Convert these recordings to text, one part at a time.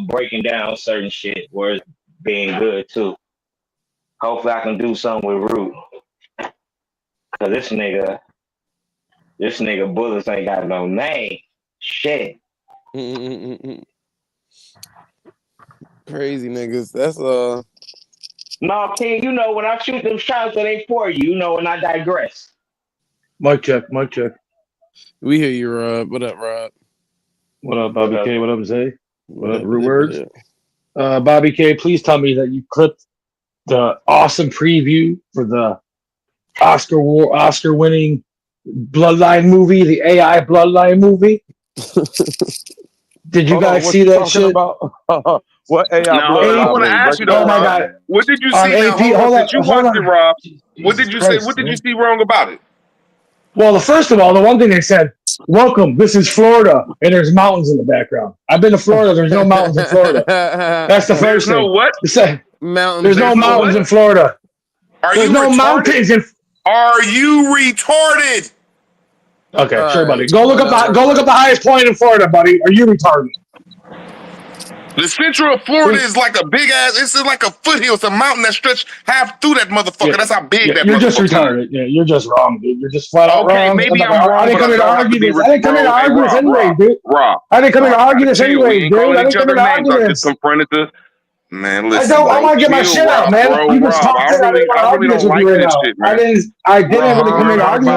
breaking down certain shit where it's being good too. Hopefully, I can do something with Root. Cause this nigga Bullets ain't got no name. Shit. Crazy niggas. That's No, King, when I shoot them shots, it ain't for you, when I digress. Mic check, mic check. We hear you, Rob. What up, Rob? What up, Bobby K? What up, Zay? What up, Root Words? Yeah. Bobby K, please tell me that you clipped the awesome preview for the Oscar-winning Bloodline movie, the AI Bloodline movie. Did you guys see that shit? About? What AI Now, I want to ask you though, Oh my Rob. God. What did you On see? Now, AP, hold on. Since you watched it, Rob, what Jesus did you Christ, say? What did man. you see wrong about it? Well, first of all, the one thing they said, welcome, this is Florida, and there's mountains in the background. I've been to Florida, there's no mountains in Florida. That's the first thing. No what? Mountains. There's no mountains in Florida. There's no mountains in. Are you retarded? Okay, sure, buddy. Go look up the highest point in Florida, buddy. Are you retarded? The center of Florida is like a big ass. It's like a foothill. It's a mountain that stretched half through that motherfucker. Yeah. That's how big that. You're just retarded. Yeah, you're just wrong, dude. You're just flat out wrong. Maybe I'm wrong. I didn't come here to argue this. I didn't come here to argue this anyway, dude. Rob. I didn't come here to argue this anyway, dude. I didn't come here to argue this. Just confronted this. Man, listen. I want to get my shit out, man. You just talked I really don't like this shit, man. I didn't really come here to argue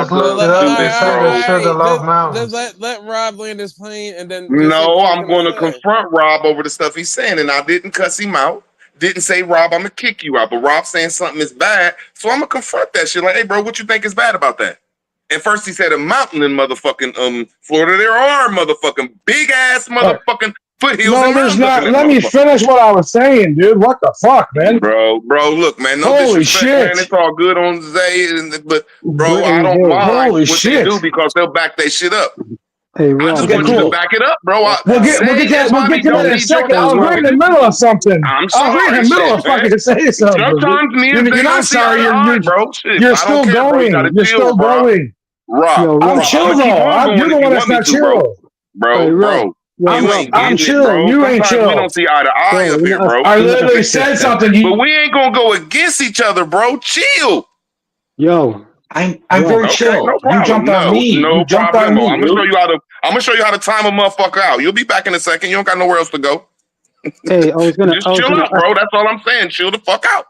this. Let Rob land his plane and then. No, I'm going to confront Rob over the stuff he's saying, and I didn't cuss him out. Didn't say, Rob, I'm gonna kick you out, but Rob saying something is bad, so I'm gonna confront that shit. Like, hey, bro, what you think is bad about that? And first he said a mountain in motherfucking Florida. There are motherfucking big ass motherfucking foothills. No, there's not. Let me finish what I was saying, dude. What the fuck, man? Bro, look, man. No holy disrespect, shit, man. It's all good on Zay, but bro, I don't mind what they do because they'll back their shit up. Hey, Rob, I just want you to back it up, bro. We'll get to that in a second. I was right in the middle of something. I'm sorry. I was right in the middle of fucking saying something. Sometimes you're not sorry. Bro. You're still going. You're still going. Rob, I'm chill though. You're the one that's not chill. Bro. I'm chill. You ain't chill. We don't see eye to eye up here, bro. I literally said something. But we ain't gonna go against each other, bro. Chill. Yo. I'm very chill. No you jumped on me. No you jumped problem. on me. I'm gonna show you how to time a motherfucker out. You'll be back in a second. You don't got nowhere else to go. Hey, I was gonna just chill out, bro. That's all I'm saying. Chill the fuck out.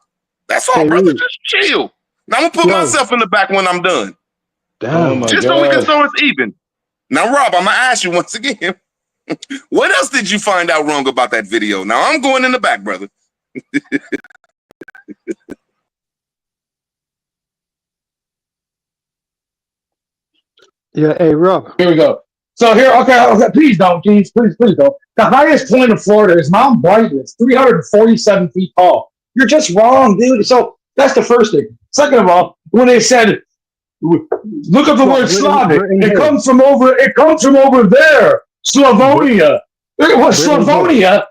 That's all, brother. Just chill. Now I'm gonna put myself in the back when I'm done. Damn, so we can so it's even. Now, Rob, I'm gonna ask you once again. What else did you find out wrong about that video? Now I'm going in the back, brother. Yeah, hey, Rob. Here we go. So here, okay, please don't. The highest point of Florida is Mount Brighton. It's 347 feet tall. You're just wrong, dude. So that's the first thing. Second of all, when they said, look up the word Slavic, it comes from over there, Slavonia. It was Slavonia.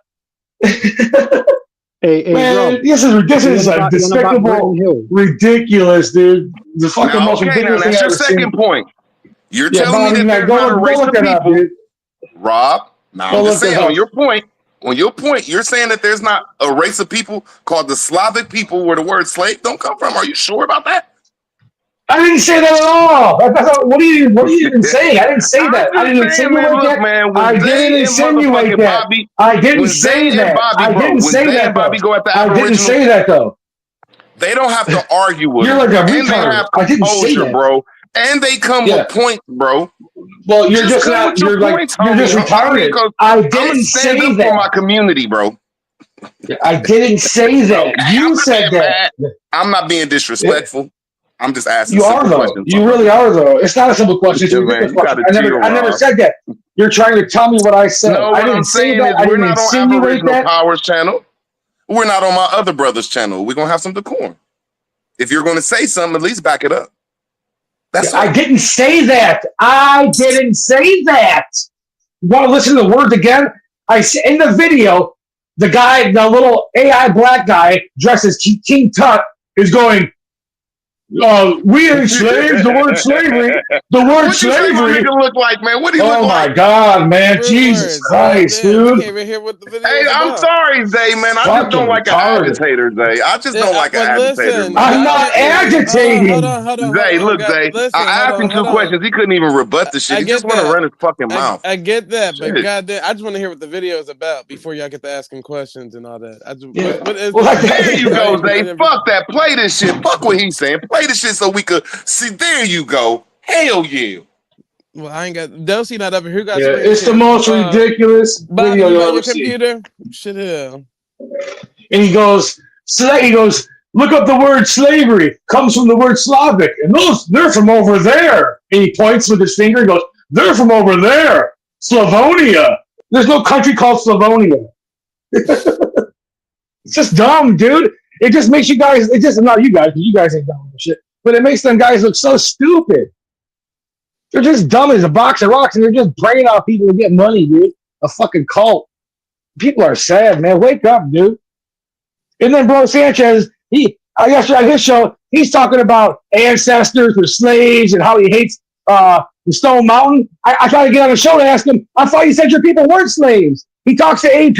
Hey, man, Rob, this is like despicable, ridiculous, dude. The fucking most ridiculous thing I've ever seen. That's your second point. You're telling me that there's not a race of people. Rob, now I'm just saying, on your point, you're saying that there's not a race of people called the Slavic people where the word slave don't come from. Are you sure about that? I didn't say that at all. What are you even saying? I didn't say that. I didn't insinuate that. I didn't insinuate that. I didn't say that. I didn't say that. I didn't say that though. They don't have to argue with. You're like a retard. I didn't say that, bro. And they come with points, bro. Well, you're just not. You're just retarded. I didn't say that for my community, bro. I didn't say that. You said that. I'm not being disrespectful. I'm just asking. You are though. You really are though. It's not a simple question. It's a ridiculous question. I never said that. You're trying to tell me what I said. No, I didn't say that. I didn't insinuate that. Powers channel. We're not on my other brother's channel. We're gonna have some decorum. If you're gonna say something, at least back it up. I didn't say that. I didn't say that. You want to listen to the words again? In the video, the guy, the little AI black guy dressed as King Tut, is going, We ain't slaves. The word slavery. The word What you say my slavery. nigga look like, man? What do he Oh look my like? God, man! Rude Jesus words. Christ, Damn, we dude! can't even hear what the video Hey, is I'm about. sorry, Zay, man. I just Fucking don't like an retarded. agitator, Zay. I just Yeah, don't like an well, agitator, listen, man. I'm y'all not can't. agitating. Zay, look, God, Zay. listen, I asked him two questions. He couldn't even rebut the shit. I He just get want to that. run his fucking mouth. I get that, but Shit. goddamn, I just want to hear what the video is about before y'all get to asking questions and all that. Yeah. What is Well, the like video? There you go, I Zay. didn't- Fuck that. Play this shit. Fuck what he's saying. Play this shit so we could see. There you go. Hell yeah. Well, I ain't got Dosey not up here. Who got Yeah, screen it's the share? most ridiculous Bobby, video you you'll got ever your see. computer? Shit, hell. And he goes, look up the word slavery. Comes from the word Slavic, and they're from over there. And he points with his finger and goes, they're from over there, Slavonia. There's no country called Slavonia. It's just dumb, dude. It just makes you guys. It just not you guys, because you guys ain't dumb with shit. But it makes them guys look so stupid. They're just dumb as a box of rocks, and they're just preying on people to get money, dude. A fucking cult. People are sad, man. Wake up, dude. And then Bro Sanchez, I guess on his show, he's talking about ancestors or slaves and how he hates the Stone Mountain. I tried to get on the show to ask him, I thought you said your people weren't slaves. He talks to AP,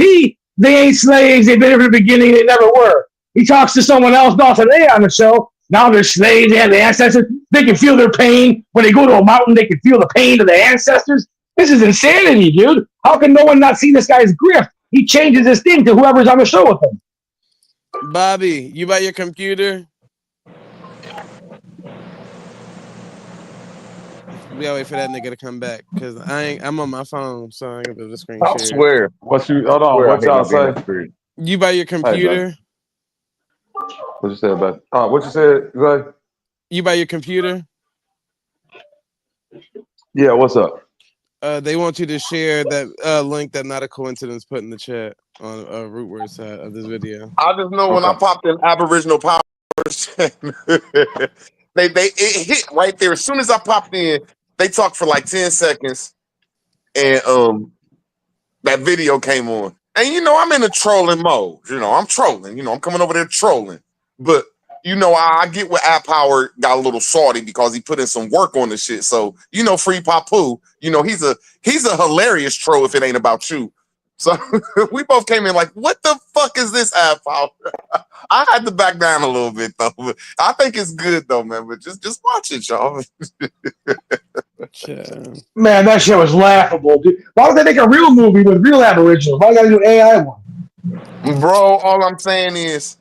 they ain't slaves, they've been here from the beginning, they never were. He talks to someone else, not today on the show, now they're slaves, they have the ancestors, they can feel their pain. When they go to a mountain, they can feel the pain of the ancestors. This is insanity, dude. How can no one not see this guy's grift? He changes his thing to whoever's on the show with him. Bobby, you by your computer? We gotta wait for that nigga to come back because I'm on my phone, so I ain't gonna be able to screen I share. swear. What you hold on? What y'all say? You by your computer? What you said about? What you said, Zay? You by your computer? Yeah. What's up? They want you to share that link that Not a Coincidence put in the chat on Root Word side of this video. I just know when I popped in Aboriginal Power, it hit right there. As soon as I popped in, they talked for like 10 seconds, and that video came on. And you know, I'm in a trolling mode. You know, I'm trolling. You know, I'm coming over there trolling. But you know, I get where App Power got a little salty because he put in some work on the shit. So you know, Free Papu, you know, he's a hilarious troll if it ain't about you. So we both came in like, what the fuck is this App Power? I had to back down a little bit though. But I think it's good though, man. But just watch it, y'all. Man, that shit was laughable, dude. Why would they make a real movie with real Aboriginals? Why gotta do AI one? Bro, all I'm saying is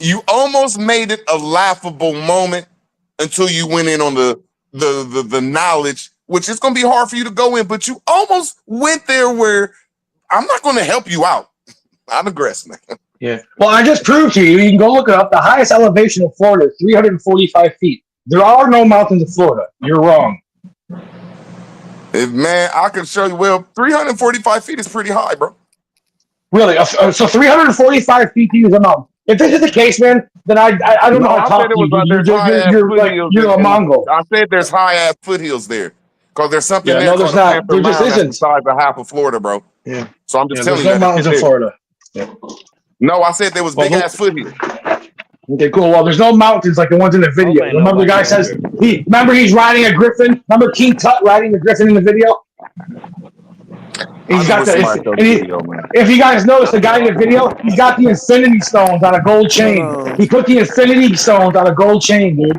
you almost made it a laughable moment until you went in on the knowledge, which is gonna be hard for you to go in, but you almost went there where I'm not gonna help you out. I digress, man. Yeah. Well, I just proved to you, you can go look it up. The highest elevation of Florida is 345 feet. There are no mountains in Florida. You're wrong. Man, I can show you. Well, 345 feet is pretty high, bro. Really? So 345 feet to use a mountain. If this is the case, man, then I don't know how to talk to you. You're a Mongol. I said there's high ass foothills there because there's something there. No, there's not. There just isn't. The size of half of Florida, bro. Yeah. So I'm just telling you. There's no mountains in Florida. Yeah. No, I said there was big ass foothills. Okay, cool. Well, there's no mountains like the ones in the video. Remember the guy says he's riding a griffin. Remember King Tut riding the griffin in the video? He's got if you guys notice the guy in the video, he's got the infinity stones on a gold chain. He put the infinity stones on a gold chain, dude.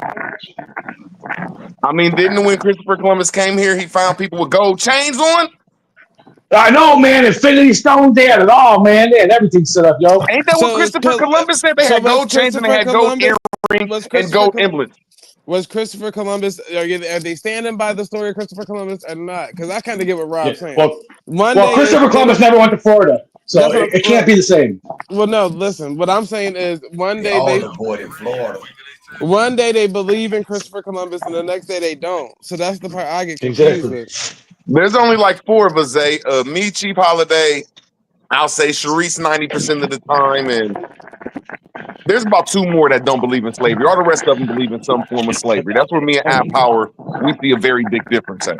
I mean, didn't when Christopher Columbus came here, he found people with gold chains on? I know, man. Infinity stones, they had it all, man. They had everything set up, yo. Ain't that what Christopher Columbus said? They had gold chains and they had gold earrings and gold emblems. Was Christopher Columbus, are they standing by the story of Christopher Columbus or not? Because I kind of get what Rob's saying. Well, Christopher Columbus never went to Florida, so it can't be the same. Well, no, listen. What I'm saying is one day they believe in Christopher Columbus and the next day they don't. So that's the part I get confused with. There's only like 4 of us, me, Chief Holiday, I'll say Sharice 90% of the time, and there's about 2 more that don't believe in slavery. All the rest of them believe in some form of slavery. That's where me and App Power, we see a very big difference at.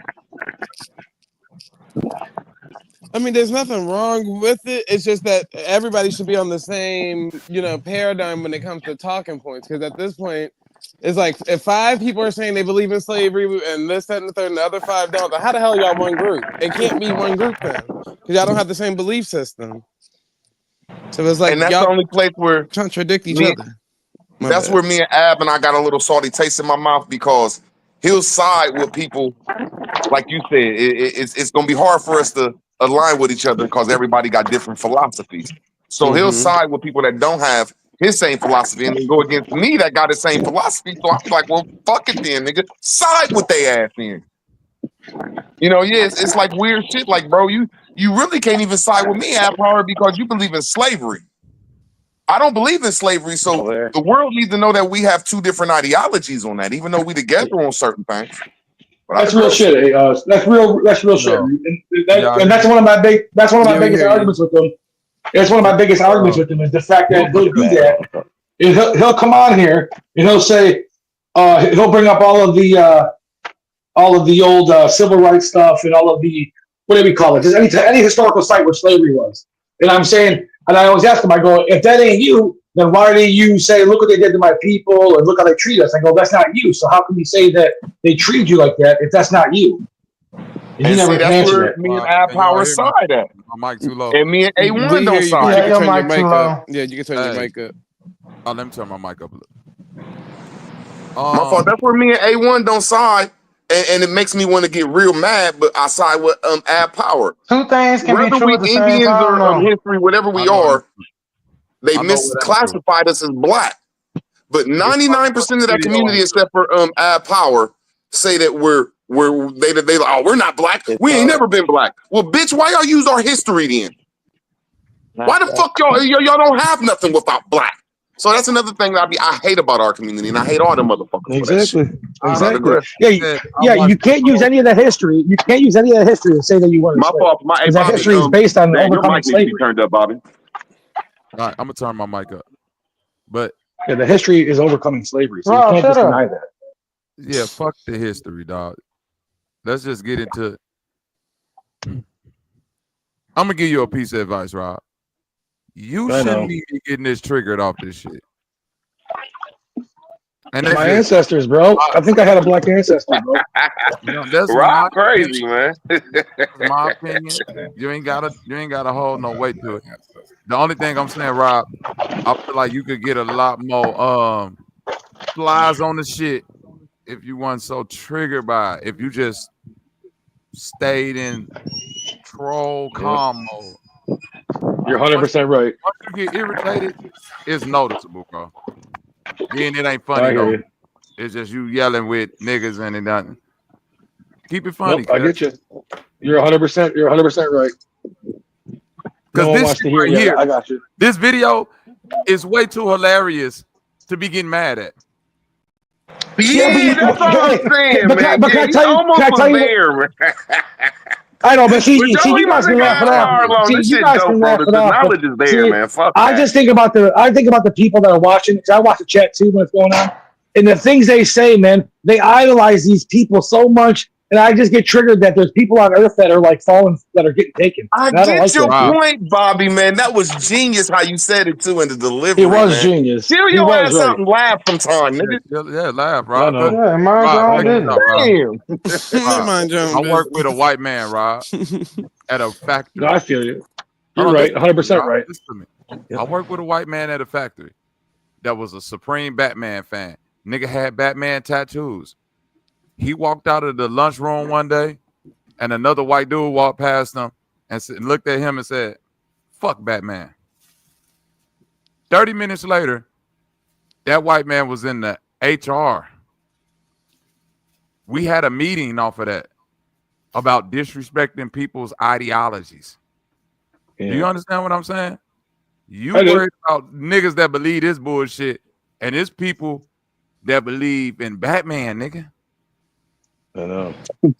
I mean, there's nothing wrong with it. It's just that everybody should be on the same, paradigm when it comes to talking points. Because at this point, It's like if 5 people are saying they believe in slavery and this, that, and the third, and the other 5 don't, then how the hell y'all one group? It can't be one group then, because y'all don't have the same belief system. So it's like And that's y'all the only place where contradict each me, other. My that's bad. where me and Ab and I got a little salty taste in my mouth because he'll side with people, like you said, it's gonna be hard for us to align with each other because everybody got different philosophies. So he'll Mhm. side with people that don't have his same philosophy and then go against me that got the same philosophy. So I'm like, well, fuck it then, nigga. Side with they ass then. You know, yeah, it's like weird shit. Like, bro, you really can't even side with me, Ab Power, because you believe in slavery. I don't believe in slavery, so Over the world needs to know that we have 2 different ideologies on that, even though we together on certain things. But That's real shit. That's real shit. No. And that's one of my biggest Yeah, we biggest hear you. arguments with them. It's one of my biggest arguments with him is the fact that he'll do that. Is he'll come on here and he'll say he'll bring up all of the old civil rights stuff and all of the what do we call it? Just any historical site where slavery was. And I'm saying, and I always ask him, I go, if that ain't you, then why do you say, look what they did to my people, or look how they treat us? I go, that's not you. So how can you say that they treat you like that if that's not you? And he And never see, can that's answer where that. me and Can Ab y'all Power hear me? side at. My mic too low. And me and A1 We don't hear you. side. You Yeah, can your turn your mic mic too up. low. Yeah, you can turn your Hey. mic up. Oh, let me turn my mic up a little. My fault. That's where me and A1 don't side. And it makes me want to get real mad, but I side with Ab Power. 2 things can be Whether true we at the same Indians time, or though. history, whatever I we know are, they I know where that's true. misclassified us as black. But 99% of that community, except for Ab Power, say that they like, oh, we're not black. It's We ain't all never been black. Well, bitch, why y'all use our history then? not Why the that. fuck y'all don't have nothing without black? So that's another thing that I hate about our community, and I hate all them motherfuckers for that shit. Exactly. I Exactly. digress. Yeah, you can't use any of that history. You can't use any of that history to say that you weren't My enslaved. fault. Hey, Because that Bobby, history is based on man, your overcoming mic needs to be slavery. turned up, Bobby. All right, I'm gonna turn my mic up. But Yeah, the history is overcoming slavery. So Rob, you can't shut just up. deny that. yeah, fuck the history, dog. Let's just get into it. I'm gonna give you a piece of advice, Rob. You I know. shouldn't be getting this triggered off this shit. And that's My just, ancestors, bro. I think I had a black ancestor, bro. that's Rob my crazy, man. my opinion. You ain't gotta hold no weight to it. The only thing I'm saying, Rob, I feel like you could get a lot more flies on the shit if you weren't so triggered by it. If you just stayed in troll calm mode. You're 100% right. Once you get irritated, it's noticeable, bro. Then it ain't funny I hear though. you. It's just you yelling with niggas and it doesn't. Keep it funny, Nope, I get you. You're 100%. You're 100% right. because No one this wants shit to hear right you. here, I got you. this video is way too hilarious to be getting mad at. Yeah, that's what I'm saying, but man. can I Yeah, he tell you? almost Can I was tell you? there, man. I know, but see, But don't you leave my guys can nigga laugh it Ab off. Power alone. See, This you shit guys dope, can bro. laugh The it off. knowledge is there, See, man. Fuck I that. just think about the people that are watching because I watch the chat too when it's going on, and the things they say, man, they idolize these people so much, and I just get triggered that there's people on Earth that are like falling, that are getting taken. I And I don't get like your that. Dude. point, Bobby, man. That was genius how you said it too in the delivery, He was man. genius. Chill He your was ass right. out and laugh sometime, nigga. Yeah, laugh, I Rob. know. Yeah, mind your Rob, own check this business. out, Rob. Damn. Rob, Mind your own I work with a business. white man, Rob, at a factory. No, I feel you. You're Hold on, right. listen to me, 100% Rob. right. Listen to me. I worked with a white man at a factory that was a supreme Batman fan. Nigga had Batman tattoos. He walked out of the lunchroom one day, and another white dude walked past him and looked at him and said, "Fuck Batman." 30 minutes later, that white man was in the HR. We had a meeting off of that about disrespecting people's ideologies. Yeah. Do you understand what I'm saying? You I do. worried about niggas that believe this bullshit, and it's people that believe in Batman, nigga. I know.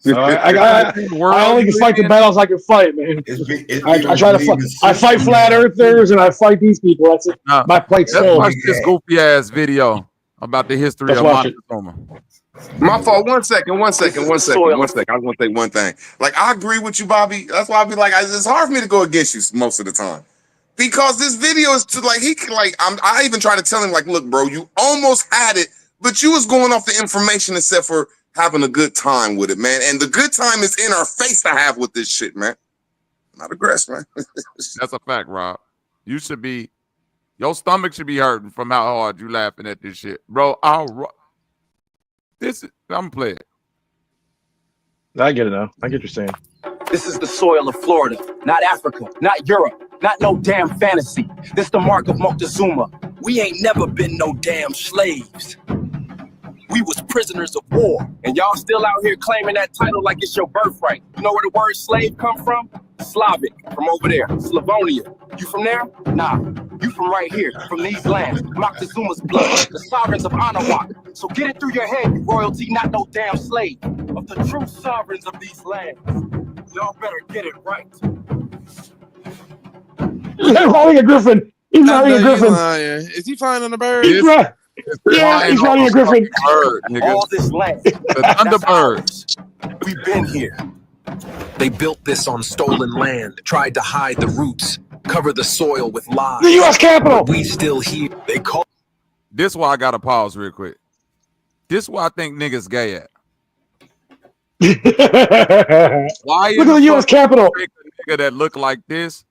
I only can fight the battles I can fight, man. I try to fight. I fight flat earthers and I fight these people. That's it. My plate's Let's full. watch this goofy ass video about the history Let's of watch it. Montezuma. My fault. One second. I just want to say one thing. Like, I agree with you, Bobby. That's why I be like, it's hard for me to go against you most of the time. Because this video is to like, I even try to tell him, like, look, bro, you almost had it But you was going off the information except for having a good time with it, man. And the good time is in our face to have with this shit, man. Not aggressive, man. That's a fact, Rob. You should be, your stomach should be hurting from how hard you laughing at this shit, bro. I'm gonna play it. I get it now. I get what you're saying. This is the soil of Florida, not Africa, not Europe, not no damn fantasy. This the mark of Moctezuma. We ain't never been no damn slaves. We was prisoners of war, and y'all still out here claiming that title like it's your birthright. You know where the word slave come from? Slavic, from over there, Slavonia. You from there? Nah, you from right here, from these lands. Moctezuma's blood, the sovereigns of Anahuac. So get it through your head, you royalty, not no damn slave. Of the true sovereigns of these lands. Y'all better get it right. He's riding a griffin. He's I riding know a you griffin. lying. Is he flying on a bird? He's right. Yeah, he's riding a griffin. Bird, nigga. All this land. The Thunderbirds. We've been here. They built this on stolen land, tried to hide the roots, cover the soil with lies. The U.S. Capitol. We still here. They call. This why I gotta pause real quick. This why I think niggas gay at. Why Look at the U.S. Capitol. pick a nigga that look like this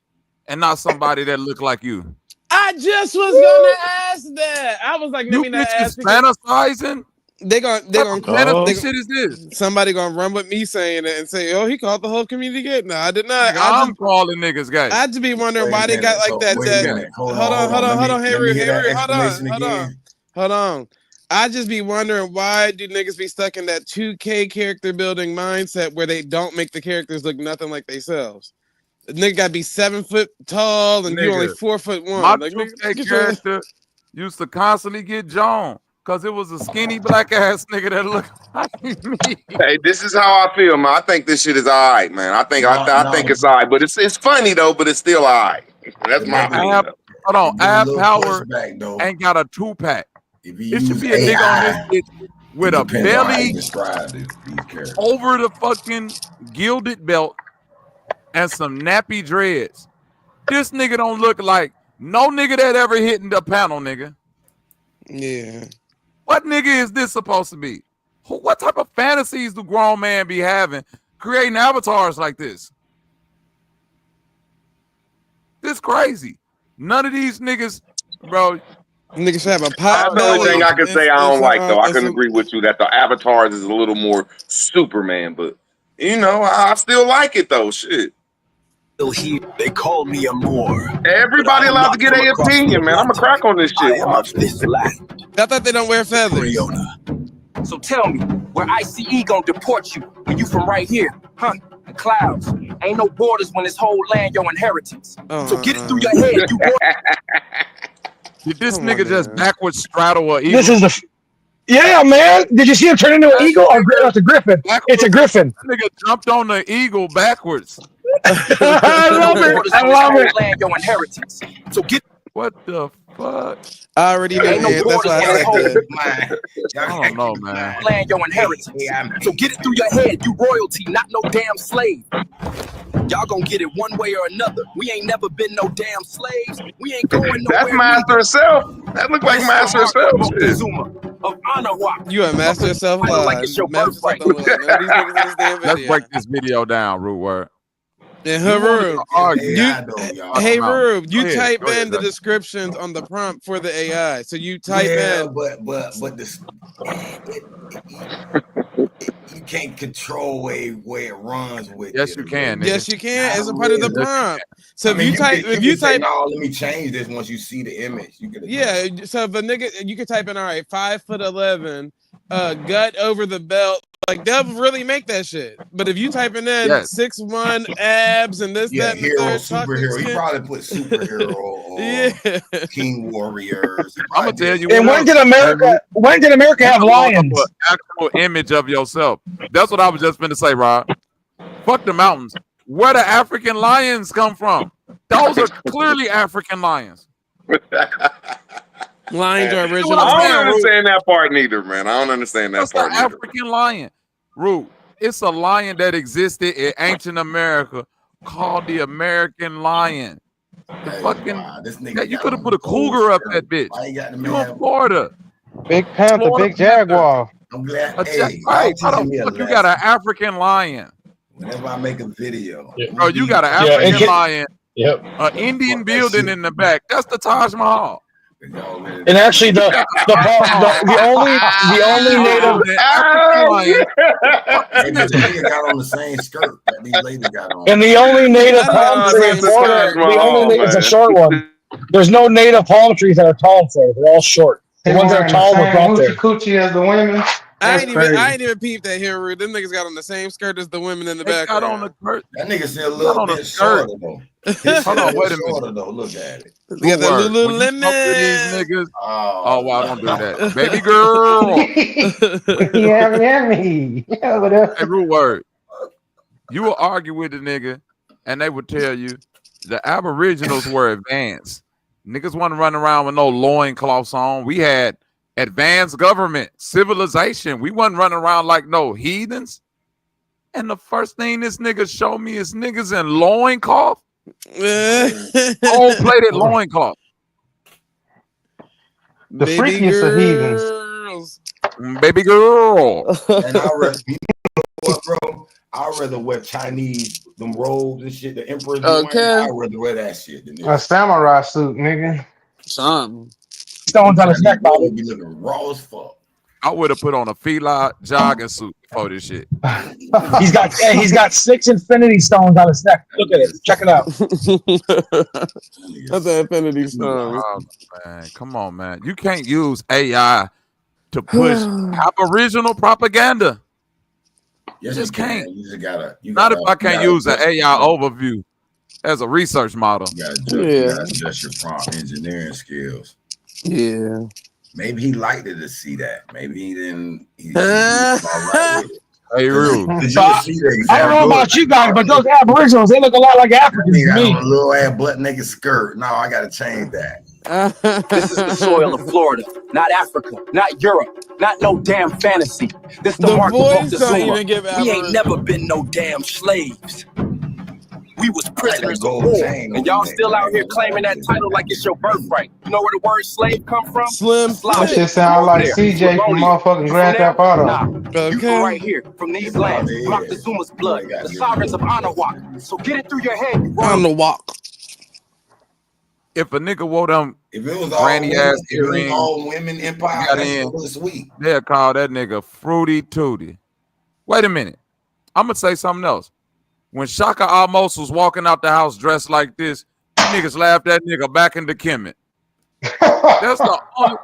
and not somebody that look like you? I just was gonna ask that. I was like, let You me not bitches ask. Because fantasizing? they're gonna What kind Oh. of shit is this? somebody gonna run with me saying it and say, "Oh, he called the whole community gay." No, I did not. Nigga, I'm calling niggas gay. I just be wondering why they got like that. Hold on, Henry, hold on. I just be wondering why do niggas be stuck in that 2K character building mindset where they don't make the characters look nothing like themselves. The nigga gotta be 7 foot tall and you Nigga, only 4'1". My Like, 2K get your- character used to constantly get John because it was a skinny black ass nigga that looked like me. Hey, this is how I feel, man. I think this shit is all right, man. I think it's all right, but it's funny though, but it's still all right. That's my opinion. Ab, hold on, Ab Power pushback, though. ain't got a 2-pack. If you It should use be a nigga AI, on this bitch with a depends on how you belly describe these characters. over the fucking gilded belt and some nappy dreads. This nigga don't look like no nigga that ever hit in the panel, nigga. Yeah. What nigga is this supposed to be? What type of fantasies do grown man be having creating avatars like this? This crazy. None of these niggas, bro. Niggas should have a That's pop. the only thing I can say I don't like, though. I can couldn't agree with you that the avatars is a little more Superman, but you know, I still like it though. Shit. Still here. They call me a Moor. Everybody allowed to get a opinion, man. I'm a crack on this I shit. am of this land. I thought they don't wear feathers. Riona. So tell me, where ICE gonna deport you when you from right here? Huh? The clouds. Ain't no borders when this whole land your inheritance. So get it through your head. You Did this Come on, nigga just man. backwards straddle a eagle? This is the. Yeah, man. Did you see him turn into an eagle? Or it's a griffin. It's a griffin. That nigga jumped on the eagle backwards. I love it. I love it. Land your inheritance. So get What the fuck? I already knew Ain't no it. That's why I borders said in that. I don't know, man. land your inheritance. So get it through your head. You royalty, not no damn slave. Y'all gonna get it one way or another. We ain't never been no damn slaves. We ain't going nowhere. That's Master herself. That look like Master herself. Shit. Of Anahuac. You a master yourself I look like live. it's your Master birthright. yourself don't look. None of these niggas in this damn Let's video. break this video down, Root Word. In her room. AI, though, y'all. Hey, Come on. Rube, you Go ahead, type go ahead, in the Dustin. descriptions on the prompt for the AI. So you type Yeah, in. but this, you can't control where it runs with. Yes, you can, nigga. Yes, you can. It's a part of the prompt. So I mean, if you type, can if you say, type, no, let me change this once you see the image. You can yeah. So if a nigga, you can type in, all right, 5'11", gut over the belt. Like they'll really make that shit. But if you type in Yes. 6'1", abs and this, yeah, that, and the hero, third, chocolate superhero. He skin. probably put superhero or Yeah. King Warriors. He I'm gonna probably tell did. you And what when else. did America have You want lions? an actual image of yourself. That's what I was just finna say, Rob. Fuck the mountains. Where the African lions come from? Those are clearly African lions. Lions are original. what I'm I saying, don't Root. understand that part neither, man. I don't understand that That's part an neither. African lion. Root. It's a lion that existed in ancient America called the American lion. The Hey, fucking wow, this nigga yeah, you got could have on put a the gold cougar up shirt. that bitch. Why you got the You man? in Florida. Big Panther, Big Jaguar. I'm glad. Hey, Hey, how the fuck you got an African lion? Whenever I make a video, Bro, you got an African lion. Yep. An Indian building in the back. That's the Taj Mahal. And actually, the only native African lion. And this nigga got on the same skirt that these ladies got on. and the only native palm tree in Florida, the only it's a short one. There's no native palm trees that are tall in Florida. They're all short. The ones that are tall are up there. Coochie as the women. I ain't even peeped that here, Rude. Them niggas got on the same skirt as the women in the back. Got on the skirt. That nigga still a little bit shorter though. Hold on, wait a minute. Though. Look at it. We got the Lululemon. These niggas. Oh, wow, don't do that, baby girl. Yeah, whatever. Hey, real word. You will argue with the nigga, and they would tell you the Aboriginals were advanced. Niggas wasn't running around with no loincloths on. We had advanced government, civilization. We wasn't running around like no heathens. And the first thing this nigga showed me is niggas in loincloth. Gold-plated loincloth. The freakiest of heathens. Baby girl. And you know what, bro? I'd rather wear Chinese, them robes and shit, the emperor's doing. I'd rather wear that shit than this. A samurai suit, nigga. Something. Stones on his neck, Bobby. Be looking raw as fuck. I would have put on a Fila jogging suit before this shit. He's got 6 infinity stones on his neck. Look at it. Check it out. That's an infinity stone. Oh, man. Come on, man. You can't use AI to push Aboriginal propaganda. Yes, just can't. You just gotta. Not if I can't use an AI overview as a research model. You gotta adjust your prompt engineering skills. Yeah. Maybe he liked it to see that. Maybe he didn't. He's all right with it. Hey, Rue. I don't know about you guys, but those Aboriginals, they look a lot like Africans to me. A little ass butt naked skirt. No, I gotta change that. This is the soil of Florida, not Africa, not Europe, not no damn fantasy. This the mark of Moctezuma. We ain't never been no damn slaves. We was prisoners of war, and y'all still out here claiming that title like it's your birthright. You know where the word slave come from? Slim. That shit sound like CJ from motherfucking Grand Theft Auto. Nah, you from right here, from these lands, Moctezuma's blood, the sovereigns of Anahuac. So get it through your head. Anahuac. If a nigga wore them if it was granny ass earrings, all women empire, that's sweet. They'll call that nigga Fruity Tooty. Wait a minute. I'm gonna say something else. When Shaka Amos was walking out the house dressed like this, niggas laughed that nigga back into Kemet. That's the only.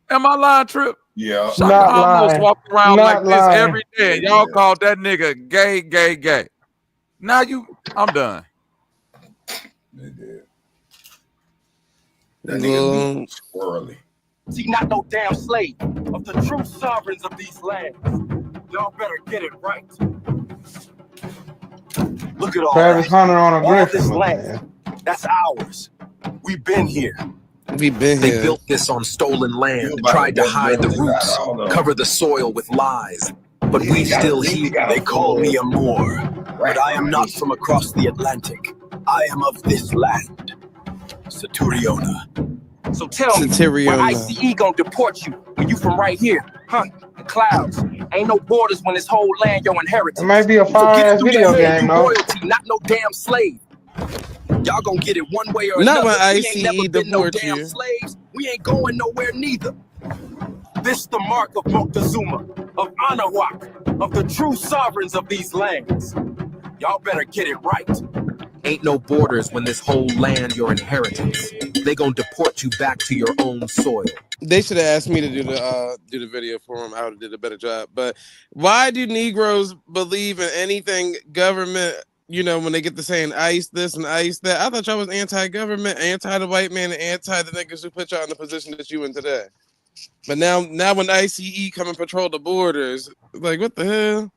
Am I lying, Trip? Yeah. Shaka Amos walked around like this every day. Y'all called that nigga gay. Now I'm done. That nigga squirrely. See, not no damn slave of the true sovereigns of these lands. Y'all better get it right. Look at all Travis that. Hunter on a All this Griffin. land, that's ours. We've been here. We've been They here. built this on stolen land, tried to hide the roots, cover the soil with lies. But we still here. They call me a Moor, but I am not from across the Atlantic. I am of this land, Saturiona. So tell me, where ICE gonna deport you when you from right here? Huh? The clouds. Ain't no borders when this whole land your inheritance. It might be a fire-ass video game, though. Royalty, not no damn slave. Y'all gonna get it one way or Not another. when We ICE ain't never been no deport damn you. slaves. We ain't going nowhere neither. This the mark of Moctezuma, of Anahuac, of the true sovereigns of these lands. Y'all better get it right. Ain't no borders when this whole land your inheritance. They gonna deport you back to your own soil. They should have asked me to do the video for them. I would have did a better job. But why do Negroes believe in anything government? You know, when they get to saying ICE this and ICE that, I thought y'all was anti-government, anti the white man, and anti the niggas who put y'all in the position that you in today. But now when ICE come and patrol the borders, like what the hell?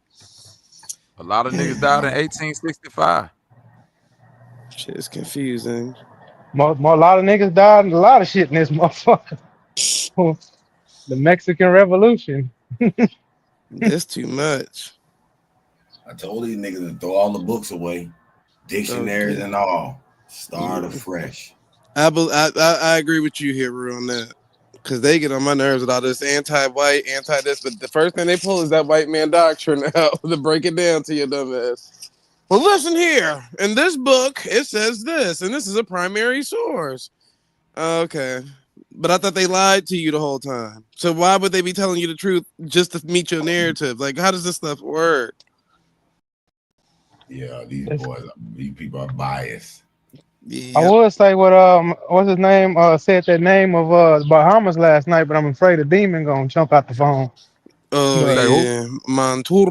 A lot of niggas died in 1865. Shit is confusing. A lot of niggas died and a lot of shit in this motherfucker. The Mexican Revolution. That's too much. I told these niggas to throw all the books away, dictionaries and all. Start afresh. I agree with you here, Rue, on that. Because they get on my nerves with all this anti-white, anti-this, but the first thing they pull is that white man doctrine out to break it down to your dumb ass. Well, listen here. In this book, it says this, and this is a primary source. Okay. But I thought they lied to you the whole time. So why would they be telling you the truth just to meet your narrative? Like, how does this stuff work? Yeah, these people are biased. Yeah. I would say what what's his name said that name of Bahamas last night, but I'm afraid a demon gonna jump out the phone. Oh yeah, Montour.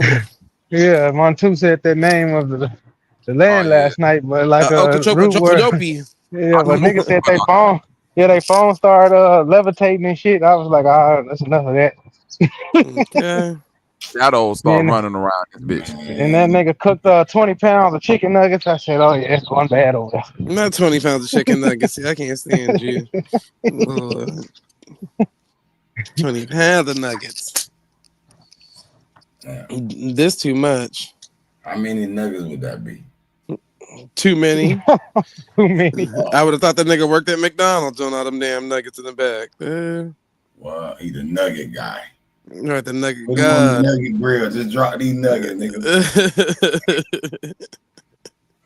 Yeah, Montu said that name of the land last night, but like a root word. Yeah, but niggas said they phone. Yeah, they phone started levitating and shit. I was like, that's enough of that. Okay. Shadows start running around this bitch. And that nigga cooked 20 pounds of chicken nuggets. I said, oh yeah, it's going bad over there. Not 20 pounds of chicken nuggets. See, I can't stand you. 20 pounds of nuggets. Damn. This too much. How many nuggets would that be? Too many. Too many. I would have thought that nigga worked at McDonald's on all them damn nuggets in the back. Well, he the nugget guy. Right, the nugget Put god. him on the nugget grill. Just drop these nuggets, nigga.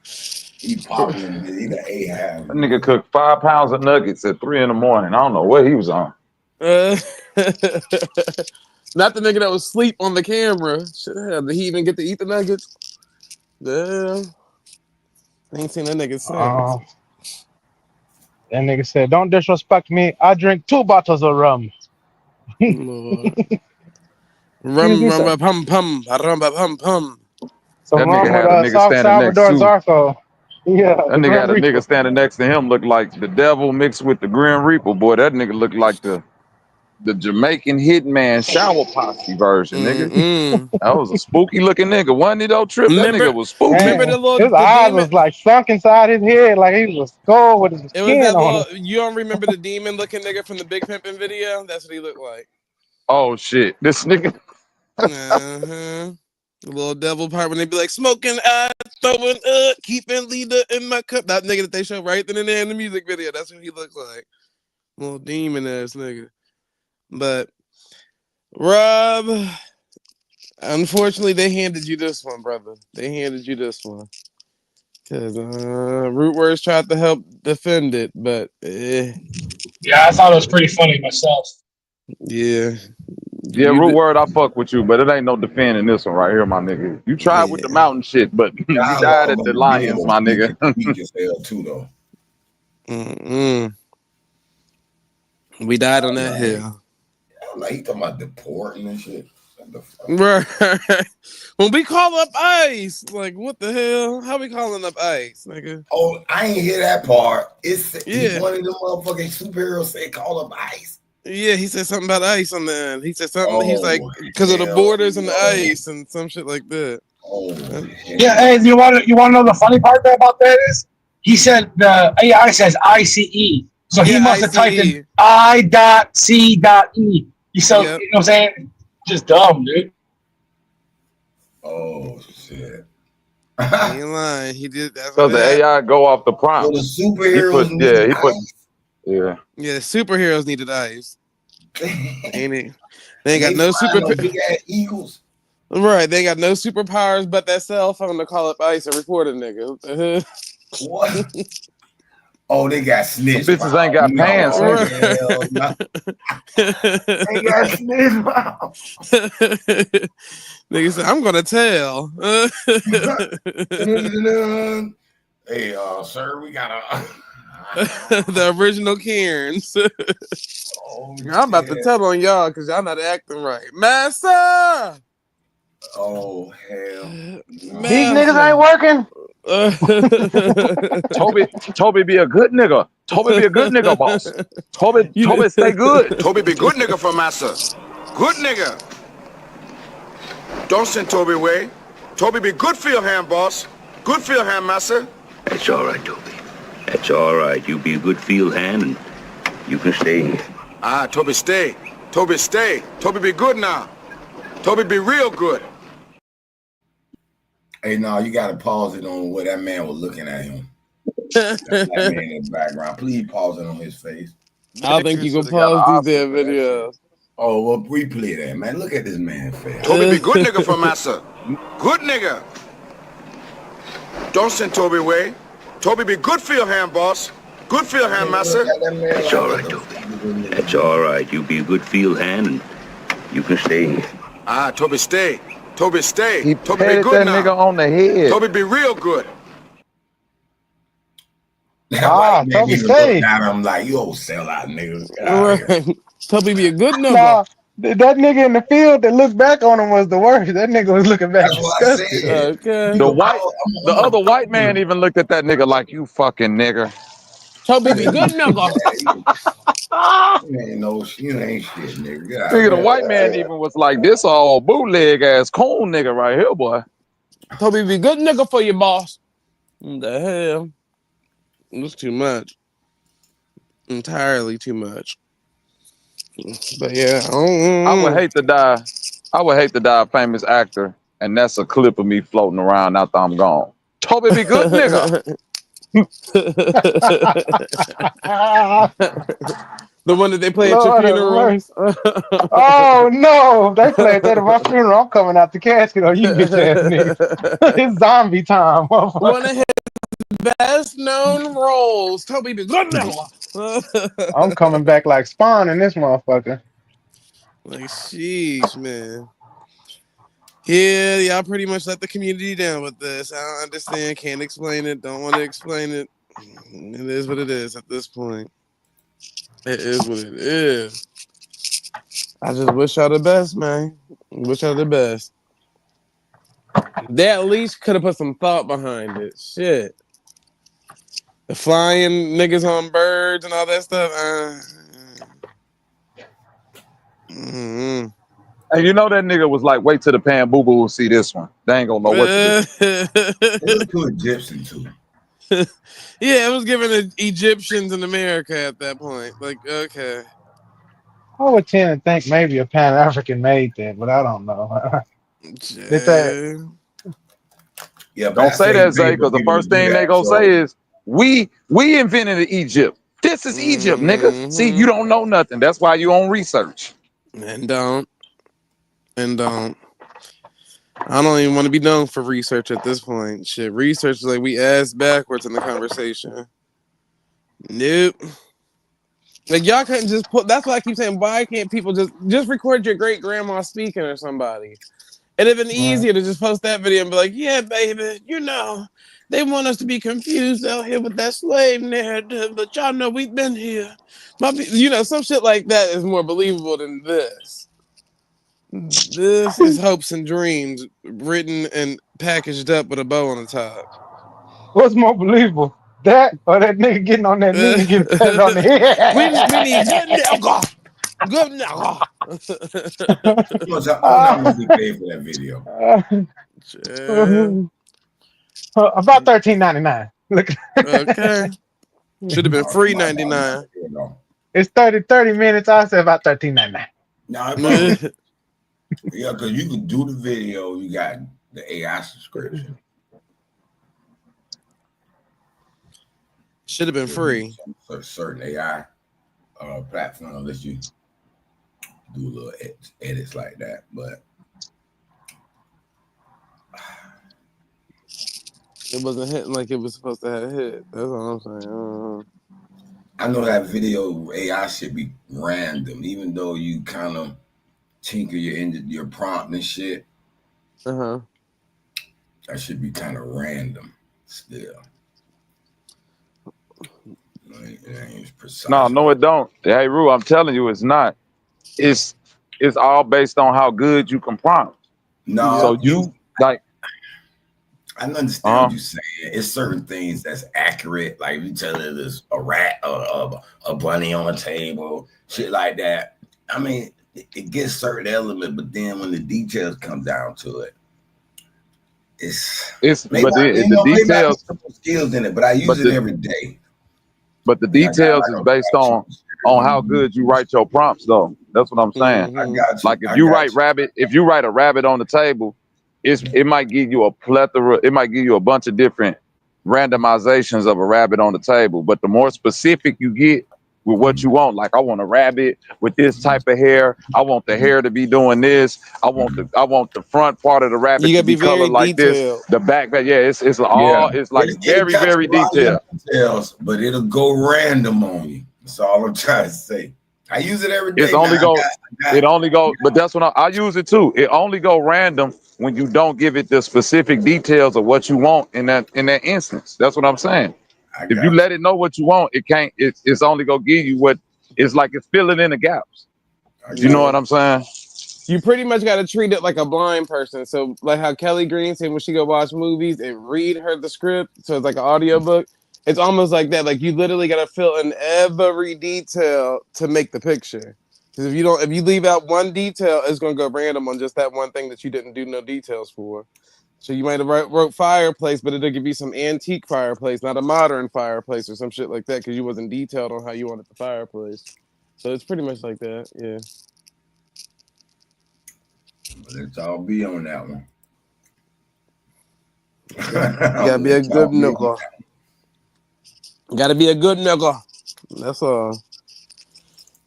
He popping. He the Ahab. That nigga cooked 5 pounds of nuggets at 3 a.m. I don't know what he was on. Not the nigga that was asleep on the camera. Shit, did he even get to eat the nuggets? Yeah. I ain't seen that nigga since. That nigga said, don't disrespect me. I drink 2 bottles of rum. Rum, pum, pum, pum, pum. So that rum nigga had a with nigga standing next to Zarko. Yeah. That nigga had a nigga standing next to him looked like the devil mixed with the Grim Reaper. Boy, that nigga looked like the Jamaican hitman shower posse version, nigga. That was a spooky looking nigga. Wasn't he though, Trip? That nigga was spooky. Remember the little his eyes was like sunk inside his head, like he was skull with his skin on. You don't remember the demon looking nigga from the Big Pimpin' video? That's what he looked like. Oh shit. This nigga. The little devil part when they be like smoking, throwing keeping leader in my cup. That nigga that they show right then and there in the music video. That's what he looks like. Little demon ass nigga. But Rob, unfortunately, they handed you this one, brother. They handed you this one. Cause Root Words tried to help defend it, but yeah, I thought it was pretty funny myself. Yeah. Yeah, Root Word, I fuck with you, but it ain't no defending this one right here, my nigga. You tried with the mountain shit, but you died at the Lions, my nigga. Weak as hell too, though. We died on that hill. Like he talking about deporting and shit. Right. When we call up ICE, like what the hell? How we calling up ICE, nigga? Oh, I ain't hear that part. It's one of them motherfucking superheroes said call up ICE. Yeah, he said something about ICE on the end. He said something. He's like because of the borders and the ICE and some shit like that. Yeah, hey, you want to know the funny part about that is he said the AI says ICE, so he must have typed in I.C.E. So you know what I'm saying? Just dumb, dude. Oh shit! He ain't lying. He did. So the AI go off the prompt. So the superheroes yeah. Yeah, superheroes needed ICE. Ain't it? They ain't got no super big ass eagles. Right, they got no superpowers but that cell phone to call up ICE and report a nigga. What? Oh, they got snitch. Some bitches ain't got pants. They got snitch. Nigga said, I'm gonna tell. Hey, sir, we got a the original Cairns. I'm about to tell on y'all because y'all not acting right. Massa! Oh, hell. These niggas ain't working. Toby be a good nigga. Toby be a good nigga, boss. Toby stay good. Toby be good nigga for Massa. Good nigga. Don't send Toby away. Toby be good field hand, boss. Good field hand, Massa. That's all right, Toby. That's all right. You be a good field hand and you can stay here. Toby stay. Toby stay. Toby be good now. Toby be real good. Hey, no, you got to pause it on where that man was looking at him. That man in the background. Please pause it on his face. I don't think you can pause these damn videos. Oh, well, replay that, man. Look at this man face. Toby be good nigga for massa. Good nigga. Don't send Toby away. Toby be good field hand, boss. Good field hand, massa. That's all right, Toby. That's all right. You be a good field hand and you can stay here. Ah, Toby stay. Toby stay. He Toby be patted good that now. nigga on the head. Toby be real good. That Toby nigga stay. looked at him like, you old sellout niggas. Toby be a good nigga. Nah, that nigga in the field that looked back on him was the worst. That nigga was looking back disgusted. Okay. The other white man even looked at that nigga like, you fucking nigga. Toby be good nigga. You ain't shit, nigga. Nigga, the white man even was like, this all bootleg ass coon nigga right here, boy. Toby be good nigga for you, boss. What the hell? It's too much. Entirely too much. But yeah, I would hate to die. I would hate to die a famous actor, and that's a clip of me floating around after I'm gone. Toby be good nigga. The one that they play at your funeral. Oh no, they played that at my funeral. I'm coming out the casket on you bitch ass nigga. It's zombie time. One of his best known roles. Toby be good nigga. I'm coming back like Spawn in this motherfucker. Like, sheesh, man. Yeah, y'all pretty much let the community down with this. I don't understand, can't explain it, don't want to explain it. It is what it is at this point. It is what it is. I just wish y'all the best, man. Wish y'all the best. They at least could have put some thought behind it. Shit. The flying niggas on birds and all that stuff. And you know that nigga was like, wait till the Pan Boo Boo will see this one. They ain't gonna know what to do. It's too Egyptian too. Yeah, it was given to Egyptians in America at that point. Like, okay. I would tend to think maybe a Pan-African made that, but I don't know. Yeah, don't say that, Zay, because the first thing they gonna say is, we invented Egypt. This is Egypt, nigga. See, you don't know nothing. That's why you on research. And don't. I don't even want to be known for research at this point. Shit, research is like we ass backwards in the conversation. Nope. Like y'all couldn't just put. That's why I keep saying, why can't people just record your great grandma speaking or somebody? It'd have been easier to just post that video and be like, yeah, baby, you know, they want us to be confused out here with that slave narrative, but y'all know we've been here. You know, some shit like that is more believable than this. This is hopes and dreams written and packaged up with a bow on the top. What's more believable? That or that nigga getting on that knee and getting patted on the head? We need good nigga. How much we paid for that video? About $13.99. Look. Okay. Should have been free $99. It's 30 minutes. I said about $13.99. No, yeah, because you can do the video. You got the AI subscription. Should have been free. Certain AI platform lets you do little edits like that, but it wasn't hitting like it was supposed to have hit. That's all I'm saying. I know that video AI should be random, even though you kind of tinker your prompt and shit. That should be kind of random still. No, it don't. Hey, Rue, I'm telling you, it's not. It's all based on how good you can prompt. No, so you like. I understand what you're saying. It's certain things that's accurate, like you tell it there's a rat or a bunny on a table, shit like that. I mean, it gets certain element, but then when the details come down to it, it's maybe the details skills in it, but I use it every day. But the details is based on how good you write your prompts, though. That's what I'm saying. Like if you write rabbit, if you write a rabbit on the table, it might give you a plethora. It might give you a bunch of different randomizations of a rabbit on the table. But the more specific you get, with what you want. Like, I want a rabbit with this type of hair. I want the hair to be doing this. I want the front part of the rabbit to be colored like this. The back, yeah, it's like very, very detailed. Details, but it'll go random on you. That's all I'm trying to say. I use it every day. It only go, but that's when I use it too. It only go random when you don't give it the specific details of what you want in that instance. That's what I'm saying. If you let it know what you want, it can't. It's only gonna give you what it's like. It's filling in the gaps. You know what I'm saying? You pretty much got to treat it like a blind person. So, like how Kelly Green said when she go watch movies and read her the script, so it's like an audiobook. It's almost like that. Like you literally got to fill in every detail to make the picture. Because if you leave out one detail, it's gonna go random on just that one thing that you didn't do no details for. So you might have wrote fireplace, but it'll give you some antique fireplace, not a modern fireplace or some shit like that, because you wasn't detailed on how you wanted the fireplace. So it's pretty much like that, yeah. Let's all be on that one. Gotta be a good nigga. Gotta be a good nigga. That's all.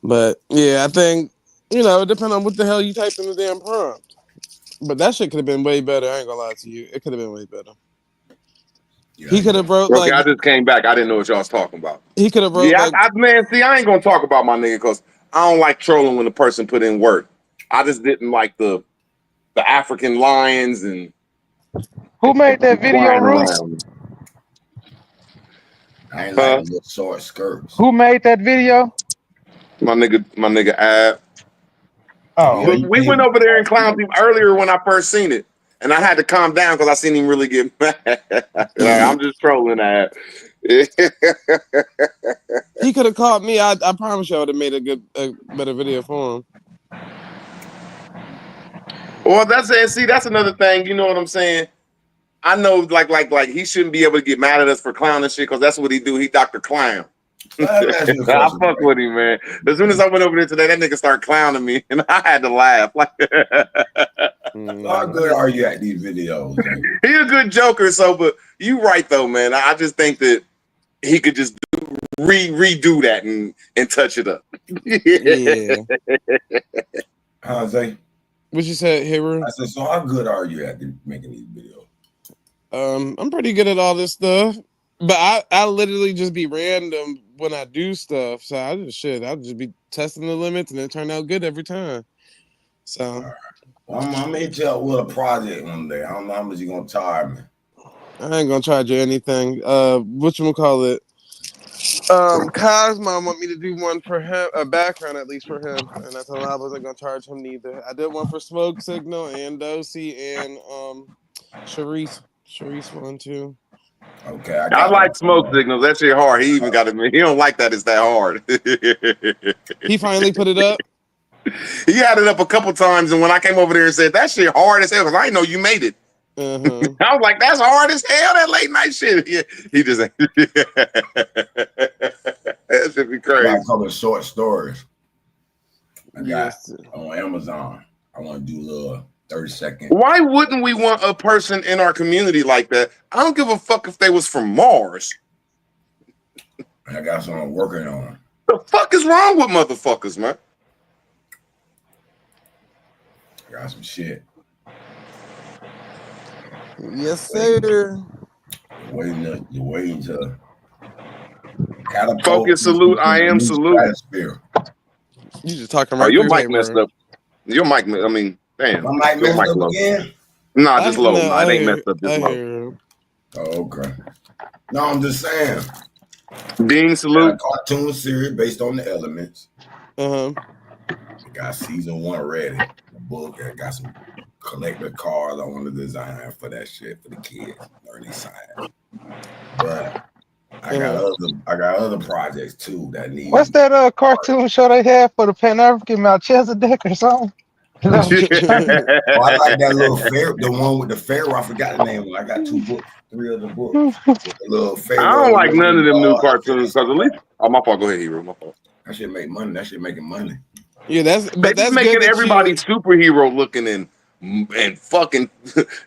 But yeah, I think, it depends on what the hell you type in the damn prompt. But that shit could have been way better. I ain't gonna lie to you. It could have been way better. Yeah, he could have wrote okay, I just came back. I didn't know what y'all was talking about. He could have wrote. Yeah, man. See, I ain't gonna talk about my nigga because I don't like trolling when the person put in work. I just didn't like the African lions and. Who made that video, Ruth? I ain't like little short skirts. Who made that video? My nigga Ab. Oh, we went over there and clowned him earlier when I first seen it, and I had to calm down because I seen him really get mad. I'm just trolling that. He could have called me. I promise you, I would have made a better video for him. Well, that's another thing. You know what I'm saying? I know, like he shouldn't be able to get mad at us for clowning shit because that's what he do. He Dr. Clown. I fuck with him, man. As soon as I went over there today, that nigga started clowning me, and I had to laugh. Like, how good are you at these videos? He's a good joker, but you right though, man. I just think that he could just redo that and touch it up. Yeah. Jose? What you said, Hero? I said, so how good are you at making these videos? I'm pretty good at all this stuff. But I literally just be random when I do stuff. So I'll just be testing the limits and it turn out good every time. So right. Well, I'm gonna hit you up with a project one day. I don't know how much you're gonna charge me. I ain't gonna charge you anything. Whatchamacallit? Cosmo want me to do one for him, a background at least for him. And I told him I wasn't gonna charge him neither. I did one for Smoke Signal and Dosey and Sharice one too. Okay, I like Smoke Signals. That shit hard. He even got it. He don't like that. It's that hard. He finally put it up. He had it up a couple times, and when I came over there and said that shit hard as hell, because I didn't know you made it. I was like, that's hard as hell. That late night shit. Yeah, he just that should be crazy. I call it short stories. I got on Amazon. I want to do a little 30-second. Why wouldn't we want a person in our community like that? I don't give a fuck if they was from Mars. I got someone working on it. The fuck is wrong with motherfuckers, man? I got some shit. Yes, sir. You're waiting to catapult. Focus, salute, I am, salute. You just talking right your mic messed up. Your mic, I mean, damn. My mic messed up low. Again? Nah, just low. Nah, it ain't messed up, just low. Oh, okay. No, I'm just saying. Dean, salute. Cartoon series based on the elements. Got season 1 ready. The book. I got some collector cards I want to design for that shit for the kids. Learning science. But I got other projects too that need. What's that cartoon show they have for the Pan African Melchizedek or something? I like that little fair, the one with the pharaoh. I forgot the name. I got 2 books, 3 of the books. The little pharaoh. I don't like none of them new cartoons because at least. Oh, my fault. Go ahead, Hero. My fault. That shit make money. That shit making money. Yeah, that's making everybody superhero looking and and fucking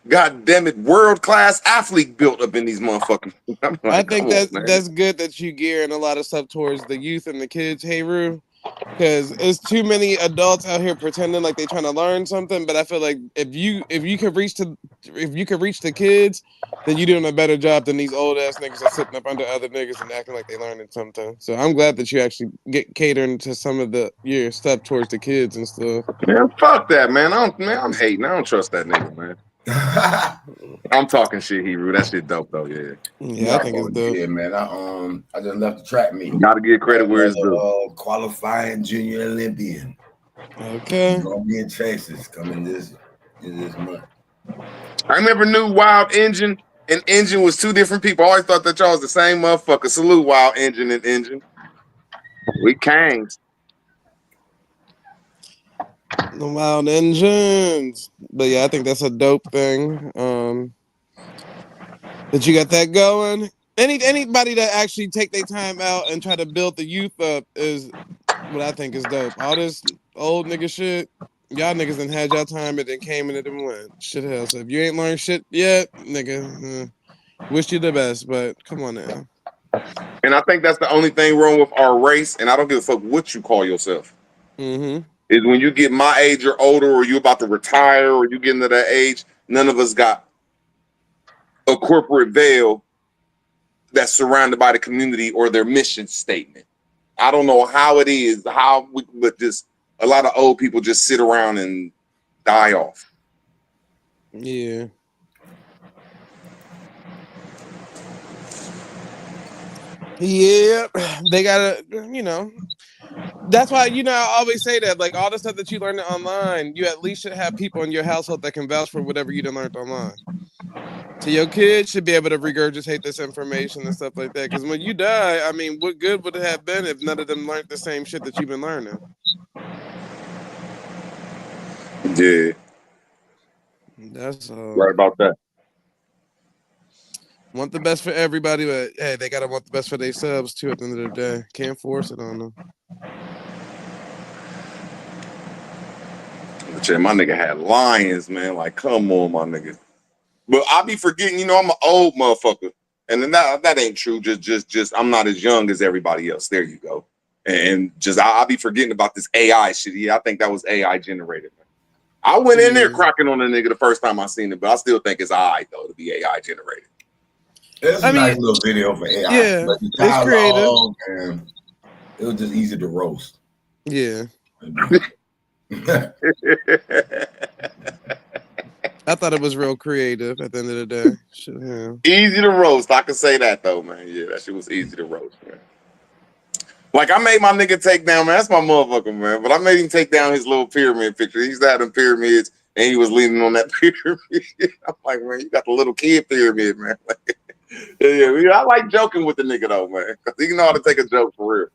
goddamn it, world class athlete built up in these motherfuckers. I'm like, I think come on, that's good that you gearing a lot of stuff towards the youth and the kids, hey Rue. Because it's too many adults out here pretending like they're trying to learn something. But I feel like if you could reach the kids, then you're doing a better job than these old ass niggas that's sitting up under other niggas and acting like they learning something. So I'm glad that you actually get catering to some of your stuff towards the kids and stuff. Man, fuck that, man. I'm hating. I don't trust that nigga, man. I'm talking shit, Hebrew. That shit dope though, yeah. Yeah, I think it's dope. Yeah, man. I just left the track meet. Gotta give credit where it's due. Qualifying junior Olympian. Okay. Gonna be in Texas coming this month. I remember New Wild Engine and Engine was two different people. I always thought that y'all was the same motherfucker. Salute Wild Engine and Engine. We kangs. The Wild Engines. But yeah, I think that's a dope thing. That you got that going. Anybody that actually take their time out and try to build the youth up is what I think is dope. All this old nigga shit, y'all niggas done had y'all time and then came and it didn't win. Shit hell. So if you ain't learned shit yet, nigga, wish you the best, but come on now. And I think that's the only thing wrong with our race, and I don't give a fuck what you call yourself. Mm-hmm. Is when you get my age or older, or you about to retire, or you get into that age, none of us got a corporate veil that's surrounded by the community or their mission statement. I don't know how it is, but just a lot of old people just sit around and die off. Yeah. Yeah, they gotta, that's why, I always say that, like, all the stuff that you learn online, you at least should have people in your household that can vouch for whatever you done learned online. So your kids should be able to regurgitate this information and stuff like that. Because when you die, I mean, what good would it have been if none of them learned the same shit that you've been learning? Yeah. That's right about that. Want the best for everybody, but hey, they gotta want the best for themselves too at the end of the day. Can't force it on them. But yeah, my nigga had lions, man. Like, come on, my nigga. But I be forgetting, I'm an old motherfucker. And then that ain't true. Just I'm not as young as everybody else. There you go. And just I be forgetting about this AI shit. Yeah, I think that was AI generated, man. I went in there cracking on a nigga the first time I seen it, but I still think it's alright though to be AI generated. It's a nice little video for AI. Yeah, but it's creative. And it was just easy to roast. Yeah. I thought it was real creative at the end of the day. Shit, yeah. Easy to roast. I can say that though, man. Yeah, that shit was easy to roast, man. Like I made my nigga take down, man. That's my motherfucker, man. But I made him take down his little pyramid picture. He used to have them pyramids, and he was leaning on that pyramid. I'm like, man, you got the little kid pyramid, man. Yeah, I like joking with the nigga though, man, because he know how to take a joke for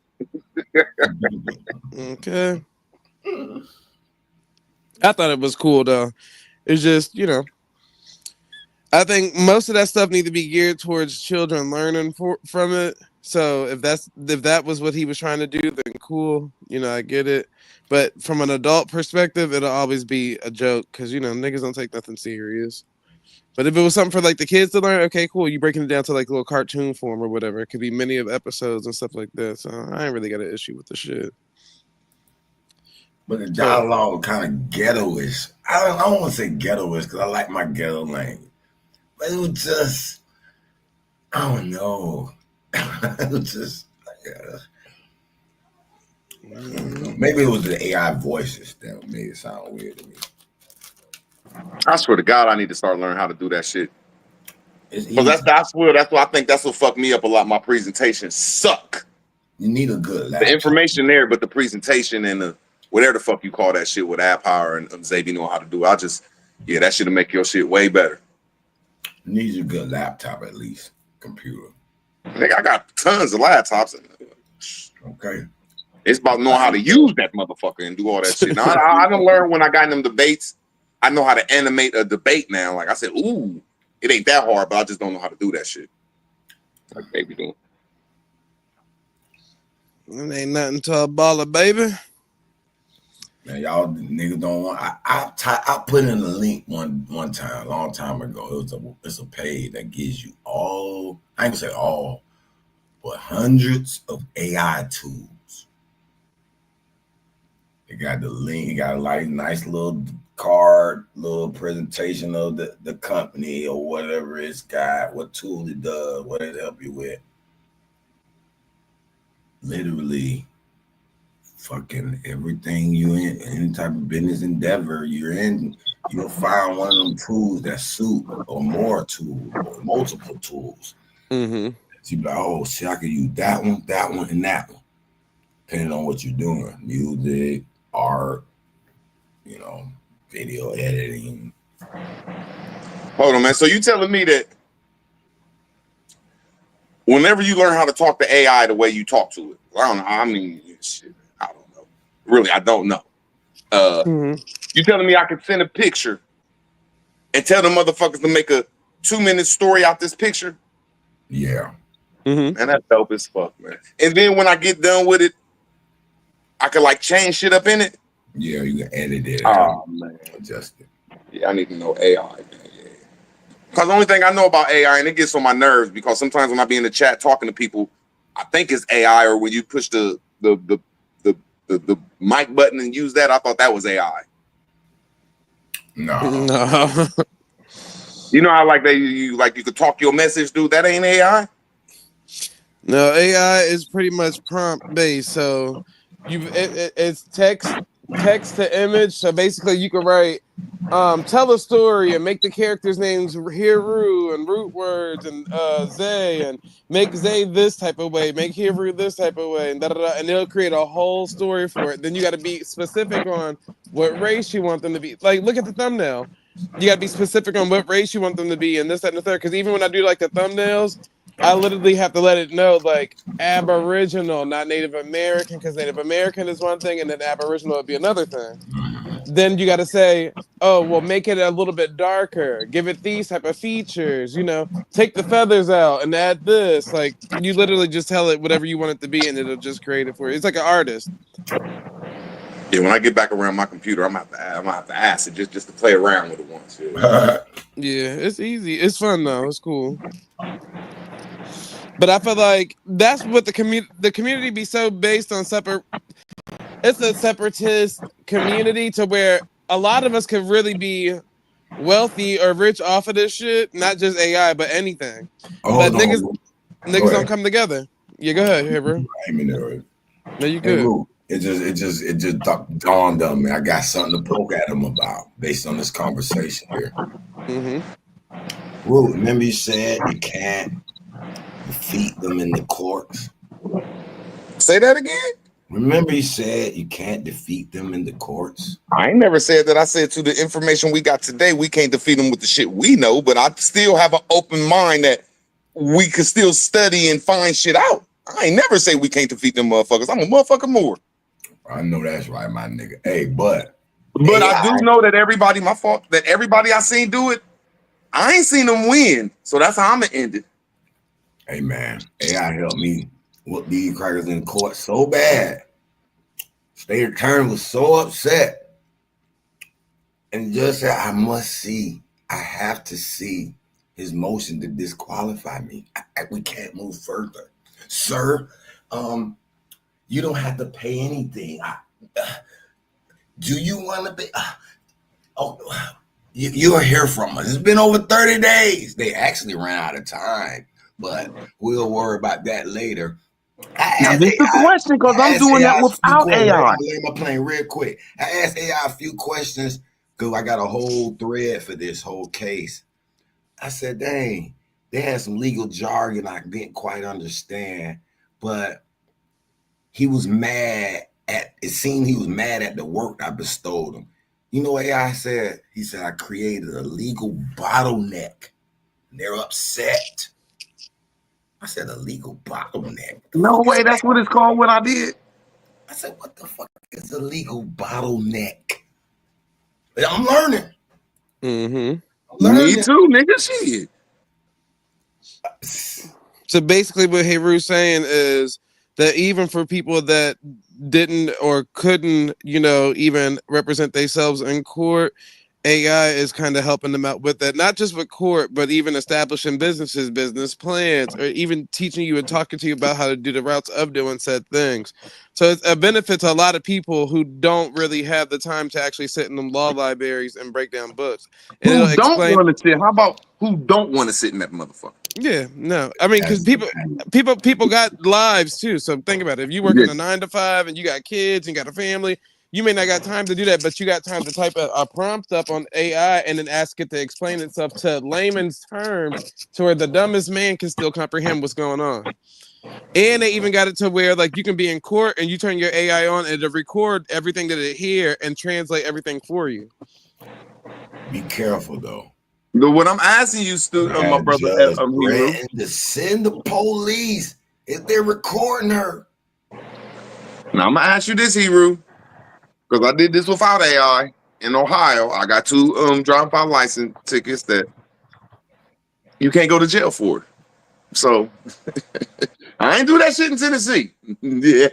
real. Okay. I thought it was cool though. It's just, I think most of that stuff need to be geared towards children learning from it. So if that was what he was trying to do, then cool. I get it. But from an adult perspective, it'll always be a joke because niggas don't take nothing serious. But if it was something for like the kids to learn, okay, cool. You breaking it down to like a little cartoon form or whatever. It could be many of episodes and stuff like that. So I ain't really got an issue with the shit. But the dialogue kind of ghetto-ish. I don't want to say ghetto-ish because I like my ghetto language. But it was just, I don't know. It was just, maybe it was the AI voices that made it sound weird to me. I swear to God, I need to start learning how to do that shit. Because that's what I think that's what fucked me up a lot. My presentations suck. You need a good laptop. The information there, but the presentation and the whatever the fuck you call that shit with App Power and Xavier know how to do. That shit'll make your shit way better. You need a good laptop at least. Computer. Nigga, I got tons of laptops. Okay. It's about knowing how to use that motherfucker and do all that shit. Now, I done learned when I got in them debates. I know how to animate a debate now. Like I said, ooh, it ain't that hard, but I just don't know how to do that shit. Like baby doing. It ain't nothing to a baller, baby. Man, y'all niggas don't want. I put in a link one time, a long time ago. It's a page that gives you all. I ain't gonna say all, but hundreds of AI tools. It got the link. It got a nice little card, little presentation of the company or whatever it's got, what tool it does, what it help you with. Literally. Fucking everything you in, any type of business endeavor you're in, you'll find one of them tools that suit or more tools or multiple tools. Mm-hmm. So you be like, oh shit, I can use that one, and that one, depending on what you're doing. Music, art, video editing. Hold on, man. So you telling me that whenever you learn how to talk to AI the way you talk to it, I don't know. I mean, shit. Really, I don't know. You telling me I could send a picture and tell the motherfuckers to make a 2-minute story out this picture? Yeah. And that's dope as fuck, man. And then when I get done with it, I could change shit up in it. Yeah, you can edit it. Oh man, adjust it. Yeah, I need to know AI. Man. Yeah. Because the only thing I know about AI, and it gets on my nerves, because sometimes when I be in the chat talking to people, I think it's AI, or when you push the mic button and use that, I thought that was AI. No. You know how you could talk your message, dude? That ain't AI. No, AI is pretty much prompt based. So it's text to image. So basically, you can write, tell a story and make the characters' names Hiru and root words and Zay, and make Zay this type of way, make Hiru this type of way, and and it'll create a whole story for it. Then you got to be specific on what race you want them to be. Like, look at the thumbnail. You got to be specific on what race you want them to be, and this, that, and the third. Because even when I do the thumbnails, I literally have to let it know Aboriginal, not Native American, because Native American is one thing and then Aboriginal would be another thing. Then you got to say, oh, well, make it a little bit darker, give it these type of features, take the feathers out and add this. You literally just tell it whatever you want it to be and it'll just create it for you. It's like an artist. Yeah, when I get back around my computer, I'm gonna have to ask it just to play around with it once. Yeah, it's easy. It's fun though. It's cool. But I feel like that's what the community be so based on it's a separatist community to where a lot of us could really be wealthy or rich off of this shit, not just AI, but anything. But niggas don't come together. Yeah, go ahead, bro. No, you good. It just dawned on me. I got something to poke at him about based on this conversation here. Well, remember you said you can't defeat them in the courts? Say that again? Remember you said you can't defeat them in the courts? I ain't never said that. I said to the information we got today, we can't defeat them with the shit we know, but I still have an open mind that we could still study and find shit out. I ain't never say we can't defeat them motherfuckers. I'm a motherfucker more. I know that's right, my nigga. Hey, but I do know that everybody I seen do it, I ain't seen them win. So that's how I'm gonna end it. Hey man, AI helped me whoop these crackers in court so bad. State attorney was so upset. And just said, I have to see his motion to disqualify me. We can't move further. Sir, you don't have to pay anything. Do you want to pay? You'll hear from us. It's been over 30 days. They actually ran out of time, but we'll worry about that later. Now, this is the question, because I'm doing that without AI. I'm my plane real quick. I asked AI a few questions because I got a whole thread for this whole case. I said, dang, they had some legal jargon I didn't quite understand, but he was mad at the work I bestowed him. You know what AI said? He said, I created a legal bottleneck. And they're upset. I said, a legal bottleneck. No way, that's what it's called, what I did. I said, what the fuck is a legal bottleneck? I'm learning. Me too, nigga. Shit. So basically what Heru's saying is that even for people that didn't or couldn't, even represent themselves in court, AI is kind of helping them out with that, not just with court, but even establishing businesses, business plans, or even teaching you and talking to you about how to do the routes of doing said things. So it's a benefit to a lot of people who don't really have the time to actually sit in them law libraries and break down books. And who don't want to sit? How about who don't want to sit in that motherfucker? Yeah, no, I mean, because people got lives too. So think about it. If you work in a 9 to 5 and you got kids and you got a family, you may not got time to do that, but you got time to type a prompt up on AI and then ask it to explain itself to layman's terms to where the dumbest man can still comprehend what's going on. And they even got it to where like you can be in court and you turn your AI on and it'll record everything that it hear and translate everything for you. Be careful though. What I'm asking you, my brother, to send the police if they're recording her. Now I'm gonna ask you this, Hero, because I did this without AI in Ohio. I got 2 drive-by license tickets that you can't go to jail for. So I ain't do that shit in Tennessee. Yeah,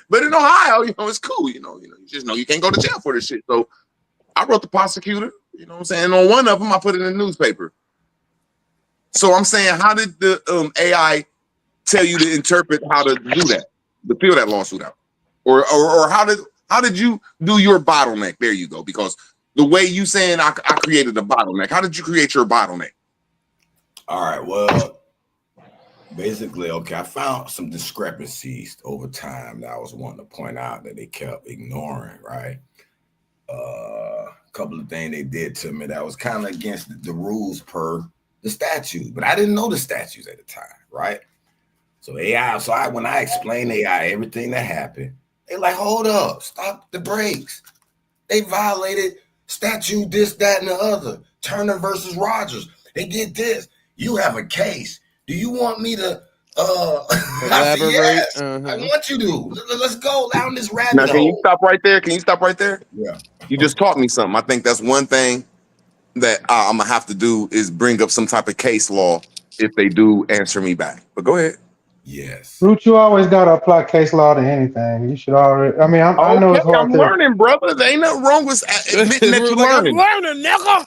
but in Ohio, it's cool. You just know you can't go to jail for this shit. So I wrote the prosecutor. You know what I'm saying? On one of them, I put it in the newspaper. So I'm saying, how did the AI tell you to interpret how to do that, to fill that lawsuit out, or how did you do your bottleneck? There you go. Because the way you saying I created a bottleneck. How did you create your bottleneck? All right. Well, basically, okay, I found some discrepancies over time that I was wanting to point out that they kept ignoring. Right. Couple of things they did to me that was kind of against the rules per the statute, but I didn't know the statutes at the time, right? So AI, when I explained AI everything that happened, they like, hold up, stop the brakes. They violated statute, this, that, and the other. Turner versus Rogers. They did this. You have a case. Do you want me to elaborate? Yes, I want you to. Let's go down this rabbit hole. Now, can you stop right there? Can you stop right there? Yeah. You just taught me something. I think that's one thing that I'm gonna have to do is bring up some type of case law if they do answer me back. But go ahead. Yes. Root, you always gotta apply case law to anything. You should already. I mean, I know it's hard. I'm learning, brother. There ain't nothing wrong with admitting that you're learning. I'm learning, nigga.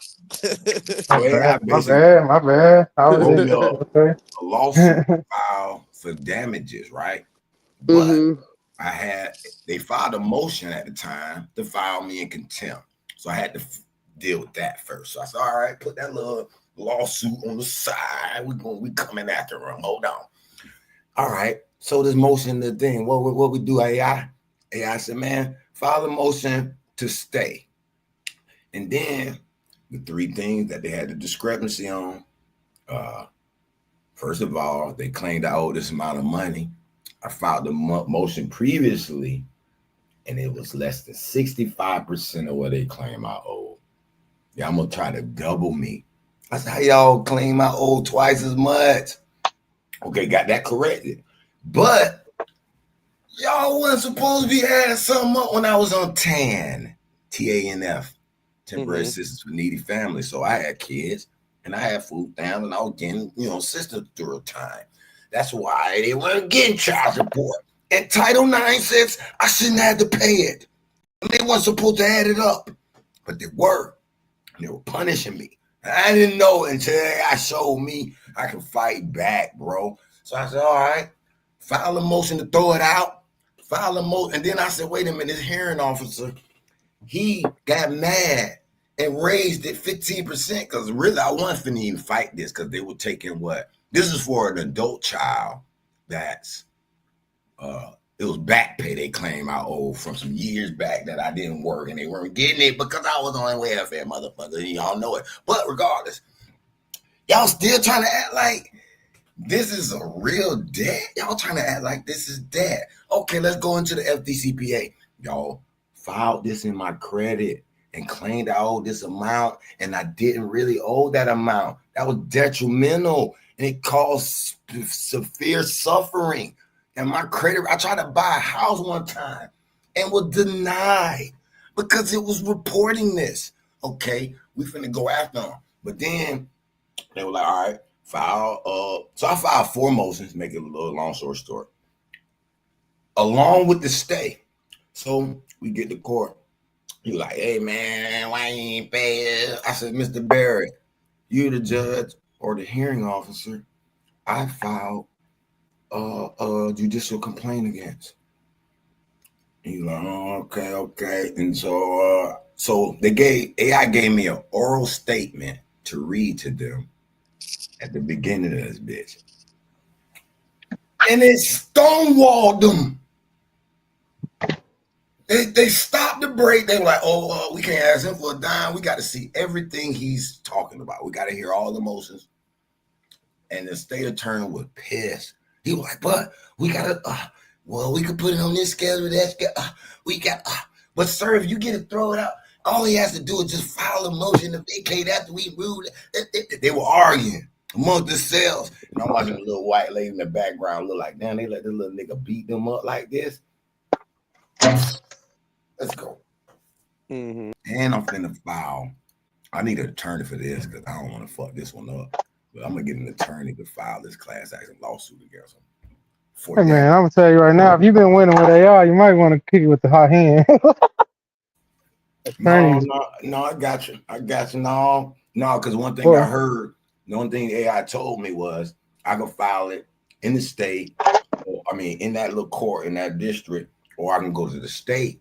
My bad. I was a lawsuit filed for damages, right? But they filed a motion at the time to file me in contempt. So I had to deal with that first. So I said, all right, put that little lawsuit on the side. We coming after him. Hold on. All right. So this motion, the thing, what we do, AI said, man, file a motion to stay. And then the 3 things that they had the discrepancy on. First of all, they claimed I owed this amount of money. I filed the motion previously, and it was less than 65% of what they claim I owe. Yeah, I'm gonna try to double me. I said, how y'all claim I owe twice as much? Okay, got that corrected. But y'all wasn't supposed to be adding something up when I was on TANF, T-A-N-F, Temporary Assistance for Needy Families. So I had kids and I had food stamps and I was getting, assistance through a time. That's why they weren't getting child support. And Title IX says I shouldn't have to pay it. They weren't supposed to add it up, but they were. And they were punishing me. And I didn't know until I showed me I can fight back, bro. So I said, all right, file a motion to throw it out. File a motion. And then I said, wait a minute, this hearing officer, he got mad and raised it 15% because really I wasn't finna even fight this because they were taking what? This is for an adult child that's, it was back pay they claim I owe from some years back that I didn't work and they weren't getting it because I was on welfare, motherfucker. Y'all know it. But regardless, y'all still trying to act like this is a real debt? Y'all trying to act like this is debt. Okay, let's go into the FDCPA. Y'all filed this in my credit and claimed I owed this amount and I didn't really owe that amount. That was detrimental and it caused severe suffering. And my credit, I tried to buy a house one time and was denied because it was reporting this. Okay, we finna go after them. But then they were like, all right, file. So I filed 4 motions, make it a little long story short. along with the stay. So we get to court. He like, hey man, why you ain't pay it? I said, Mr. Barrett, you the judge or the hearing officer I filed a judicial complaint against. And he's like, oh, okay. And so AI gave me an oral statement to read to them at the beginning of this bitch. And it stonewalled them. They stopped the break. They were like, we can't ask him for a dime. We got to see everything he's talking about. We got to hear all the motions. And the state attorney was pissed. He was like, but we got to, we could put it on this schedule, that schedule. But sir, if you get to throw it out, all he has to do is just file a motion to vacate after we ruled. They were arguing among themselves. And I'm watching a little white lady in the background look like, damn, they let this little nigga beat them up like this. Let's go. Mm-hmm. And I'm finna file. I need an attorney for this because I don't want to fuck this one up. But I'm gonna get an attorney to file this class action lawsuit against him. Hey man, I'm gonna tell you right now, if you've been winning with AI, you might want to kick it with the hot hand. No, I got you. No, because one thing I heard, the only thing AI told me was I could file it in the state, in that little court in that district, or I can go to the state.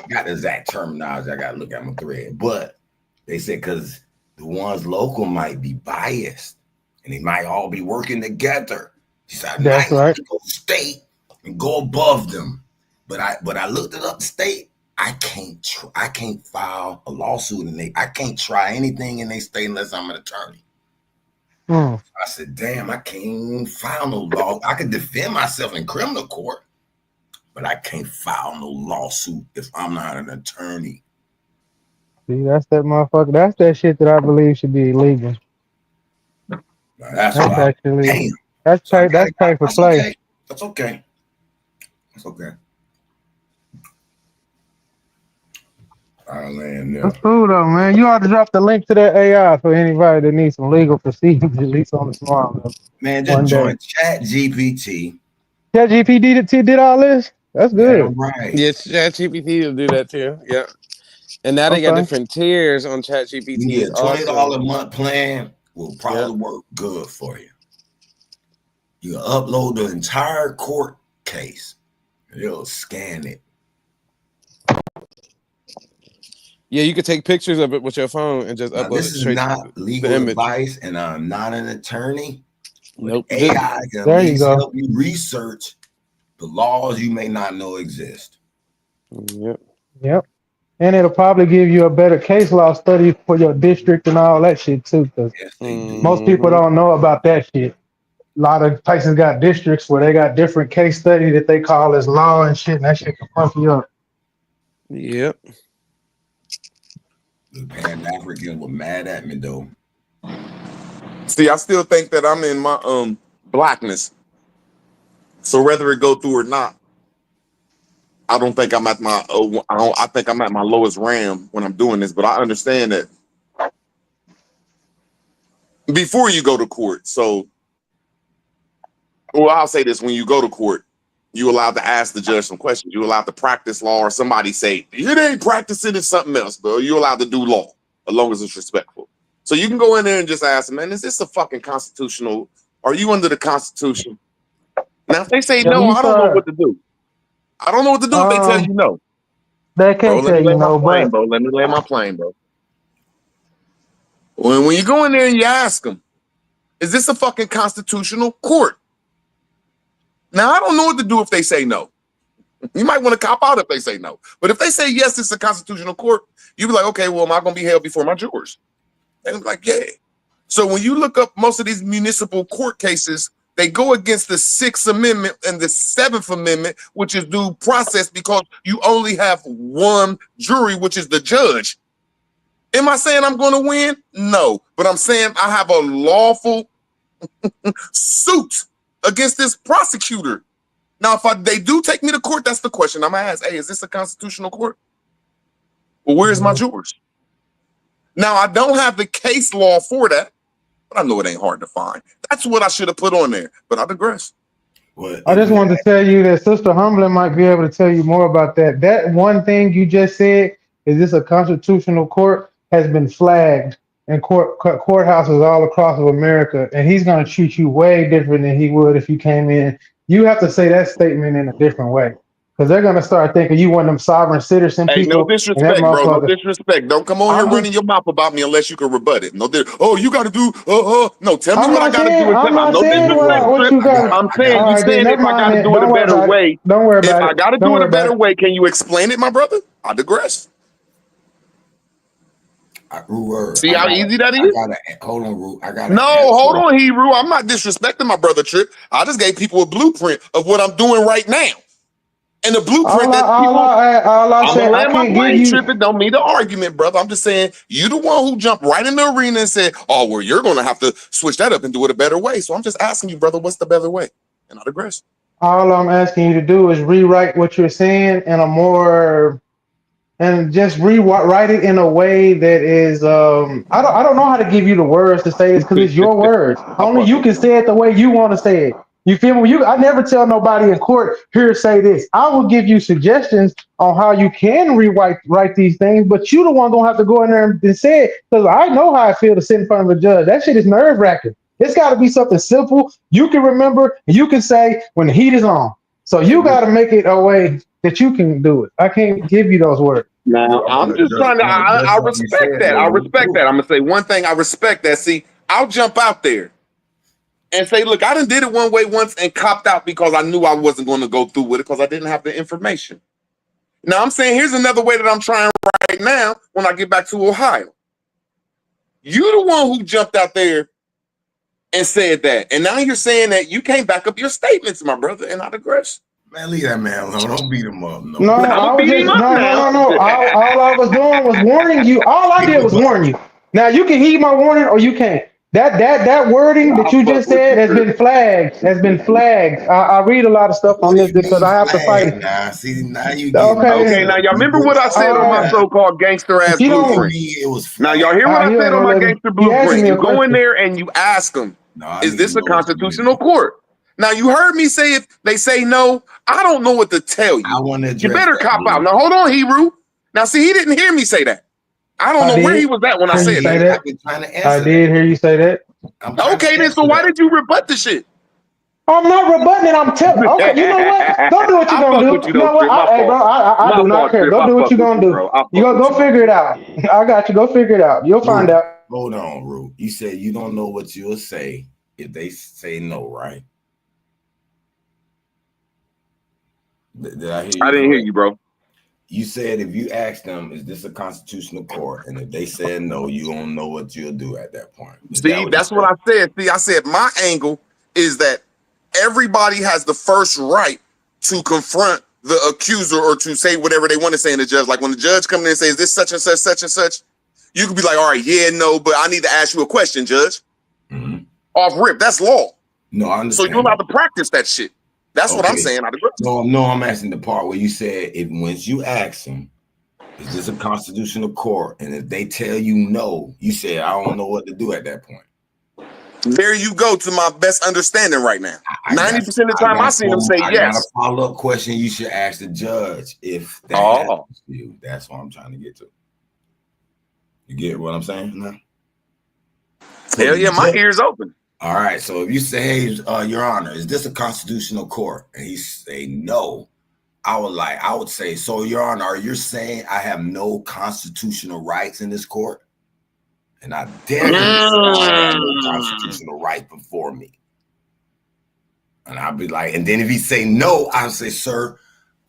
Got the exact terminology. I gotta look at my thread, but they said because the ones local might be biased and they might all be working together. So that's right. To go state and go above them, but I looked it up. State, I can't file a lawsuit and I can't try anything in their state unless I'm an attorney. I said, damn, I can't file no law. I can defend myself in criminal court, but I can't file no lawsuit if I'm not an attorney. See, that's that motherfucker. That's that shit that I believe should be illegal. That's actually damn. That's pay for play. Okay. That's okay. That's cool though, man. You ought to drop the link to that AI for anybody that needs some legal procedures, at least on the small level. Man, just join ChatGPT. ChatGPT did all this? That's good. Yeah, right. Yeah, ChatGPT will do that too. Yeah. And now they got different tiers on ChatGPT. Yeah, $20 a month plan will probably work good for you. You upload the entire court case. It'll scan it. Yeah, you could take pictures of it with your phone and just upload this it straight. This is not legal advice, and I'm not an attorney. Nope. AI can at least help you research the laws you may not know exist. Yep. And it'll probably give you a better case law study for your district and all that shit too. Because most people don't know about that shit. A lot of places got districts where they got different case study that they call as law and shit, and that shit can pump you up. Yep. The Pan-Africans were mad at me though. See, I still think that I'm in my blackness. So whether it go through or not, I don't think I'm at my I think I'm at my lowest RAM when I'm doing this, but I understand that before you go to court. So I'll say this: when you go to court, you're allowed to ask the judge some questions. You're allowed to practice law, or somebody say, it ain't practicing, it's something else, bro. You're allowed to do law as long as it's respectful. So you can go in there and just ask them, man, is this a fucking constitutional? Are you under the Constitution? Now, if they say no, I don't know what to do. I don't know what to do if they tell you no. They can't tell you no, but let me land my plane, bro. When you go in there and you ask them, is this a fucking constitutional court? Now, I don't know what to do if they say no. You might want to cop out if they say no. But if they say yes, it's a constitutional court, you be like, okay, well, am I going to be held before my jurors? And like, yeah. So when you look up most of these municipal court cases, they go against the 6th Amendment and the 7th Amendment, which is due process, because you only have one jury, which is the judge. Am I saying I'm going to win? No. But I'm saying I have a lawful suit against this prosecutor. Now, if they do take me to court, that's the question I'm going to ask. Hey, is this a constitutional court? Well, where's my jurors? Now, I don't have the case law for that, but I know it ain't hard to find. That's what I should have put on there, but I digress. I just wanted to tell you that Sister Humblin might be able to tell you more about that. That one thing you just said, is this a constitutional court, has been flagged in courthouses all across of America, and he's going to treat you way different than he would if you came in. You have to say that statement in a different way, because they're going to start thinking you one of them sovereign citizen Hey, people. no disrespect, bro. No disrespect. Don't come on here running your mouth about me unless you can rebut it. No, oh, you got to do. No, tell me what I got to do. No disrespect. I'm saying you saying if I got to do it a better way. Don't worry about it. If I got to do it a better way, can you explain it, my brother? I digress. See how easy that is? Hold on, Ru. Hold on, Hebrew. I'm not disrespecting my brother Trip. I just gave people a blueprint of what I'm doing right now. And the blueprint I'm gonna land my plane, Trip. It don't mean the argument, brother. I'm just saying you the one who jumped right in the arena and said, oh, well, you're gonna have to switch that up and do it a better way. So I'm just asking you, brother, what's the better way? And I digress. All I'm asking you to do is rewrite what you're saying in a more, and just rewrite it in a way that is I don't know how to give you the words to say this, because it's your words. Only you can say it the way you want to say it. You feel me? I never tell nobody in court, here, say this. I will give you suggestions on how you can write these things, but you the one gonna have to go in there and say it, because I know how I feel to sit in front of a judge. That shit is nerve wracking. It's got to be something simple you can remember and you can say when the heat is on. So you got to make it a way that you can do it. I can't give you those words. Now I'm just trying to. I respect that. I respect that. I'm gonna say one thing. I respect that. See, I'll jump out there and say, look, I done did it one way once and copped out because I knew I wasn't going to go through with it because I didn't have the information. Now I'm saying here's another way that I'm trying right now when I get back to Ohio. You the one who jumped out there and said that, and now you're saying that you can't back up your statements, my brother, and I digress. Man, leave that man alone. Don't beat him up. No, all I was doing was warning you. All I did was warn you. Now you can heed my warning or you can't. That wording that you just said has been flagged. I read a lot of stuff on this because I have to fight it. Now, see, now you okay. Now y'all remember what I said on my so-called gangster ass blueprint. Now y'all hear what I said on my gangster blueprint. You go in there and you ask them, is this a constitutional court? Now you heard me say if they say no, I don't know what to tell you. You better cop out. Now hold on, Hebrew. Now see, he didn't hear me say that. I don't know where he was at when I said that. I did hear you say that. Okay, then so why did you rebut the shit? I'm not rebutting it. I'm telling. Okay, you know what? Don't do what you're gonna do. You know what? Hey, bro, I do not care. Go do what you're gonna do. You go figure it out. I got you. Go figure it out. You'll find out. Hold on, Ru. You said you don't know what you'll say if they say no, right? Did I hear you? I didn't hear you, bro. You said if you ask them, is this a constitutional court? And if they said no, you don't know what you'll do at that point. See, that's what I said. See, I said my angle is that everybody has the first right to confront the accuser or to say whatever they want to say in the judge. Like when the judge comes in and says, is this such and such, such and such? You could be like, all right, yeah, no, but I need to ask you a question, judge. Mm-hmm. Off rip, that's law. No, I understand. So you're allowed to practice that shit. That's what I'm saying. No, I'm asking the part where you said if once you ask them, is this a constitutional court? And if they tell you no, you say, I don't know what to do at that point. There you go to my best understanding right now. 90% of the time I see them say yes. I got a follow-up question you should ask the judge if that happens to you. That's what I'm trying to get to. You get what I'm saying now? Hell yeah, my ears open. All right, so if you say, hey, Your Honor, is this a constitutional court? And he say no, I would say, so Your Honor, are you saying I have no constitutional rights in this court? And I dare you say I have no constitutional right before me. And I'll be like, and then if he say no, I'll say, sir,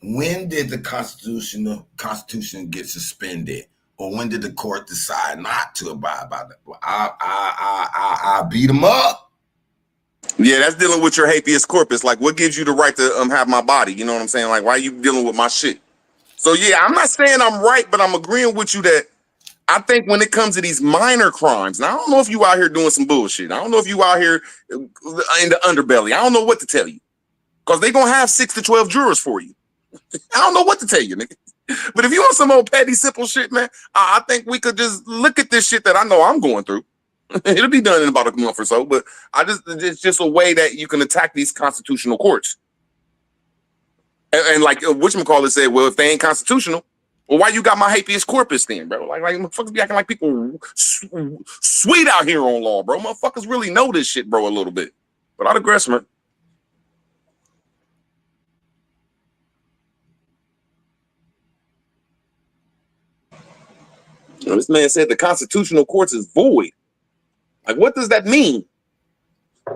when did the Constitution get suspended? Or when did the court decide not to abide by that? I beat him up. Yeah, that's dealing with your habeas corpus. Like, what gives you the right to have my body? You know what I'm saying? Like, why are you dealing with my shit? So, yeah, I'm not saying I'm right, but I'm agreeing with you that I think when it comes to these minor crimes, now I don't know if you out here doing some bullshit. I don't know if you out here in the underbelly. I don't know what to tell you. Because they're going to have 6 to 12 jurors for you. I don't know what to tell you, nigga. But if you want some old petty, simple shit, man, I think we could just look at this shit that I know I'm going through It'll be done in about a month or so, but it's just a way that you can attack these constitutional courts. And like whatchamacallit said, well, if they ain't constitutional, well, why you got my habeas corpus then, bro? Like motherfuckers be acting like people sweet out here on law, bro. Motherfuckers really know this shit, bro, a little bit. But I digress, man. You know, this man said the constitutional courts is void. Like, what does that mean?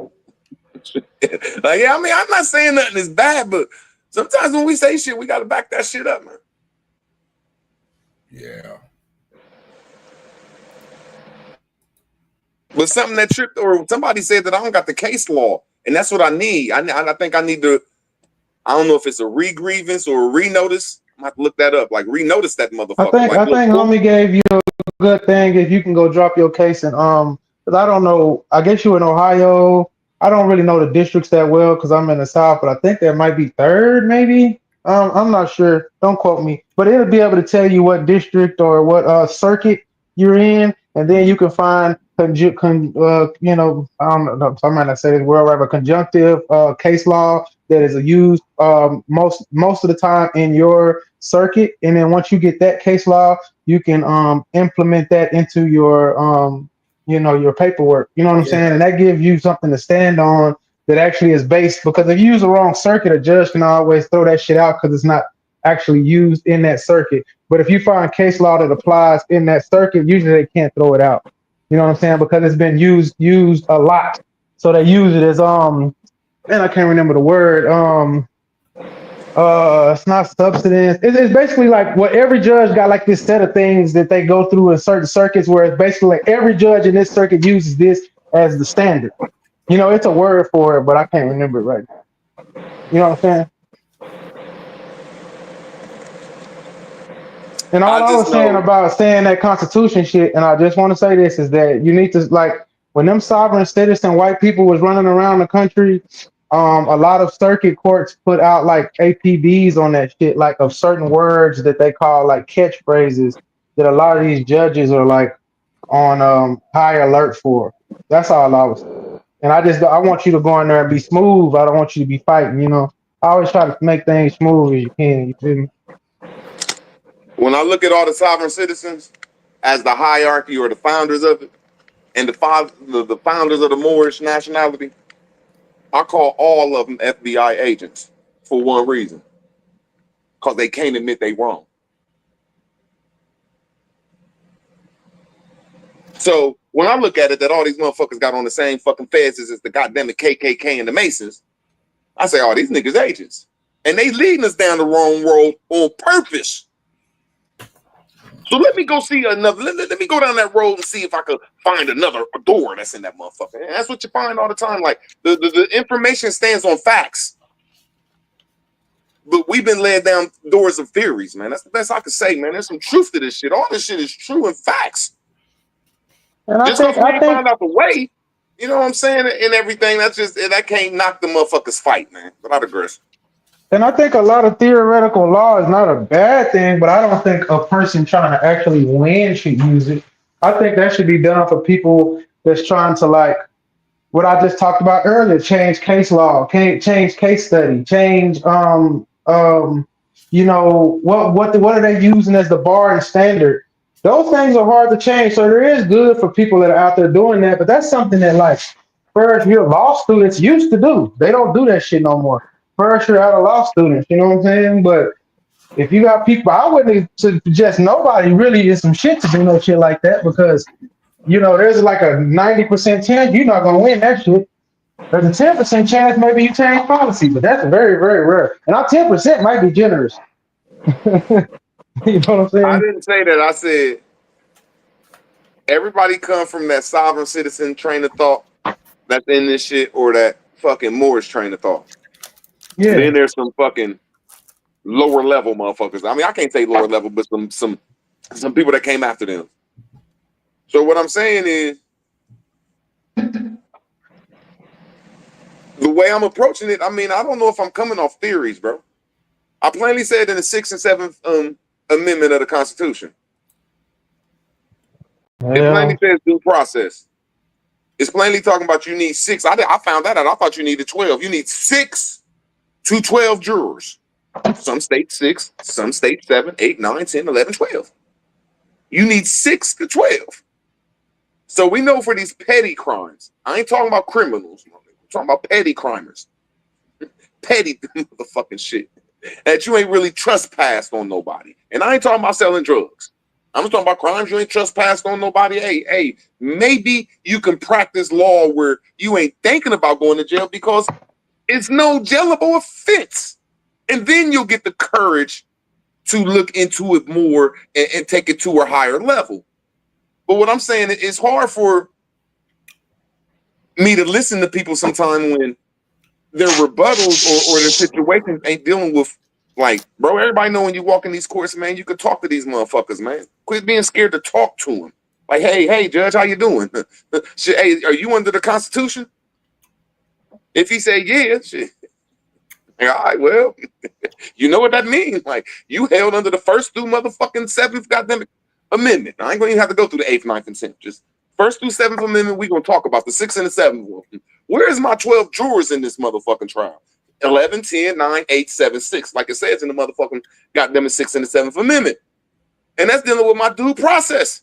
Like, yeah, I mean, I'm not saying nothing is bad, but sometimes when we say shit, we got to back that shit up, man. Yeah. But something that tripped, or somebody said that I don't got the case law, and that's what I need. I think I need to, I don't know if it's a re-grievance or a re-notice. I'm gonna have to look that up. Like, re-notice that motherfucker. I think homie gave you a good thing if you can go drop your case and because I don't know, I guess you in Ohio. I don't really know the districts that well because I'm in the South, but I think there might be 3rd, maybe. I'm not sure. Don't quote me, but it'll be able to tell you what district or what circuit you're in, and then you can find you know, I don't know, I might not say this word right, but conjunctive case law that is used most of the time in your circuit, and then once you get that case law, you can implement that into your you know, your paperwork. You know what I'm saying? And that gives you something to stand on that actually is based, because if you use the wrong circuit, a judge can always throw that shit out because it's not actually used in that circuit. But if you find case law that applies in that circuit, usually they can't throw it out. You know what I'm saying? Because it's been used a lot. So they use it as and I can't remember the word. It's not substance. It's basically like what every judge got, like this set of things that they go through in certain circuits, where it's basically like every judge in this circuit uses this as the standard. You know, it's a word for it, but I can't remember it right now. You know what I'm saying? And all I was saying about saying that Constitution shit, and I just want to say this, is that you need to, like, when them sovereign citizen white people was running around the country, a lot of circuit courts put out like APBs on that shit, like of certain words that they call like catchphrases that a lot of these judges are like on high alert for. That's all I was saying. And I want you to go in there and be smooth. I don't want you to be fighting, you know. I always try to make things smooth as you can, you feel me? When I look at all the sovereign citizens as the hierarchy or the founders of it, and the founders of the Moorish nationality, I call all of them FBI agents for one reason. Because they can't admit they wrong. So when I look at it, that all these motherfuckers got on the same fucking fezes as the goddamn KKK and the Masons, I say, oh, these niggas agents. And they leading us down the wrong road on purpose. So let me go see another, let me go down that road and see if I could find another door that's in that motherfucker. And that's what you find all the time. Like the information stands on facts. But we've been led down doors of theories, man. That's the best I could say, man. There's some truth to this shit. All this shit is true and facts. And just because we ain't found out the way, you know what I'm saying, and everything, that can't knock the motherfuckers fight, man. But I digress. And I think a lot of theoretical law is not a bad thing, but I don't think a person trying to actually win should use it. I think that should be done for people that's trying to, like, what I just talked about earlier, change case law, change case study, change, you know, what are they using as the bar and standard? Those things are hard to change. So there is good for people that are out there doing that, but that's something that, like, first year law students used to do. They don't do that shit no more. First year out of law students, you know what I'm saying? But if you got people, I wouldn't suggest nobody really is some shit to do no shit like that, because, you know, there's like a 90% chance you're not going to win that shit. There's a 10% chance maybe you change policy, but that's very, very rare. And our 10% might be generous. You know what I'm saying? I didn't say that. I said everybody come from that sovereign citizen train of thought that's in this shit, or that fucking Moorish train of thought. Yeah. Then there's some fucking lower level motherfuckers. I mean, I can't say lower level, but some people that came after them. So what I'm saying is, the way I'm approaching it, I mean, I don't know if I'm coming off theories, bro. I plainly said in the 6th and 7th Amendment of the Constitution. It plainly says due process. It's plainly talking about you need 6. I found that out. I thought you needed 12. You need 6 to 12 jurors. Some states 6, some states 7, 8, 9, 10, 11, 12. You need 6 to 12. So we know for these petty crimes, I ain't talking about criminals. I'm talking about petty crimers. Petty motherfucking shit. That you ain't really trespassed on nobody. And I ain't talking about selling drugs. I'm talking about crimes you ain't trespassed on nobody. Hey, maybe you can practice law where you ain't thinking about going to jail because it's no jailable offense. And then you'll get the courage to look into it more and take it to a higher level. But what I'm saying, it's hard for me to listen to people sometimes when their rebuttals or their situations ain't dealing with, like, bro, everybody know when you walk in these courts, man, you could talk to these motherfuckers, man. Quit being scared to talk to them. Like, hey, judge, how you doing? Shit, hey, are you under the Constitution? If he say yeah, shit. All right, well, you know what that means. Like, you held under the first through motherfucking 7th goddamn amendment. I ain't gonna even have to go through the 8th, 9th, and 10th. Just first through 7th amendment, we gonna talk about the 6th and the 7th one. Where is my 12 jurors in this motherfucking trial? 11, 10, 9, 8, 7, 6. Like it says in the motherfucking goddamn 6th and the 7th amendment. And that's dealing with my due process.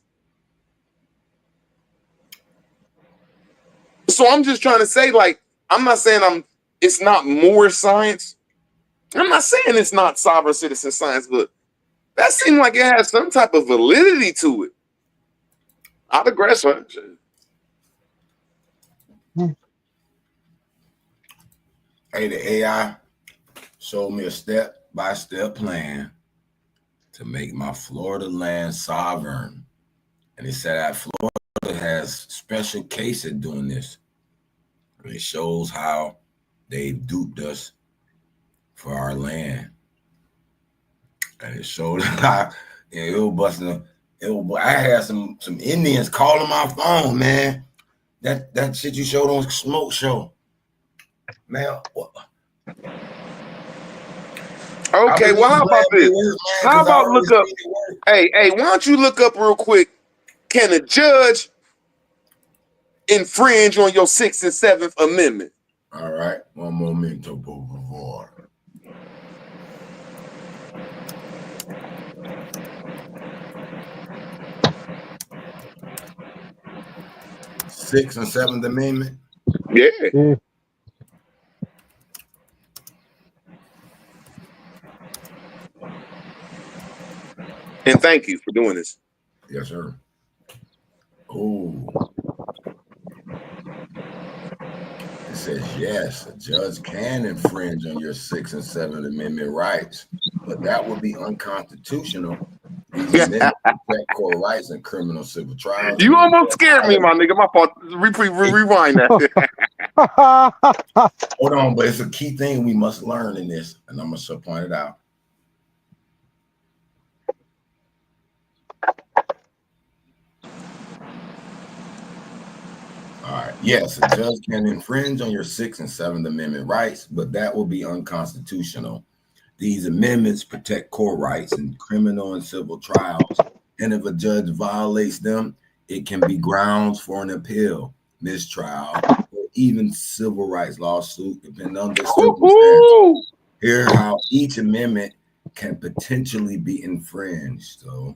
So I'm just trying to say, like, I'm not saying it's not more science. I'm not saying it's not sovereign citizen science, but that seemed like it has some type of validity to it. I digress, right? Hey, the AI showed me a step-by-step plan to make my Florida land sovereign. And it said that Florida has special cases doing this. And it shows how they duped us for our land. And it showed how it was busting. I had some Indians calling my phone, man. That shit you showed on Smoke Show. Man, what? Okay, well, how about this? How about look up? Hey, why don't you look up real quick? Can a judge infringe on your 6th and 7th amendment? All right, one momento, por favor. Sixth and 7th Amendment. Yeah. And thank you for doing this. Yes, sir. Oh. It says, yes, a judge can infringe on your 6th and 7th Amendment rights, but that would be unconstitutional. These amendments protect core rights in criminal civil trials. You almost scared me, my nigga. My fault. Rewind that. Hold on, but it's a key thing we must learn in this, and I'm going to point it out. All right. Yes, a judge can infringe on your 6th and 7th Amendment rights, but that will be unconstitutional. These amendments protect core rights in criminal and civil trials, and if a judge violates them, it can be grounds for an appeal, mistrial, or even civil rights lawsuit, depending on the circumstances. Here's how each amendment can potentially be infringed. So,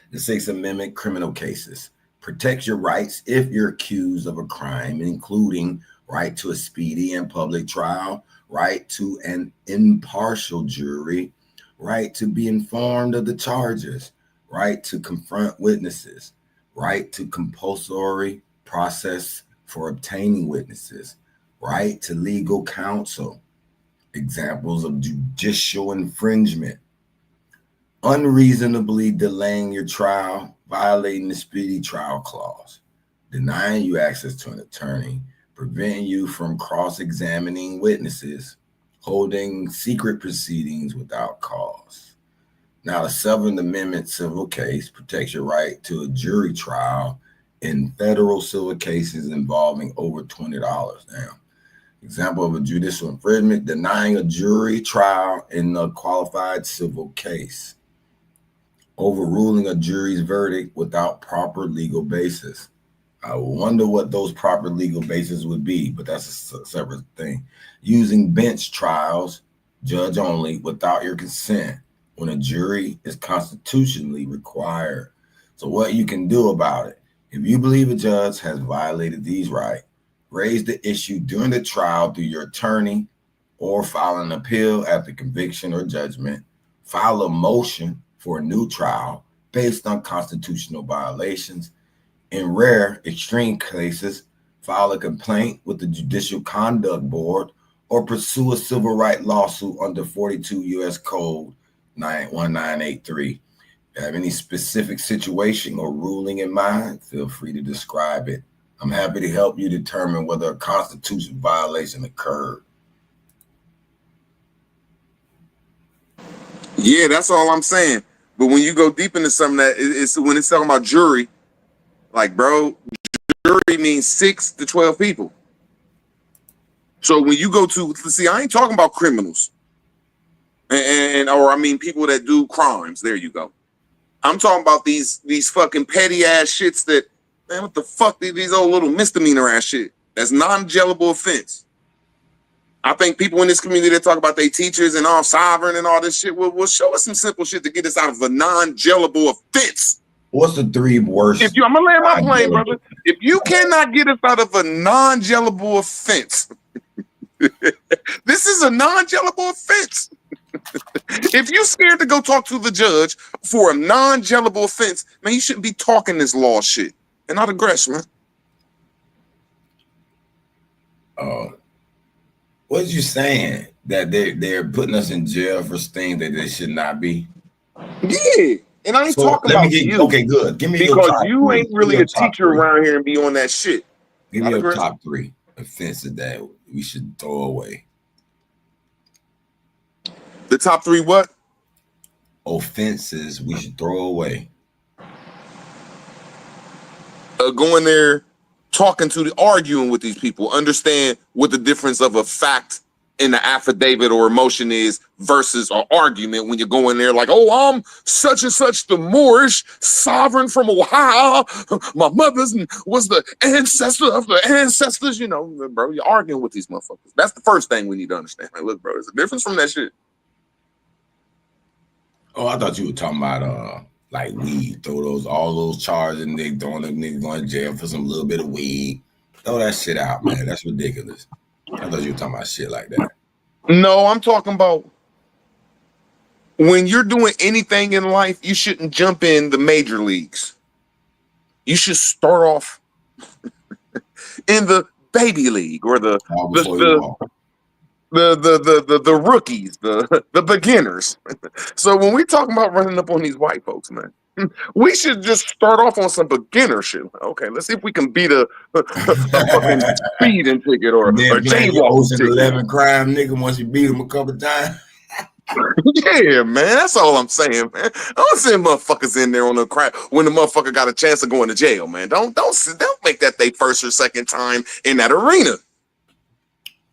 the 6th Amendment, criminal cases. Protects your rights if you're accused of a crime, including right to a speedy and public trial, right to an impartial jury, right to be informed of the charges, right to confront witnesses, right to compulsory process for obtaining witnesses, right to legal counsel. Examples of judicial infringement: unreasonably delaying your trial, violating the speedy trial clause, denying you access to an attorney, preventing you from cross-examining witnesses, holding secret proceedings without cause. Now, the 7th Amendment civil case protects your right to a jury trial in federal civil cases involving over $20. Now, example of a judicial infringement: denying a jury trial in a qualified civil case, overruling a jury's verdict without proper legal basis, I wonder what those proper legal bases would be, but that's a separate thing. Using bench trials, judge only, without your consent, when a jury is constitutionally required. So what you can do about it, if you believe a judge has violated these rights, raise the issue during the trial through your attorney or file an appeal at the conviction or judgment, file a motion for a new trial based on constitutional violations. In rare, extreme cases, file a complaint with the Judicial Conduct Board or pursue a civil rights lawsuit under 42 U.S. Code 1983. If you have any specific situation or ruling in mind, feel free to describe it. I'm happy to help you determine whether a constitutional violation occurred. Yeah, that's all I'm saying. But when you go deep into something that it's when it's talking about jury, like, bro, jury means 6 to 12 people. So when you go to see, I ain't talking about criminals, or I mean people that do crimes. There you go. I'm talking about these fucking petty ass shits that, man, what the fuck? These old little misdemeanor ass shit. That's non-jailable offense. I think people in this community that talk about their teachers and all sovereign and all this shit will show us some simple shit to get us out of a non-jailable offense. What's the 3 worst? I'm gonna land my plane, brother. If you cannot get us out of a non-jailable offense, this is a non-jailable offense. If you're scared to go talk to the judge for a non-jailable offense, man, you shouldn't be talking this law shit and not aggression, man. What you saying? That they're putting us in jail for things that they should not be? Yeah, and I ain't talking about you. Okay, good. Give me because your you ain't really a teacher around here and be on that shit. Give me your top 3 offenses that we should throw away. The top 3 what? Offenses we should throw away. Going there, arguing with these people, understand what the difference of a fact in the affidavit or emotion is versus an argument when you go in there like, oh, I'm such and such the Moorish sovereign from Ohio. My mother's was the ancestor of the ancestors. You know, bro, you're arguing with these motherfuckers. That's the first thing we need to understand. Like, look, bro, there's a difference from that shit. Oh, I thought you were talking about like weed. Throw all those charges and they throwing them niggas going to jail for some little bit of weed. Throw that shit out, man. That's ridiculous. I thought you were talking about shit like that. No, I'm talking about when you're doing anything in life, you shouldn't jump in the major leagues. You should start off in the baby league or the rookies, the beginners. So when we talking about running up on these white folks, man, we should just start off on some beginner shit. Okay, let's see if we can beat a fucking speeding ticket or a jaywalking ticket. 11 crime nigga once you beat him a couple times. Yeah, man, that's all I'm saying, man. I don't send motherfuckers in there on the crime when the motherfucker got a chance of going to jail, man. Don't make that they first or second time in that arena.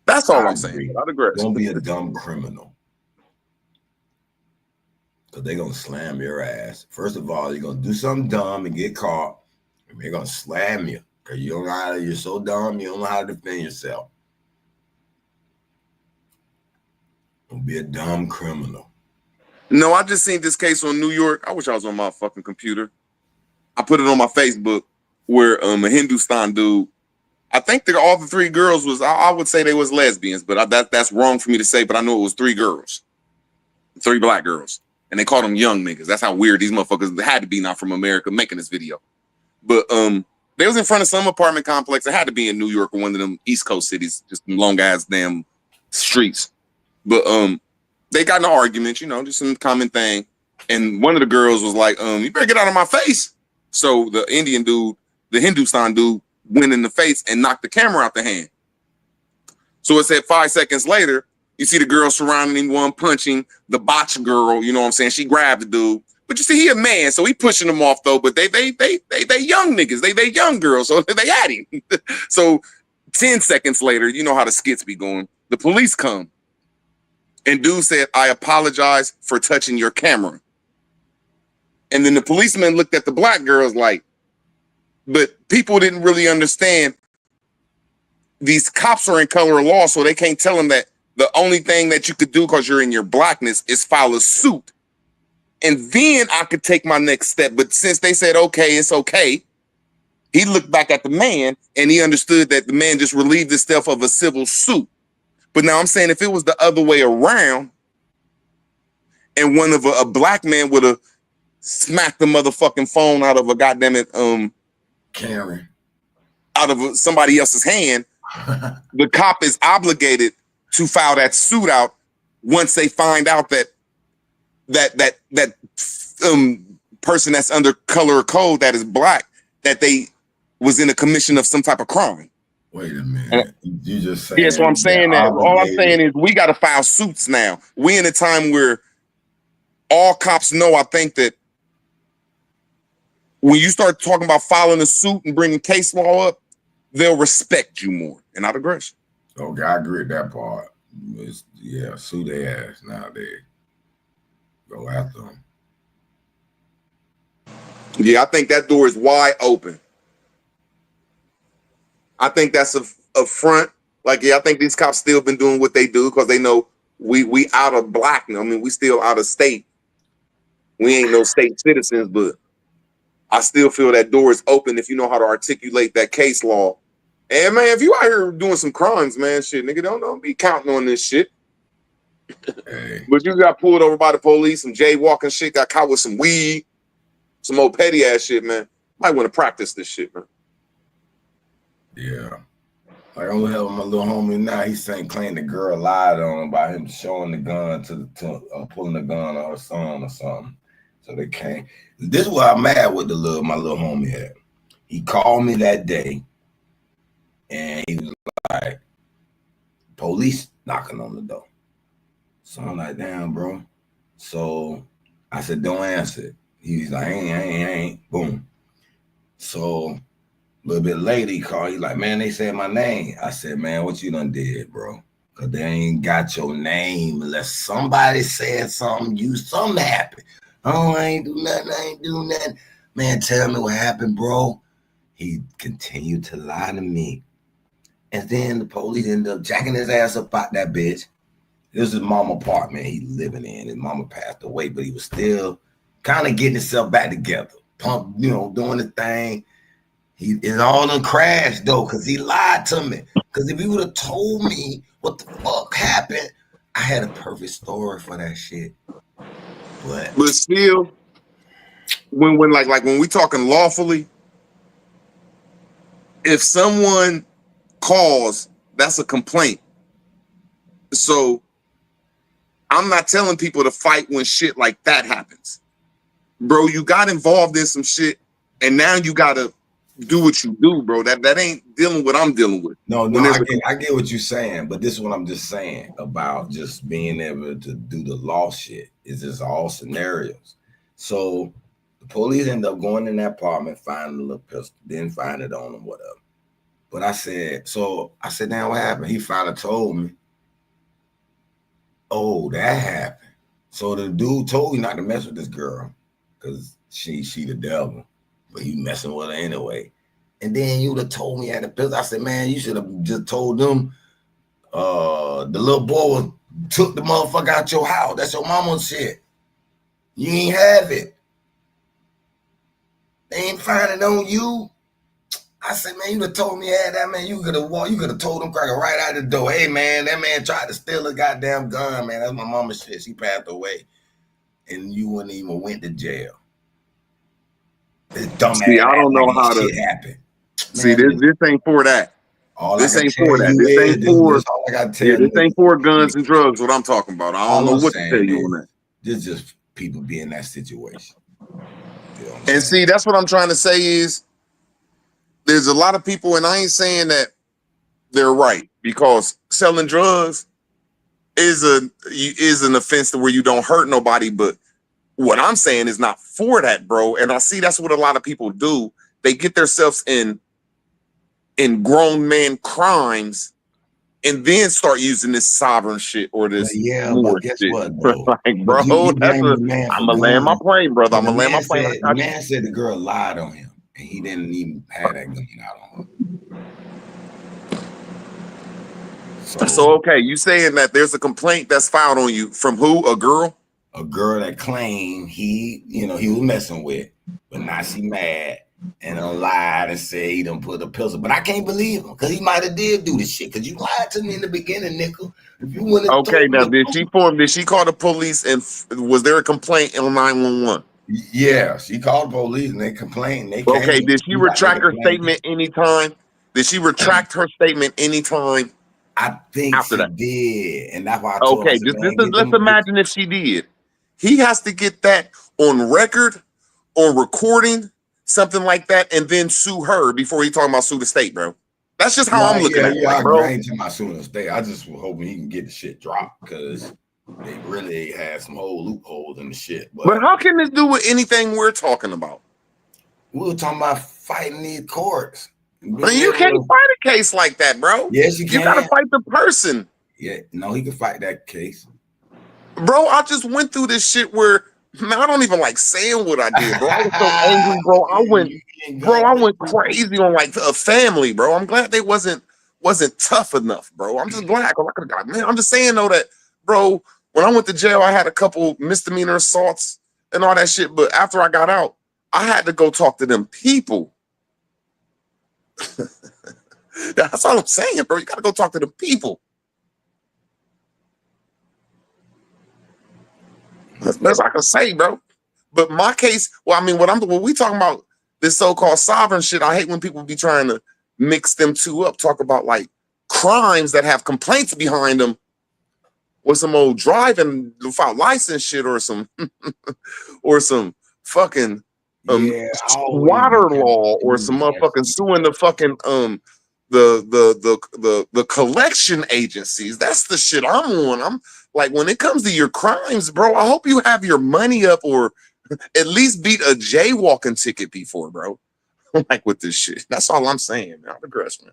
That's all I'm saying. I'd agree. Don't be a dumb criminal. Because they're going to slam your ass. First of all, you're going to do something dumb and get caught. And they're going to slam you. Because you don't know how to, you're so dumb, you don't know how to defend yourself. Don't be a dumb criminal. No, I just seen this case on New York. I wish I was on my fucking computer. I put it on my Facebook where a Hindustan dude, I think all the 3 girls was, I would say they was lesbians, but that's wrong for me to say, but I know it was 3 girls. 3 black girls. And they called them young niggas. That's how weird these motherfuckers had to be not from America making this video. But they was in front of some apartment complex. It had to be in New York or one of them East Coast cities, just long ass damn streets. But they got in an argument, you know, just some common thing. And one of the girls was like, you better get out of my face. So the Indian dude, the Hindustan dude, went in the face and knocked the camera out the hand. So it said 5 seconds later, you see the girl surrounding him, one punching the botch girl. You know what I'm saying? She grabbed the dude, but you see he a man, so he pushing them off though. But they young niggas, they young girls, so they at him. So 10 seconds later, you know how the skits be going. The police come, and dude said, "I apologize for touching your camera." And then the policeman looked at the black girls like, But people didn't really understand these cops are in color of law, so they can't tell them that the only thing that you could do because you're in your blackness is file a suit. And then I could take my next step. But since they said, okay, it's okay, he looked back at the man and he understood that the man just relieved himself of a civil suit. But now I'm saying if it was the other way around and one of a black man would have smacked the motherfucking phone out of a goddamn it, Karen, out of somebody else's hand, the cop is obligated to file that suit out once they find out that person that's under color of code that is black, that they was in a commission of some type of crime. Wait a minute. You just saying. Yeah, so I'm saying that all I'm saying is we got to file suits now. We in a time where all cops know, I think, that when you start talking about filing a suit and bringing case law up, they'll respect you more and not aggression. Okay, I agree with that part. Yeah, sue their ass nowadays. Go after them. Yeah, I think that door is wide open. I think that's a front. Like, yeah, I think these cops still been doing what they do because they know we out of black. I mean, we still out of state. We ain't no state citizens, but I still feel that door is open if you know how to articulate that case law. And man, if you out here doing some crimes, man, shit, nigga, don't be counting on this shit. Hey. But you got pulled over by the police, some jaywalking shit, got caught with some weed, some old petty ass shit, man. Might want to practice this shit, man. Yeah. Like I'm helping my little homie now. He's saying claiming the girl lied on him by him showing the gun to pulling the gun on her son or something. So they can't. This is why I'm mad with my little homie at. He called me that day and he was like, police knocking on the door. So I'm like, damn, bro. So I said, don't answer it. He's like, I ain't. Boom. So a little bit later, he called. He's like, man, they said my name. I said, man, what you done did, bro? Because they ain't got your name unless somebody said something, something happened. Oh, I ain't do nothing. Man, tell me what happened, bro. He continued to lie to me. And then the police ended up jacking his ass up out that bitch. This is his mama apartment he living in. His mama passed away, but he was still kind of getting himself back together. Pump, doing the thing. It's all done crashed though, because he lied to me. Because if he would have told me what the fuck happened, I had a perfect story for that shit. But still, when we talking lawfully, if someone calls, that's a complaint. So I'm not telling people to fight when shit like that happens. Bro, you got involved in some shit and now you gotta do what you do, bro. That ain't dealing with what I'm dealing with. No, I get what you're saying, but this is what I'm just saying about just being able to do the law shit. It's just all scenarios. So the police end up going in that apartment, finding the little pistol, then find it on him, whatever. But I said, now what happened? He finally told me, oh, that happened. So the dude told you not to mess with this girl because she the devil, but he messing with her anyway. And then you would have told me at the pistol. I said, man, you should have just told them the little boy took the motherfucker out your house. That's your mama's shit. You ain't have it. They ain't finding on you. I said, man, you would have told me that, man. You could have told them cracker right out the door. Hey, man, that man tried to steal a goddamn gun, man. That's my mama's shit. She passed away. And you wouldn't even went to jail. This dumbass. See, I don't know how to happen. See, this ain't for that. This ain't for that. This ain't for guns and drugs. What I'm talking about. I don't know what to tell you on that. This is just people be in that situation. And see, that's what I'm trying to say is there's a lot of people, and I ain't saying that they're right, because selling drugs is an offense to where you don't hurt nobody. But what I'm saying is not for that, bro. And I see that's what a lot of people do. They get themselves in grown man crimes and then start using this sovereign shit or this but guess shit. What, bro? Like, bro, I'm gonna land my plane, brother. I'm gonna land my plane. The man said the girl lied on him. and he didn't even have that gun out on her. So okay, you saying that there's a complaint that's filed on you from who? A girl? A girl that claimed he was messing with, but now she mad and lied and said he done put a pistol. But I can't believe him because he might have did do this shit. Because you lied to me in the beginning, nickel. If you wouldn't have okay, now did she call the police and was there a complaint on 911? Yeah, she called the police and they complained. Okay, did she retract her statement anytime? Did she retract her statement anytime? I think after she that did, and that's why I told okay, her, let's imagine if she did. He has to get that on record or recording, something like that, and then sue her before he talking about sue the state, bro. That's just how I'm looking at it, bro. I ain't talking about suing the state. I just was hoping he can get the shit dropped because they really had some whole loopholes in the shit. But how can this do with anything we're talking about? We were talking about fighting these courts. But you can't fight a case like that, bro. Yes, you can. You gotta fight the person. Yeah, no, he can fight that case. Bro, I just went through this shit where, man, I don't even like saying what I did, bro. I was so angry, bro. I went crazy on like a family, bro. I'm glad they wasn't tough enough, bro. I'm just glad. Man, I'm just saying though that, bro, when I went to jail, I had a couple misdemeanor assaults and all that shit. But after I got out, I had to go talk to them people. That's all I'm saying, bro. You gotta go talk to the people. That's the best I can say, bro. But my case, well, I mean, when we talking about this so-called sovereign shit, I hate when people be trying to mix them two up, talk about like crimes that have complaints behind them with some old driving without license shit or some or some fucking water law or some motherfucking suing the fucking the collection agencies. That's the shit I'm on. I'm like, when it comes to your crimes, bro, I hope you have your money up or at least beat a jaywalking ticket before, bro. Like with this shit. That's all I'm saying, man. I digress, man.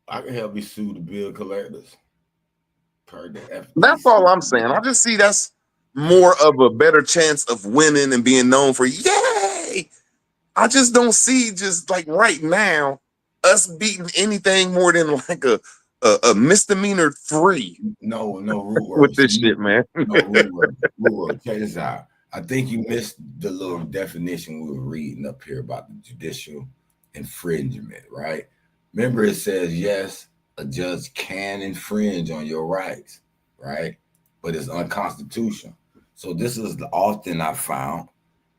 I can help you sue the bill collectors. That's all I'm saying. I just see that's more of a better chance of winning and being known for yay. I just don't see just like right now us beating anything more than like a misdemeanor 3. No, with this shit, man. No, check this out. I think you missed the little definition we were reading up here about the judicial infringement, right? Remember, it says yes, a judge can infringe on your rights, right? But it's unconstitutional. So this is often I found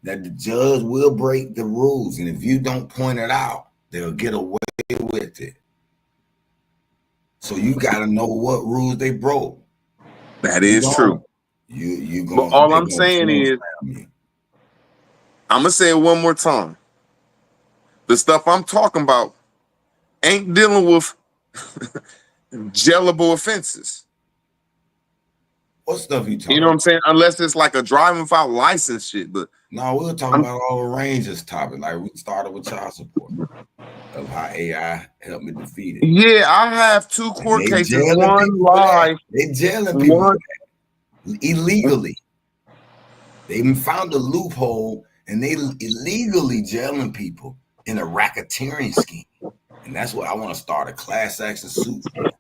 that the judge will break the rules, and if you don't point it out, they'll get away with it. So you got to know what rules they broke. That is true. But all I'm saying is, I'm gonna say it one more time. The stuff I'm talking about ain't dealing with jailable offenses. What stuff you talking? You know what I'm saying? Unless it's like a driving without license shit. But no, we were talking about all the ranges topic. Like we started with child support of how AI helped me defeat it. Yeah, I have 2 court cases. One live. They jailing people illegally. They found a loophole and they illegally jailing people in a racketeering scheme. And that's what I want to start a class action suit for.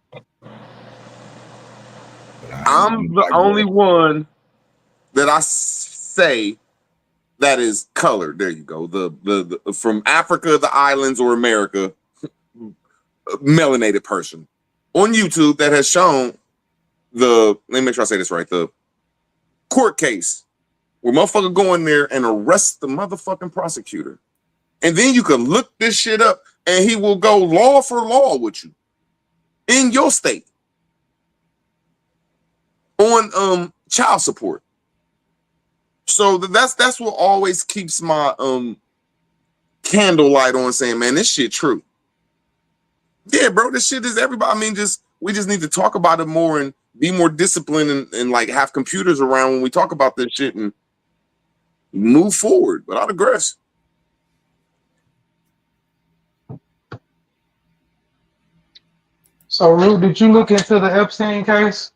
I'm the only one that I say that is colored. There you go. The from Africa, the islands, or America, melanated person on YouTube that has shown let me make sure I say this right. The court case where motherfucker go in there and arrest the motherfucking prosecutor. And then you can look this shit up and he will go law for law with you in your state on child support. So that's what always keeps my candlelight on, saying, man, this shit true. Yeah, bro, this shit is everybody. I mean, we just need to talk about it more and be more disciplined and like have computers around when we talk about this shit and move forward. But I digress. So, Rue, did you look into the Epstein case?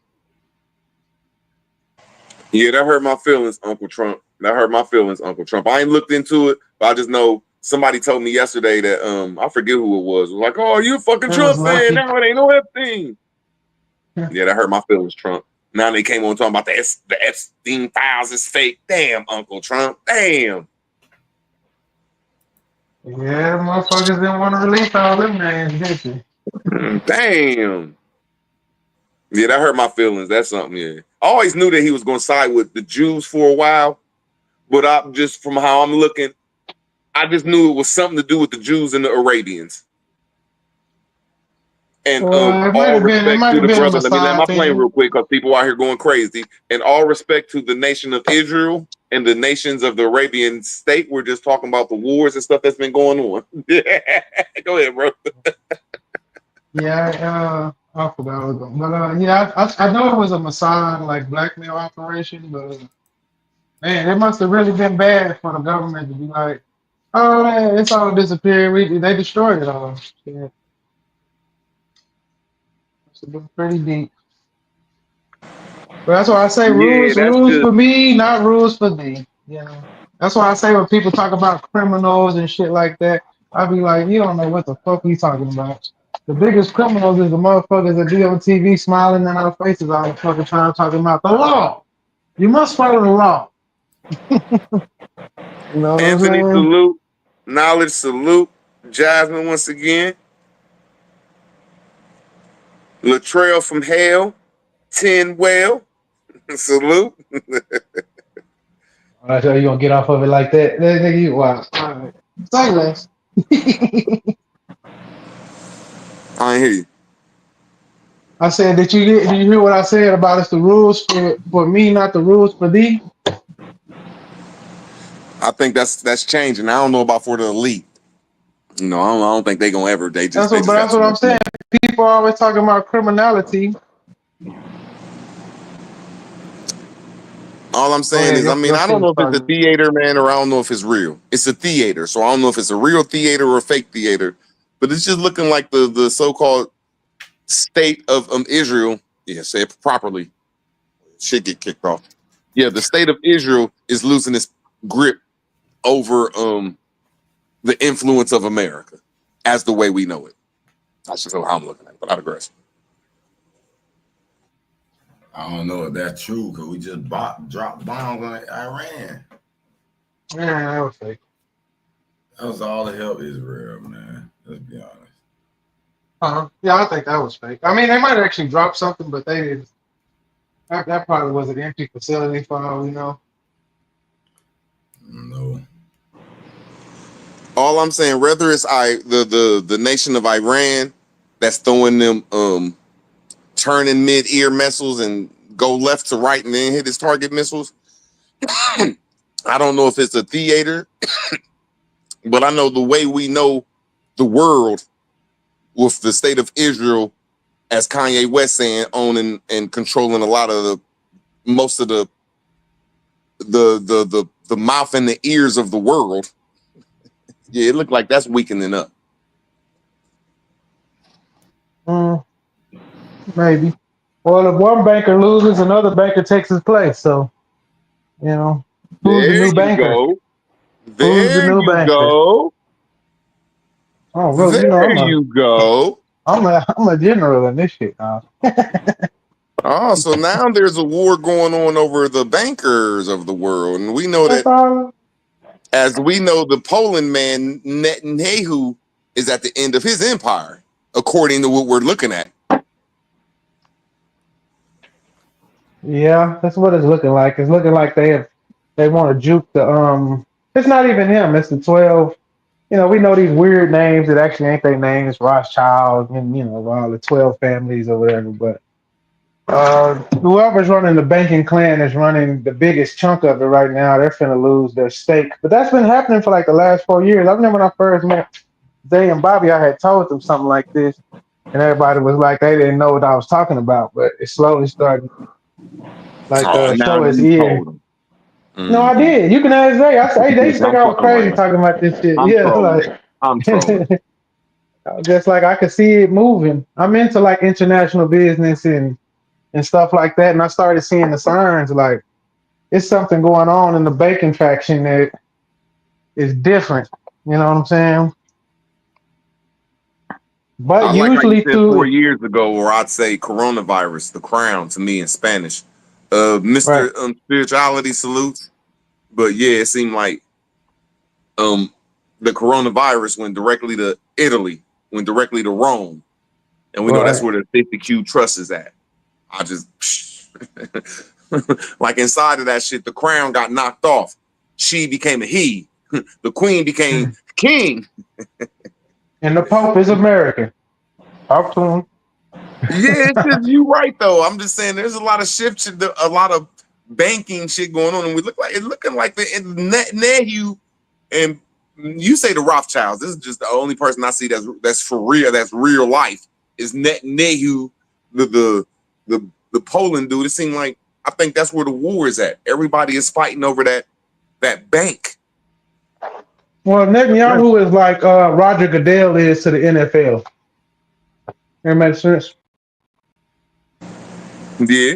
Yeah, that hurt my feelings, Uncle Trump. That hurt my feelings, Uncle Trump. I ain't looked into it, but I just know somebody told me yesterday that I forget who it was. It was like, oh, you a fucking Trump fan. Now it ain't no Epstein. Yeah, that hurt my feelings, Trump. Now they came on talking about the Epstein files is fake. Damn, Uncle Trump. Damn. Yeah, motherfuckers didn't want to release all them names, did they? Damn. Yeah, that hurt my feelings. That's something, yeah. I always knew that he was going to side with the Jews for a while, but I just, from how I'm looking, I just knew it was something to do with the Jews and the Arabians. And all respect to the brother. Let me land my plane real quick because people out here going crazy. And all respect to the nation of Israel and the nations of the Arabian state. We're just talking about the wars and stuff that's been going on. Go ahead, bro. Yeah, I forgot. But yeah, I know it was a Mossad like blackmail operation, but man, it must have really been bad for the government to be like, oh man, it's all disappeared. They destroyed it all. Yeah. It's been pretty deep. But that's why I say rules for me, not rules for thee. You know, that's why I say when people talk about criminals and shit like that, I be like, you don't know what the fuck we talking about. The biggest criminals is the motherfuckers that be on TV smiling in our faces all the fucking time talking about the law. You must follow the law. You know Anthony, salute. Knowledge, salute. Jasmine, once again. Latrell from hell. 10 well. Salute. I tell you gonna get off of it like that. Nigga, you wow. All right. Say less. I ain't hear you. I said, did you hear what I said about it's the rules for me, not the rules for thee? I think that's changing. I don't know about for the elite. You know, I don't think they gonna ever. That's what I'm saying. People are always talking about criminality. All I'm saying is, I mean, I don't know if it's a theater, man, or I don't know if it's real. It's a theater, so I don't know if it's a real theater or a fake theater. But it's just looking like the so-called state of Israel. Yeah, say it properly. Shit get kicked off. Yeah, the state of Israel is losing its grip over the influence of America as the way we know it. That's just how I'm looking at it, but I digress. I don't know if that's true because we just dropped bombs on Iran. Yeah, that was fake. That was all to help Israel, man. Let's be honest. Yeah, I think that was fake. I mean, they might have actually dropped something, but they didn't. That probably was an empty facility for all we know. No. All I'm saying, whether it's the nation of Iran that's throwing them turning mid-ear missiles and go left to right and then hit its target missiles. I don't know if it's a theater, but I know the way we know the world with the state of Israel, as Kanye West saying, owning and controlling a lot of most of the mouth and the ears of the world. Yeah, it looked like that's weakening up. Maybe. Well, if one banker loses, another banker takes his place. So, you know, who's the new banker? Go. Who's the new banker? Go. Oh, well, there you go. I'm a general in this shit now. Oh, so now there's a war going on over the bankers of the world, and we know that. As we know, the Poland man Netanyahu is at the end of his empire, according to what we're looking at. Yeah, that's what it's looking like. It's looking like they want to juke the It's not even him. It's the 12. You know, we know these weird names that actually ain't their names, Rothschild, and all the 12 families or whatever. But whoever's running the banking clan is running the biggest chunk of it right now. They're finna lose their stake. But that's been happening for like the last 4 years. I remember when I first met Zay and Bobby, I had told them something like this, and everybody was like, they didn't know what I was talking about. But it slowly started show his ear. No, I did. You can ask Zay. They used to think I was crazy talking about this shit. I'm trolling. Just like I could see it moving. I'm into like international business and stuff like that, and I started seeing the signs like it's something going on in the banking faction that is different. You know what I'm saying? But I like how you usually said 4 too, years ago, or I'd say coronavirus, the crown to me in Spanish. right? Mr. Spirituality salutes. But yeah, it seemed like the coronavirus went directly to Italy, went directly to Rome. And we know that's where the 50Q trust is at. I just like inside of that shit, the crown got knocked off. She became a he. The queen became king. And the Pope is American. Talk to him. Yeah, it's just you right though. I'm just saying there's a lot of shift, a lot of banking shit going on, and we looking like the Netanyahu, and you say the Rothschilds. This is just the only person I see that's for real, that's real life. Is Netanyahu, the Poland dude. It seemed like I think that's where the war is at. Everybody is fighting over that bank. Well, Netanyahu is like Roger Goodell is to the NFL. That makes sense. Yeah.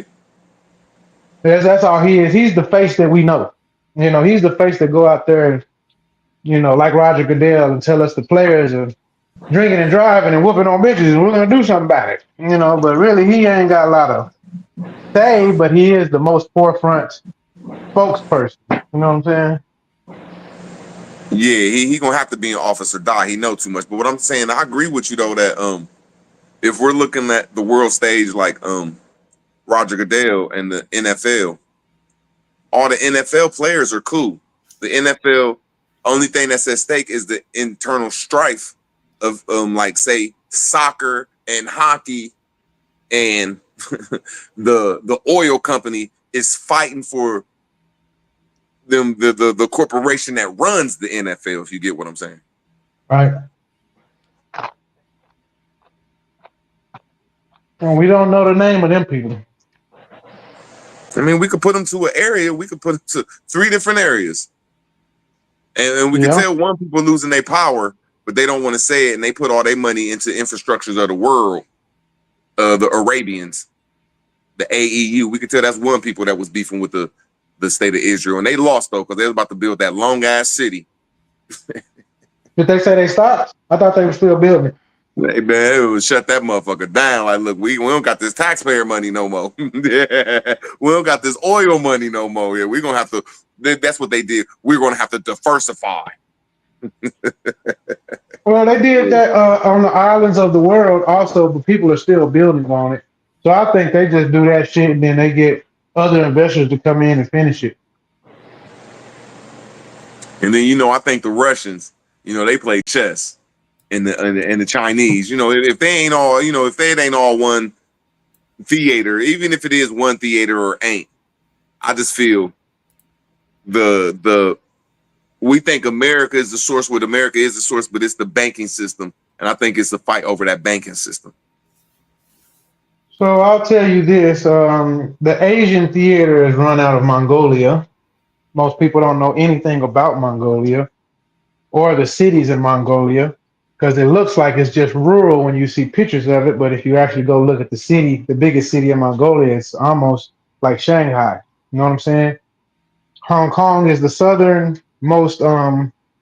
That's all he is. He's the face that we know. You know, he's the face that go out there and, you know, like Roger Goodell and tell us the players are drinking and driving and whooping on bitches and we're going to do something about it. You know, but really he ain't got a lot of say, but he is the most forefront spokesperson. You know what I'm saying? Yeah, he gonna have to be in office or die. He know too much. But what I'm saying, I agree with you though that if we're looking at the world stage like Roger Goodell and the NFL, all the NFL players are cool. The NFL, only thing that's at stake is the internal strife of like say soccer and hockey, and the oil company is fighting for them the corporation that runs the NFL, if you get what I'm saying. Right. And we don't know the name of them people. I mean, we could put them to an area. We could put them to 3 different areas. And we can tell one people losing their power, but they don't want to say it, and they put all their money into infrastructures of the world. The Arabians, the AEU. We could tell that's one people that was beefing with the state of Israel. And they lost, though, because they was about to build that long-ass city. Did they say they stopped? I thought they were still building it. Hey, man, it would shut that motherfucker down. Like, look, we don't got this taxpayer money no more. Yeah. We don't got this oil money no more. Yeah, we're going to have to, that's what they did. We're going to have to diversify. Well, they did that on the islands of the world also, but people are still building on it. So I think they just do that shit and then they get other investors to come in and finish it. And then, you know, I think the Russians, you know, they play chess. And the Chinese, you know, if they ain't all, you know, if it ain't all one theater, even if it is one theater or ain't, I just feel we think America is the source, what America is the source, but it's the banking system. And I think it's the fight over that banking system. So I'll tell you this, the Asian theater is run out of Mongolia. Most people don't know anything about Mongolia or the cities in Mongolia, because it looks like it's just rural when you see pictures of it. But if you actually go look at the city, the biggest city in Mongolia, it's almost like Shanghai. You know what I'm saying? Hong Kong is the southernmost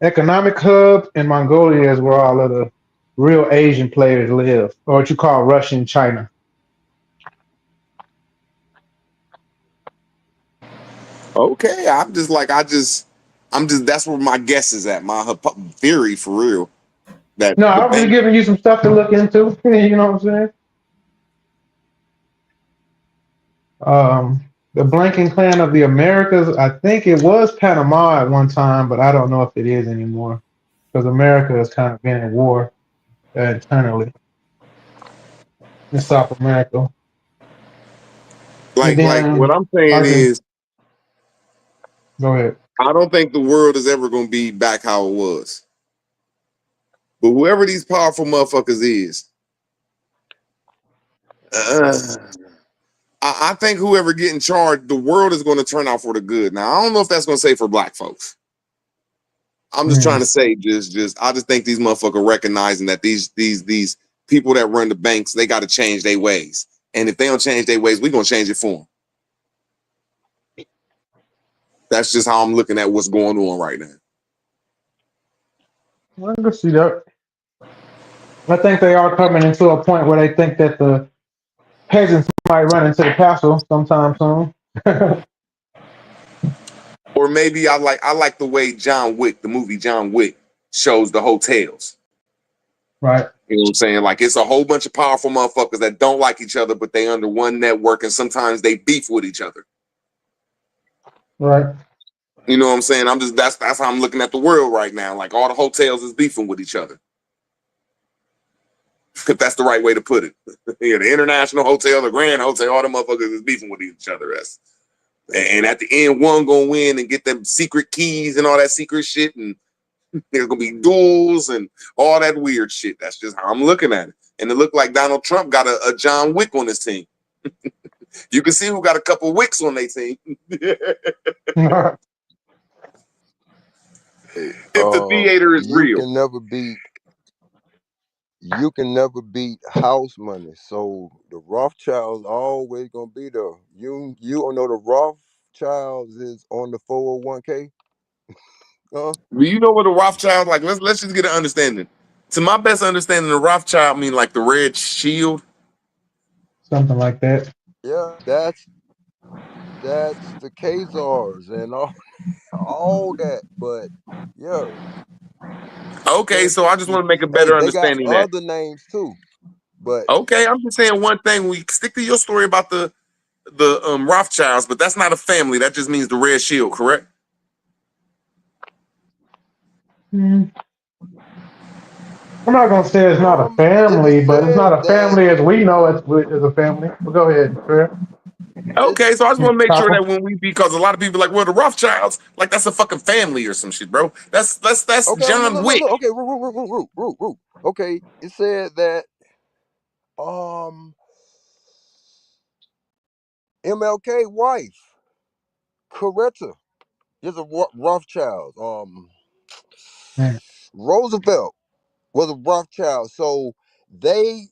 economic hub, and Mongolia is where all of the real Asian players live, or what you call Russian China. Okay, that's where my guess is at, my theory for real. No, I'm just giving you some stuff to look into. You know what I'm saying? The Blanking Clan of the Americas, I think it was Panama at one time, but I don't know if it is anymore, because America has kind of been at war internally in South America. Like what I'm saying is, go ahead. I don't think the world is ever going to be back how it was. But whoever these powerful motherfuckers is, I think whoever get in charge, the world is going to turn out for the good. Now, I don't know if that's going to say for black folks. I'm just trying to say, I just think these motherfuckers recognizing that these people that run the banks, they got to change their ways. And if they don't change their ways, we're going to change it for them. That's just how I'm looking at what's going on right now. I can see that. I think they are coming into a point where they think that the peasants might run into the castle sometime soon. Or maybe I like the way John Wick, the movie John Wick, shows the hotels. Right. You know what I'm saying? Like it's a whole bunch of powerful motherfuckers that don't like each other, but they under one network, and sometimes they beef with each other. Right. You know what I'm saying? That's how I'm looking at the world right now. Like all the hotels is beefing with each other. If that's the right way to put it. Yeah, the International Hotel, the Grand Hotel, all the motherfuckers is beefing with each other. And at the end, one gonna win and get them secret keys and all that secret shit, and there's gonna be duels and all that weird shit. That's just how I'm looking at it. And it looked like Donald Trump got a John Wick on his team. You can see who got a couple Wicks on their team. If the theater is real. You can never beat house money. So the Rothschilds always gonna be there. You don't know the Rothschilds is on the 401k? Do you know what the Rothschild, like let's just get an understanding. To my best understanding, the Rothschild mean like the red shield. Something like that. Yeah, that's the Khazars and all that. But yeah. Okay, so I just want to make a better understanding they got that. other names too. But okay, I'm just saying one thing. We stick to your story about the Rothschilds, but that's not a family. That just means the red shield, correct? I'm not gonna say it's not a family, but it's not a family as we know it as a family. But go ahead, Trey. Okay, so I just want to make sure that because a lot of people are like, well, the Rothschilds, like that's a fucking family or some shit, bro. That's okay, John Wick. Okay, root. Okay, it said that MLK wife, Coretta, is a Rothschild. Roosevelt was a Rothschild, so they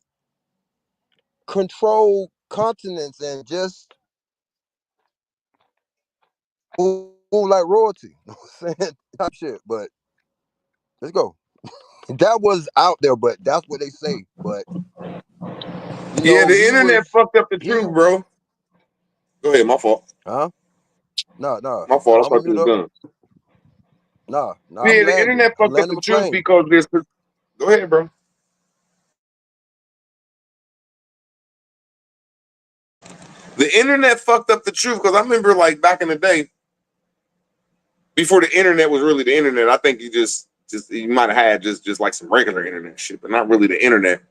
control continents and just move like royalty. You know what I'm saying? Type shit, but let's go. That was out there, but that's what they say. But yeah, the internet fucked up the truth, bro. Go ahead, my fault. Huh? No. My fault. I thought you was done. No. Yeah, the internet fucked up the truth because there's. Go ahead, bro. The internet fucked up the truth because I remember, like back in the day, before the internet was really the internet. I think you might have had just like some regular internet shit, but not really the internet.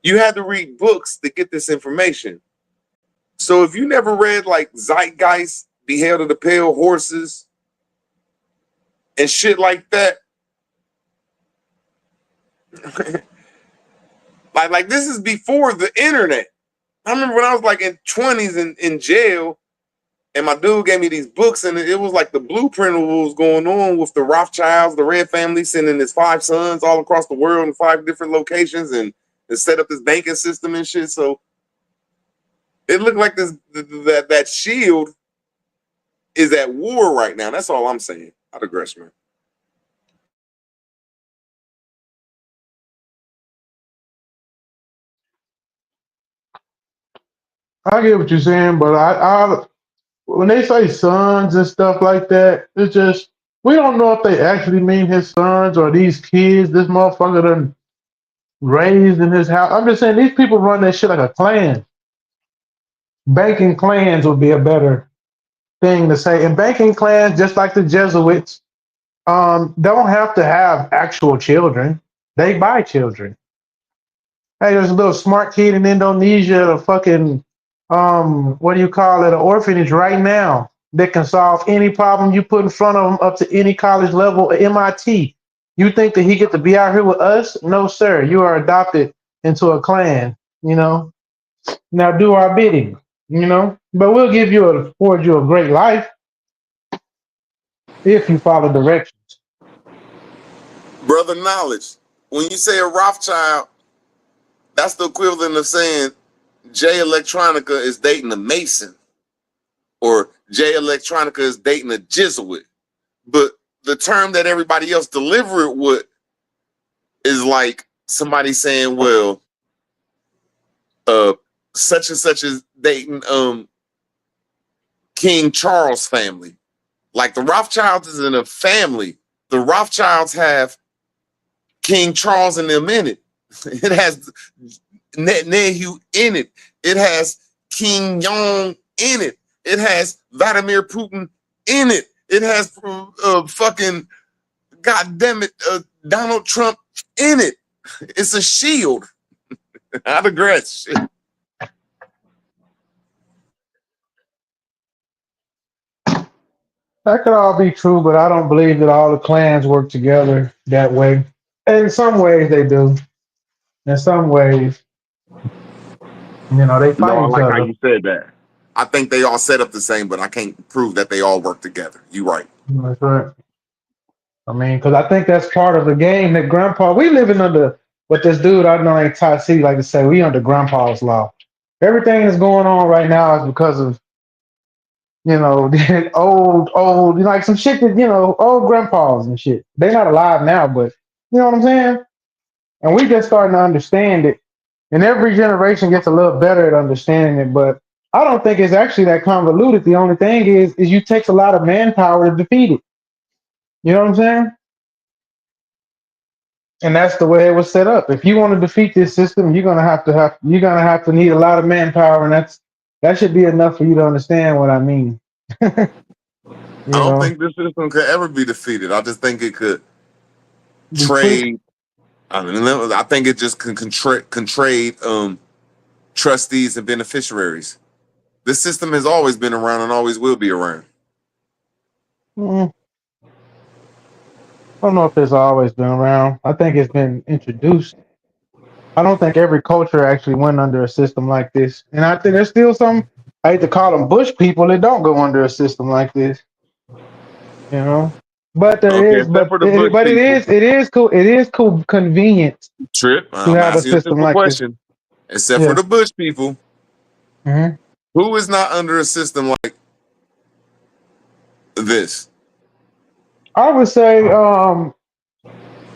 You had to read books to get this information. So if you never read like Zeitgeist, The Hail to the Pale Horses, and shit like that, like this is before the internet. I remember when I was like in 20s in jail, and my dude gave me these books, and it was like the blueprint of what was going on with the Rothschilds, the Red family, sending his 5 sons all across the world in 5 different locations and set up this banking system and shit. So it looked like that shield is at war right now. That's all I'm saying. I digress, man. I get what you're saying, but I when they say sons and stuff like that, it's just we don't know if they actually mean his sons or these kids. This motherfucker done raised in his house. I'm just saying these people run that shit like a clan. Banking clans would be a better thing to say. And banking clans, just like the Jesuits, don't have to have actual children. They buy children. Hey, there's a little smart kid in Indonesia, a fucking what do you call it, an orphanage right now that can solve any problem you put in front of him up to any college level at MIT. You think that he get to be out here with us? No, sir. You are adopted into a clan, you know. Now do our bidding, you know. But we'll afford you a great life if you follow directions. Brother Knowledge, when you say a Rothschild, that's the equivalent of saying Jay Electronica is dating a Mason, or Jay Electronica is dating a Jesuit. But the term that everybody else deliver it with is like somebody saying, well, such and such is dating King Charles family. Like the Rothschilds is in a family. The Rothschilds have King Charles and them in it. It has Netanyahu in it. It has King Jong in it. It has Vladimir Putin in it. It has fucking goddamn it Donald Trump in it. It's a shield. I digress. Shit. That could all be true, but I don't believe that all the clans work together that way. In some ways, they do. In some ways, they fight No, I each like other. how you said that. I think they all set up the same, but I can't prove that they all work together. You're right. That's right. I mean, because I think that's part of the game that Grandpa, we living under what this dude I know ain't Ty C like to say, we under Grandpa's law. Everything that's going on right now is because of, old, like some shit that, old grandpas and shit. They're not alive now, but you know what I'm saying? And we just starting to understand it. And every generation gets a little better at understanding it, but I don't think it's actually that convoluted. The only thing is you takes a lot of manpower to defeat it. You know what I'm saying? And that's the way it was set up. If you want to defeat this system, you're gonna have to need a lot of manpower, and that should be enough for you to understand what I mean. I don't think this system could ever be defeated. I just think it could trade. I think it just can trade trustees and beneficiaries. This system has always been around and always will be around. I don't know if it's always been around. I think it's been introduced. I don't think every culture actually went under a system like this. And I think there's still some, I hate to call them bush people, that don't go under a system like this. But it is cool. It is cool, convenient. Trip. To have a system like question. Except for the bush people, who is not under a system like this? I would say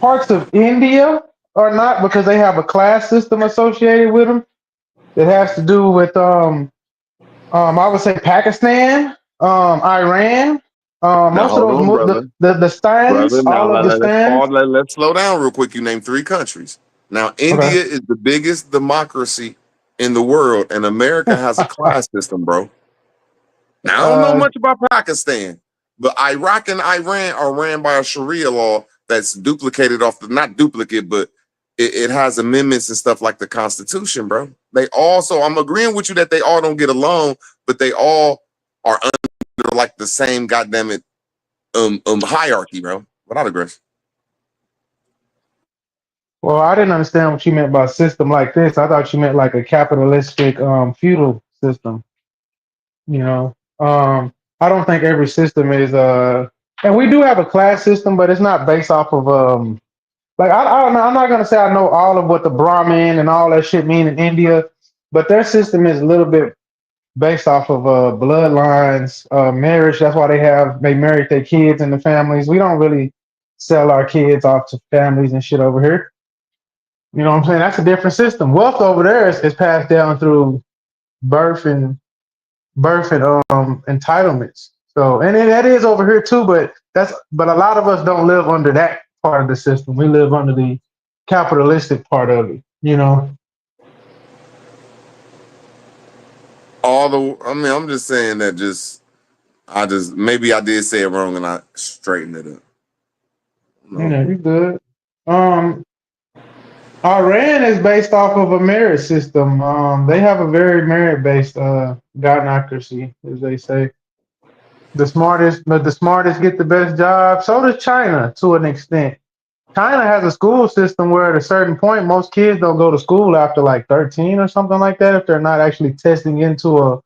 parts of India are not, because they have a class system associated with them. It has to do with I would say Pakistan, Iran, most of those the stands, all of the stands. Let's slow down real quick. You name 3 countries. Now, India is the biggest democracy in the world, and America has a class system, bro. Now, I don't know much about Pakistan, but Iraq and Iran are ran by a Sharia law that's duplicated off not duplicate, but it has amendments and stuff like the Constitution, bro. They also, I'm agreeing with you that they all don't get along, but they all are under like the same goddamn it hierarchy, bro. Without aggression. Well, I didn't understand what you meant by system like this. I thought you meant like a capitalistic feudal system. I don't think every system is and we do have a class system, but it's not based off of like I don't know. I'm not gonna say I know all of what the Brahmin and all that shit mean in India, but their system is a little bit based off of bloodlines, marriage. That's why they married their kids and the families. We don't really sell our kids off to families and shit over here. You know what I'm saying? That's a different system. Wealth over there is passed down through birth and entitlements. So, and that is over here too, but a lot of us don't live under that part of the system. We live under the capitalistic part of it, I'm just saying that maybe I did say it wrong and I straightened it up. No. Yeah, you good. Iran is based off of a merit system. They have a very merit-based godnocracy, as they say. The smartest get the best job. So does China, to an extent. China has a school system where at a certain point, most kids don't go to school after like 13 or something like that if they're not actually testing into a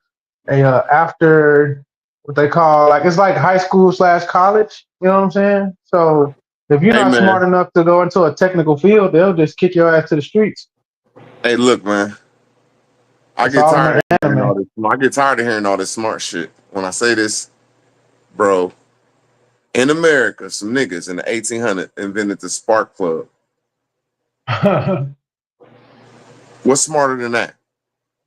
after what they call, like, it's like high school / college. You know what I'm saying? So if you're not smart enough to go into a technical field, they'll just kick your ass to the streets. Hey, look, man. I get tired of hearing all this smart shit. when I say this, bro, in America, some niggas in the 1800s invented the spark plug. What's smarter than that?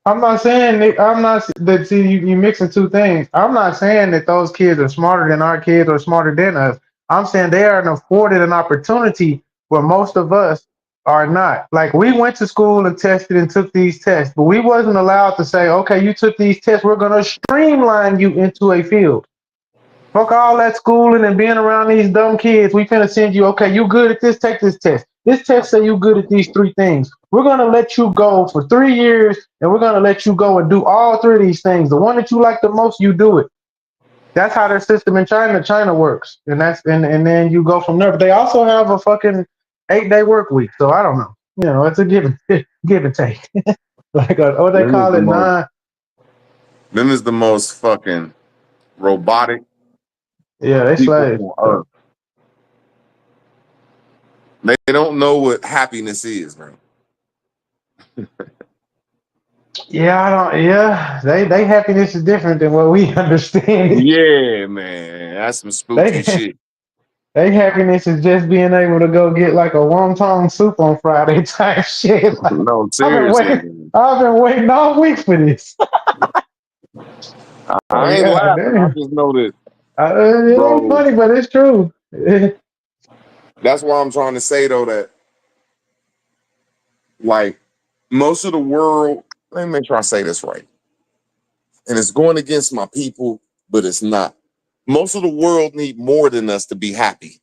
I'm not saying that. See, you mixing two things. I'm not saying that those kids are smarter than our kids or smarter than us. I'm saying they are afforded an opportunity where most of us are not. Like, we went to school and tested and took these tests, but we wasn't allowed to say, okay, you took these tests, we're gonna streamline you into a field. Fuck all that schooling and being around these dumb kids. We finna send you, okay, you good at this, take this test. This test say you good at these 3 things. We're gonna let you go for 3 years, and we're gonna let you go and do all 3 of these things. The one that you like the most, you do it. That's how their system in China works. And then you go from there. But they also have a fucking 8-day work week. So I don't know. You know, it's a give and take. Like what they call it, 9. Them is the most fucking robotic. Yeah, they slaves. They don't know what happiness is, bro. Yeah, they happiness is different than what we understand. Yeah, man. That's some spooky shit. They happiness is just being able to go get like a wonton soup on Friday type shit. Like, no, seriously. I've been waiting all week for this. I ain't laughing. I just know this. It ain't funny, but it's true. That's why I'm trying to say, though, that like most of the world, let me make sure I say this right. And it's going against my people, but it's not. Most of the world need more than us to be happy.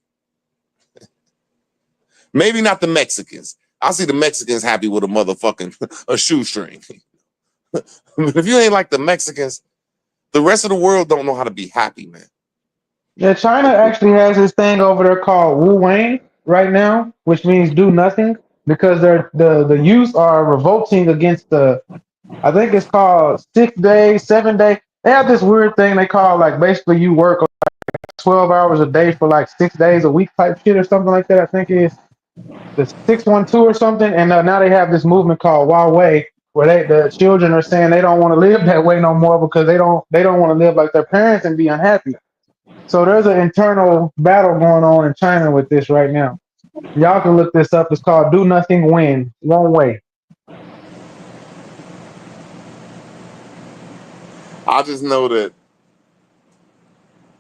Maybe not the Mexicans. I see the Mexicans happy with a motherfucking a shoestring. But if you ain't like the Mexicans, the rest of the world don't know how to be happy, man. Yeah, China actually has this thing over there called Wu Wang right now, which means do nothing, because the youth are revolting against I think it's called 6 days, 7 days. They have this weird thing they call, like, basically you work like 12 hours a day for like 6 days a week type shit or something like that. I think it is the 612 or something. And now they have this movement called Huawei, where the children are saying they don't want to live that way no more because they don't want to live like their parents and be unhappy. So there's an internal battle going on in China with this right now. Y'all can look this up. It's called Do Nothing Win, One Way. I just know that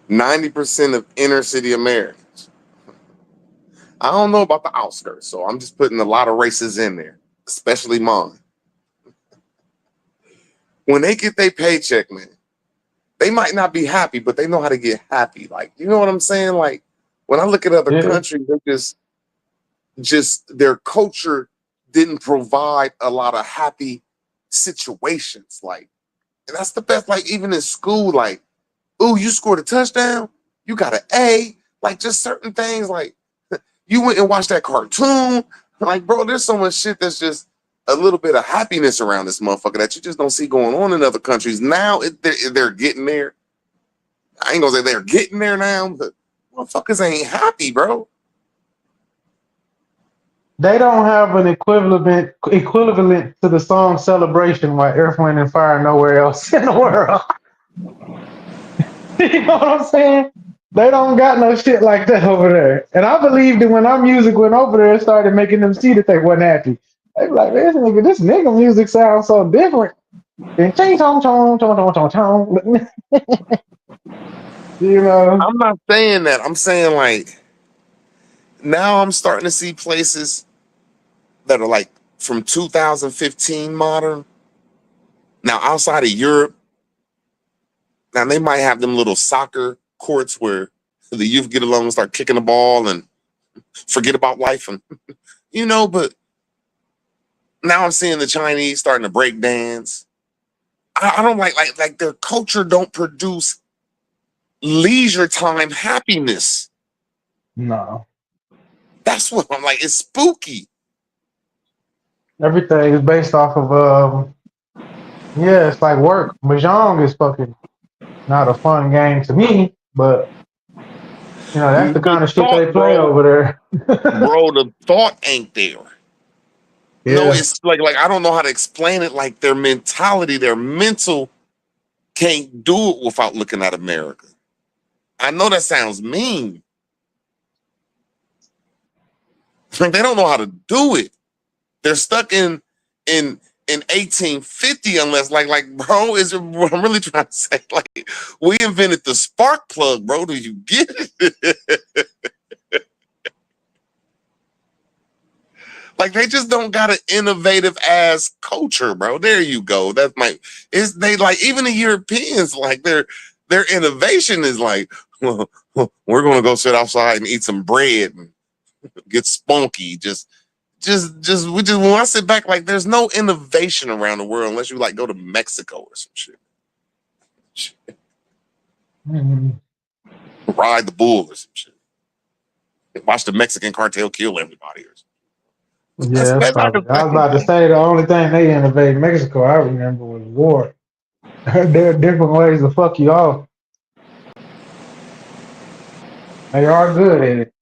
90% of inner city Americans, I don't know about the outskirts, so I'm just putting a lot of races in there, especially mine. When they get their paycheck, man, they might not be happy, but they know how to get happy. Like, you know what I'm saying? Like, when I look at other countries, they just their culture didn't provide a lot of happy situations. Like, and that's the best. Like, even in school, like, ooh, you scored a touchdown, you got an A. Like, just certain things. Like, you went and watched that cartoon. Like, bro, there's so much shit that's just a little bit of happiness around this motherfucker that you just don't see going on in other countries. Now they're getting there. I ain't gonna say they're getting there now, but motherfuckers ain't happy, bro. They don't have an equivalent to the song Celebration by Earth, Wind, and Fire nowhere else in the world. You know what I'm saying? They don't got no shit like that over there. And I believe that when our music went over there, it started making them see that they wasn't happy. They be like, this nigga music sounds so different. And ching chong chong chong chong chong chong. You know? I'm not saying that. I'm saying, like, now I'm starting to see places that are like from 2015 modern. Now, outside of Europe, now they might have them little soccer courts where the youth get along and start kicking the ball and forget about life, and you know. But now I'm seeing the Chinese starting to break dance. I don't like their culture don't produce leisure time happiness. No. That's what I'm like. It's spooky. Everything is based off of it's like work. Mahjong is fucking not a fun game to me, but you know, that's the kind of shit they play over there. Bro, the thought ain't there. Yeah. No, it's like I don't know how to explain it. Like their mentality, their mental can't do it without looking at America. I know that sounds mean. Like they don't know how to do it. They're stuck in 1850 unless like bro, is it what I'm really trying to say? Like we invented the spark plug, bro. Do you get it? Like they just don't got an innovative ass culture, bro. There you go. That's they like even the Europeans, like their innovation is like, well, we're gonna go sit outside and eat some bread and get spunky. Just when I sit back, like there's no innovation around the world unless you like go to Mexico or some shit. Ride the bull or some shit. Watch the Mexican cartel kill everybody or something. Yeah, that's probably. I was about to say the only thing they innovated in Mexico I remember was war. There are different ways to fuck you off. They are good at it.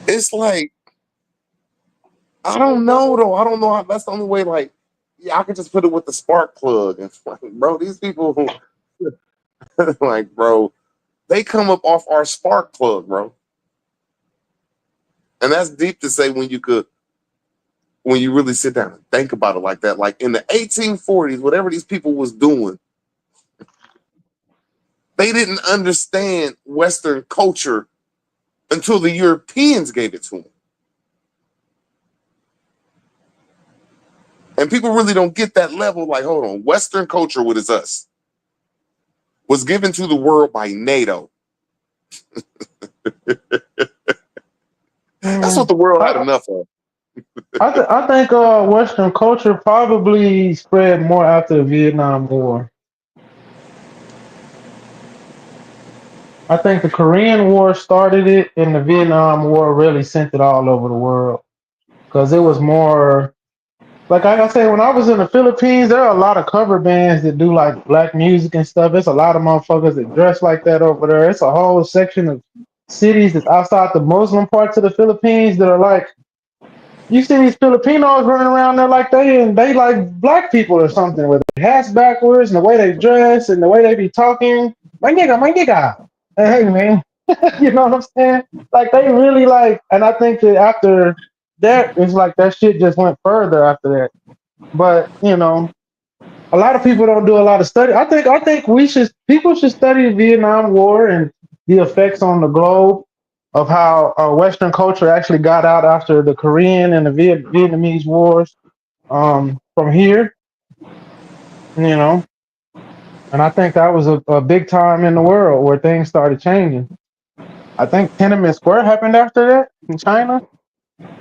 It's like I don't know though. I don't know how that's the only way. Like, yeah, I could just put it with the spark plug and like, bro, these people who like, bro, they come up off our spark plug, bro. And that's deep to say when you really sit down and think about it like that. Like in the 1840s, whatever these people was doing, they didn't understand Western culture until the Europeans gave it to them. And people really don't get that level. Like, hold on, Western culture, what is us, was given to the world by NATO. That's what the world had enough of. I think Western culture probably spread more after the Vietnam War. I think the Korean War started it, and the Vietnam War really sent it all over the world. Because it was more, like I say, when I was in the Philippines, there are a lot of cover bands that do like black music and stuff. There's a lot of motherfuckers that dress like that over there. It's a whole section of cities that's outside the Muslim parts of the Philippines that are like, you see these Filipinos running around there like they like black people or something with their hats backwards and the way they dress and the way they be talking. My nigga. Hey man, you know what I'm saying? Like they really like, and I think that after that, it's like that shit just went further after that. But you know, a lot of people don't do a lot of study. I think people should study the Vietnam War and the effects on the globe of how Western culture actually got out after the Korean and the Vietnamese wars from here, you know. And I think that was a big time in the world where things started changing. I think Tiananmen Square happened after that in China.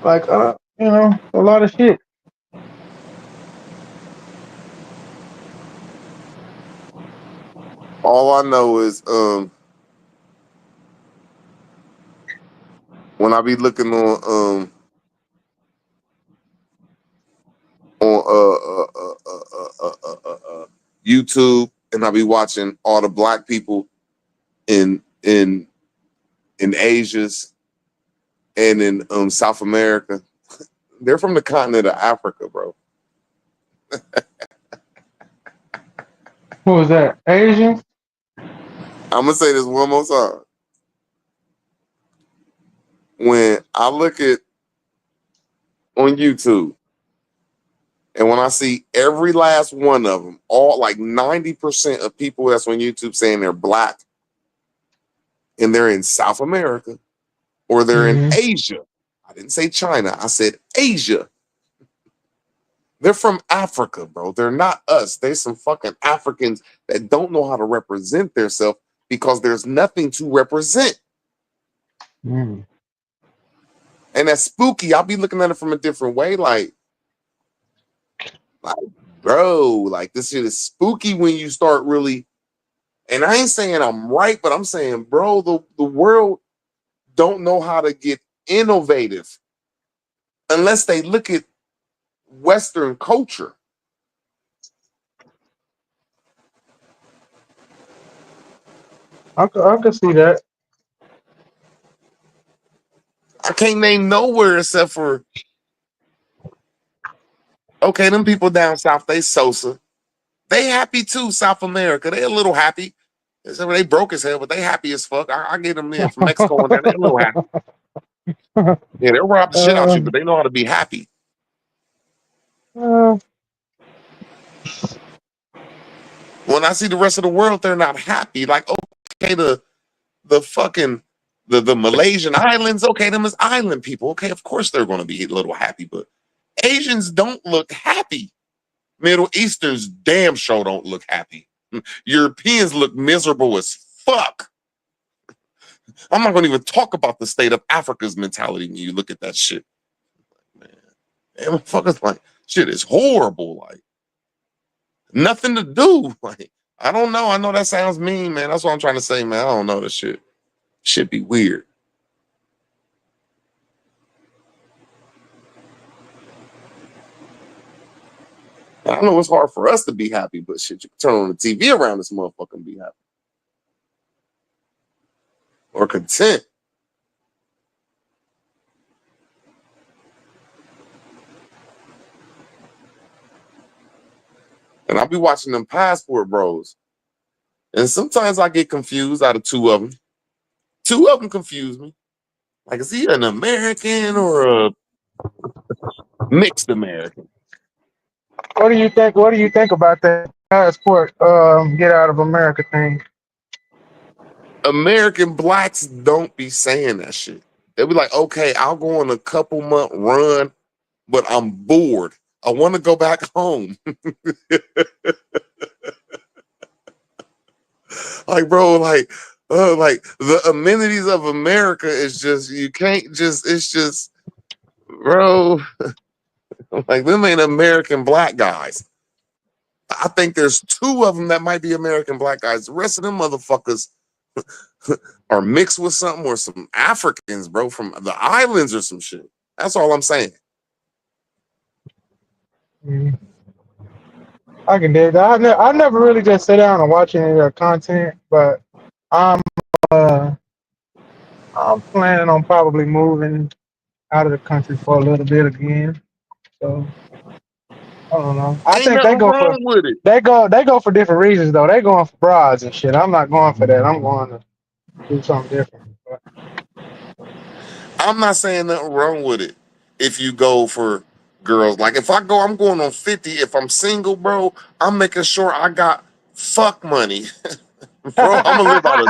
Like, you know, a lot of shit. All I know is when I be looking on YouTube and I be watching all the black people in Asia's and in South America, they're from the continent of Africa, bro. Who was that? Asian? I'm gonna say this one more time. When I look at on YouTube and when I see every last one of them, all like 90% of people that's on YouTube saying they're black and they're in South America or they're in Asia. I didn't say China. I said Asia. They're from Africa, bro. They're not us. There's some fucking Africans that don't know how to represent themselves because there's nothing to represent. And that's spooky. I'll be looking at it from a different way. Like, bro, like this shit is spooky when you start really, and I ain't saying I'm right, but I'm saying, bro, the world don't know how to get innovative unless they look at Western culture. I can see that. I can't name nowhere except for Okay, them people down south, they Sosa. They happy too, South America. They a little happy. They broke as hell, but they happy as fuck. I get them in from Mexico and they a little happy. Yeah, they'll rob the shit out you, but they know how to be happy. When I see the rest of the world, they're not happy. Like, okay, the fucking the Malaysian islands, okay, them is island people. Okay, of course they're gonna be a little happy, but Asians don't look happy. Middle Easterns damn sure don't look happy. Europeans look miserable as fuck. I'm not gonna even talk about the state of Africa's mentality when you look at that shit. Man, motherfuckers like shit is horrible. Like nothing to do. Like I don't know. I know that sounds mean, man. That's what I'm trying to say, man. I don't know this shit. Shit be weird. I know it's hard for us to be happy, but shit, you can turn on the TV around this motherfucker and be happy. Or content. And I'll be watching them Passport Bros. And sometimes I get confused out of two of them. Two of them confuse me. Like, is he an American or a mixed American? What do you think? What do you think about that passport get out of America thing? American blacks don't be saying that shit. They'll be like, okay, I'll go on a couple month run, but I'm bored. I want to go back home. Like, bro, like the amenities of America is just, you can't just, it's just, bro, like them ain't American black guys. I think there's two of them that might be American black guys. The rest of them motherfuckers are mixed with something or some Africans, bro, from the islands or some shit. That's all I'm saying. I can dig that. I never really just sit down and watch any of their content, but I'm planning on probably moving out of the country for a little bit again. So I don't know. I think they go for they go for different reasons though. They going for broads and shit. I'm not going for that. I'm going to do something different. I'm not saying nothing wrong with it if you go for girls. Like if I go, I'm going on 50. If I'm single, bro, I'm making sure I got fuck money. Bro, I'm gonna live out a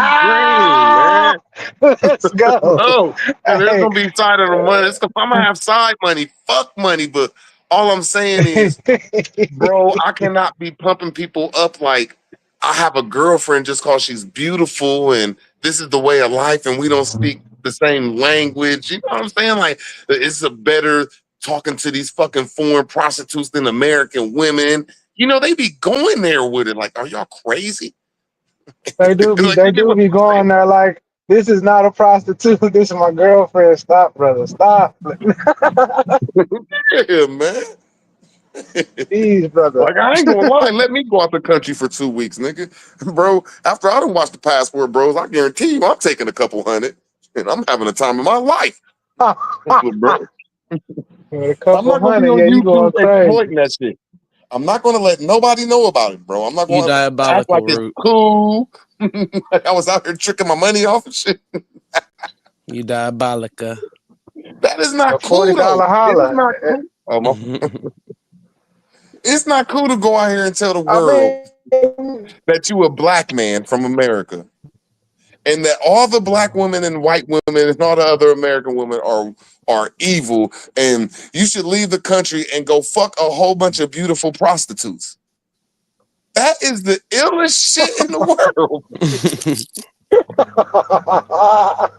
dream, man. Let's go. No, and there's gonna be side of the money. I'm gonna have side money, fuck money, but all I'm saying is, bro, I cannot be pumping people up like I have a girlfriend just cause she's beautiful and this is the way of life and we don't speak the same language. You know what I'm saying? Like it's a better talking to these fucking foreign prostitutes than American women. You know, they be going there with it. Like, are y'all crazy? They do be, they do be going there like, this is not a prostitute. This is my girlfriend. Stop, brother. Stop. Yeah, man. Jeez, brother. Like, I ain't gonna lie. Let me go out the country for 2 weeks, nigga. Bro, after I done watched the Passport Bros, I guarantee you I'm taking a couple hundred and I'm having a time of my life. Bro. I'm not gonna be on YouTube exploiting that shit. I'm not gonna let nobody know about it, bro. I'm not gonna act like it's cool. I was out here tricking my money off and shit. You diabolica. That is not cool, though. It's not cool to go out here and tell the world that you a black man from America. And that all the black women and white women and all the other American women are evil, and you should leave the country and go fuck a whole bunch of beautiful prostitutes. That is the illest shit in the world.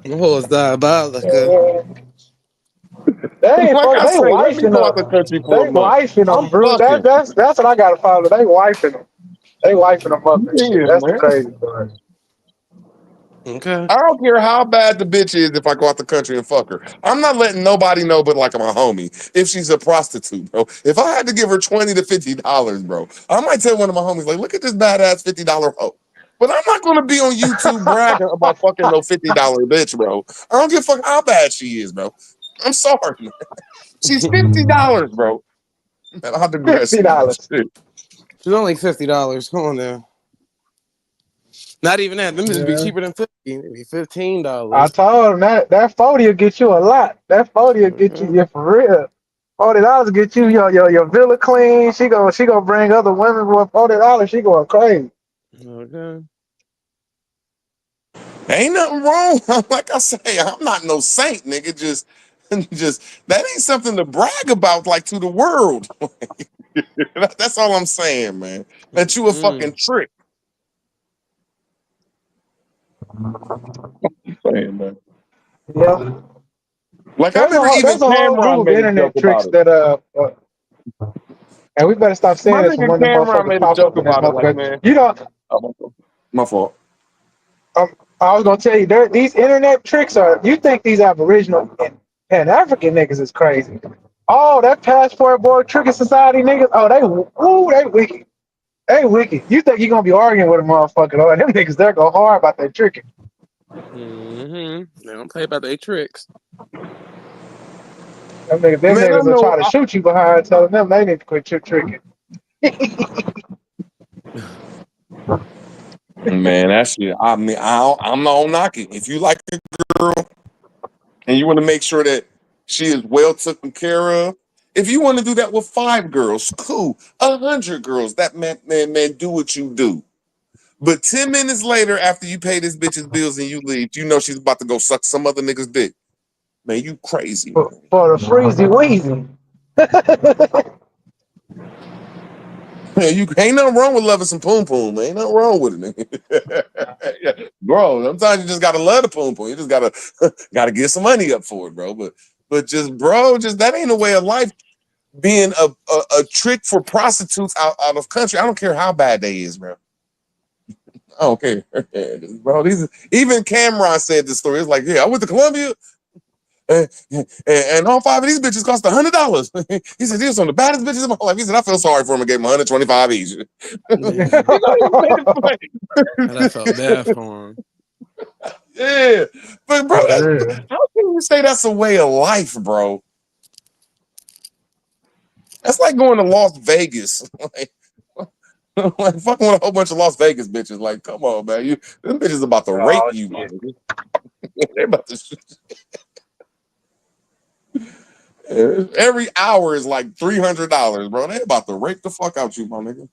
Oh, it's diabolical. They ain't they wifing them, bro. That's what I gotta follow. They wifing them. They wifing them up and shit. That's the crazy part. Okay. I don't care how bad the bitch is if I go out the country and fuck her. I'm not letting nobody know but like my homie if she's a prostitute, bro. If I had to give her $20 to $50, bro, I might tell one of my homies, like, look at this badass $50 hoe. But I'm not gonna be on YouTube bragging about fucking no $50 bitch, bro. I don't give a fuck how bad she is, bro. I'm sorry, man. She's $50, bro. Man, I digress. $50. She's only $50. Come on now. Not even that. Them just be Yeah. cheaper than 50. It'd be $15. I told him that 40 will get you a lot. That 40 will get you, yeah, for real. $40 get you your villa clean. She gonna bring other women for $40. She going crazy. Okay. Ain't nothing wrong. Like I say, I'm not no saint, nigga. Just that ain't something to brag about, like, to the world. That's all I'm saying, man. That you a fucking trick. I'm saying, man. Yeah. Like, I remember even There's a whole Cameron group of made a joke internet tricks about it. that and we better stop saying My this when nigga one of them Cameron motherfuckers made a pop joke up in this about it, like, motherfucker. man. You know, My fault. I was gonna tell you, these internet tricks are. You think these Aboriginal and Pan African niggas is crazy? Oh, that passport boy tricking society niggas. Oh, they wicked. They wicked. You think you gonna be arguing with a motherfucker? Oh, them niggas, they're go hard about that tricking. Mm-hmm. They don't play about their tricks. Them niggas will try to shoot you behind, telling them they need to quit tricking. Man, that shit. I mean, I'm not knocking. If you like a girl and you want to make sure that she is well taken care of, if you want to do that with 5 girls, cool. 100 girls, that man, do what you do. But 10 minutes later, after you pay this bitch's bills and you leave, you know she's about to go suck some other nigga's dick. Man, you crazy. For the freezy weezy. Man, you ain't nothing wrong with loving some poom poom. Ain't nothing wrong with it, nigga. Bro, sometimes you just gotta love the poom poom. You just gotta get some money up for it, bro. But just, bro, just that ain't a way of life. Being a trick for prostitutes out of country. I don't care how bad they is, bro. I don't care, bro. Even Cameron said this story. It's like, yeah, I went to Colombia, and all 5 of these bitches cost $100. He said, these are some of the baddest bitches in my life. He said, I feel sorry for him and gave him 125 each. And I felt bad for him. Yeah, but bro, how can you say that's a way of life, bro? That's like going to Las Vegas, like fucking with a whole bunch of Las Vegas bitches. Like, come on, man, them bitches about to rape you, man. They're about to. Every hour is like $300, bro. They about to rape the fuck out you, my nigga.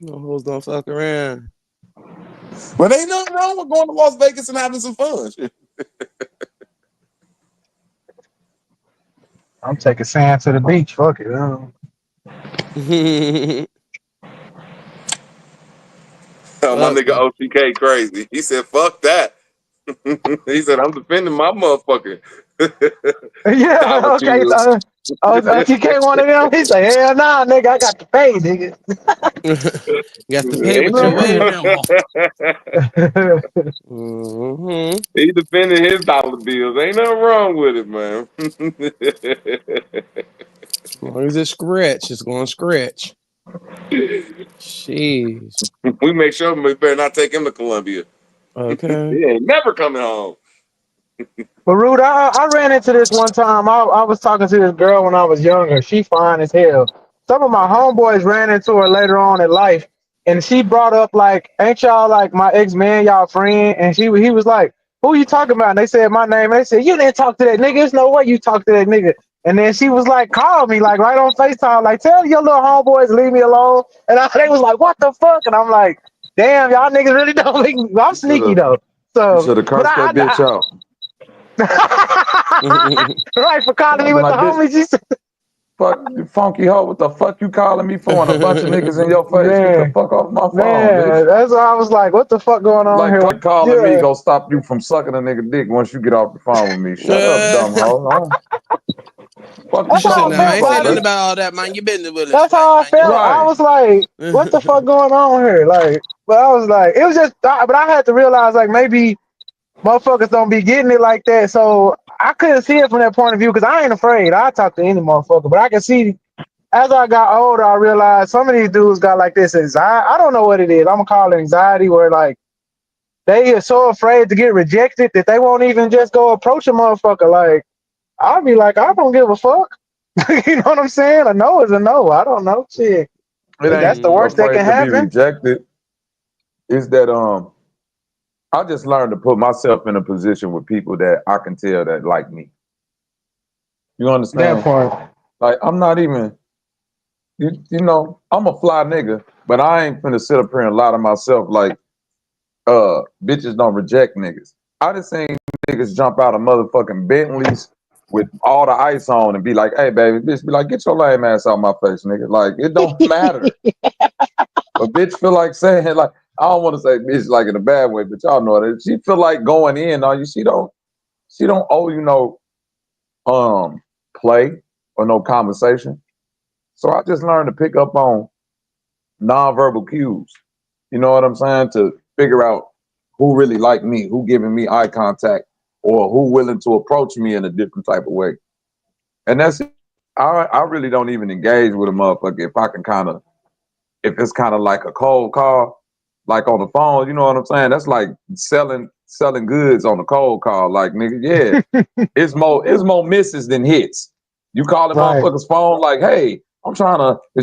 No hoes don't fuck around. But ain't nothing wrong with going to Las Vegas and having some fun. I'm taking sand to the beach. Fuck it. My nigga OTK crazy. He said, fuck that. He said, I'm defending my motherfucker. Yeah, okay. OTK one of them. He say, hell nah, nigga, I got to pay, nigga. You got to pay with your way. He defending his dollar bills. Ain't nothing wrong with it, man. As long as it's scratch, it's going to scratch. Jeez. We make sure we better not take him to Colombia. Okay. He ain't never coming home. But Rude, I ran into this one time. I was talking to this girl when I was younger. She fine as hell. Some of my homeboys ran into her later on in life, and she brought up like, "Ain't y'all like my ex-man, y'all friend?" And he was like, "Who you talking about?" And they said my name. And they said, "You didn't talk to that nigga. There's no way you talked to that nigga." And then she was like, "Call me like right on FaceTime, like tell your little homeboys leave me alone." And they was like, "What the fuck?" And I'm like, "Damn, y'all niggas really don't leave me." I'm sneaky though. So you should have cursed that bitch out. Right, for calling me with the homies. You said, fuck, you funky hoe, what the fuck you calling me for? And a bunch of niggas in your face. Man, Get the fuck off my phone, man, bitch. that's why I was like, what the fuck going on here? Like calling me gonna stop you from sucking a nigga dick once you get off the phone with me. Shut up, dumb hoe. Fuck you Shit, calling now, I me ain't for, saying nothing bitch? about all that, man. You been with us. That's how I felt. Right. I was like, what the fuck going on here? Like, but I was like, it was just, but I had to realize like maybe motherfuckers don't be getting it like that. So I couldn't see it from that point of view because I ain't afraid. I talk to any motherfucker, but I can see as I got older, I realized some of these dudes got like this anxiety. I don't know what it is. I'm gonna call it anxiety, where like they are so afraid to get rejected that they won't even just go approach a motherfucker. Like I'll be like, I don't give a fuck. You know what I'm saying? A no is a no. I don't know. Shit. It That's ain't the worst that afraid can to be happen. rejected. Is that I just learned to put myself in a position with people that I can tell that like me. You understand? That part. Like I'm not even, you know, I'm a fly nigga, but I ain't finna sit up here and lie to myself like bitches don't reject niggas. I just seen niggas jump out of motherfucking Bentleys with all the ice on and be like, hey baby, bitch, be like, get your lame ass out my face, nigga. Like it don't matter. A bitch feel like saying, like, I don't want to say bitch like in a bad way, but y'all know that she feel like going in on you. She don't owe you no play or no conversation. So I just learned to pick up on nonverbal cues. You know what I'm saying? To figure out who really like me, who giving me eye contact, or who willing to approach me in a different type of way. And that's it. I really don't even engage with a motherfucker if I can if it's kind of like a cold call, like on the phone, you know what I'm saying? That's like selling goods on a cold call. Like, nigga, yeah, it's more misses than hits. You calling motherfuckers' phone like, hey, is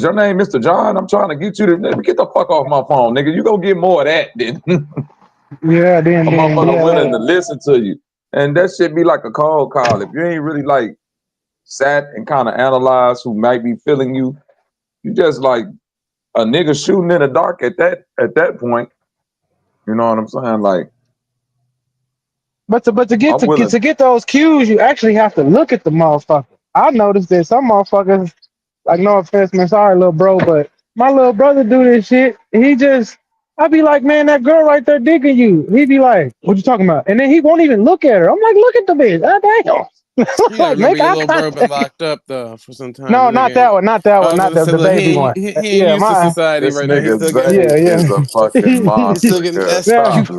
your name Mr. John? I'm trying to get you to get the fuck off my phone, nigga. You gonna get more of that than Yeah, then a motherfucker yeah, willing to listen to you. And that shit be like a cold call. If you ain't really like sat and kind of analyzed who might be feeling you, you just like a nigga shooting in the dark at that point. You know what I'm saying? Like, But to I'm get those cues, you actually have to look at the motherfucker. I noticed that some motherfuckers, like, no offense, man, sorry, little bro, but my little brother do this shit. I be like, man, that girl right there digging you. He be like, what you talking about? And then he won't even look at her. I'm like, look at the bitch. Damn. You gotta Like, remember make your eye little bro been contact. locked up though for some time. No, The not nigga that ain't. one, not that I one, was not gonna say, the look, baby one. he ain't Yeah, used to my society this right now. He's nigga still Zay getting. yeah. is a fucking He's still monster. getting. Cause Yeah. stop, Zay.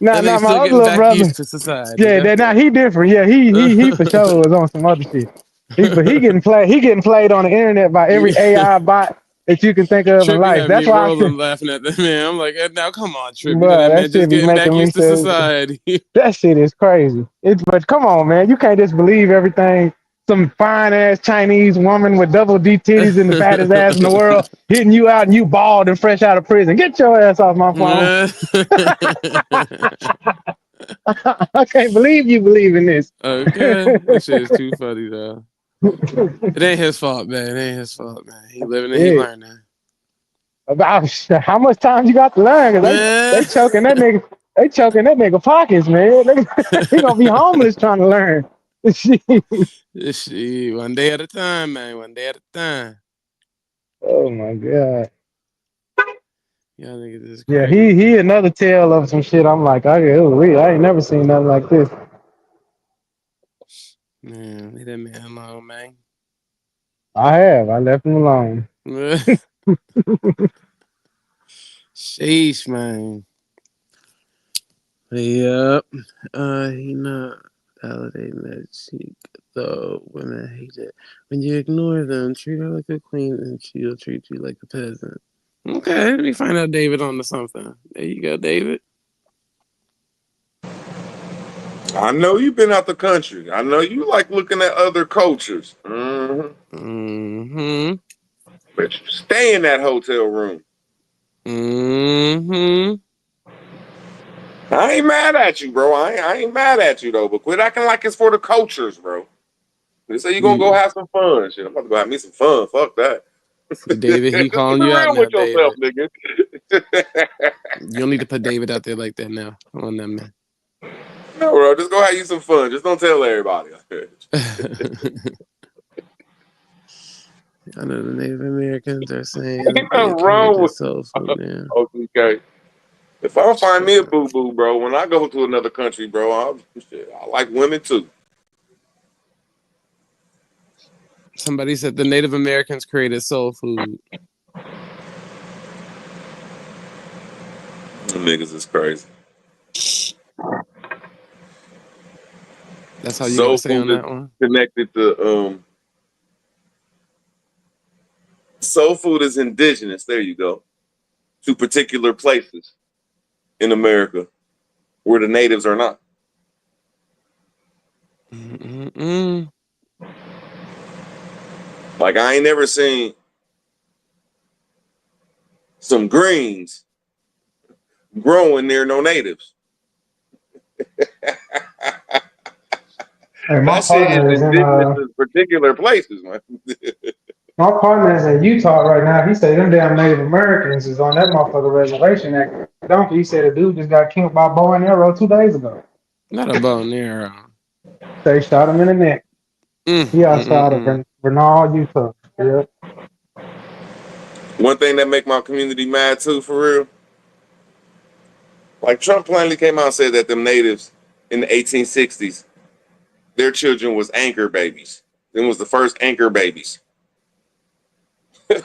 Nah, That nigga my still other getting little back brother. used to society. Yeah, That's now all. he different. Yeah, he for sure was on some other shit. But he getting played on the internet by every AI bot that you can think of in Trippy life. had me That's why I said, rolling laughing at that man. I'm like, now come on, Trippy. You know bro, that that man shit just be getting back making me used to say, society. that shit is crazy. But come on, man, you can't just believe everything. Some fine ass Chinese woman with double D titties and the fattest ass in the world hitting you out and you bald and fresh out of prison. Get your ass off my phone. I can't believe you believe in this. Okay, that shit is too funny though. It ain't his fault, man. It ain't his fault, man. He living and he Yeah. learning. About how much time you got to learn? Cause they choking that nigga. They choking that nigga pockets, man. He gonna be homeless trying to learn. Shit, one day at a time, man. One day at a time. Oh my god. Y'all niggas is Yeah, crazy. he another tale of some shit. I'm like, I ain't never seen nothing like this. Man, leave that man alone, man. I have. I left him alone. Sheesh, man. Yep. He not validating that cheek, though. Women hate it. When you ignore them, treat her like a queen and she'll treat you like a peasant. Okay, let me find out David on to something. There you go, David. I know you've been out the country. I know you like looking at other cultures. Mm-hmm. Mm-hmm. But you stay in that hotel room. Mm-hmm. I ain't mad at you, bro. I ain't mad at you though. But quit acting like it's for the cultures, bro. They say you gonna go have some fun. Shit, I'm about to go have me some fun. Fuck that. David, he Just calling be you out real now, with yourself, David. nigga. You don't need to put David out there like that now. Come on, that man. No, bro. Just go have you some fun. Just don't tell everybody. I know the Native Americans are saying Ain't they nothing created wrong with this soul food now. okay. If I find me a boo boo, bro, when I go to another country, bro, I like women too. Somebody said the Native Americans created soul food. Them niggas is crazy. That's how you Soul gonna say food on is that one? connected to soul food is indigenous. There you go. To particular places in America where the natives are not. Mm-mm-mm. Like I ain't never seen some greens growing near no natives. Hey, my That shit partner is is in indigenous to particular places, man. my partner is in Utah right now. He said them damn Native Americans is on that motherfucker reservation at Donkey. He said a dude just got killed by a bow and arrow 2 days ago. Not a bow and arrow. They shot him in the neck. He outside of Bernal, Utah. Yep. One thing that make my community mad too, for real. Like Trump plainly came out and said that them natives in the 1860s, their children was anchor babies. Them was the first anchor babies. And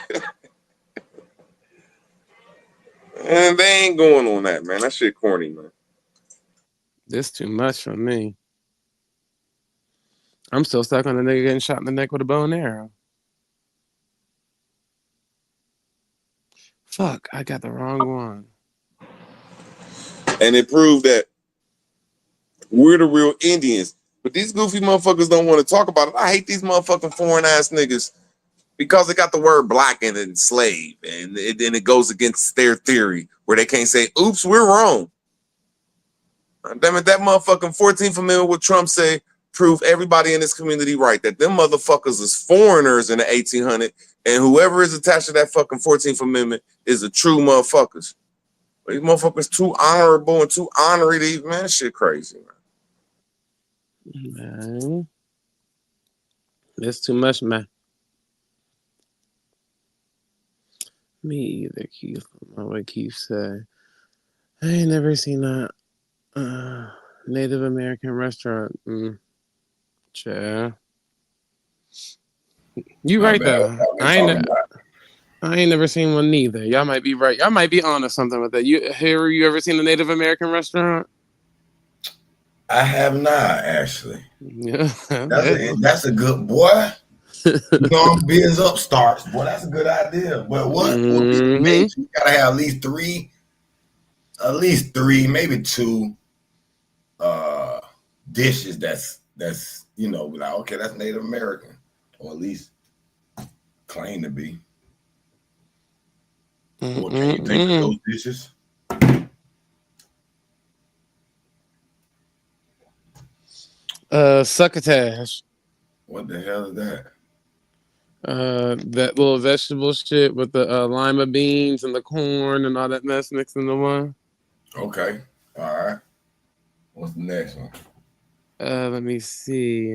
they ain't going on that, man. That shit corny, man. This too much for me. I'm still stuck on the nigga getting shot in the neck with a bow and arrow. Fuck, I got the wrong one. And it proved that we're the real Indians. But these goofy motherfuckers don't want to talk about it. I hate these motherfucking foreign ass niggas because they got the word black in it and slave. And it goes against their theory where they can't say, oops, we're wrong. Damn it, that motherfucking 14th Amendment, what Trump say, prove everybody in this community right. That them motherfuckers is foreigners in the 1800s. And whoever is attached to that fucking 14th Amendment is a true motherfuckers. But these motherfuckers too honorable and too honorary. Man, that shit crazy, Man. That's too much, man. Me either, Keith. What Keith said. I ain't never seen a Native American restaurant. Yeah. You right though. I ain't never seen one neither. Y'all might be right. Y'all might be onto something with that. You ever seen a Native American restaurant? I have not actually. Yeah. That's a good boy. You know, biz upstarts. Boy, that's a good idea. But what would be amazing? You gotta have at least three, maybe two dishes that's you know, like, okay, that's Native American, or at least claim to be. What can you think of those dishes? Succotash. What the hell is that? That little vegetable shit with the lima beans and the corn and all that mess mixed into one. Okay. All right. What's the next one? Let me see.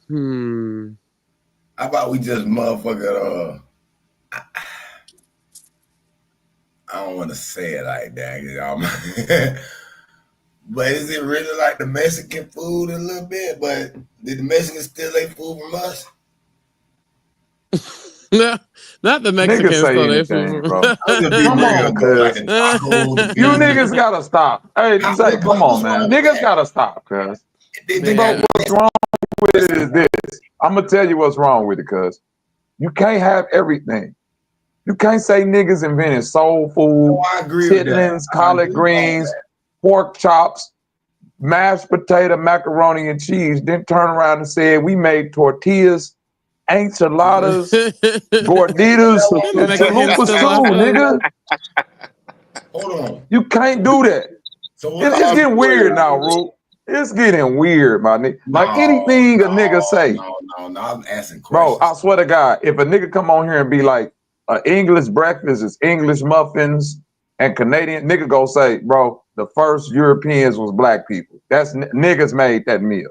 How about we just motherfucker I don't want to say it like that, you know. But is it really like the Mexican food a little bit? But did the Mexicans steal their food from us? No, not the Mexicans stole their food from us. Come on, cuz. You niggas gotta stop. Hey, say, come on, man. Niggas gotta stop, cuz. But what's wrong with it is this. I'm gonna tell you what's wrong with it, cuz. You can't have everything. You can't say niggas invented soul food, chitlins, collard greens, pork chops, mashed potato, macaroni and cheese, then turn around and say we made tortillas, enchiladas, gorditas, and chalupas too, nigga. Hold on. You can't do that. So it's getting weird now, Root. It's getting weird, my nigga. Like anything a nigga say. No, I'm asking questions. Bro, I swear to God, if a nigga come on here and be like, English breakfast is English muffins and Canadian, nigga go say, bro, the first Europeans was black people. That's niggas made that meal.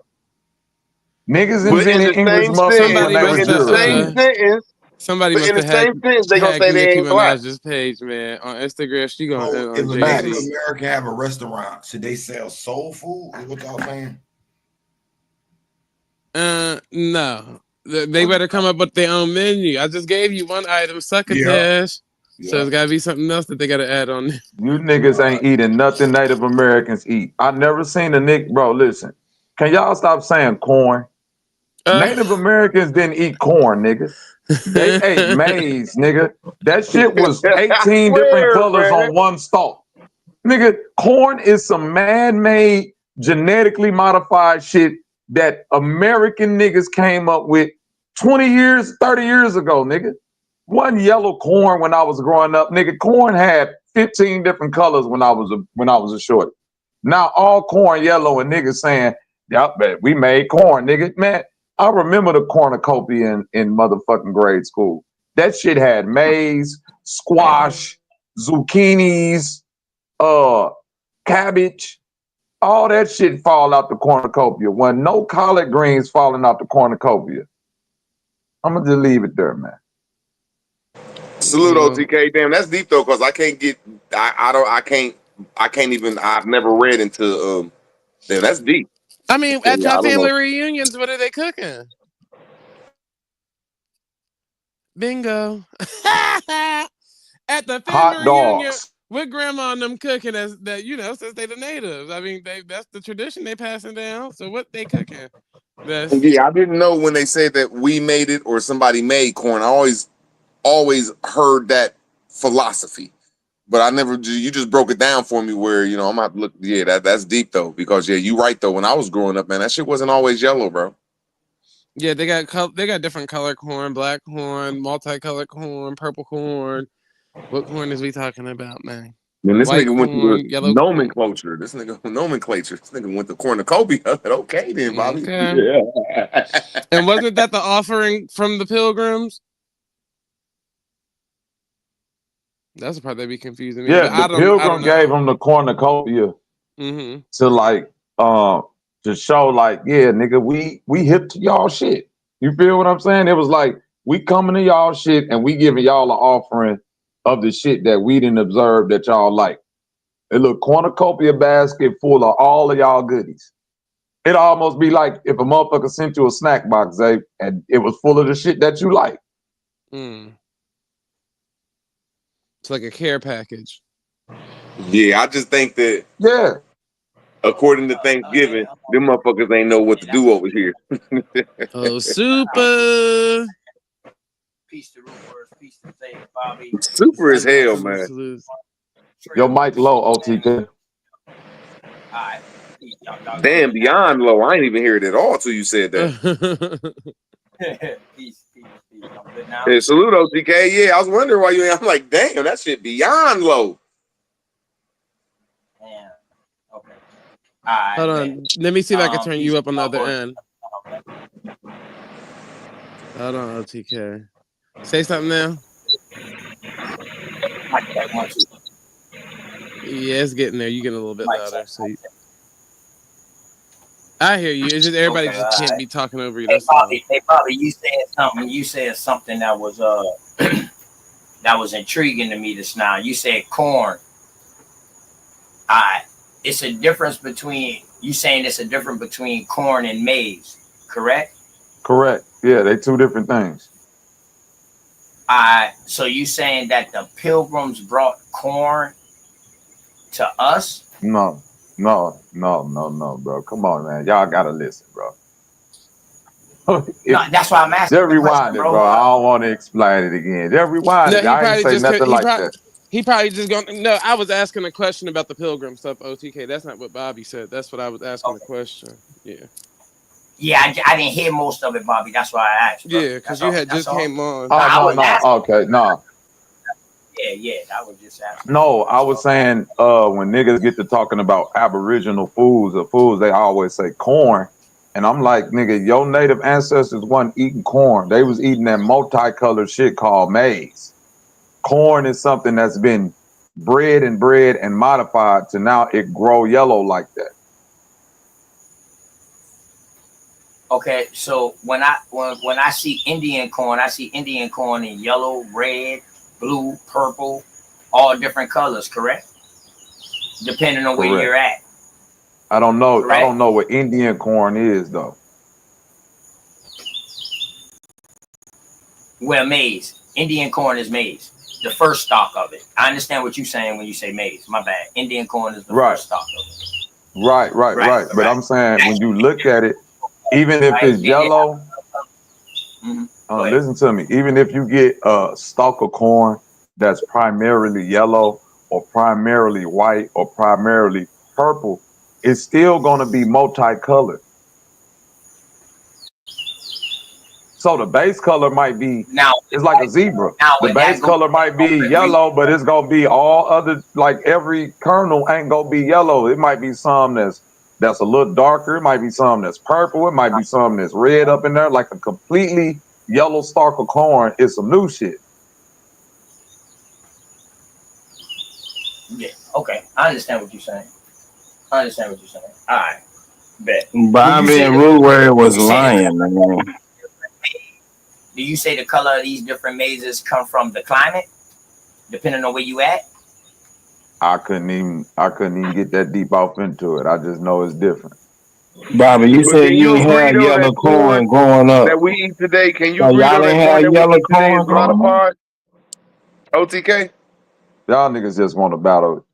Niggas invented English muffins when they was Europeans. Somebody must have had they gonna say they ain't black. Minaj's page, man, on Instagram. She gonna if a Native American have a restaurant, should they sell soul food? Is what y'all saying? No. They better come up with their own menu. I just gave you one item, succotash. So it's gotta be something else that they gotta add on. You niggas ain't eating nothing Native Americans eat. I never seen a nigga, bro, listen. Can y'all stop saying corn? Native Americans didn't eat corn, nigga. They ate maize, nigga. That shit was 18 different colors on one stalk. Nigga, corn is some man-made, genetically modified shit that American niggas came up with 20 years, 30 years ago, nigga. One yellow corn when I was growing up, nigga. Corn had 15 different colors when I was a shorty. Now all corn yellow and niggas saying, "Yep, we made corn, nigga." Man, I remember the cornucopia in motherfucking grade school. That shit had maize, squash, zucchinis, cabbage. All that shit fall out the cornucopia. When no collard greens falling out the cornucopia. I'm gonna just leave it there, man. Salute OTK. Damn, that's deep though, cause I can't get. I can't even. I've never read into. Damn, that's deep. I mean, at Yeah, your family reunions, what are they cooking? Bingo. At the family reunion, with grandma and them cooking as that, since they the natives. I mean, that's the tradition they passing down. So what they cooking? Yeah, I didn't know when they said that we made it or somebody made corn. I always heard that philosophy, but I never. You just broke it down for me. Where I'm about to look. Yeah, that's deep though, because you right though. When I was growing up, man, that shit wasn't always yellow, bro. Yeah, they got different color corn, black corn, multicolored corn, purple corn. What corn is we talking about, man? Man, this White nigga went corn, to nomenclature. This nigga nomenclature. This nigga went to cornucopia. Okay, then, Bobby. Okay. Yeah. And wasn't that the offering from the Pilgrims? That's the part that be confusing me. Yeah, the Pilgrim gave him the cornucopia to like to show like, yeah, nigga, we hip to y'all shit. You feel what I'm saying? It was like we coming to y'all shit and we giving y'all an offering of the shit that we didn't observe that y'all like. A little cornucopia basket full of all of y'all goodies. It almost be like if a motherfucker sent you a snack box, and it was full of the shit that you like. It's like a care package. Yeah, I just think that according to Thanksgiving, them motherfuckers ain't know what to do over here. Oh, super. Super as hell, man. Your mic low, OTK. Damn, beyond low. I ain't even hear it at all till you said that. Hey, salute OTK. Yeah, I was wondering why you. I'm like, damn, that shit beyond low. Hold on. Let me see if I can turn you up on the other end. Hold on, OTK. Say something now. Yeah, it's getting there. You getting a little bit louder. So I hear you. It's just everybody just can't be talking over you. That's Bobby, you said something. You said something that was that was intriguing to me just now. You said corn. It's a difference between corn and maize, correct? Correct. Yeah, they two different things. So you saying that the Pilgrims brought corn to us? No, bro. Come on, man. Y'all gotta listen, bro. No, that's why I'm asking. Just rewind it, bro. I don't want to explain it again. Just rewind it. I ain't say nothing like that. He probably just going. No, I was asking a question about the Pilgrim stuff, OTK. That's not what Bobby said. That's what I was asking the question. Yeah. Yeah, I didn't hear most of it, Bobby. That's why I asked. Yeah, because you had just came on. Okay, no. Yeah, I was just asking. No, I was saying when niggas get to talking about Aboriginal foods or foods, they always say corn. And I'm like, nigga, your native ancestors wasn't eating corn. They was eating that multicolored shit called maize. Corn is something that's been bred and modified to now it grow yellow like that. Okay, so when I see Indian corn, I see Indian corn in yellow, red, blue, purple, all different colors, correct? Depending on where you're at. I don't know. Correct? I don't know what Indian corn is though. Well, maize. Indian corn is maize. The first stock of it. I understand what you're saying when you say maize. My bad. Indian corn is the first stock of it. Right. But I'm saying when you look at it, even if it's yellow, listen to me. Even if you get a stalk of corn that's primarily yellow or primarily white or primarily purple, it's still going to be multicolored. So the base color might be now it's like a zebra. now The base color might be yellow, but it's gonna be all other like every kernel ain't gonna be yellow. It might be some that's a little darker. It might be some that's purple. It might be some that's red up in there. Like a completely yellow stalk of corn is some new shit. Yeah. Okay. I understand what you're saying. All right. Bet. Bobby and Rude was lying, man. Do you say the color of these different mazes come from the climate, depending on where you at? I couldn't even get that deep off into it. I just know it's different. Bobby, you said you had yellow corn growing up. That we eat today, can you So agree y'all on ain't that had corn yellow that we eat today corn is growing up? modified? OTK? Y'all niggas just want to battle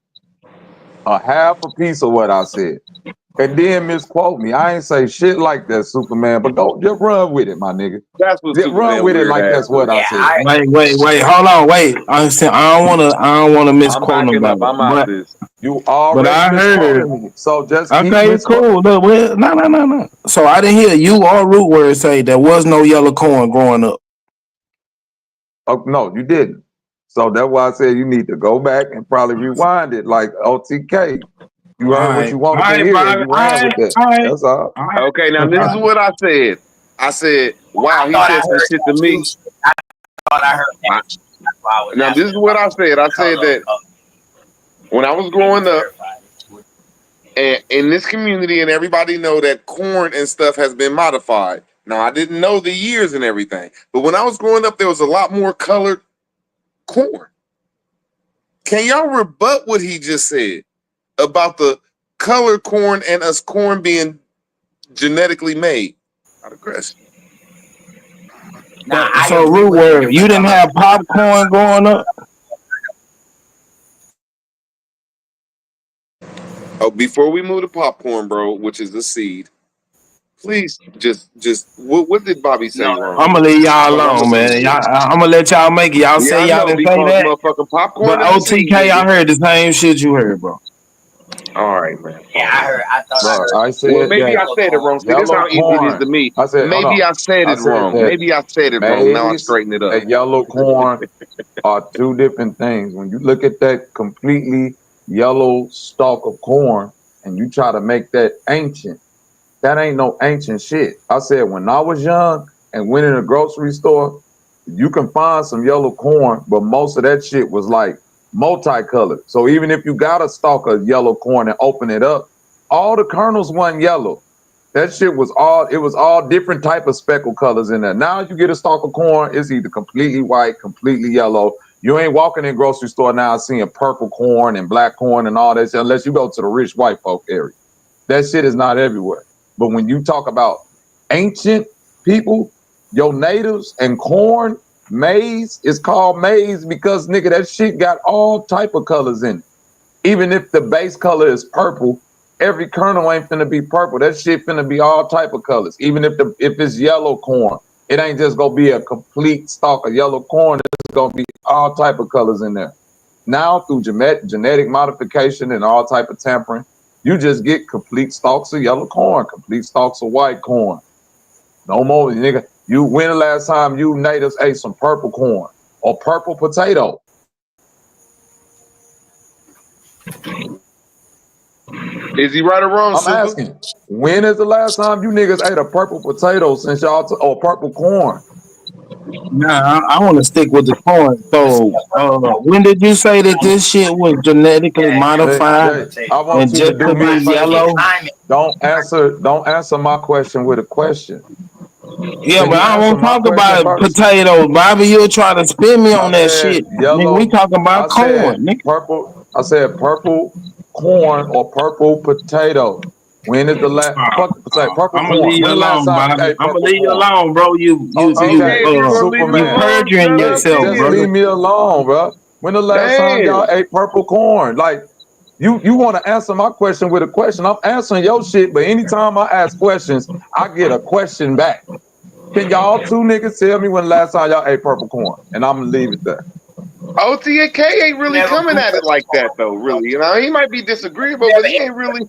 a half a piece of what I said. And then misquote me. I ain't say shit like that, Superman, but go just run with it, my nigga. That's what Just Superman run with it weird like ass that's what I said. Wait, hold on, wait. I understand. I don't wanna misquote nobody. I'm out this. You already I heard. misquoted me, so just keep Okay, misquoting. cool. Look, no. So I didn't hear you or Root Word say there was no yellow corn growing up. Oh no, you didn't. So that's why I said you need to go back and probably rewind it like OTK. You heard what you wanted to hear and you ran with that. That's all. Okay, now this is what I said. I said, wow, he said some shit to me. I thought I heard that. That's why I was Now, this is what I said. I said that when I was growing up, and in this community, and everybody know that corn and stuff has been modified. Now, I didn't know the years and everything, but when I was growing up, there was a lot more colored corn. Can y'all rebut what he just said about the colored corn and us corn being genetically made? Out of question. So Root Word, you didn't have popcorn growing up? Oh, before we move to popcorn, bro, which is a seed, please just what did Bobby say wrong? I'm gonna leave y'all alone, man. I'm gonna let y'all make it. Y'all say y'all didn't say that. Motherfucking popcorn. But OTK, I heard the same shit you heard, bro. All right, man. Yeah, I thought I heard. I said well, maybe I said it wrong. See, this how easy it is to me. I said, maybe I said it wrong. Maybe I said it wrong. Now I straighten it up. And yellow corn are two different things. When you look at that completely yellow stalk of corn and you try to make that ancient, that ain't no ancient shit. I said when I was young and went in a grocery store, you can find some yellow corn, but most of that shit was like multicolored. So even if you got a stalk of yellow corn and open it up, all the kernels wasn't yellow. That shit was all different type of speckled colors in there. Now you get a stalk of corn, it's either completely white, completely yellow. You ain't walking in grocery store now seeing purple corn and black corn and all that shit unless you go to the rich white folk area. That shit is not everywhere. But when you talk about ancient people, your natives and corn, maize is called maize because nigga, that shit got all type of colors in it. Even if the base color is purple, every kernel ain't finna be purple. That shit finna be all type of colors. Even if it's yellow corn, it ain't just gonna be a complete stalk of yellow corn. It's gonna be all type of colors in there. Now through genetic modification and all type of tampering, you just get complete stalks of yellow corn, complete stalks of white corn. No more, nigga. When the last time you natives ate some purple corn or purple potato? Is he right or wrong? I'm asking. When is the last time you niggas ate a purple potato since y'all or purple corn? Nah, I want to stick with the corn. So, when did you say that this shit was genetically modified I want and you just to do to me a be favor. yellow? Don't answer my question with a question. Yeah, Can but you I answer won't my talk question about first? potatoes, Bobby. You'll try to spin me on that said shit. yellow. Nigga, we talking about I said corn, nigga. purple. I said purple corn or purple potato. When is the last purple I'm gonna corn? leave When you the last alone, time you Bobby. ate I'm gonna purple leave you corn? alone, bro. You perjuring yourself, Just brother. leave me alone, bro. When the last time y'all ate purple corn? Like you want to answer my question with a question. I'm answering your shit, but anytime I ask questions, I get a question back. Can y'all two niggas tell me when the last time y'all ate purple corn? And I'm gonna leave it there. OTK ain't really coming at it like that though, really. You know, he might be disagreeable, but he ain't really.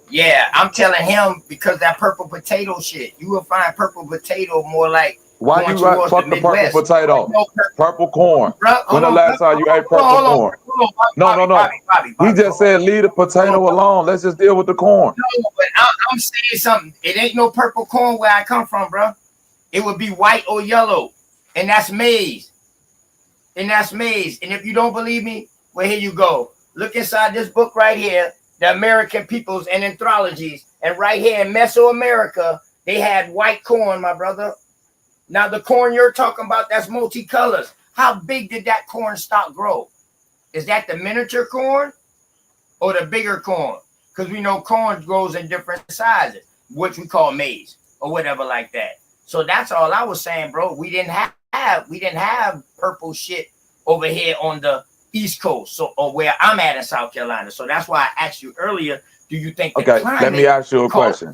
Yeah, I'm telling him because that purple potato shit. You will find purple potato more like Why you fuck the purple potato? Purple corn. When the last time you ate purple corn? No. He just said leave the potato alone. Let's just deal with the corn. No, but I'm saying something. It ain't no purple corn where I come from, bro. It would be white or yellow, and that's maize. And if you don't believe me, well, here you go. Look inside this book right here, The American Peoples and Anthologies. And right here in Mesoamerica, they had white corn, my brother. Now, the corn you're talking about, that's multicolors. How big did that corn stalk grow? Is that the miniature corn or the bigger corn? Because we know corn grows in different sizes, which we call maize or whatever like that. So that's all I was saying, bro. We didn't have purple shit over here on the East Coast, or where I'm at in South Carolina. So that's why I asked you earlier, do you think okay, let me ask you a question.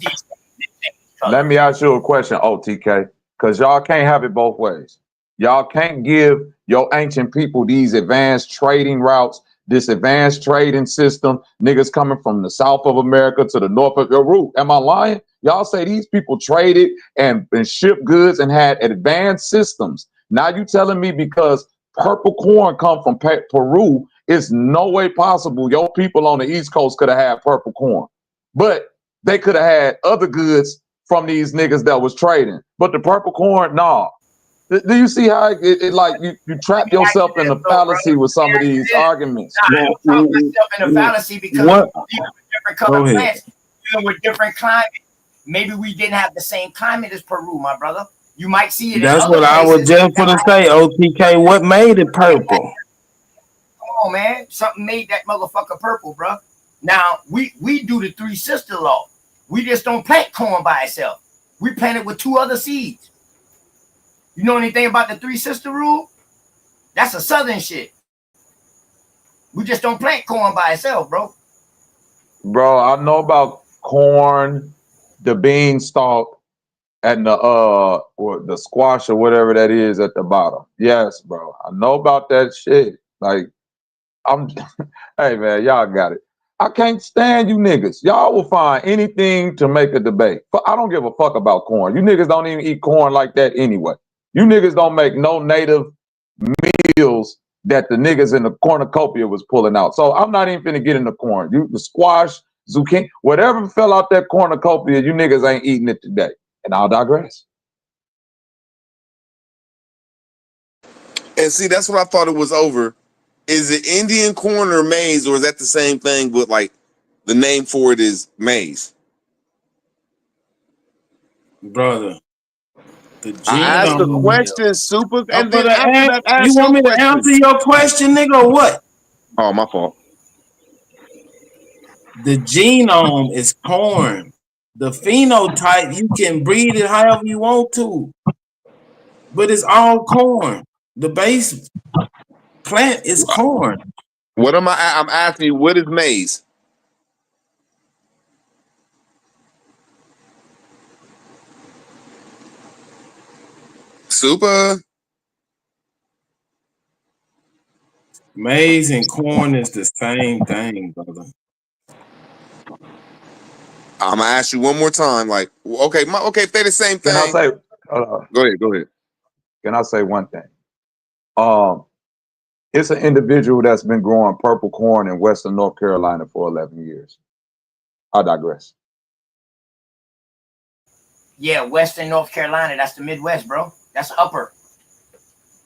Let me ask you a question, OTK, because y'all can't have it both ways. Y'all can't give your ancient people these advanced trading routes, this advanced trading system, niggas coming from the south of America to the north of your route. Am I lying? Y'all say these people traded and shipped goods and had advanced systems. Now you telling me because purple corn come from Peru, it's no way possible your people on the East Coast could have had purple corn. But they could have had other goods from these niggas that was trading. But the purple corn, nah. Do you see how it like you trap yourself in the fallacy with some of these arguments? I trap myself in the fallacy because we're different color plants, dealing with different climate. Maybe we didn't have the same climate as Peru, my brother. You might see it. That's what I was just gonna say, OTK. What made it purple? Come on, man. Something made that motherfucker purple, bro. Now we do the three sister law. We just don't plant corn by itself. We plant it with two other seeds. You know anything about the three sister rule? That's a southern shit. We just don't plant corn by itself, bro. Bro, I know about corn, the beanstalk, and the squash or whatever that is at the bottom. Yes, bro. I know about that shit. Like, hey man, y'all got it. I can't stand you niggas. Y'all will find anything to make a debate. But I don't give a fuck about corn. You niggas don't even eat corn like that anyway. You niggas don't make no native meals that the niggas in the cornucopia was pulling out. So I'm not even finna get into corn. The squash, zucchini, whatever fell out that cornucopia, you niggas ain't eating it today. And I'll digress. And see, that's what I thought it was over. Is it Indian corn or maize, or is that the same thing, but like the name for it is maize? Brother. I asked the question, super, and then after that, you want me to answer your question, nigga, or what? Oh, my fault. The genome is corn. The phenotype, you can breed it however you want to, but it's all corn. The base plant is corn. What am I'm asking you, what is maize? Super. Maize and corn is the same thing, brother. I'm gonna ask you one more time. Like, okay, if they're the same thing. Can I say? Go ahead. Can I say one thing? It's an individual that's been growing purple corn in Western North Carolina for 11 years. I digress. Yeah, Western North Carolina. That's the Midwest, bro. That's upper.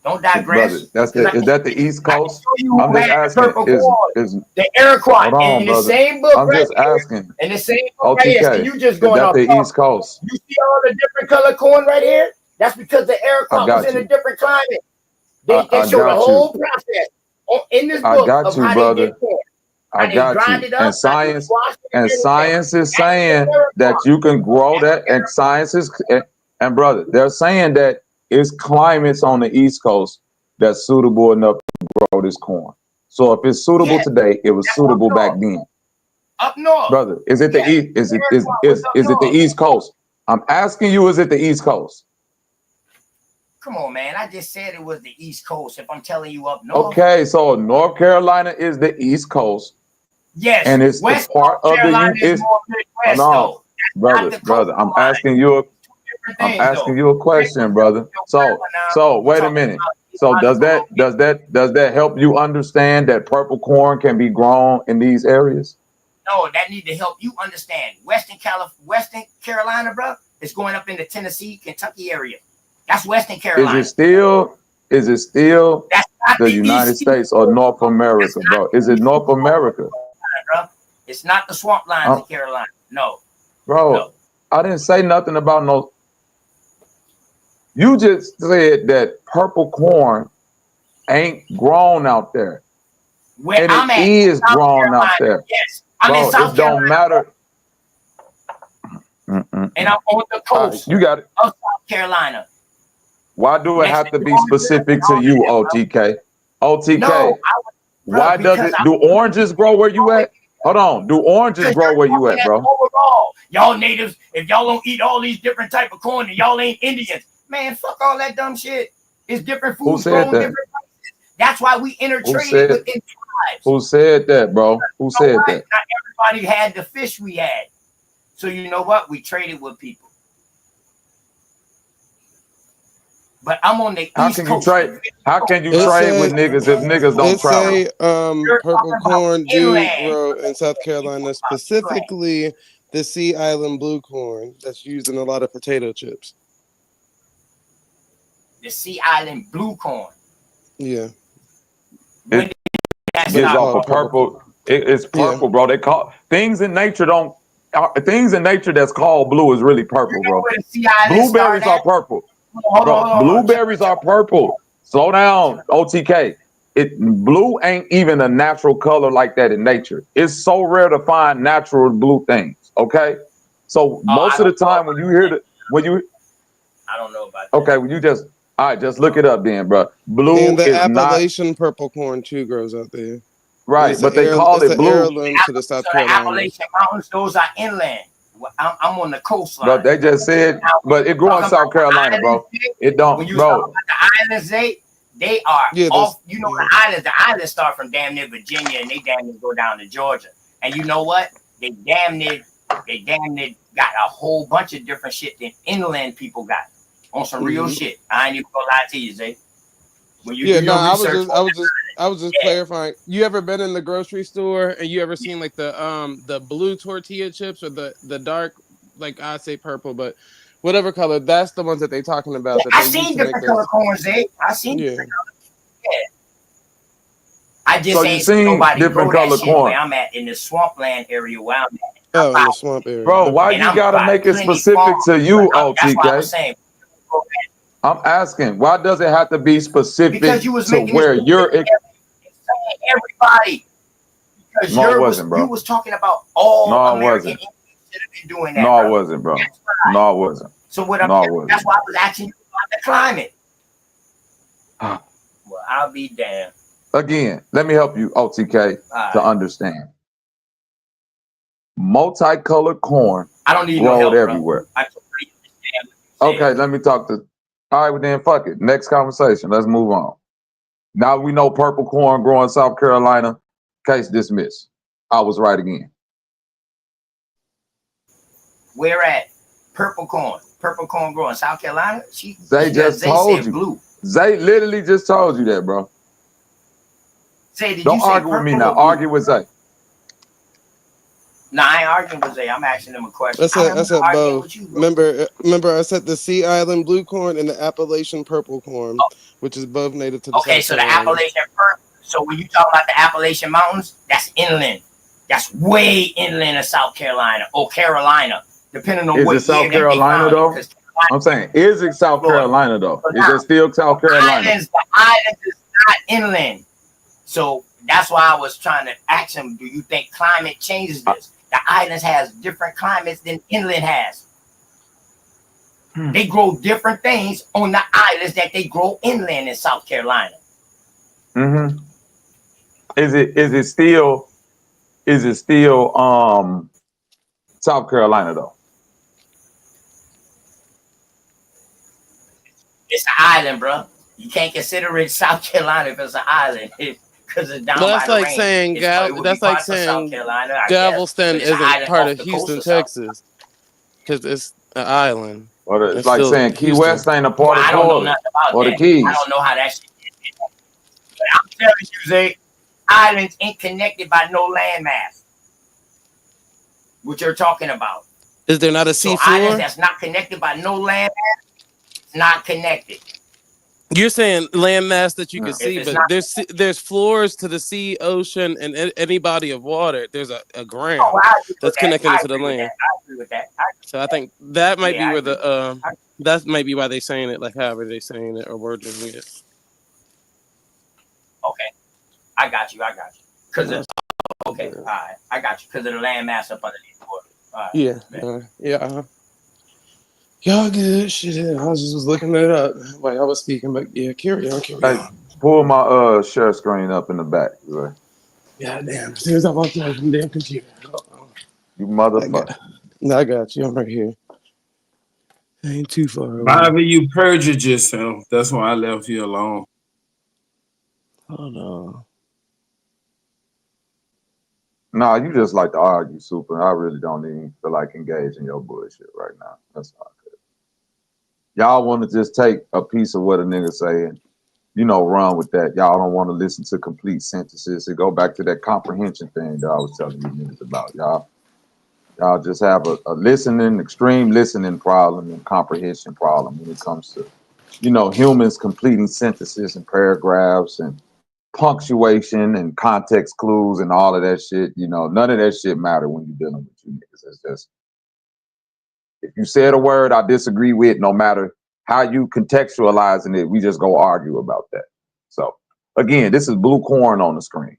Don't digress. Brother, is that the East Coast? I'm just asking. Is the Iroquois in the same book? I'm just asking. In the same book right here. So you just going off the East Coast? You see all the different color corn right here? That's because the Iroquois was in a different climate. They show the whole process in this book of how they get corn. I got you. And science is saying that you can grow that, and science is, and brother, they're saying that it's climates on the East Coast that's suitable enough to grow this corn. So if it's suitable today, it was suitable back then. Up north, brother. Is it the East? Is it the East Coast? I'm asking you, is it the East Coast? Come on, man. I just said it was the East Coast. If I'm telling you up north. Okay, so North Carolina is the East Coast. Yes, and it's West the part North of Carolina the is more Midwest no, though. brother. I'm asking you a question, brother. So wait a minute. So does that help you understand that purple corn can be grown in these areas? No, that need to help you understand. Western Carolina, bro, is going up into Tennessee, Kentucky area. That's Western Carolina. Is it still the United States or North America, bro? Is it North America? Bro. It's not the swamp lines of Carolina. No. Bro, no. I didn't say nothing about no. You just said that purple corn ain't grown out there. Where and I'm it at, is South grown Carolina, out there. Yes. I'm bro, in South it don't Carolina. matter. And I'm on the coast You got it. of South Carolina. Why do it have to be specific to you, OTK? OTK. No, why does it? Do oranges grow where you at? Hold on. Do oranges grow where you at, bro? Overall, y'all natives, if y'all don't eat all these different type of corn, and y'all ain't Indians, man, fuck all that dumb shit. It's different foods grown different places. That's why we intertraded within tribes. Who said that, bro? Who said that? Not everybody had the fish we had. So you know what? We traded with people. But I'm on the East Coast. How can you trade with niggas if niggas don't travel? Purple corn do grow in South Carolina, specifically the Sea Island blue corn that's used in a lot of potato chips. The Sea Island blue corn. Yeah. It's off of purple. It's purple, bro. They call things in nature don't. Things in nature that's called blue is really purple, bro. Blueberries are purple. Bro, blueberries are purple. Slow down, OTK. Blue ain't even a natural color like that in nature. It's so rare to find natural blue things. Okay, so most of the time when you hear I don't know about. Okay, when you just just look it up, then, bro. Blue and the is Appalachian purple corn too grows out there. Right, but they call it blue. Heirloom to the South Carolina. The Appalachian Mountains, those are inland. I'm on the coastline. But they just said, but it grew in South Carolina, bro. It don't, when you bro. talk about the islands, they are off. You know, the islands start from damn near Virginia, and they damn near go down to Georgia. And you know what? They damn near got a whole bunch of different shit than inland people got on some real shit. I ain't even gonna lie to you, Zay. When you do your research, I was just clarifying. You ever been in the grocery store and you ever seen like the blue tortilla chips or the dark, like I say purple, but whatever color, that's the ones that they talking about. I seen different color corns, Zay. I seen different color. Yeah. I just ain't seen nobody different grow color that shit corn. where I'm at in the swampland area where I'm at. Oh, in the swamp area. Bro, why you gotta make it specific to you, OTK? I'm asking, why does it have to be specific to where you're? Everybody, because you was talking about all American Indians should have been doing that. No, I wasn't, bro. No, I wasn't. So what that's why I was asking you about the climate. Well, I'll be damned. Again, let me help you, OTK, to understand. Multicolored corn I don't need no grown help, everywhere. Okay, let me talk to. All right, well then, fuck it. Next conversation. Let's move on. Now we know purple corn growing in South Carolina. Case dismissed. I was right again. Where at? Purple corn growing in South Carolina. They just told you. Blue. Zay literally just told you that, bro. Zay, did Don't you say argue with me purple now. or blue? Argue with Zay. No, I ain't arguing with Zay. I'm asking him a question. I said both. Remember, I said the Sea Island blue corn and the Appalachian purple corn, which is both native to the Okay, South so the Carolina. Appalachian purple. So when you talk about the Appalachian Mountains, that's inland. That's way inland of South Carolina or Carolina, depending on Is what it South year that they Carolina found though? it. I'm saying, is it South Carolina though? Is it still South Carolina? The islands is not inland. So that's why I was trying to ask him, do you think climate changes this? The islands has different climates than inland has. They grow different things on the islands that they grow inland in South Carolina. Mm-hmm. Is it still South Carolina though? It's an island, bro. You can't consider it South Carolina if it's an island. because it's down But by that's the like range. saying That's like saying Galveston isn't part of Houston, Houston, Texas, because it's an island. Or it's like saying Key West ain't a part of I don't know Florida nothing about or that. the Keys. I don't know how that shit is. But I'm telling you, Zay, islands ain't connected by no landmass. What you're talking about. Is there not a sea So islands floor? that's not connected by no landmass, not connected. You're saying landmass that you can If see, it's but not- there's floors to the sea, ocean, and any body of water. There's a ground Oh, I agree with that's that. connected I to the agree with land. that. I agree with that. So I think that might be I where agree. that might be why they saying it like however they saying it or wording it. Okay, I got you. Cause of, okay, all right, I got you. Cause of the landmass up underneath the water. All right, Yeah, yeah. Y'all good shit. I was looking it up while y'all was speaking, but yeah, carry on. Hey, pull my share screen up in the back, right? God damn, as soon as I walked away from the damn computer. You motherfucker. I got you. I'm right here. Ain't too far away. Bobby, you perjured yourself. That's why I left you alone. Hold on. Nah, you just like to argue, Super. I really don't even feel like engaging your bullshit right now. That's not good. Y'all want to just take a piece of what a nigga say and, run with that. Y'all don't want to listen to complete sentences. It go back to that comprehension thing that I was telling you niggas about. Y'all just have a extreme listening problem and comprehension problem when it comes to, humans completing sentences and paragraphs and punctuation and context clues and all of that shit. None of that shit matter when you're dealing with you niggas. It's just, if you said a word I disagree with, no matter how you contextualizing it, we just go argue about that. So again, this is blue corn on the screen.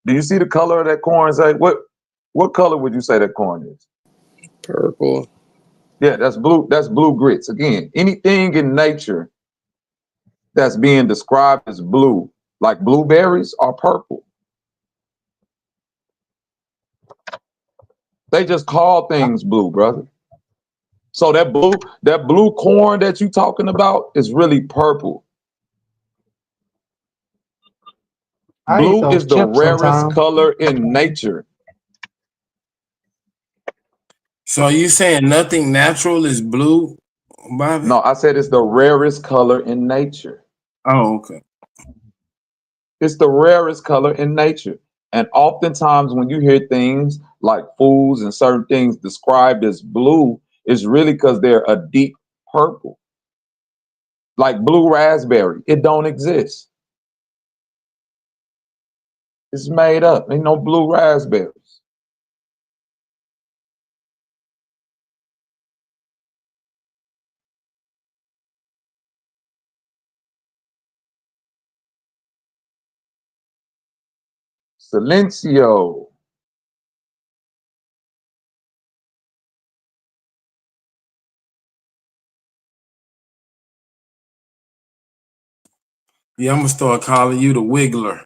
Do you see the color of that corn? Say what color would you say that corn is? Purple. Yeah, that's blue. That's blue grits. Again, anything in nature that's being described as blue, like blueberries, are purple. They just call things blue, brother. So that blue corn that you talking about is really purple. Blue is the rarest color in nature. So you saying nothing natural is blue, Bobby? No, I said it's the rarest color in nature. Oh, okay. It's the rarest color in nature. And oftentimes when you hear things like foods and certain things described as blue, it's really because they're a deep purple. Like blue raspberry, it don't exist. It's made up. Ain't no blue raspberries. Silencio. Yeah, I'm gonna start calling you the Wiggler.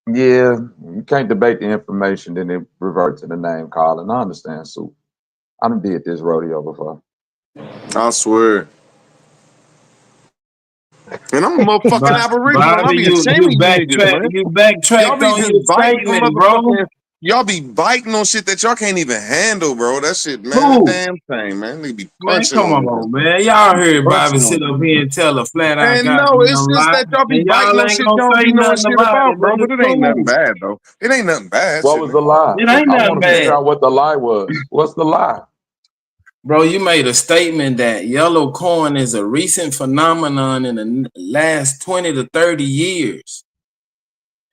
Yeah, you can't debate the information, then it revert to the name calling. I understand, Sue. I done did this rodeo before. I swear. And I'm a motherfucking Aboriginal. Bobby, I be you ashamed of you niggas, man. backtracked Y'all on be your just biting on statement, bro. motherfucking. Y'all be biting on shit that y'all can't even handle, bro. That shit, man. That damn thing, man. They be Man, punching come on on, man. Y'all heard Bobby Punching sit on up here and tell a flat out And no, it's goddamn just lie, that y'all be and biting y'all on ain't shit gonna y'all say be knowing nothing shit about about, it, bro. But it ain't nothing Cool. bad, though. It ain't nothing bad. What shit, was man. the lie? It ain't I nothing want to figure bad. out what the lie was. What's the lie? Bro, you made a statement that yellow corn is a recent phenomenon in the last 20 to 30 years.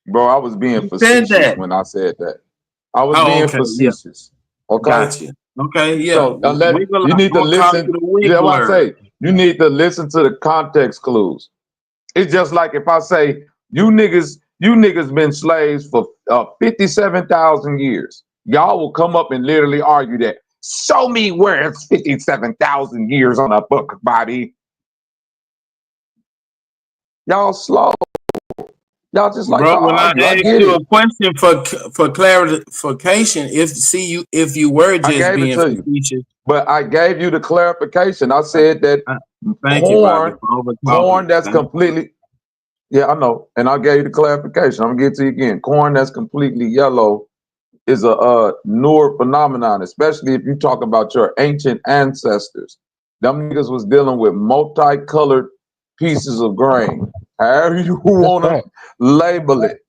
Bro, I was being You said facetious that. when I said that. I was Oh, being okay, yeah. facetious. Okay. Gotcha. Okay, yeah. So Wiggle, you need I'm to gonna call you listen. the Yeah, what I Wiggler. say. You need to listen to the context clues. It's just like if I say you niggas been slaves for 57,000 years. Y'all will come up and literally argue that. Show me where it's 57,000 years on a book, Bobby. Y'all slow. Y'all just like to Bro, when I argue. I asked get you it. a question for clarification, if you were I just gave it being to you. facetious. But I gave you the clarification. I said that Thank you, Bobby. Corn that's completely, yeah, I know. And I gave you the clarification. I'm gonna get to you again. Corn that's completely yellow is a newer phenomenon, especially if you talk about your ancient ancestors. Them niggas was dealing with multicolored pieces of grain. However you want to label it.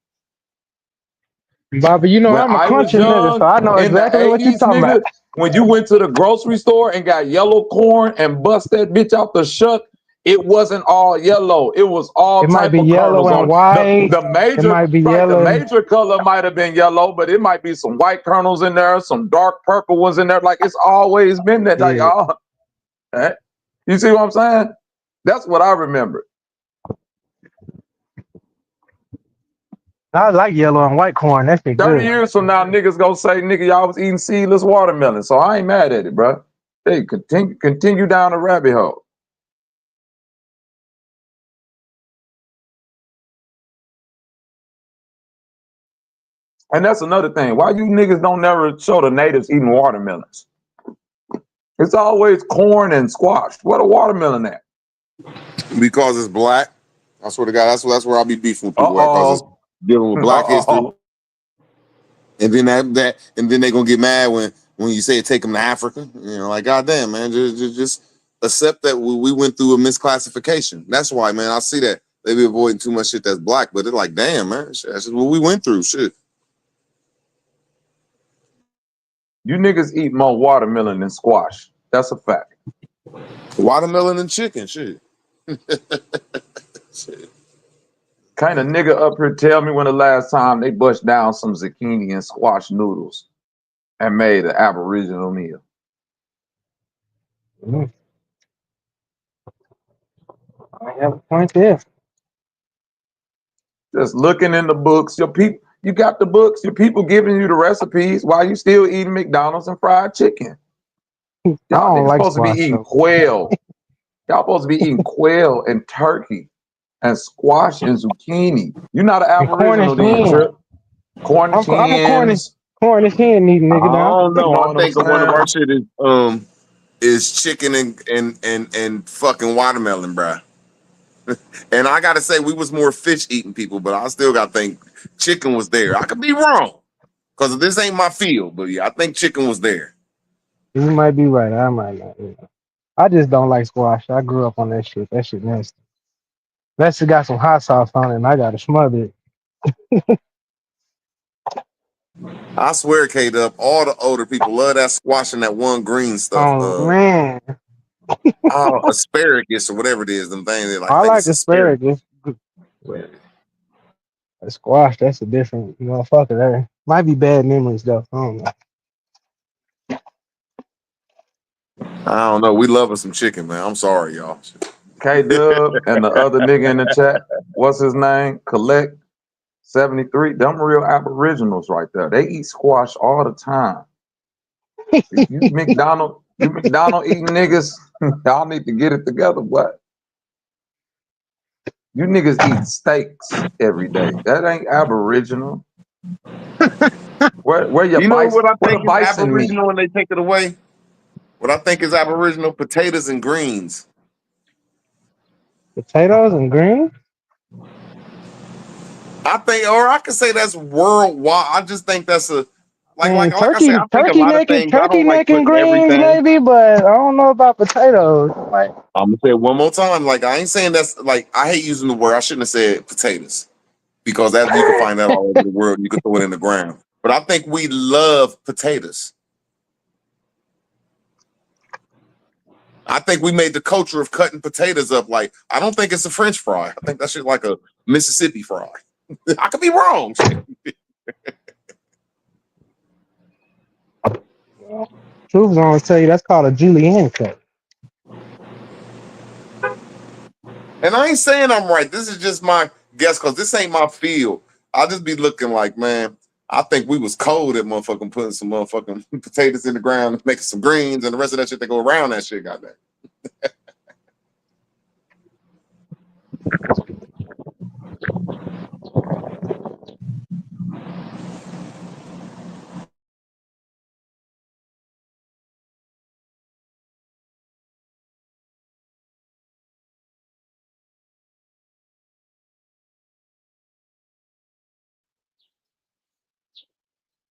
Bobby, you know When I'm a I was country nigga, so I know young in the exactly what you're 80s, talking nigga, about. when you went to the grocery store and got yellow corn and bust that bitch out the shuck, it wasn't all yellow. It was all It might type be of yellow kernels and on it. white. The It major, might be right, the yellow. major color might have been yellow, but it might be some white kernels in there, some dark purple ones in there. Like it's always been that. Like, oh, you see what I'm saying? That's what I remember. I like yellow and white corn. That shit 30 good. years from now, niggas gonna say, nigga, y'all was eating seedless watermelon. So I ain't mad at it, bro. Hey, continue down the rabbit hole. And that's another thing. Why you niggas don't never show the natives eating watermelons? It's always corn and squash. What a watermelon at? Because it's black. I swear to God, that's where I'll be beefing with people at, because it's dealing with black history. And then and then they gonna get mad when you say take them to Africa. You know, like goddamn, man, just accept that we went through a misclassification. That's why, man. I see that they be avoiding too much shit that's black, but they're like, damn, man, shit, that's just what we went through. Shit. You niggas eat more watermelon than squash. That's a fact. Watermelon and chicken, shit. Shit. Kind of nigga up here tell me when the last time they bust down some zucchini and squash noodles and made an Aboriginal meal. I have a point there. Just looking in the books, your people, you got the books, your people giving you the recipes while you still eating McDonald's and fried chicken. Y'all niggas like supposed to be eating quail. Y'all supposed to be eating quail and turkey and squash and zucchini. You're not an Aboriginal then, Trip. Cornish I'm a hens. Cornish hen eating nigga I down. don't know. You know I what think I'm one of saying? our shit is chicken and fucking watermelon, bruh. And I gotta say, we was more fish eating people, but I still gotta think chicken was there. I could be wrong, because this ain't my field, but yeah, I think chicken was there. You might be right. I might not. I just don't like squash. I grew up on that shit. That shit nasty. Unless it got some hot sauce on it and I gotta smother it. I swear, K-Dub, all the older people love that squash and that one green stuff. Oh man. Asparagus or whatever it is, them things. They I think like it's asparagus. asparagus. A squash, that's a different motherfucker there. Might be bad memories though. I don't know. I don't know. We loving some chicken, man. I'm sorry, y'all. K-Dub and the other nigga in the chat, what's his name? Collect 73. Them real Aboriginals right there. They eat squash all the time. You McDonald eating niggas, y'all need to get it together, what? You niggas eat steaks every day. That ain't Aboriginal. Where your You know bison? what I Where think the is bison meat? Aboriginal when they take it away? What I think is Aboriginal: potatoes and greens. Potatoes and greens? I think, or I could say that's worldwide. I just think that's a like I Turkey, said, I think a lot of things. I turkey don't like neck and putting greens everything. maybe, but I don't know about potatoes. Like I'm gonna say it one more time. Like I ain't saying that's like I hate using the word. I shouldn't have said potatoes, because that you can find that all over the world. You can throw it in the ground. But I think we love potatoes. I think we made the culture of cutting potatoes up. Like I don't think it's a French fry. I think that shit like a Mississippi fry. I could be wrong. truth's gonna tell you that's called a julienne cut. And I ain't saying I'm right. This is just my guess, because this ain't my field. I'll just be looking like, man, I think we was cold at motherfucking putting some motherfucking potatoes in the ground, making some greens, and the rest of that shit that go around that shit, goddamn.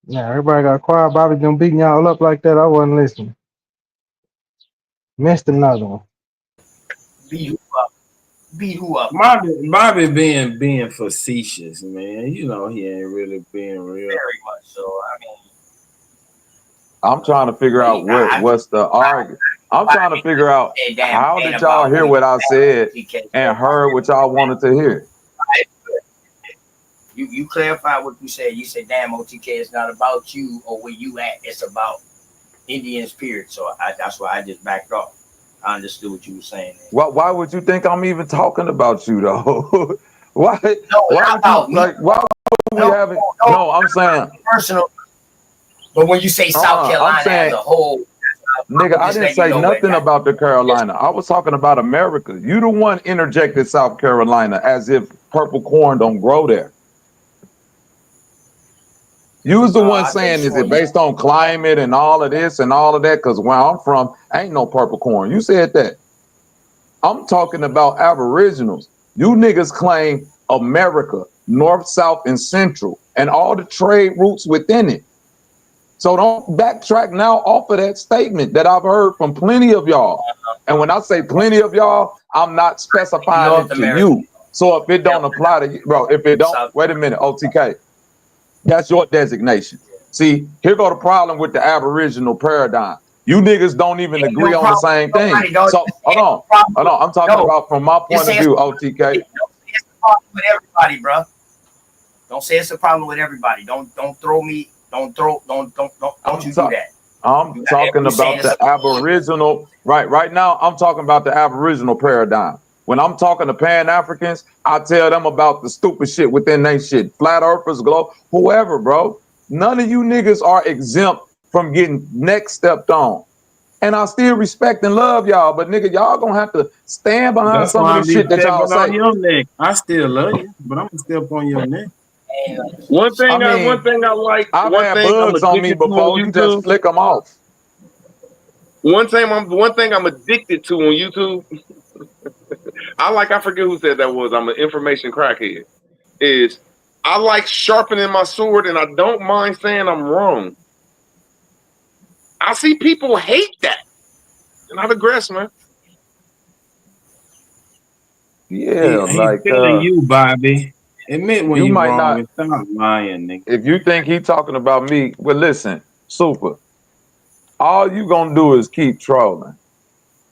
Yeah, everybody got quiet. Bobby them beating y'all up like that. I wasn't listening. Missed another one. Beat who up? Beat who up? Bobby being facetious, man. You know he ain't really being real. Very much so. I mean, I'm trying to figure out what's the argument. I'm trying to figure out how did y'all hear what I said and heard what y'all wanted to hear. You clarify what you said. You said, "Damn, OTK, it's not about you or where you at. It's about Indians, period." So that's why I just backed off. I understood what you were saying. Why would you think I'm even talking about you though? Why? No, why would we have it? No, I'm saying personal. But when you say South Carolina as a whole, nigga, I didn't say nothing about the Carolina. I was talking about America. You the one interjected South Carolina as if purple corn don't grow there. You was the one saying, is it based on climate and all of this and all of that? Because where I'm from, ain't no purple corn. You said that. I'm talking about Aboriginals. You niggas claim America, North, South, and Central, and all the trade routes within it. So don't backtrack now off of that statement that I've heard from plenty of y'all. And when I say plenty of y'all, I'm not specifying it to you. So if it don't apply to you, bro, if it don't, wait a minute, OTK. That's your designation. See, here go the problem with the Aboriginal paradigm. You niggas don't even agree on the same thing. So hold on. I'm talking about from my point of view, OTK. It's a problem with everybody, bro. Don't say it's a problem with everybody. Don't throw me. Don't you do that. I'm talking about the Aboriginal. Right now, I'm talking about the Aboriginal paradigm. When I'm talking to Pan-Africans, I tell them about the stupid shit within their shit. Flat earthers, glow, whoever, bro. None of you niggas are exempt from getting neck stepped on. And I still respect and love y'all, but nigga, y'all gonna have to stand behind some of the shit that y'all say. On your neck. I still love you, but I'm gonna step on your neck. One thing I like. I've had bugs on me before. You just flick them off. One thing I'm addicted to on YouTube. I forget who said that was. I'm an information crackhead. Is I like sharpening my sword, and I don't mind saying I'm wrong. I see people hate that, and I digress, man. Yeah, He's like you, Bobby. Admit when you might wrong not. and stop lying, nigga. If you think he talking about me, well, listen, Super. All you gonna do is keep trolling.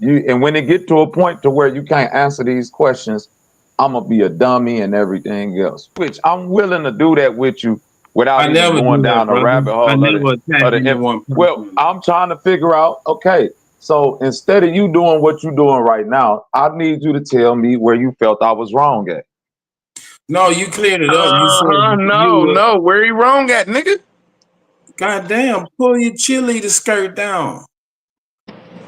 And when it get to a point to where you can't answer these questions, I'm gonna be a dummy and everything else. Which I'm willing to do that with you without even going down a rabbit hole. Well, I'm trying to figure out. Okay, so instead of you doing what you're doing right now, I need you to tell me where you felt I was wrong at. No, you cleared it up. You said no. Where you wrong at, nigga? Goddamn, pull your cheerleader skirt down.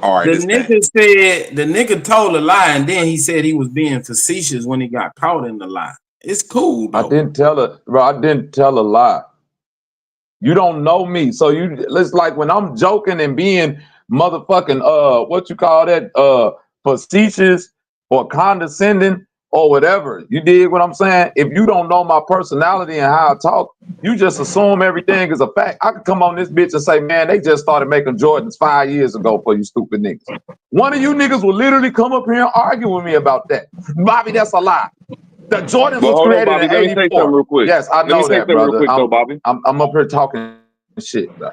All right, the nigga told a lie, and then he said he was being facetious when he got caught in the lie. It's cool, though. I didn't tell a lie. You don't know me, so it's like when I'm joking and being motherfucking what you call that facetious or condescending or whatever. You dig what I'm saying? If you don't know my personality and how I talk, you just assume everything is a fact. I could come on this bitch and say, man, they just started making Jordans 5 years ago for you stupid niggas. One of you niggas will literally come up here and argue with me about that. Bobby, that's a lie. The Jordans was created Bobby, in let me say something 84. real quick. Yes, I know that, brother. Real quick, Bobby. I'm up here talking shit, bro.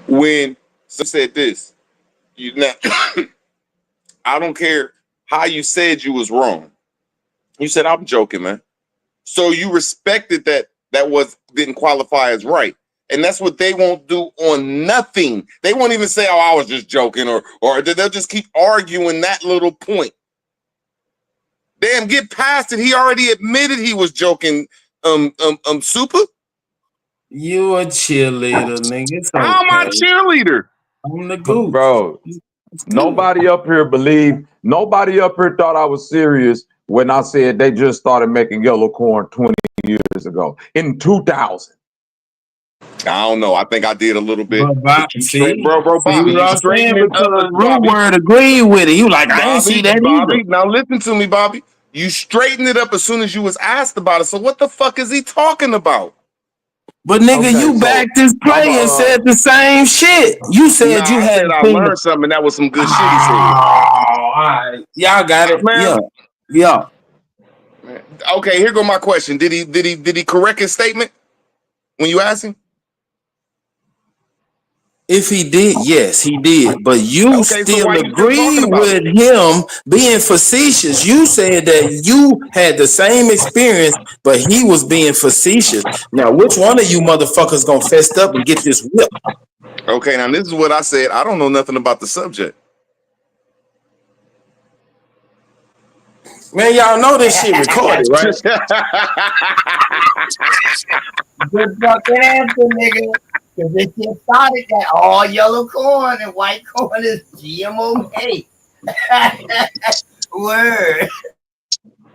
When some said this, I don't care how you said you was wrong. You said I'm joking, man. So you respected that didn't qualify as right. And that's what they won't do on nothing. They won't even say, oh, I was just joking, or they'll just keep arguing that little point. Damn, get past it. He already admitted he was joking. Super? You a cheerleader, nigga. How am I a cheerleader? I'm the goose. Bro, nobody up here thought I was serious when I said they just started making yellow corn 20 years ago in 2000. I don't know. I think I did a little bit. Bro, Bobby, because Rude Word agreed with it. You like, I ain't see that Bobby, either. now listen to me, Bobby. You straightened it up as soon as you was asked about it. So what the fuck is he talking about? But nigga, you backed this play and said the same shit. You said you had. I learned something. That was some good shit he said. All right, y'all got it. Man. Yeah. Okay, here go my question. Did he correct his statement when you asked him? If he did, yes, he did. But you still agree with him being facetious. You said that you had the same experience, but he was being facetious. Now, which one of you motherfuckers gonna fest up and get this whip? Okay, now this is what I said. I don't know nothing about the subject. Man, y'all know this shit recorded, right? Good fucking answer, nigga. Because this shit started that all yellow corn and white corn is GMO made. Word.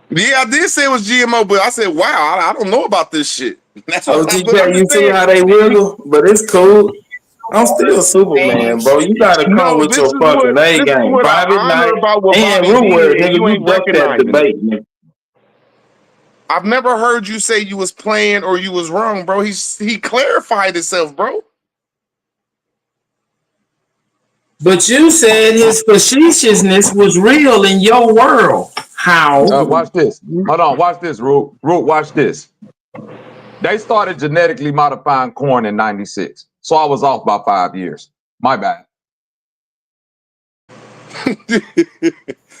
Yeah, I did say it was GMO, but I said, wow, I don't know about this shit. That's what you see how they wiggle? But it's cool. I'm still Superman, bro. You gotta come with your fucking A game. Bobby Knight and Woodward, nigga, you ducked that debate, nigga. I've never heard you say you was playing or you was wrong, bro. He clarified himself, bro. But you said his facetiousness was real in your world. How? Watch this. Hold on. Watch this, Root. Root, watch this. They started genetically modifying corn in '96. So I was off by 5 years. My bad.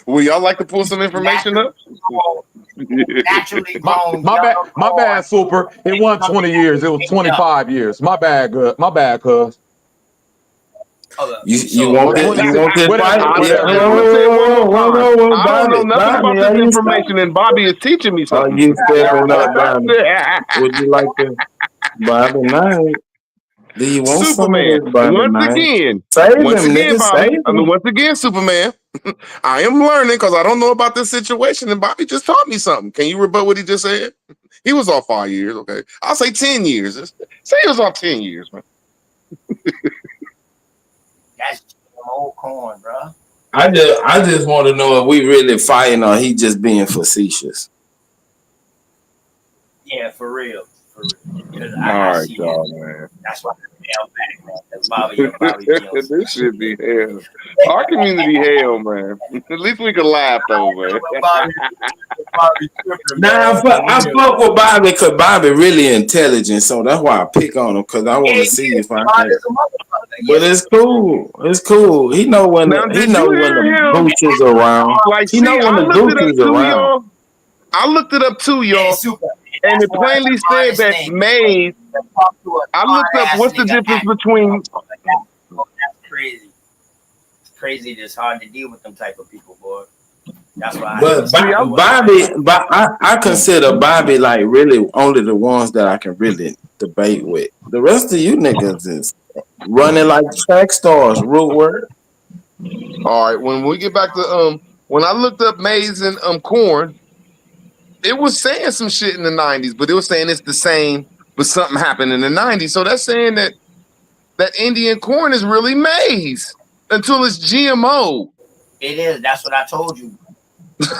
Will y'all like to pull some information up? Naturally grown. My bad, Super. It wasn't 20 years. It was 25 years. My bad, good. My bad, cuz. You want this fight? I don't know nothing about this information, and Bobby is teaching me something. You stepping up, Bobby? Would you like to, Bobby Knight? Do you want Superman? Once again, Superman. I am learning because I don't know about this situation, and Bobby just taught me something. Can you rebut what he just said? He was off 5 years. Okay, I'll say 10 years. Say he was off 10 years, man. That's GMO corn, bro. I just want to know if we really fighting or he just being facetious. Yeah, for real. For real. All right, y'all, man. That's why I fell back, man. That's Bobby This should be hell. Our community hell, man. At least we can laugh though, man. Nah, I fuck with Bobby because Bobby really intelligent, so that's why I pick on him because I want to see if I can. But it's cool. It's cool. He know when the gooch is around. He know when the gooch is around. I looked it up too, y'all. And it plainly said that Maze. I looked up what's the difference between. That's crazy. It's crazy. It's hard to deal with them type of people, boy. That's why. But Bobby, I consider Bobby like really only the ones that I can really debate with. The rest of you niggas is running like track stars. Root word. All right. When we get back to when I looked up Maze and corn. It was saying some shit in the 90s, but it was saying it's the same, but something happened in the 90s. So that's saying that Indian corn is really maize until it's GMO. It is. That's what I told you.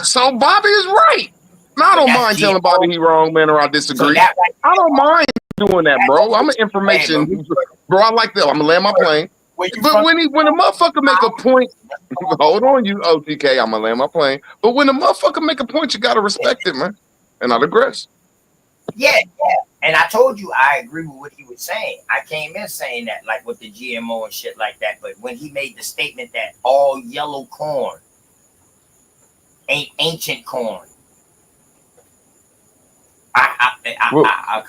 So Bobby is right. Now, I don't mind telling Bobby he wrong, man, or I disagree. So I don't mind doing that, bro. I'm an information, bro. I like that. I'm gonna land my plane. But when a motherfucker make a point, hold on, you OTK, I'm gonna land my plane. But when a motherfucker make a point, you gotta respect it, man, and not aggress. Yeah. And I told you I agree with what he was saying. I came in saying that, like with the GMO and shit like that. But when he made the statement that all yellow corn ain't ancient corn,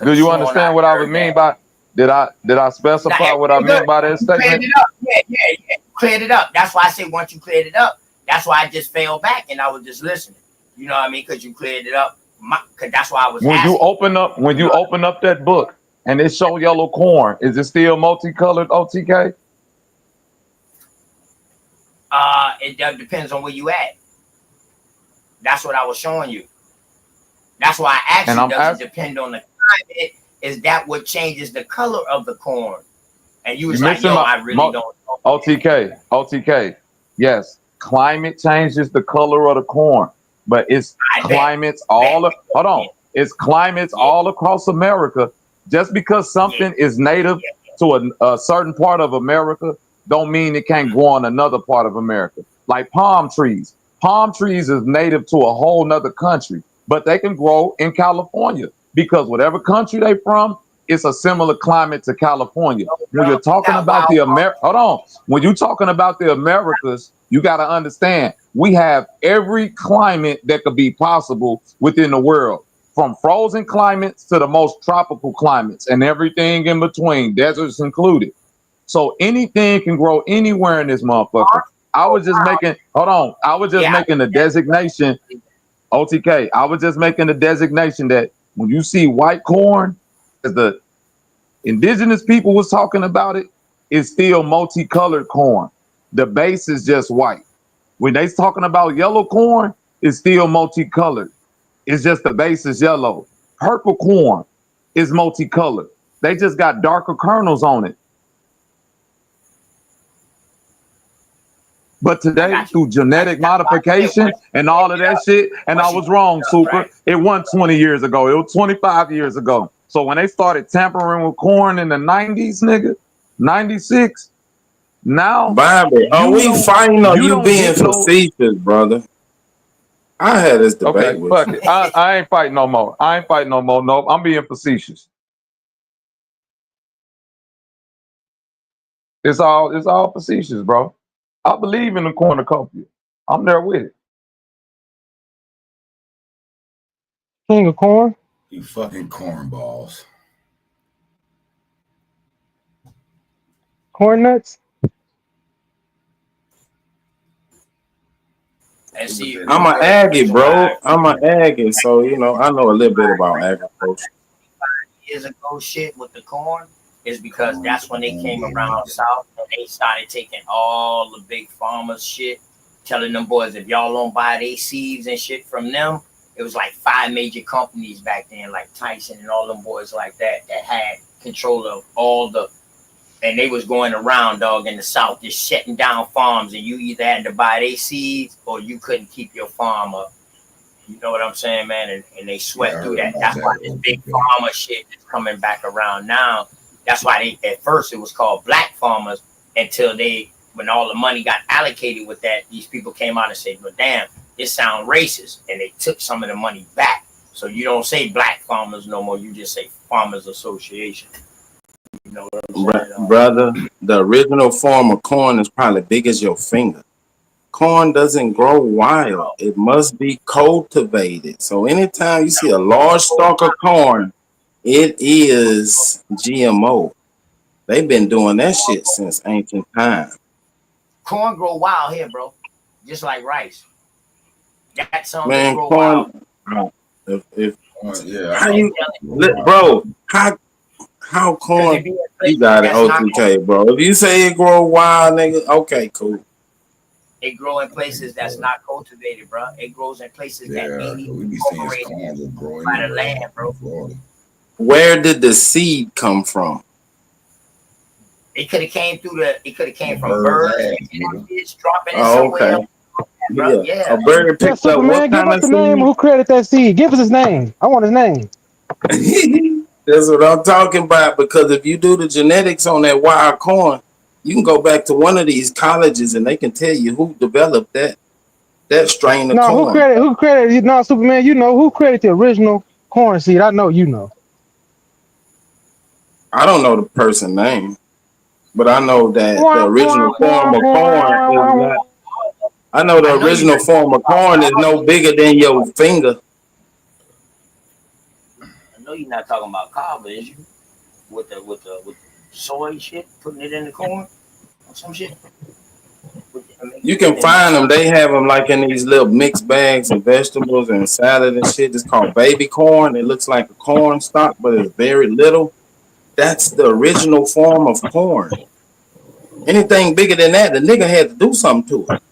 do you understand what I would mean by? Did I specify what I meant by that statement? Cleared it up. Yeah. Cleared it up. That's why I said once you cleared it up, that's why I just fell back and I was just listening. You know what I mean? Because you cleared it up. Because that's why I was. When you open up that book and it show yellow corn, is it still multicolored, OTK? It depends on where you at. That's what I was showing you. That's why I asked you. Does it depend on the climate? Is that what changes the color of the corn? And you was like, yo, I really don't know. OTK. Yes, climate changes the color of the corn, but it's climates all. Hold on, it's climates all across America Just because something is native to a certain part of America, don't mean it can't grow in another part of America. Like palm trees. Palm trees is native to a whole nother country, but they can grow in California because whatever country they from, it's a similar climate to California. When you're talking about the when you're talking about the Americas, you got to understand we have every climate that could be possible within the world, from frozen climates to the most tropical climates and everything in between, deserts included. So anything can grow anywhere in this motherfucker. I was just making making the designation, OTK. I was just making the designation that when you see white corn, as the indigenous people was talking about it, it's still multicolored corn. The base is just white. When they talking about yellow corn, it's still multicolored. It's just the base is yellow. Purple corn is multicolored. They just got darker kernels on it. But today, through genetic modification and all of that shit, and I was wrong, Super. It wasn't 20 years ago. It was 25 years ago. So when they started tampering with corn in the 90s, nigga, 96, now... Bobby, are we fighting or you being facetious, brother? I had this debate with fuck you. It. I ain't fighting no more. No, I'm being facetious. It's all facetious, bro. I believe in the cornucopia. I'm there with it. King of corn. You fucking cornballs. Corn nuts. I'm an Aggie, bro. I'm an Aggie, so you know I know a little bit about agriculture. Years ago, shit with the corn is because that's when they came around south and they started taking all the big farmers shit, telling them boys if y'all don't buy their seeds and shit from them. It was like 5 major companies back then, like Tyson and all them boys like that had control of all the, and they was going around, dog, in the South, just shutting down farms, and you either had to buy their seeds or you couldn't keep your farm up. You know what I'm saying, man? And they sweat through that. That's why this big farmer shit is coming back around now. That's why at first it was called black farmers until when all the money got allocated with that, these people came out and said, well, damn, this sounds racist, and they took some of the money back. So you don't say black farmers no more. You just say Farmers Association. You know what I'm saying? Brother, the original form of corn is probably big as your finger. Corn doesn't grow wild. It must be cultivated. So anytime you see a large stalk of corn, it is GMO. They've been doing that shit since ancient times. Corn grow wild here, bro. Just like rice. That's something Man, grow corn. wild. How corn? You got it, OTK, bro. If you say it grow wild, nigga, okay, cool. It grow in places that's not cultivated, bro. It grows in places that ain't even incorporated by the land, bro. Where did the seed come from? It could have came through it could have came from birds. It's dropping it Oh, somewhere. okay. Yeah. A bird picks up what Give kind us of the name. seed? Who created that seed? Give us his name. I want his name. That's what I'm talking about. Because if you do the genetics on that wild corn, you can go back to one of these colleges and they can tell you who developed that strain of corn. Who created? No, Superman. You know who created the original corn seed? I know you know. I don't know the person name, but I know that the original form of corn is not. I know the original form of corn is no bigger than your finger. I know you're not talking about kava, is you? With the soy shit, putting it in the corn or some shit. You can find them. They have them like in these little mixed bags of vegetables and salad and shit. It's called baby corn. It looks like a corn stalk, but it's very little. That's the original form of corn. Anything bigger than that, the nigga had to do something to it.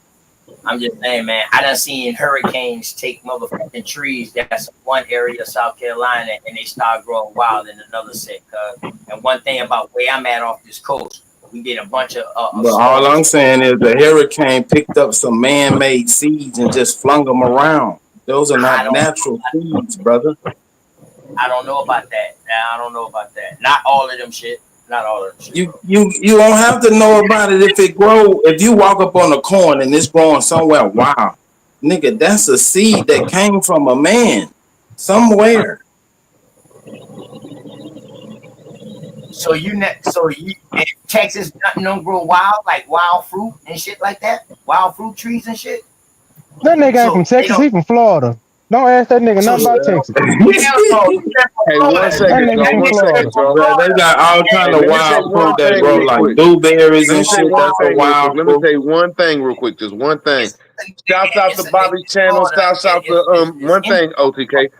I'm just saying, man, I done seen hurricanes take motherfucking trees that's one area of South Carolina and they start growing wild in another set. And one thing about where I'm at off this coast, we get a bunch of but all I'm saying is the hurricane picked up some man-made seeds and just flung them around. Those are not natural seeds, brother. I don't know about that. I don't know about that. Not all of them shit. Not all of them shit. You don't have to know about it if it grow. If you walk up on a corn and it's growing somewhere, wow, nigga, that's a seed that came from a man somewhere. So in Texas, nothing don't grow wild, like wild fruit and shit like that? Wild fruit trees and shit? That nigga ain't from Texas, he from Florida. Don't ask that nigga nothing about Texas. Hey, 1 second, bro. They got all kind of wild fruit that grow like blueberries and shit. That's a wild fruit. Let me say one thing real quick, just one thing. Shouts out to Bobby's channel. Shouts out to one thing, OTK.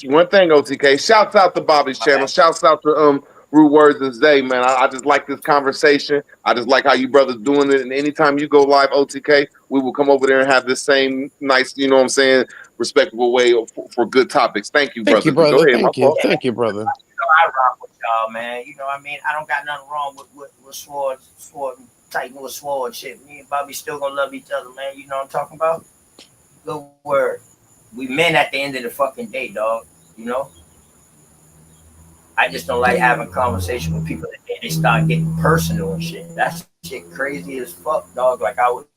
One thing, OTK. Shouts out to Bobby's channel. Shouts out to Rude Words and Zay, man. I just like this conversation. I just like how you brothers doing it. And anytime you go live, OTK, we will come over there and have this same nice, you know what I'm saying, respectable way for good topics. Thank you, brother. Thank you, brother. Go ahead, Thank you. Thank you, brother. You know, I rock with y'all, man. You know what I mean? I don't got nothing wrong with sword, tighten with sword shit. Me and Bobby still gonna love each other, man. You know what I'm talking about? Good word. We men at the end of the fucking day, dog. You know? I just don't like having conversation with people that they start getting personal and shit. That shit crazy as fuck, dog. Like I would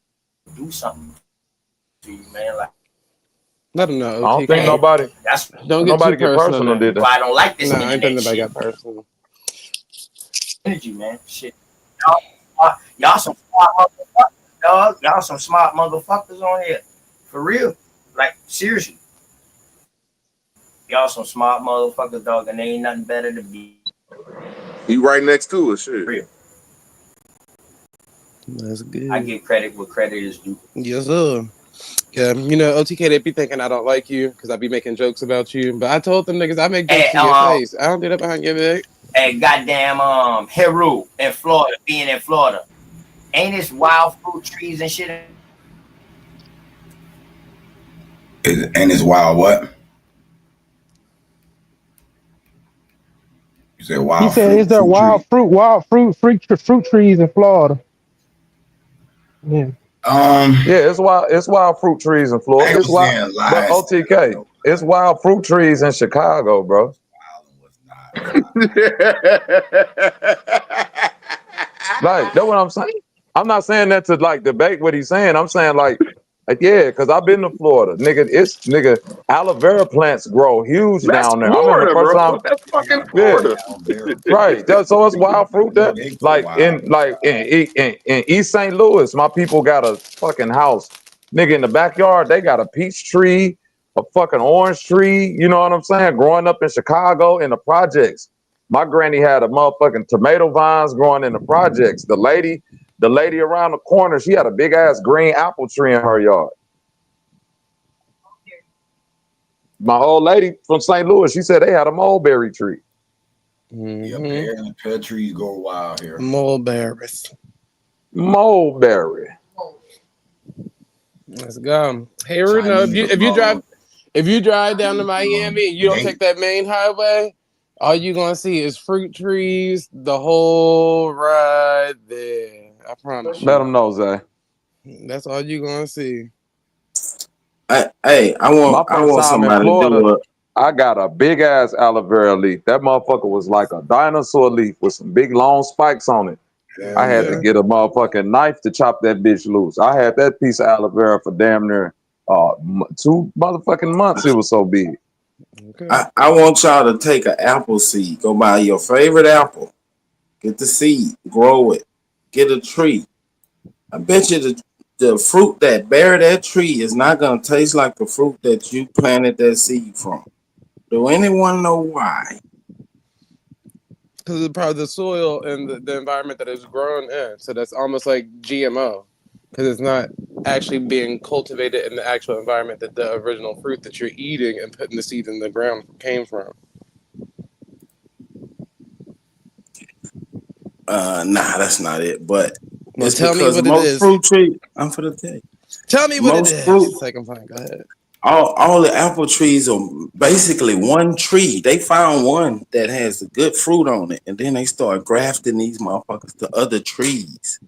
do something to you, man. Like let them know. I don't think nobody. Don't get nobody too personal. did that. I don't like this. No, I ain't think nobody got personal. Energy, man. Shit. Y'all some smart motherfuckers, dog. Y'all some smart motherfuckers on here. For real. Like, seriously. Y'all some smart motherfuckers, dog, and there ain't nothing better to be. You right next to us, shit. Real. That's good. I give credit where credit is due. Yes, sir. Yeah, you know, OTK, they be thinking I don't like you because I be making jokes about you. But I told them niggas I make jokes to your face. I don't do that behind your back. Hey, goddamn, Heru in Florida, being in Florida. Ain't this wild fruit trees and shit? And it's wild what? You said wild He said, fruit, is there wild fruit trees in Florida? Yeah. Yeah, it's wild fruit trees in Florida. It's wild, but OTK, it's wild fruit trees in Chicago, bro. Like, that's what I'm saying. I'm not saying that to like debate what he's saying. I'm saying like yeah, because I've been to Florida, nigga. Aloe vera plants grow huge down there. Florida, I remember the first time. That's fucking Florida. Yeah, right. So it's wild fruit that in East St. Louis, my people got a fucking house, nigga. In the backyard, they got a peach tree, a fucking orange tree. You know what I'm saying? Growing up in Chicago in the projects, my granny had a motherfucking tomato vines growing in the projects. The lady around the corner, she had a big ass green apple tree in her yard. My old lady from St. Louis, she said they had a mulberry tree. Yeah, pear and pear trees go wild here. Mulberries. Mulberry. Let's go. Hey, Runo, if you drive down to Miami and you don't take that main highway, all you're gonna see is fruit trees the whole ride there. I promise you. Let them know, Zay. That's all you're gonna see. I want somebody to do it. I got a big ass aloe vera leaf. That motherfucker was like a dinosaur leaf with some big long spikes on it. I had to get a motherfucking knife to chop that bitch loose. I had that piece of aloe vera for damn near 2 motherfucking months. It was so big. Okay. I want y'all to take an apple seed. Go buy your favorite apple. Get the seed. Grow it. Get a tree. I bet you the fruit that bear that tree is not going to taste like the fruit that you planted that seed from. Do anyone know why? Because of probably the soil and the environment that it's grown in. So that's almost like GMO. Because it's not actually being cultivated in the actual environment that the original fruit that you're eating and putting the seed in the ground came from. Nah, that's not it. But well, it's tell me because what most it is. fruit trees. I'm for the day. Tell me what most it is. Fruit, Second point. Go ahead. All the apple trees are basically one tree. They found one that has a good fruit on it, and then they start grafting these motherfuckers to other trees.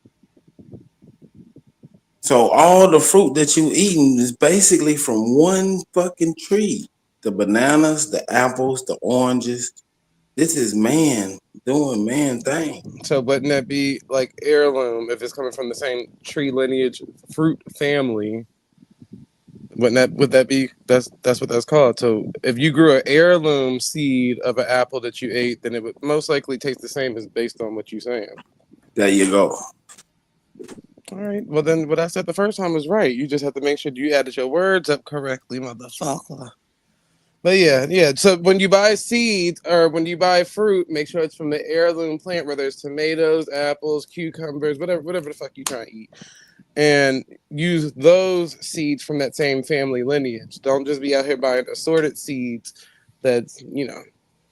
So all the fruit that you eating is basically from one fucking tree. the bananas, the apples, the oranges. This is man doing man thing. So wouldn't that be like heirloom if it's coming from the same tree lineage fruit family? Would that be that's what that's called? So if you grew an heirloom seed of an apple that you ate, then it would most likely taste the same as based on what you're saying. There you go. All right. Well, then what I said the first time was right. You just have to make sure you added your words up correctly, motherfucker. But yeah. So when you buy seeds or when you buy fruit, make sure it's from the heirloom plant, whether it's tomatoes, apples, cucumbers, whatever the fuck you trying to eat. And use those seeds from that same family lineage. Don't just be out here buying assorted seeds that's,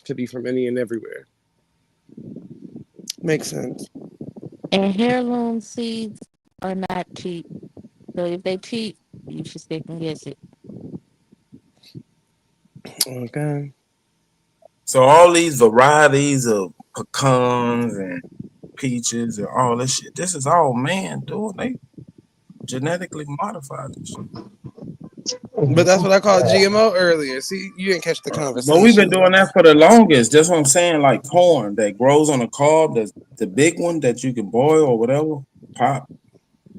could be from any and everywhere. Makes sense. And heirloom seeds are not cheap. So if they cheap, you should second guess it. Okay. So all these varieties of pecans and peaches and all this shit, this is all man doing. They genetically modified this shit. But that's what I called GMO earlier. See, you didn't catch the conversation. But we've been doing that for the longest. That's what I'm saying. Like corn that grows on a cob, that's the big one that you can boil or whatever, pop.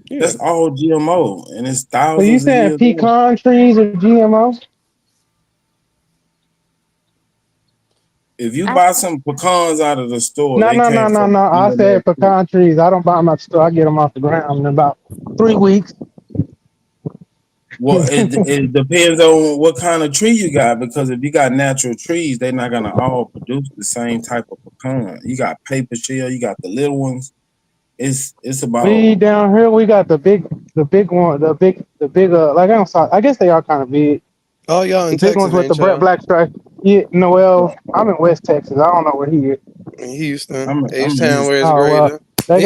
Yeah. That's all GMO, and it's thousands. So you saying pecan trees are GMO? If you buy some pecans out of the store, No. I said pecan trees. I don't buy them at the store. I get them off the ground in about 3 weeks. Well, it depends on what kind of tree you got, because if you got natural trees, they're not gonna all produce the same type of pecan. You got paper shell, you got the little ones. It's about. We down here we got the big one, the big like I guess they are kind of big. Oh, y'all in the Texas, big ones with the y'all? black stripe. Yeah, Noel, I'm in West Texas. I don't know where he is. In Houston, I'm H-Town, where it's well, greater. they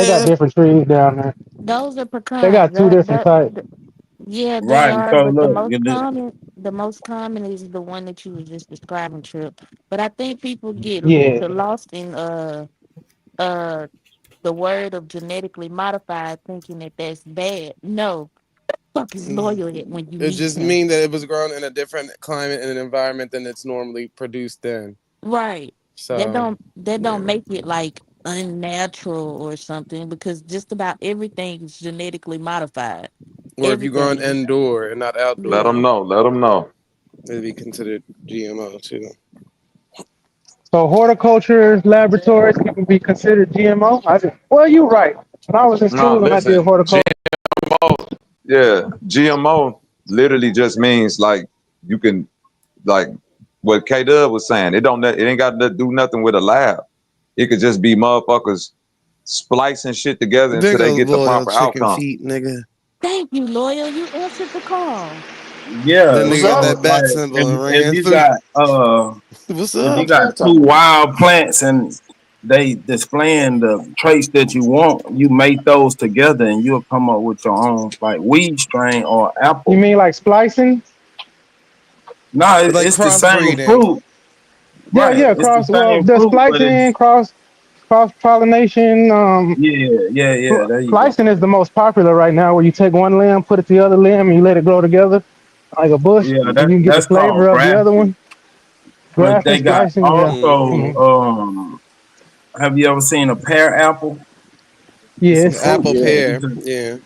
got different trees down there. Those are pecans. They got two different types. Yeah, they Right. are. So But look, the most common is the one that you was just describing, Trip. But I think people get lost in the word of genetically modified, thinking that that's bad. No, fuck is loyal when you It meet just him. mean that it was grown in a different climate and an environment than it's normally produced in. Right. So That don't make it like unnatural or something, because just about everything is genetically modified. Or if you're growing indoor and not outdoor. Let them know. It'd be considered GMO too. So horticulture laboratories can be considered GMO? Well, you're right. When I was in school and I did horticulture. GMO literally just means like you can, like what K-Dub was saying. It ain't got to do nothing with a lab. It could just be motherfuckers splicing shit together until they get the proper outcome. Feet, nigga. Thank you, Loyal. You answered the call. Yeah, Then they got that bat symbol and ran if you through. got What's if up? you got two wild plants and they displaying the traits that you want, you mate those together and you'll come up with your own like weed strain or apple. You mean like splicing? No, it's the same fruit. Right. The splicing, cross pollination. Yeah. Splicing is the most popular right now, where you take one limb, put it to the other limb, and you let it grow together like a bush. Yeah, and you can get the flavor of the other one. But they got splicing, also. Have you ever seen a pear apple? Yeah, it's apple pear. Yeah.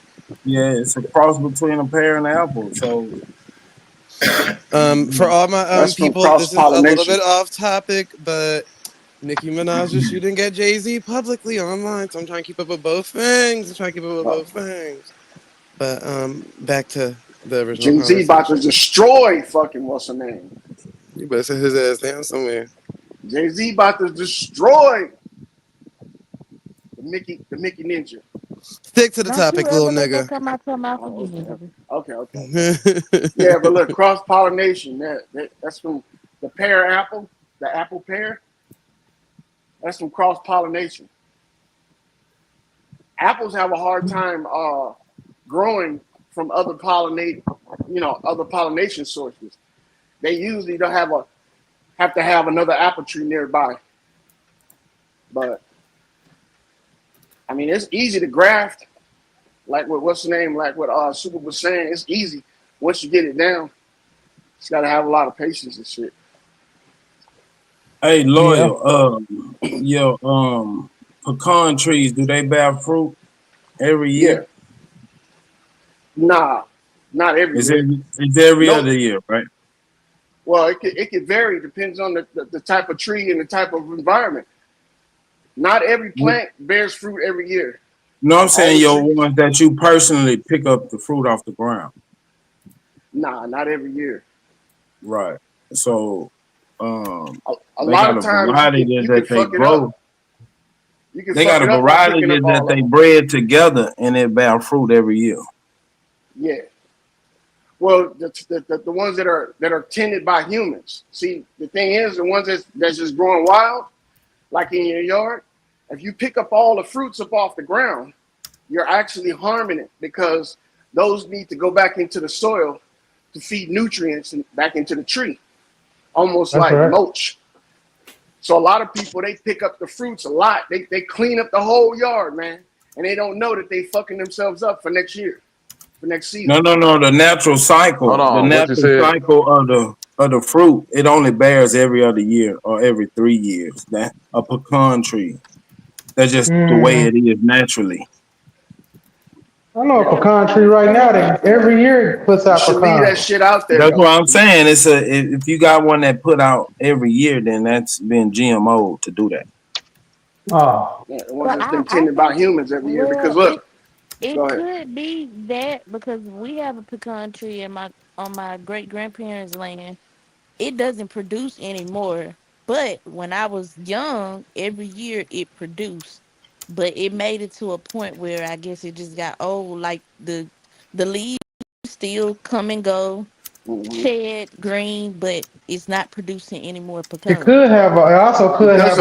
Yeah, it's a cross between a pear and an apple. So. For all my people, this is a little bit off topic, but Nicki Minaj is shooting at Jay-Z publicly online, so I'm trying to keep up with both things. But back to the original. Jay-Z about to destroy fucking what's her name? You better sit his ass down somewhere. Jay-Z about to destroy the Mickey Ninja. Stick to the topic, little nigga. Come out your mouth again. Okay. Yeah, but look, cross pollination. That's from the pear apple, the apple pear. That's from cross pollination. Apples have a hard time growing from other pollination sources. They usually don't have to have another apple tree nearby. But I mean, it's easy to graft. Like what what's the name? Like what Super was saying, it's easy once you get it down. Just gotta have a lot of patience and shit. Hey, Loyal, pecan trees, do they bear fruit every year? Nah, not every year. It's every other year, right? Well, it could vary. Depends on the type of tree and the type of environment. Not every plant bears fruit every year. No, I'm saying your ones that you personally pick up the fruit off the ground. Nah, not every year. Right. So, a lot of times you can fuck it up. They got a variety that they bred together and they bear fruit every year. Yeah. Well, the ones that are tended by humans. See, the thing is, the ones that's just growing wild, like in your yard, if you pick up all the fruits up off the ground, you're actually harming it because those need to go back into the soil to feed nutrients and back into the tree, almost like mulch. So a lot of people, they pick up the fruits a lot. They clean up the whole yard, man, and they don't know that they fucking themselves up for next year, for next season. No. The natural cycle, the natural cycle of the fruit, it only bears every other year or every 3 years. That a pecan tree, that's just the way it is naturally. I know a pecan tree right now that every year puts out pecan. Leave that shit out there. That's what I'm saying. If you got one that put out every year, then that's been GMO to do that. Oh, yeah, the one that's been tended by humans every year. Because look, it could be that because we have a pecan tree on my great grandparents' land. It doesn't produce anymore, but when I was young, every year it produced. But it made it to a point where I guess it just got old. Like the leaves still come and go, shed green, but it's not producing any more pecan. it could have. It also could have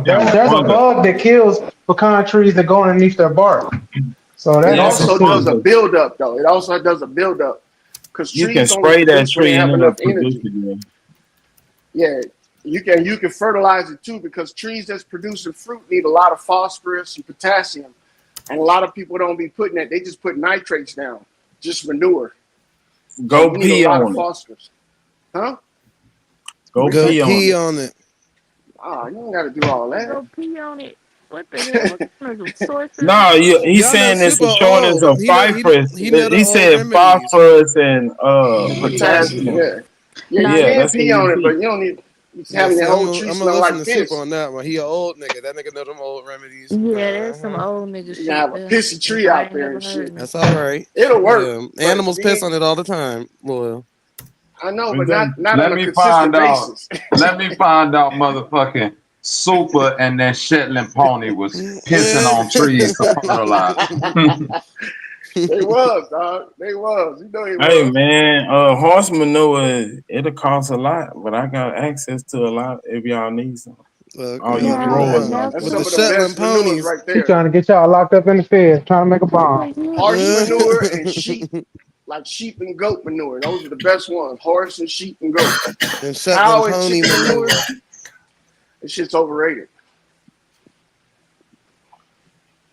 there's a bug that kills pecan trees that go underneath their bark. So that it also does a buildup, though. It also does a buildup because you can spray that tree and have enough energy. Yeah. You can fertilize it too because trees that's producing fruit need a lot of phosphorus and potassium, and a lot of people don't be putting that. They just put nitrates down, just manure. Go pee on it. Phosphorus. Huh? Go pee on it. Oh, you don't got to do all that. Go pee on it. What the hell? No, he's saying it's the shortness of phosphorus. He said phosphorus and potassium. Yeah, that's pee on it, but you don't need. Having that whole tree smell like piss. On that one. He an old nigga. That nigga know them old remedies. Yeah, there's some old niggas. You have a pissy tree out there and shit. That's all right. It'll work. Yeah. Animals piss on it all the time. Well, I know, but not on a consistent basis. Let me find out, motherfucking Super and that Shetland pony was pissing on trees to fertilize. They was, dog. They was. You know they was. Hey man, horse manure, it'll cost a lot, but I got access to a lot if y'all need some. All you growers. That's some of the best ponies right there. He's trying to get y'all locked up in the feds, trying to make a bomb. Horse manure and sheep, like sheep and goat manure. Those are the best ones. Horse and sheep and goat. And Shetland pony manure. This shit's overrated.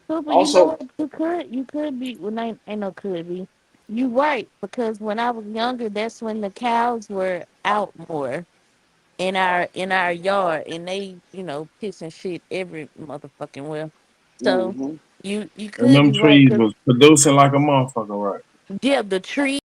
Also, you could be. Well, ain't no could be. You right, because when I was younger, that's when the cows were out more in our yard, and they piss and shit every motherfucking well. So you could. And them be trees right, was producing like a motherfucker, right? Yeah, the trees.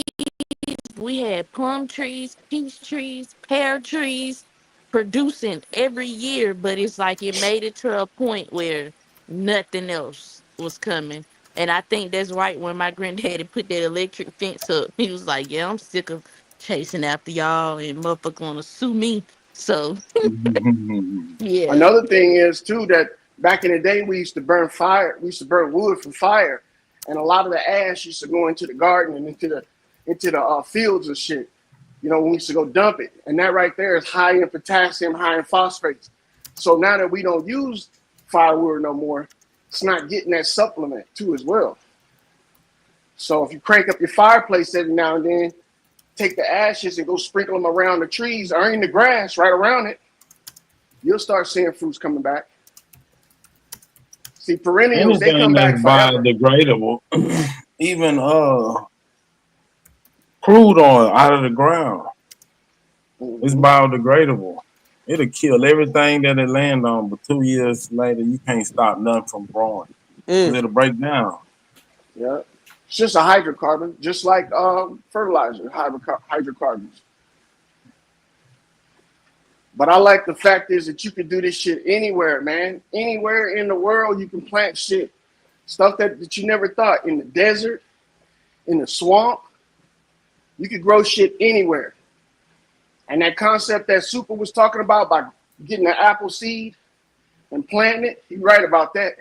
We had plum trees, peach trees, pear trees, producing every year, but it's like it made it to a point where nothing else was coming. And I think that's right when my granddaddy put that electric fence up. He was like, yeah, I'm sick of chasing after y'all and motherfucker wanna sue me. So yeah. Another thing is too that back in the day we used to burn wood for fire, and a lot of the ash used to go into the garden and into the fields and shit. When we used to go dump it. And that right there is high in potassium, high in phosphates. So now that we don't use firewood no more, it's not getting that supplement too as well. So if you crank up your fireplace every now and then, take the ashes and go sprinkle them around the trees or in the grass right around it, you'll start seeing fruits coming back. See, perennials, they come back forever. Biodegradable. Even crude oil out of the ground. It's biodegradable. It'll kill everything that it land on, but 2 years later, you can't stop nothing from growing. 'Cause it'll break down. Yeah. It's just a hydrocarbon, just like fertilizer, hydrocarbons. But I like the fact is that you can do this shit anywhere, man. Anywhere in the world, you can plant shit. Stuff that you never thought. In the desert, in the swamp. You can grow shit anywhere. And that concept that Super was talking about by getting an apple seed and planting it, he's right about that.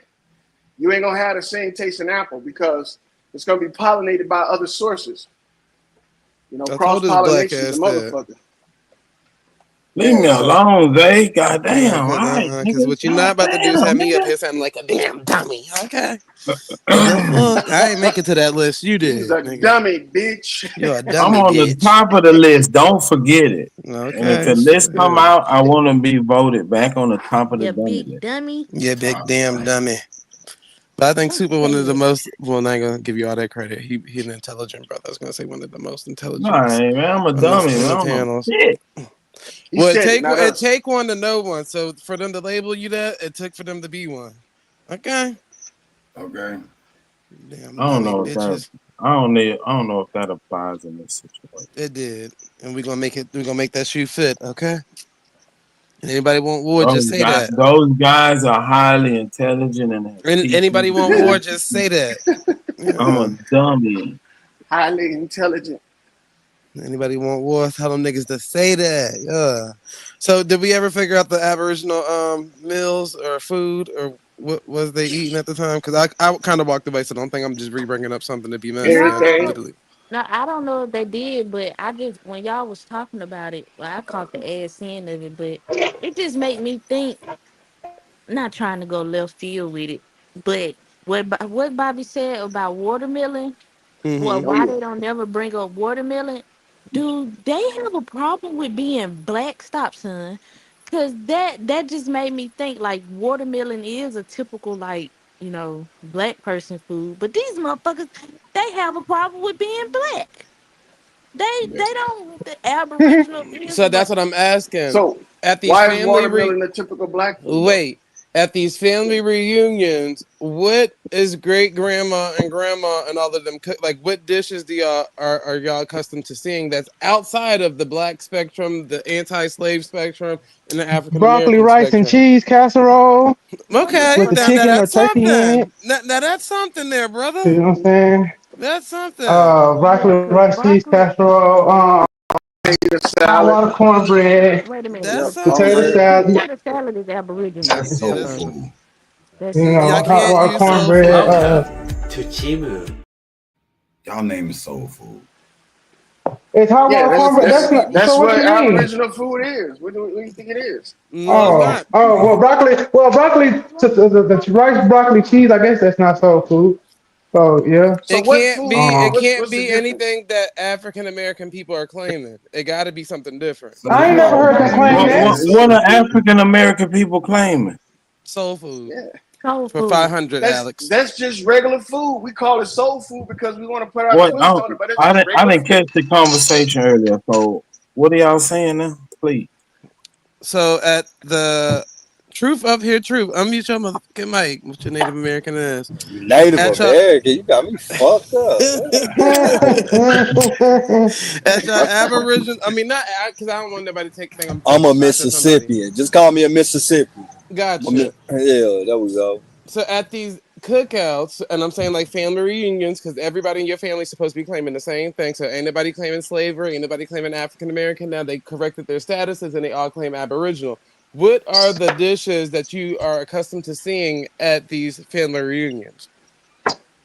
You ain't gonna have the same taste in apple because it's gonna be pollinated by other sources. You know, cross-pollination is a motherfucker. Leave me alone, Zay. Goddamn. Because what you're not about to do is have me up here sounding like a damn dummy. Okay. I ain't make it to that list. You did. He's a dummy, bitch. You're a dummy, I'm on the top of the list. Don't forget it. Okay. And if the list come out, I want to be voted back on the top of the dummy list. Dummy. Yeah, big damn dummy. But I think Super one of the most. Well, I'm not gonna give you all that credit. He's an intelligent brother. I was gonna say one of the most intelligent. Nah, man, I'm a dummy. Man. Well, it take one to know one. So for them to label you that, it took for them to be one. Okay. Okay. Damn, I don't know if that. I don't know if that applies in this situation. It did, and we're gonna make it. We're gonna make that shoe fit. Okay. And anybody want war? Just say that. Those guys are highly intelligent and anybody want war? Just say that. I'm a dummy. Highly intelligent. Anybody want war? Tell them niggas to say that. Yeah. So did we ever figure out the Aboriginal meals or food or what was they eating at the time? Because I kind of walked away, so don't think I'm just re-bringing up something to be mentioned. No, I don't know if they did, but I just when y'all was talking about it, well, I caught the ass end of it, but it just made me think. Not trying to go left field with it, but what Bobby said about watermelon. Well, why they don't never bring up watermelon? Dude, they have a problem with being black. Stop, son. Cause that just made me think like watermelon is a typical like black person food, but these motherfuckers they have a problem with being black. They don't the Aboriginal. So that's what I'm asking. So at these why is watermelon a typical black food? Wait. At these family reunions, what is great grandma and grandma and all of them cook? Like, what dishes do y'all are y'all accustomed to seeing that's outside of the black spectrum, the anti-slave spectrum, and the African broccoli, rice, and cheese casserole? Okay, with the chicken or turkey in it. Now that's something there, brother. You know what I'm saying? That's something. Broccoli, rice, cheese casserole. Water, cornbread. Wait a minute. Potato salad. Potato salad is Aboriginal. That's soul food. Water, cornbread. To Chibu. Y'all name is soul food. It's hot water cornbread. That's so what you mean? Aboriginal food is. What do you think it is? Well, broccoli. The rice, broccoli, cheese. I guess that's not soul food. So yeah, it can't be anything that African American people are claiming. It got to be something different. I ain't never heard that claim. What are African American people claiming? Soul food. Yeah. Soul for 500, Alex. That's just regular food. We call it soul food because we want to put our twist on it. But it's I didn't catch the conversation earlier. So what are y'all saying now, please? So at the Truth up here, Truth. Unmute your motherfucking mic. What your Native American is? Native American? You got me fucked up. At your Aboriginal, I mean, not because I don't want nobody to take thing. I'm a Mississippian. Just call me a Mississippi. Gotcha. Yeah, there we go. So at these cookouts, and I'm saying like family reunions, because everybody in your family is supposed to be claiming the same thing. So ain't nobody claiming slavery, ain't nobody claiming African American. Now they corrected their statuses and they all claim Aboriginal. What are the dishes that you are accustomed to seeing at these family reunions?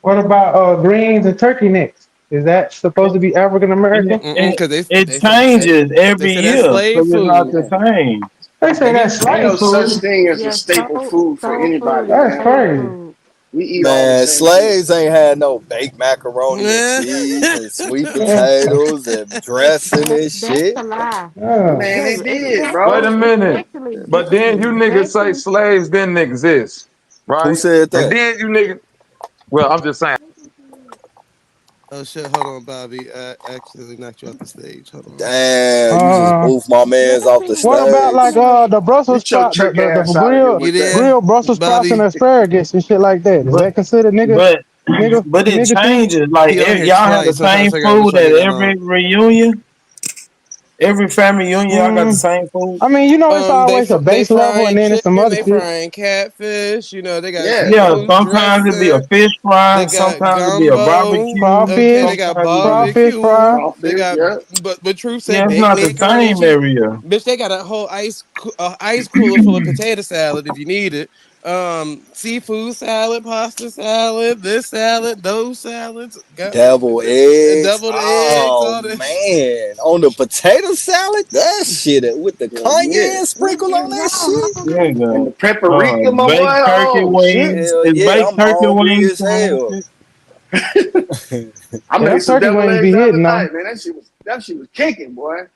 What about greens and turkey necks? Is that supposed to be African American? It changes every year. So it's not the same. They say that's slave food. Such thing as a staple food for anybody. That's crazy. We eat Man, slaves ain't had no baked macaroni and cheese and sweet potatoes and dressing and shit. That's a lie. Man, they did, bro. Wait a minute. But then you niggas say slaves didn't exist, right? Who said that? And then you niggas. Well, I'm just saying. Oh shit! Hold on, Bobby. I accidentally knocked you off the stage. Hold on. Damn, you just moved my man's off the stage. What about like the Brussels sprouts, the grilled Brussels sprouts and asparagus and shit like that? Is that considered nigga? But it changes. Like y'all have the same food at every reunion. Every family reunion, y'all got the same food. I mean, you know, it's always a base level, and then it's some other shit. They frying catfish. You know, they got sometimes it be a fish fry, sometimes it be a barbecue. Crawfish. They got crawfish fry. They got, but Truth said it's not the same area. Bitch, they got a whole ice cooler full of potato salad if you need it. Seafood salad, pasta salad, this salad, those salads, deviled eggs. Deviled oh eggs, man, on the potato salad, that shit with the cayenne sprinkle on that shit. Yeah, and the paprika, my baked boy. turkey wings. Baked turkey wings. I made some deviled eggs the other night, man. That shit was kicking, boy.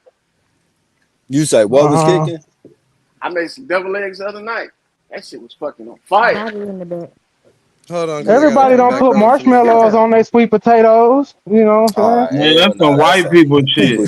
You say what was kicking? I made some deviled eggs the other night. That shit was fucking on fire. Hold on. Everybody don't put marshmallows on their sweet potatoes. You know what I'm saying? Yeah, that's some white people shit.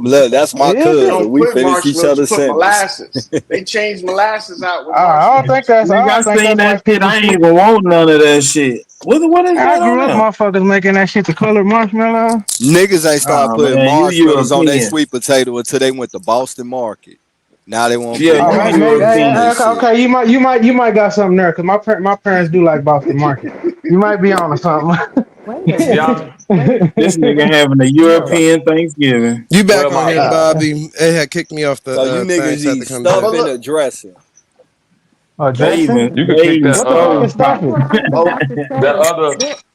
Look, that's my cousin. We finish each other's sentence. Molasses. They changed molasses out. With I don't think that's. I seen that shit. I ain't even want none of that shit. What is that? I grew up, motherfuckers making that shit the colored marshmallow. Niggas ain't started putting marshmallows on their sweet potato until they went to Boston Market. Now they won't. Okay, you might got something there because my parents do like Boston Market. You might be on to something. This nigga having a European Thanksgiving. You back on here, Bobby? They had kicked me off the. So you niggas eat stuff in a dressing. You can kick that.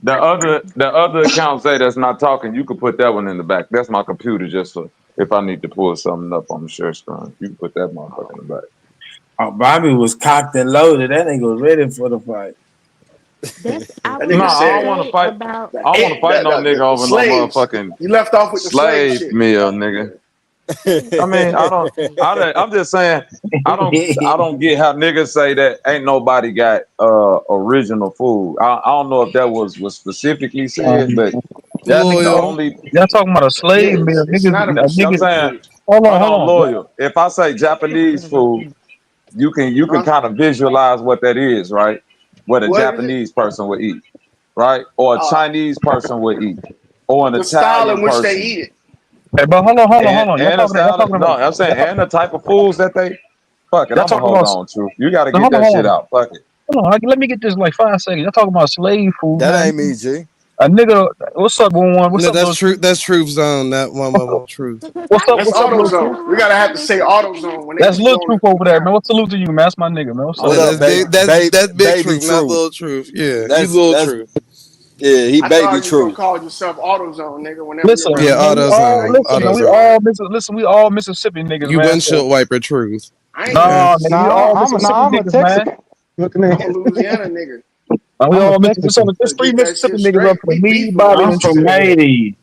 The other account say that's not talking. You could put that one in the back. That's my computer, just so if I need to pull something up on the share screen. You can put that motherfucker in the back. Oh, Bobby was cocked and loaded. That nigga was ready for the fight. I don't want to fight. I don't want to fight no nigga over no motherfucking. You left off with the slave shit. Meal, nigga. I mean, I'm just saying, I don't get how niggas say that ain't nobody got original food. I don't know if that was specifically said, but that's the only. Y'all talking about a slave meal? Niggas, hold on, loyal. If I say Japanese food, you can kind of visualize what that is, right? What a Japanese person would eat, right? Or a Chinese person would eat, or an Italian style in which person. they eat it. Hey, but hold on. I'm saying, and the type of foods that they. Fuck it, I'm gonna hold on to. You gotta get that shit out. Fuck it. Hold on, let me get this like 5 seconds. Y'all talking about slave food? That ain't me, G. A nigga, what's up, one? What's up? That's true. That's Truth Zone. That one Truth. What's up? That's Auto Zone. We gotta have to say Auto Zone when that's Lil Truth over there, man. What's salute to you, man? That's my nigga, man. What's up? That's Big Truth, not Lil Truth. Yeah, that's Lil Truth. Yeah, he baby Truth. You call yourself Auto Zone, nigga. Whenever listen, you're Auto Zone. Listen, we all Mississippi niggas. You windshield wiper Truth. I'm a Texan. I'm a Louisiana nigga. We all Mississippi. There's 3 Mississippi niggas up for me, Bobby, and from Haiti.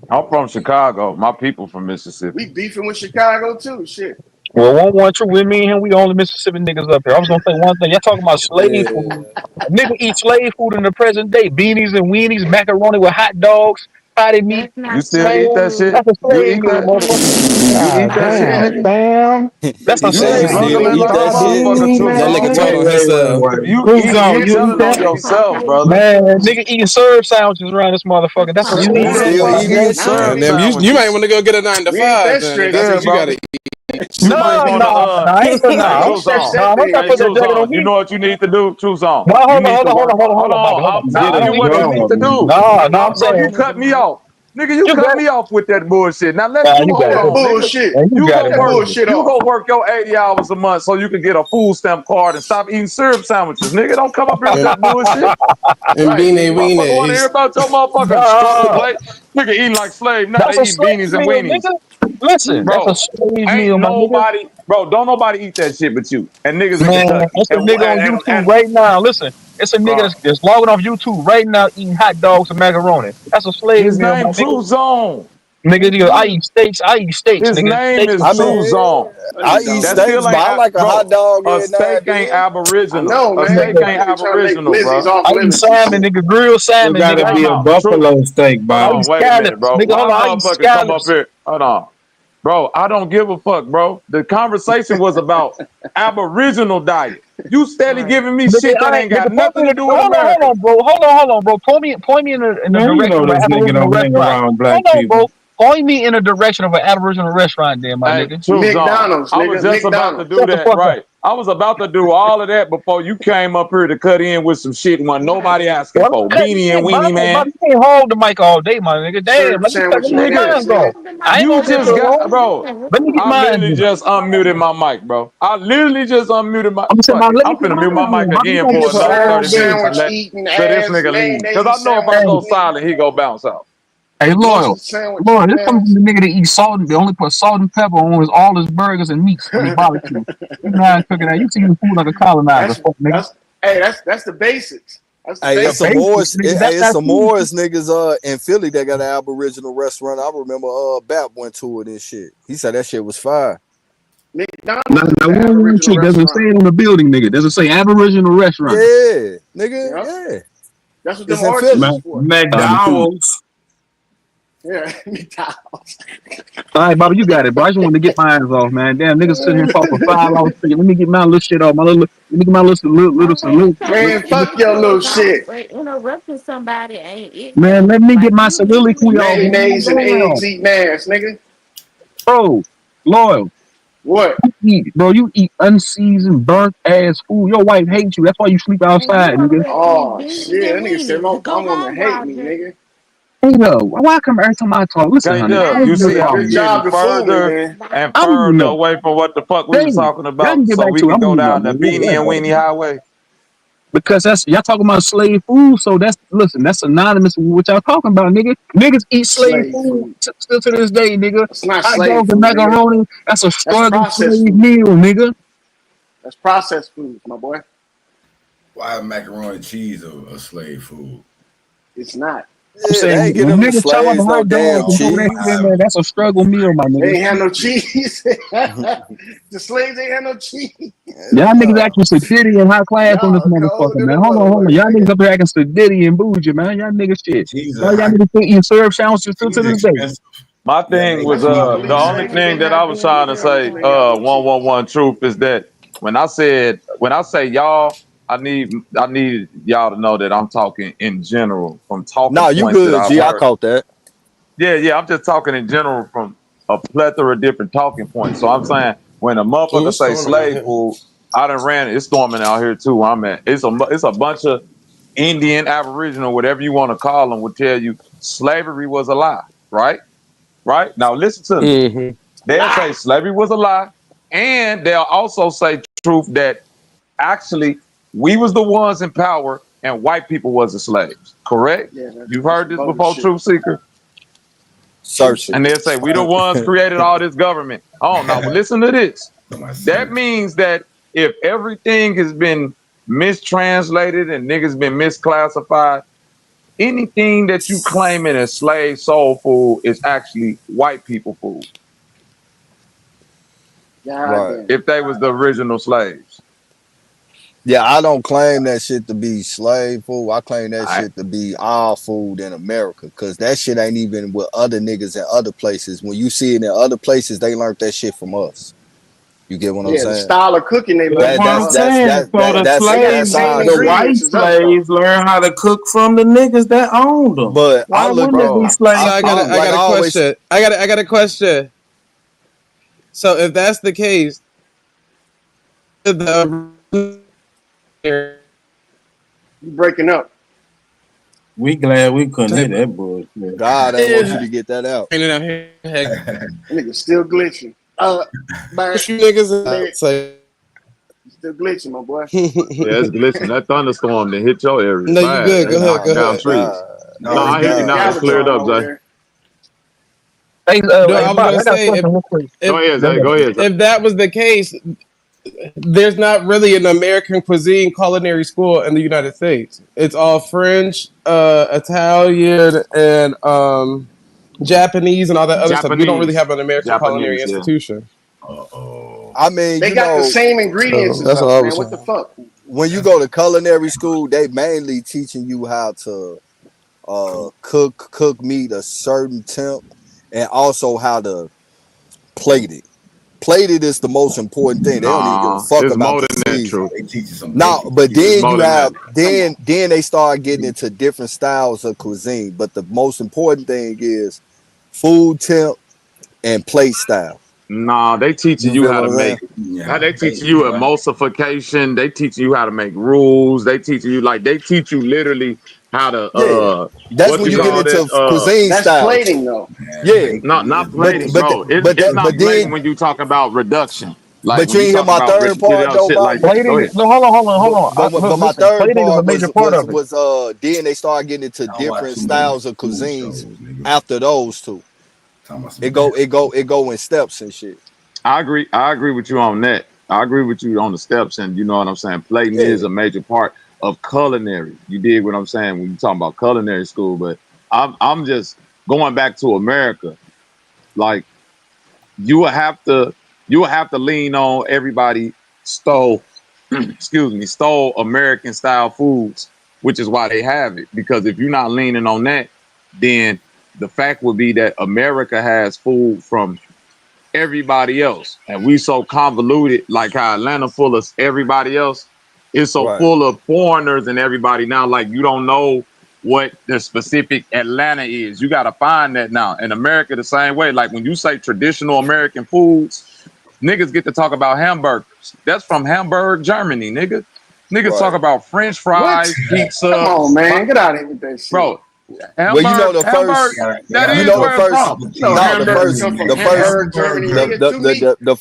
I'm from Chicago. My people from Mississippi. We beefing with Chicago too. Shit. Well, one true with me and him, we only Mississippi niggas up here. I was gonna say one thing. Y'all talking about slave food. Nigga eat slave food in the present day. Beanies and weenies, macaroni with hot dogs, potty meat. You still eat that shit? That's a slave You eat that shit? Bam. That's a slave food. That nigga told on himself. You eat that yourself, brother. Man, nigga eating serve sandwiches around this motherfucker. That's what you eat. You might want to go get a 9 to 5. That's what you gotta eat. No. You know what you need to do? Choose on. Hold on. I'm telling you what you need to do. I'm saying you cut me off. Nigga, you cut me off with that bullshit. Now let's you got bullshit. You go work your 80 hours a month so you can get a food stamp card and stop eating syrup sandwiches. Nigga, don't come up here with that bullshit. And beanie weenies. I want to hear about your motherfucking plate. Nigga eating like slave. Now they eat beanies and weenies. Listen, bro, that's a slave meal, nobody, bro, don't nobody eat that shit but you. And niggas it's a nigga on YouTube right now. Listen, it's a nigga that's logging off YouTube right now eating hot dogs and macaroni. That's a slave His meal. name True Zone. Nigga, I eat steaks. His Nigga. name is True Zone. I eat That steaks, still but I ain't like a hot dog a every now and steak ain't then. aboriginal. I know, A man. steak ain't Nigga trying to make aboriginal, glizzies bro. off I eat lemons and salmon, shit. nigga. Grilled It salmon, nigga. gotta I be eat, a True. buffalo steak, Hold I Bobby. eat on, wait a minute, scallops, bro. nigga. Hold Why on. I eat motherfuckers come up scallops. here? Hold on. Bro, I don't give a fuck, bro. The conversation was about aboriginal diet. You steady giving me Nigga, shit that I ain't, ain't got nigga, nothing to do with hold America. on, bro. Hold on, bro. Point me in a Man, you direction know of an this nigga Aboriginal don't hang restaurant. around black Hold on, people. bro. Point me in a direction of an Aboriginal restaurant, then, my Hey, nigga. True Zone. McDonald's, I was nigga. just about to McDonald's. do Shut the that, fuck up. right? I was about to do all of that before you came up here to cut in with some shit when nobody asking Well, I'm for. cutting Beanie and in, Weenie Bobby. Man. Bobby can't hold the mic all day, my nigga. Damn, Syrup let sandwich me and get Nigga, grits, mine nigga. off. I ain't you gonna take just too got, long. bro. Let me get I mine. literally just unmuted my mic, bro. I literally just unmuted my. I'm saying, Fuck it. let me I'm get finna mine mute my mic on. Bobby, you again gonna for take another Syrup 30 forever. minutes and sandwich let eating this ass, nigga leave. Cause mayonnaise I know if sandwich I Hey, go eating silent, he go bounce out. hey, mustard loyal. sandwich Loyal, eating this comes ass. from the nigga that eats salt. They only put salt and pepper on all his burgers and meats. I mean, barbecue. You know how to cook it out. You see the food like a colonizer, that's fuck nigga. that's the basics. That's the Hey, The it's some basics. more. basics, nigga. Hey, it's That's some food. more niggas in Philly that got an Aboriginal restaurant. I remember Bap went to it and shit. He said that shit was fire. Now, McDonald's is now, the one Aboriginal chick doesn't say restaurant. it on the building, nigga. Doesn't say Aboriginal restaurant. Yeah, nigga. Yep. Yeah, That's what them it's in arches Philly. is for. McDowell's. Yeah, McDonald's. All right, Bobby, you got it, bro. I just wanted to get mine off, man. Damn, niggas sit here and talk for 5 hours straight. Let me get my little shit off. Let me get my little salute. Man, fuck your little shit. But interrupting somebody ain't it Man, though. let me get Like my you literally soliloquy off, said man. Mayonnaise and eggs Damn. eating ass, nigga. Bro, loyal. What? You eat unseasoned, burnt ass food. Your wife hates you. That's why you sleep and you outside, over nigga. there eating Oh beans shit, that and nigga said weenies. my Go woman home, hate me, Roger. nigga. Hey, yo, why come every time I talk? Listen, honey, K-Dub, I you ain't no see how we Good problem. getting job to fool me, further man. and I'm moving further up. away from what the fuck we was Dang, talking y'all can about get so back we to it. can I'm go moving up, down the man. Beanie and Weenie Highway. Because y'all talking about slave food, so that's synonymous with what y'all talking about, nigga. Niggas eat slave Slave food food. still to this day, nigga. That's not Hot slave dogs and food, nigga. macaroni, that's a That's struggle processed slave food. meal, nigga. That's processed food, my boy. Why is macaroni and cheese a slave food? It's not. I'm Yeah, saying they ain't when getting them niggas chop up slaves no hot dogs damn and throw that cheese. shit in there, that's a struggle meal, my They nigga. ain't had no cheese. The slaves ain't had no cheese. Y'all niggas Nah. acting sedity and high class on this Y'all cold motherfucker, in man. a Hold on. motherfucker, Y'all niggas nigga. up here acting sedity and bougie, man. Y'all niggas shit. Cheese Why is y'all high. niggas still eating syrup sandwiches still to Cheese this day? expensive. My You gotta thing make was That's why the police only say thing they that I not was doing trying to drugs say because they ain't got no cheese. 111 truth is that when I say y'all, I need y'all to know that I'm talking in general from talking Nah, you points that good, I've G. I heard. caught that. Yeah, I'm just talking in general from a plethora of different talking points. So I'm saying when a Oh, motherfucker it's say storming out slave here. food, I done ran it's storming out here too where I'm at. It's a bunch of Indian, Aboriginal, whatever you want to call them, would tell you slavery was a lie, right? Right? Now listen to me. Mm-hmm. They'll say slavery was a lie, and they'll also say truth that actually we was the ones in power and white people was the slaves. Correct? Yeah, You've that's heard some this bogus before, shit. Truth Seeker? Search it. And they'll say we the ones created all this government. Oh, now listen to this. My That search. means that if everything has been mistranslated and niggas been misclassified, anything that you claiming as slave soul food is actually white people food. God Right. damn. If they was the original slaves. Yeah, I don't claim that shit to be slave food. I claim that I, shit to be our food in America. Cause that shit ain't even with other niggas in other places. When you see it in other places, they learned that shit from us. You get what I'm Yeah, the saying? style of cooking they That's learned what from I'm us. saying. So the They got the slaves, same our the shit. white ingredients as us, though. slaves, learn how to cook from the niggas that owned them. But I Why look wouldn't at it be bro, So slave I got food? like I a always question. I got a question. So if that's the case, the You breaking up. We glad we couldn't hear that bullshit. God ain't want you to get that out. out here, heck, That nigga still glitching. But you niggas man, out. So still glitching, my boy. yeah, it's glitching. That thunderstorm that hit your area no, you bad. good. Go That ahead. knocked Go Oh down my ahead. trees. God. No, Oh Yeah, I hear you the God. now. It's cleared Galvatron up, over Zay. there. Hey, No, I was Bob, gonna I got a say question real quick. Go ahead, Zay. Go ahead, Zay. if that was the case, there's not really an American cuisine culinary school in the United States. It's all French, Italian, and Japanese and all that other stuff. We don't really have an American culinary institution. I mean, they got the same ingredients. That's and what I stuff, was man. What the fuck? When you go to culinary school, they mainly teaching you how to cook meat a certain temp, and also how to plate it. Plate it is the most important thing. They don't even give a fuck about the season. No, but then you have then they start getting into different styles of cuisine. But the most important thing is food temp and plate style. Nah, they teaching you how to make. They teaching you emulsification. They teaching you how to make rules. They teaching you they teach you literally how to. That's when you get into cuisine style. That's plating, though. Yeah, not plating, bro. It's not plating when you talk about reduction. But you ain't hear my third part though. Hold on. But my third part was then they started getting into different styles of cuisines after those two. It go in steps and shit. I agree with you on that. I agree with you on the steps, and you know what I'm saying. Plating is a major part of culinary. You dig what I'm saying when you talking about culinary school? But I'm just going back to America. Like you will have to lean on everybody stole American style foods, which is why they have it. Because if you're not leaning on that, then the fact would be that America has food from everybody else, and we so convoluted, like how Atlanta full of everybody else. It's so full of foreigners and everybody now. Like you don't know what the specific Atlanta is. You got to find that now. In America, the same way. Like when you say traditional American foods, niggas get to talk about hamburgers. That's from Hamburg, Germany, nigga. Niggas talk about French fries, pizza. Come on, man, get out of here with that shit, bro. Well, you know the first, the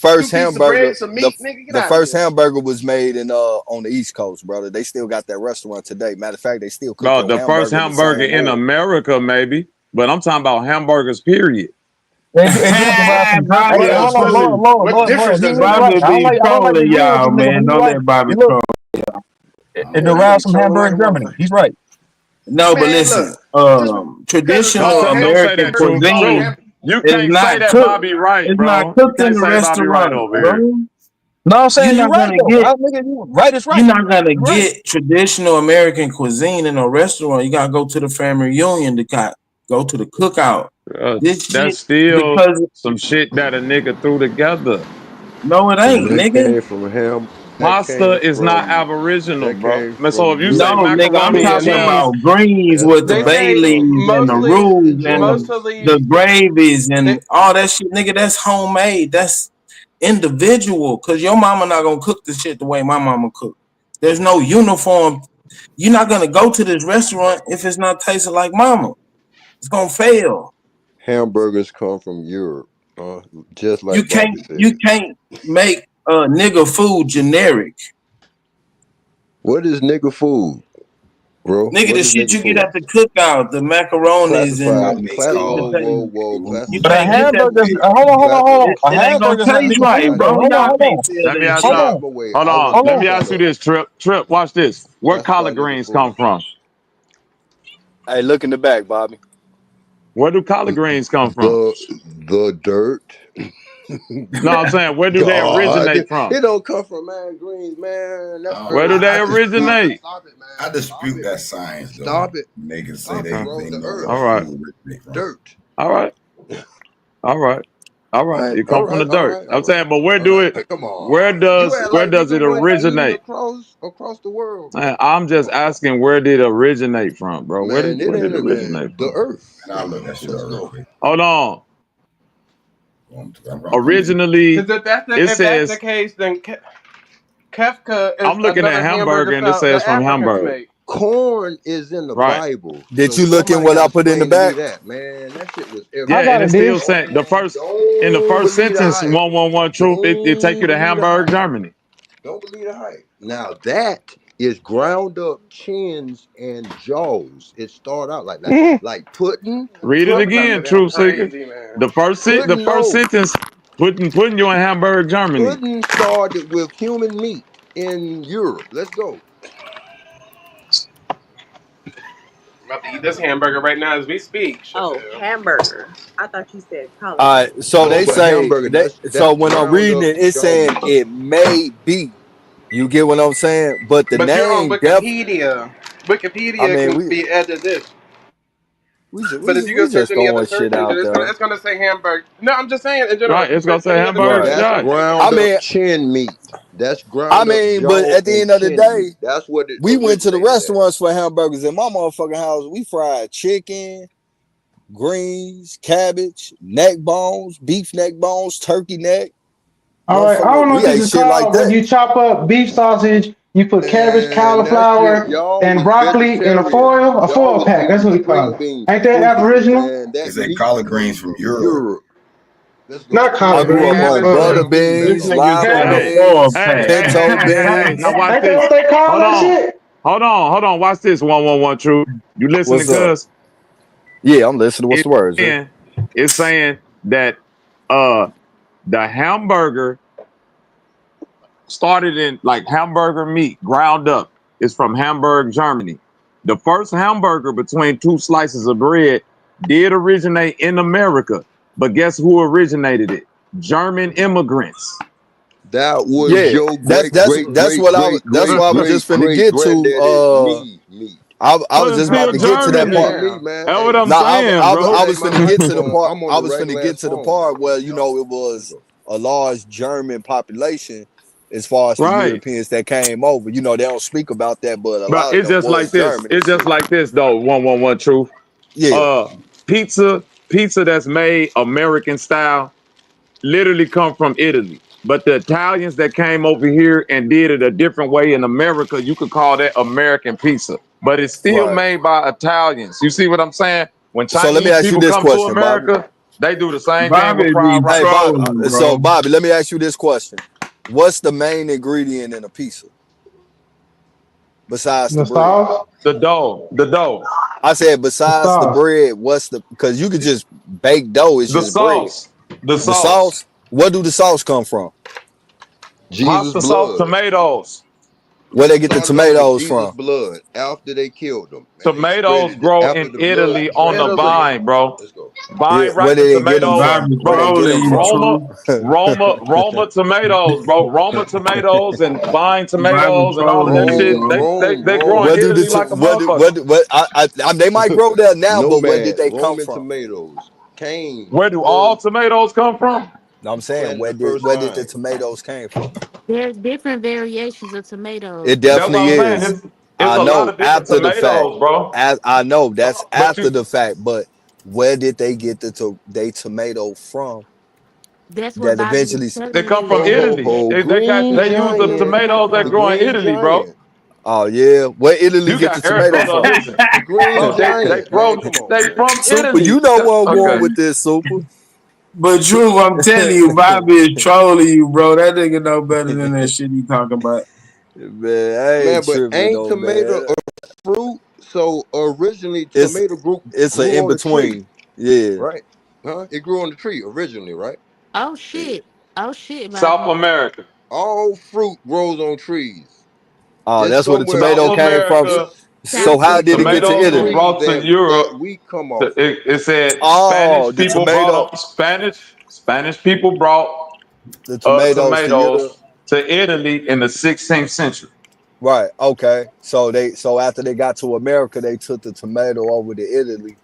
first hamburger was made in on the East Coast, brother. They still got that restaurant today. Matter of fact, they still cook. Bro, the first hamburger in America, maybe, but I'm talking about hamburgers, period. What difference does Bobby be trolling y'all, man? Don't let Bobby troll y'all. It derives from Hamburg, Germany. He's right. No, but listen, traditional American cuisine is not cooked. Bobby right, it's bro. not cooked in the restaurant, bro. No, I'm saying you're not right. It's right. You're not gonna get traditional American cuisine in a restaurant. You gotta go to the family reunion to go to the cookout. That's still some shit that a nigga threw together. No, it ain't, nigga. From him. Pasta is not aboriginal, bro. So if you say nigga, I'm talking about greens with the bay leaves and the roux and the gravies and all that shit, nigga. That's homemade. That's individual. Cause your mama not gonna cook the shit the way my mama cook. There's no uniform. You're not gonna go to this restaurant if it's not tasting like mama. It's gonna fail. Hamburgers come from Europe, just like you can't make nigga food generic. What is nigga food, bro? Nigga, the shit you get at the cookout, the macaronis and but a hamburger. Hold on. A hamburger taste right, bro. Let me ask you this, Trip. Watch this. Where collard greens come from? Hey, look in the back, Bobby. Where do collard greens come from? The dirt. No, I'm saying, where do they originate from? It don't come from greens, man. Where do they originate? I dispute that science. Though. Stop it. Niggas say they know. All right. Dirt. All right. It comes from the dirt. I'm saying, but where do it? Come on. Where does it originate? Across the world. Man, I'm just asking, where did it originate from, bro? Where did it originate from? The earth. And I look that shit up. Hold on. Originally, if that's the case, then Kefka is I'm looking at hamburger and it says from Hamburg. Corn is in the Bible. Did you look in what I put in the back? Man, that shit was and it's still saying in the first sentence, 111 truth, it take you to Hamburg, Germany. Don't believe the hype. Now that is ground up chins and jaws. It started out like that, like pudding. Read it again, Truth Seeker. The first sentence, putting you in Hamburg, Germany. Pudding started with human meat in Europe. Let's go. about to eat this hamburger right now as we speak. Oh, hamburger. I thought you said collard. All right, so they but say hamburger, so that's when I'm ground reading up it, it's saying dog meat. it may be. You get what I'm saying? But the But you're on name def Wikipedia. I Wikipedia mean can be added this. But if you go we search just any other throwing search shit engine, out there. it's gonna say hamburger. No, I'm just saying in general. Right, If you it's gonna search say any other hamburger search That's shot. engine, I ground mean up chin meat. That's I ground up mean, but jaw at the and end of the chin day, meat. That's what it we went to the originated as. restaurants for hamburgers in my motherfucking house. We fried chicken, greens, cabbage, neck bones, beef neck bones, turkey neck. All right, I don't Motherfucker, know we what this ate is shit like called. When that. you chop up beef sausage, you put cabbage, And that shit, cauliflower, y'all and was broccoli in a vegetarian. Y'all foil was pack. That's eating what we call green it. beans Ain't that exclusively, aboriginal? man. That Because they meat collard come greens from from Europe. Europe. Let's go. Not I collard grew up greens. on cabbage butter and this beans, nigga lima said Hey, beans, hey, hey, pinto hey, hey, hey, hey. Now beans. watch Ain't that this. what they call Hold that on. shit? Hold on. Watch this. 111 True. You listening, What's up? cuz? Yeah, I'm listening. What's the words? It's saying that the hamburger started in like hamburger meat ground up is from Hamburg, Germany. The first hamburger between two slices of bread did originate in America, but guess who originated it? German immigrants. That was Yeah, your that's great, that's great, that's great, what great, that's great, what I was great, just finna great get to. granddaddy's meat. I But was it's just about still to get to that Germany. part. Me, man. That's Hey, what I'm No, saying, I bro. was my finna get to the microphone. part. I'm on I the was finna regular get ass to the phone, part bro. where it was a large German population as far as the Right. Europeans that came over. They don't speak about that, but a But lot of it's them just like was this. German and It's just shit. like this though. 111 Truth. Yeah, Pizza that's made American style literally come from Italy. But the Italians that came over here and did it a different way in America, you could call that American pizza. But it's still right. made by Italians. You see what I'm saying? When So let me Chinese ask you people this come to question, Bobby. America, they do the same thing with Bobby fried be Hey, rice. Bobby. trolling, So bro. Bobby, let me ask you this question: what's the main ingredient in a pizza besides the The bread? sauce, The dough. I said the besides the sauce. bread, because you could just bake dough, it's The just bread. sauce. The The sauce. sauce, where do the sauce come from? Jesus' Pasta sauce, blood. tomatoes. Where they get the Started off with tomatoes Jesus' from? blood after they killed him, and they spread Tomatoes it grow after in the blood Italy on spread the the bread. vine, bro. Let's go. Yeah, Vine where ripe and did they get them tomatoes. from? Bobby Where they Bro, get trolling them you, from? Roma tomatoes, bro. Roma tomatoes and vine Bobby tomatoes and all of trolling that you, shit. Rome, bro. They grow in Where do the Italy like a motherfucker. they might grow there now, no but where did man, they come Roman from? tomatoes. Cain Where do all was tomatoes come from? No, I'm saying planting the first where did the vine. tomatoes came from? There's different variations of tomatoes. It That's what definitely I'm saying. is. It's I a lot know of different after the fact. tomatoes, bro. As I know that's But after the fact, but where did they get they tomato from That's what that Bobby is eventually they telling come you. from Ho ho Italy. ho! Green They use That's the where they giant, come tomatoes that the from. grow in green Italy, bro. giant, Oh yeah, where Italy You get the got Eric. tomato Hold on, from? listen. the green Bro, they giant. Man, grow. come on, They man. from Super, you Italy. know where I'm going Okay. with this, Super. But Drew, I'm telling you, Bobby is trolling you, bro. That nigga know better than that shit he talking about. Man, I Man, ain't but tripping ain't though, tomato man. a fruit? So originally, It's tomato it's an grew in on the tree, between. Yeah. right? Huh? It grew on the tree originally, right? Oh shit. Oh shit, South Bobby. America. All fruit grows on trees. Oh, It's that's where the somewhere. South tomato came from. America. So South It's how a did it get to different Tomatoes were Italy? tree brought to that Europe. we come off of. It said Oh, Spanish the people brought tomato, up Spanish people brought the tomatoes to Italy. tomatoes to Italy in the 16th century. Right. Okay. So after they got to America, they took the tomato over to Italy.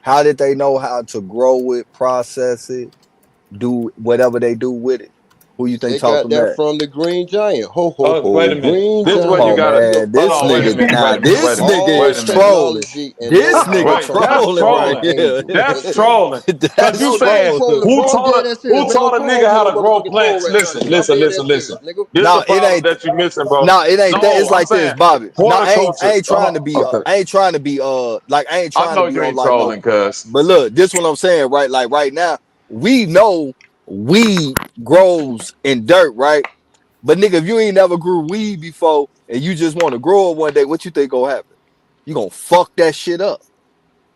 How did they know how to grow it, process it, do whatever they do with it? Who you think They taught got them that that? from the green giant. Ho ho Oh, wait ho! a minute. Green This way Come you on, giant. gotta. Let's go. man. Hold This on. Wait a nigga, minute. nah, Wait a minute. this Wait a minute. nigga All Wait is a minute. trolling. technology and This know-how nigga Wait, comes that's from trolling right trolling. Charles here. Angel. That's Let's go. trolling. Cause That's you No, that ain't saying trolling, trolling. who bro. I'm taught dead a that serious, man. Don't come on here with no grow motherfucking troll plants? right now, Listen, nigga. I'm listen, dead listen, that listen. serious, nigga. This No, the it problem ain't. that you're missing, bro. No, it ain't that. No, It's I'm like this, saying Bobby. No, I horticulture. ain't trying to be. Okay. I ain't trying to be. Like I ain't I trying to know be you on ain't like no. trolling, cuz. But look, this what I'm saying, right? Like right now, we know weed grows in dirt, right? But nigga, if you ain't never grew weed before and you just want to grow it one day, what you think gonna happen? You gonna fuck that shit up.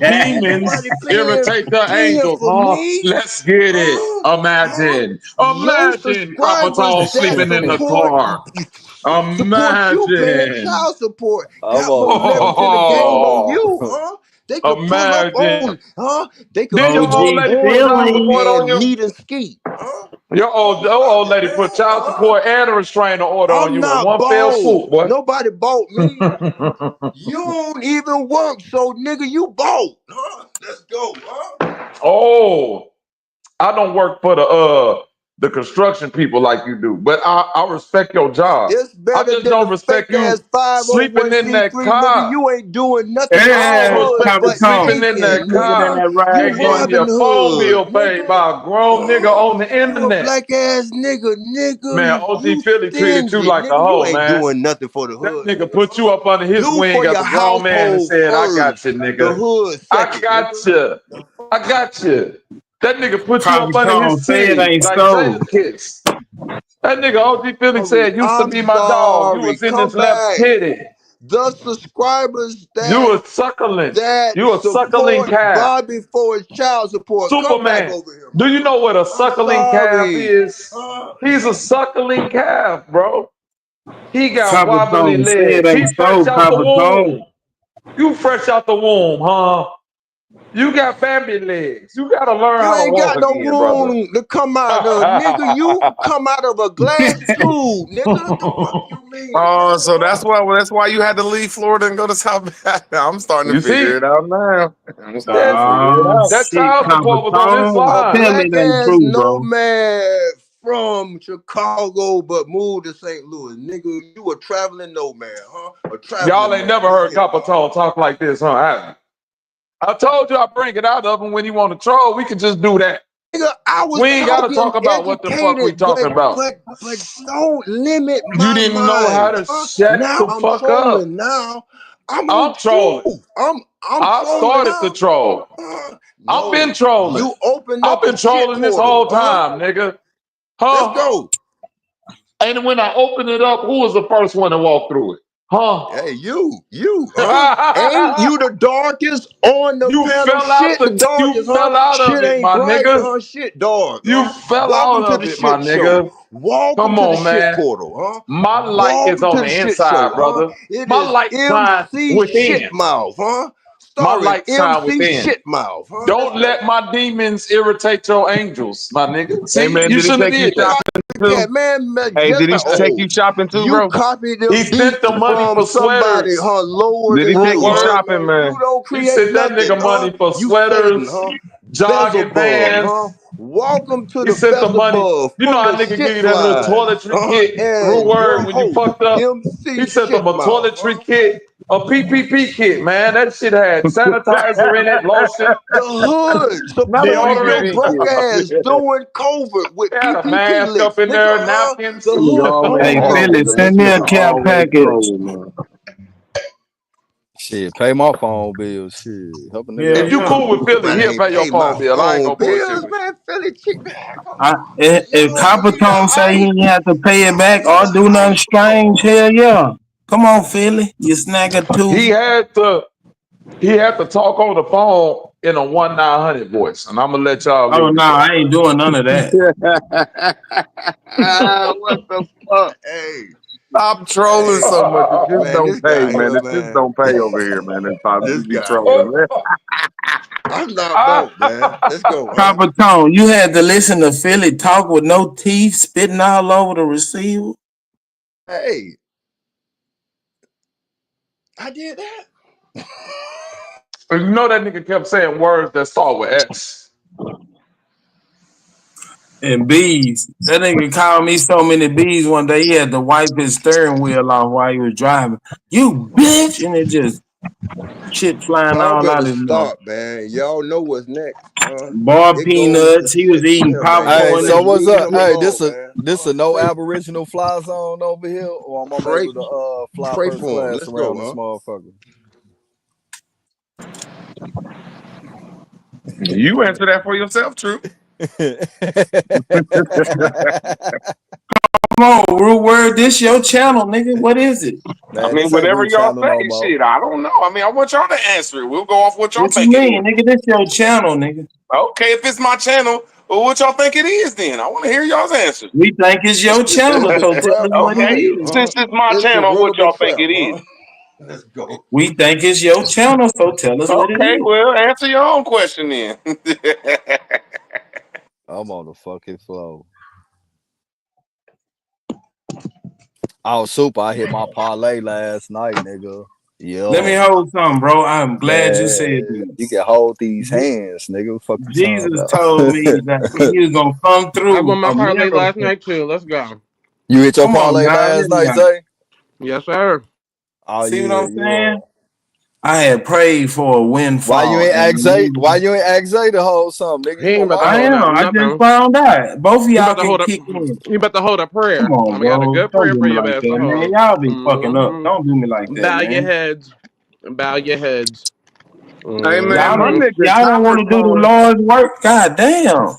Demons irritate the angels, huh? Let's get it. Imagine Croppertone sleeping in the car. Imagine. You paying child support. That was leveraging the game on you, huh? They could pull up on, huh? They could then your old lady put child support on you. Need and ski. Huh? Your old lady put child support and a restraining order on you in one fell swoop, boy. Nobody bought me. You don't even work, so nigga, you bought. Huh? Let's go, huh? Oh, I don't work for the construction people like you do, but I respect your job. It's better I just than don't respect you sleeping in that car. Nigga, you ain't doing nothing. Sleeping in that car and getting your phone bill paid by a grown nigga on the internet. Black ass nigga. Man, OG Philly treated you like a hoe, man. You ain't doing nothing for the hood. That nigga put you up under his wing as a grown man and said, I got you, nigga. The hood I got you. That nigga put you up under his say it seat ain't like so. Jada Kiss. That nigga OG Philly said used to be my dog. You was in this left titty. The subscribers You a suckling. You a suckling support calf. Bobby for his child support. Come back Superman. over here. Do you know what a suckling calf sorry. is? He's a suckling calf, bro. He got wobbly Coppertone, say it legs. ain't He fresh so, out the Coppertone. womb. You fresh out the womb, huh? You got Bambi legs. You gotta learn You how to ain't walk got no again, brother. room to come out of, nigga. You come out of a glass tube, nigga. The fuck you mean? Oh, so that's why you had to leave Florida and go to South. I'm starting to You figure see? it out now. I'm starting to figure it out. That Shit, child support was on his A line. Tell me it black ain't ass true, bro. nomad from Chicago but moved to St. Louis, nigga. You a traveling nomad, huh? A traveling Y'all ain't man. never heard Coppertone talk like this, huh? have you? I told you I bring it out of him when he want to troll. We could just do that. Nigga, I was We ain't gotta talking talk about what the fuck we educated, talking about. but don't limit You my didn't know how mind. to shut Now the I'm fuck trolling. up. Now I'm I'm on trolling. truth. I'm I trolling started now. to troll. I've been trolling. You opened I've up been a shit trolling this portal, whole huh? time, nigga. Let's Huh? go. And when I opened it up, who was the first one to walk through it? Huh? Hey, you, huh? Ain't you the darkest on the You panel? fell out Shit, the you darkest, fell huh? out of Shit it, ain't my bright, nigga. huh? Shit dark, You huh? fell Welcome out to of the it, my shit show. nigga. Welcome Come to the on, shit man. portal, huh? My light is Welcome on to the the shit inside, show, brother. huh? It My is light shine MC within. Shitmouth, huh? My Starring light shine MC within. Shitmouth, huh? Don't let my demons irritate your angels, my nigga. Hey See, man, you did he shouldn't have take you did that. shopping Yeah, too? man, Hey, just did he take you shopping too, you bro? copied them He sent beats the money from for somebody, sweaters. huh? Lower Did he than take you, you huh? shopping, man? You don't He create sent that nothing, nigga huh? money for You fading, sweaters, huh? jogging Beelzebub, huh? pants. Welcome to He the sent the money. Beelzebub, You know full how of nigga give shit you that little flies, toiletry kit, real and word, your when you host, fucked up. MC He sent them a Shitmouth, toiletry huh? kit, a PPP kit, man. That shit had sanitizer in it, lotion, The hood Not a supporting your deodorant. PPP broke ass kid. doing covert with They had a PPP mask up licks, in nigga, there, huh? napkins. The Nigga hood always Hey, owns you, Philly, trolling, nigga. man. send This me a nigga care always package. trolling, man. Shit, pay my phone bill. Shit, help a nigga Yeah, If out. you yeah. cool with Philly, Man, he'll ain't pay your pay my phone bill. I ain't phone gonna bullshit bills, with man. Philly chick, man. Come on. If Yo, give me the Coppertone say he ice. ain't have to pay it back or The do nothing ice, strange, hell yeah. Come on, Philly. You snagger you. too. He had to talk on the phone in a 1-900 voice, and I'm gonna let y'all Oh leave no, it there. I ain't doing none of that. What the fuck? hey, Stop trolling hey, so much. It just man, don't this pay, guy man. here, It just man. don't pay over here, man. It's probably This you be guy here. trolling, man. I'm not broke, man. Let's go, huh? Coppertone, you had to listen to Philly talk with no teeth, spitting all over the receiver. Hey, I did that. You know that nigga kept saying words that start with S. And bees. That nigga called me so many bees one day. He had to wipe his steering wheel off while he was driving. You bitch! And it just shit flying Y'all all better out his mouth. stop, man. Y'all know what's next, huh? Boy, It goes to peanuts. He was shit. eating Yeah, man. Y'all Hey, popcorn better so and what's leave up? him Hey, alone, man. this a no aboriginal fly zone over here, or am I Pray, able to fly pray first for him. class Let's go, around this huh? motherfucker? You answer that for yourself, True. come on, real word. This your channel, nigga. What is it? I Man, mean, this ain't whatever Root y'all Channel no say, more. shit. I don't know. I mean, I want y'all to answer it. We'll go off what y'all What you think it is. mean, nigga? This your channel, nigga. Okay, if it's my channel, well, what y'all think it is then? I want to hear y'all's answer. We think it's your channel, It's so the tell us what it Okay, Trap is. File, since huh? it's my It's the channel, what Rotable y'all think Trap, it huh? is? Let's go. We think it's your channel, so tell us what it Okay, is. well, answer your own question then. I'm on the fucking flow. Oh, super! I hit my parlay last night, nigga. Yeah. Let me hold something, bro. I'm glad you said Man, you this. can hold these hands, nigga. What the fuck you talking Jesus about? told me that he was gonna come I through won my parlay last America. night too. Let's go. You hit your Come on, parlay now. last night, Zay? Yes, sir. Oh See what yeah, I'm saying? yeah. I had prayed for a windfall. Why you ain't and ask Zay? Why you ain't ask Zay to hold something, nigga? He You ain't on about to my I hold am. up I just nothing. found out. Both of He y'all about to can hold up. kick in. He about to hold a prayer. Come on, I got a bro. good Don't prayer do for me your like ass to that, man. hold. Y'all be fucking up. Don't do me like that, Bow your man. heads. Bow your heads. Hey man, my Y'all nigga don't want to do the Coppertone. Lord's work. God damn.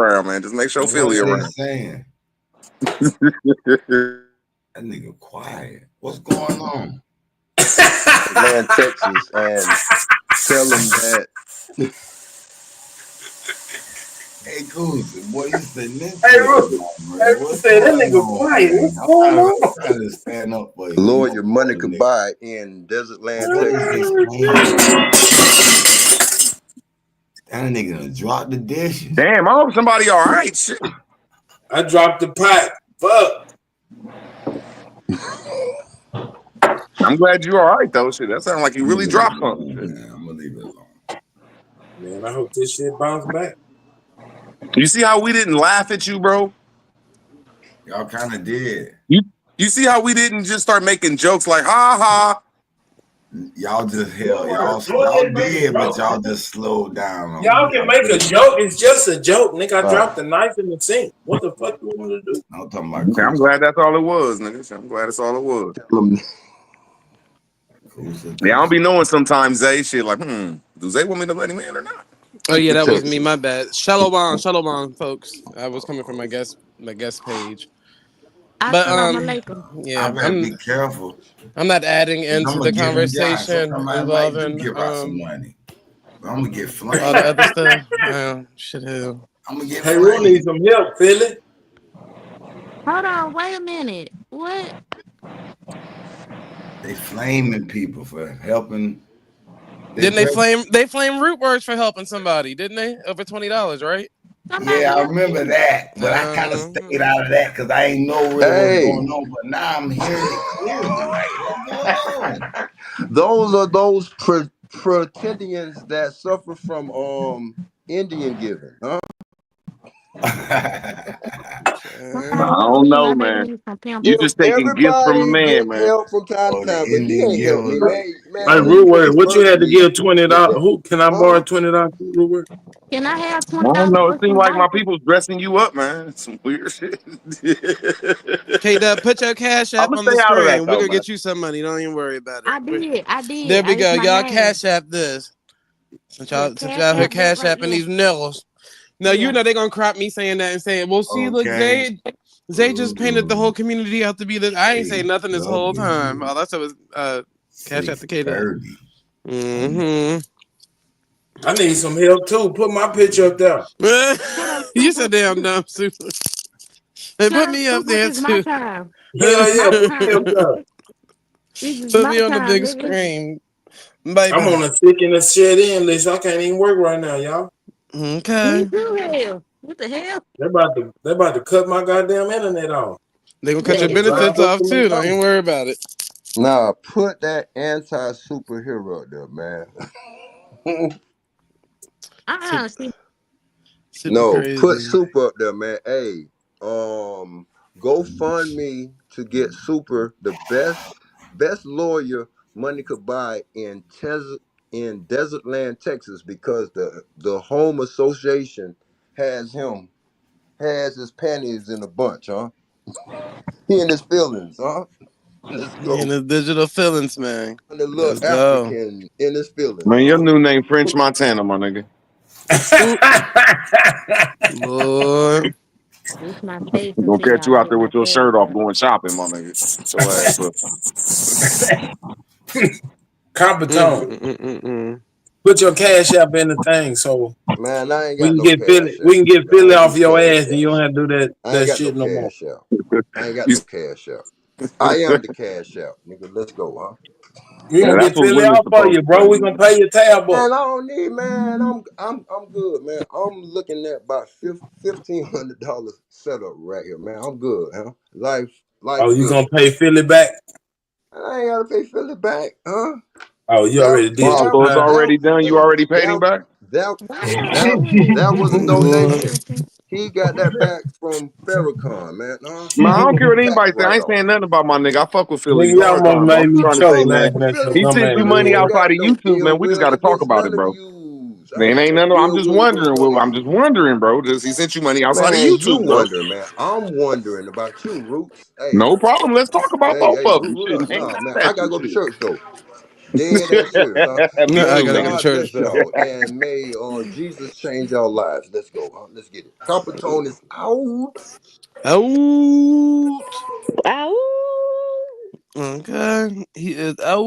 around, man. Just make sure Philly around. Saying. That nigga quiet. What's going on? Land, Texas, and tell them that. Hey, Goose, boy, you said this. Hey, Rooster. Hey, Rooster said that nigga quiet. What's going on? I'm trying to stand up for you. Lord, your money could buy in Desert Land, Texas. That nigga done dropped the dishes. Damn, I hope somebody all right. Shit. I dropped the pot. Fuck. I'm glad you're all right though. Shit, that sounds like you really dropped something. Yeah, I'm gonna leave it alone. Man, I hope this shit bounce back. You see how we didn't laugh at you, bro? Y'all kind of did. You see how we didn't just start making jokes like ha ha. Y'all just held. Y'all did, but y'all just slowed down. Y'all can make a joke. It's just a joke, nigga. I dropped the knife in the sink. What the fuck you want to do? I'm talking about. Okay, I'm glad that's all it was, nigga. I'm glad that's all it was. Yeah, I don't be knowing sometimes Zay shit like, do Zay want me to let him in or not? Oh yeah, that was me. My bad. Shalom, folks. I was coming from my guest page. But yeah, I better be careful. I'm not adding into the conversation involving give out some money. I'm gonna get flamed. all the other stuff. Shit, hell. I'm gonna get. Hey, we need some help, Philly. Hold on, wait a minute. What? They flaming people for helping. Didn't they flame Root Words for helping somebody? Didn't they? Over $20, right? Yeah, I remember that, but I kind of stayed out of that because I ain't know really what's going on. But now I'm hearing it clearly. Like, what's going on? Those are those pretendians that suffer from Indian giving, huh? I don't know, man. You just taking gifts from a man, man. Help from time to time, but you ain't help me, man. Hey, Root Word, what you had to give $20? Who can I borrow $20? Root Word? Can I have I don't know. $20? It seems like my people's dressing you up, man. Some weird shit. K-Dub, put your cash app on the stay out of that, screen. We're though, gonna man. get you some money. Don't even worry about it. I did. There we go. It's my Y'all name. cash app this. Since y'all here cash apping these niggas. No, you know they're gonna crop me saying that and saying, well, see, look, Zay just painted the whole community out to be this. I ain't say nothing this whole time. All I said was cash app the K-Dub. I need some help too. Put my picture up there. You said damn dumb super. They put me up there too. Put me on the big screen. Baby. I'm on a sick and a shit in list. I can't even work right now, y'all. Okay. What the hell? They're about to cut my goddamn internet off. They gonna cut your benefits off too. Don't even worry about it. Nah, put that anti-superhero up there, man. No, crazy. put Super up there, man. Hey, go fund me to get Super the best lawyer money could buy in Desert Land, Texas, because the home association has his panties in a bunch, huh? He in his feelings, huh? Let's go. In his digital feelings, man. The little African in his feelings. Man, your new name French Montana, my nigga. Boy. Gonna catch you out there with your shirt off going shopping, my nigga. Compatone. Put your cash app in the thing, so man, I ain't got we can no get cash Philly. app. We can get Philly off your ass, and you don't have to do that shit no more. I ain't got no cash out. I am the cash out, nigga. Let's go, huh? We gonna get Philly off for you, bro. We gonna pay your tab up. Man, I don't need, man. I'm good, man. I'm looking at about $1,500 setup right here, man. I'm good, huh? Life. Oh, you good. gonna pay Philly back? I ain't gotta pay Philly back, huh? Oh, you already did. Oh, so it's already done. You already paid him back. That was a donation. He got that back from Farrakhan, man. Man, I don't care what anybody say. I ain't saying nothing about my nigga. I fuck with Philly. Nigga, y'all almost made me I'm trying to choke, say, man. He sent you money outside of YouTube, man. We just got to talk about it, bro. Man, ain't nothing. I'm just wondering. I'm just wondering, bro. He sent you money outside of YouTube, you wondering, man. I'm wondering about you, Roots. Hey, no problem. Let's talk about both of them. Root up. Nah, man, I gotta go to church though. Dead ass serious, huh? I gotta go to church bless y'all, and may Jesus change our lives. Let's go, huh? Let's get it. Compatone is out. Out. Okay, he is out.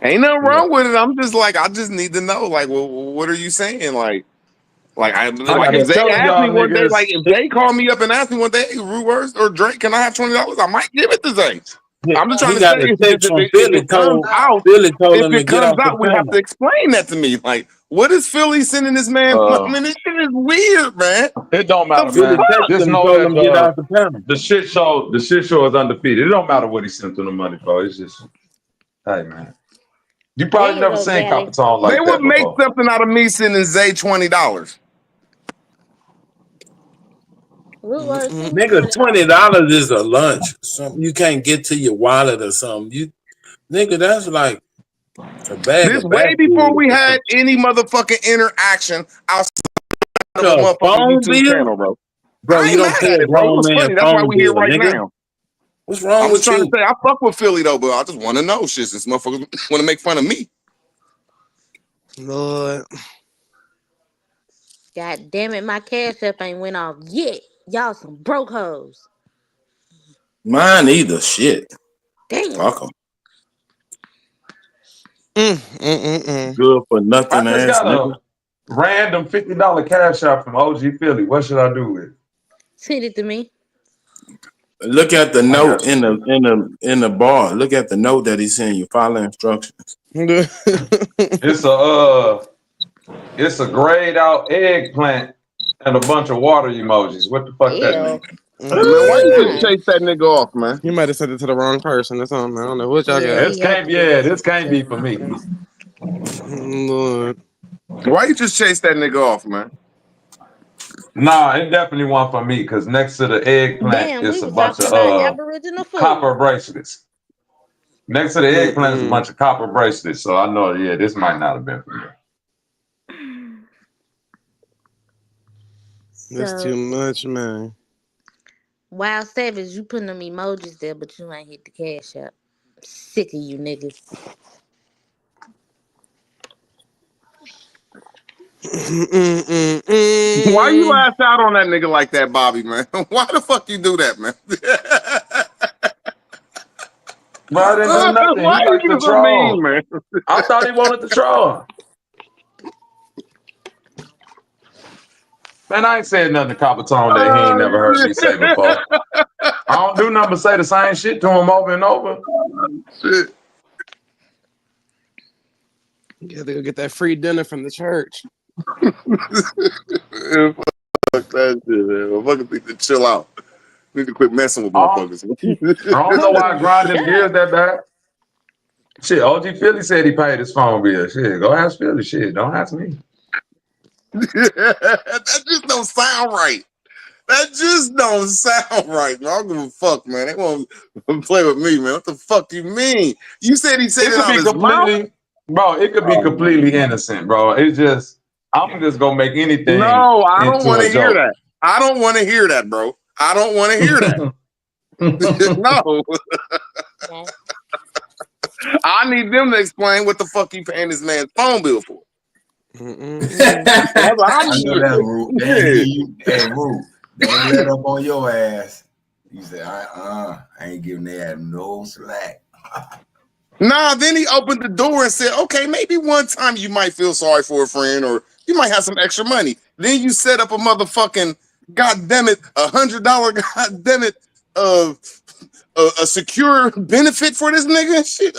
Ain't nothing wrong with it. I'm just like, I just need to know, like, well, what are you saying, like if just Zay telling asked me y'all one day, niggas. like if Zay called me up and asked me one day, hey, Rude Words or Drake, can I have $20? I might give it to Zay. I'm just trying He to say, got a text from Philly. it comes out, Philly told if him to it get comes off the out, we have panel. to explain that to me. Like, what is Philly sending this man? I mean, this shit is weird, man. It don't matter, The man. fuck? Just know told him to get that off the panel. the shit show is undefeated. It don't matter what he sent them the money for. It's just, hey, man. You probably There you never go, seen Daddy. Capitone They like would that make before. something out of me sending Zay $20. Nigga, $20 is a lunch. Something you can't get to your wallet or something. Nigga, that's like a bag This of way back before food. we had any motherfucking interaction outside of a A motherfucking phone YouTube bill? channel, bro. Bro, I you ain't don't mad pay at a it, bro. It grown was man funny. That's why phone we here bill, right nigga. now. What's wrong I'm with just trying you? to say, I fuck with Philly though, but I just want to know shit since motherfuckers want to make fun of me. Lord. God damn it, my cash app ain't went off yet. Y'all some broke hoes. Mine either. Shit. Damn. Fuck 'em. Mm. Good for nothing I just ass got nigga. a random $50 cash out from OG Philly. What should I do with it? Send it to me. Look at the I note got you. in the bar. Look at the note that he's saying you follow instructions. It's a grayed out eggplant and a bunch of water emojis. What the fuck that mean? Man, why you just chase that nigga off, man? You might have sent it to the wrong person or something. I don't know what y'all got. This can't be for me. Lord. Why you just chase that nigga off, man? Nah, it definitely wasn't for me because next to the eggplant Damn, we is a was bunch talking about of Aboriginal food. copper bracelets. Next to the eggplant is a bunch of copper bracelets. So I know, this might not have been for me. That's too much, man. Wild Savage, you putting them emojis there, but you ain't hit the cash app. Sick of you niggas. Why you ass out on that nigga like that, Bobby, man? Why the fuck you do that, man? Bro, I didn't do nothing. Why He you likes to so troll. mean, man? I thought he wanted to troll. Man, I ain't said nothing to Capitone that he ain't never heard me say before. I don't do nothing but say the same shit to him over and over. Shit. You gotta go get that free dinner from the church. Fuck that shit, man. Motherfuckers need to chill out. Need to quit messing with motherfuckers. I don't know why I grind his gears that bad. Shit, OG Philly said he paid his phone bill. Shit, go ask Philly. Shit, don't ask me. That just don't sound right. That just don't sound right, man. I don't give a fuck, man. They won't play with me, man. What the fuck do you mean? You said he said It it could out be his mouth? completely, bro. It could be completely innocent, bro. It's just I'm just gonna make anything No, I don't into want a to hear joke. that. I don't want to hear that, bro. I don't want to hear that. No. I need them to explain what the fuck he paying this man's phone bill for. That's what I I'm know that, Root. They ain't give you, hey, Root. They ain't let up on your ass. You said, I ain't giving their ass no slack. Nah, then he opened the door and said, okay, maybe one time you might feel sorry for a friend or you might have some extra money. Then you set up a motherfucking, goddamn it, $100, goddamn it, a secure benefit for this nigga, shit,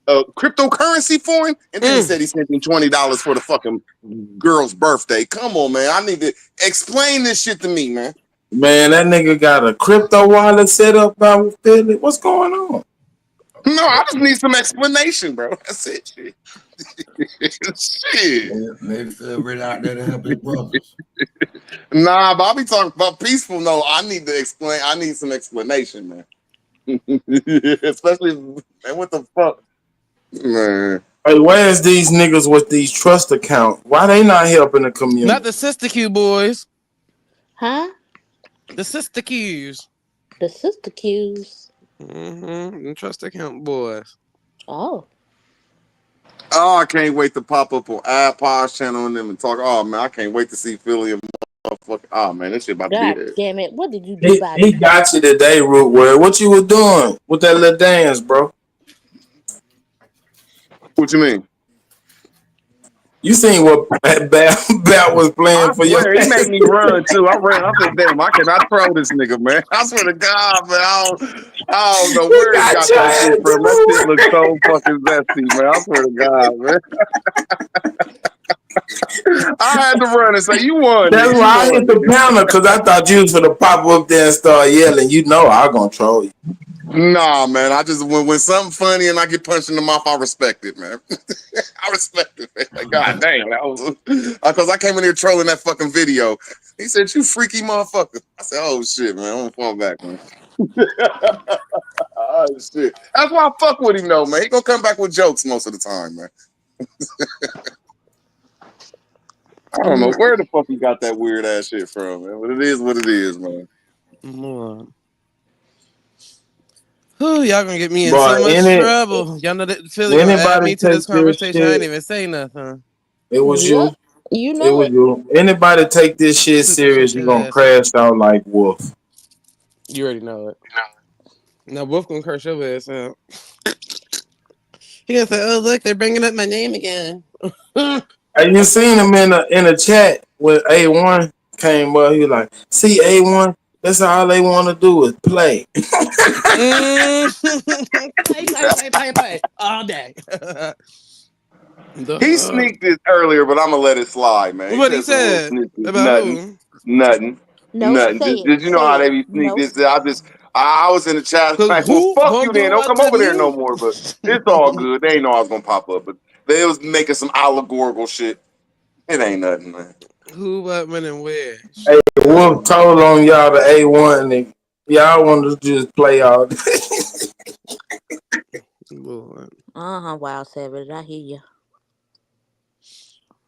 a cryptocurrency for him, and then he said he sent him $20 for the fucking girl's birthday. Come on, man, I need to explain this shit to me, man. Man, that nigga got a crypto wallet set up by Philly. What's going on? No, I just need some explanation, bro. That's it. Shit. Shit. Maybe Phil really out there to help his brothers. Nah, Bobby talking about peaceful. No, I need to explain. I need some explanation, man. Especially, man, what the fuck, man? Hey, where's these niggas with these trust accounts? Why they not helping the community? Not the Sister Q boys. Huh? The Sister Qs. The Sister Qs. The trust account boys. Oh. Oh, I can't wait to pop up on iPod's channel and them and talk. Oh man, I can't wait to see Philly and motherfucker. Oh man, this shit about to be God here. damn it! What did you do, Bobby? He got you today, Root Word. What you was doing with that little dance, bro? What you mean? You seen what Bat was playing for your? He made me run too. I ran. I said, "Damn, I cannot throw this nigga, man." I swear to God, man. I don't know where he got that shit from. That shit looks so fucking zesty, man. I swear to God, man. I had to run and say, "You won." That's why I hit the counter because I thought you was gonna pop up there and start yelling. You know I'm gonna troll you. Nah, man. I just when something funny and I get punched in the mouth, I respect it, man. I respect it, man. Like, God damn, that was because I came in here trolling that fucking video. He said, "You freaky motherfucker." I said, "Oh shit, man. I'm gonna fall back, man." Oh shit. That's why I fuck with him though, man. He gonna come back with jokes most of the time, man. I don't know where the fuck he got that weird ass shit from, man. But it is what it is, man. Ooh, y'all gonna get me in so much trouble. Y'all know that Philly gonna add me to this conversation. I ain't even say nothing. It was you. You It know was it. you. Anybody take this shit serious, you're gonna crash out like Wolf. You already know it. Now Wolf gonna curse your ass out. He gonna say, "Oh look, they're bringing up my name again." And you seen him in a chat when A1 came up. He was like, "See A1, that's all they want to do is play." Play all day. He sneaked this earlier, but I'm gonna let it slide, man. What he said about who? Nothing. No, Nothing. say it. Did you know Say how they it. be sneak No. this? I was in the chat like, well, fuck you then. Don't come over there no more. But it's all good. They ain't know I was gonna pop up, but they was making some allegorical shit. It ain't nothing, man. Who, what, when, and where? Hey, Wolf told on y'all the A1 and y'all want to just play all day. Wild Savage. I hear you.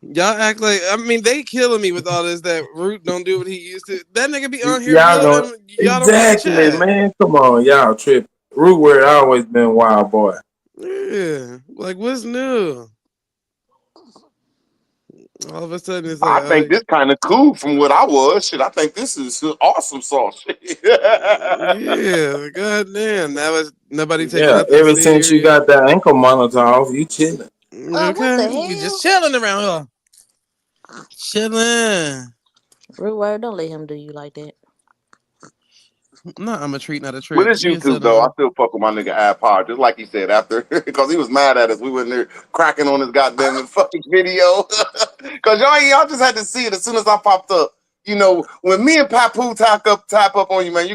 Y'all act like they killing me with all this that Root don't do what he used to. That nigga be on here Y'all yelling. don't, Y'all exactly, don't man. Come on, y'all tripping. Root Word always been wild boy. Yeah, like what's new? All of a sudden it's like I think this kind of cool from what I was. Shit, I think this is awesome sauce. yeah, goddamn. That was nobody taking nothing Ever serious. since you got that ankle monitor off, you chilling. What the hell? We just chilling around here. Chilling. Root Word, don't let him do you like that. No, I'm a treat, not a trick. With his YouTube though, I still fuck with my nigga Ad Pod, just like he said after, because he was mad at us. We went there cracking on his goddamn fucking video, because y'all just had to see it as soon as I popped up. You know, when me and Papoose tap up on you, man, we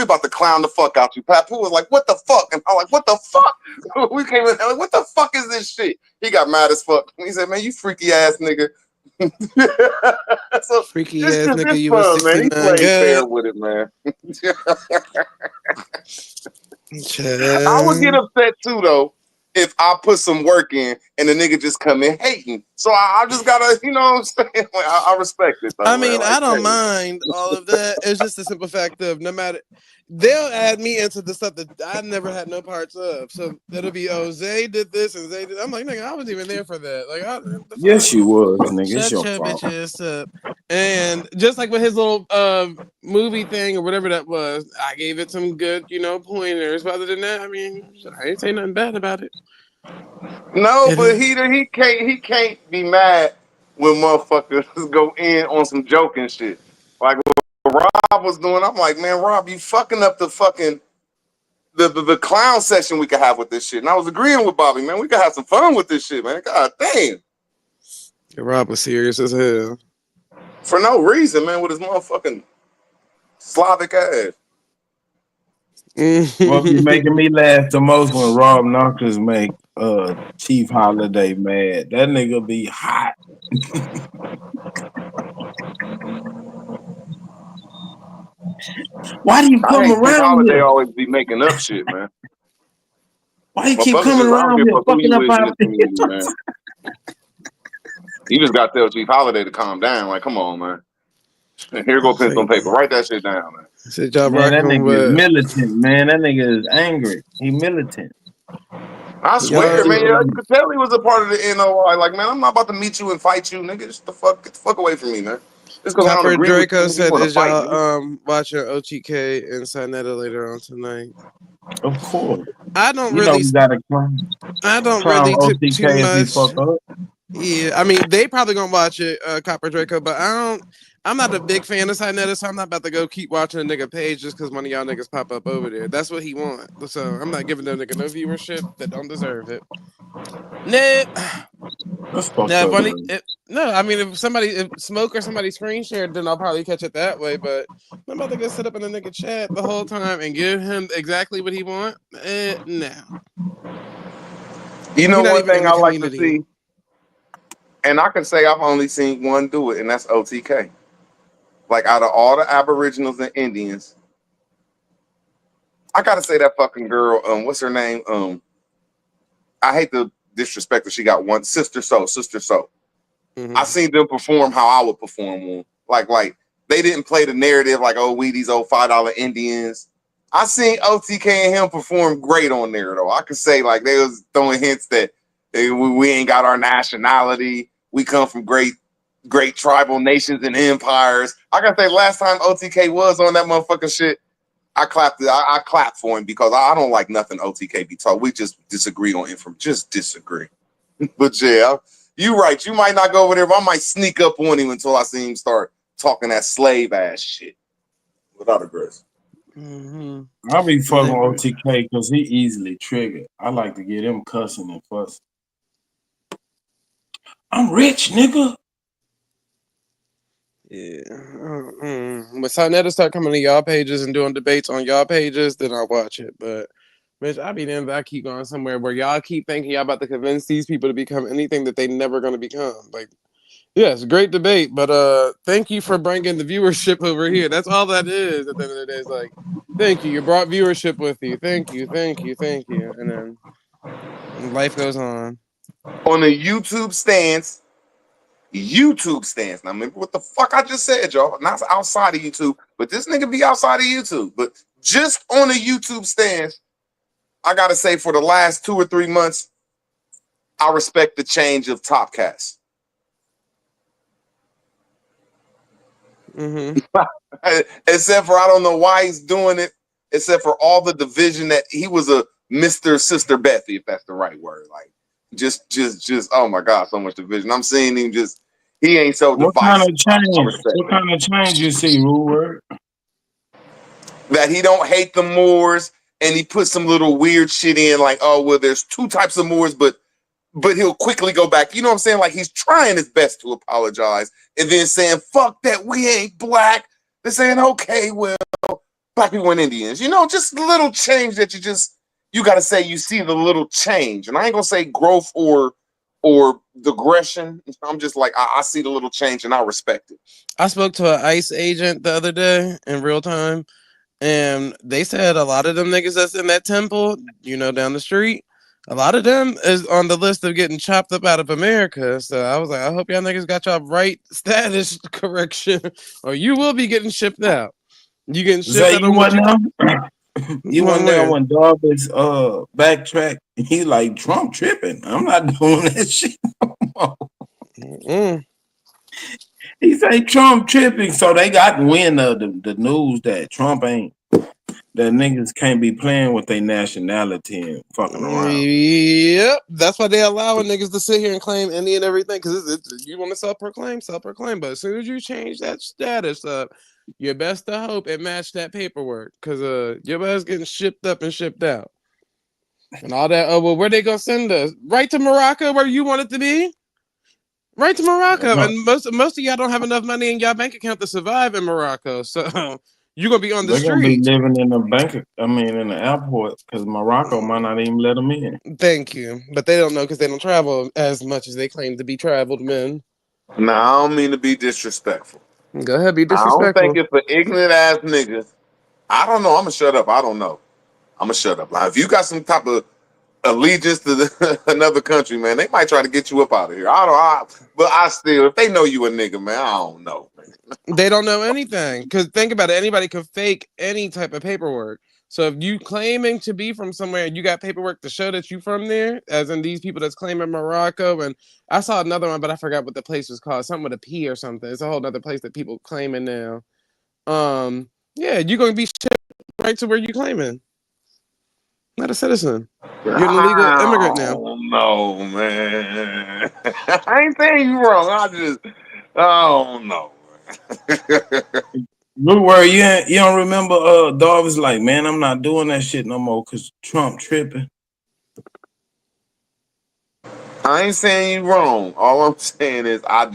about to clown the fuck out you. Papoose was like, "What the fuck?" And I'm like, "What the fuck?" We came in like, "What the fuck is this shit?" He got mad as fuck. He said, "Man, you freaky ass nigga." So freaky ass nigga, you fun, was man. He 69 played fair good. with it, man. I would get upset too, though, if I put some work in and the nigga just come in hating. So I just gotta, you know what I'm saying? Like, I respect it, though. I mean, man. I don't mind all of that. It's just the simple fact of no matter, they'll add me into the stuff that I've never had no parts of. So it'll be, oh, Zay did this and Zay did. I'm like, nigga, I wasn't even there for that. Like, Yes, you was, nigga. It's shut your your fault. bitch ass up. And just like with his little movie thing or whatever that was, I gave it some good, pointers. But other than that, I mean, I ain't say nothing bad about it. No, but he can't be mad when motherfuckers go in on some joking shit. Like what Rob was doing, I'm like, man, Rob, you fucking up the fucking the clown session we could have with this shit. And I was agreeing with Bobby, man. We could have some fun with this shit, man. God damn. Rob was serious as hell. For no reason, man, with his motherfucking Slavic ass. What be making me laugh the most when Rob Knockers make Chief Holiday mad. That nigga be hot. Why do you come Chief around Holiday here? always be making up shit, man. Why you keep coming around here fucking up our community, man. You just got to tell Chief Holiday to calm down. Like, come on, man. Here go pencil and paper. Write that shit down, man. Man, that nigga is militant, man. That nigga is angry. He militant. I swear, man. You could tell he was a part of the NOI. Like, man, I'm not about to meet you and fight you, nigga. Just get the fuck away from me, man. Just because I don't Copper agree with you, Draco you said, want to "Is fight y'all me. watching OTK and Sinetta later on tonight?" Of course. I don't You know really. we gotta I don't clown really too OTK if he much. fuck up. Yeah, I mean they probably gonna watch it, Copper Draco, but I don't. I'm not a big fan of Sinetta, so I'm not about to go keep watching a nigga page just because one of y'all niggas pop up over there. That's what he want. So I'm not giving them nigga no viewership that don't deserve it. Nah. That's fucked Now, up, man. no, I mean if Smoke or somebody screen shared, then I'll probably catch it that way. But I'm about to go sit up in the nigga chat the whole time and give him exactly what he want. No. You know, He not one even in thing the I like to community. see, and I can say I've only seen one do it, and that's OTK. Like out of all the Aboriginals and Indians, I gotta say that fucking girl, what's her name? I hate to disrespect her. She got one Sister Soul. Mm-hmm. I seen them perform how I would perform one. Like they didn't play the narrative like, oh, we these old $5 Indians. I seen OTK and him perform great on there though. I could say like they was throwing hints that we ain't got our nationality. We come from great tribal nations and empires. I gotta say, last time OTK was on that motherfucking shit, I clapped. I clapped for him because I don't like nothing OTK be taught. We just disagree on information. Just disagree. But yeah, you right. You might not go over there, but I might sneak up on him until I see him start talking that slave ass shit without aggressive. Mm-hmm. I'll be fucking with OTK because he easily triggered. I like to get him cussing and fussing. I'm rich, nigga. Yeah. When Sinetta start coming to y'all pages and doing debates on y'all pages, then I'll watch it. But bitch, I be damned if I keep going somewhere where y'all keep thinking y'all about to convince these people to become anything that they never gonna become. Like, yes, great debate, but thank you for bringing the viewership over here. That's all that is. At the end of the day, it's like, thank you. You brought viewership with you. Thank you, and then life goes on. On the YouTube stance. Now remember what the fuck I just said, y'all. Not outside of YouTube, but this nigga be outside of YouTube. But just on a YouTube stance, I gotta say for the last 2 or 3 months, I respect the change of Topcast. Mm-hmm. Except for I don't know why he's doing it, except for all the division that he was a Mr. Sister Bethy, if that's the right word. Like just oh my god, so much division. I'm seeing him just he ain't so divisive. What kind of change you see, Rule Word? That he don't hate the Moors and he put some little weird shit in like, oh well, there's 2 types of Moors, but he'll quickly go back. You know what I'm saying? Like he's trying his best to apologize and then saying, fuck that, we ain't black. They're saying, okay, well, black people and Indians. You know, just a little change that you got to say you see the little change. And I ain't going to say growth or digression. I'm just like, I see the little change and I respect it. I spoke to an ICE agent the other day in real time, and they said a lot of them niggas that's in that temple, you know, down the street, a lot of them is on the list of getting chopped up out of America. So I was like, I hope y'all niggas got y'all right status correction, or you will be getting shipped out. You getting shipped Zay, out. you wasn't there when Darby's backtrack. He like Trump tripping. I'm not doing that shit no more. He say Trump tripping, so they got wind of the news that Trump ain't. That niggas can't be playing with their nationality and fucking around. Yep, that's why they allowing niggas to sit here and claim any and everything. Because you want to self-proclaim. But as soon as you change that status up, you best to hope it matched that paperwork. Because your ass getting shipped up and shipped out. And all that, oh, well, where they gonna send us? Right to Morocco, where you want it to be? Right to Morocco. And most of y'all don't have enough money in y'all bank account to survive in Morocco. So you're gonna be on the They're gonna be street. living in in the airport, because Morocco might not even let them in. Thank you. But they don't know because they don't travel as much as they claim to be traveled men. No, I don't mean to be disrespectful. Go ahead, be disrespectful. I don't think it's for ignorant ass niggas. I don't know. I'm gonna shut up. I don't know. I'm gonna shut up. Now, if you got some type of allegiance to another country, man, they might try to get you up out of here. But I still, if they know you a nigga, man, I don't know. They don't know anything. Because think about it, anybody could fake any type of paperwork. So if you claiming to be from somewhere and you got paperwork to show that you from there, as in these people that's claiming Morocco, and I saw another one, but I forgot what the place was called, something with a P or something. It's a whole other place that people claiming now. Yeah, you're gonna be shipped right to where you claiming. Not a citizen. You're an illegal immigrant now. No, man. I ain't saying you wrong. I don't know. Blue Word, you don't remember Dog was like, man, I'm not doing that shit no more because Trump tripping. I ain't saying you wrong. All I'm saying is I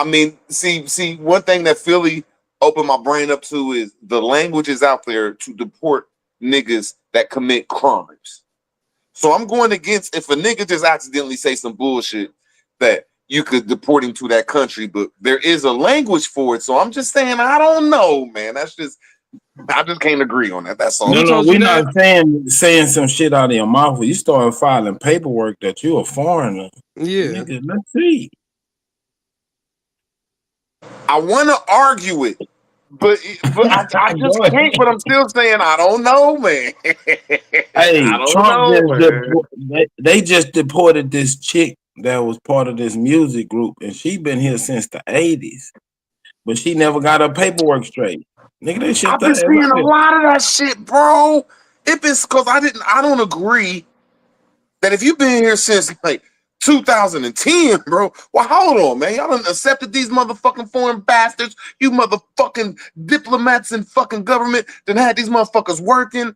mean, see, one thing that Philly opened my brain up to is the language is out there to deport niggas that commit crimes. So I'm going against if a nigga just accidentally say some bullshit that you could deport him to that country, but there is a language for it. So I'm just saying, I don't know, man. I just can't agree on that. That's all. No, we're not saying some shit out of your mouth. You start filing paperwork that you're a foreigner. Yeah. Nigga, let's see. I want to argue it, but I just can't. But I'm still saying I don't know, man. Hey, Trump they just deported this chick that was part of this music group, and she been here since the 80s, but she never got her paperwork straight. Nigga, they shit. I've been seeing a lot of that shit, bro. If it's because I don't agree that if you've been here since like 2010, bro. Well, hold on, man. Y'all done accepted these motherfucking foreign bastards. You motherfucking diplomats and fucking government that had these motherfuckers working.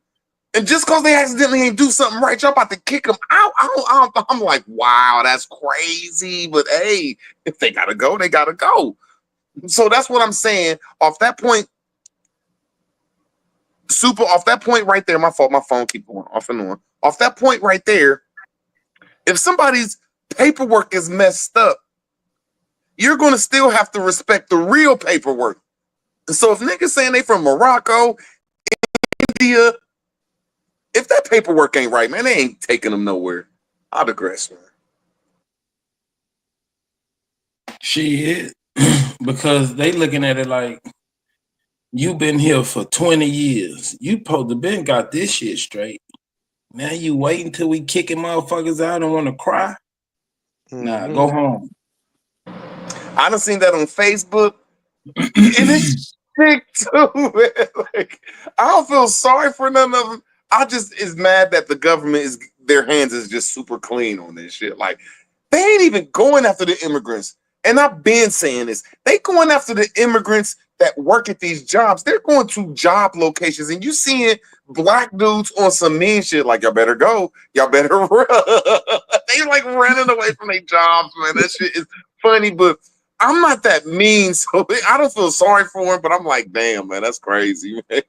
And just because they accidentally ain't do something right, y'all about to kick them out. I'm like, wow, that's crazy. But hey, if they gotta go, they gotta go. So that's what I'm saying. Off that point, off that point right there, my fault, my phone keep going off and on. Off that point right there, if somebody's paperwork is messed up, you're gonna still have to respect the real paperwork. So if niggas saying they from Morocco, India, if that paperwork ain't right, man, they ain't taking them nowhere. I digress, man. Shit, because they looking at it like you been here for 20 years. You supposed to been got this shit straight. Now you wait until we kicking motherfuckers out and want to cry? Nah, go home. I done seen that on Facebook, and it's sick too, man. Like, I don't feel sorry for none of them. I just is mad that the government their hands is just super clean on this shit. Like, they ain't even going after the immigrants. And I've been saying this. They going after the immigrants that work at these jobs. They're going to job locations, and you seeing black dudes on some mean shit like, y'all better go. Y'all better run. They like running away from their jobs, man. That shit is funny, but I'm not that mean, so I don't feel sorry for him, but I'm like, damn, man, that's crazy, man.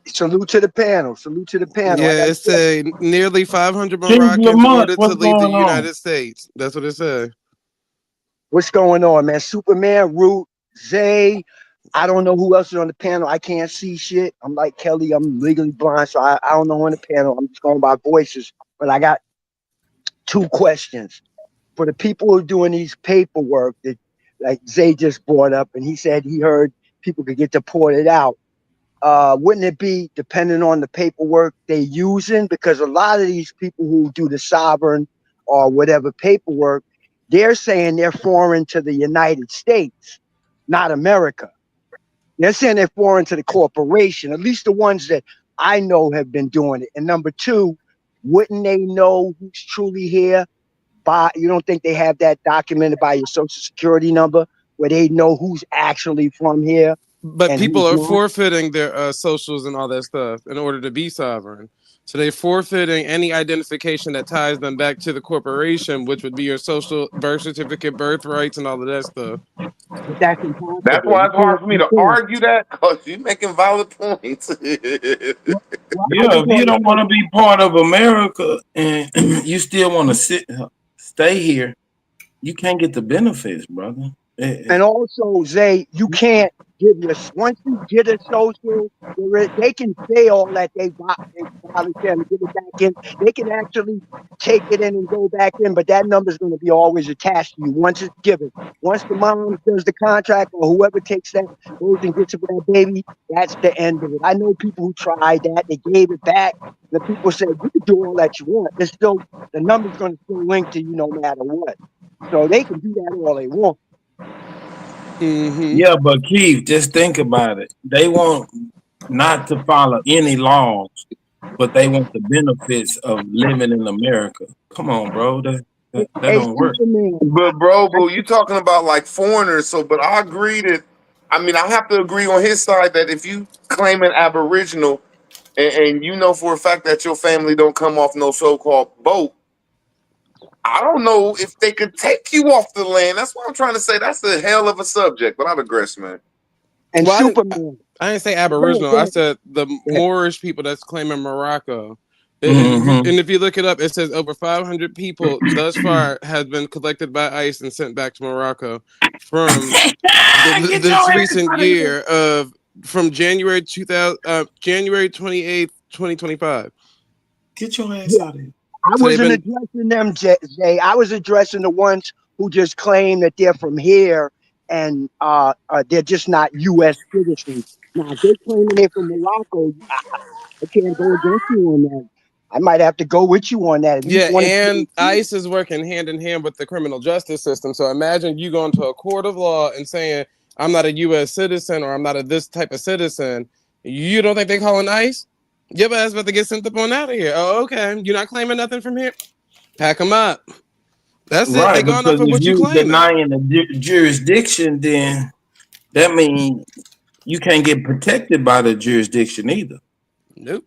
Salute to the panel. Salute to the panel. Yeah, it said nearly 500 Moroccans ordered to leave the United States. That's what it said. What's going on, man? Superman, Root, Zay. I don't know who else is on the panel. I can't see shit. I'm like Kelly. I'm legally blind, so I don't know who on the panel. I'm just going by voices. But I got 2 questions. For the people who are doing these paperwork that like Zay just brought up, and he said he heard people could get deported out. Wouldn't it be depending on the paperwork they using? Because a lot of these people who do the sovereign or whatever paperwork, they're saying they're foreign to the United States, not America. They're saying they're foreign to the corporation, at least the ones that I know have been doing it. And number 2, wouldn't they know who's truly here? You don't think they have that documented by your social security number where they know who's actually from here? But people are forfeiting their socials and all that stuff in order to be sovereign. So they're forfeiting any identification that ties them back to the corporation, which would be your social, birth certificate, birthrights, and all of that stuff. That's why it's hard for me to argue that, because you're making valid points. Yeah, if you don't want to be part of America and you still want to stay here, you can't get the benefits, brother. And also, Zay, you can't give you. Once you get a social, they can say all that they violate them and get it back in. They can actually take it in and go back in, but that number is going to be always attached to you once it's given. Once the mom does the contract or whoever takes that goes and gets it for that baby, that's the end of it. I know people who tried that. They gave it back. The people said, you can do all that you want. It's still, the number's going to still link to you no matter what. So they can do that all they want. Mm-hmm. Yeah, but Keith, just think about it. They want not to follow any laws, but they want the benefits of living in America. Come on, bro. That don't work. But bro, you talking about like foreigners. So, but I agree that, I mean, I have to agree on his side that if you claim an Aboriginal and you know for a fact that your family don't come off no so-called boat, I don't know if they could take you off the land. That's what I'm trying to say. That's a hell of a subject, but I digress, man. And well, Superman. I didn't say Aboriginal. I said the Moorish people that's claiming Morocco. Mm-hmm. And if you look it up, it says over 500 people thus far have been collected by ICE and sent back to Morocco from this recent year of from January 28th, 2025. Get your ass out of here. I wasn't addressing them, Jay. I was addressing the ones who just claim that they're from here and they're just not U.S. citizens. Now, if they're claiming they're from Morocco, I can't go against you on that. I might have to go with you on that. Yeah, and ICE is working hand in hand with the criminal justice system. So imagine you going to a court of law and saying, I'm not a U.S. citizen or I'm not a this type of citizen. You don't think they're calling ICE? Your ass about to get sent up on out of here. Oh, okay. You're not claiming nothing from here? Pack them up. That's it. They're going off of what you claim. Denying the jurisdiction, then that means you can't get protected by the jurisdiction either. Nope.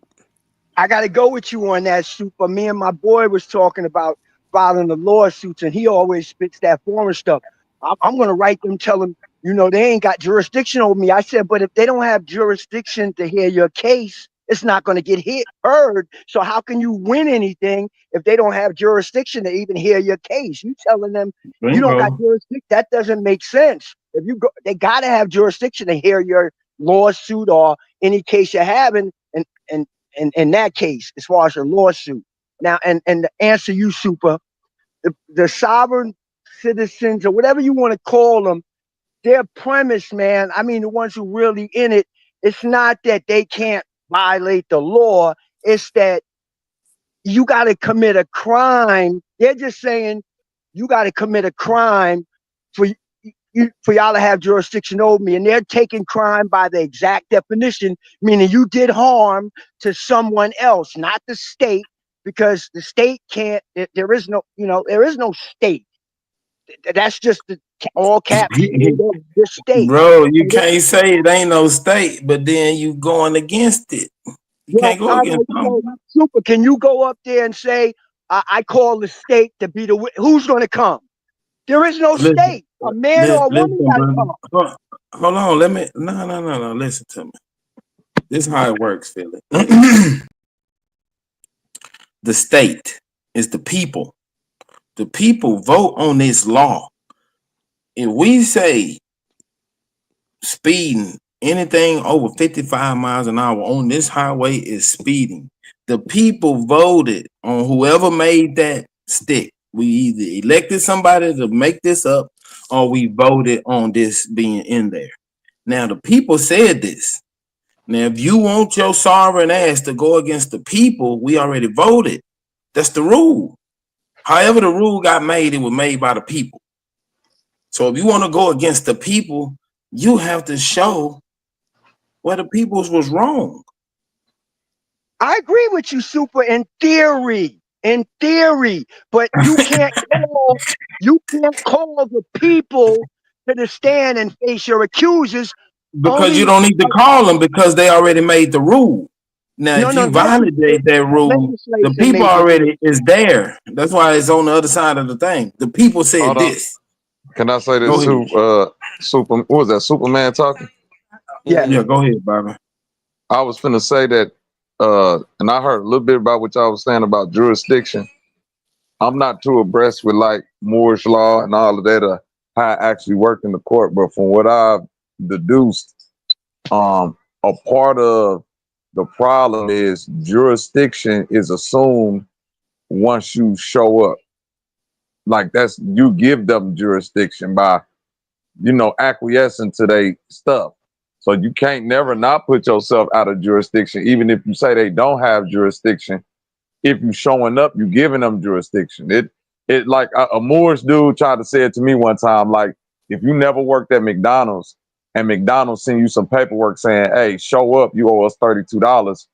I got to go with you on that, Super. Me and my boy was talking about filing the lawsuits, and he always spits that foreign stuff. I'm going to write them, tell them, you know, they ain't got jurisdiction over me. I said, but if they don't have jurisdiction to hear your case, it's not going to get heard. So how can you win anything if they don't have jurisdiction to even hear your case? You telling them you don't got jurisdiction? That doesn't make sense. If you go, they got to have jurisdiction to hear your lawsuit or any case you're having. And in that case, as far as your lawsuit. Now, and to answer you, Super, the sovereign citizens or whatever you want to call them, their premise, man, I mean, the ones who really in it, it's not that they can't violate the law. It's that you got to commit a crime. They're just saying you got to commit a crime for y'all to have jurisdiction over me. And they're taking crime by the exact definition, meaning you did harm to someone else, not the state, because the state can't, there is no, there is no state. That's just the all caps. The state. Bro, you can't say it ain't no state, but then you going against it. You can't go against them. Super, can you go up there and say, I call the state to be the, who's going to come? There is no state. A man or a woman got to come. Hold on, let me, no, listen to me. This is how it works, Philly. The state is the people. The people vote on this law. If we say speeding, anything over 55 miles an hour on this highway is speeding, the people voted on whoever made that stick. We either elected somebody to make this up or we voted on this being in there. Now, the people said this. Now, if you want your sovereign ass to go against the people, we already voted. That's the rule. However the rule got made, it was made by the people. So if you want to go against the people, you have to show where the people's was wrong. I agree with you, Super, in theory, but you can't call the people to the stand and face your accusers. Because you don't need to call them because they already made the rule. Now, if you violate that rule, the people already is there. That's why it's on the other side of the thing. The people said this. Can I say this too? Super, what was that? Superman talking? Yeah, go ahead, Bobby. I was finna say that, and I heard a little bit about what y'all was saying about jurisdiction. I'm not too abreast with like Moorish law and all of that, how it actually worked in the court. But from what I've deduced, a part of the problem is jurisdiction is assumed once you show up. Like that's you give them jurisdiction by, acquiescing to their stuff. So you can't never not put yourself out of jurisdiction, even if you say they don't have jurisdiction. If you showing up, you giving them jurisdiction. It like a Moorish dude tried to say it to me one time. Like if you never worked at McDonald's and McDonald's send you some paperwork saying, "Hey, show up, you owe us $32."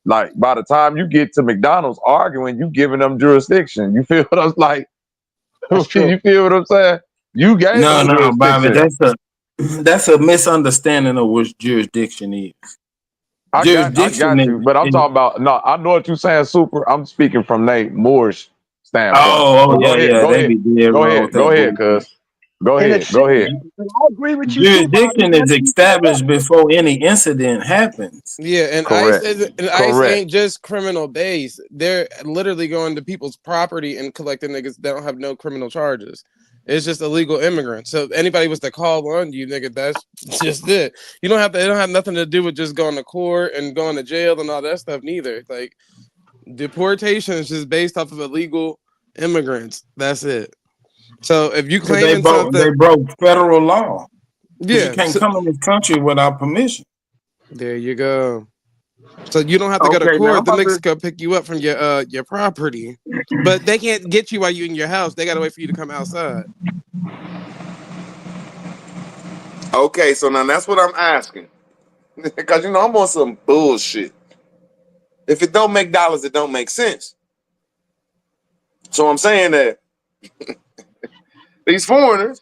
Like by the time you get to McDonald's arguing, you giving them jurisdiction. You feel what I'm like? You feel what I'm saying? You gave them jurisdiction. Bobby, that's a misunderstanding of what jurisdiction is. I got you, but I'm talking about I know what you're saying, Super. I'm speaking from Nate Moore's standpoint. Go ahead, cuz. Go ahead. I agree with you. Jurisdiction is established before any incident happens. Yeah, and ICE ain't just criminal based. They're literally going to people's property and collecting niggas that don't have no criminal charges. It's just illegal immigrants. So if anybody was to call on you, nigga, that's just it. You don't have to. It don't have nothing to do with just going to court and going to jail and all that stuff. Neither. Like deportation is just based off of illegal immigrants. That's it. So if you claim they broke federal law. Yeah, you can't come in this country without permission. There you go. So you don't have to go to court. The niggas go pick you up from your property, but they can't get you while you in your house. They gotta wait for you to come outside. Okay, so now that's what I'm asking, because I'm on some bullshit. If it don't make dollars, it don't make sense. So I'm saying that these foreigners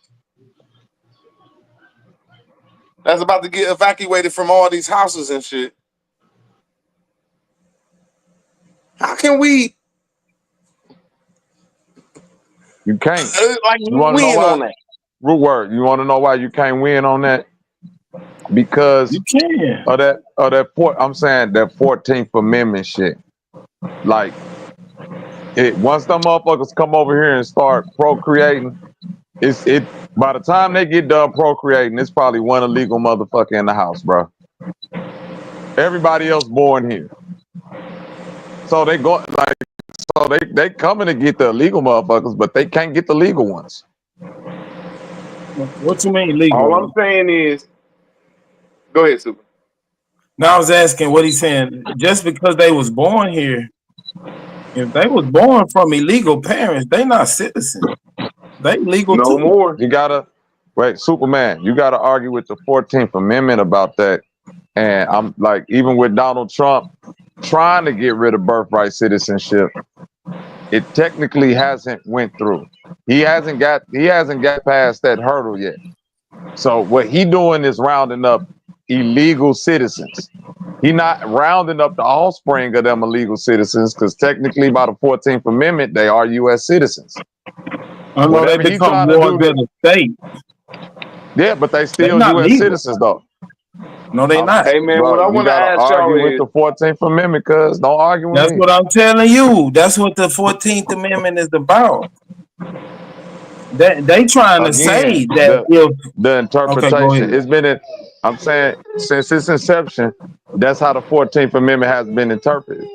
that's about to get evacuated from all these houses and shit. How can we? You can't. You want to know why? On that? Root word. You want to know why you can't win on that? Because you can. I'm saying that 14th Amendment shit. Like, once them motherfuckers come over here and start procreating, by the time they get done procreating, it's probably one illegal motherfucker in the house, bro. Everybody else born here. So they coming to get the illegal motherfuckers, but they can't get the legal ones. What you mean legal? All I'm saying is, go ahead, Super. Now I was asking what he's saying. Just because they was born here, if they was born from illegal parents, they not citizens. They legal no too. more. You gotta wait, Superman. You gotta argue with the 14th Amendment about that. And I'm like, even with Donald Trump trying to get rid of birthright citizenship, it technically hasn't went through. He hasn't got past that hurdle yet. So what he doing is rounding up illegal citizens. He not rounding up the offspring of them illegal citizens, because technically by the 14th Amendment, they are U.S. citizens. I know they become more than a state. Yeah, but they still U.S. citizens though. No, they not. Hey man, what I want to ask y'all with the 14th Amendment, cuz don't argue with me. That's what I'm telling you. That's what the 14th Amendment is about. They trying to say that the interpretation it's been I'm saying since its inception, that's how the 14th Amendment has been interpreted.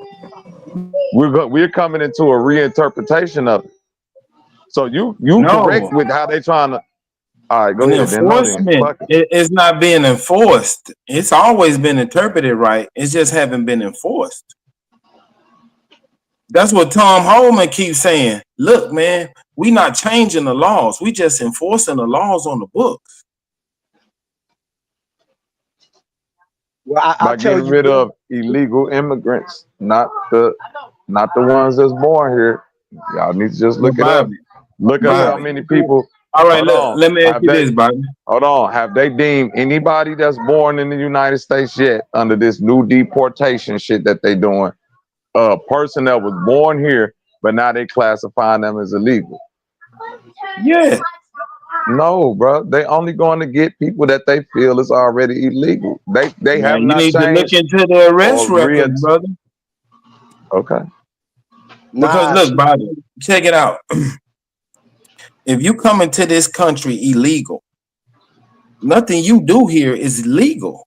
We're coming into a reinterpretation of it. So you correct with how they trying to. All right, go ahead. Enforcement is not being enforced. It's always been interpreted right. It just haven't been enforced. That's what Tom Holman keeps saying. Look, man, we not changing the laws. We just enforcing the laws on the books. Well, by getting rid of illegal immigrants, not the ones that's born here. Y'all need to just look it up. Look at how many people. All right, let me ask you this, Bobby. Hold on. Have they deemed anybody that's born in the United States yet under this new deportation shit that they doing a person that was born here, but now they classifying them as illegal? Yeah. No, bro. They only going to get people that they feel is already illegal. They have not changed. You need to look into the arrest records, brother. Okay. Because look, Bobby, check it out. If you come into this country illegal, nothing you do here is legal.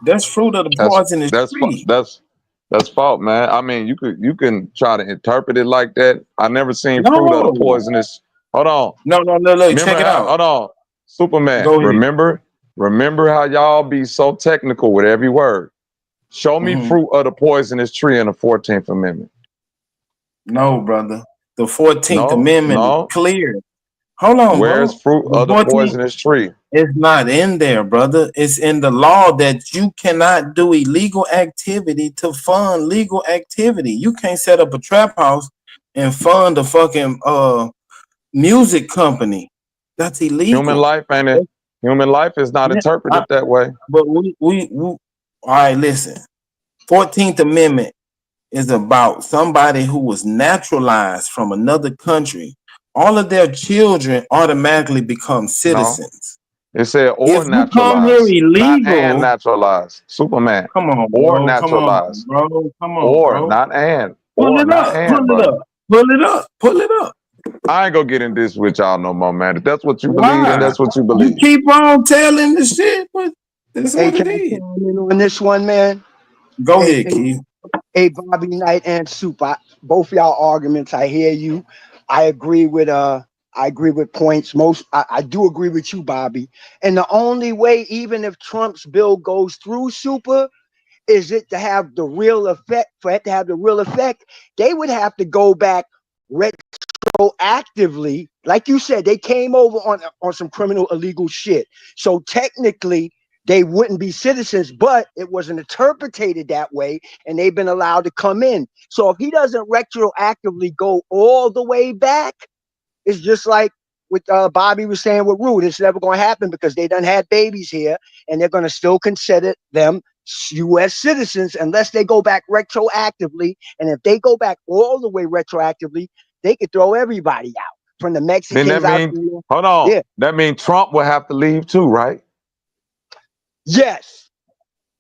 That's fruit of the poisonous tree. That's fault, man. I mean, you can try to interpret it like that. I never seen fruit of the poisonous. Hold on. No. Check it out. Hold on, Superman. Go ahead. Remember how y'all be so technical with every word. Show me fruit of the poisonous tree in the 14th Amendment. No, brother. The 14th Amendment is clear. Hold on, Where's fruit of the poisonous tree? It's not in there, brother. It's in the law that you cannot do illegal activity to fund legal activity. You can't set up a trap house and fund a fucking music company. That's illegal. Human life ain't it? Human life is not interpreted that way. But we all right, listen. 14th Amendment is about somebody who was naturalized from another country. All of their children automatically become citizens. It said or if naturalized. You come here illegal, not and naturalized. Superman. Come on, bro. Or naturalized. Come on, bro. Come on, or bro. not and. Pull or it not up. and, Pull it up. Pull it up. Pull it up. I ain't gonna get in this with y'all no more, man. If that's what you believe, then that's what you believe. You keep on telling the shit, but that's what it is. On this one, man. Go ahead, Keith. Hey, Bobby Knight and Soup. Both y'all arguments, I hear you. I agree with points. I do agree with you, Bobby. And the only way, even if Trump's bill goes through, Super, is it to have the real effect. For it to have the real effect, they would have to go back retroactively. Like you said, they came over on some criminal illegal shit. So technically, they wouldn't be citizens, but it wasn't interpreted that way, and they've been allowed to come in. So if he doesn't retroactively go all the way back, it's just like what Bobby was saying with Rude. It's never going to happen because they done had babies here, and they're going to still consider them U.S. citizens unless they go back retroactively. And if they go back all the way retroactively, they could throw everybody out, from the Mexicans Then that means, hold on. Yeah. That means Trump will have to leave too, right? Yes.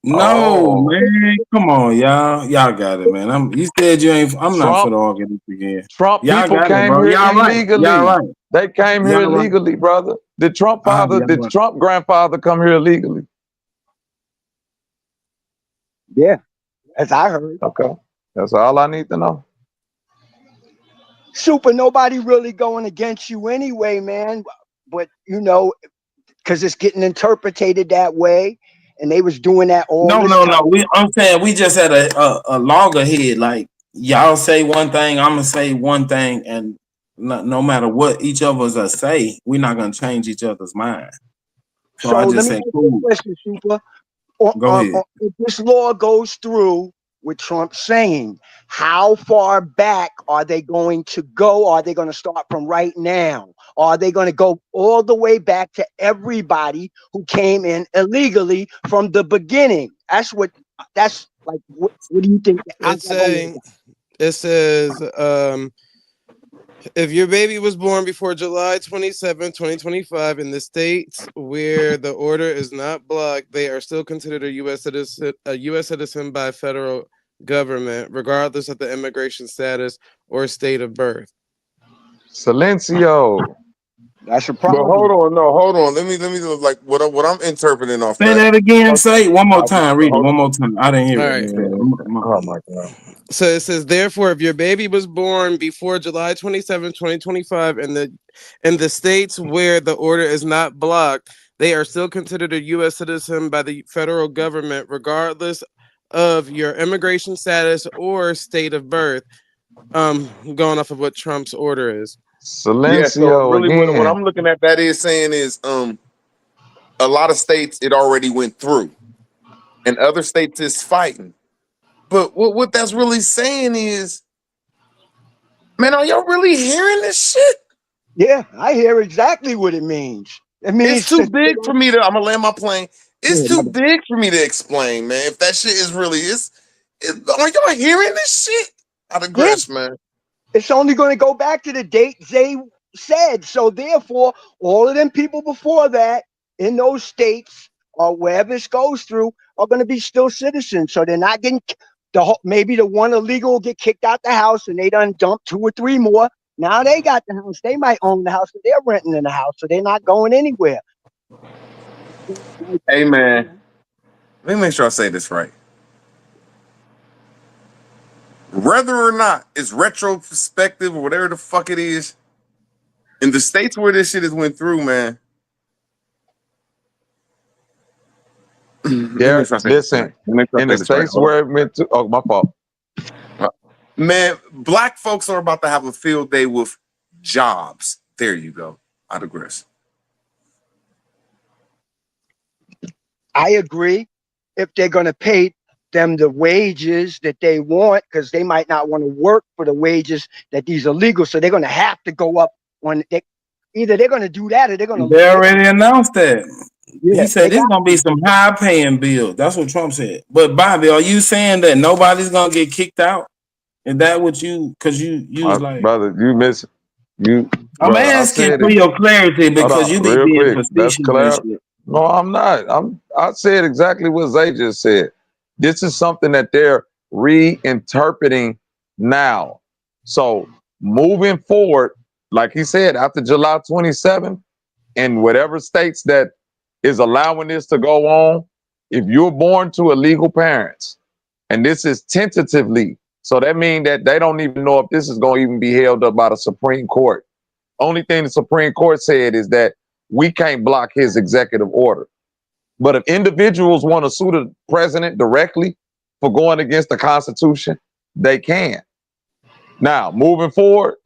No, man. Come on, y'all. Y'all got it, man. You said you ain't. I'm not for the argument again. Trump y'all people got came it, bro. here Y'all illegally. Right. Y'all right. They came here Y'all right. illegally, brother. Did Trump Trump grandfather come here illegally? Yeah, as I heard. Okay. That's all I need to know. Super, nobody really going against you anyway, man. But you know, because it's getting interpreted that way, and they was doing that all. No. I'm saying we just had a loggerhead. Like y'all say one thing, I'm gonna say one thing, and no matter what each of us say, we're not gonna change each other's mind. So I just say, cool. Question, Super. Go ahead. If this law goes through with Trump saying, how far back are they going to go? Are they going to start from right now? Are they going to go all the way back to everybody who came in illegally from the beginning? That's like, what do you think? It says, if your baby was born before July 27, 2025 in the states where the order is not blocked, they are still considered a U.S. citizen by federal government, regardless of the immigration status or state of birth. Silencio. That's a problem. But hold on. Let me like what I'm interpreting off. Say that again. Say it one more time. Read it one more time. I didn't hear it. Oh my God. So it says, therefore, if your baby was born before July 27, 2025 in the states where the order is not blocked, they are still considered a U.S. citizen by the federal government, regardless of your immigration status or state of birth. Going off of what Trump's order is. Silencio. Yeah, so really what I'm looking at that is saying is a lot of states it already went through, and other states is fighting. But what that's really saying is, man, are y'all really hearing this shit? Yeah, I hear exactly what it means. It means it's too big for me to. I'm gonna land my plane. It's too big for me to explain, man. If that shit is really are y'all hearing this shit? I digress, man. It's only going to go back to the date they said. So therefore, all of them people before that in those states or wherever this goes through are going to be still citizens. So they're not getting maybe the one illegal will get kicked out the house and they done dumped 2 or 3 more. Now they got the house. They might own the house, but they're renting in the house, so they're not going anywhere. Hey, man. Let me make sure I say this right. Whether or not it's retrospective or whatever the fuck it is, in the states where this shit has went through, man. Yeah, listen, in the states where it went to, oh, my fault. Man, black folks are about to have a field day with jobs. There you go. I digress. I agree. If they're going to pay them the wages that they want, because they might not want to work for the wages that these are legal, so they're going to have to go up on it. Either they're going to do that or they're going to. They already announced that. Yeah, he said there's gonna be some high paying bills. That's what Trump said. But Bobby, are you saying that nobody's gonna get kicked out? Is that what you? Because you was like, brother, you miss you. I'm asking for your clarity because you be being facetious. No, I'm not. I said exactly what Zay just said. This is something that they're reinterpreting now. So moving forward, like he said, after July 27th, in whatever states that is allowing this to go on, if you're born to illegal parents, and this is tentatively, so that means that they don't even know if this is going to even be held up by the Supreme Court. Only thing the Supreme Court said is that we can't block his executive order. But if individuals want to sue the president directly for going against the Constitution, they can. Now, moving forward,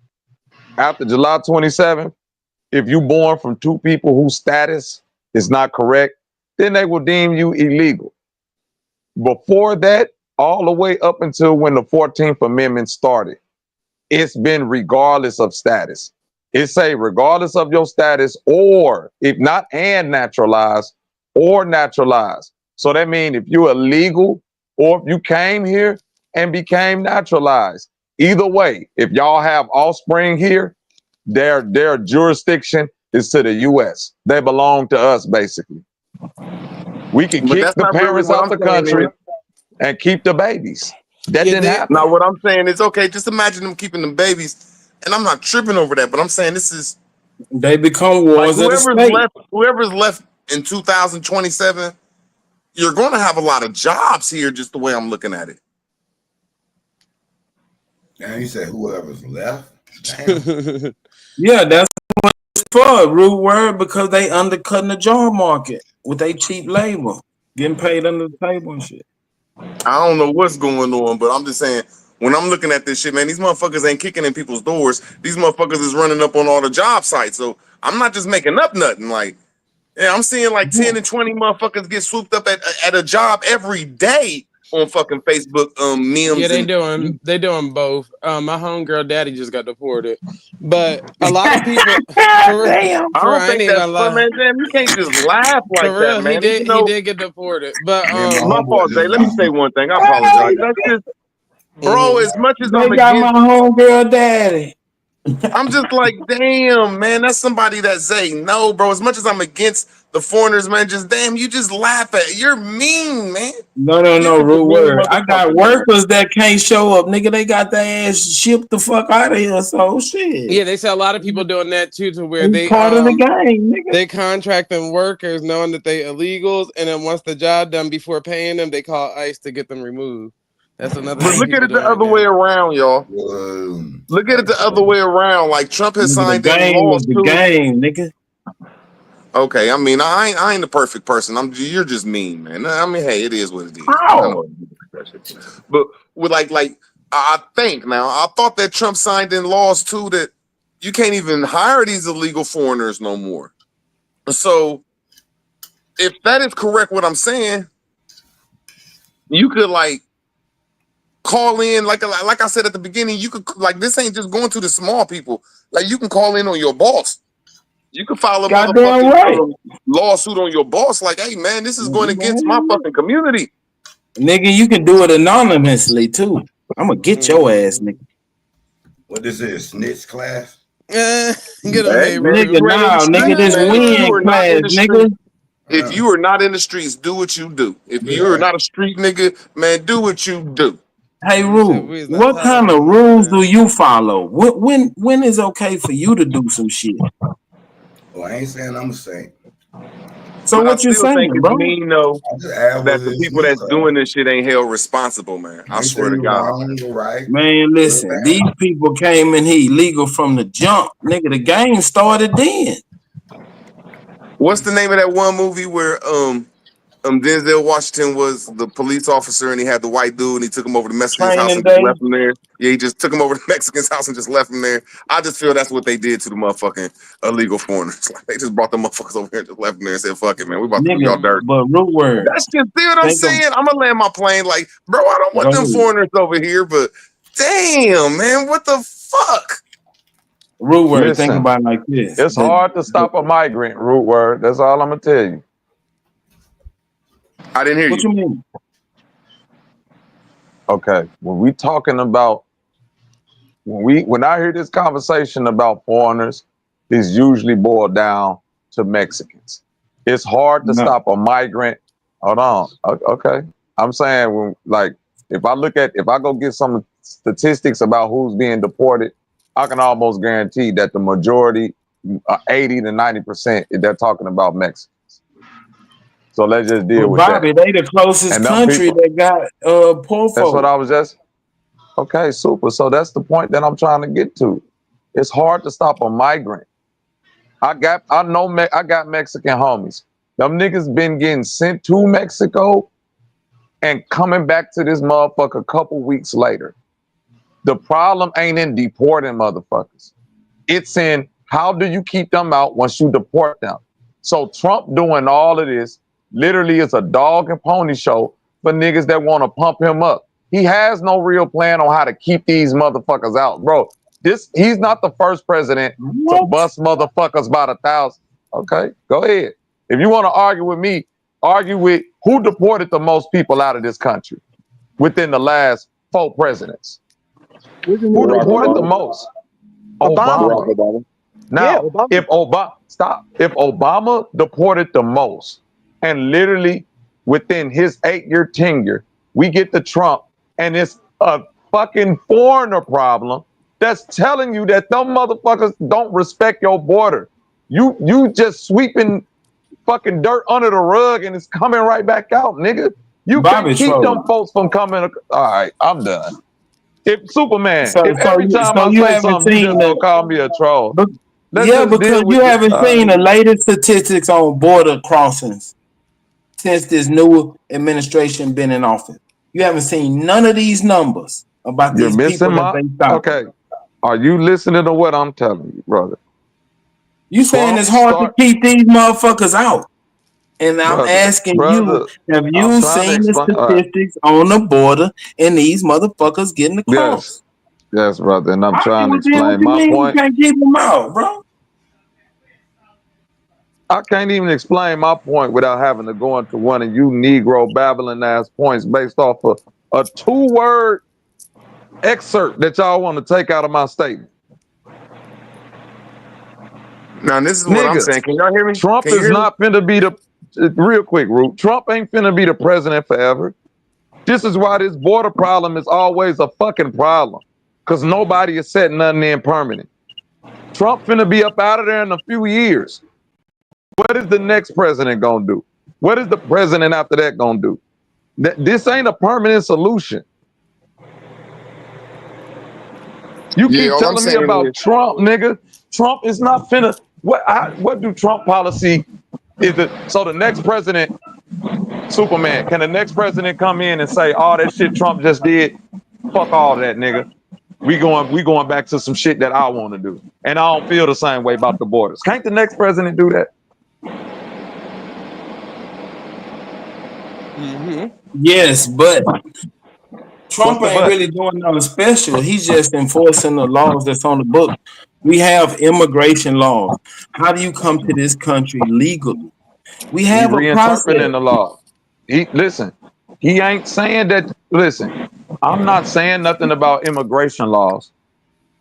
after July 27th, if you're born from two people whose status is not correct, then they will deem you illegal. Before that, all the way up until when the 14th Amendment started, it's been regardless of status. It say regardless of your status, or if not and naturalized, or naturalized. So that means if you're illegal or if you came here and became naturalized, either way, if y'all have offspring here, their jurisdiction is to the U.S. They belong to us, basically. We can kick the parents out the country and keep the babies. That didn't happen. Now, what I'm saying is, okay, just imagine them keeping them babies, and I'm not tripping over that, but I'm saying this is... They become wars of the state. Whoever's left in 2027, you're going to have a lot of jobs here, just the way I'm looking at it. Now you said whoever's left? Yeah, that's what it's for, root word, because they undercutting the job market with their cheap labor, getting paid under the table and shit. I don't know what's going on, but I'm just saying, when I'm looking at this shit, man, these motherfuckers ain't kicking in people's doors. These motherfuckers is running up on all the job sites. So I'm not just making up nothing. Like, yeah, I'm seeing like 10 and 20 motherfuckers get swooped up at a job every day on fucking Facebook memes. Yeah, they doing both. My homegirl daddy just got deported, but a lot of people. I don't think that's fun, man. Damn, you can't just laugh like for real, that, man. He did get deported, but my fault, Jay. Let me say one thing. I apologize. That's just, bro. As much as I'm got against my homegirl daddy. I'm just like, damn, man, that's somebody that say no, bro. As much as I'm against the foreigners, man, just damn, you just laugh at it. You're mean, man. No, rude word. I got workers that can't show up, nigga. They got their ass shipped the fuck out of here. So shit. Yeah, they say a lot of people doing that too, to where they part of the game, nigga. They contracting workers knowing that they illegals, and then once the job done, before paying them, they call ICE to get them removed. That's another. But look at it the other way around, y'all. Look at it the other way around. Like Trump has signed in laws the game, nigga. Okay, I mean, I ain't the perfect person. You're just mean, man. I mean, hey, it is what it is. How? But with like I think now, I thought that Trump signed in laws too that you can't even hire these illegal foreigners no more. So if that is correct, what I'm saying, you could like call in, like I said at the beginning, you could like this ain't just going to the small people. Like you can call in on your boss. You can file a motherfucking lawsuit on your boss, like, hey man, this is going against my fucking community. Nigga, you can do it anonymously too. I'm gonna get your ass, nigga. What this is, snitch class? Get nigga, nigga, this win class, nigga. If you are not in the streets, do what you do. If you're not a street nigga, man, do what you do. Hey, Rue, what kind of rules do you follow? When is okay for you to do some shit? Well, I ain't saying I'm a saint. So But I what you still think saying, it's bro? mean though that the it's people that's legal. doing this shit ain't held responsible, man. I They say swear to you God. wrong, you right. Man, listen, these people came in here illegal from the jump. Nigga, the game started then. What's the name of that one movie where Denzel Washington was the police officer and he had the white dude and he took him over to Mexican's house Training and just Day. left him there? Yeah, he just took him over to Mexican's house and just left him there. I just feel that's what they did to the motherfucking illegal foreigners. Like they just brought the motherfuckers over here and just left them there and said, "Fuck it, man, we about to do y'all Nigga, dirt." but root word. That's just see what I'm Think of, saying. I'm gonna land my plane. Like, bro, I don't want go them ahead. foreigners over here, but damn, man, what the fuck? Root word, think Listen, about it like this. it's hard to stop a migrant, root word. That's all I'm gonna tell you. I didn't hear What you mean? Okay, when we talking about when I hear this conversation about foreigners, it's usually boiled down to Mexicans. It's hard to stop a migrant. Hold on. Okay. I'm saying when if I go get some statistics about who's being deported, I can almost guarantee that the majority, 80 to 90%, they're talking about Mexicans. So let's just deal with Bobby, that. they the closest And them country people- that got poor That's what folk. I was just. Okay, super. So that's the point that I'm trying to get to. It's hard to stop a migrant. I got Mexican homies. Them niggas been getting sent to Mexico and coming back to this motherfucker a couple weeks later. The problem ain't in deporting motherfuckers. It's in how do you keep them out once you deport them. So Trump doing all of this literally is a dog and pony show for niggas that want to pump him up. He has no real plan on how to keep these motherfuckers out, bro. He's not the first president to bust motherfuckers by the thousand. Okay, go ahead. If you want to argue with me, argue with who deported the most people out of this country within the last 4 presidents. Who deported the most? Obama. Now, if Obama deported the most, and literally within his 8-year tenure, we get to Trump, and it's a fucking foreigner problem that's telling you that them motherfuckers don't respect your border. You just sweeping fucking dirt under the rug and it's coming right back out, nigga. You Bobby can't keep troll. them folks from coming. All right, I'm done. If Superman, So every time I you say haven't something, you seen just gonna call me a troll. Let's yeah, just because deal with you it. haven't seen the latest statistics on border crossings since this new administration been in office. You haven't seen none of these numbers about You're these missing people that they stopped. Okay. Are you listening to what I'm telling you, brother? You saying it's hard to keep these motherfuckers out. And I'm asking you, have you seen the statistics on the border and these motherfuckers getting across? Yes, brother. And I'm trying to What explain you my mean point. you can't keep them out, bro? I can't even explain my point without having to go into one of you Negro babbling ass points based off of a 2-word excerpt that y'all want to take out of my statement. Now this is what I'm saying. Can y'all hear me? Trump Can you is hear me? not finna be the real quick, Root. Trump ain't finna be the president forever. This is why this border problem is always a fucking problem. Cause nobody is setting nothing in permanent. Trump finna be up out of there in a few years. What is the next president gonna do? What is the president after that gonna do? This ain't a permanent solution. You keep all I'm telling me saying about is- Trump, nigga. Trump is not finna. What do Trump policy is it? So the next president, Superman, can the next president come in and say, "Oh, that shit Trump just did, fuck all that, nigga. We going back to some shit that I want to do, and I don't feel the same way about the borders." Can't the next president do that? Yes, but Trump ain't really doing nothing special. He's just enforcing the laws that's on the book. We have immigration laws. How do you come to this country legally? We have a process. Reinterpreting the law. He ain't saying that. Listen, I'm not saying nothing about immigration laws.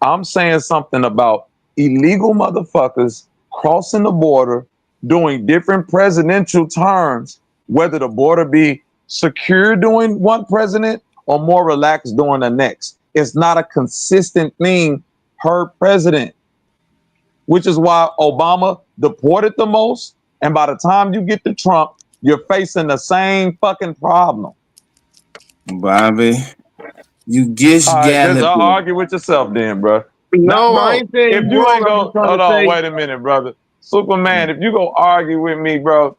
I'm saying something about illegal motherfuckers crossing the border, doing different presidential terms, whether the border be secure during one president or more relaxed during the next. It's not a consistent thing per president, which is why Obama deported the most And by the time you get to Trump, you're facing the same fucking problem. Bobby, you just just argue with yourself then, bro. No, I ain't saying if you you wrong, ain't I'm go, just trying hold to on, say- wait a minute, brother. Superman, if you go argue with me, bro,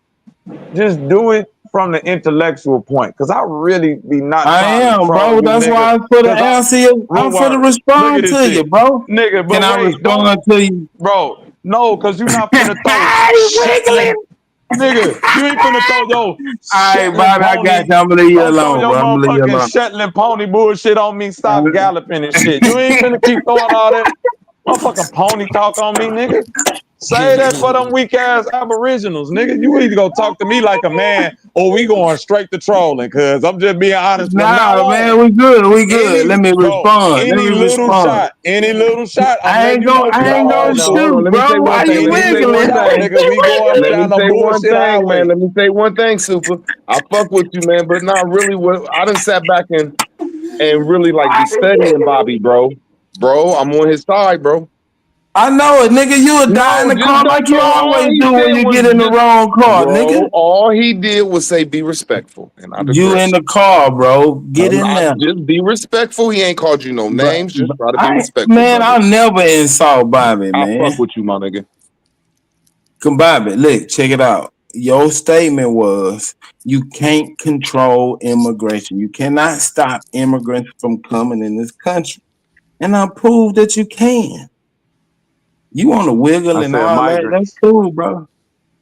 just do it from the intellectual point, because I really be not I trying to am, troll bro. you, That's nigga, why I put an 'cause answer. I'm for to respond Look at this to you, shit. bro. Nigga, but Can I wait, respond to you? Bro, no, because you're not finna throw wiggling. Nigga, you ain't finna throw your All right, Shetland Bobby, I pony. got you. I'm gonna leave you Don't throw alone, your bro. I'm gonna leave you motherfucking alone. Shetland pony bullshit on me. Stop galloping and shit. You ain't finna keep throwing all that motherfucking pony talk on me, nigga. Say that for them weak ass aboriginals, nigga. You either go talk to me like a man or we going straight to trolling, cuz I'm just being honest from now Nah, on. man, we good. We good. Let me respond. Any little shot, I'm I ain't letting you know. gonna Hold on, shoot, let me say bro. one Why thing. you Let me say one wiggling? thing. Nigga, we going Let me down the say one bullshit thing, highway. man. Let me say one thing, Super. I fuck with you, man, but not really. What I done sat back and really like be studying Bobby, bro. Bro, I'm on his side, bro. I know it, nigga. You would die in the just car don't like you know. All always he do when did you was get in the just, wrong car, bro, nigga. all he did was say be respectful, and I You digress. in the car, bro. Get in there. Just be respectful. He ain't called you no names. Just try to be respectful, Man, brother. I'll never insult Bobby, I man. fuck with you, my nigga. Come, Bobby, look, check it out. Your statement was you can't control immigration. You cannot stop immigrants from coming in this country. And I proved that you can. You want to wiggle I and said all that? That's migrants. cool, bro.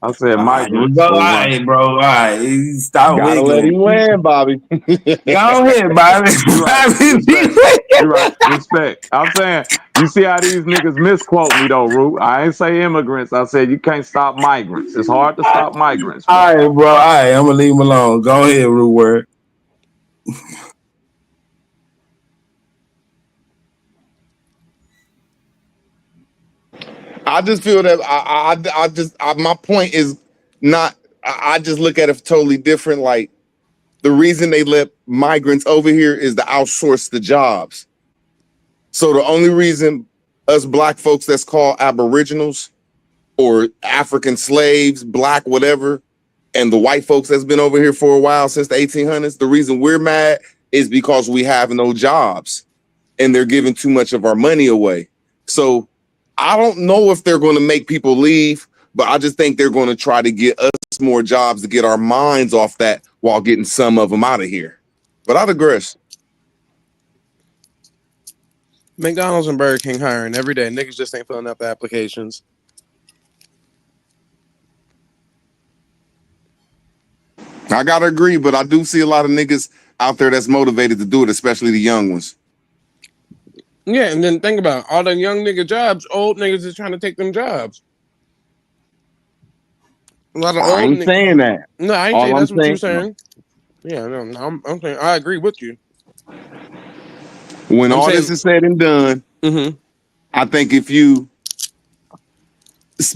I said All right, migrants. bro. All right, bro. All right. Stop Gotta let wiggling. him win, Bobby. Go ahead, Bobby. You right. Bobby, Respect. You right. Respect. I'm saying, you see how these niggas misquote me though, Rue. I ain't say immigrants. I said you can't stop migrants. It's hard to stop migrants, bro. All right, bro. All right, I'm gonna leave him alone. Go ahead, Rude Word. I just feel that my point is not. I just look at it totally different. Like the reason they let migrants over here is to outsource the jobs. So the only reason us black folks that's called aboriginals or African slaves, black whatever, and the white folks that's been over here for a while since the 1800s, the reason we're mad is because we have no jobs and they're giving too much of our money away. So I don't know if they're going to make people leave, but I just think they're going to try to get us more jobs to get our minds off that while getting some of them out of here. But I digress. McDonald's and Burger King hiring every day. Niggas just ain't filling out the applications. I gotta agree, but I do see a lot of niggas out there that's motivated to do it, especially the young ones. Yeah, and then think about it. All the young nigga jobs, old niggas is trying to take them jobs. A lot of I old ain't saying that. No, I ain't All saying I'm that's what you're saying- saying. Yeah, no, I'm saying I agree with you. When I'm all saying- this is said and done, I think if you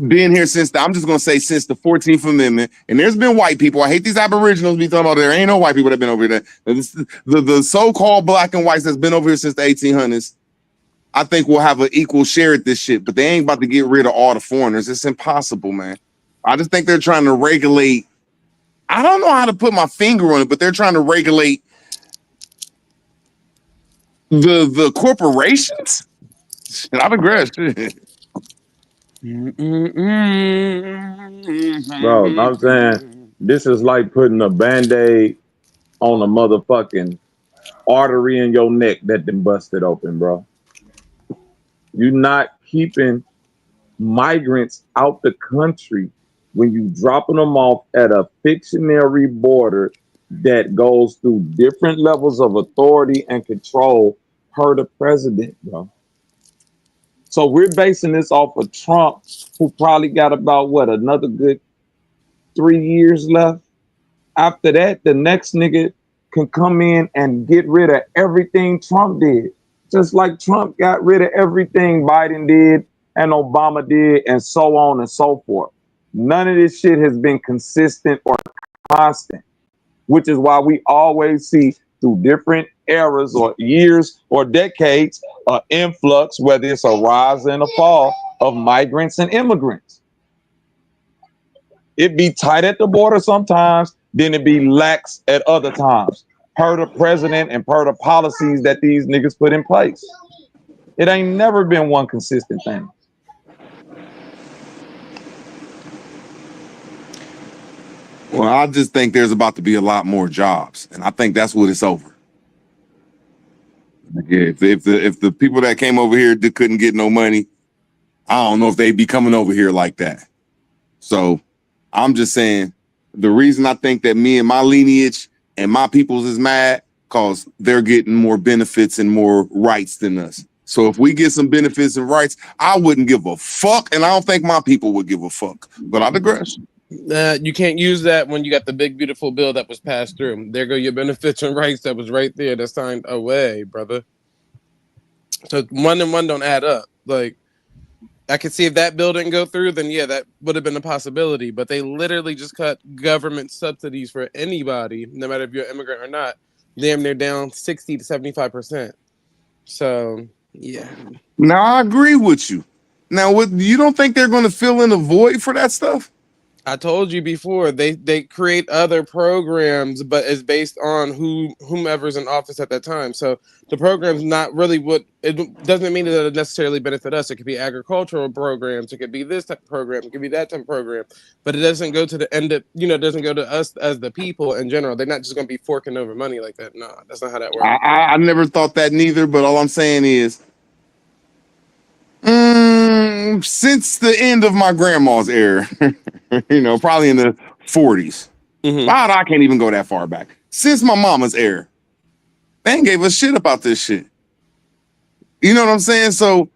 been here since I'm just gonna say since the 14th Amendment, and there's been white people. I hate these aboriginals be talking about there ain't no white people that been over here. The so-called black and whites that's been over here since the 1800s. I think we'll have an equal share at this shit, but they ain't about to get rid of all the foreigners. It's impossible, man. I just think they're trying to regulate. I don't know how to put my finger on it, but they're trying to regulate the corporations. And I digress. Bro, I'm saying this is like putting a Band-Aid on a motherfucking artery in your neck that been busted open, bro. You're not keeping migrants out the country when you dropping them off at a fictionary border that goes through different levels of authority and control per the president, bro. So we're basing this off of Trump, who probably got about another good 3 years left. After that, the next nigga can come in and get rid of everything Trump did. Just like Trump got rid of everything Biden did and Obama did and so on and so forth. None of this shit has been consistent or constant, which is why we always see through different eras or years or decades an influx, whether it's a rise and a fall of migrants and immigrants. It be tight at the border sometimes, then it be lax at other times. Per the president and per the policies that these niggas put in place. It ain't never been one consistent thing. Well, I just think there's about to be a lot more jobs, and I think that's what it's over. Yeah, if the people that came over here couldn't get no money, I don't know if they'd be coming over here like that. So I'm just saying the reason I think that me and my lineage and my peoples is mad because they're getting more benefits and more rights than us. So if we get some benefits and rights, I wouldn't give a fuck, and I don't think my people would give a fuck. But I digress. You can't use that when you got the big beautiful bill that was passed through. There go your benefits and rights that was right there that's signed away, brother. So one and one don't add up. Like, I could see if that bill didn't go through, then yeah, that would have been a possibility. But they literally just cut government subsidies for anybody, no matter if you're an immigrant or not. Damn, they're down 60 to 75%. So yeah. Now I agree with you. Now, what you don't think they're going to fill in a void for that stuff? I told you before, they create other programs, but it's based on whomever's in office at that time. So the program's not really what it doesn't mean that it necessarily benefit us. It could be agricultural programs, it could be this type of program, it could be that type of program, but it doesn't go to the end of, it doesn't go to us as the people in general. They're not just going to be forking over money like that. No, that's not how that works. I never thought that neither, but all I'm saying is since the end of my grandma's era, probably in the 40s. I can't even go that far back. Since my mama's era, they ain't gave a shit about this shit. You know what I'm saying? So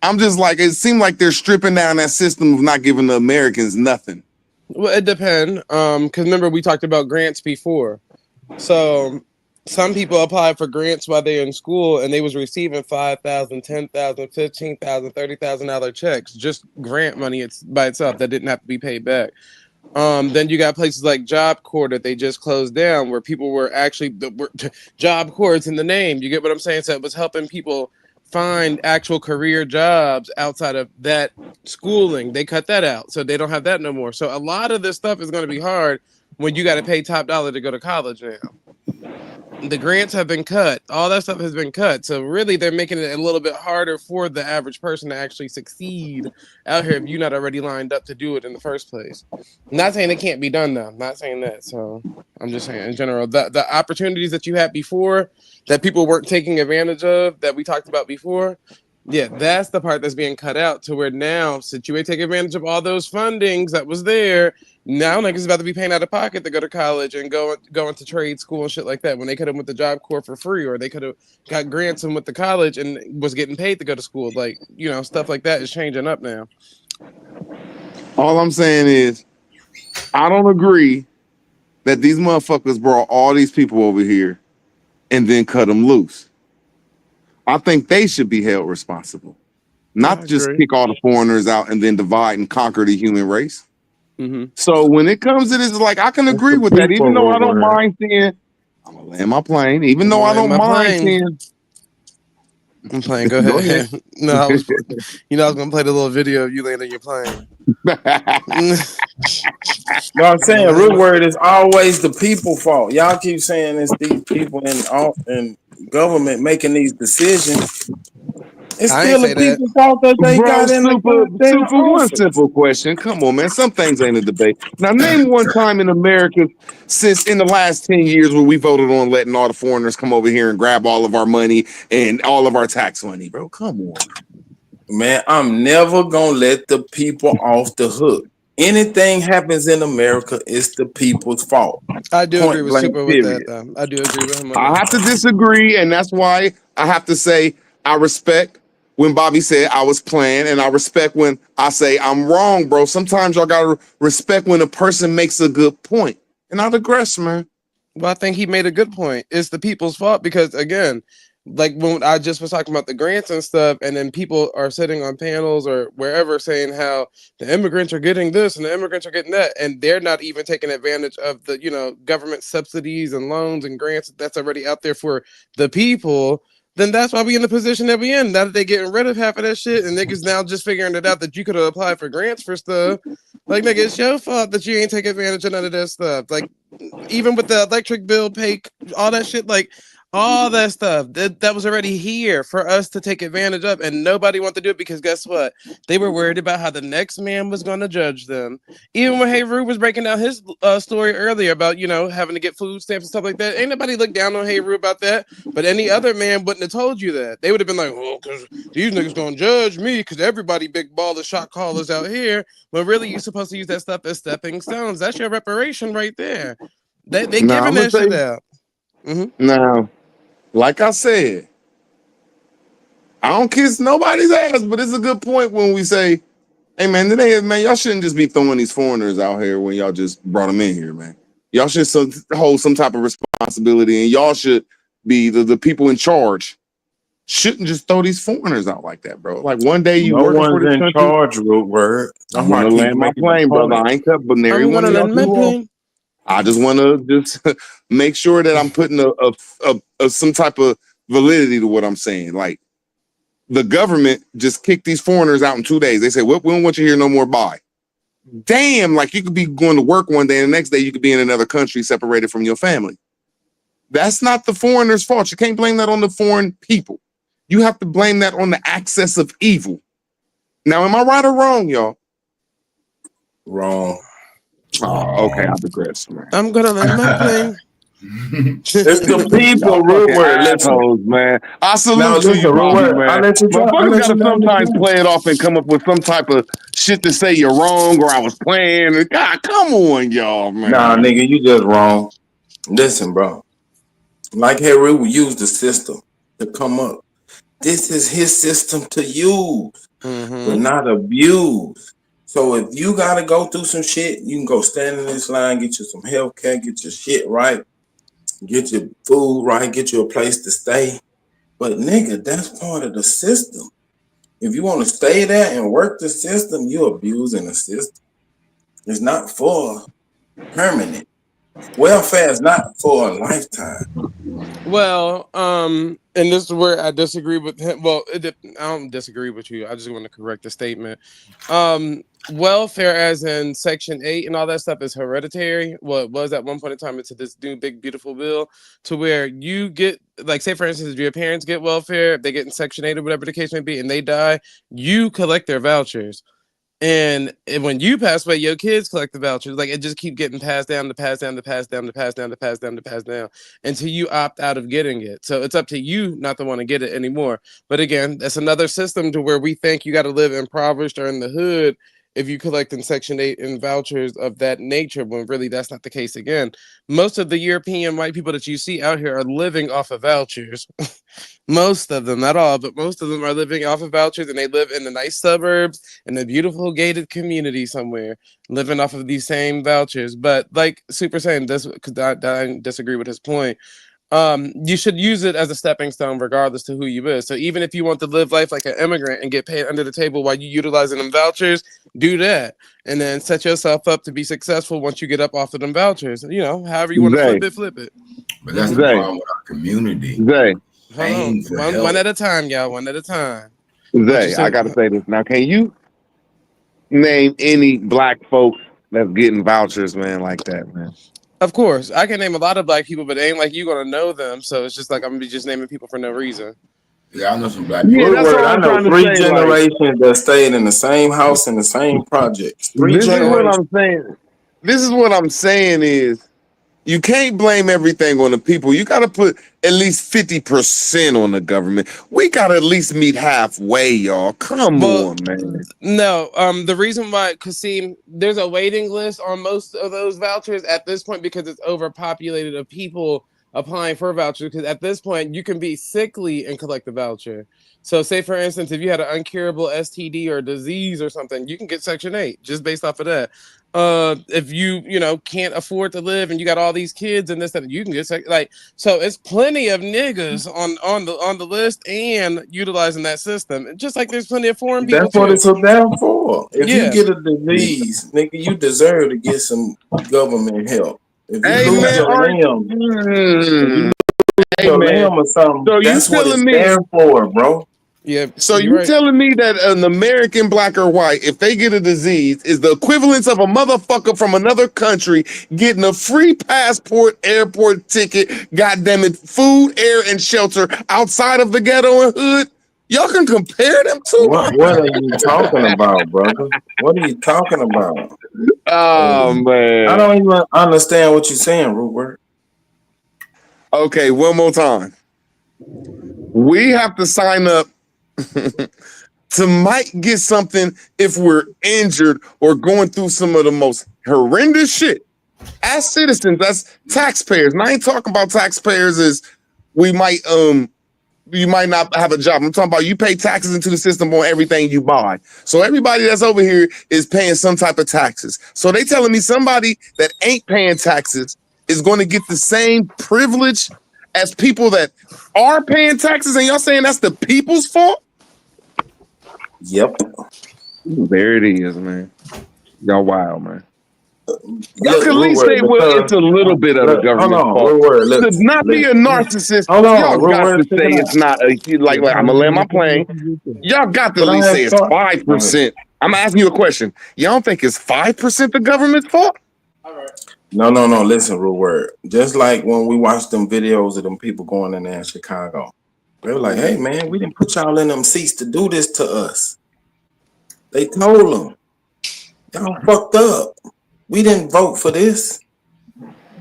I'm just like, it seemed like they're stripping down that system of not giving the Americans nothing. Well, it depends. Because remember, we talked about grants before. So some people apply for grants while they're in school and they was receiving $5,000, $10,000, $15,000, $30,000 checks, just grant money by itself that didn't have to be paid back. Then you got places like Job Corps that they just closed down where people were actually Job Corps, it's in the name. You get what I'm saying? So it was helping people find actual career jobs outside of that schooling. They cut that out, so they don't have that no more. So a lot of this stuff is going to be hard when you got to pay top dollar to go to college now. The grants have been cut. All that stuff has been cut. So really, they're making it a little bit harder for the average person to actually succeed out here if you're not already lined up to do it in the first place. I'm not saying it can't be done, though. I'm not saying that. So I'm just saying in general, the opportunities that you had before that people weren't taking advantage of that we talked about before, yeah, that's the part that's being cut out to where now, since you ain't take advantage of all those fundings that was there, now niggas about to be paying out of pocket to go to college and go into trade school and shit like that when they could have went to Job Corps for free, or they could have got grants and went to college and was getting paid to go to school. Like, stuff like that is changing up now. All I'm saying is I don't agree that these motherfuckers brought all these people over here and then cut them loose. I think they should be held responsible, not just kick all the foreigners out and then divide and conquer the human race. So when it comes to this, like, I can agree with that, even though I don't mind seeing, I'm gonna land my plane, even though I don't mind seeing. I'm playing. Go ahead. No, I was gonna play the little video of you landing your plane. No, I'm saying root word is always the people fault. Y'all keep saying it's these people in government making these decisions. It's still the people's fault that they got in the one simple question. Come on, man. Some things ain't a debate. Now, name one time in America since in the last 10 years where we voted on letting all the foreigners come over here and grab all of our money and all of our tax money, bro. Come on. Man, I'm never going to let the people off the hook. Anything happens in America, it's the people's fault. I do agree with Super with that, though. I do agree with him. I have to disagree, and that's why I have to say I respect when Bobby said I was playing, and I respect when I say I'm wrong, bro. Sometimes y'all gotta respect when a person makes a good point, and I digress, man. Well, I think he made a good point. It's the people's fault because, again, like when I just was talking about the grants and stuff, and then people are sitting on panels or wherever saying how the immigrants are getting this and the immigrants are getting that, and they're not even taking advantage of the government subsidies and loans and grants that's already out there for the people. then that's why we in the position that we in. Now that they getting rid of half of that shit, and niggas now just figuring it out that you could have applied for grants for stuff. Like, nigga, it's your fault that you ain't take advantage of none of that stuff. Like, even with the electric bill pay, all that shit, like, all that stuff that was already here for us to take advantage of, and nobody wanted to do it because guess what? They were worried about how the next man was going to judge them. Even when Heru was breaking down his story earlier about, you know, having to get food stamps and stuff like that, ain't nobody looked down on Heru about that. But any other man wouldn't have told you that. They would have been like, well, because these niggas gonna judge me because everybody big baller shot callers out here. When really you're supposed to use that stuff as stepping stones. That's your reparation right there. They giving that shit out. Now, like I said, I don't kiss nobody's ass, but it's a good point when we say, hey man, y'all shouldn't just be throwing these foreigners out here when y'all just brought them in here, man. Y'all should hold some type of responsibility, and y'all should be the people in charge. Shouldn't just throw these foreigners out like that, bro. Like one day you working for this country. Charge, Root Word. I'm gonna land my plane, brother. I ain't cut binary. I just want to just make sure that I'm putting a some type of validity to what I'm saying. Like the government just kicked these foreigners out in 2 days. They say, well, we don't want you here no more. Bye. Damn, like you could be going to work one day and the next day you could be in another country separated from your family. That's not the foreigner's fault. You can't blame that on the foreign people. You have to blame that on the access of evil. Now, am I right or wrong, y'all? Wrong. Oh, okay, I digress. Man. I'm gonna land my plane. It's the people, Root Word. Assholes, man. I salute you, man. Motherfuckers gotta sometimes play it off and come up with some type of shit to say you're wrong or I was playing. God, come on, y'all, man. Nah, nigga, you just wrong. Listen, bro. Like Heru used the system to come up. This is his system to use, but not abuse. So if you gotta go through some shit, you can go stand in this line, get you some health care, get your shit right, get your food right, get you a place to stay. But nigga, that's part of the system. If you want to stay there and work the system, you're abusing the system. It's not for permanent. Welfare is not for a lifetime. Well, and this is where I disagree with him. Well, I don't disagree with you. I just want to correct the statement. Welfare, as in Section 8 and all that stuff, is hereditary. Well, it was at one point in time into this new big beautiful bill to where you get, like, say for instance, if your parents get welfare, if they get in Section 8 or whatever the case may be, and they die, you collect their vouchers. And when you pass away, your kids collect the vouchers. Like, it just keep getting passed down to pass down to pass down to pass down to pass down to pass down until you opt out of getting it. So it's up to you not to want to get it anymore. But again, that's another system to where we think you got to live impoverished or in the hood if you collect in Section 8 and vouchers of that nature, when really that's not the case. Again, most of the European white people that you see out here are living off of vouchers. Most of them, not all, but most of them are living off of vouchers, and they live in the nice suburbs in a beautiful gated community somewhere, living off of these same vouchers. But like Super saying this, because I disagree with his point. You should use it as a stepping stone regardless to who you is. So even if you want to live life like an immigrant and get paid under the table while you utilizing them vouchers, do that. And then set yourself up to be successful once you get up off of them vouchers. You know, however you want to flip it. But that's the problem with our community. One at a time, y'all. One at a time. Zay, I gotta say this. Now, can you name any black folks that's getting vouchers, man, like that, man? Of course, I can name a lot of black people, but it ain't like you gonna know them. So it's just like I'm gonna be just naming people for no reason. Yeah, I know some black people. I know 3 generations that stayed in the same house in the same projects. 3 This is generations. what I'm saying. This is what I'm saying is you can't blame everything on the people. You got to put at least 50% on the government. We got to at least meet halfway, y'all. Come on, man. No, the reason why, Kasim, there's a waiting list on most of those vouchers at this point because it's overpopulated of people applying for vouchers. Because at this point, you can be sickly and collect the voucher. So say, for instance, if you had an incurable STD or disease or something, you can get Section 8 just based off of that. If you can't afford to live and you got all these kids and this, that, you can get so it's plenty of niggas on the list and utilizing that system. Just like there's plenty of foreign people. That's what it's so down for. If you get a disease, nigga, you deserve to get some government help. If you lose your limb, Hey, a man. limb or something. So you That's what it telling me? stands for, bro. Yeah. So you telling me that an American, black or white, if they get a disease, is the equivalence of a motherfucker from another country getting a free passport, airport ticket, goddamn it, food, air, and shelter outside of the ghetto and hood? Y'all can compare them two. What are you talking about, brother? What are you talking about? Oh man, I don't even understand what you're saying, Root. Okay, one more time. We have to sign up to might get something if we're injured or going through some of the most horrendous shit. As citizens, that's taxpayers. And I ain't talking about taxpayers as we might you might not have a job. I'm talking about you pay taxes into the system on everything you buy. So everybody that's over here is paying some type of taxes. So they telling me somebody that ain't paying taxes is going to get the same privilege as people that are paying taxes, and y'all saying that's the people's fault? Yep. There it is, man. Y'all wild, man. Y'all Look, can at least say, well, it's a little bit of the government's fault. To not be a narcissist, y'all got to say it's not a, like I'm gonna land my plane. Y'all got to at least say it's 5%. I'm asking you a question. Y'all don't think it's 5% the government's fault? No. Listen, real word. Just like when we watched them videos of them people going in there in Chicago, they were like, "Hey, man, we didn't put y'all in them seats to do this to us." They told them, "Y'all fucked up. We didn't vote for this.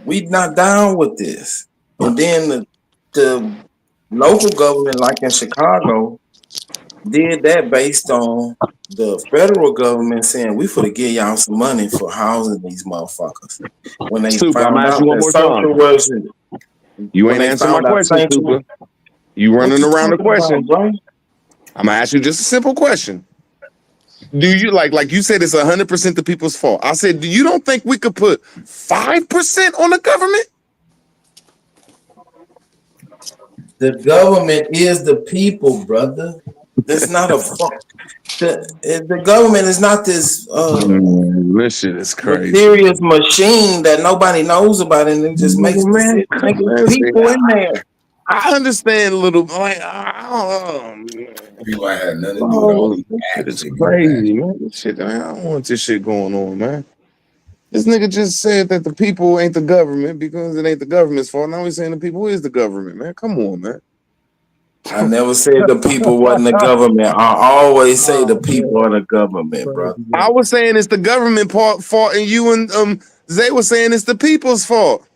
We not down with this." And then the local government, like in Chicago, did that based on the federal government saying we finna give y'all some money for housing these motherfuckers. When they Super, I'm found out asking you one that more social time. was, You when ain't they answering my found out question, sanctuary- Super. You running What you around the talking about, question. bro? I'm gonna ask you just a simple question. Do you like you said it's 100% the people's fault? I said, do you don't think we could put 5% on the government? The government is the people, brother. It's not a fuck. The government is not this This shit is crazy. mysterious machine that nobody knows about, and it just makes Man, people in there. I understand a little. Like I don't know. People I had nothing to do with all these It's crazy, man. This shit, I don't want this shit going on, man. This nigga just said that the people ain't the government because it ain't the government's fault. Now he's saying the people is the government, man. Come on, man. I never said the people wasn't the government. I always say the people are the government, bro. I was saying it's the government fault, and you and Zay was saying it's the people's fault.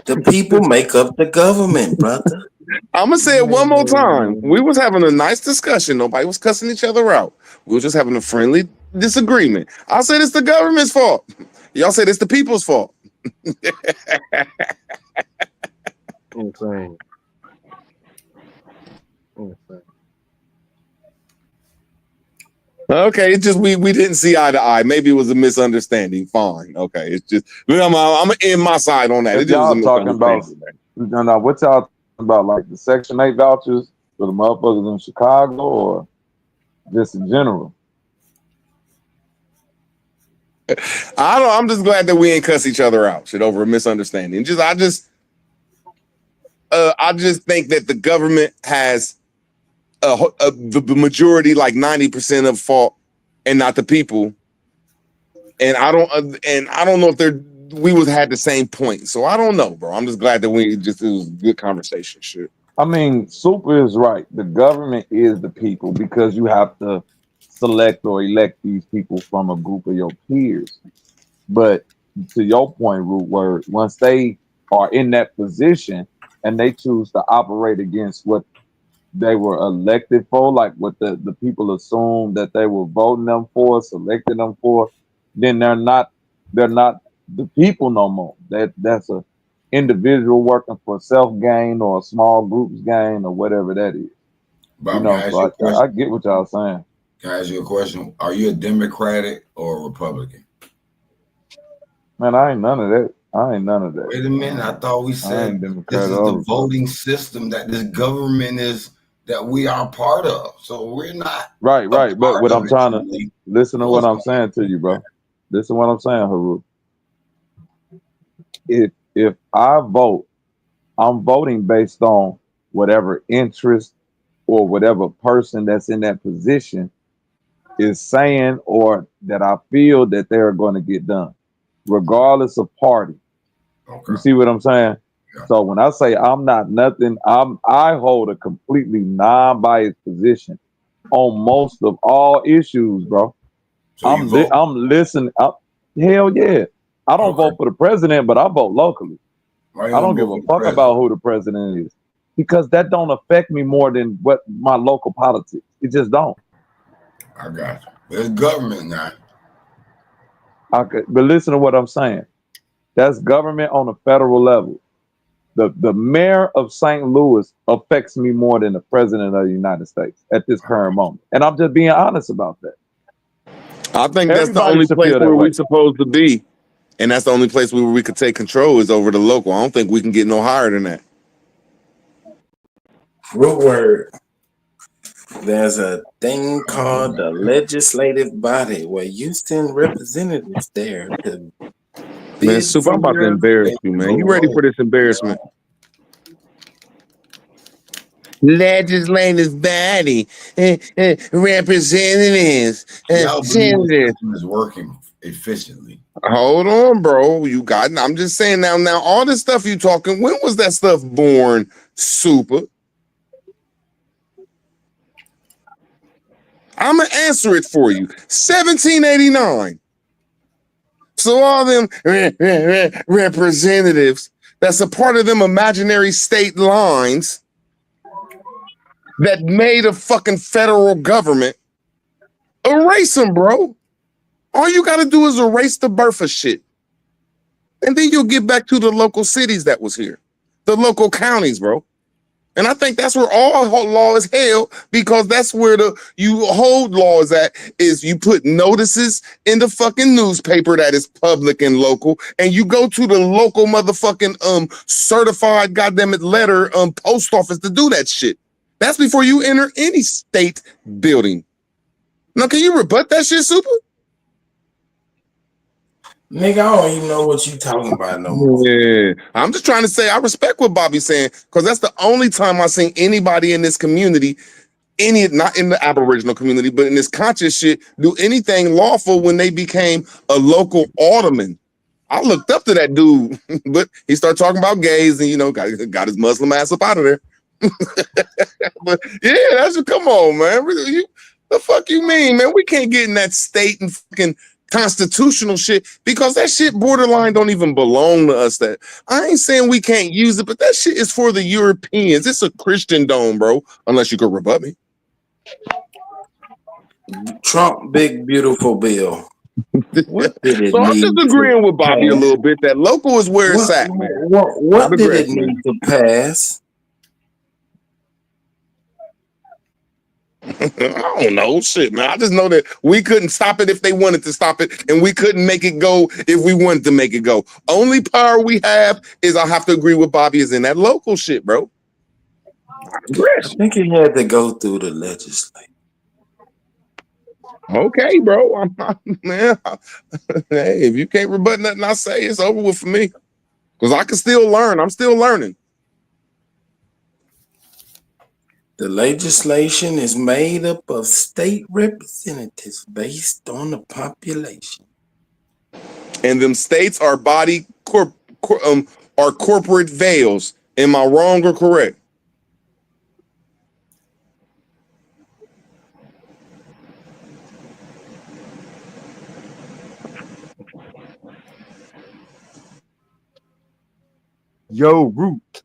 The people make up the government, brother. I'm gonna say it one more time. We was having a nice discussion. Nobody was cussing each other out. We were just having a friendly disagreement. I said it's the government's fault. Y'all said it's the people's fault. Insane. Okay, it's just we didn't see eye to eye. Maybe it was a misunderstanding. Fine. Okay, it's just I'm in my side on that. If It just was a y'all talking about, misunderstanding. what y'all talking about, like the Section 8 vouchers for the motherfuckers in Chicago, or just in general? I don't. I'm just glad that we ain't cuss each other out shit over a misunderstanding. I just think that the government has the majority, like 90% of fault, and not the people. And I don't know if we had the same point. So I don't know, bro. I'm just glad that it was a good conversation. Shit. I mean, Super is right. The government is the people because you have to select or elect these people from a group of your peers. But to your point, Root Word, once they are in that position and they choose to operate against what they were elected for, like what the people assume that they were voting them for, selecting them for, then they're not the people no more. That's a individual working for self gain or a small group's gain or whatever that is. Bob, So I get what y'all saying. Can I ask you a question? Are you a Democratic or a Republican? Man, I ain't none of that. Wait a minute. I thought we said this is the voting system that this government is, that we are part of. So we're not. Right. But what I'm trying to listen to what I'm saying to you, bro. Listen to what I'm saying, Haru. If I vote, I'm voting based on whatever interest or whatever person that's in that position is saying, or that I feel that they're going to get done, regardless of party. You see what I'm saying? So when I say I'm not nothing, I hold a completely non-biased position on most of all issues, bro. So I'm listening. Hell yeah. I don't vote for the president, but I vote locally. I don't give a fuck about who the president is, because that don't affect me more than what my local politics. It just don't. I got you. It's government now. But listen to what I'm saying. That's government on a federal level. The mayor of St. Louis affects me more than the president of the United States at this current moment. And I'm just being honest about that. I think that's the only place where we're supposed to be. And that's the only place where we could take control is over the local. I don't think we can get no higher than that. Root word. There's a thing called the legislative body where you send representatives there to Man, Soup, I'm about to embarrass you, man. You ready for this embarrassment? Legislative body, representatives, senators. Is working efficiently. Hold on, bro. I'm just saying now, all this stuff you talking, when was that stuff born, Super? I'm going to answer it for you. 1789. So all them representatives, that's a part of them imaginary state lines that made a fucking federal government, erase them, bro. All you got to do is erase the birth of shit. And then you'll get back to the local cities that was here, the local counties, bro. And I think that's where all law is held, because that's where you hold laws at, is you put notices in the fucking newspaper that is public and local, and you go to the local motherfucking certified goddammit letter post office to do that shit. That's before you enter any state building. Now, can you rebut that shit, Super? Nigga, I don't even know what you talking about no more. Yeah, I'm just trying to say I respect what Bobby's saying, because that's the only time I've seen anybody in this community, not in the Aboriginal community, but in this conscious shit, do anything lawful when they became a local alderman. I looked up to that dude, but he started talking about gays and, got his Muslim ass up out of there. But yeah, come on, man. The fuck you mean, man? We can't get in that state and fucking constitutional shit, because that shit borderline don't even belong to us. That I ain't saying we can't use it, but that shit is for the Europeans. It's a Christian dome, bro. Unless you could rebut me. Trump big beautiful bill. What did it so I'm just agreeing with Bobby a little bit that local is where it's at, man. What did it need to pass? I don't know, shit, man. I just know that we couldn't stop it if they wanted to stop it, and we couldn't make it go if we wanted to make it go. Only power we have is, I have to agree with Bobby, is in that local shit, bro. I think he had to go through the legislature. Okay, bro. Man. Hey, if you can't rebut nothing I say, it's over with for me. Because I can still learn. I'm still learning. The legislation is made up of state representatives based on the population. And them states are are corporate veils. Am I wrong or correct? Yo, Root.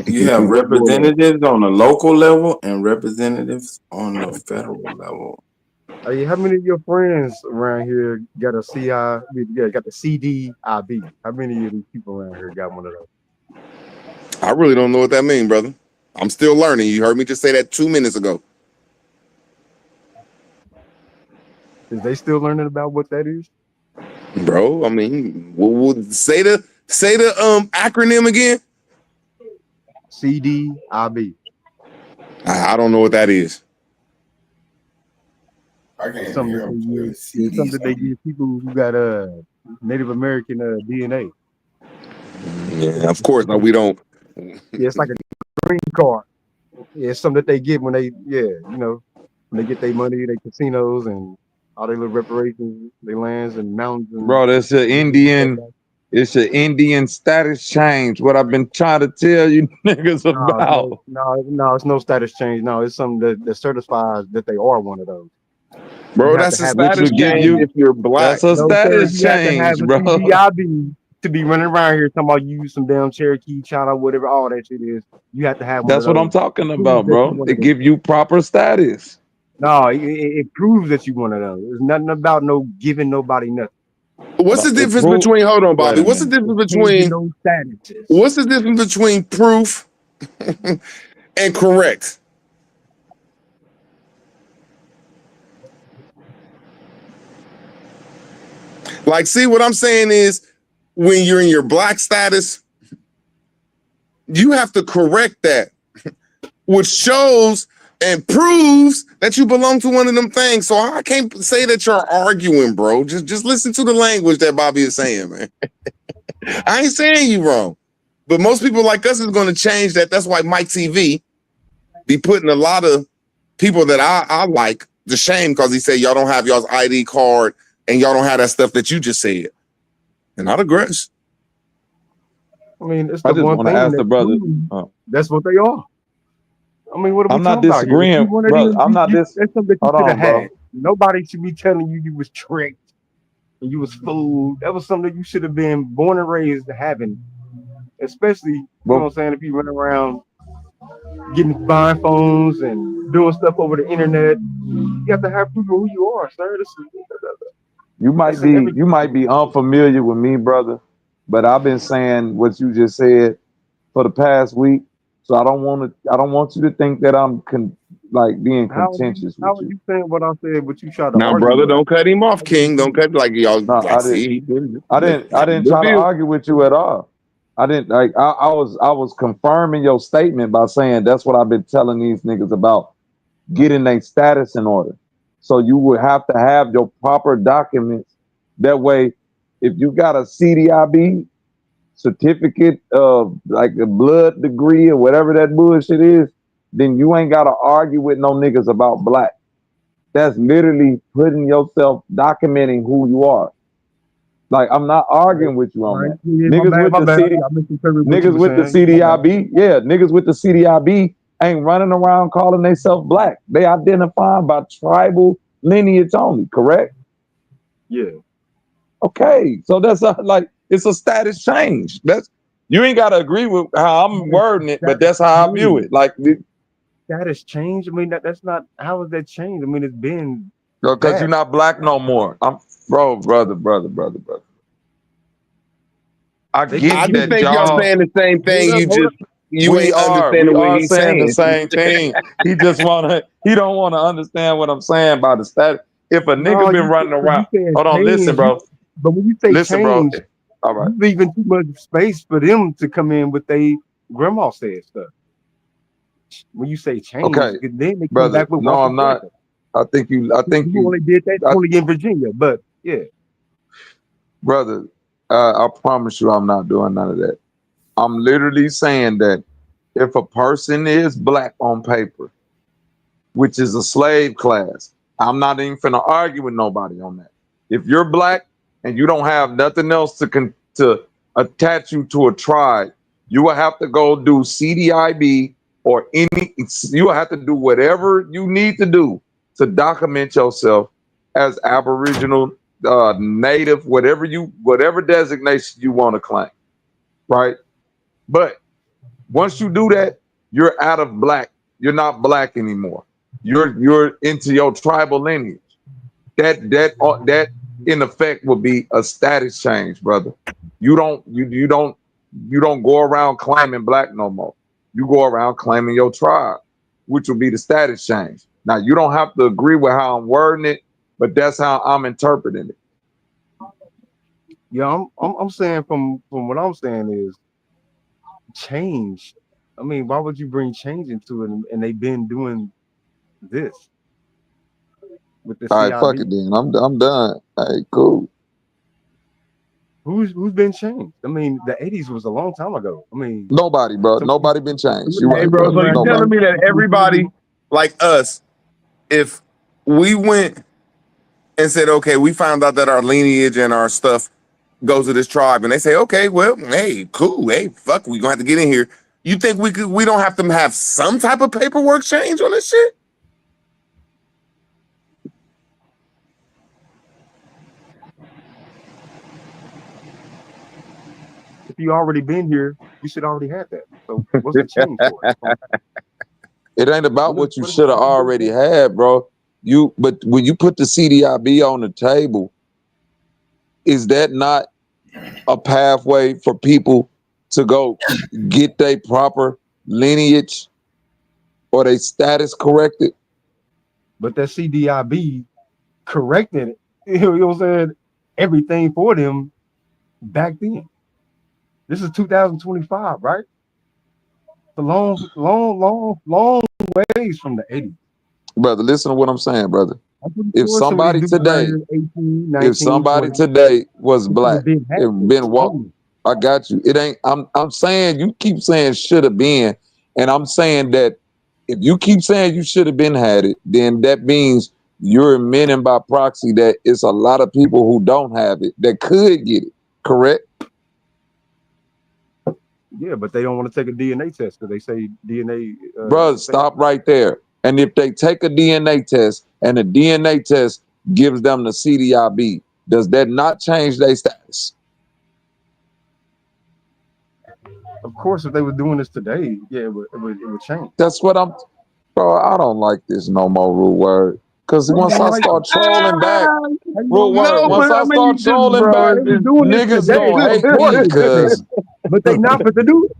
You have representatives on the local level and representatives on the federal level. Hey, how many of your friends around here got a got the CDIB? How many of these people around here got one of those? I really don't know what that means, brother. I'm still learning. You heard me just say that 2 minutes ago. Is they still learning about what that is? Bro, I mean, we'll say the acronym again. CDIB. I don't know what that is. I can't Something they give people who got Native American DNA. Yeah, of course. No, we don't. Yeah, it's like a green card. Yeah, it's something that they get when they, when they get their money, they casinos and all their little reparations, their lands and mountains. And Bro, that's an Indian. It's an Indian status change. What I've been trying to tell you niggas about. No, it's no status change. No, it's something that certifies that they are one of those. Bro, that's a status change if you're black. That's a status change, bro. CDIB to be running around here talking about you some damn Cherokee, China, whatever, all that shit is. You have to have one. That's what I'm talking about, bro. They give you proper status. No, it proves that you one of those. There's nothing about no giving nobody nothing. What's the difference between? Hold on, Bobby. What's the difference between? What's the difference between proof and correct? Like, see, what I'm saying is, when you're in your black status, you have to correct that, which shows and proves that you belong to one of them things. So I can't say that you're arguing, bro. Just listen to the language that Bobby is saying, man. I ain't saying you wrong. But most people like us is going to change that. That's why Mike TV be putting a lot of people that I like to shame because he said y'all don't have y'all's ID card and y'all don't have that stuff that you just said. And not aggress. I mean, it's the one thing ask the brother. That's what they are. I mean, what are we I'm not talking about here? disagreeing, If you one of bro. these, I'm not That's something that you Hold should on, have bro. had. Nobody should be telling you you was tricked and you was fooled. That was something that you should have been born and raised having. Especially, you know what I'm saying, if you run around buying phones and doing stuff over the internet, you have to have proof of who you are, sir. You might be unfamiliar with me, brother, but I've been saying what you just said for the past week. So I don't want you to think that I'm being contentious How with are you. you saying what I said, but you try to Now, argue brother, with? don't cut him off, King. Don't cut like y'all. No, I didn't try to argue with you at all. I didn't I was confirming your statement by saying that's what I've been telling these niggas about getting their status in order. So you would have to have your proper documents. That way, if you got a CDIB certificate of like a blood degree or whatever that bullshit is, then you ain't got to argue with no niggas about black. That's literally putting yourself, documenting who you are. Like, I'm not arguing with you on that. Niggas with the CDIB, niggas with the CDIB ain't running around calling themselves black. They identify by tribal lineage only, correct? Yeah. Okay, so that's it's a status change. You ain't got to agree with how I'm wording it, but that's how I view it. Like, status change. I mean, that's not. How has that changed? I mean, it's been because you're not black no more. Brother. I just think y'all saying the same thing. You ain't understanding what he's saying. The same thing. He don't want to understand what I'm saying by the status. If a nigga been running around, hold on, listen, bro. But when you say change, bro. All right, you leaving too much space for them to come in with they grandma said stuff. When you say change, okay, then they come brother. back with No, I'm not. I think you only did that only in Virginia, but yeah, brother. I promise you, I'm not doing none of that. I'm literally saying that if a person is black on paper, which is a slave class, I'm not even finna argue with nobody on that. If you're black and you don't have nothing else to attach you to a tribe, you will have to go do CDIB or you will have to do whatever you need to do to document yourself as Aboriginal, Native, whatever designation you want to claim, right? But once you do that, you're out of black. You're not black anymore. You're into your tribal lineage. That in effect would be a status change, brother. You don't go around claiming black no more. You go around claiming your tribe, which will be the status change. Now you don't have to agree with how I'm wording it, but that's how I'm interpreting it. Yeah, I'm saying from what I'm saying is change. I mean, why would you bring change into it? And they've been doing this with the All right, CIB. fuck it then. I'm done. All right, cool. Who's been changed? I mean, the 80s was a long time ago. I mean, nobody, bro. Nobody been changed. You Hey, right, bro. So you Nobody. telling me that everybody like us, if we went and said, okay, we found out that our lineage and our stuff goes to this tribe, and they say, okay, well, hey, cool, hey, fuck, we gonna have to get in here. You think we don't have to have some type of paperwork change on this shit? if you already been here, you should already have that. So what's the change for? It ain't about what you should have already had, bro. But when you put the CDIB on the table, is that not a pathway for people to go get their proper lineage or their status corrected? But that CDIB corrected it. You know what I'm saying? Everything for them back then. This is 2025, right? It's a long ways from the 80s. Brother, listen to what I'm saying, brother. If sure somebody today, 18, 19, if somebody 20, today was black, been it been walking. I got you. It ain't. I'm saying you keep saying should have been, and I'm saying that if you keep saying you should have been had it, then that means you're admitting by proxy that it's a lot of people who don't have it that could get it. Correct? Yeah, but they don't want to take a DNA test because they say DNA. Brother, stop right there. And if they take a DNA test and the DNA test gives them the CDIB, does that not change their status? Of course, if they were doing this today, yeah, it would change. That's what I'm, bro. I don't like this no more, Rule Word. Because once I start trolling back, Rule Word, once I start trolling back, niggas gonna hate me because. But they not fit to do it.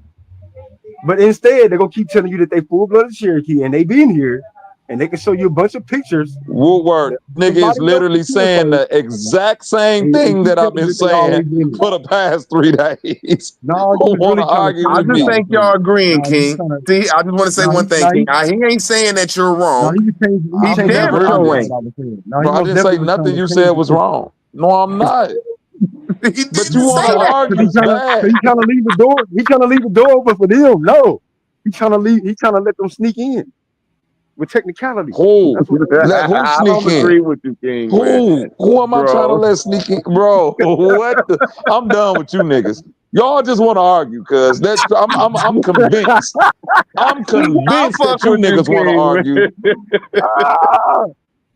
But instead, they're gonna keep telling you that they full-blooded Cherokee and they been here, and they can show you a bunch of pictures. Woodward, nigga is literally saying the exact same thing that I've been saying for the past 3 days. No, don't want to argue I with just me. think y'all agreeing, King. See, I just want to say one thing, King. He ain't saying that you're wrong. He damn sure ain't. Bro, I didn't say nothing you said was wrong. No, I'm not. But you want to argue bad. He's trying to leave the door. He's trying to leave the door open for them. No, he's trying to leave. He's trying to let them sneak in with technicality. Who? I don't agree with you, King. Who am I trying to let sneak in, bro? What? I'm done with you niggas. Y'all just want to argue, cause that's I'm convinced. I'm convinced that you niggas want to argue.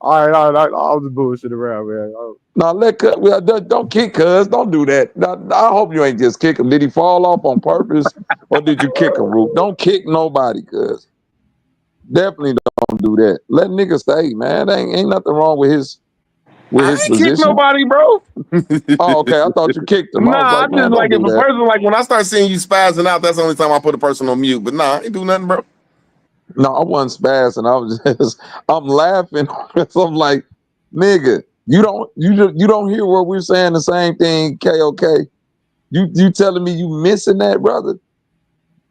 All right, I'll just bullshit around, man. Now don't kick cuz. Don't do that. Now, I hope you ain't just kick him. Did he fall off on purpose or did you kick him, Root? Don't kick nobody, cuz. Definitely don't do that. Let niggas stay, man. Ain't nothing wrong with his position. Kick nobody, bro. Oh, okay. I thought you kicked him. Nah, I just like if a person when I start seeing you spazzing out, that's the only time I put a person on mute. But nah, I ain't do nothing, bro. No, I wasn't spazzing. I'm laughing. So I'm like, nigga, you don't hear what we're saying the same thing, KOK. You telling me you missing that, brother?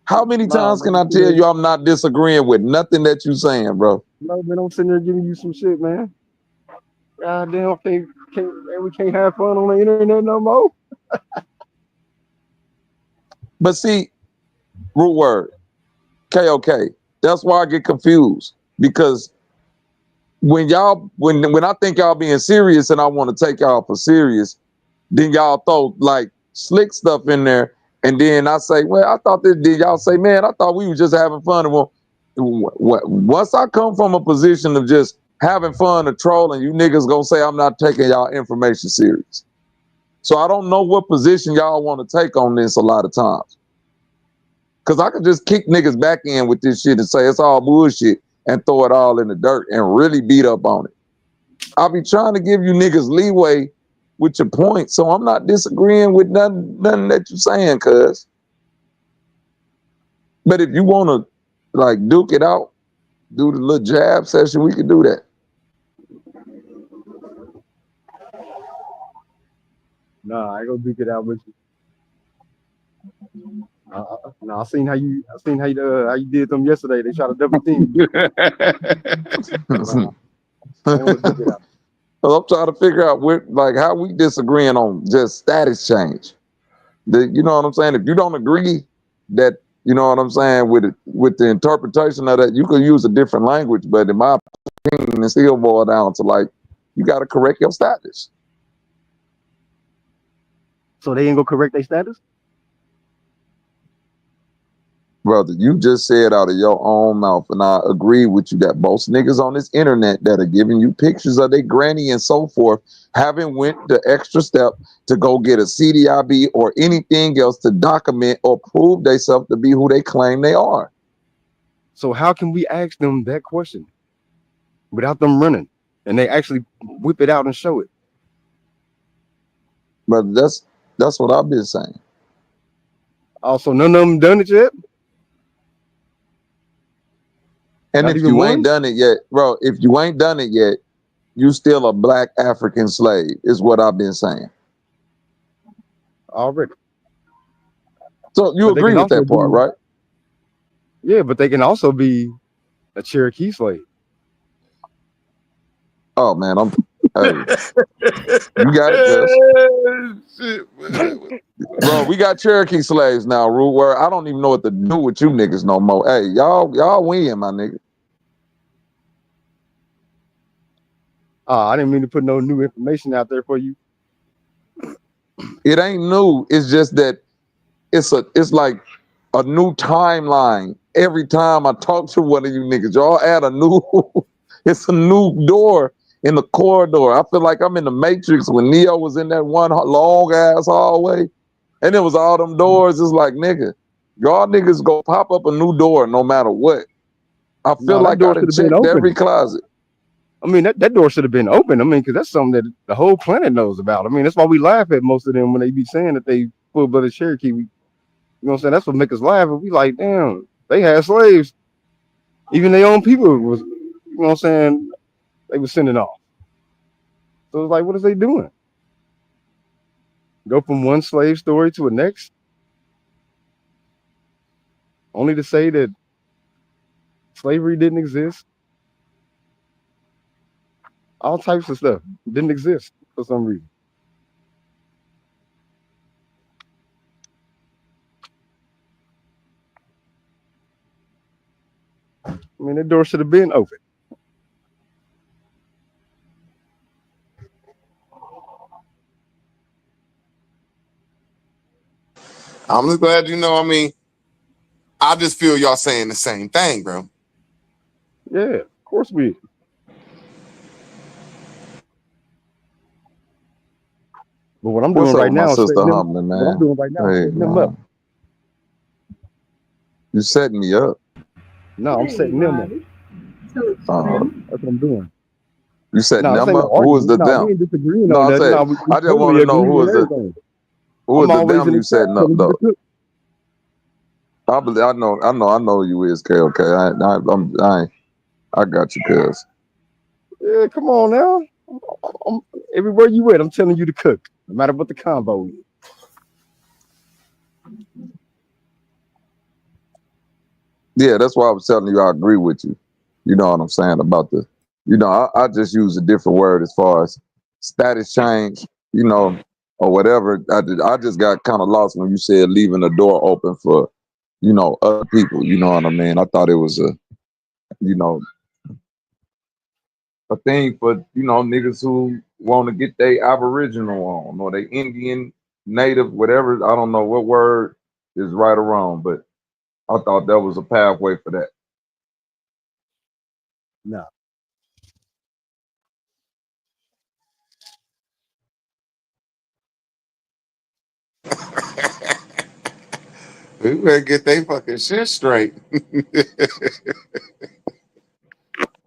How many times can I tell you I'm not disagreeing with nothing that you saying, bro? No, man, I'm sitting there giving you some shit, man. God damn, we can't have fun on the internet no more. But see, Root Word, KOK. That's why I get confused, because when I think y'all being serious and I want to take y'all for serious, then y'all throw like slick stuff in there, and then I say, well, I thought this. Then y'all say, man, I thought we were just having fun. And once I come from a position of just having fun and trolling, you niggas gonna say I'm not taking y'all information serious. So I don't know what position y'all want to take on this a lot of times. Cause I could just kick niggas back in with this shit and say it's all bullshit and throw it all in the dirt and really beat up on it. I'll be trying to give you niggas leeway with your point, so I'm not disagreeing with nothing that you're saying, cuz. But if you want to like duke it out, do the little jab session, we can do that. Nah, I ain't gonna duke it out with you. No, I seen how you did them yesterday. They tried to double team. I'm trying to figure out how we disagreeing on just status change. You know what I'm saying? If you don't agree that, you know what I'm saying, with the interpretation of that, you could use a different language, but in my opinion, it still boils down to you got to correct your status. So they ain't gonna correct their status? Brother, you just said out of your own mouth, and I agree with you that most niggas on this internet that are giving you pictures of their granny and so forth haven't went the extra step to go get a CDIB or anything else to document or prove themselves to be who they claim they are. So how can we ask them that question without them running and they actually whip it out and show it? But that's what I've been saying. Also, none of them done it yet. And if you ain't done it yet, bro, you still a black African slave, is what I've been saying. Already. So you agree with that part, right? Yeah, but they can also be a Cherokee slave. Oh man, hey, you got it, bro. We got Cherokee slaves now, Rue. Where I don't even know what to do with you niggas no more. Hey, y'all win, my nigga. I didn't mean to put no new information out there for you. It ain't new. It's just that it's like a new timeline. Every time I talk to one of you niggas, y'all add a new it's a new door in the corridor. I feel like I'm in the Matrix when Neo was in that one long ass hallway and it was all them doors. It's like, nigga, y'all niggas go pop up a new door no matter what. I feel like I done checked every closet. I mean, that door should have been open. I mean, because that's something that the whole planet knows about. I mean, that's why we laugh at most of them when they be saying that they full-blooded Cherokee. You know what I'm saying? That's what make us laugh. And we like, damn, they had slaves. Even their own people was, you know what I'm saying, they was sending off. So it's like, what is they doing? Go from one slave story to a next? Only to say that slavery didn't exist? All types of stuff didn't exist for some reason. I mean, that door should have been open. I'm just glad you know. I mean, I just feel y'all saying the same thing, bro. Yeah, of course we. But what I'm doing right now is setting them. What I'm doing right now is setting them up. You setting me up? No, I'm setting them up. That's what I'm doing. You setting them up? Who is the them? We ain't disagreeing No, on I that. said, I just want to know who is the them you setting up though. I know you is KOK. I got you, cuz. Yeah, come on now. Everywhere you at, I'm telling you to cook, no matter what the combo is. Yeah, that's why I was telling you I agree with you. You know what I'm saying about I just use a different word as far as status change, or whatever. I just got kind of lost when you said leaving the door open for, other people. You know what I mean? I thought it was a thing for, niggas who want to get their Aboriginal on or they Indian, Native, whatever. I don't know what word is right or wrong, but I thought that was a pathway for that. No. We better get they fucking shit straight.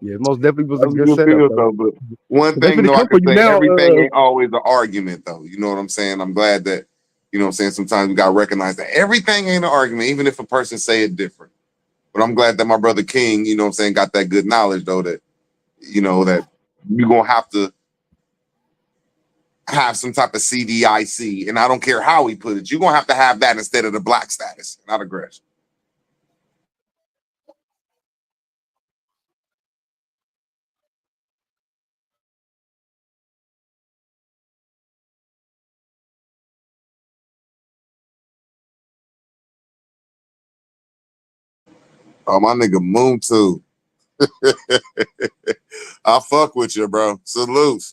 Yeah, most definitely was a good setup. Though, but one thing though, I can say everything ain't always an argument though. You know what I'm saying? I'm glad that, you know what I'm saying, sometimes we gotta recognize that everything ain't an argument, even if a person say it different. But I'm glad that my brother King, you know what I'm saying, got that good knowledge though, that, that you're gonna have to have some type of CDIC, and I don't care how he put it, you're gonna have to have that instead of the black status, not aggression. Oh, my nigga Moon too. I fuck with you, bro. Salute.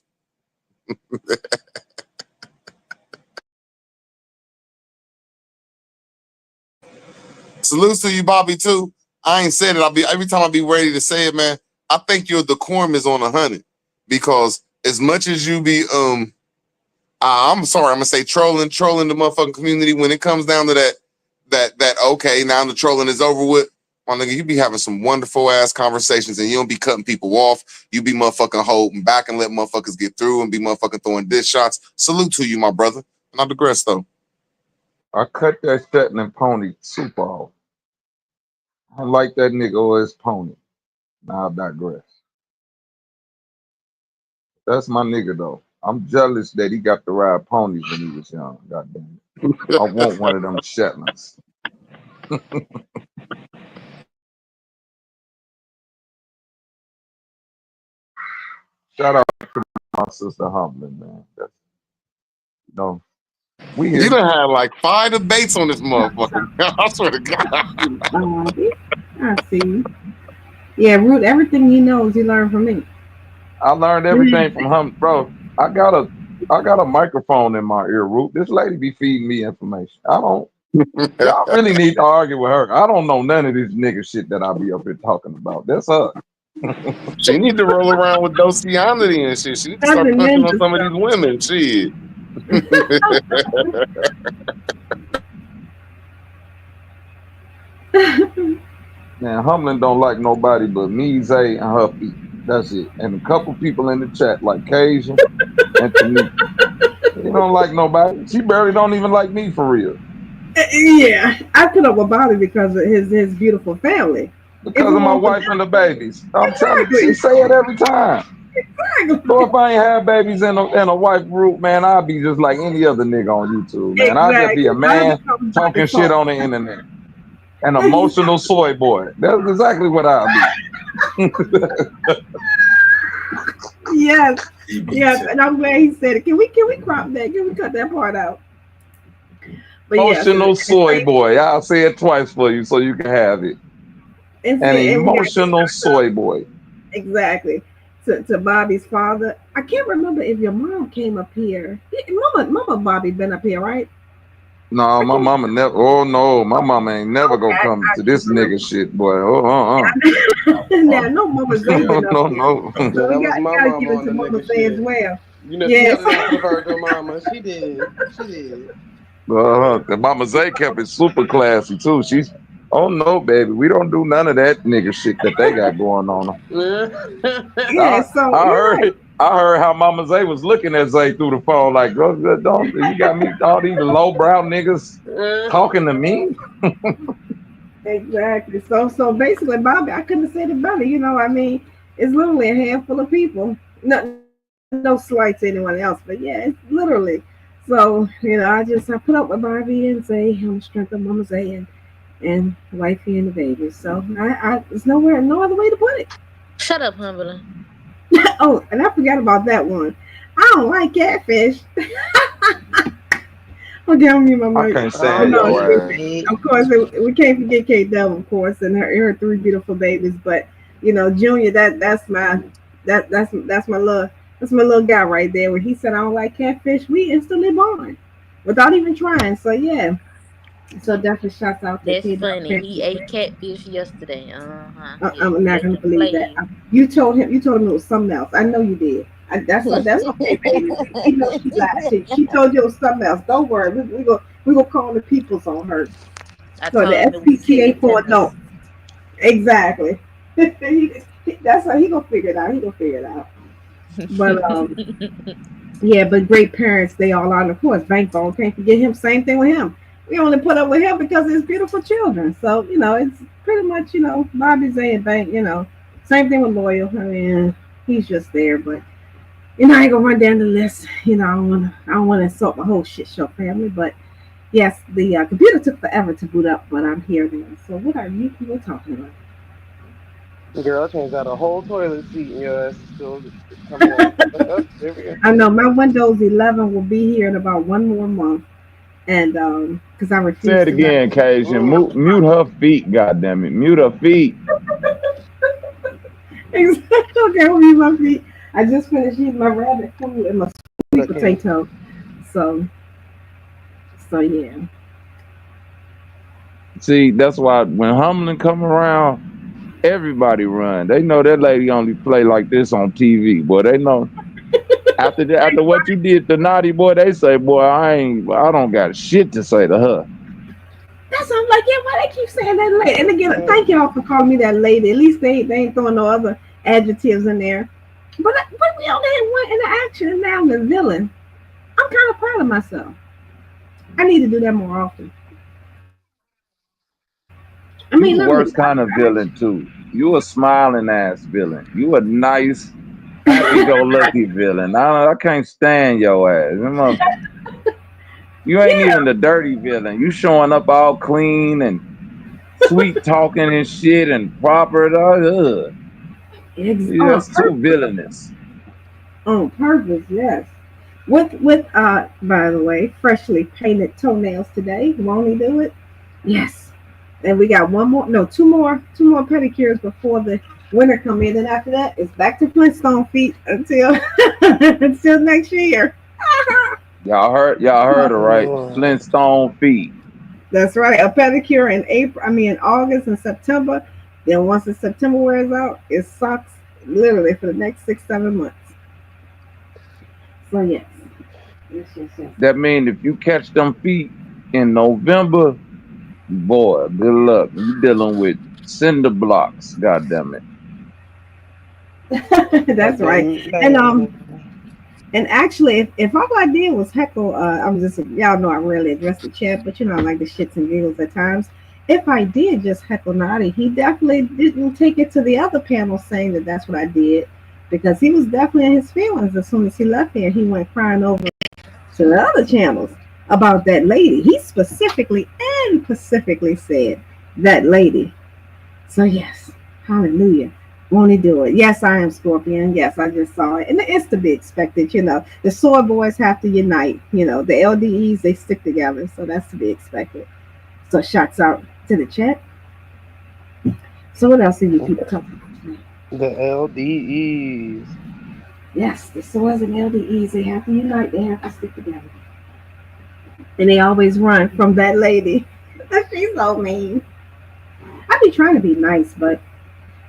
Salute to you, Bobby, too. I ain't said it. Every time I be ready to say it, man. I think your decorum is on 100 because as much as you be I'm sorry, I'm gonna say trolling the motherfucking community when it comes down to that okay, now the trolling is over with. My nigga, you be having some wonderful ass conversations and you don't be cutting people off. You be motherfucking holding back and let motherfuckers get through and be motherfucking throwing dish shots. Salute to you, my brother. And I digress though. I cut that Shetland pony super off. I like that nigga or his pony. Now I digress. That's my nigga though. I'm jealous that he got to ride ponies when he was young. Goddamn it. I want one of them Shetlands. Shout out to my sister Humbling, man. That's, we You done had like 5 debates on this motherfucker. I swear to God. I see. Yeah, Root, everything he knows, he learned from me. I learned everything from him, bro. I got a microphone in my ear, Root. This lady be feeding me information. Y'all really need to argue with her. I don't know none of this nigga shit that I be up here talking about. That's her. She need to roll around with docianity and shit. She need to start punching on some of these women. Shit. Man, Humbling don't like nobody but me, Zay, and her feet. That's it. And a couple people in the chat like Cajun and Tamika. He don't like nobody. She barely don't even like me for real. Yeah, I put up with Bobby because of his beautiful family. Because of my wife and the babies. I'm trying to say it every time. Exactly. So if I ain't have babies and a wife Root, man, I'd be just like any other nigga on YouTube, man. I'd just be a man talking shit on the internet. An emotional soy boy. That's exactly what I'd be. Yes, and I'm glad he said it. Can we crop that? Can we cut that part out? But emotional soy boy. I'll say it twice for you so you can have it. An emotional soy boy. Exactly. To Bobby's father. I can't remember if your mom came up here. Mama Bobby been up here, right? No, my mama never. Oh no, my mama ain't never gonna come to this nigga shit, boy. Now, no Mama Zay. No. So that we was my gotta mama give it on to the Mama nigga Zay shit. as well. You know, Yes. she had to her mama. She did. The Mama Zay kept it super classy too. She's, oh no, baby, we don't do none of that nigga shit that they got going on. I heard how Mama Zay was looking at Zay through the phone, like, don't you got me all these lowbrow niggas talking to me? Exactly. So basically, Bobby, I couldn't have said it better. You know, I mean, it's literally a handful of people. No slight to anyone else, but yeah, it's literally. So, you know, I put up with Bobby and Zay, I'm the strength of Mama Zay and wifey and the baby. So there's no other way to put it. Shut up, Humberland. Oh, and I forgot about that one. I don't like catfish. Okay, I'm mute my mic. I can't stand Of course, we can't forget Kate Dove, of course, and her 3 beautiful babies. But you know, Junior, that's my little guy right there. When he said I don't like catfish, we instantly bond without even trying. So yeah. So definitely shouts out to That's Kate Dove. funny. He ate catfish yesterday. I'm not gonna believe that. You told him it was something else. I know you did. That's okay, baby. She knows she lied. She told you it was something else. Don't worry. We gonna call the peoples on her. So the SPCA for adults. Exactly. That's how he gonna figure it out. But yeah, but great parents, they all are. And of course, Bankbone, can't forget him. Same thing with him. We only put up with him because of his beautiful children. So, you know, it's pretty much, you know, Bobby Zay and Bank, you know. Same thing with Loyal. I mean, he's just there, but you know, I ain't gonna run down the list. You know, I don't wanna insult my whole shit show family, but yes, the computer took forever to boot up, but I'm here now. So what are you people talking about? Girl, I changed out a whole toilet seat and your ass is still coming out. There we go. I know my Windows 11 will be here in about 1 more month. And because I refuse. Say it again, Cajun. Mute her feet, goddammit. Mute her feet. Okay, I'll mute my feet. I just finished eating my rabbit food and my sweet potato. So yeah. See, that's why when Humlin come around, everybody run. They know that lady only play like this on TV, boy. They know. After what you did to Naughty, boy, they say, boy, I don't got shit to say to her. That's what I'm like, yeah, why they keep saying that lady? And again, thank y'all for calling me that lady. At least they ain't throwing no other adjectives in there. But we only had one interaction, and now I'm the villain. I'm kind of proud of myself. I need to do that more often. I mean, you worst kind of villain too. You a smiling ass villain. You a nice, happy-go-lucky villain. I can't stand your ass. You ain't even the dirty villain. You showing up all clean and sweet talking and shit and proper. That's too villainous. On purpose, yes. With by the way, freshly painted toenails today. Won't he do it? Yes. And we got two more pedicures before the winter come in. And after that, it's back to Flintstone feet until until next year. Y'all heard her right. Flintstone feet. That's right. A pedicure in August and September. Then once the September wears out, it sucks literally for the next 6-7 months. So yes. Yes. That means if you catch them feet in November, boy, good luck. You dealing with cinder blocks, goddammit. That's right. And actually, if all I did was heckle, y'all know I rarely address the chat, but I like the shits and giggles at times. If I did just heckle Naughty, he definitely didn't take it to the other panel saying that that's what I did, because he was definitely in his feelings as soon as he left here. He went crying over to the other channels about that lady. He specifically said that lady. So yes, hallelujah. Won't he do it? Yes, I am Scorpion. Yes, I just saw it. And it's to be expected, The Sword Boys have to unite. The LDEs, they stick together. So that's to be expected. So shouts out to the chat. So what else are you people talking about? The LDEs. Yes, the Swords and LDEs, they have to unite. They have to stick together. And they always run from that lady. She's so mean. I be trying to be nice, but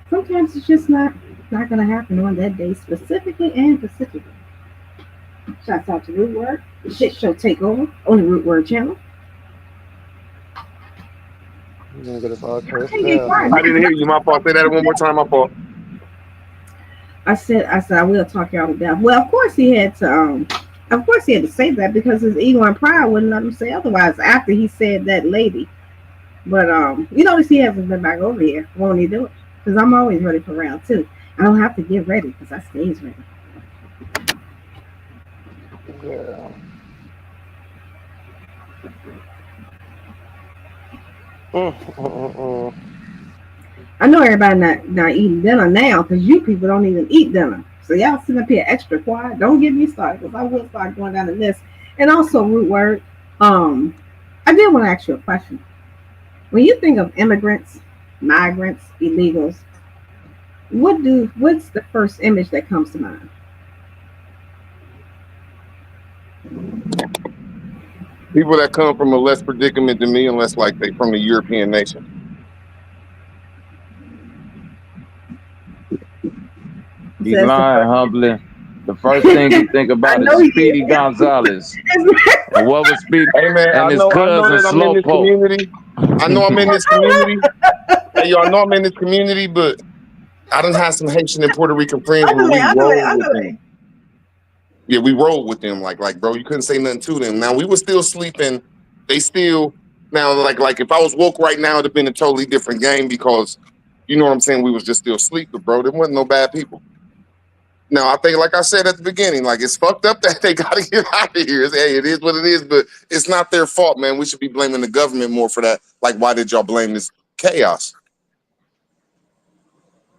sometimes it's just not going to happen on that day specifically and specifically. Shouts out to Root Word, the Shit Show Takeover on the Root Word channel. I didn't hear you. My fault. Say that one more time. My fault. I said I will talk y'all to death. Well, of course he had to. Of course he had to say that because his ego and pride wouldn't let him say otherwise after he said that lady. But you notice he hasn't been back over here. Won't he do it? Because I'm always ready for round 2. I don't have to get ready because I stays ready. Yeah. I know everybody not eating dinner now because you people don't even eat dinner. So y'all sitting up here extra quiet. Don't get me started because I will start going down the list. And also, Root Word, I did want to ask you a question. When you think of immigrants, migrants, illegals, what's the first image that comes to mind? People that come from a less predicament than me, unless like they from a European nation. He's lying, humbly. The first thing you think about is Speedy Gonzalez. And what was Speedy? Hey man, and his cousin Slowpoke. I know I'm in this community. Hey, y'all know I'm in this community, but I done had some Haitian and Puerto Rican friends where we roll with them. Yeah, we rolled with them. Like, bro, you couldn't say nothing to them. Now we were still sleeping. They still now like if I was woke right now, it'd have been a totally different game because you know what I'm saying. We was just still sleeping, bro. There wasn't no bad people. Now I think, like I said at the beginning, like it's fucked up that they gotta get out of here. Hey, it is what it is, but it's not their fault, man. We should be blaming the government more for that. Like, why did y'all blame this chaos?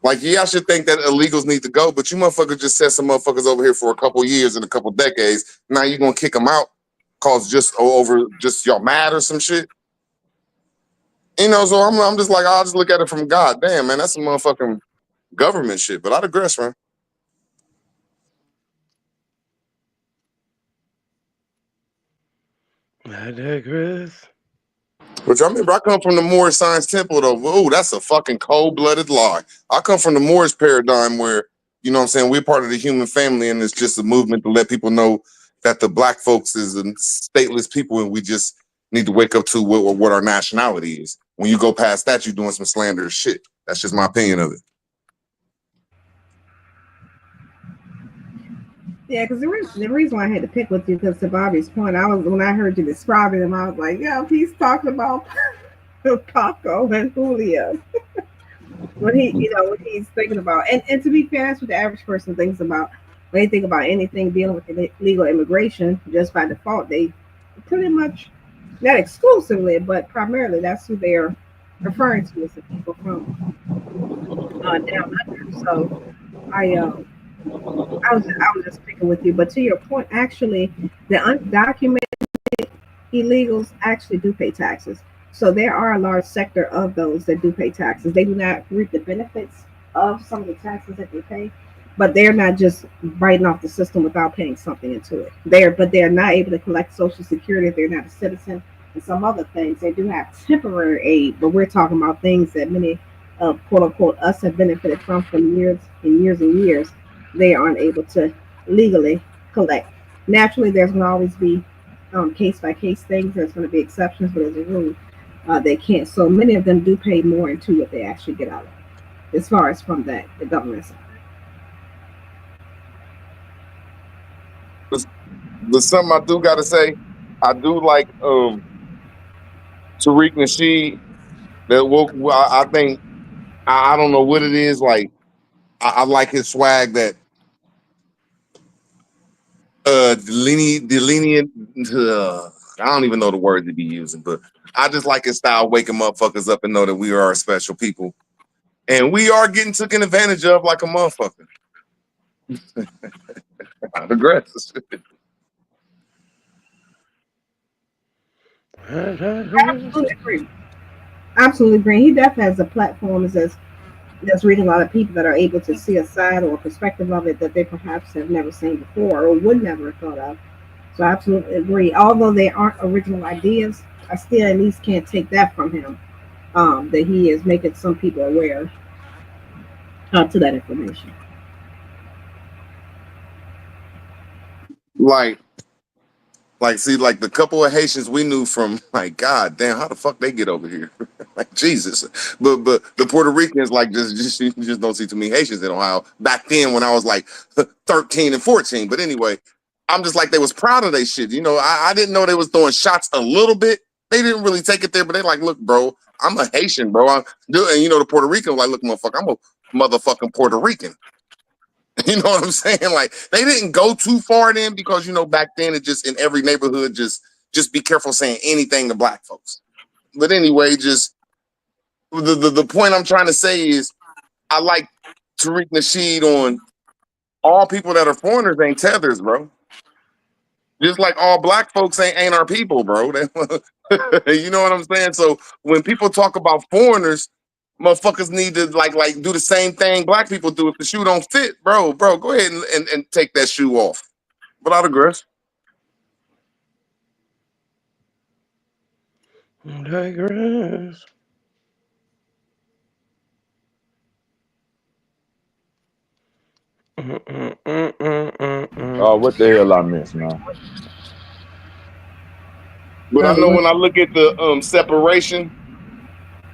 Like, yeah, I should think that illegals need to go, but you motherfuckers just set some motherfuckers over here for a couple years and a couple decades. Now you're gonna kick them out. cause just over just y'all mad or some shit. You know, so I'm just like, I'll just look at it from God damn, man, that's some motherfucking government shit. But I digress, man. I digress. Which I remember, I come from the Moorish Science Temple, though. Ooh, that's a fucking cold-blooded lie. I come from the Moorish paradigm where, you know what I'm saying, we're part of the human family, and it's just a movement to let people know that the black folks is a stateless people, and we just need to wake up to what our nationality is. When you go past that, you're doing some slanderous shit. That's just my opinion of it. Yeah, because the reason why I had to pick with you, because to Bobby's point, when I heard you describing him, I was like, yeah, he's talking about Paco and Julio. when he's thinking about, and to be fair, that's what the average person thinks about when they think about anything dealing with illegal immigration. Just by default, they pretty much, not exclusively, but primarily, that's who they're referring to as the people from down under. So I was just speaking with you, but to your point, actually, the undocumented illegals actually do pay taxes. So there are a large sector of those that do pay taxes. They do not reap the benefits of some of the taxes that they pay, but they're not just writing off the system without paying something into it. But they're not able to collect Social Security if they're not a citizen, and some other things. They do have temporary aid, but we're talking about things that many quote unquote us have benefited from years and years and years. They aren't able to legally collect. Naturally, there's going to always be case by case things. There's going to be exceptions, but as a rule, they can't. So many of them do pay more into what they actually get out of it, as far as from the government side. But something I do gotta say, I do like Tariq Nasheed. I think I don't know what it is. Like I like his swag that delineate. I don't even know the word to be using, but I just like his style, waking motherfuckers up and know that we are special people, and we are getting taken advantage of like a motherfucker. I digress. Absolutely agree. Absolutely agree. He definitely has a platform that's reading a lot of people that are able to see a side or a perspective of it that they perhaps have never seen before or would never have thought of. So I absolutely agree. Although they aren't original ideas, I still at least can't take that from him. That he is making some people aware to that information. See, like the couple of Haitians we knew from, like, God damn, how the fuck they get over here? Like, Jesus. But the Puerto Ricans, like, just you just don't see too many Haitians in Ohio. Back then when I was like 13 and 14. But anyway, I'm just like, they was proud of their shit. You know, I didn't know they was throwing shots a little bit. They didn't really take it there, but they like, look, bro, I'm a Haitian, bro. And you know, the Puerto Rican was like, look, motherfucker, I'm a motherfucking Puerto Rican. You know what I'm saying? Like, they didn't go too far then because, you know, back then it just in every neighborhood, just be careful saying anything to black folks. But anyway, just the point I'm trying to say is I like Tariq Nasheed on all people that are foreigners ain't tethers, bro. Just like all black folks ain't our people, bro. You know what I'm saying? So when people talk about foreigners, motherfuckers need to like do the same thing black people do. If the shoe don't fit, bro, go ahead and take that shoe off. But I digress. Digress. Oh, what the hell I missed, man? But I know when I look at the separation,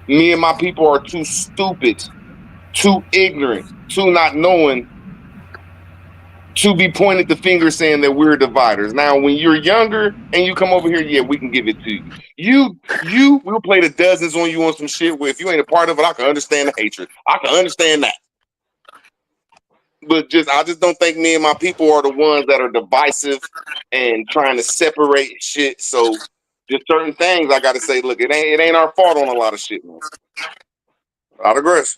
me and my people are too stupid, too ignorant, too not knowing to be pointed the finger saying that we're dividers. Now, when you're younger and you come over here, yeah, we can give it to you. We'll play the dozens on you on some shit where if you ain't a part of it, I can understand the hatred. I can understand that. But I just don't think me and my people are the ones that are divisive and trying to separate shit. So just certain things I gotta say, look, it ain't our fault on a lot of shit, man. I digress.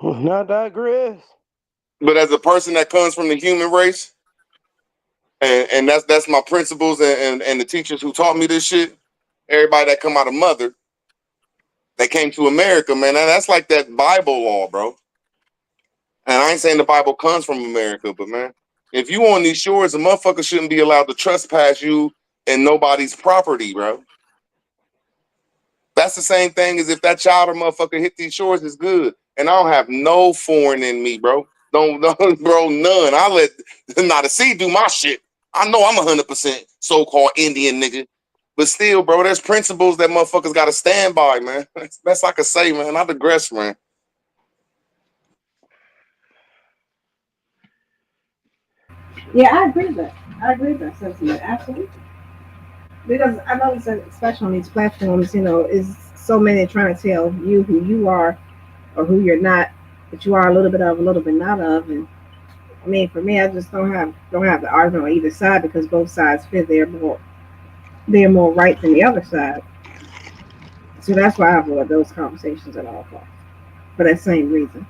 Not digress. But as a person that comes from the human race, and that's my principles and the teachers who taught me this shit, everybody that come out of mother, that came to America, man, that's like that Bible law, bro. And I ain't saying the Bible comes from America, but man, if you on these shores, a motherfucker shouldn't be allowed to trespass you in nobody's property, bro. That's the same thing as if that child or motherfucker hit these shores is good. And I don't have no foreign in me, bro. Don't bro, none. I let not a C do my shit. I know I'm 100% so-called Indian nigga. But still, bro, there's principles that motherfuckers got to stand by, man. That's like I say, man. I digress, man. Yeah, I agree with that. I agree with that sentiment. Absolutely. Because I notice that, especially on these platforms, is so many trying to tell you who you are or who you're not, but you are a little bit of, a little bit not of. And I mean, for me, I just don't have the argument on either side because both sides feel they're more right than the other side. So that's why I avoid those conversations at all costs for that same reason.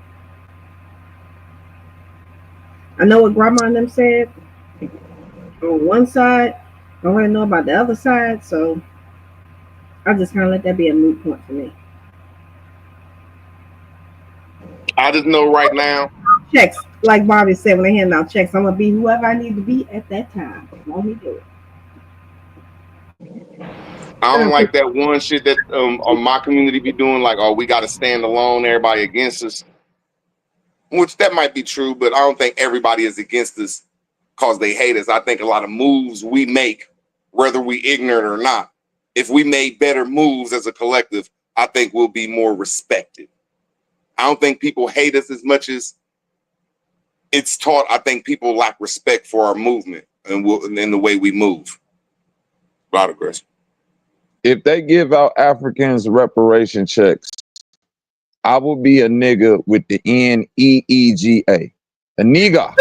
I know what grandma and them said on one side. I want to know about the other side, so I just kind of let that be a moot point for me. I just know right now. Checks, like Bobby said, when they hand out checks, I'm gonna be whoever I need to be at that time. Let me do it. I don't like that one shit that my community be doing, like, oh, we got to stand alone, everybody against us. Which that might be true, but I don't think everybody is against us because they hate us. I think a lot of moves we make, whether we ignorant or not, if we made better moves as a collective, I think we'll be more respected. I don't think people hate us as much as it's taught. I think people lack respect for our movement and the way we move. A lot of aggression. If they give out Africans reparation checks, I will be a nigga with the N-E-E-G-A. A nigga.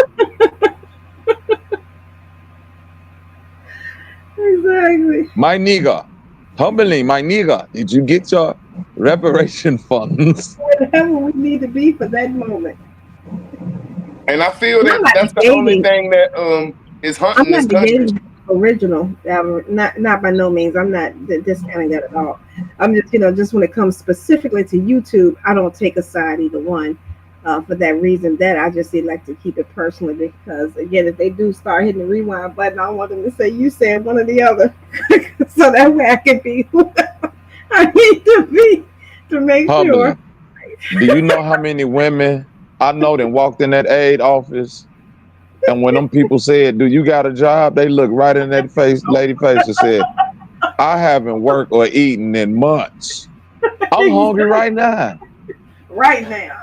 Exactly. My nigga. Humbly, my nigga. Did you get your reparation funds? Whatever we need to be for that moment. And I feel that that's the only thing that is hunting this country. Original, not by no means. I'm not discounting that at all. I'm just, just when it comes specifically to YouTube, I don't take a side either one. For that reason, that I just like to keep it personally, because again, if they do start hitting the rewind button, I want them to say you said one or the other, so that way I can be whoever I need to be to make sure. Do you know how many women I know that walked in that aid office? And when them people said, "Do you got a job?" They looked right in that lady face and said, "I haven't worked or eaten in months. I'm hungry right now." Right now.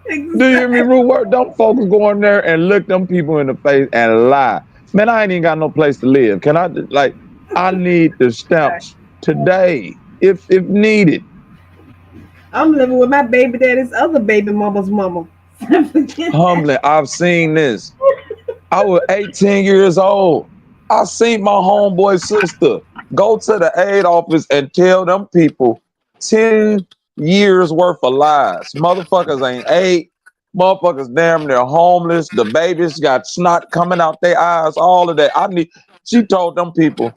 Exactly. Do you hear me, Rude? Them folks go in there and look them people in the face and lie. Man, I ain't even got no place to live. Can I I need the stamps today, if needed. I'm living with my baby daddy's other baby mama's mama. Humbly, I've seen this. I was 18 years old. I seen my homeboy sister go to the aid office and tell them people 10 years worth of lies. Motherfuckers ain't ate. Motherfuckers damn near homeless. The babies got snot coming out their eyes. All of that. She told them people,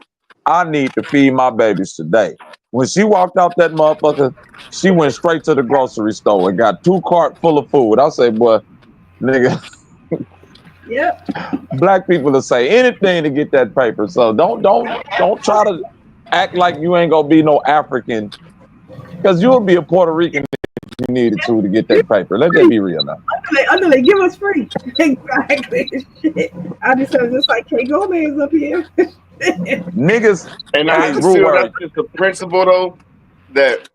I need to feed my babies today. When she walked out that motherfucker, she went straight to the grocery store and got 2 carts full of food. I say, boy, nigga. Yep. Black people will say anything to get that paper. So don't try to act like you ain't gonna be no African, because you'll be a Puerto Rican if you needed to get that paper. Let that be real now. Underlay, give us free. Exactly. Shit. I just said just like K Gomez up here. Niggas, and I just feel that's just a principle though, that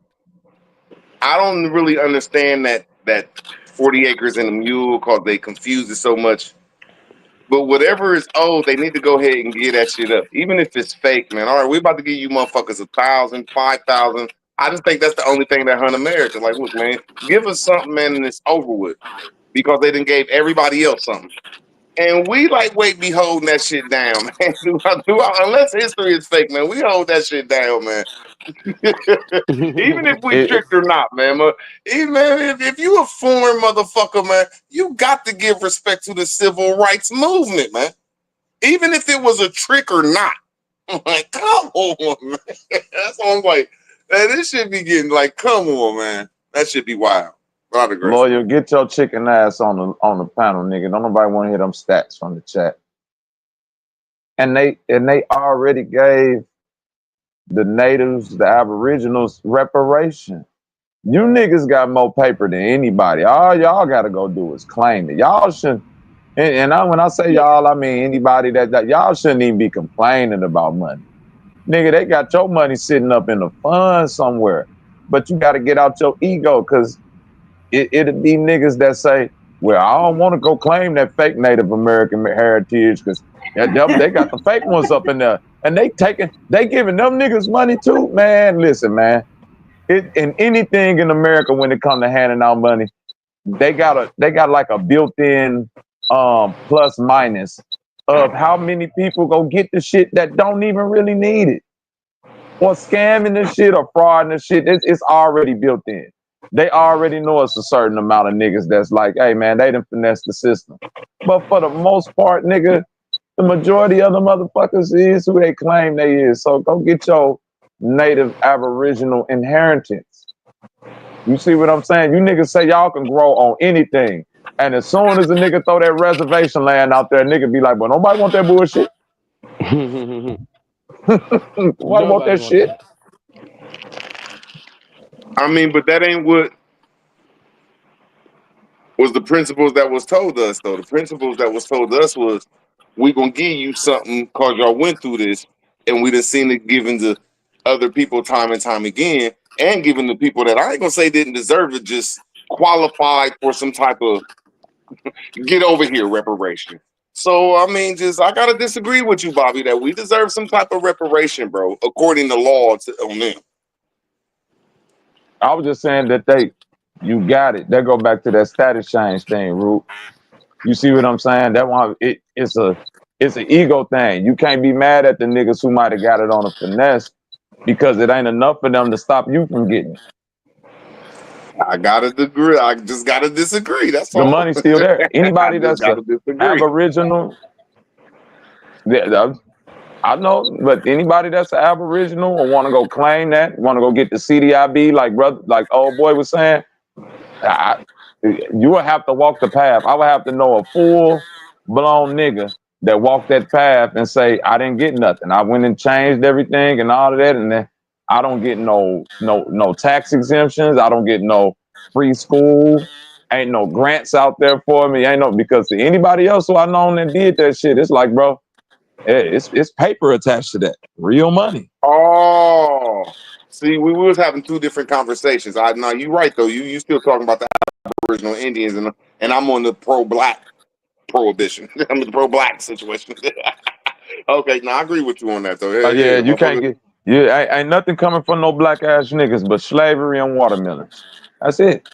I don't really understand that 40 acres and a mule, because they confuse it so much. But whatever is owed, they need to go ahead and get that shit up, even if it's fake, man. All right, we about to give you motherfuckers 1,000, 5,000. I just think that's the only thing that hunt America. Like, look, man, give us something, man, and it's over with, because they done gave everybody else something. And we lightweight be holding that shit down, man. Unless history is fake, man, we hold that shit down, man. Even if we tricked or not, man. Even man, if you a foreign motherfucker, man, you got to give respect to the civil rights movement, man. Even if it was a trick or not. I'm like, come on, man. That's why I'm like, man, this should be getting like, come on, man. That should be wild. Lawyer, get your chicken ass on the panel, nigga. Don't nobody want to hear them stats from the chat. And they already gave the natives, the aboriginals, reparation. You niggas got more paper than anybody. All y'all gotta go do is claim it. Y'all shouldn't. And when I say y'all, I mean anybody that y'all shouldn't even be complaining about money. Nigga, they got your money sitting up in a fund somewhere. But you got to get out your ego, because it'd be niggas that say, well, I don't want to go claim that fake Native American heritage because they got the fake ones up in there. And they giving them niggas money too. Man, listen, man. In anything in America when it comes to handing out money, they got like a built-in plus minus of how many people go get the shit that don't even really need it. Or scamming the shit or frauding the shit. It's already built in. They already know it's a certain amount of niggas that's like, hey man, they done finesse the system. But for the most part, nigga, the majority of the motherfuckers is who they claim they is. So go get your native aboriginal inheritance. You see what I'm saying? You niggas say y'all can grow on anything. And as soon as a nigga throw that reservation land out there, nigga be like, well, nobody want that bullshit. Nobody want that shit. I mean, but that ain't what was the principles that was told us, though. The principles that was told us was, we gonna give you something because y'all went through this, and we done seen it given to other people time and time again, and given to people that I ain't gonna say didn't deserve it, just qualified for some type of get over here reparation. So I mean, I gotta disagree with you, Bobby, that we deserve some type of reparation, bro, according to law on them. I was just saying that you got it. That go back to that status change thing, Root. You see what I'm saying? That one, it's an ego thing. You can't be mad at the niggas who might have got it on a finesse because it ain't enough for them to stop you from getting it. I gotta disagree. I just gotta disagree. That's all. The money's still there. Anybody that's Aboriginal, I know, but anybody that's an Aboriginal or want to go claim that, want to go get the CDIB, like old boy was saying, you will have to walk the path. I would have to know a full-blown nigga that walked that path and say, I didn't get nothing. I went and changed everything and all of that, and then I don't get no tax exemptions. I don't get no free school. Ain't no grants out there for me. Because to anybody else who I known that did that shit, it's like, bro, it's paper attached to that. Real money. Oh, see, we was having two different conversations. Now you're right though. You still talking about the Aboriginal Indians, and I'm on the pro-black prohibition. I'm in the pro-black situation. Okay, now I agree with you on that though. Yeah, you can't get. Yeah, ain't nothing coming from no black ass niggas but slavery and watermelons. That's it.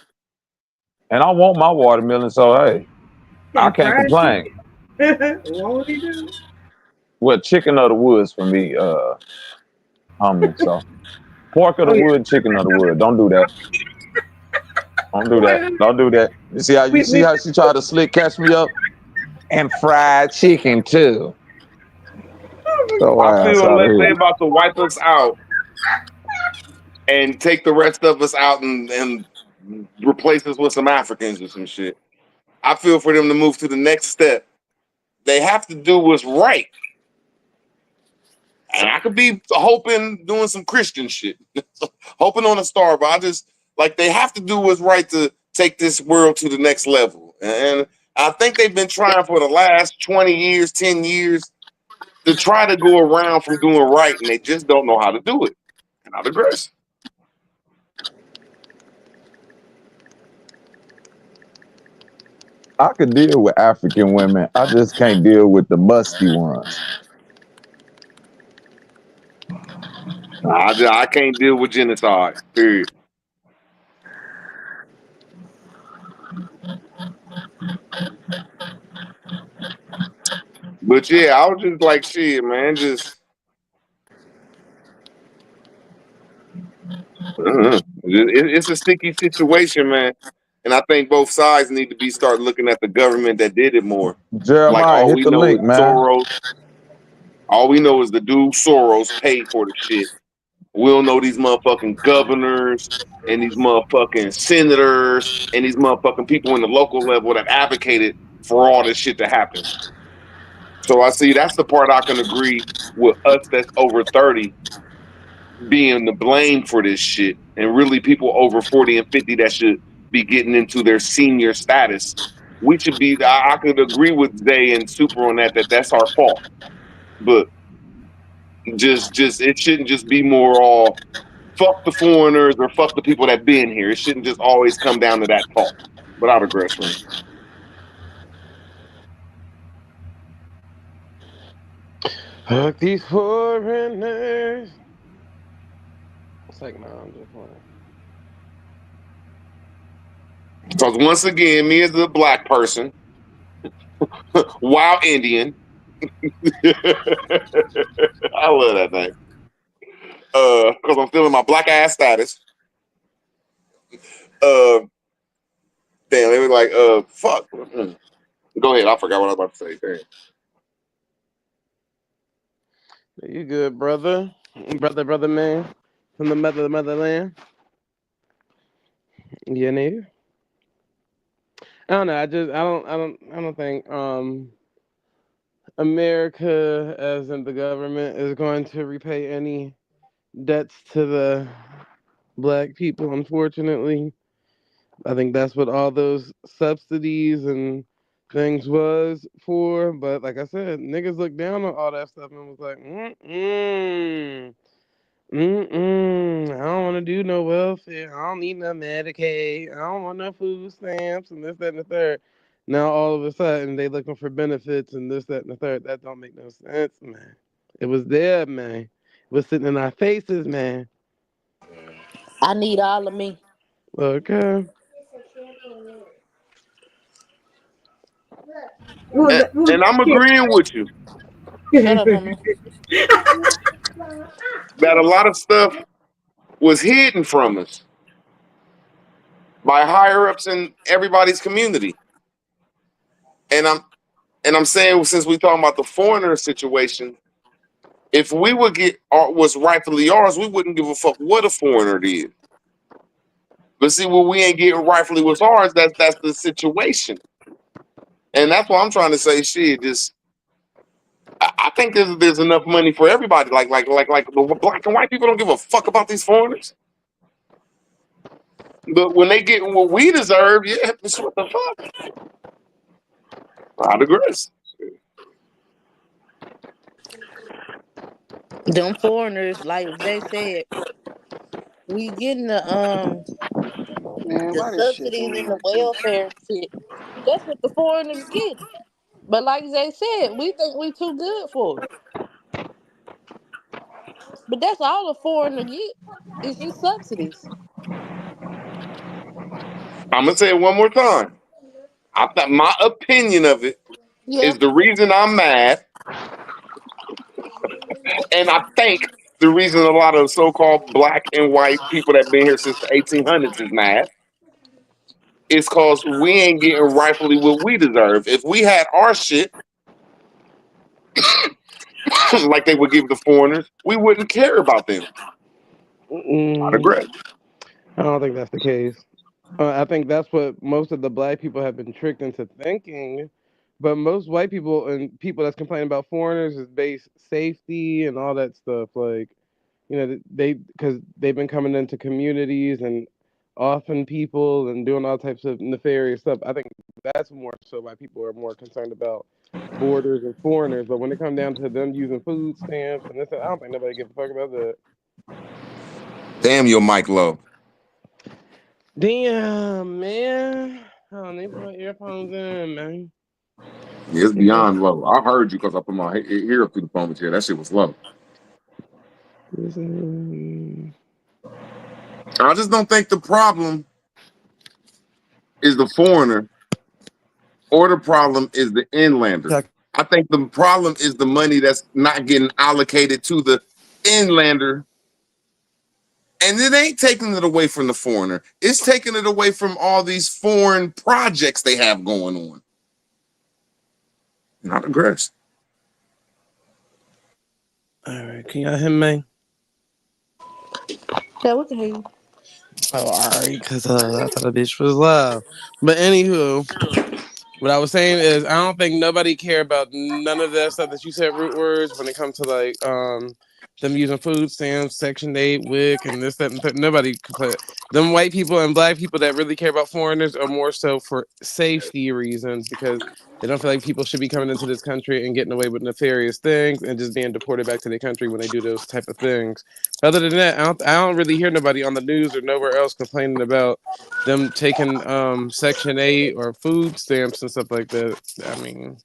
And I want my watermelon, so hey, I can't complain. What he do? Well, chicken of the woods for me, homie. So pork of the wood, chicken of the wood. Don't do that. Don't do that. Don't do that. You see how she tried to slick catch me up? And fried chicken too. So I feel unless they about to wipe us out and take the rest of us out and replace us with some Africans or some shit. I feel for them to move to the next step. They have to do what's right. And I could be hoping doing some Christian shit, hoping on a star, but I just like they have to do what's right to take this world to the next level. And I think they've been trying for the last 20 years, 10 years to try to go around from doing right, and they just don't know how to do it. And I digress. I could deal with African women. I just can't deal with the musty ones. I can't deal with genocide, period. But yeah, I was just like, shit, man, just it's a sticky situation, man. And I think both sides need to start looking at the government that did it more. Like Jeremiah, all hit we the know is link, man. Soros. All we know is the dude Soros paid for the shit. We don't know these motherfucking governors and these motherfucking senators and these motherfucking people in the local level that advocated for all this shit to happen. So I see that's the part I can agree with us that's over 30 being the blame for this shit, and really people over 40 and 50 that should be getting into their senior status. We should be, I could agree with Zay and Super on that's our fault. But just it shouldn't just be more all fuck the foreigners or fuck the people that been here. It shouldn't just always come down to that fault. But I digress, man. Fuck these foreigners. It's like, no, I'm just playing. Because once again, me as a black person, wild Indian, I love that name. Because I'm feeling my black ass status. Damn, they were like, fuck. Go ahead, I forgot what I was about to say. Damn. You good, brother? Brother, man. From the motherland. You know? I don't know. I don't think America, as in the government, is going to repay any debts to the black people, unfortunately. I think that's what all those subsidies and things was for. But like I said, niggas looked down on all that stuff and was like, I don't want to do no welfare. I don't need no Medicaid. I don't want no food stamps and this, that, and the third. Now all of a sudden they looking for benefits and this, that, and the third. That don't make no sense, man. It was there, man. It was sitting in our faces, man. I need all of me. Okay. And I'm agreeing with you. Shut up, homie. That a lot of stuff was hidden from us by higher ups in everybody's community. And I'm saying, since we talking about the foreigner situation, if we would get what's rightfully ours, we wouldn't give a fuck what a foreigner did. But see, what we ain't getting rightfully what's ours, that's the situation. And that's why I'm trying to say, shit, just I think there's enough money for everybody. Like the black and white people don't give a fuck about these foreigners. But when they get what we deserve, yeah, what the fuck? I digress. Them foreigners, like they said, we getting the subsidies and the welfare shit. That's what the foreigners get. But like they said, we think we too good for it. But that's all a foreigner get is just subsidies. I'm gonna say it one more time. I thought my opinion of it is the reason I'm mad, and I think the reason a lot of so-called black and white people that been here since the 1800s is mad is because we ain't getting rightfully what we deserve. If we had our shit like they would give the foreigners, we wouldn't care about them. I regret. I don't think that's the case. I think that's what most of the black people have been tricked into thinking. But most white people and people that's complaining about foreigners is based safety and all that stuff. Like, you know, because they've been coming into communities and offing people and doing all types of nefarious stuff. I think that's more so why people are more concerned about borders and foreigners. But when it comes down to them using food stamps and this, I don't think nobody gives a fuck about that. Damn, your mic low. Damn, man. I don't need to put my earphones in, man. Yeah, it's beyond low. I heard you because I put my ear up through the phone here. That shit was low. I just don't think the problem is the foreigner or the problem is the inlander. I think the problem is the money that's not getting allocated to the inlander. And it ain't taking it away from the foreigner. It's taking it away from all these foreign projects they have going on. Not aggressive. All right, can y'all hear me? Yeah, we can hear you. Oh, all right, because I thought the bitch was loud. But anywho, what I was saying is I don't think nobody care about none of that stuff that you said, root words, when it comes to like them using food stamps, Section 8, WIC, and this, that, and nobody complain. Them white people and black people that really care about foreigners are more so for safety reasons, because they don't feel like people should be coming into this country and getting away with nefarious things and just being deported back to their country when they do those type of things. Other than that, I don't really hear nobody on the news or nowhere else complaining about them taking Section 8 or food stamps and stuff like that. I mean,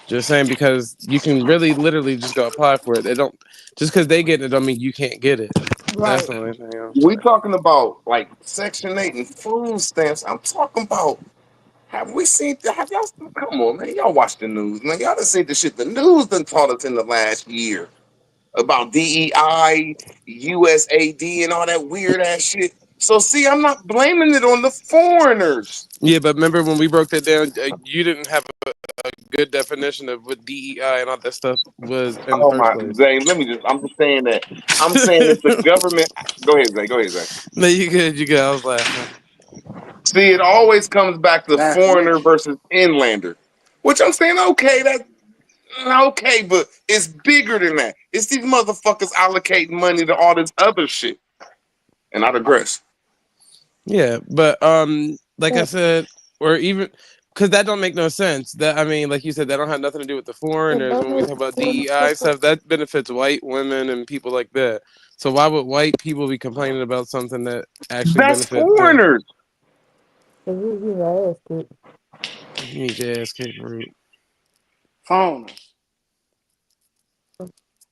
just saying, because you can really literally just go apply for it. They don't, just because they get it don't mean you can't get it. That's the only thing I'm We saying. talking about like Section 8 and food stamps. I'm talking about, have we seen, have y'all, come on, man. Y'all watch the news, man. Y'all done seen the shit the news done taught us in the last year about DEI, USAD, and all that weird ass shit. So see, I'm not blaming it on the foreigners. Yeah, but remember when we broke that down, you didn't have a good definition of what DEI and all that stuff was in the Oh first my, place. Zay, I'm just saying that. I'm saying that the government, go ahead, Zay. No, you good. I was laughing. See, it always comes back to That's foreigner wicked. versus inlander, which I'm saying, okay, but it's bigger than that. It's these motherfuckers allocating money to all this other shit. And I digress. Yeah, but like I said, or even because that don't make no sense. That, I mean, like you said, that don't have nothing to do with the foreigners. When we talk about DEI stuff, that benefits white women and people like that. So why would white people be complaining about something that actually That's benefits them? foreigners. You need your ass kicked, Root. Phone.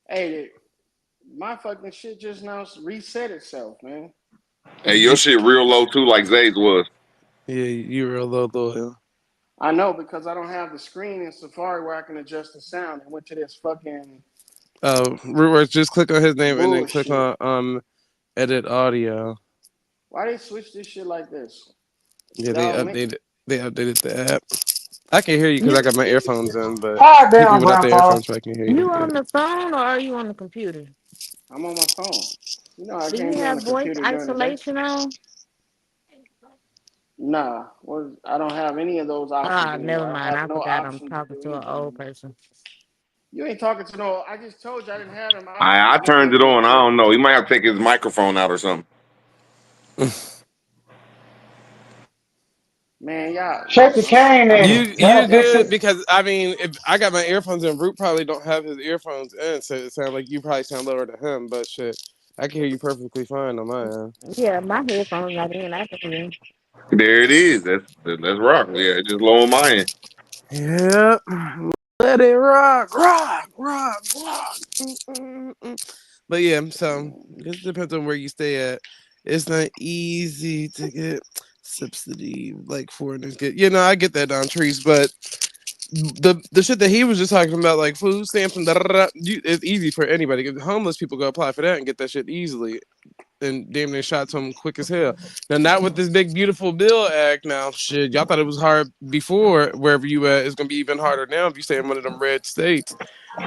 Hey, my fucking shit just now reset itself, man. Hey, your shit real low too, like Zay's was. Yeah, you real low. I know, because I don't have the screen in Safari where I can adjust the sound. I went to this fucking Root, just click on his name and then bullshit. click on edit audio. Why they switch this shit like this? Yeah, they Y'all updated the app. I can hear you because I got my earphones in, but Quiet people down, without their Grandpa. earphones, I can hear you. You on the phone or are you on the computer? I'm on my phone. You know, I Do can't you be on the have voice computer during the day. isolation on? Nah, I don't have any of those options Ah, anymore. never mind. I I have no forgot I'm option to talking do to an anything old anymore. person. You ain't talking to no. I just told you I didn't have them options. I turned it on. I don't know. He might have to take his microphone out or something. Man, y'all. Shake the cane in You it. Y'all good good, shit. because I mean, if I got my earphones in, Root probably don't have his earphones in, so it sounds like you probably sound lower to him. But shit, I can hear you perfectly fine on my end. Yeah, my headphones not in. I can hear. There it is. Let's rock. Yeah, just low on my end. Yeah, let it rock. But yeah, so it depends on where you stay at. It's not easy to get subsidy like foreigners get. You know, I get that on trees, but the shit that he was just talking about, like food stamps and it's easy for anybody. Homeless people go apply for that and get that shit easily, and damn near shot to them quick as hell. Now, not with this big beautiful bill act. Now, shit, y'all thought it was hard before. Wherever you at, it's gonna be even harder now if you stay in one of them red states.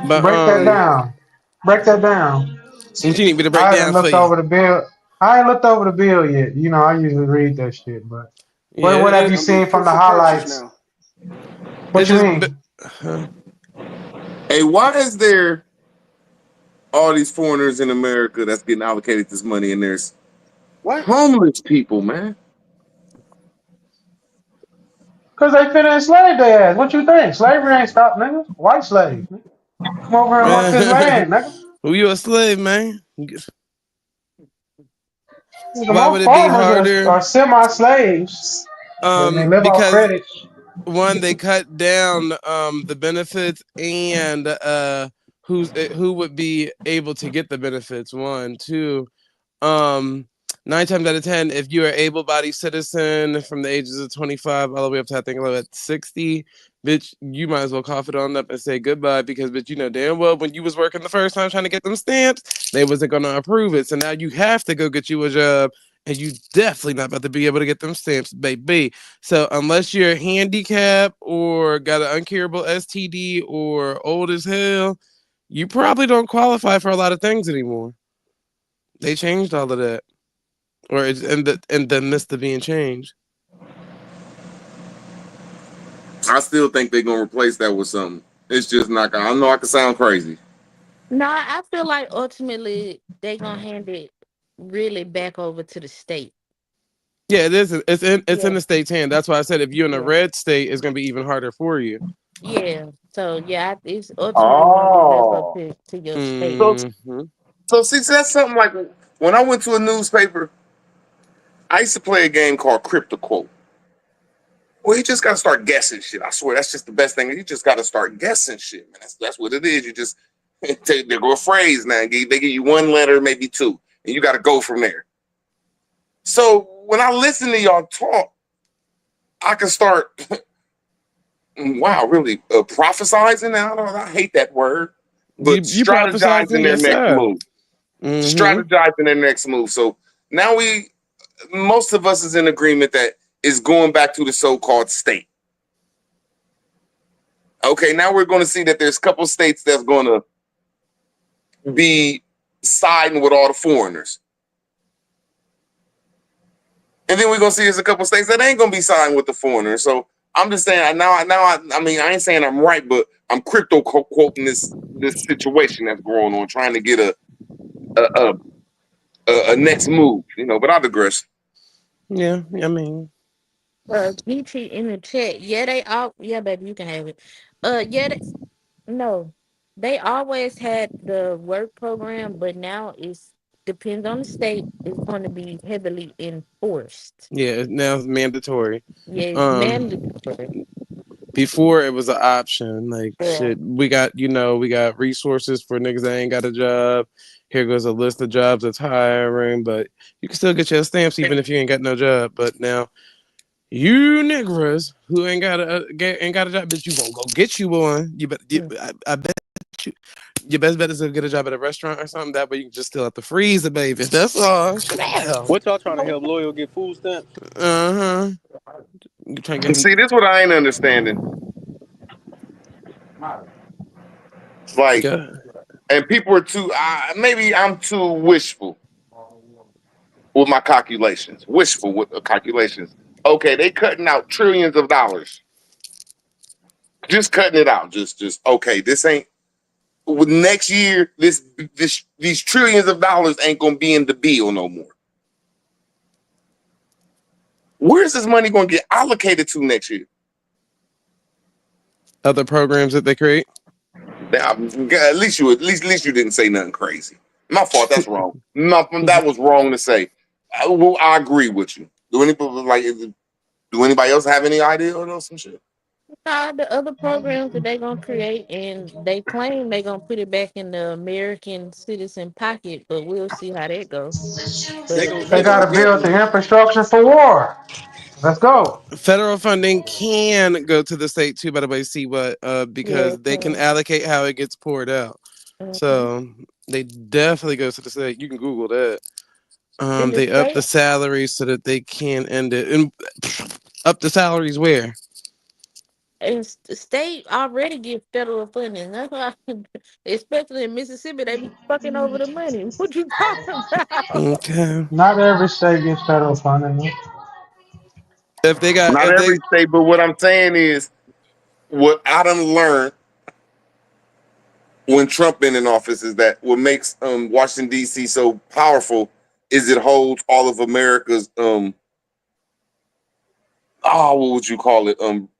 But Break that down. Break that down. what you need me to break I down haven't for looked you? over the bill. I ain't looked over the bill yet. You know, I usually read that shit, but Yeah, what have you It's gonna be seen from the proof of purchase highlights? now. What it's you just. mean? Hey, why is there all these foreigners in America that's getting allocated this money and there's homeless people, man? Because they finna enslave their ass. What you think? Slavery ain't stopped, nigga. White slaves. Come over and work this land, nigga. Who you a slave, man? Nigga, Why would most it be farmers harder? are semi-slaves. And they live off Because credit. one, they cut down the benefits, and who would be able to get the benefits. 1, 2, 9 times out of 10, if you're an able-bodied citizen from the ages of 25 all the way up to I think at 60, bitch, you might as well cough it on up and say goodbye because, bitch, you know damn well when you was working the first time trying to get them stamps, they wasn't gonna approve it. So now you have to go get you a job, and you definitely not about to be able to get them stamps, baby. So unless you're handicapped or got an uncurable STD or old as hell, you probably don't qualify for a lot of things anymore. They changed all of that. Or it's in the midst of being changed. I still think they're gonna replace that with something. It's just not gonna. I know I can sound crazy. No, I feel like ultimately they gonna hand it really back over to the state. Yeah, it is. It's in the state's hand. That's why I said if you're in a red state, it's gonna be even harder for you. Yeah. So yeah, it's ultimately gonna be back up to your state. So see, that's something like when I went to a newspaper, I used to play a game called Crypto Quote. Well, you just gotta start guessing shit. I swear, that's just the best thing. You just gotta start guessing shit, man. That's what it is. You just they go a phrase now. They give you one letter, maybe two, and you gotta go from there. So when I listen to y'all talk, I can start. Wow, really prophesizing now. I hate that word, but strategizing their next move. Strategizing their next move. So now most of us is in agreement that is going back to the so-called state. Okay, now we're going to see that there's a couple states that's going to be siding with all the foreigners. And then we're going to see there's a couple states that ain't going to be siding with the foreigners. So I'm just saying I mean, I ain't saying I'm right, but I'm crypto quoting this situation that's going on, trying to get a next move, but I digress. Yeah, I mean, BT in the chat. Yeah, baby, you can have it. They always had the work program, but now it's depends on the state. It's going to be heavily enforced. Yeah, now it's mandatory. Yeah, it's mandatory. Before it was an option. Like shit, we got resources for niggas that ain't got a job. Here goes a list of jobs that's hiring, but you can still get your stamps even if you ain't got no job. But now, you niggas who ain't got a job, bitch, you gonna go get you one. I bet you. Your best bet is to get a job at a restaurant or something. That way you can just still have to freeze it, baby. That's all. What y'all trying to help Loyal get food stamps? See, this is what I ain't understanding. Like, and people are too. Maybe I'm too wishful with my calculations. Wishful with the calculations. Okay, they cutting out trillions of dollars. Just cutting it out. Just okay. This ain't. Next year, these trillions of dollars ain't gonna be in the bill no more. Where's this money gonna get allocated to next year? Other programs that they create. At least you didn't say nothing crazy. My fault. That's wrong. That was wrong to say. I agree with you. Do anybody else have any idea or some shit? The other programs that they're gonna create, and they claim they're gonna put it back in the American citizen pocket, but we'll see how that goes. They gotta build the infrastructure for war. Let's go. Federal funding can go to the state too, by the way, see what because they can allocate how it gets poured out. So they definitely go to the state. You can Google that. They up the salaries so that they can end it. And up the salaries where? And the state already get federal funding. That's why, especially in Mississippi, they be fucking over the money. What you talking about? Okay. Not every state gets federal funding. If they got not every state, but what I'm saying is, what I done learned when Trump been in office is that what makes Washington D.C. so powerful is it holds all of America's what would you call it?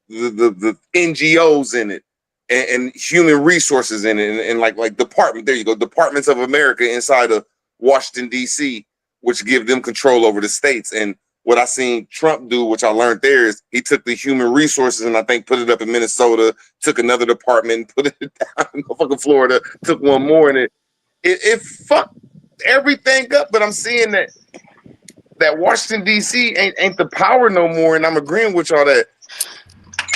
The NGOs in it and human resources in it and like departments of America inside of Washington D.C., which give them control over the states. And what I seen Trump do, which I learned there, is he took the human resources and I think put it up in Minnesota, took another department, put it down in fucking Florida, took one more, and it fucked everything up. But I'm seeing that that Washington D.C. ain't the power no more, and I'm agreeing with y'all that.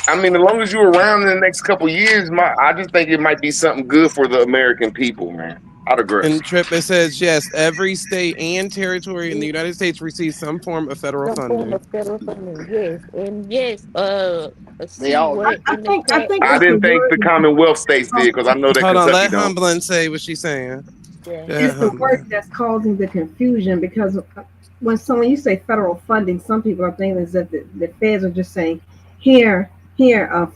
I mean, as long as you're around in the next couple of years, I just think it might be something good for the American people, man. I'd agree. And Trip, it says yes, every state and territory in the United States receives some form of federal funding. Form of federal funding, yes, and yes. They all do. I think I didn't think the Commonwealth states did because I know that. Hold on, let don't. Humblin say what she's saying. Yeah. It's the word that's causing the confusion because when you say federal funding, some people are thinking that the feds are just saying, here,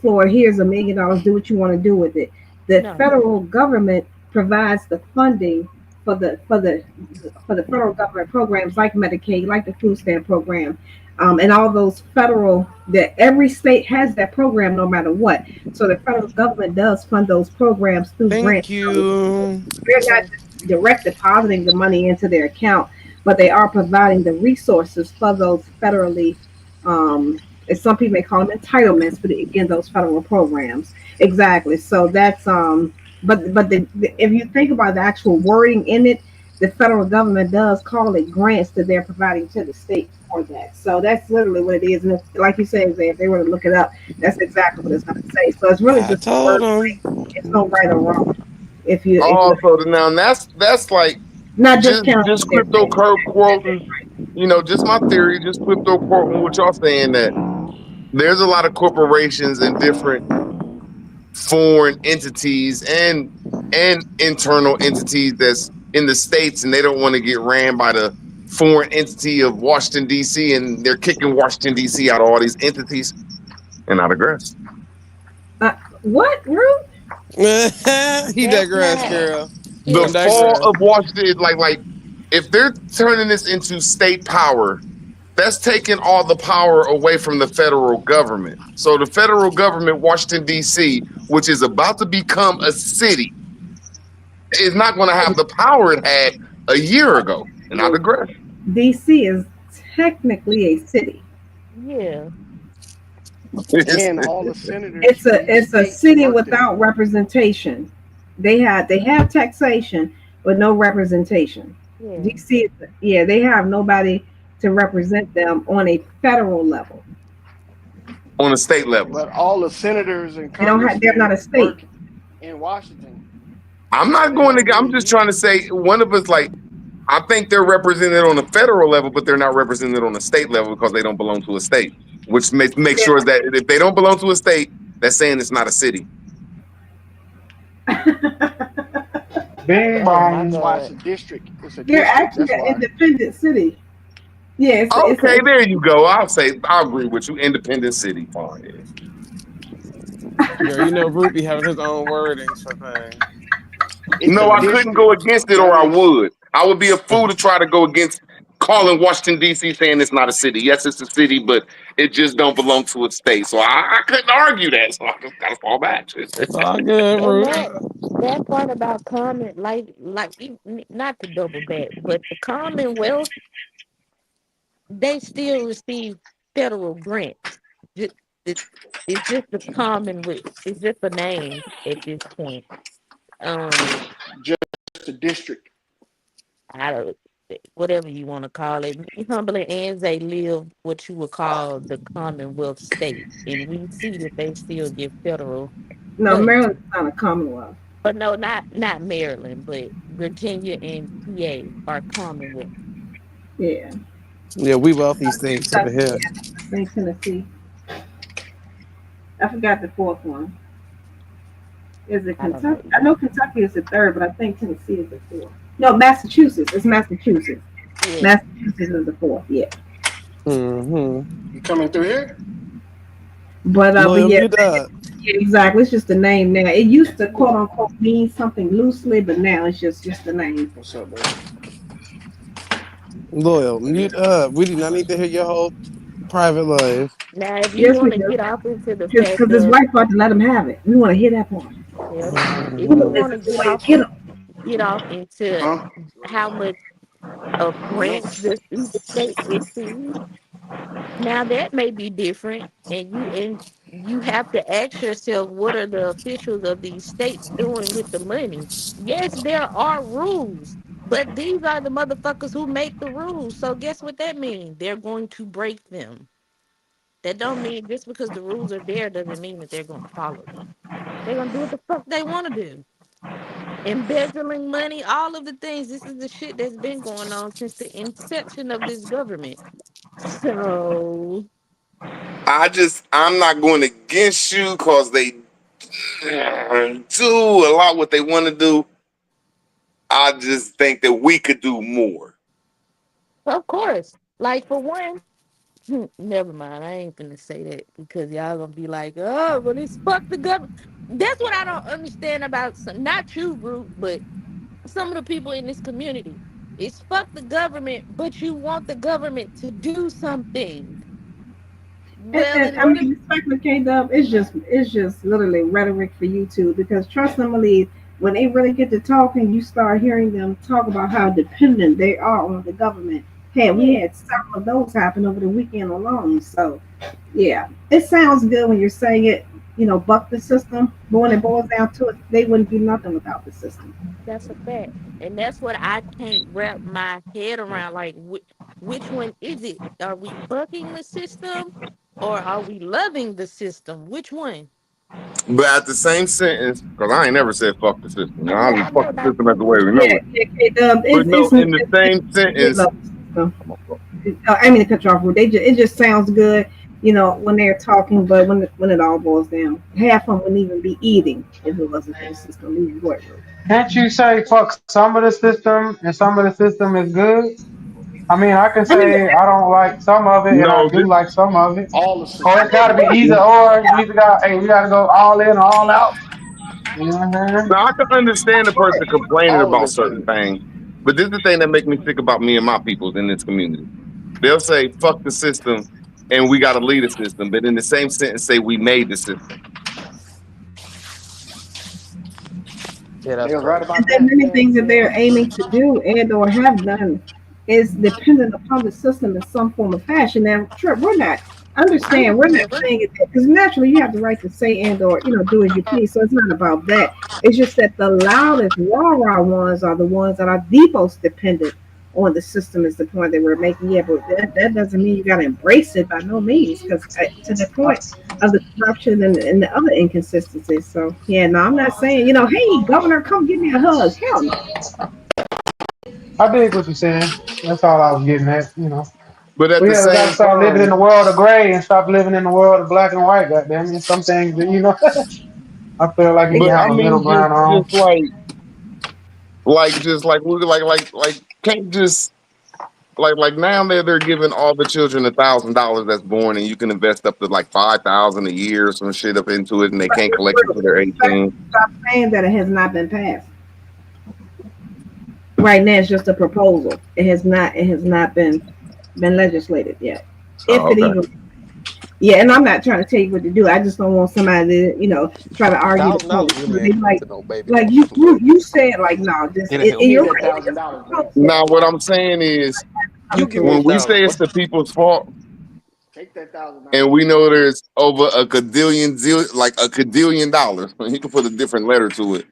Florida, here's $1 million, do what you want to do with it. The federal government provides the funding for the federal government programs like Medicaid, like the food stamp program, and all those federal, that every state has that program no matter what. So the federal government does fund those programs through grants. Thank you. They're not just direct depositing the money into their account, but they are providing the resources for those federally, as some people may call them entitlements, but again, those federal programs. Exactly. So that's but if you think about the actual wording in it, the federal government does call it grants that they're providing to the states for that. So that's literally what it is. And like you said, if they were to look it up, that's exactly what it's going to say. So it's really just a word. It's no right or wrong. If you also now that's like not just crypto quoting, just my theory, just crypto quoting what y'all saying, that there's a lot of corporations and different foreign entities and internal entities that's in the states, and they don't want to get ran by the foreign entity of Washington D.C. and they're kicking Washington D.C. out of all these entities, and I digress. What, Ruth? He digressed, girl. The fall of Washington, like if they're turning this into state power, that's taking all the power away from the federal government. So the federal government, Washington, D.C., which is about to become a city, is not going to have the power it had a year ago. And I digress. D.C. is technically a city. Yeah. And all the senators. It's a city without representation. They have taxation, but no representation. Yeah. D.C. they have nobody to represent them on a federal level. On a state level. But all the senators and they're not a state in Washington. I'm not going to. I'm just trying to say one of us, like, I think they're represented on a federal level, but they're not represented on a state level because they don't belong to a state. Which makes sure that if they don't belong to a state, that's saying it's not a city. Bing bong. That's why it's a district. They're actually an independent city. Yeah. Okay, there you go. I'll agree with you. Independent city. Fine. Girl, Ruby having his own wordings for things. No, I couldn't go against it, or I would. I would be a fool to try to go against calling Washington, D.C., saying it's not a city. Yes, it's a city, but it just don't belong to a state. So I couldn't argue that. So I just got to fall back. It's all good, that part about common, like not to double back, but the Commonwealth, they still receive federal grants. It's just the Commonwealth. It's just a name at this point. Just a district. Whatever you want to call it. Humble and Zay live what you would call the Commonwealth state, and we see that they still get federal. No, Maryland's not a Commonwealth. But no, not Maryland, but Virginia and PA are Commonwealth. Yeah. Yeah, we wealthy states over here. Yeah, Tennessee. I forgot the fourth one. Is it Kentucky? I know Kentucky is the third, but I think Tennessee is the fourth. No, Massachusetts. It's Massachusetts. Yeah. Massachusetts is the fourth. Yeah. You coming through here? But exactly. It's just a name now. It used to quote unquote mean something loosely, but now it's just a name. What's up, bro? Loyal, mute up. We do not need to hear your whole private life. Now, if you want to get off into the just because his wife about to let him have it, we want to hear that part. If you want to get off into how much of grants the state receives, now that may be different, and you have to ask yourself, what are the officials of these states doing with the money? Yes, there are rules, But these are the motherfuckers who make the rules. So guess what that means? They're going to break them. That don't mean just because the rules are there doesn't mean that they're going to follow them. They're going to do what the fuck they want to do. Embezzling money, all of the things. This is the shit that's been going on since the inception of this government. So I'm not going against you because they do a lot what they want to do. I just think that we could do more. of course, like for one, never mind. I ain't gonna say that because y'all gonna be like, oh, well, it's fuck the government. That's what I don't understand about some, not you, Root, but some of the people in this community. It's fuck the government, but you want the government to do something. And I mean, respectfully, K-Dub, it's just literally rhetoric for you two. Because trust and believe, when they really get to talking, you start hearing them talk about how dependent they are on the government. Hey, we had several of those happen over the weekend alone. So, yeah, it sounds good when you're saying it. You know, buck the system. But when it boils down to it, they wouldn't do nothing without the system. That's a fact. And that's what I can't wrap my head around. Like, which one is it? Are we bucking the system or are we loving the system? Which one? But at the same sentence, because I ain't never said fuck the system. I just fuck the system as the way we know it. But no, in the same sentence. I mean to cut you off. It just sounds good, you know, when they're talking, but when it all boils down, half of them wouldn't even be eating if it wasn't for the system. Can't you say fuck some of the system and some of the system is good? I mean, I can say I don't like some of it and I do like some of it. All the Or it's got to be either or. You either got, hey, we got to go all in or all out. You know what I'm saying? Now I can understand the person complaining about certain things, but this is the thing that makes me think about me and my peoples in this community. They'll say fuck the system and we got to lead the system, but in the same sentence say we made the system. Yeah, that's right about and then many things that they're aiming to do and or have done is dependent upon the system in some form of fashion. Now, sure, we're not saying it because naturally you have the right to say and or do as you please. So it's not about that. It's just that the loudest rah-rah ones are the ones that are the most dependent on the system. Is the point that we're making. Yeah, but that doesn't mean you got to embrace it by no means, because to the point of the corruption and the other inconsistencies. So yeah, no, I'm not saying hey governor, come give me a hug. Hell no. I dig what you're saying. That's all I was getting at, But at we the gotta same start living in time, the world of gray and stop living in the world of black and white. Goddamn it, some things that I feel like you can but I have a middle mean, ground on. just like can't just like now they're giving all the children $1,000 that's born, and you can invest up to like $5,000 a year or some shit up into it, and they can't collect it until they're 18. Stop saying that it has not been passed. Right now, it's just a proposal. It has not been legislated yet. Yeah, and I'm not trying to tell you what to do. I just don't want somebody to, try to argue the point. Like you said, like, no, this. Now, what I'm saying is, when we say it's the people's fault, take that $1,000, and we know there's over a cadillion dollars, you can put a different letter to it,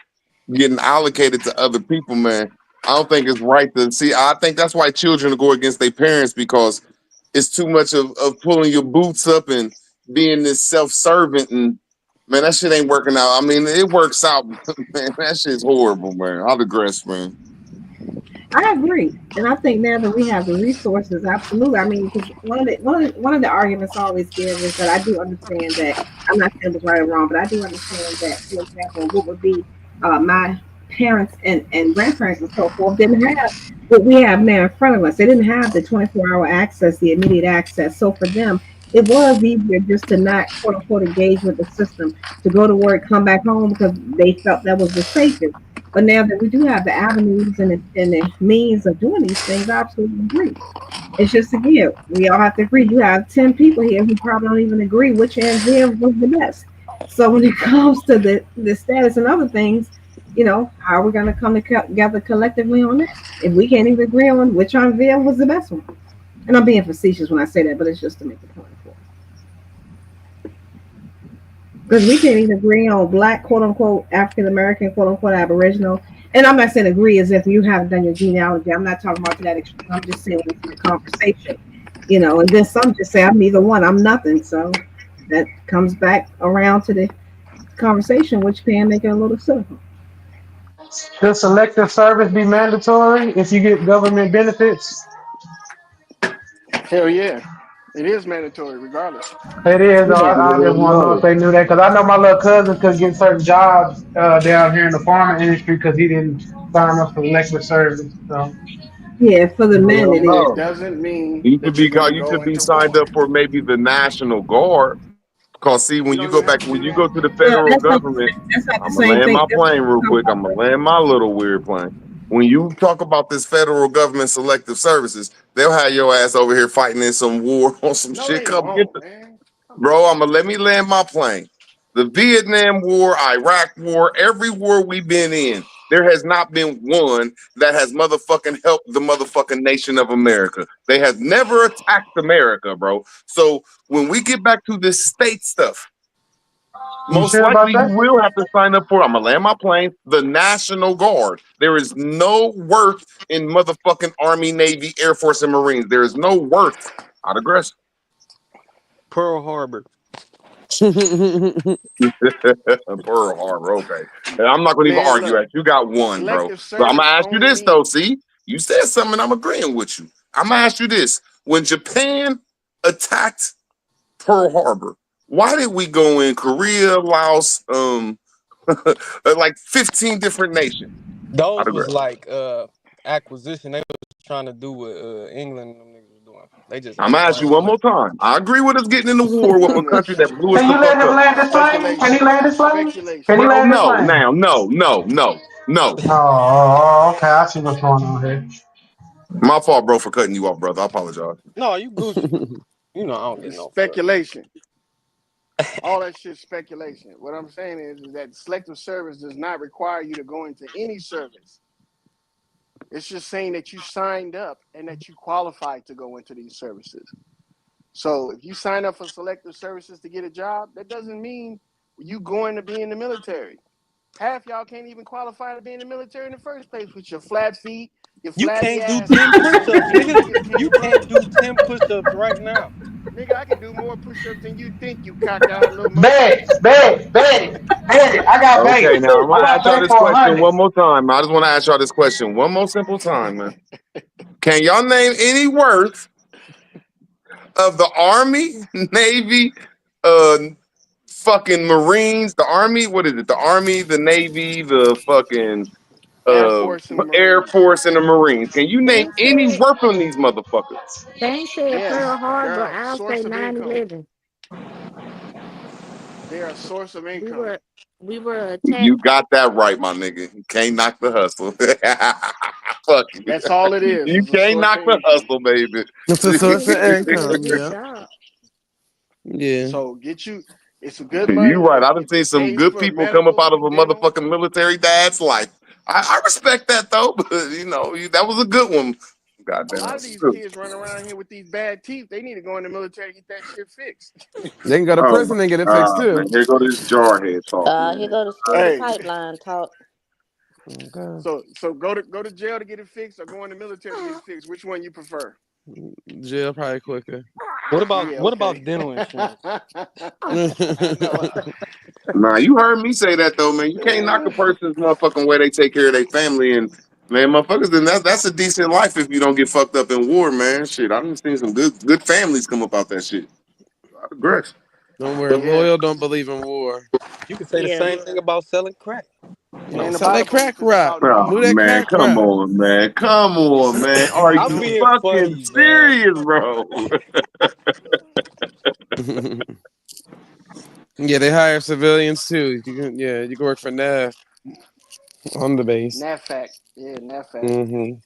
getting allocated to other people, man. I don't think it's right to see. I think that's why children go against their parents, because it's too much of pulling your boots up and being this self-servant, and man, that shit ain't working out. I mean, it works out, man. That shit's horrible, man. I digress, man. I agree, and I think now that we have the resources, absolutely. I mean, because one of the arguments I always give is that I do understand that I'm not saying it's right or wrong, but I do understand that, for example, what would be my parents and grandparents and so forth didn't have what we have now in front of us. They didn't have the 24-hour access, the immediate access. So for them, it was easier just to not, quote unquote, engage with the system, to go to work, come back home, because they felt that was the safest. But now that we do have the avenues and the means of doing these things, I absolutely agree. It's just, again, we all have to agree. You have 10 people here who probably don't even agree which NVM was the best. So when it comes to the status and other things, how are we going to come together collectively on that if we can't even agree on which NVM was the best one? And I'm being facetious when I say that, but it's just to make the point. Because we can't even agree on black, quote unquote, African American, quote unquote, Aboriginal, and I'm not saying agree as if you haven't done your genealogy. I'm not talking about to that extreme. I'm just saying it's a conversation, and then some just say I'm neither one, I'm nothing. So that comes back around to the conversation, which can make it a little simple. Should selective service be mandatory if you get government benefits? Hell yeah. It is mandatory regardless. It is. Yeah. I just want to know if they knew that because I know my little cousin could get certain jobs down here in the farming industry because he didn't sign up for elective service. So yeah, for the men Hell it no. is. Doesn't mean You that you're going to go into signed war. up for maybe the National Guard. Cause see, when you go back, when you go to the federal government, I'm gonna land my plane real quick. I'm gonna land my little weird plane. When you talk about this federal government selective services, they'll have your ass over here fighting in some war on some shit. Come get the, bro. Let me land my plane. The Vietnam War, Iraq War, every war we've been in, there has not been one that has motherfucking helped the motherfucking nation of America. They have never attacked America, bro. So when we get back to this state stuff, most likely you will have to sign up for, I'm gonna land my plane, the National Guard. There is no worth in motherfucking Army, Navy, Air Force, and Marines. There is no worth. Out of Gresham. Pearl Harbor. Pearl Harbor, okay. And I'm not gonna even argue that. You got one, bro. But I'm gonna ask you this though. See, you said something, I'm agreeing with you. I'm gonna ask you this. When Japan attacked Pearl Harbor, why did we go in Korea, Laos, like 15 different nations? Those was like acquisition. They was trying to do what England and them niggas was doing. They just I'm gonna ask you one more time. I agree with us getting in the war with a country that blew us can the you let fuck him up. land this plane? Can he land this plane? Can he Bro, land this no, plane? now, no. Oh, okay. I see what's going on here. My fault, bro, for cutting you off, brother. I apologize. No, you Gucci. You know I don't get no speculation. All that shit's speculation. What I'm saying is that selective service does not require you to go into any service. It's just saying that you signed up and that you qualified to go into these services. So if you sign up for selective services to get a job, that doesn't mean you going to be in the military. Half y'all can't even qualify to be in the military in the first place with your flat feet, your flabby ass. You can't do 10 push-ups, nigga. You can't do 10 push-ups right now. Nigga, I can do more push-ups than you think, you cockeyed little Bet. I got bait. Okay, now I'm gonna ask y'all this question one more time. I just want to ask y'all this question one more simple time, man. Can y'all name any worth of the Army, Navy, fucking Marines, the Army? What is it? The Army, the Navy, the fucking Air Force, and the Marines. Can you name any worth on these motherfuckers? They said Pearl Harbor. I'll say 9/11. They're a source of income. We were attacked. You got that right, my nigga. You can't knock the hustle. Fuck you. That's all it is. You can't knock the hustle, baby. It's a source of income. Yeah. So it's a good money. You're right. I've seen some good people come up out of a motherfucking military dad's life. I respect that though, but that was a good one. Goddamn. A lot of these kids run around here with these bad teeth. They need to go in the military to get that shit fixed. They can go to prison and get it fixed too. Man, here go this jarhead talk. Here go the steady pipeline talk. Okay. So go to jail to get it fixed, or go in the military to get it fixed. Which one you prefer? Jail probably quicker. What about dental insurance? Nah, you heard me say that though, man. You can't knock a person's motherfucking way they take care of their family, and man, motherfuckers, then that's a decent life if you don't get fucked up in war, man. Shit, I've seen some good families come up out that shit. I agree. Don't worry, loyal don't believe in war. You can say the same thing about selling crack. Sell that crack rock. Oh, man, come on, man. Are you fucking serious, bro? Yeah, they hire civilians too. You can work for NAF on the base. NAFAC. Yeah, NAFAC. Mm-hmm.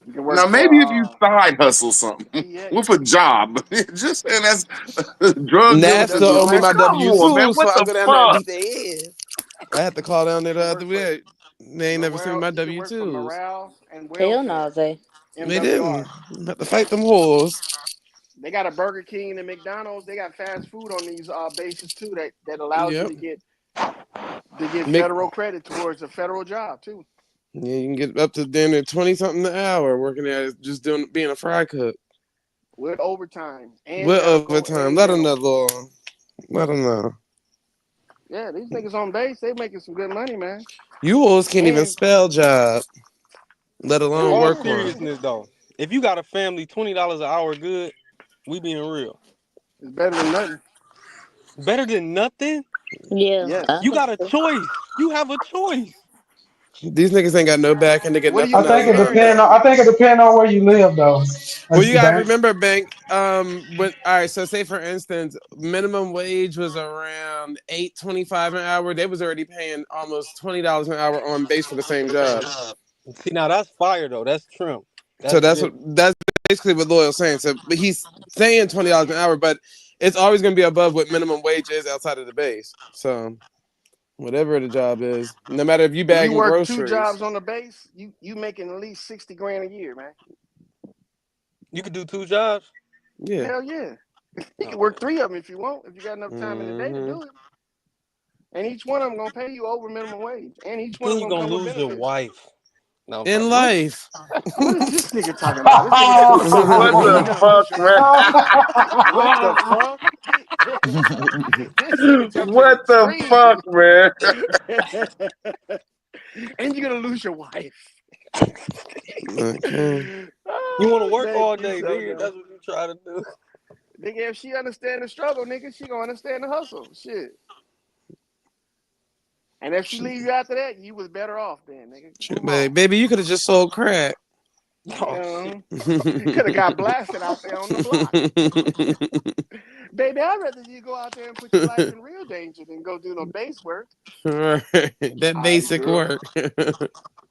Now maybe if you side hustle something with a job, just and that's drug NAF still owe me my W-2, so I go down there and fuck? I had to call down there the other way. They ain't never seen my W-2s. Hell no, Zay. They didn't. About to fight them whores. They got a Burger King and McDonald's. They got fast food on these bases too that allows you to get federal credit towards a federal job too. Yeah, you can get up to dinner 20 something an hour working at just being a fry cook. With overtime. And With medical overtime. and Let them know, dental. Lord. Let them know. Yeah, these niggas on base, they making some good money, man. You always can't even And spell job, let In alone all work one. seriousness, though, if you got a family, $20 an hour good. We being real. It's better than nothing. Better than nothing? Yeah. Yes. You got a choice. You have a choice. These niggas ain't got no back end to get What are you nothing I else think it done. depends on. I think it depends on where you live, though. Well, you gotta Bank. remember, Bank. When all right, so say for instance, minimum wage was around $8.25 an hour. They was already paying almost $20 an hour on base for the same job. See, now that's fire though. That's trim. So that's basically what Loyal's saying. So, but he's saying $20 an hour, but it's always gonna be above what minimum wage is outside of the base. So, whatever the job is, no matter if you If you bagging work 2 groceries. jobs on the base, you making at least 60 grand a year, man. You could do 2 jobs? Yeah. Hell yeah. You can work 3 of them if you want, if you got enough time in the day to do it. And each one of them gonna pay you over minimum wage. And each one Then of you them gonna come with lose your benefits. wife. No, I'm In fucking. life. What is this nigga talking about? This nigga talking about What you're the gonna fuck, lose your man? wife. What the fuck? This nigga jumped to the What the fuck, man? extreme. And you're gonna lose your wife. Okay. You want to work Thank all you day, so nigga. much. That's what you try to do. Nigga, if she understand the struggle, nigga, she gonna understand the hustle. Shit. And if she leave you after that, you was better off then, nigga. Baby, you could have just sold crack. You could have got blasted out there on the block. Baby, I'd rather you go out there and put your life in real danger than go do no base work. Right. That basic work.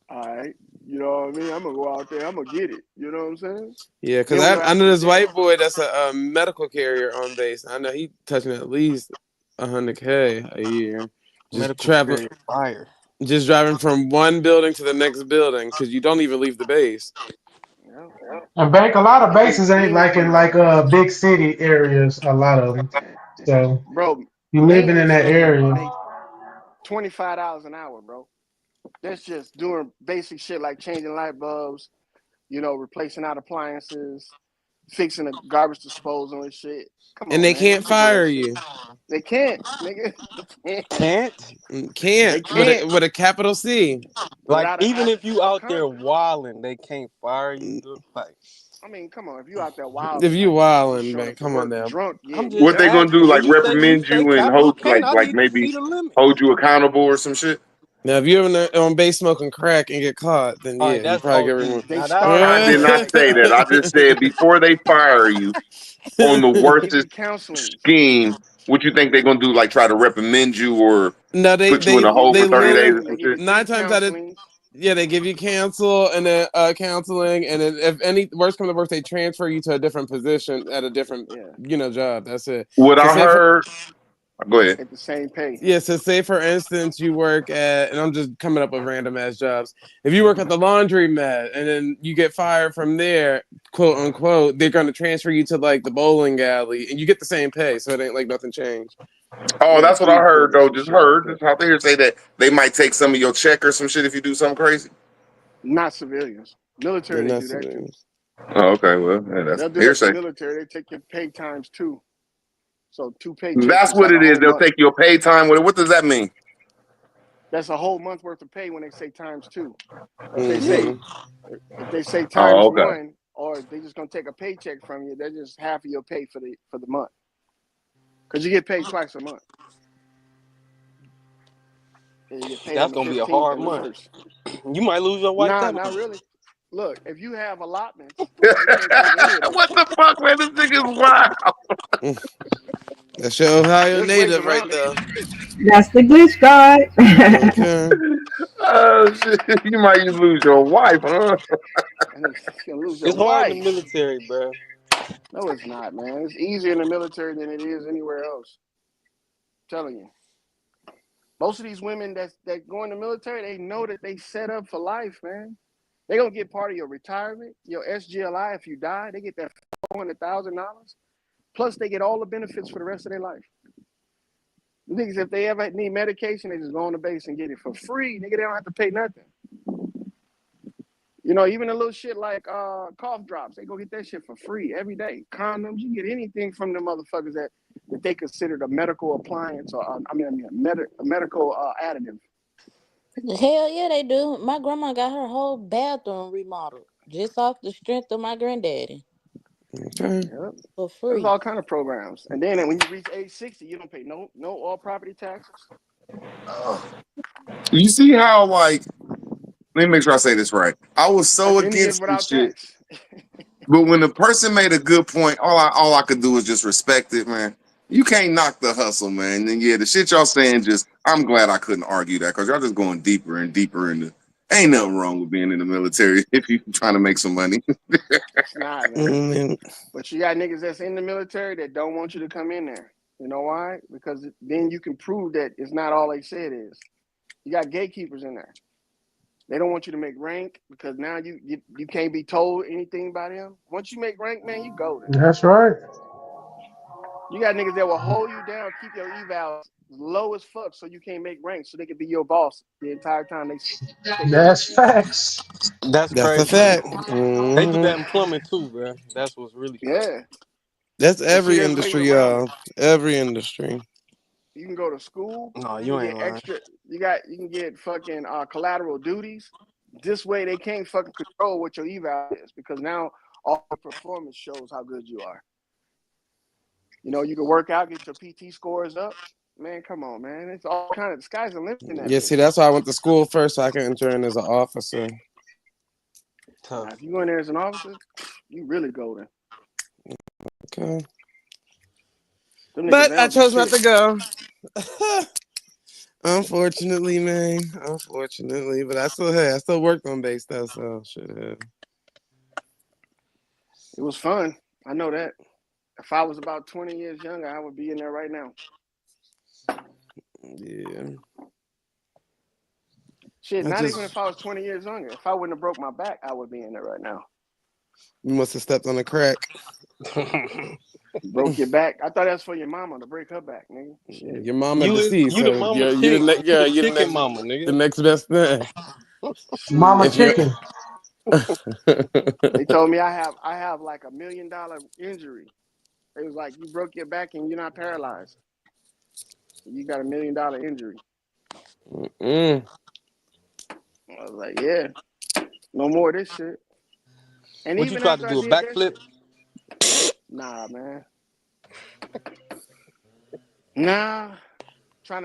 All right. You know what I mean? I'm gonna go out there, I'm gonna get it. You know what I'm saying? Yeah, because I know this white boy that's a medical carrier on base. I know he touching at least $100K a year. Just Medical travel, carrier fire. just driving from one building to the next building because you don't even leave the base. And Bank, a lot of bases ain't like in big city areas. A lot of them. So Bro, you living in maintenance that niggas area. make $25 an hour, bro. That's just doing basic shit like changing light bulbs, you know, replacing out appliances, fixing a garbage disposal and shit. Come on, And they man. can't fire you. They can't, nigga. They Can't? Can't. can't. With a capital C. Like, Without even if you a out there contract. wilding, they can't fire you. Like, I mean, come on. If you out there wild, If you like just wildin', showing man, up to come on work now. drunk, yeah. I'm just What they gonna do? asking. Like When you reprimand say you and capital hold, K, I like need to maybe see the limit. hold you accountable or some shit? Now, if you're on base smoking crack and get caught, then All yeah, right, you that's probably get OD. removed. They Now start I off did with not like say that. I just said before they fire you on the they give you worstest counseling. scheme, what you think they're gonna do? Like try to reprimand you or No, put you in a hole They for 30 days literally or they some give you shit? 9 free times out of counseling. they give you cancel and then counseling, and then if any worst comes to worst, they transfer you to a different position at a different job. That's it. What So I heard. Go ahead. At the same pay. yeah, so say for instance you work at, and I'm just coming up with random ass jobs. If you work at the laundromat and then you get fired from there, quote unquote, they're gonna transfer you to like the bowling alley, and you get the same pay, so it ain't like nothing changed. Oh, Yeah, that's what I food heard quarters though. and Just shit like heard. that. Just out there say that they might take some of your check or some shit if you do something crazy. Not civilians. Military, And they that's do that too. Oh, okay. Well, yeah, that's They'll do that for hearsay. military. They take your pay times 2. So 2 paychecks That's is what like a it is. whole They'll month. take your pay time with it. What does that mean? That's a whole month worth of pay when they say times 2. If they say times Oh, okay. 1, or they just gonna take a paycheck from you, that's just half of your pay for the month. Because you get paid twice a month. And you get paid on that's the gonna be a 15th hard and the month. 1st. You might lose your wife Nah, that not month. really. Look, if you have allotments, you ain't paying any of that What shit. the fuck, man? This nigga's wild. That's your Ohio There's ways native right around it. there. That's the glitch guy. Okay. Oh shit! You might lose your wife, huh? And you're gonna lose your It's hard in the wife. military, bro. No, it's not, man. It's easier in the military than it is anywhere else. I'm telling you. Most of these women that go in the military, they know that they set up for life, man. They're gonna get part of your retirement, your SGLI if you die. They get that $400,000. Plus, they get all the benefits for the rest of their life. The niggas, if they ever need medication, they just go on the base and get it for free. Nigga, they don't have to pay nothing. You know, even a little shit like cough drops, they go get that shit for free every day. Condoms, you get anything from the motherfuckers that they considered a medical appliance or a medical additive. Hell yeah, they do. My grandma got her whole bathroom remodeled just off the strength of my granddaddy Okay. Yep. for There's free. all kind of programs. And then when you reach age 60, you don't pay no all property taxes. You see how, like, let me make sure I say this right. I was so That's Indians against this without shit, tax. but when the person made a good point, all I could do is just respect it, man. You can't knock the hustle, man. And yeah, the shit y'all saying, just I'm glad I couldn't argue that because y'all just going deeper and deeper into. Ain't nothing wrong with being in the military if you're trying to make some money. It's not, man. But you got niggas that's in the military that don't want you to come in there. You know why? Because then you can prove that it's not all they say it is. You got gatekeepers in there. They don't want you to make rank because now you can't be told anything by them. Once you make rank, man, you golden. That's right. You got niggas that will hold you down, keep your evals low as fuck so you can't make rank so they can be your boss the entire time they That's facts. That's That's a crazy. fact. They do that in plumbing too, bro. That's what's really crazy. Yeah. That's And see, every there's ways industry, around y'all. it. Every industry. You can go to school. No, you you can ain't get lying. extra. You can get fucking collateral duties. This way, they can't fucking control what your eval is because now all the performance shows how good you are. You know, you can work out, get your PT scores up. Man, come on, man. It's all kind of the sky's the limit in that Yeah, bitch. see, that's why I went to school first so I can enter in as an officer. Now, if you go in there as an officer, you really golden. Okay. But I chose not to go. Unfortunately, man. Unfortunately. But I still worked on base though, so should have. It was fun. I know that. If I was about 20 years younger, I would be in there right now. Yeah. Shit, not even if I was 20 years younger. If I wouldn't have broke my back, I would be in there right now. You must have stepped on a crack. Broke your back. I thought that's for your mama to break her back, nigga. Shit. Your mama deceased. You the mama chick. You the chicken mama, nigga. The next best thing. Mama chicken. They told me I have like $1 million injury. It was like, you broke your back and you're not paralyzed. You got $1 million injury. I was like, yeah, no more of this shit. And What even you tried to after do, I a did that backflip? shit, nah, man. Nah, trying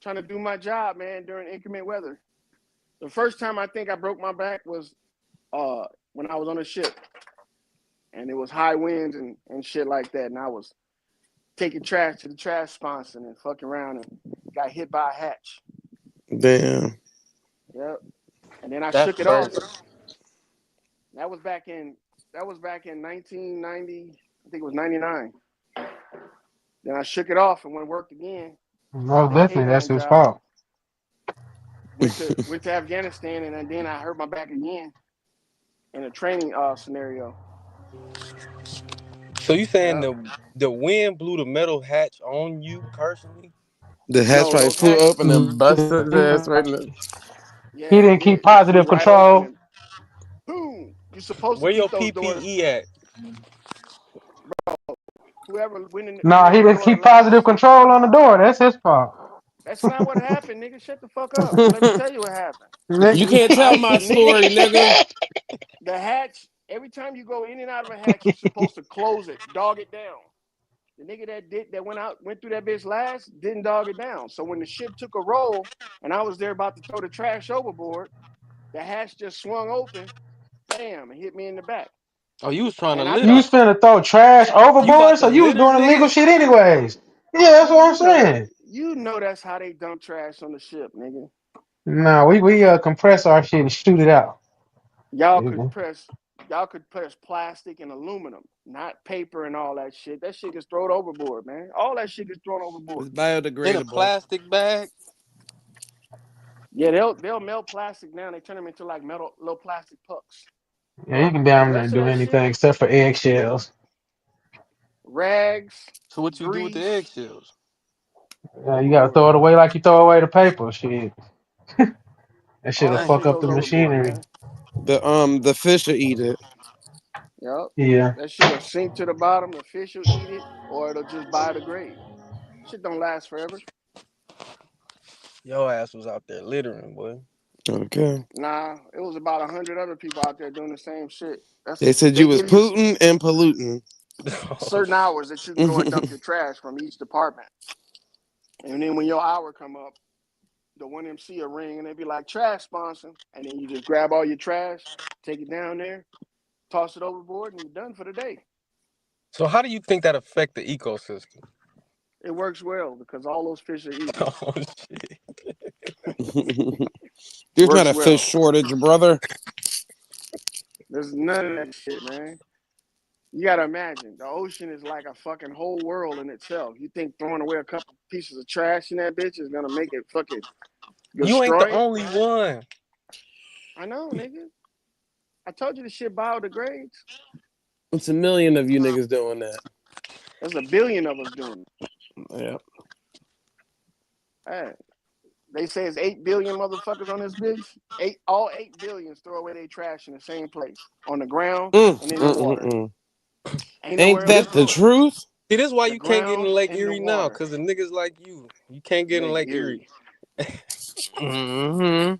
to do my job, man, during inclement weather. The first time I think I broke my back was when I was on a ship, and it was high winds and shit like that, and I was taking trash to the trash sponsor and fucking around and got hit by a hatch. Damn. Yep. And then I That's shook it crazy. off. That was back in 1990. I think it was 99. Then I shook it off and went and worked again. Most definitely, that's his fault. Went to Afghanistan, and then I hurt my back again in a training scenario. So you saying the wind blew the metal hatch on you personally? The hatch probably flew open and busted his ass right in the... Yeah, He didn't keep positive control. Right, boom! You're supposed Where to keep your those doors. PPE at? Bro, whoever went in. Nah, he didn't keep positive control on the door. That's his fault. That's not what happened, nigga. Shut the fuck up. Let me tell you what happened. You can't tell my story, nigga. The hatch, every time you go in and out of a hatch, you're supposed to close it, dog it down. The nigga that went through that bitch last didn't dog it down. So when the shit took a roll and I was there about to throw the trash overboard, the hatch just swung open, bam, and hit me in the back. Oh, you was trying to You litter. was finna throw trash overboard, so you was doing illegal shit anyways. Yeah, that's what I'm saying. You know that's how they dump trash on the ship, nigga. Nah, we compress our shit and shoot it out. Y'all could press plastic and aluminum, not paper and all that shit. That shit gets thrown overboard, man. All that shit gets thrown overboard. It's biodegradable. In a plastic bag. Yeah, they'll melt plastic now. They turn them into like little plastic pucks. Yeah, you can down there and do anything except for eggshells. Rags. So what you do with the eggshells? You gotta throw it away like you throw away the paper. Shit. That shit'll fuck up the machinery. The fish will eat it. Yep. Yeah. That shit'll sink to the bottom. The fish will eat it, or it'll just biodegrade. Shit don't last forever. Your ass was out there littering, boy. Okay. Nah, it was about 100 other people out there doing the same shit. They said They you was give you Putin and polluting. certain hours that you can go and dump your trash from each department. And then when your hour come up, the one MC will ring and they be like, trash sponsor. And then you just grab all your trash, take it down there, toss it overboard, and you're done for the day. So how do you think that affect the ecosystem? It works well because all those fish are eating. Oh shit. There's not a fish shortage, brother. There's none of that shit, man. You gotta imagine the ocean is like a fucking whole world in itself. You think throwing away a couple pieces of trash in that bitch is gonna make it fucking destroy You ain't the it? only one. I know, nigga. I told you the shit biodegrades. It's a million of you niggas doing that. There's a billion of us doing it. Yeah. Hey, they say it's 8 billion motherfuckers on this bitch. All 8 billions throw away their trash in the same place, on the ground and in the water. Ain't that the truth? See, this is why The you can't get in ground Lake and the Erie now, water. because of niggas like you. You can't get in Lake Erie. Mm-hmm.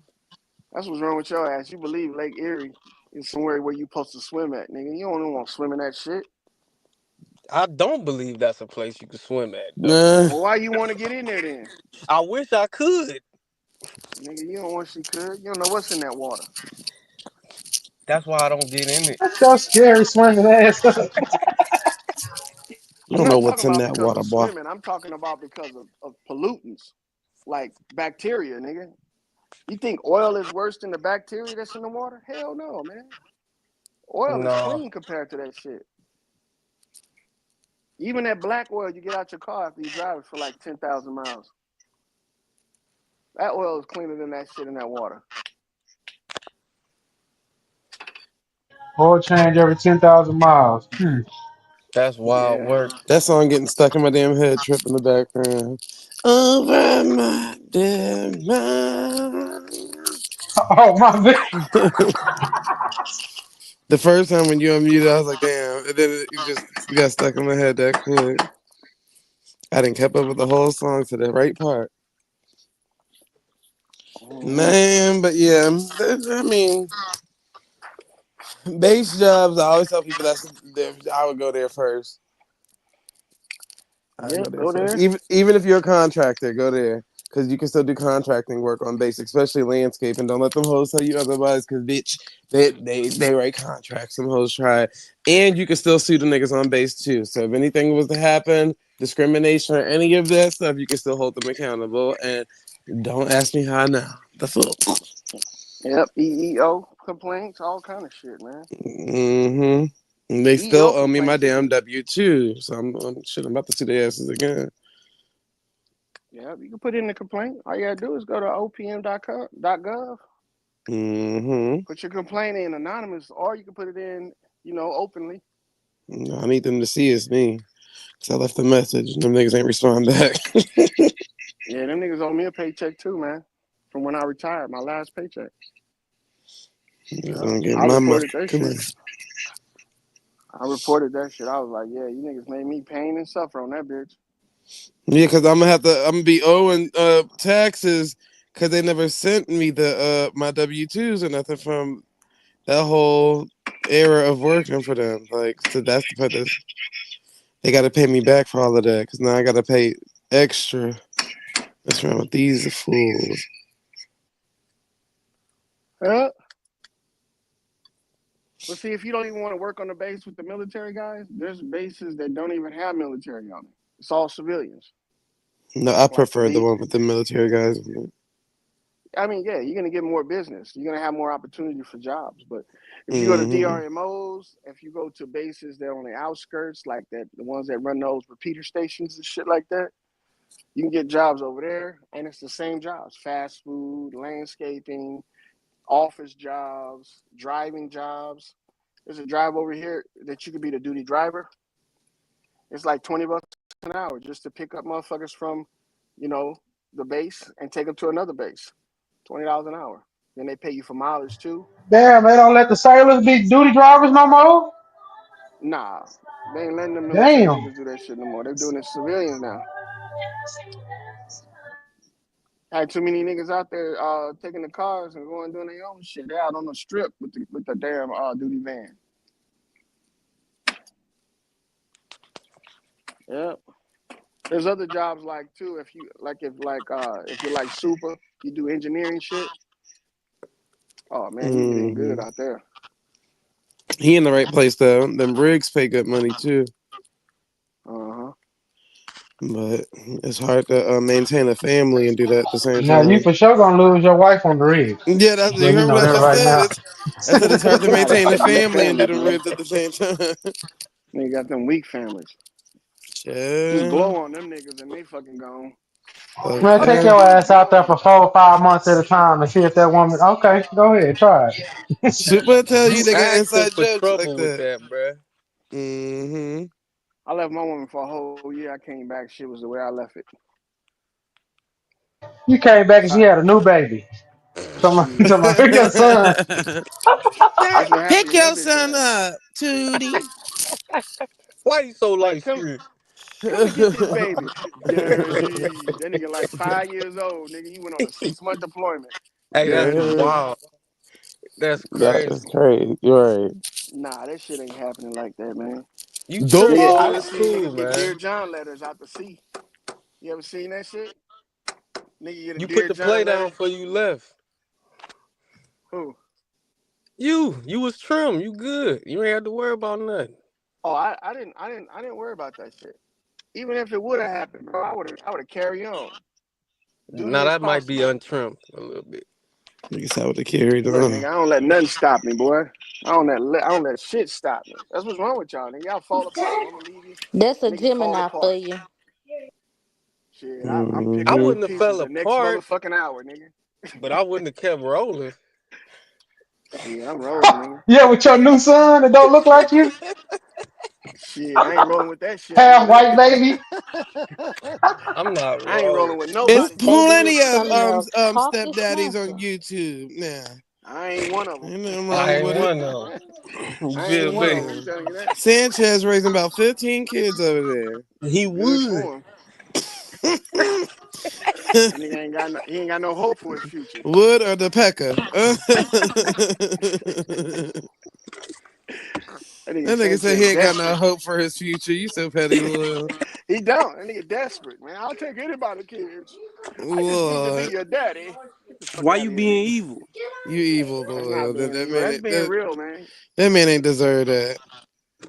That's what's wrong with your ass. You believe Lake Erie is somewhere where you supposed to swim at, nigga. You don't want to swim in that shit. I don't believe that's a place you can swim at, though. Well, why you want to get in there then? I wish I could. Nigga, you don't wish you could. You don't know what's in that water. That's why I don't get in it. That's so scary, swimming ass. You don't know what's in that water, boy. Swimming. I'm talking about because of pollutants, like bacteria, nigga. You think oil is worse than the bacteria that's in the water? Hell no, man. Oil is clean compared to that shit. Even that black oil you get out your car after you drive it for like 10,000 miles. That oil is cleaner than that shit in that water. Oil change every 10,000 miles. That's wild work. That song getting stuck in my damn head, trip in the background. Over my damn mind. Oh my man. The first time when you unmuted, I was like, damn. And then it just got stuck in my head that quick. I didn't keep up with the whole song to the right part. Man, but yeah, I mean, base jobs, I always tell people I would go there first. Go there. Even if you're a contractor, go there. Because you can still do contracting work on base, especially landscaping. Don't let them hoes tell you otherwise, because bitch, they write contracts. Some hoes try it. And you can still sue the niggas on base too. So if anything was to happen, discrimination or any of that stuff, you can still hold them accountable. And don't ask me how now. The fuck. Yep, EEO complaints, all kind of shit, man. Mm-hmm. And they still owe me my damn W-2. So I'm about to sue their asses again. Yeah, you can put in the complaint. All you gotta do is go to opm.gov. Mm-hmm. Put your complaint in anonymous, or you can put it in, openly. No, I need them to see it's me. Because I left a message and them niggas ain't respond back. Yeah, them niggas owe me a paycheck too, man. From when I retired, my last paycheck. I reported that shit. I reported that shit. I was like, yeah, you niggas made me pain and suffer on that bitch. Yeah, because I'm gonna be owing taxes because they never sent me the my W-2s or nothing from that whole era of working for them. Like, so that's the part that they got to pay me back for all of that because now I got to pay extra. What's wrong with these fools? But see, if you don't even want to work on the base with the military guys, there's bases that don't even have military on it. It's all civilians. No, I prefer the one with the military guys. I mean, yeah, you're gonna get more business. You're gonna have more opportunity for jobs. But if you go to DRMOs, if you go to bases that are on the outskirts, like that, the ones that run those repeater stations and shit like that, you can get jobs over there, and it's the same jobs: fast food, landscaping, office jobs, driving jobs. There's a job over here that you could be the duty driver. It's like $20 an hour just to pick up motherfuckers from, the base and take them to another base. $20 an hour. Then they pay you for mileage too. Damn, they don't let the sailors be duty drivers no more. Nah, they ain't letting the military Damn. niggas do that shit no more. They're doing it civilians now. Had too many niggas out there taking the cars and going doing their own shit. They're out on the strip with the damn duty van. Yep. There's other jobs like too. If you're like super, you do engineering shit. Oh man, you getting good out there. He in the right place though. Them rigs pay good money too. But it's hard to maintain a family and do that at the same Now time. you for sure gonna lose your wife on the rig. Yeah, that's you heard what I just said. I said it's hard to maintain a family and do the ribs at the same time. They got them weak families. Just blow on them niggas and they fucking gone. Man, take your ass out there for 4 or 5 months at a time and see if that woman. Okay, go ahead, try it. Super tell you they got asking inside for jokes trouble like with that. bruh. Mm-hmm. I left my woman for a whole year. I came back. Shit was the way I left it. You came back and she had a new baby. Pick your son. Pick your son up, Tootie. Why you so light come skinned? Come and get this baby. Daddy. That nigga like 5 years old. Nigga, he went on a 6-month deployment. Hey, that's Daddy. wild. That's That crazy. is crazy. You're right. Nah, that shit ain't happening like that, man. You tripping, Nigga, I but done it's seen cool, niggas get man. Dear John letters out the sea. You ever seen that shit? Nigga get a You Dear put the John play letter. down before you left. Who? You was trim. You good. You ain't have to worry about nothing. Oh, I didn't worry about that shit. Even if it would have happened, bro, I would have carried on. Now that might be untrimmed a little bit. Niggas have to carry Look, on. nigga, I don't let nothing stop me, boy. I don't let shit stop me. That's what's wrong with y'all, nigga. Y'all fall apart. Woman leave you. That's a Niggas fall Gemini apart. for you. Shit, I'm picking I up wouldn't have pieces fell the next apart, motherfucking hour, nigga. but I wouldn't have kept rolling. Yeah, I'm rolling, nigga. Yeah, with your new son that don't look like you. Shit, I ain't rolling with that shit. Half white baby. I'm not I ain't rolling rolling. with It's nobody. plenty of Cautious stepdaddies on snapper. YouTube now. I ain't one of them. Ain't nothing I wrong ain't with it. one of them. You I feel ain't one of me? them. I'm telling you that. Sanchez raising about 15 kids over there. He Good would. for him. That nigga he ain't got no hope for his future. Wood or the pecker? That That nigga said he Sanchez ain't got no desperate. hope for his future. You so petty, Will. He don't. That nigga desperate, man. I'll take anybody's kids. I just need to be What? your daddy. Get the fuck Why out you of here, being nigga. evil? You evil, That's Will. not being evil. That's being real, man. That man ain't deserve that.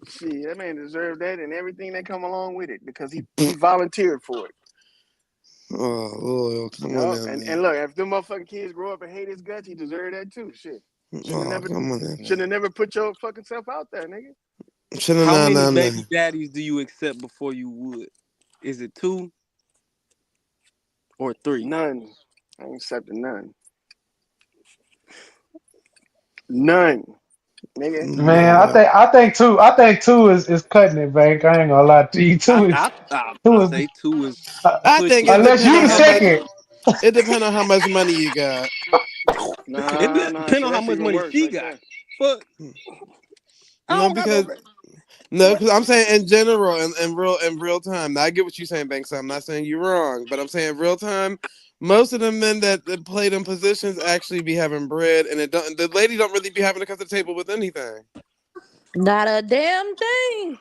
Shit, that man deserved that and everything that come along with it because he volunteered for it. Oh, Will, come on now, man. And look, if them motherfucking kids grow up and hate his guts, he deserved that too. Shit. Come on now. Shouldn't have never put your fucking self out there, nigga. How many baby daddies do you accept before you would? Is it 2 or 3? None. I ain't accepting none. None. Nigga. Man, I think two is cutting it, Bank. I ain't gonna lie to you. Two is say 2 is I think it unless you the second. It depends on how much money you got. Nah, it depends on how much money she got. Fuck. No, because I'm saying in general, in real time. Now, I get what you're saying, Banks. I'm not saying you're wrong, but I'm saying real time. Most of the men that play them positions actually be having bread, and the lady don't really be having to come to the table with anything. Not a damn thing.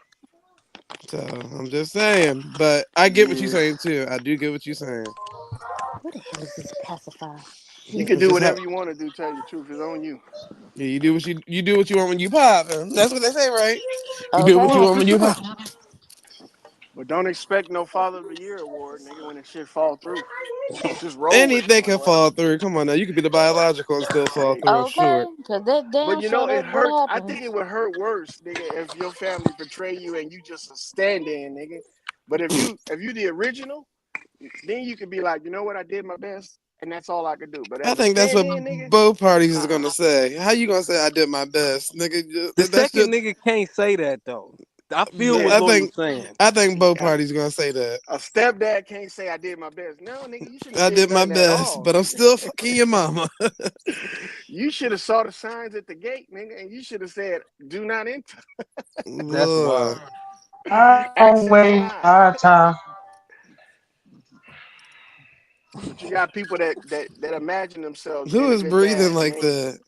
So I'm just saying, but I get what you're saying too. I do get what you're saying. What the hell is this pacifier? You can do whatever you want to do, tell you the truth. It's on you. Yeah, you do what you want when you pop. That's what they say, right? You do what you want when you pop. But don't expect no Father of the Year award, nigga, when the shit fall through. Just roll Anything can fall through. Come on now, you could be the biological and still fall through. I'm Okay, sure. because that damn But you know, sure it that's what hurts. I happens. think it would hurt worse, nigga, if your family betray you and you just a stand-in, nigga. But if you the original, then you could be like, you know what, I did my best, and that's all I could do. But I as a think that's what stand-in, nigga, both parties is gonna say. How you gonna say I did my best, nigga? The second nigga can't say that though. I feel what Lloyd was saying. I think both parties gonna say that. A stepdad can't say I did my best. No, nigga, you shouldn't. I did my best, but I'm still fucking your mama. You should have saw the signs at the gate, nigga, and you should have said, "Do not enter." That's wild. I don't waste our time. But you got people that imagine themselves. Who is breathing like that?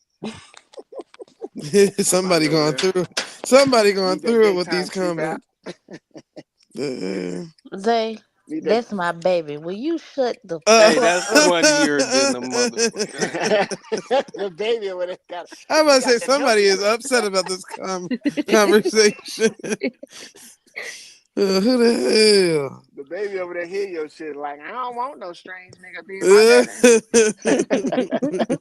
Somebody going through. Somebody going through it with these comments. Zay, that's my baby. Will you shut the Hey, that's funnier than the motherfucker. The baby over there got. I'm about to say somebody is upset about this conversation. Who the hell? The baby over there hear your shit like, I don't want no strange nigga being my daddy.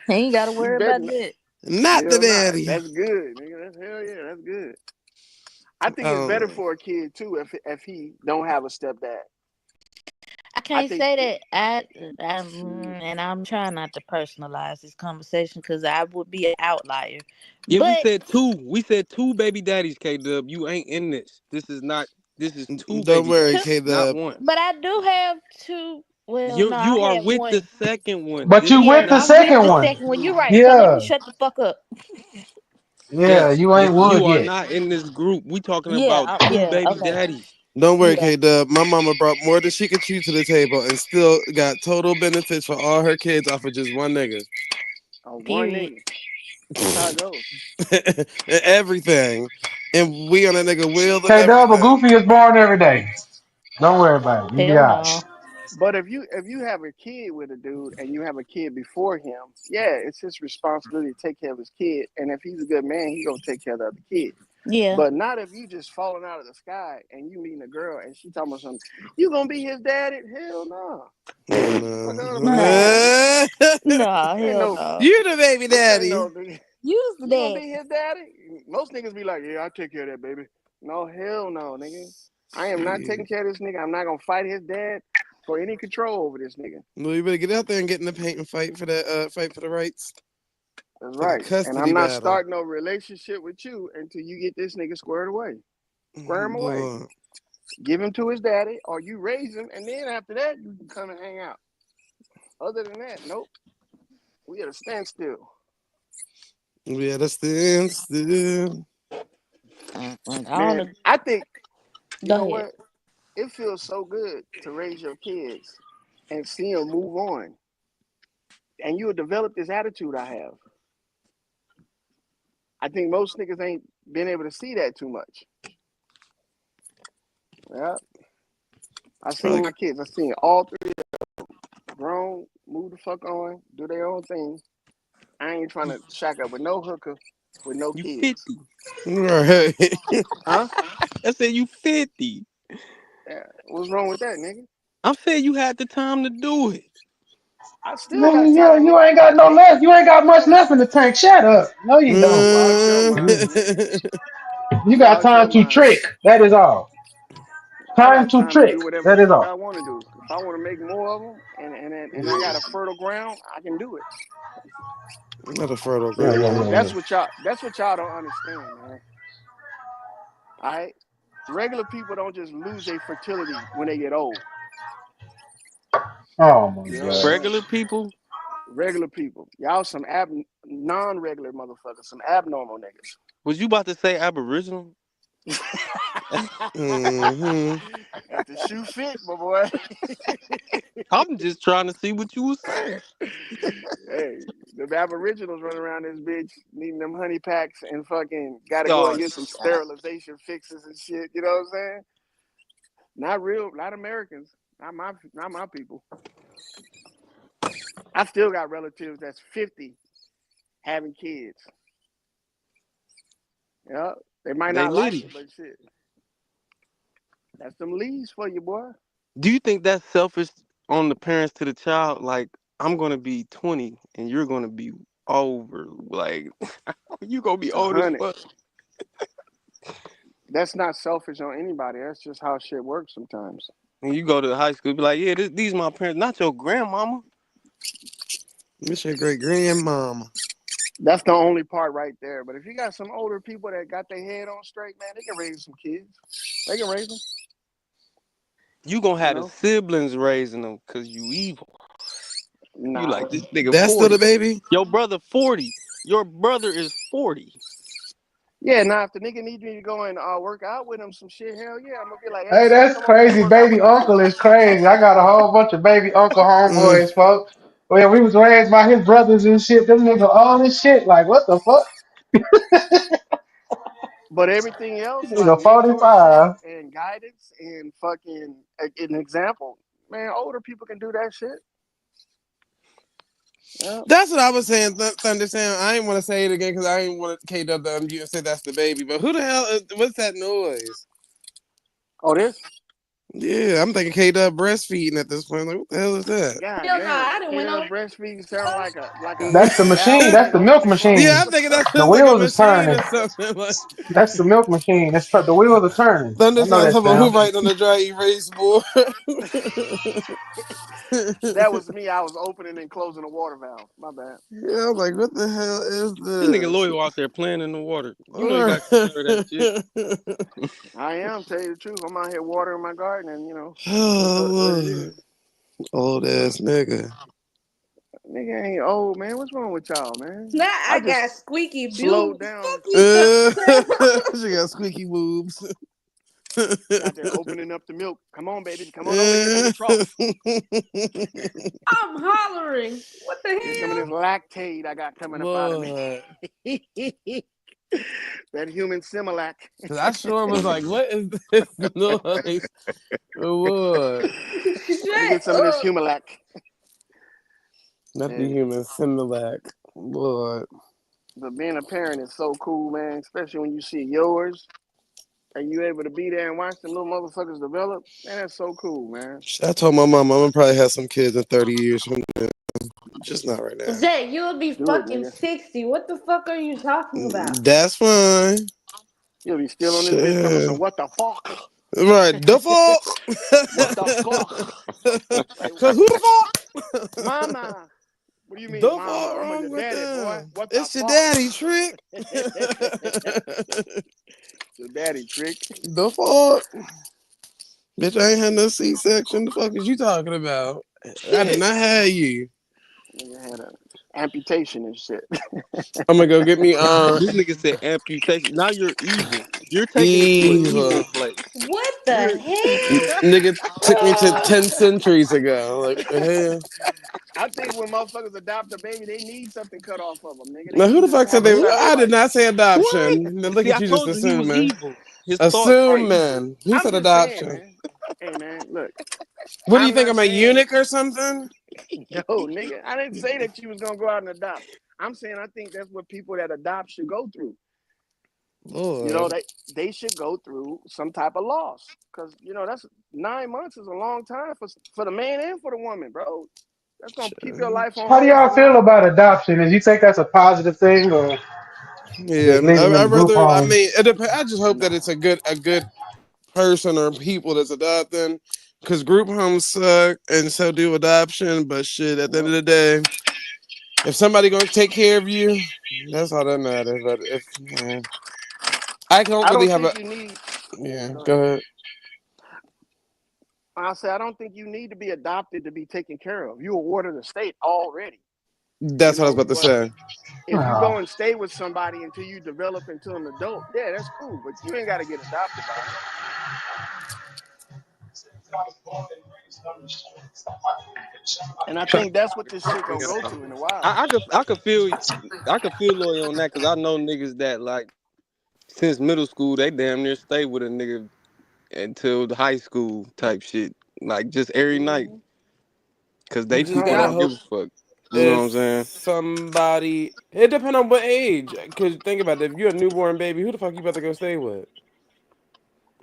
He ain't got to worry about that. Not the daddy. That's good, nigga. That's hell yeah. That's good. I think it's better for a kid too if he don't have a stepdad. I can't say that. And I'm trying not to personalize this conversation because I would be an outlier. Yeah, but, we said two. We said two baby daddies, K-Dub. You ain't in this. This is two. Don't worry, K-Dub. Not one. But I do have two. Well, You no, are I with one. the second one. But you with the second one. You're right. Yeah. So let me shut the fuck up. Yeah, you ain't wood You are yet. not in this group. We talking about two baby daddies. Don't worry, K-Dub. My mama brought more than she could chew to the table and still got total benefits for all her kids off of just one nigga. Oh, one nigga. That's how it goes. Everything. And we on a nigga wheel. K-Dub, a Goofy is born every day. Don't worry about it. You be all right. But if you have a kid with a dude and you have a kid before him, yeah, it's his responsibility to take care of his kid. And if he's a good man, he's gonna take care of the other kid. Yeah. But not if you just falling out of the sky and you meeting a girl and she talking about something. You gonna be his daddy? Hell no. No, hell no. You the baby daddy. You's the You gonna daddy. be his daddy? Most niggas be like, yeah, I'll take care of that, baby. No, hell no, nigga. I am not taking care of this nigga. I'm not gonna fight his dad for any control over this nigga. Well, you better get out there and get in the paint and fight for that. Fight for the rights. That's right. And I'm not starting no relationship with you until you get this nigga squared away. Square him away. Give him to his daddy, or you raise him, and then after that, you can come and hang out. Other than that, nope. We at a standstill. We at a standstill. Man, I think, you know Go what? ahead. It feels so good to raise your kids and see them move on. And you'll develop this attitude I have. I think most niggas ain't been able to see that too much. Yeah. I seen my kids. I seen all three of them grown, move the fuck on, do their own thing. I ain't trying to shack up with no hooker, with no kids. 50. Right. Huh? I said you 50. Yeah. What's wrong with that, nigga? I'm saying you had the time to do it. I still Man, got time. you ain't got no left. You ain't got much left in the tank. Shut up. No, you don't. You got time to trick. That is all. Time to trick. That is all. I want to do. If I want to make more of them, and I got a fertile ground, I can do it. Not a fertile ground. That's what y'all don't understand, man. All right, regular people don't just lose their fertility when they get old. Oh my God. Regular people? Regular people. Y'all some non-regular motherfuckers, some abnormal niggas. Was you about to say Aboriginal? Mm-hmm. Got the shoe fit, my boy. I'm just trying to see what you was saying. Hey, the Aboriginals running around this bitch needing them honey packs and fucking gotta go and get some sterilization fixes and shit. You know what I'm saying? Not real, not Americans. Not my people. I still got relatives that's 50 having kids. Yeah, they might not like it, but shit. That's them leaves for you, boy. Do you think that's selfish on the parents to the child? Like, I'm gonna be 20 and you're gonna be over. Like, you gonna be old as fuck. That's not selfish on anybody. That's just how shit works sometimes. And you go to high school, be like, yeah, these my parents, not your grandmama. This your great grandmama. That's the only part right there. But if you got some older people that got their head on straight, man, they can raise some kids. They can raise them. You gonna have the siblings raising them because you evil. Nah. You like this nigga That's 40. still the baby? Your brother 40. Your brother is 40. Yeah, now if the nigga need me to go and work out with him some shit, hell yeah, I'm gonna be like, Hey, son, that's come on, let's crazy. work out Baby with this uncle shit. is crazy. I got a whole bunch of baby uncle homeboys, folks. When we was raised by his brothers and shit, them niggas all this shit. Like, what the fuck? But everything else, like Nigga, mentorship 45. and guidance and fucking an example, man, older people can do that shit. Yeah. That's what I was saying, Thunder Sam. I didn't want to say it again because I didn't want to KW to unmute and say that's the baby. But who the hell is, what's that noise? Oh, this? Yeah, I'm thinking KW breastfeeding at this point. Like, what the hell is that? God Hell no, damn. I didn't went on. Breastfeeding sound like a That's the machine. That's the milk machine. Yeah, I'm thinking that The sounds like a wheels is machine turning. or something. Like That's the milk machine. That's the wheels are turning. Thunder I know sounds that about who sound. writing on the dry erase board. That was me. I was opening and closing the water valve. My bad. Yeah, I'm like, what the hell is This nigga this? Loyal out there playing in the water. You know you got to consider that shit. I am, tell you the truth. I'm out here watering my garden and, you know. Oh, Lord. Old ass nigga. Nigga ain't old, man. What's wrong with y'all, man? Now I just got squeaky slowed boobs. down. Fuck you. She got squeaky boobs. Out there opening up the milk. Come on, baby. Come on over here to the trough. I'm hollering. What the Here's some of this hell? lactate I got coming up out of me. That human Similac. Cause I sure was like, what is this noise? What? Let me get some of this Humilac. Not the human Similac. Lord. But being a parent is so cool, man. Especially when you see yours and you able to be there and watch them little motherfuckers develop. Man, that's so cool, man. I told my mom I'm gonna probably have some kids in 30 years from now. Just not right now. Zay, you'll be fucking 60. What the fuck are you talking about? That's fine. You'll be still on this bitch talking some what the fuck? Right, the fuck? What the fuck? Cause who the fuck? Mama. What do you mean, The mama? fuck I'm wrong your with daddy, them? boy. What It's the your fuck? daddy, Trick. Your daddy, Trick. The fuck? Bitch, I ain't had no C-section. The fuck is you talking about? I did not have you. Nigga had an amputation and shit. I'm gonna go get me This nigga said amputation. Now you're evil. You're taking it to an evil place. What the hell? Nigga took me to 10 centuries ago. Like, the hell? I think when motherfuckers adopt a baby, they need something cut off of them, nigga. They Now, who the need to fuck said have a they? I did satellite. not say adoption. Now, look See, at I you just told you he was assuming. evil. His thoughts are evil. Assuming. Who I'm said just adoption? saying, man. Hey, man, look. What do you I'm think? not I'm a saying- eunuch or something? Yo, nigga, I didn't say that you was gonna go out and adopt. I'm saying I think that's what people that adopt should go through. Lord. You know, they should go through some type of loss. Because, you know, that's 9 months is a long time for the man and for the woman, bro. That's gonna keep your life on How do hold y'all for feel life. about adoption? Do you think that's a positive thing, or Yeah, just leave them I in group rather. I homes? mean, it depends. I just hope that it's a good person or people that's adopting, because group homes suck, and so do adoption. But shit, at the end of the day, if somebody gonna take care of you, that's all that matters. But if I don't really have a, you need. yeah, go ahead. I say I don't think you need to be adopted to be taken care of. You awarded the state already. That's what I was about to say. If you go and stay with somebody until you develop into an adult, yeah, that's cool. But you ain't got to get adopted by them. And I think that's what this shit gonna go to in a while. I could feel Loyal on that because I know niggas that like since middle school they damn near stay with a nigga until the high school type shit, like just every night, because they too don't give a fuck. You know what I'm saying? Somebody, it depends on what age. Cause think about it, if you're a newborn baby, who the fuck you about to go stay with?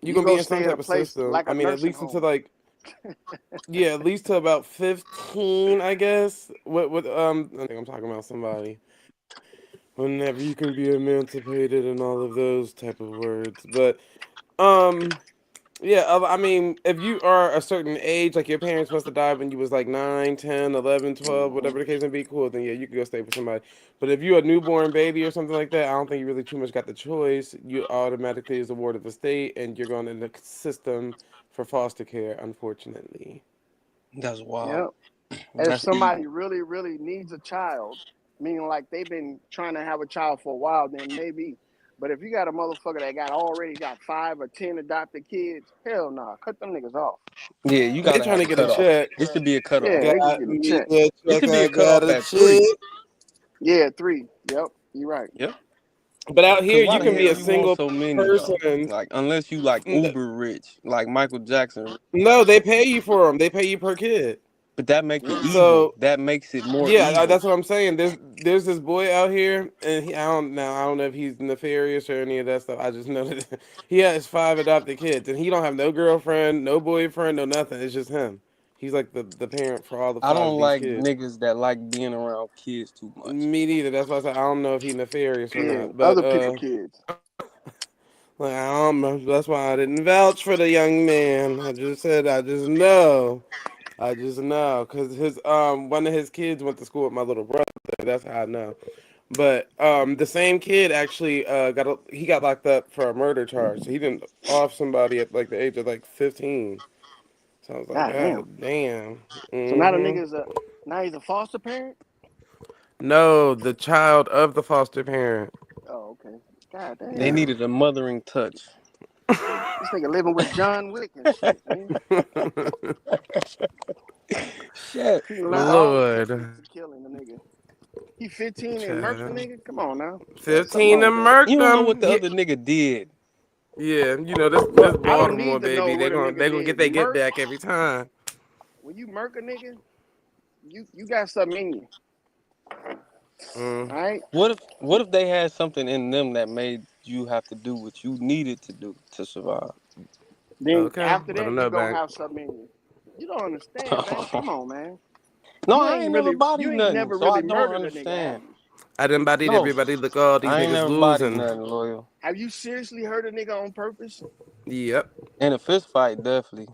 You gonna be in some stay in type a of place system. like a I mean, at nursing least home. until like, yeah, at least to about 15, I guess. I think I'm talking about somebody. Whenever you can be emancipated and all of those type of words, but Yeah, I mean, if you are a certain age, like your parents must have died when you was like 9, 10, 11, 12, whatever the case may be, cool, then yeah, you could go stay with somebody. But if you're a newborn baby or something like that, I don't think you really too much got the choice. You automatically is a ward of the state, and you're going in the system for foster care, unfortunately. That's wild. Yep. If That's somebody evil. really, really needs a child, meaning like they've been trying to have a child for a while, then maybe. But if you got a motherfucker that already got 5 or 10 adopted kids, hell nah, cut them niggas off. Yeah, you They gotta trying have to a get a cutoff. check. It should be a cutoff. Yeah, they Got can get a me check. a It should be check, a I got cutoff a at 3. check. Yeah, 3. Yep, you're right. Yep. But out Cause here, why you the can be hell a you want single so many though? person. Like unless you like uber rich, like Michael Jackson. No, they pay you for them. They pay you per kid. But that makes it evil. So That makes it more yeah, evil. that's what I'm saying. There's this boy out here, and I don't know if he's nefarious or any of that stuff. I just know that he has 5 adopted kids, and he don't have no girlfriend, no boyfriend, no nothing. It's just him. He's like the parent for all the 5 I don't of these like kids. niggas that like being around kids too much. Me neither. That's why I said I don't know if he's nefarious or Yeah, not. But other people's kids. like I don't know. That's why I didn't vouch for the young man. I just said I just know. Because his one of his kids went to school with my little brother. That's how I know. But the same kid actually got locked up for a murder charge. So he didn't off somebody at like the age of like 15. So I was like, God damn. So now the nigga's now he's a foster parent? No, the child of the foster parent. Oh, okay. God damn. They needed a mothering touch. This nigga living with John Wick and shit, man. Shit. Lord. Killing the nigga. He 15 and murked the nigga? Come on now. 15 and murked You don't know them. what the other nigga did. Yeah, you know this Baltimore baby. They gonna get their get back every time. When you murk a nigga, you got something in you. All right. What if they had something in them that made you have to do what you needed to do to survive? Then after that, you're gonna have something in you. You don't understand, man. Come on, man. No, You I ain't never bodied nothing, never so I really don't murdered a nigga. understand. I done bodied everybody. Look, all these I ain't niggas never bodied losing. nothing, loyal. Have you seriously hurt a nigga on purpose? Yep. In a fist fight, definitely.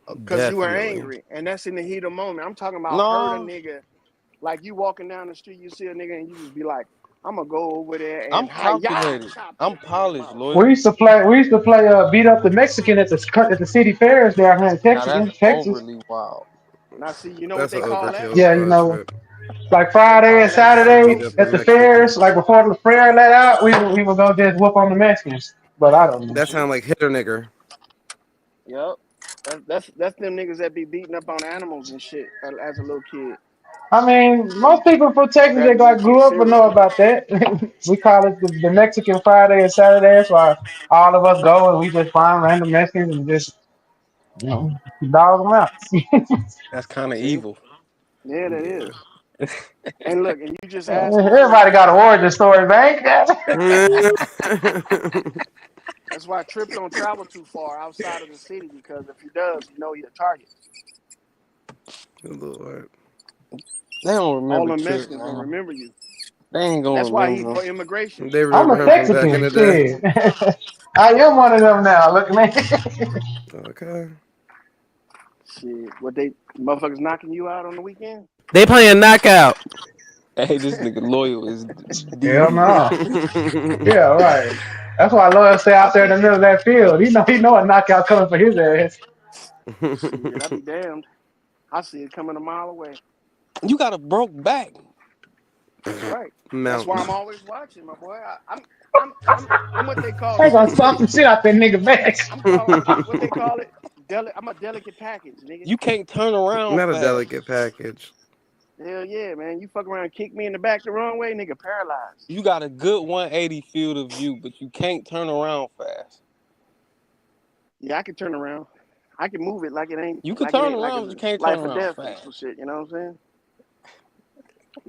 Because you were angry, and that's in the heat of the moment. I'm talking about hurt a nigga. Like you walking down the street, you see a nigga, and you just be like, "I'm gonna go over there." And I'm calculated. I'm polished, loyal. We used to play beat up the Mexican at the city fairs down here in Texas. That's overly wild. Now see, you know what they call that? Yeah, you know, like Friday and Saturday at the fairs, like before the fair let out, we were gonna just whoop on the Mexicans. But I don't know. That sound like hitter nigger. Yep. That's them niggas that be beating up on animals and shit as a little kid. I mean, most people from Texas that like grew up will know about that. We call it the Mexican Friday and Saturday. That's why all of us go and we just find random Mexicans and just dog them out. That's kind of evil. Yeah, that is. And look, and you just asked. Everybody got an origin story, man. That's why Trip don't travel too far outside of the city, because if he does, you know he's a target. Lord. They don't remember All the Trip, Mexicans man. don't remember you. They ain't gonna That's why he's remember. for immigration. They I'm remember a him from back in the Mexican. day. Shit. I am one of them now. Look, man. Okay. Shit, what they motherfuckers knocking you out on the weekend? They playing knockout. Hey, this nigga loyal is Hell no. Yeah, right. That's why Loyal stay out there in the middle of that field. He know a knockout coming for his ass. Shit, I be damned. I see it coming a mile away. You got a broke back. That's right. Mountain. That's why I'm always watching, my boy. I'm what they call. They gonna stomp some shit out that nigga back. I'm what they call it. I'm a delicate package, nigga. You can't turn around. Not a fast. delicate package. Hell yeah, man. You fuck around and kick me in the back the wrong way, nigga, paralyzed. You got a good 180 field of view, but you can't turn around fast. Yeah, I can turn around. I can move it like it ain't. You can like turn it ain't around, like but you can't life turn or around death fast. or shit. You know what I'm saying?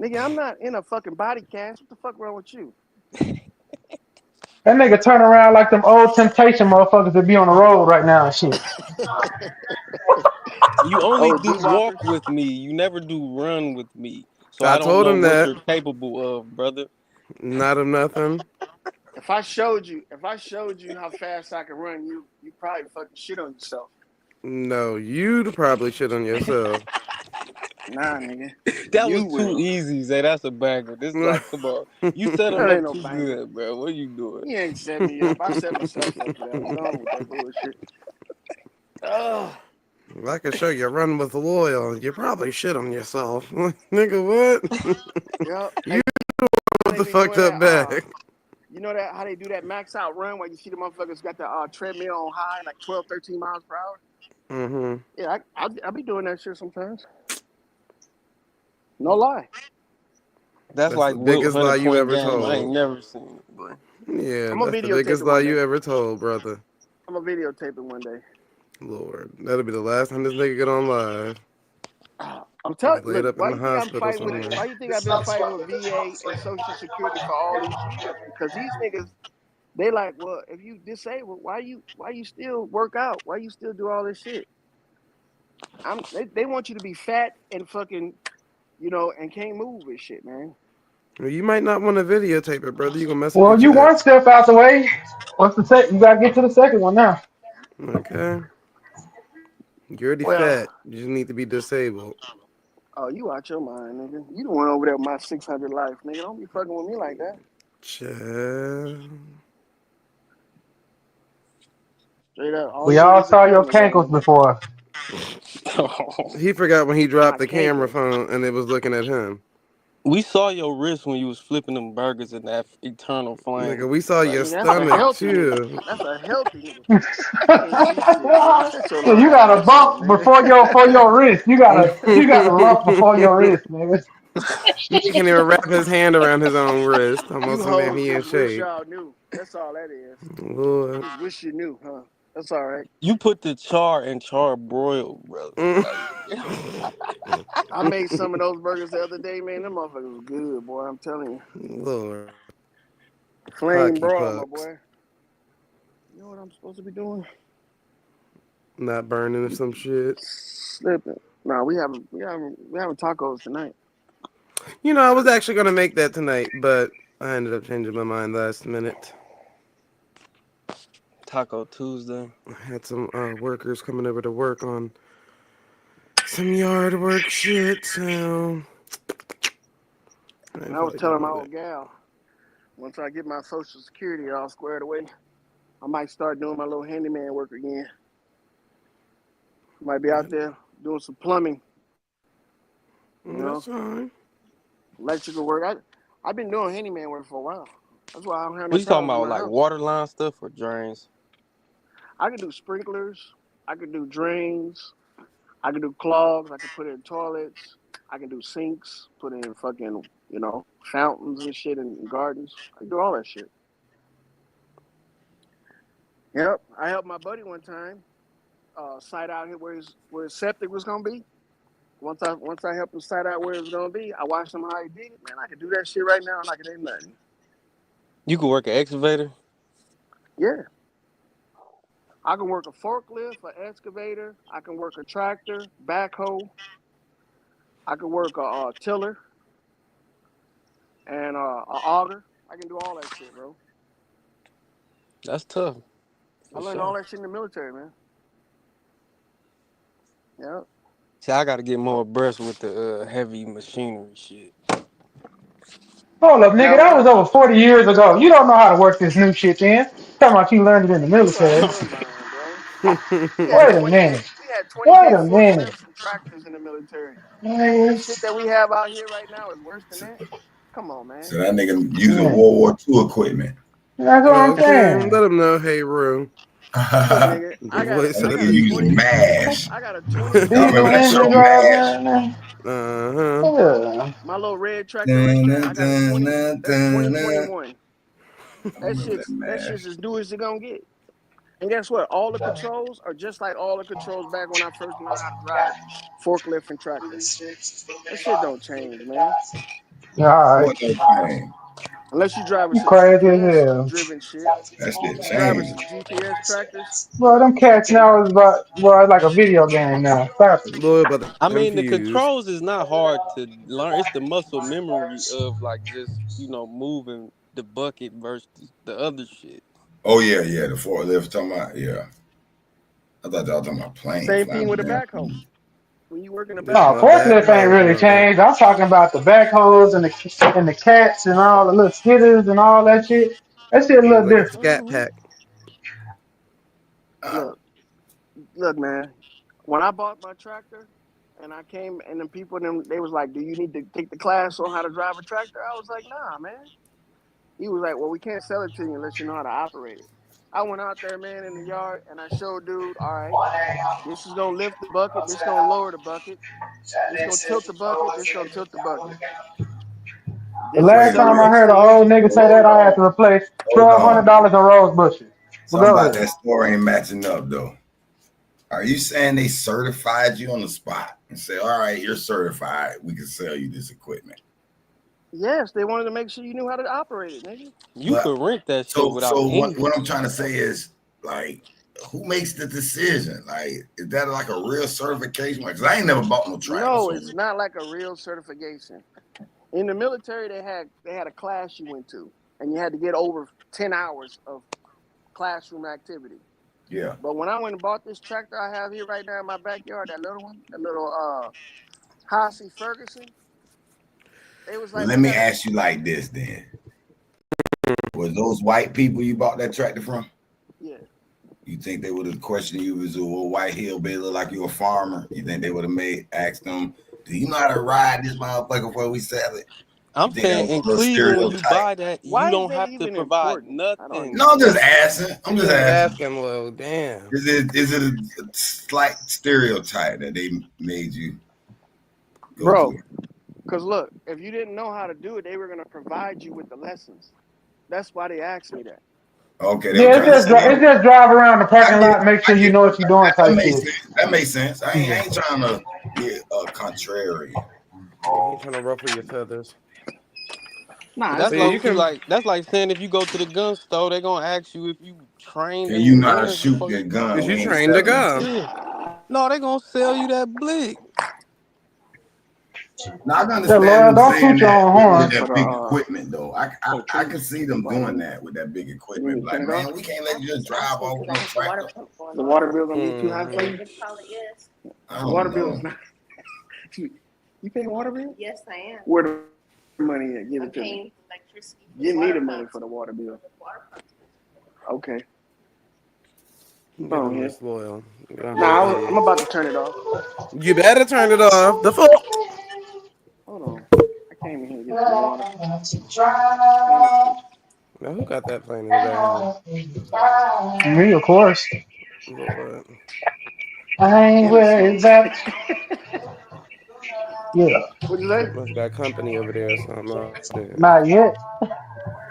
Nigga, I'm not in a fucking body cast. What the fuck wrong with you? That nigga turn around like them old Temptation motherfuckers that be on the road right now and shit. You only Oh, do D-Whoppers? walk with me. You never do run with me. So I I don't told know him what that. you're capable of, brother. Not of nothing. If I showed you how fast I can run, you probably fucking shit on yourself. No, you'd probably shit on yourself. Nah, nigga. That You was too will. easy, Zay. That's a banger. This is like, come on. You set him That ain't up no too banger. good, bro. What are you doing? He ain't set me up. I set myself up for that. I'm done with that bullshit. Oh. If I could show you run with loyal, you probably shit on yourself. Nigga, what? Yep. You with the fucked up bag. You know that how they do that max out run where you see the motherfuckers got the treadmill on high, like 12, 13 miles per hour? Mm-hmm. Yeah, I'll be doing that shit sometimes. No lie. That's like the biggest lie you ever game. told. I ain't never seen it, boy. Yeah, I'm that's the biggest lie you ever told, brother. I'm gonna videotape it one day. Lord, that'll be the last time this nigga get on live. I'm telling you, laid look, up in the hospital somewhere. why you think I've been fighting with VA and Social Security for all these years? Because these niggas, they like, well, if you disabled, why you still work out? Why you still do all this shit? They want you to be fat and fucking, and can't move and shit, man. Well, you might not want to videotape it, brother. You gonna mess Well, up you your one step out the way. What's the second? You gotta get to the second one now. Okay. You're already fat. You just need to be disabled. Oh, you out your mind, nigga. You the one over there with my 600 life, nigga. Don't be fucking with me like that. Chill. Straight up. We all saw your cankles before. He forgot when he dropped the camera phone and it was looking at him. We saw your wrist when you was flipping them burgers in that eternal flame. Nigga, we saw your stomach too. That's a healthy nigga. So you got a bump before your wrist. You got a lump before your wrist, nigga. He can't even wrap his hand around his own wrist. Almost saying he in just wish shape. y'all knew. That's all that is. Lord. Just wish you knew, huh? That's all right. You put the char in charbroiled, brother. I made some of those burgers the other day, man. Them motherfuckers was good, boy. I'm telling you. Lord. Flame broil, my boy. You know what I'm supposed to be doing? Not burning or some shit. Slipping. No, we having tacos tonight. You know, I was actually gonna make that tonight, but I ended up changing my mind last minute. Taco Tuesday. I had some workers coming over to work on some yard work shit, so. And I was telling my old gal, once I get my Social Security all squared away, I might start doing my little handyman work again. Might be out there doing some plumbing. You know? That's fine. Electrical work. I've been doing handyman work for a while. That's why I don't have no What you talking problems about, in my like house. water line stuff or drains? I can do sprinklers. I can do drains. I can do clogs. I can put in toilets. I can do sinks. Put in fucking, fountains and shit in gardens. I can do all that shit. Yep. I helped my buddy one time site out here where his septic was gonna be. Once I helped him site out where it was gonna be, I watched him how he did it. Man, I can do that shit right now like it ain't nothing. You can work an excavator? Yeah. I can work a forklift, an excavator. I can work a tractor, backhoe. I can work a tiller and a auger. I can do all that shit, bro. That's tough. I learned all that shit in the military, man. Yeah. See, I got to get more abreast with the heavy machinery shit. Hold up, nigga. That was over 40 years ago. You don't know how to work this new shit, man. Talking about you learned it in the military. Wait a minute. We had 20K Wait a minute. forklifts and tractors in the military. Man. The shit that we have out here right now is worse than that. Come on, man. So that nigga using World War II equipment. That's what I'm saying. Let him know, hey, Rue. Nigga, I got using MASH. I got a 20. Remember that show MASH? My little red tractor right there. I got a 20. That's 2021. That shit's as new as it's gonna get. And guess what? All the controls are just like all the controls back when I first learned how to drive forklift and tractor. That shit don't change, man. All right. Unless you drive You crazy as hell. driven shit. That's the Driving change. some GPS tractors. Bro, them cats now is it's like a video game now. Stop it. I mean, the controls is not hard to learn. It's the muscle memory of like just moving the bucket versus the other shit. Oh yeah, the forklift talking about I thought y'all talking about planes. Same thing with a backhoe. When you work in a No, backhoe. forklift ain't really changed. I'm talking about the backhoes and the cats and all the little skitters and all that shit. That shit a little different. Scat Pack. Look, man. When I bought my tractor and I came and then people they was like, "Do you need to take the class on how to drive a tractor?" I was like, "Nah, man." He was like, "Well, we can't sell it to you unless you know how to operate it." I went out there, man, in the yard, and I showed dude, all right, this is gonna lift the bucket, this gonna lower the bucket, this gonna tilt the bucket, this gonna tilt the bucket. The last time I heard an old nigga say that, I had to replace $1,200 in rose bushes. Something about that story ain't matching up though. Are you saying they certified you on the spot and say, all right, you're certified, we can sell you this equipment? Yes, they wanted to make sure you knew how to operate it, nigga. You could rent that shit without So any. what I'm trying to say is, like, who makes the decision? Like, is that like a real certification? Because I ain't never bought no tractor. No, it's not like a real certification. In the military, they had a class you went to, and you had to get over 10 hours of classroom activity. Yeah. But when I went and bought this tractor I have here right now in my backyard, that little one, that little Hassey Ferguson, it was like. Let me ask you like this then. Was those white people you bought that tractor from? Yeah. You think they would have questioned you as a white hillbilly like you a farmer? You think they would have asked them, do you know how to ride this motherfucker before we sell it? I'm saying in Cleveland, when you buy that, you don't have to provide nothing. No, I'm just asking. I'm just asking. Well, damn. Is it a slight stereotype that they made you go Bro, through? because look, if you didn't know how to do it, they were going to provide you with the lessons. That's why they asked me that. Okay. Yeah, it's just drive around the parking lot, make sure you know what you're doing type shit. That makes sense. I ain't trying to get contrary. I ain't trying to ruffle your feathers. Nah, that's like saying if you go to the gun store, they're gonna ask you if you trained. Can you know how to shoot that gun? Is you trained to gun? Yeah. No, they're gonna sell you that blick. Now I can understand them saying that with that big equipment though. I can see them doing that with that big equipment. Like, man, we can't let you just drive all over the tractor. The water bill gonna be too high for you? The water bill is not. You pay water bill? Yes, I am. Where the money at? Give it to me. Electricity. Give me the money for the water bill. Okay. Oh, yeah. Loyal. Nah, I'm about to turn it off. You better turn it off. The fuck? Hold on. I came in here to get some water. Now, who got that playing in the background? Me, of course. Lord. I ain't worried about. Yeah. What you say? Must got company over there or something. Not yet.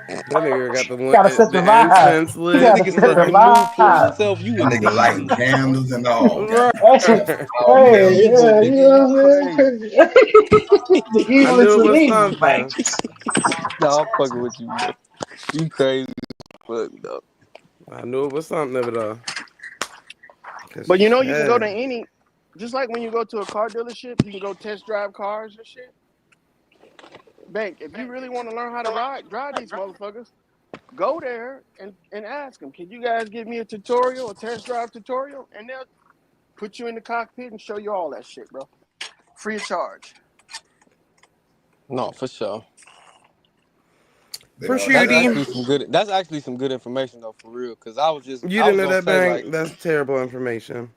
That nigga got the Gotta set the vibe. incense You lit. gotta set the vibe. You that nigga lighting candles and all. Hey, yeah, you know what I'm saying? The evil I knew it was inclination, man. No, I'm fucking with you, bro. You crazy. Fucked up. I knew it was something of it all. But you know, you can go to any, just like when you go to a car dealership, you can go test drive cars and shit. Bank, if you really want to learn how to drive these motherfuckers, go there and ask them, can you guys give me a tutorial, a test drive tutorial? And they'll put you in the cockpit and show you all that shit, bro. Free of charge. No, for sure. For shooting. That's actually some good information though, for real. Cause I was just. You didn't know that, Bank? Like, that's terrible information.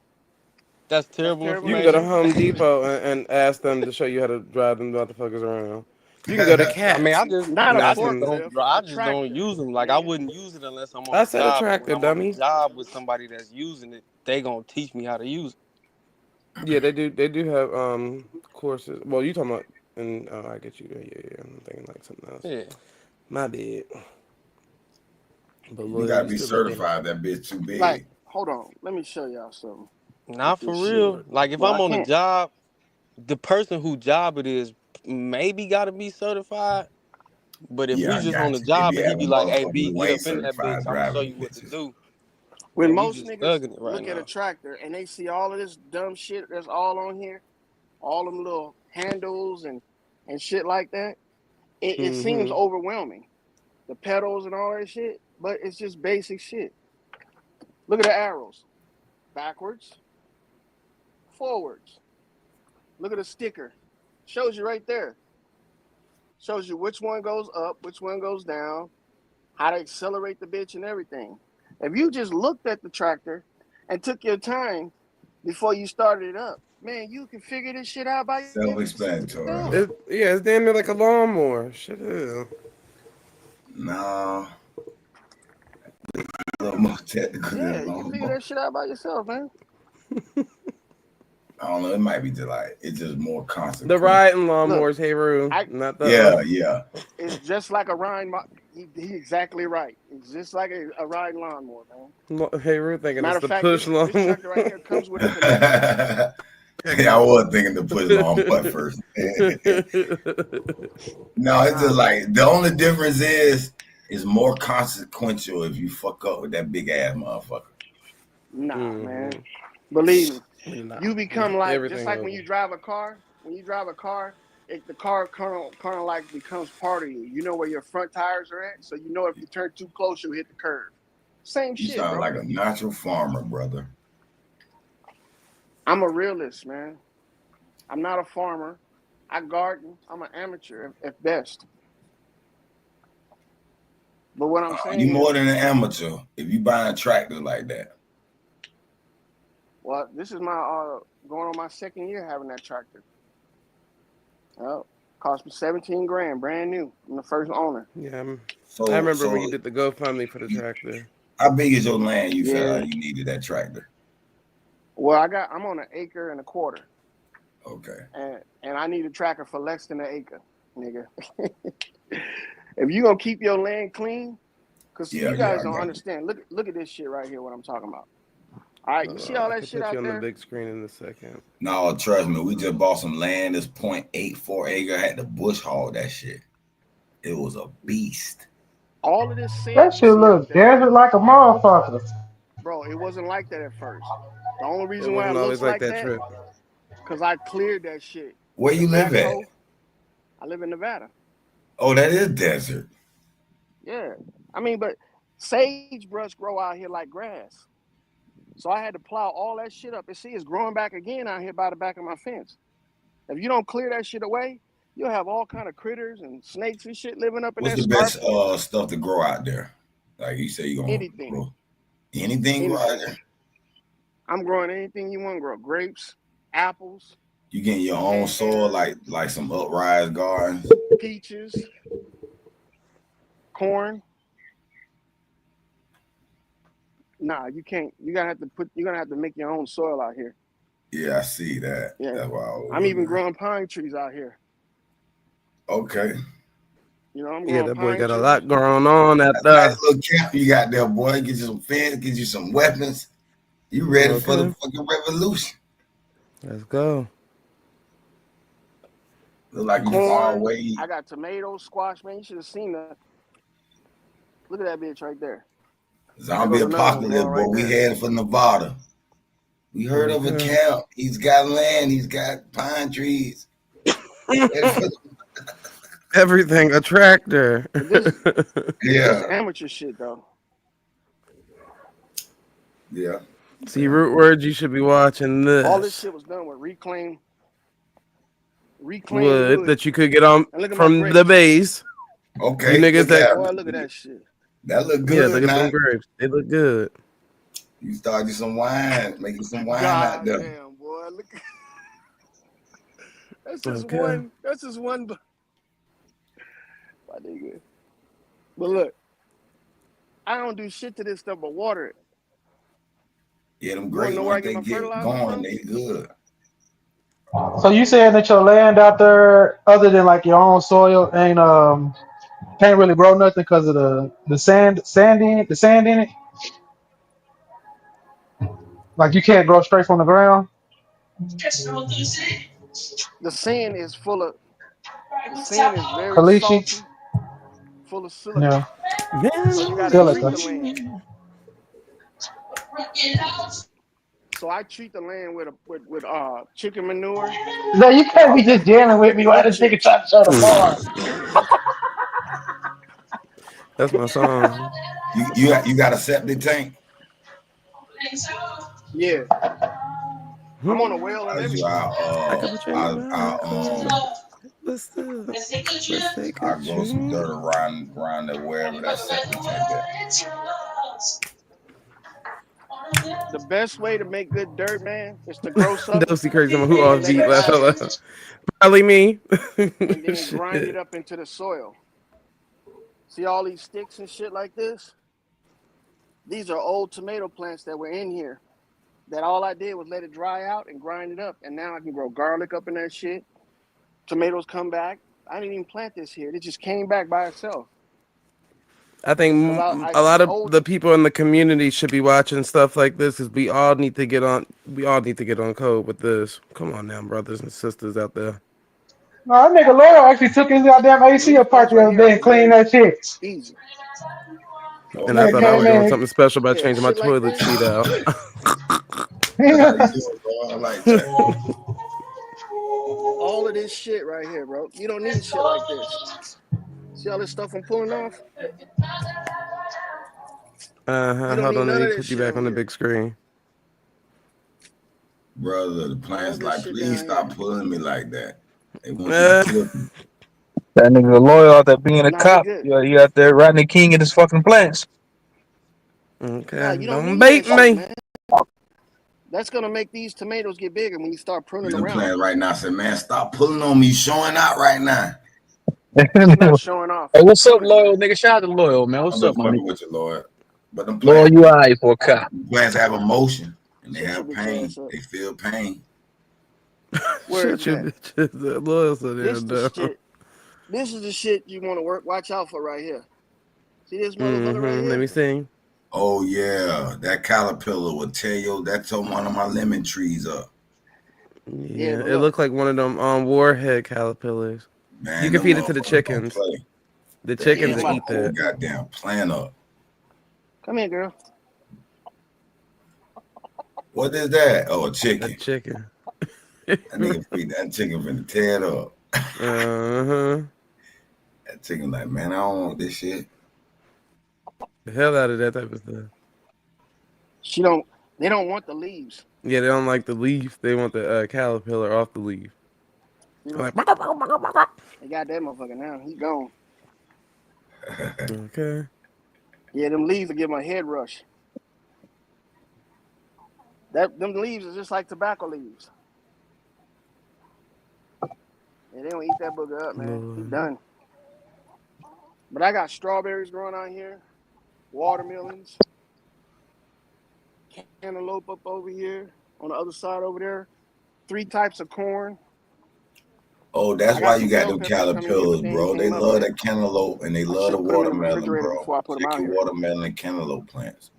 That's terrible information. You can go to Home Depot and ask them to show you how to drive them motherfuckers around. You can go to Cat. I mean, I just Not don't use them. Like I wouldn't use it unless I'm on I a said job. attractive, dummy. Job with somebody that's using it, they gonna teach me how to use it. Yeah, they do. They do have courses. Well, you talking about? And I get you. Yeah. I'm thinking like something else. Yeah. My bad. But you gotta be certified. That bitch too big. Like, hold on. Let me show y'all something. Not for real. Like if I'm on a job, the person whose job it is maybe got to be certified. But if we just on the job and he be like, "Hey, B, get up in that bitch. I'm gonna show you what to do." When most niggas look at a tractor and they see all of this dumb shit that's all on here, all them little handles and shit like that, it seems overwhelming. the pedals and all that shit, but it's just basic shit. Look at the arrows. Backwards, forwards. Look at the sticker. Shows you right there. Shows you which one goes up, which one goes down, how to accelerate the bitch and everything. If you just looked at the tractor and took your time before you started it up, man, you can figure this shit out by yourself. Self-explanatory. It's damn near like a lawnmower. Shit is. No. A little more technical Yeah, than you can figure lawnmower. that shit out by yourself, man. I don't know. It might be just like it's just more constant. The riding lawnmowers, hey Roo, not the. Yeah. It's just like a riding. He's exactly right. It's just like a riding lawnmower, man. Hey Roo, thinking Matter it's of the fact, push this lawnmower. tractor right here comes with a Yeah, I was thinking to push lawnmower first. No, it's just like the only difference is more consequential if you fuck up with that big ass motherfucker. Nah, man. Believe me. You become like Everything just like when over. you drive a car. When you drive a car, the car kind of like becomes part of you. You know where your front tires are at, so you know if you turn too close, you'll hit the curb. Same You shit, sound bro. like a natural farmer, brother. I'm a realist, man. I'm not a farmer. I garden. I'm an amateur at best. But what I'm saying You more is, than an amateur if you buy a tractor like that. well, this is my going on my second year having that tractor. Oh, cost me 17 grand, brand new. I'm the first owner. Yeah, So, I remember so when you did the GoFundMe for the tractor. how big is your land? You feel Yeah. like you needed that tractor? Well, I'm on 1.25 acres. Okay. And I need a tractor for less than 1 acre, nigga. If you gonna keep your land clean, because you guys don't understand. Look at this shit right here. What I'm talking about. All right, you see all I that can shit put out you on there? the big screen in a second. No, trust me. We just bought some land. This 0.84 acre. Had to bush hog that shit. It was a beast. All of this sand That you shit see out look there, desert like a motherfucker. bro, it wasn't like that at first. The only It reason why it wasn't always looks like like that that, trip. because I cleared that shit. Where you live at? Backhoe. I live in Nevada. Oh, that is desert. Yeah. I mean, but sagebrush grow out here like grass. So I had to plow all that shit up. And see, it's growing back again out here by the back of my fence. If you don't clear that shit away, you'll have all kind of critters and snakes and shit living up in What's there. the best stuff to grow out there? Like you say, you gonna Anything. grow anything grow out there? I'm growing anything you want to grow. Grapes, apples. You getting your own soil, like some uprise gardens. Peaches, corn. Nah, you can't. You're gonna have to make your own soil out here. Yeah, I see that. Yeah. That's why I'm even growing pine trees out here. Okay. You know, I'm Yeah, growing that boy pine got a trees. lot going on at Nice little camp you got there, boy. Get you some fence, get you some weapons. You ready for the fucking revolution? Let's go. Look like you far Corn. away. I got tomatoes, squash, man. You should have seen that. Look at that bitch right there. Zombie apocalypse, boy. We headed for Nevada. We heard of a camp. He's got land. He's got pine trees. Everything, a tractor. This Yeah. amateur shit though. Yeah. See, root words, you should be watching this. All this shit was done with reclaimed wood that you could get on And look at from my the grapes. base. Okay. You niggas that Boy, look at that shit. That look yeah, good. look at now. them grapes. They look good. You started some wine, making some wine out there. Damn, boy. Look. That's just Okay. one. That's just one. My nigga. But look, I don't do shit to this stuff but water it. Yeah, them You wanna great know where I ones, get they my get fertilizer going, from? they good. So you saying that your land out there, other than like your own soil, ain't can't really grow nothing because of the sand in it? Like you can't grow straight from the ground? The sand is full of. The sand is very Caliche? salty, full of silica. Yeah. So you gotta Silica. treat the land. So I treat the land with chicken manure. No, you can't be just jamming with me while this nigga trying to show the bar. That's my song. You got a septic tank? Yeah. I'm on a well and everything. I could put you in the Let's take I go some dirt around there wherever that septic tank is. The best way to make good dirt, man, is to grow something. Dosey crazy. Who off beat last fella? Probably me. And then grind it up into the soil. See all these sticks and shit like this? These are old tomato plants that were in here. That all I did was let it dry out and grind it up. And now I can grow garlic up in that shit. Tomatoes come back. I didn't even plant this here. It just came back by itself. I think a lot of the people in the community should be watching stuff like this because we all need to get on. We all need to get on code with this. Come on now, brothers and sisters out there. No, that nigga Loyal actually took his goddamn AC apart the other day and cleaned that shit. Easy. And I thought I was doing something special by changing my toilet seat out. All of this shit right here, bro. You don't need shit like this. See all this stuff I'm pulling off? Hold on, let me put you back on the big screen. Brother, the plants like, please stop pulling me like that. They want to kill me. That nigga Loyal out there being a cop. You out there Rodney King in his fucking plants. Okay, you don't bait me. Man. That's gonna make these tomatoes get bigger when you start pruning The around. plant right now said, man, stop pulling on me, showing out right now. Not showing off. Hey, what's up, Loyal nigga? Shout out to Loyal, man. What's up, man? With you, Lord. But them Loyal, plants, you alright for a cop. plants have emotion and they have pain. They feel pain. Shut your bitches. Loyal so damn dumb. This is the shit you want to watch out for right here. See this motherfucker right here? Let me see. Oh yeah, that caterpillar will tear one of my lemon trees up. Yeah, it looked like one of them warhead caterpillars. Man, you can feed it to the chickens. The chickens eat that. Goddamn plant up. Come here, girl. What is that? Oh, a chicken. A chicken. That nigga feed that chicken finna tear it up. That chicken like, man, I don't want this shit. The hell out of that type of stuff. They don't want the leaves. Yeah, they don't like the leaf. They want the caterpillar off the leaf. Like, they got that motherfucker now. He gone. Okay. Yeah, them leaves will give my head rush. Them leaves are just like tobacco leaves. Yeah, they don't eat that booger up, man. He's done. But I got strawberries growing out here, watermelons, cantaloupe up over here, on the other side over there, 3 types of corn. Oh, that's why you got them caterpillars, bro. They love that cantaloupe and they love the watermelon, bro. Check your watermelon and cantaloupe plants.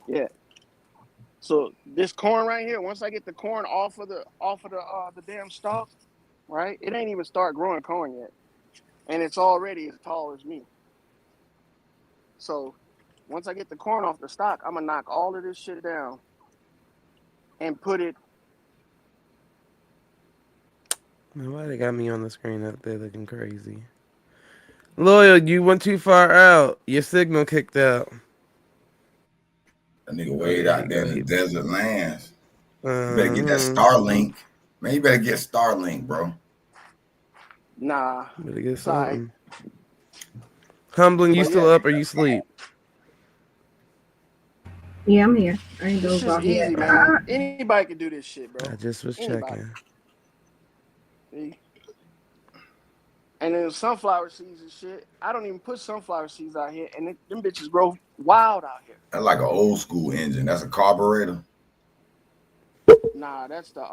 Yeah. So this corn right here, once I get the corn off of the damn stalk, right? It ain't even start growing corn yet, and it's already as tall as me. So once I get the corn off the stalk, I'm gonna knock all of this shit down and put it. Man, why they got me on the screen up there looking crazy? Loyal, you went too far out. Your signal kicked out. That nigga way out there in the desert lands. You better get that Starlink. Man, you better get Starlink, bro. Nah. Better get something. Humbling, you still up or you sleep? Yeah, I'm here. I ain't This dozed off is easy, yet. man. Anybody can do this shit, bro. I just was Anybody. checking. See? And then sunflower seeds and shit. I don't even put sunflower seeds out here, and them bitches grow wild out here. That's like an old school engine. That's a carburetor. Nah, that's the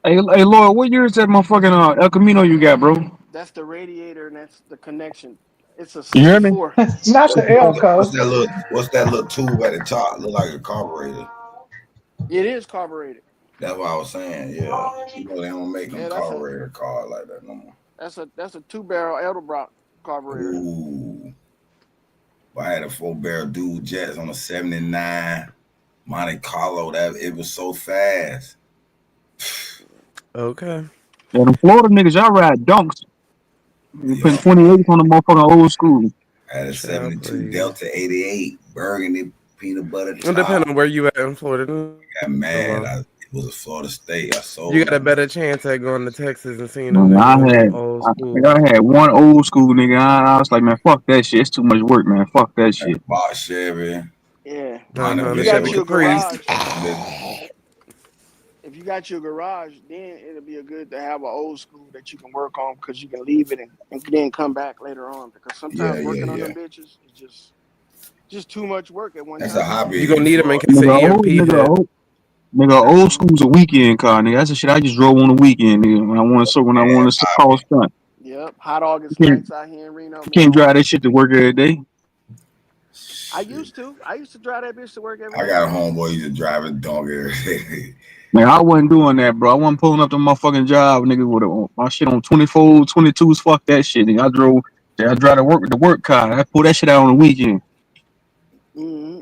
Hey, Lloyd, what year is that motherfucking El Camino you got, bro? that's the radiator and that's the connection. It's a You hear me? 64. Not the Elco. What's that little tube at the top? Look like a carburetor. It is carbureted. That's what I was saying. Yeah, you know they don't make them carburetor car like that no more. That's a 2-barrel Edelbrock carburetor. Ooh, I had a 4-barrel dual jets on a '79 Monte Carlo. That it was so fast. Okay. Yeah, the Florida niggas, y'all ride dunks. You put 28 on the motherfucking old school. I had a 72 Delta 88 burgundy peanut butter It depends top. on where you at in Florida. Got mad. It was a Florida State. I sold. You got a better chance at going to Texas and seeing Man, them I niggas in had, them old school. I had one old school nigga. I was like, man, fuck that shit. It's too much work, man. Fuck that shit. Bought Chevy. Yeah. The You got Chevy your Caprice. garage. If you got your garage, then it'll be a good to have an old school that you can work on because you can leave it and then come back later on. Because sometimes working on them bitches is just too much work at one time. That's a hobby. You gonna need them in case of Nigga, EMP hit. Nigga, old school's a weekend car, nigga. That's the shit I just drove on the weekend, nigga. When I want to call stunt. Yep, hot August nights out here in Reno. You can't drive that shit to work every day. I used to drive that bitch to work every day. I got a homeboy who used to drive a donkey. Man, I wasn't doing that, bro. I wasn't pulling up to my fucking job, nigga, with my shit on 24, 22s. Fuck that shit, nigga. I drive the work car. I pull that shit out on the weekend. Mm-hmm.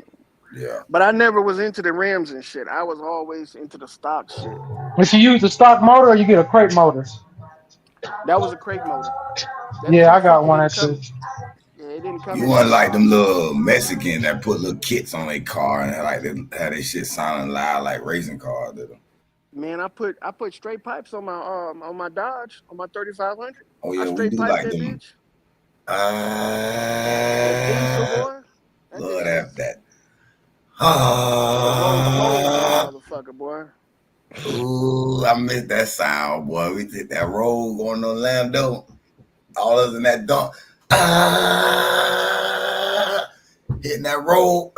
Yeah. But I never was into the rims and shit. I was always into the stock shit. Did you use the stock motor or you get a crate motor? That was a crate motor. Yeah, I got one actually. Yeah, it didn't come. You wasn't like them little Mexicans that put little kits on their car and like they had their shit sounding loud like racing cars. Did them? Man, I put straight pipes on my Dodge, on my 3500. Oh yeah, I we straight do pipe like that them. bitch. Love that. Motherfucker, boy. Ooh, I miss that sound, boy. We did that road going to Orlando. All of us in that dump. Hitting that road.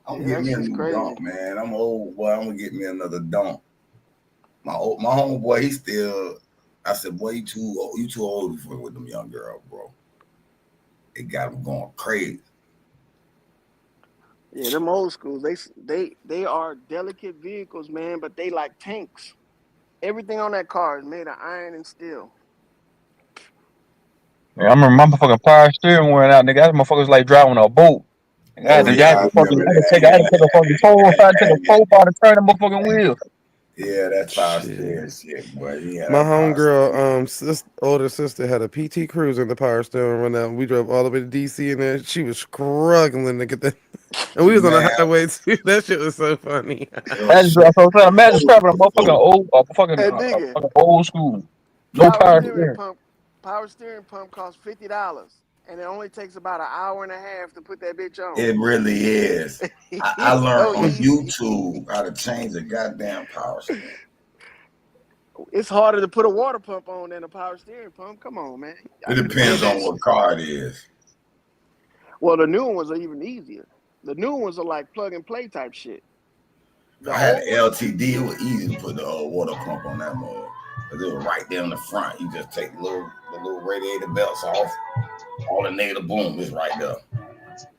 I'm gonna get me a new dump, man. I'm old, boy. I'm gonna get me another dump. My homeboy, he still. I said, boy, you too old for with them young girls, bro. It got them going crazy. Yeah, them old schools, they are delicate vehicles, man, but they like tanks. Everything on that car is made of iron and steel. Yeah, I remember my motherfucking power steering went out, nigga. That motherfucker's like driving a boat. I had to take a fucking pole, I had to take a pole out to turn the motherfucking wheel. Yeah, that's power steering shit, boy. Yeah, My homegirl, older sister had a PT Cruiser in the power steering run out. We drove all the way to DC and then she was struggling to get that. And we was on the highway too. That shit was so funny. Imagine driving a motherfucking old school. No power steering. Power steering pump costs $50, and it only takes about an hour and a half to put that bitch on. It really is. I learned on YouTube how to change the goddamn power steering. It's harder to put a water pump on than a power steering pump. Come on, man. It depends on what car it is. Well, the new ones are even easier. The new ones are like plug and play type shit. I had an LTD. It was easy to put the water pump on that mug. Cause it was right there in the front. You just take the little radiator belts off. All the negative boom is right there.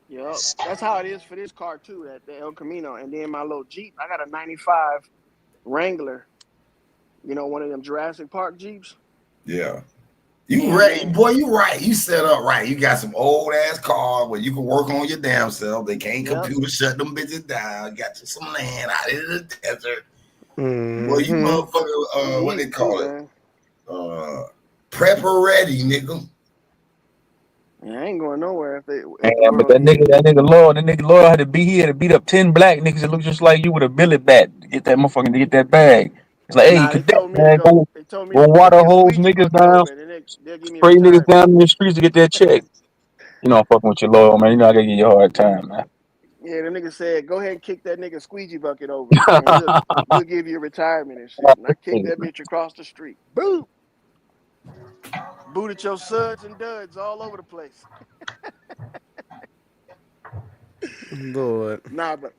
Yep, that's how it is for this car too, at the El Camino. And then my little Jeep, I got a 95 Wrangler. You know, one of them Jurassic Park Jeeps. Yeah. You right, boy, you right. You set up right. You got some old ass car where you can work on your damn self. They can't computer shut them bitches down. Got you some land out in the desert. Well, you motherfucker, what they call it? Prepper ready, nigga. Yeah, I ain't going nowhere if they. Yeah, but that nigga Lord had to beat up 10 black niggas that look just like you with a billy bat to get that motherfucking to get that bag. It's like, hey, you could go water hose niggas down, spray niggas down in the streets to get that check. You know I'm fucking with your lawyer, man. You know I gotta give you a hard time, man. Yeah, the nigga said, go ahead and kick that nigga squeegee bucket over. And we'll give you a retirement and shit. And I kicked that bitch across the street. Boom! Booted your suds and duds all over the place. Lord. Nah, but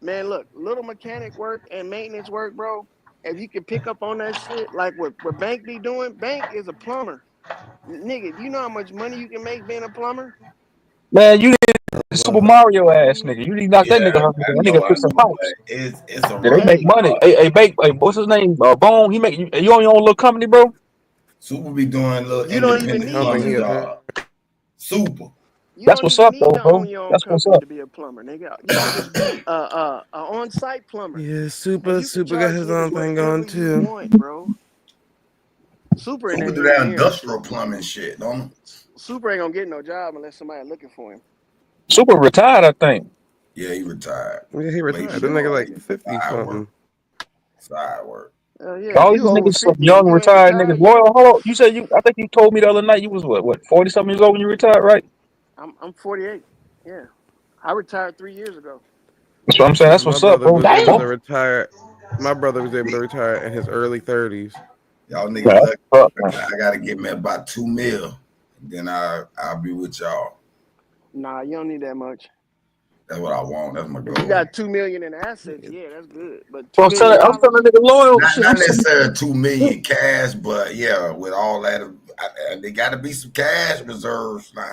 man, look, little mechanic work and maintenance work, bro. If you can pick up on that shit, like what Bank be doing, Bank is a plumber. Nigga, you know how much money you can make being a plumber? Man, you did Super Mario ass nigga. You need to knock that nigga out. That nigga fix some pipes. They make money. Hey, Bank, what's his name? Bone. He make you own your own little company, bro. Super be doing little you don't even independent plumbing job. Super. That's what's up, though, need to bro. own your own That's what's company up. to be a plumber, nigga. You can just be a on-site plumber. Yeah, Super And you can got charge his niggas own thing going whatever you too. want, bro. Super in Super that do that engineering shit. industrial plumbing shit, don't he? Super ain't gonna get no job unless somebody looking for him. Super retired, I think. Yeah, he retired. Yeah, he But he retired. do That nigga like like 50 side something. work. Side work. Yeah, All if these you over niggas, some 50 young and you ain't retired retired niggas. yet, Loyal, hold on. You said I think you told me the other night you was what 40 something years old when you retired, right? I'm 48. Yeah, I retired 3 years ago. That's what I'm saying. That's My what's up, brother bro. was able to Damn. retire. My brother was able to retire in his early 30s. Y'all niggas Yeah, lucky. that's up, man. I gotta get me about 2 mil. Then I'll be with y'all. Nah, you don't need that much. That's what I want. That's my If you goal. got 2 million in assets, yeah, that's good. But So $2 million, I'm telling nigga Loyal. Not, Shit, not I'm saying, necessarily 2 million cash, but yeah, with all that, they got to be some cash reserves now.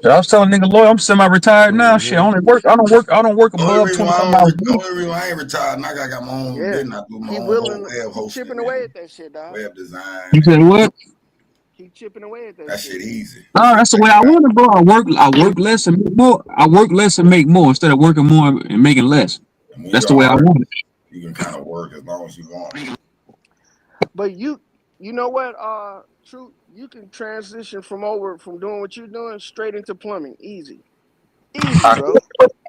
I was telling nigga Loyal, I'm semi-retired now. Shit, I don't work above 20 something hours a week. Only reason I ain't retired, and I got my own business. I do my keep own willing, web keep hosting chipping away and at that shit, dog. web design. You said what? Keep chipping away at That shit easy. No, that's the way I want it, bro. I work less and make more. I work less and make more instead of working more and making less. When That's you're the way I an want it. artist, you can kind of work as long as you want. But you know what, Truth, you can transition from doing what you're doing straight into plumbing, easy, bro.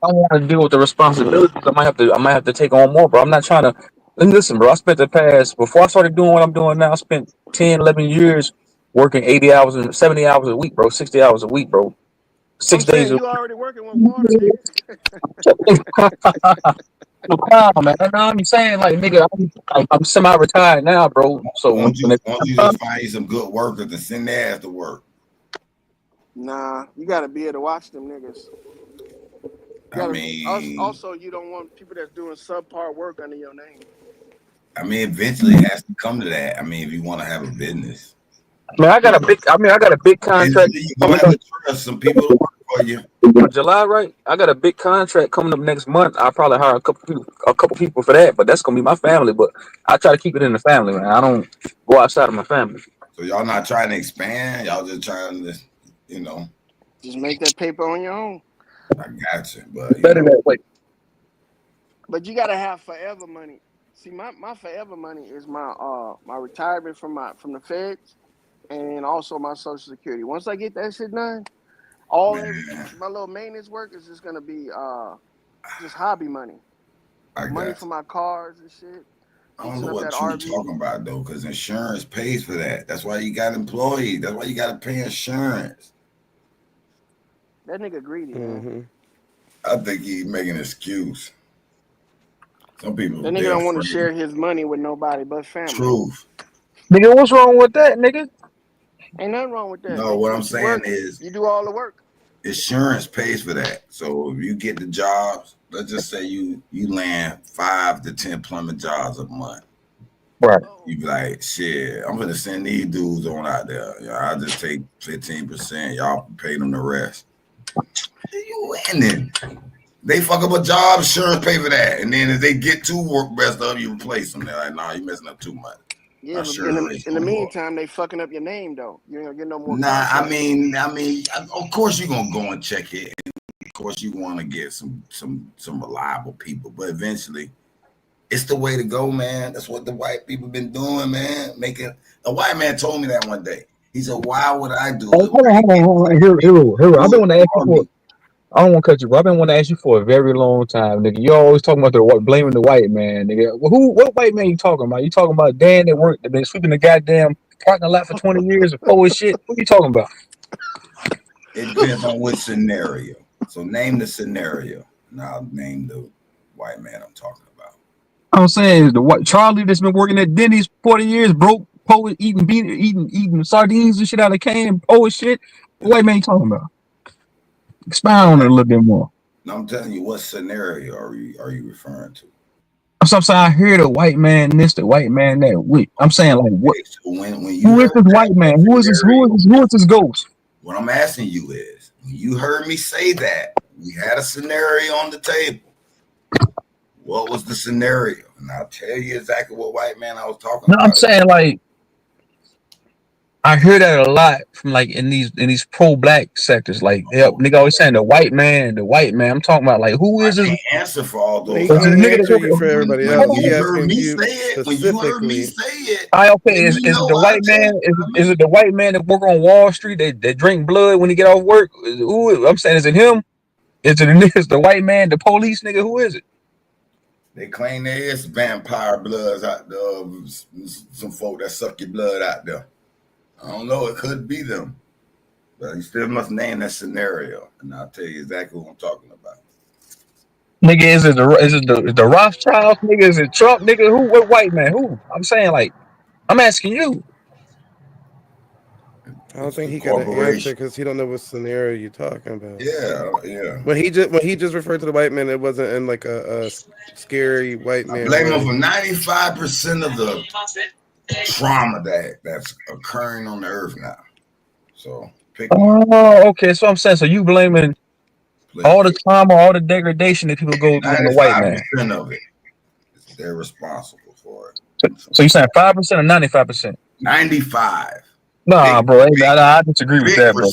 I want to deal with the responsibilities. I might have to take on more, bro. I'm not trying to. And listen, bro. I spent the past before I started doing what I'm doing now. I spent 10, 11 years working 80 hours and 70 hours a week, bro. 60 hours a week, bro. 6 I'm days saying a you already working with water, nigga. no problem, man. You know what I'm saying? Like, nigga, I'm semi-retired now, bro. So Won't you just find you some good workers and send their ass to work? Nah, you gotta be able to watch them niggas. Also, you don't want people that's doing subpar work under your name. I mean, eventually it has to come to that. I mean, if you want to have a business. Man, I got a big contract. You gonna have to trust some people to work for you. For July, right? I got a big contract coming up next month. I'll probably hire a couple people for that, but that's gonna be my family. But I try to keep it in the family, man. I don't go outside of my family. So y'all not trying to expand, y'all just trying to, just make that paper on your own. I got you, but better that way. But you gotta have forever money. See, my forever money is my retirement from the feds, and also my Social Security. Once I get that shit done, my little maintenance work is just gonna be just hobby money. Money for my cars and shit. I don't know what you're talking about though, because insurance pays for that. That's why you got employees. That's why you got to pay insurance. That nigga greedy, man. I think he's making an excuse. Some people. That nigga don't want to share his money with nobody but family. Truth. Nigga, what's wrong with that, nigga? Ain't nothing wrong with that. No, what I'm saying is you do all the work. Insurance pays for that. So if you get the jobs, let's just say you land 5 to 10 plumbing jobs a month. Right. You be like, shit, I'm gonna send these dudes on out there. I'll just take 15%. Y'all pay them the rest. You winning. They fuck up a job, insurance pay for that. And then if they get to work best of, you replace them. They're like, nah, you messing up too much. Yeah, but in the meantime, they fucking up your name though. You ain't gonna get no more. Nah, I mean, of course you're gonna go and check it. And of course you want to get some reliable people, but eventually, it's the way to go, man. That's what the white people been doing, man. A white man told me that one day. He said, "Why would I do it?" Hold on. Here. I've been wanting to ask you for. I don't want to cut you, bro. I've been wanting to ask you for a very long time, nigga. You always talking about blaming the white man, nigga. What white man you talking about? You talking about Dan that been sweeping the goddamn parking lot for 20 years and poor shit? What you talking about? It depends on which scenario. So name the scenario, and I'll name the white man I'm talking about. I'm saying is the white Charlie that's been working at Denny's 40 years, broke, poor, eating sardines and shit out of can, poor shit. What white man you talking about? Expound on it a little bit more. No, I'm telling you, what scenario are you referring to? I'm saying I hear the white man this, the white man that. I'm saying like what? So when who is this white man? Who is this ghost? What I'm asking you is, when you heard me say that, we had a scenario on the table. What was the scenario? And I'll tell you exactly what white man I was talking about. I'm saying like I hear that a lot from like in these pro-black sectors. Like, nigga always saying the white man. I'm talking about like who is this? I can't answer for all those. He can't answer you for everybody else. When He you heard asking me you say it, specifically. Okay, is it the white man? Is it the white man that work on Wall Street? They drink blood when he get off work. Who? I'm saying, is it him? Is it the white man, the police nigga? Who is it? They claim there is vampire bloods out there. Some folk that suck your blood out there. I don't know. It could be them, but you still must name that scenario, and I'll tell you exactly what I'm talking about. Nigga, is it the Rothschilds? Nigga, is it Trump? Nigga, who? What white man? Who? I'm saying, like, I'm asking you. I don't think he got an answer because he don't know what scenario you're talking about. Yeah. When he just referred to the white man, it wasn't in like a scary white man. I blame him for 95% of the trauma that's occurring on the earth now. So pick one. Oh, okay. So I'm saying, so you blaming all the trauma, all the degradation that people go through on the white man. 95% of it, they're responsible for it. So you saying 5% or 95%? 95. Nah, bro. I disagree with that, bro.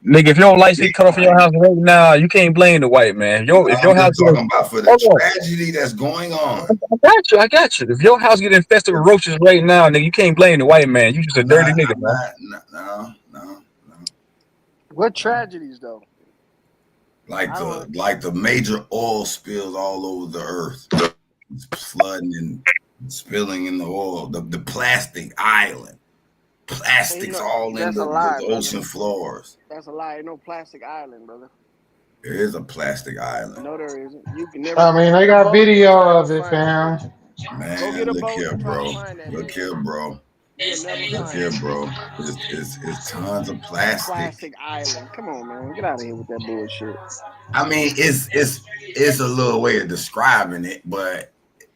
Nigga, if your lights get cut off in your house right now, you can't blame the white man. If your house talking about for the tragedy that's going on. I got you. If your house get infested with roaches right now, nigga, you can't blame the white man. You just a dirty nigga, man. No. What tragedies though? Like the major oil spills all over the earth, flooding and spilling in the oil. The plastic island. Plastics all in the ocean floors. That's a lie. Ain't no plastic island, brother. There is a plastic island. No, there isn't. You can never. I mean, they got video of it, fam. Man, look here, bro. Look here, bro. It's tons of plastic. Plastic island. Come on, man. Get out of here with that bullshit. I mean, it's a little way of describing it, but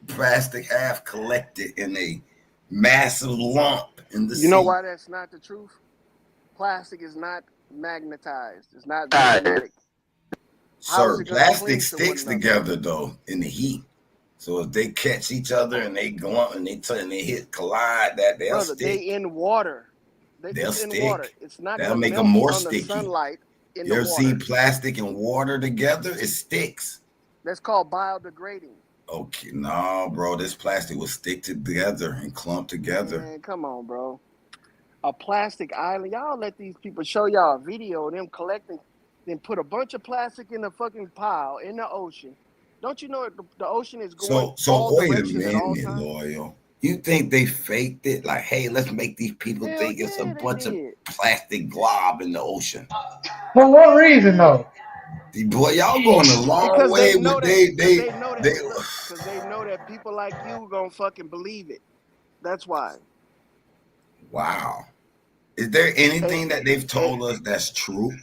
plastic half collected in a massive lump. You know why that's not the truth? Plastic is not magnetized. It's not magnetic. Sir, plastic sticks together though in the heat. So if they catch each other and they go up and they hit collide, they'll stick. They in water. They'll stick. In water. It's not. That'll make them more sticky. Sunlight in you ever the water. see plastic and water together? It sticks. That's called biodegrading. Okay, no, bro. This plastic will stick together and clump together. Man, come on, bro. A plastic island. Y'all let these people show y'all a video of them collecting, then put a bunch of plastic in a fucking pile in the ocean. Don't you know the ocean is going So wait a minute, Loyal. You think they faked it? Like, hey, let's make these people think it's a bunch of plastic glob in the ocean. For what reason, though? Boy, y'all going a long way with because they know that people like you gonna fucking believe it. That's why. Wow. Is there anything that they've told us that's true?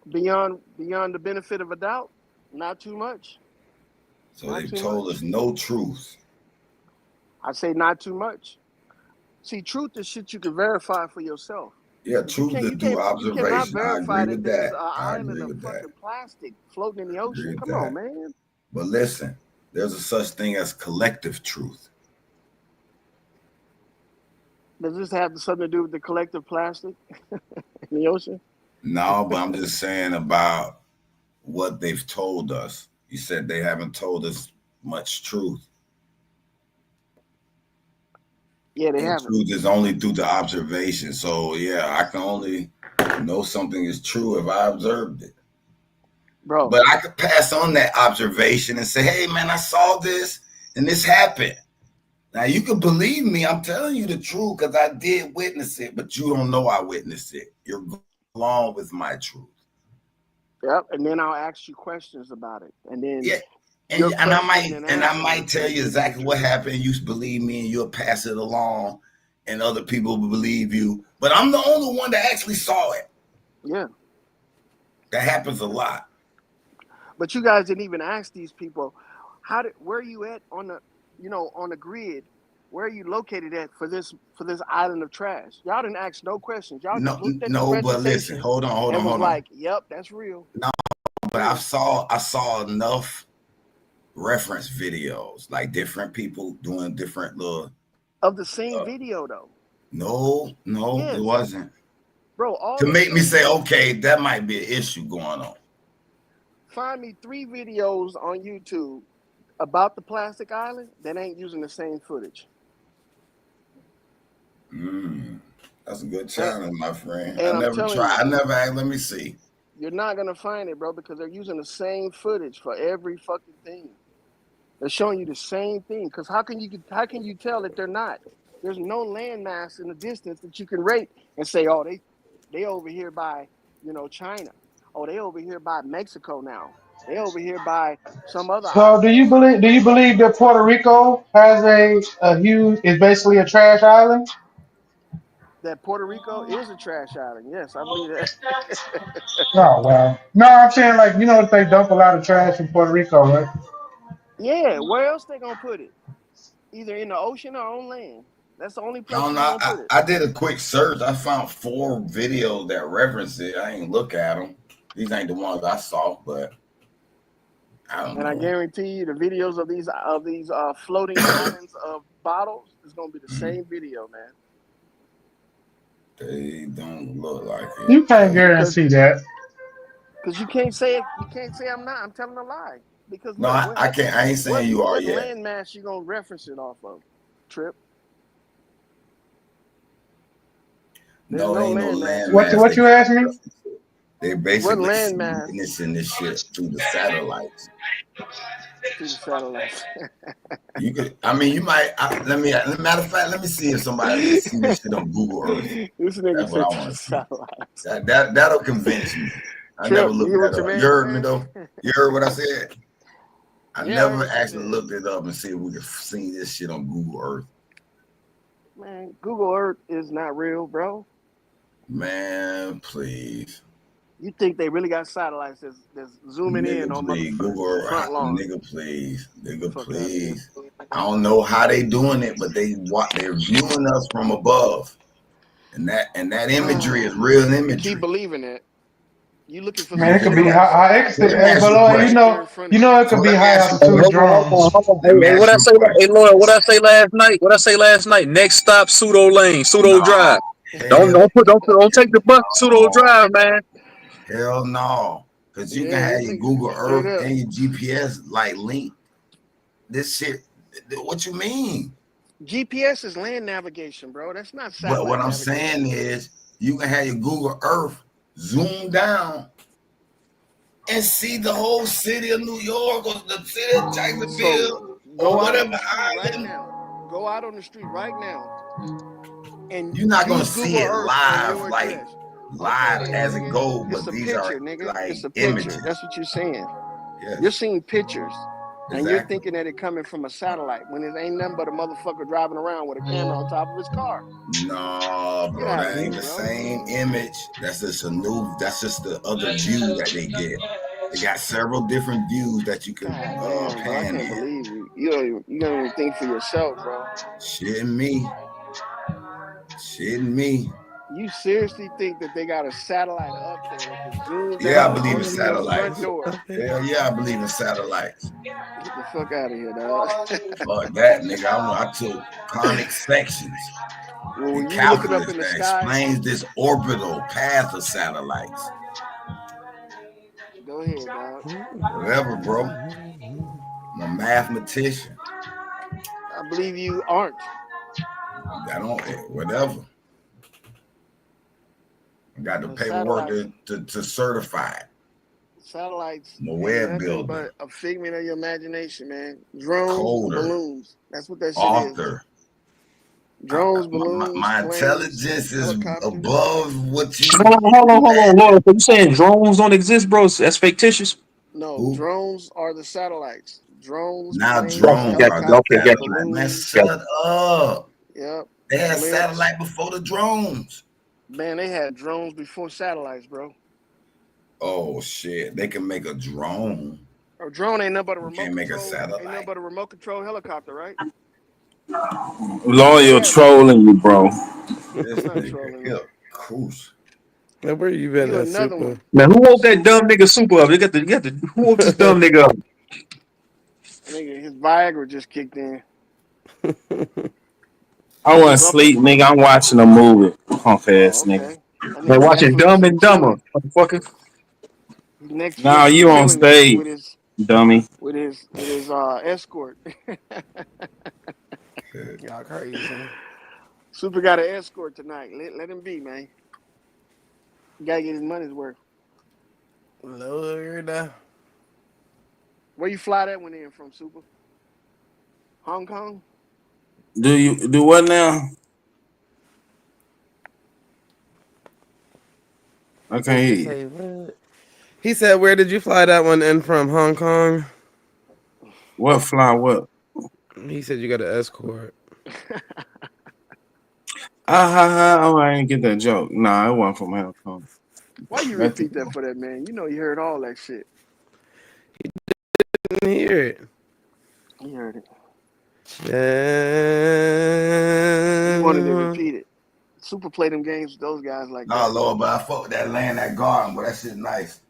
Beyond the benefit of a doubt? Not too much. So they've told us no truth. I say not too much. See, truth is shit you can verify for yourself. Yeah, truth is through observation. I agree with that. I agree with that. Plastic floating in the ocean. Come on, man. But listen, there's a such thing as collective truth. Does this have something to do with the collective plastic in the ocean? No, but I'm just saying about what they've told us. You said they haven't told us much truth. Yeah, they haven't. Truth is only through the observation. So yeah, I can only know something is true if I observed it. Bro. But I could pass on that observation and say, hey man, I saw this and this happened. Now you can believe me, I'm telling you the truth because I did witness it, but you don't know I witnessed it. You're going along with my truth. Yep, and then I'll ask you questions about it. And then I might tell you exactly what happened. You believe me and you'll pass it along and other people will believe you. But I'm the only one that actually saw it. Yeah. That happens a lot. But you guys didn't even ask these people, where are you at on the grid? Where are you located at for this island of trash? Y'all didn't ask no questions. Y'all just looked at the but listen, hold on. Like, yep, that's real. No, but I saw enough reference videos, like different people doing different little of the same video though. No, Yes. it wasn't. Bro, all To the make me say, videos- okay, that might be an issue going on. Find me 3 videos on YouTube about the plastic island that ain't using the same footage. That's a good challenge, my friend. and I I'm never telling tried. I you- never asked. Let me see. You're not gonna find it, bro, because they're using the same footage for every fucking thing. They're showing you the same thing. Because how can you tell that they're not? There's no landmass in the distance that you can rate and say, oh, they over here by China. Oh, they over here by Mexico now. They over here by some other So island. do you believe that Puerto Rico has a huge is basically a trash island? That Puerto Rico is a trash island. Yes, I believe that. Oh wow. No, I'm saying like they dump a lot of trash in Puerto Rico, right? Yeah, where else they gonna put it? Either in the ocean or on land. That's the only I place don't you're know. gonna put it. I did a quick search. I found 4 videos that reference it. I ain't look at them. These ain't the ones I saw, but I don't And know. I guarantee you, the videos of these floating islands of bottles is gonna be the same video, man. They don't look like it. You can't guarantee that. Because you can't say it. You can't say I'm not. I'm telling a lie. Because No, look, I can't. I ain't saying you are what yet. landmass you gonna reference it off of? Trip. No, ain't no landmass. What you asked me? They basically landmass? witnessing this shit through the satellites. Through the satellites. You could. I mean, you might. Matter of fact, let me see if somebody can see this shit on Google Earth. This nigga That's what I said want to to see. That'll convince me. I Trip, never you looked hear what that your up. man You heard me said? though. You heard what I said. I Yeah, I never heard what you actually said. looked it up and see if we could see this shit on Google Earth. Man, Google Earth is not real, bro. Man, please. You think they really got satellites that's zooming in Nigga, on please. Google motherfuckers' Earth. front lawn? Nigga, please. Nigga, Fuck outta here. please. I don't know how they doing it, but they're viewing us from above. And that imagery is real imagery. Keep believing that. You looking for Man, it some could be shit high altitude. Hey, but Lloyd, you know it could be high altitude drones. Hey, what I say? Hey, Lloyd, what I say last night? What I say last night? Next stop, pseudo lane, pseudo drive. Don't take the bus, pseudo drive, man. Hell no. Because you can have your Google Earth and your GPS like link. This shit, what you mean? GPS is land navigation, bro. That's not satellite But what I'm navigation. saying is you can have your Google Earth zoom down and see the whole city of New York or the city of Jacksonville or whatever island. Go out on the street right now. And You're not gonna use see Google it Earth live, for your like address. live as it goes, It's but a these picture, are nigga. like It's a picture. images. That's what you're saying. Yes. You're seeing pictures. And you're Exactly. thinking that it coming from a satellite when it ain't nothing but a motherfucker driving around with a camera on top of his car. No, bro, outta that ain't here, the bro. same image. That's just the other view that they get. They got several different views that you can Damn, bro, I pan can't in. believe you. You don't even think for yourself, bro. Shitting me. You seriously think that they got a satellite up there that can zoom Yeah, I down believe on in the nigga's front satellites. door? Hell yeah, I believe in satellites. Get the fuck out of here, dog. Fuck that, nigga. I took conic sections Well, and when you look it up calculus in the that sky, explains this orbital path of satellites. go ahead, dog. Whatever, bro. I'm a mathematician. I believe you aren't. I don't, whatever. I got the paperwork to certify it. Satellites I'm a ain't web nothing builder. but a figment of your imagination, man. Drones, Coder. balloons. That's what that shit Author. is. Drones, balloons, My planes, intelligence is helicopters. above what you. Hold on, Lloyd. So you saying drones don't exist, bro? That's fictitious. No, drones are the satellites. Drones, Now planes, drones are the helicopters, satellite. Man, balloons. shut up. Yep. They had Blimps. satellite before the drones. Man, they had drones before satellites, bro. Oh shit! They can make a drone. A drone ain't nothing but a remote Can't make a control. satellite. Ain't nothing but a remote control helicopter, right? Lloyd, trolling you, bro. This nigga here, coos. Now, where you been You at, another Super? one. Man, who woke that dumb nigga super up? Who woke this dumb nigga up? Nigga, his Viagra just kicked in. I wasn't asleep, nigga. I'm watching a movie. Punk ass nigga. They watching Dumb and Dumber, motherfucker. Netflix Now you on killing stage, with his dummy. escort. Y'all crazy. Super got an escort tonight. Let him be, man. Gotta get his money's worth. Lord. Where you fly that one in from, Super? Hong Kong? Do you do what now? I can't hear you. Say what? He said, "Where did you fly that one in from? Hong Kong?" What fly? What? He said you got an escort. Oh, I didn't get that joke. Nah, it wasn't from Hong Kong. Why you repeat that for that man? You know you heard all that shit. He didn't hear it. He heard it. He wanted to repeat it. Super play them games with those guys like Nah, that. Lord, but I fuck with that land, that garden, but that shit nice.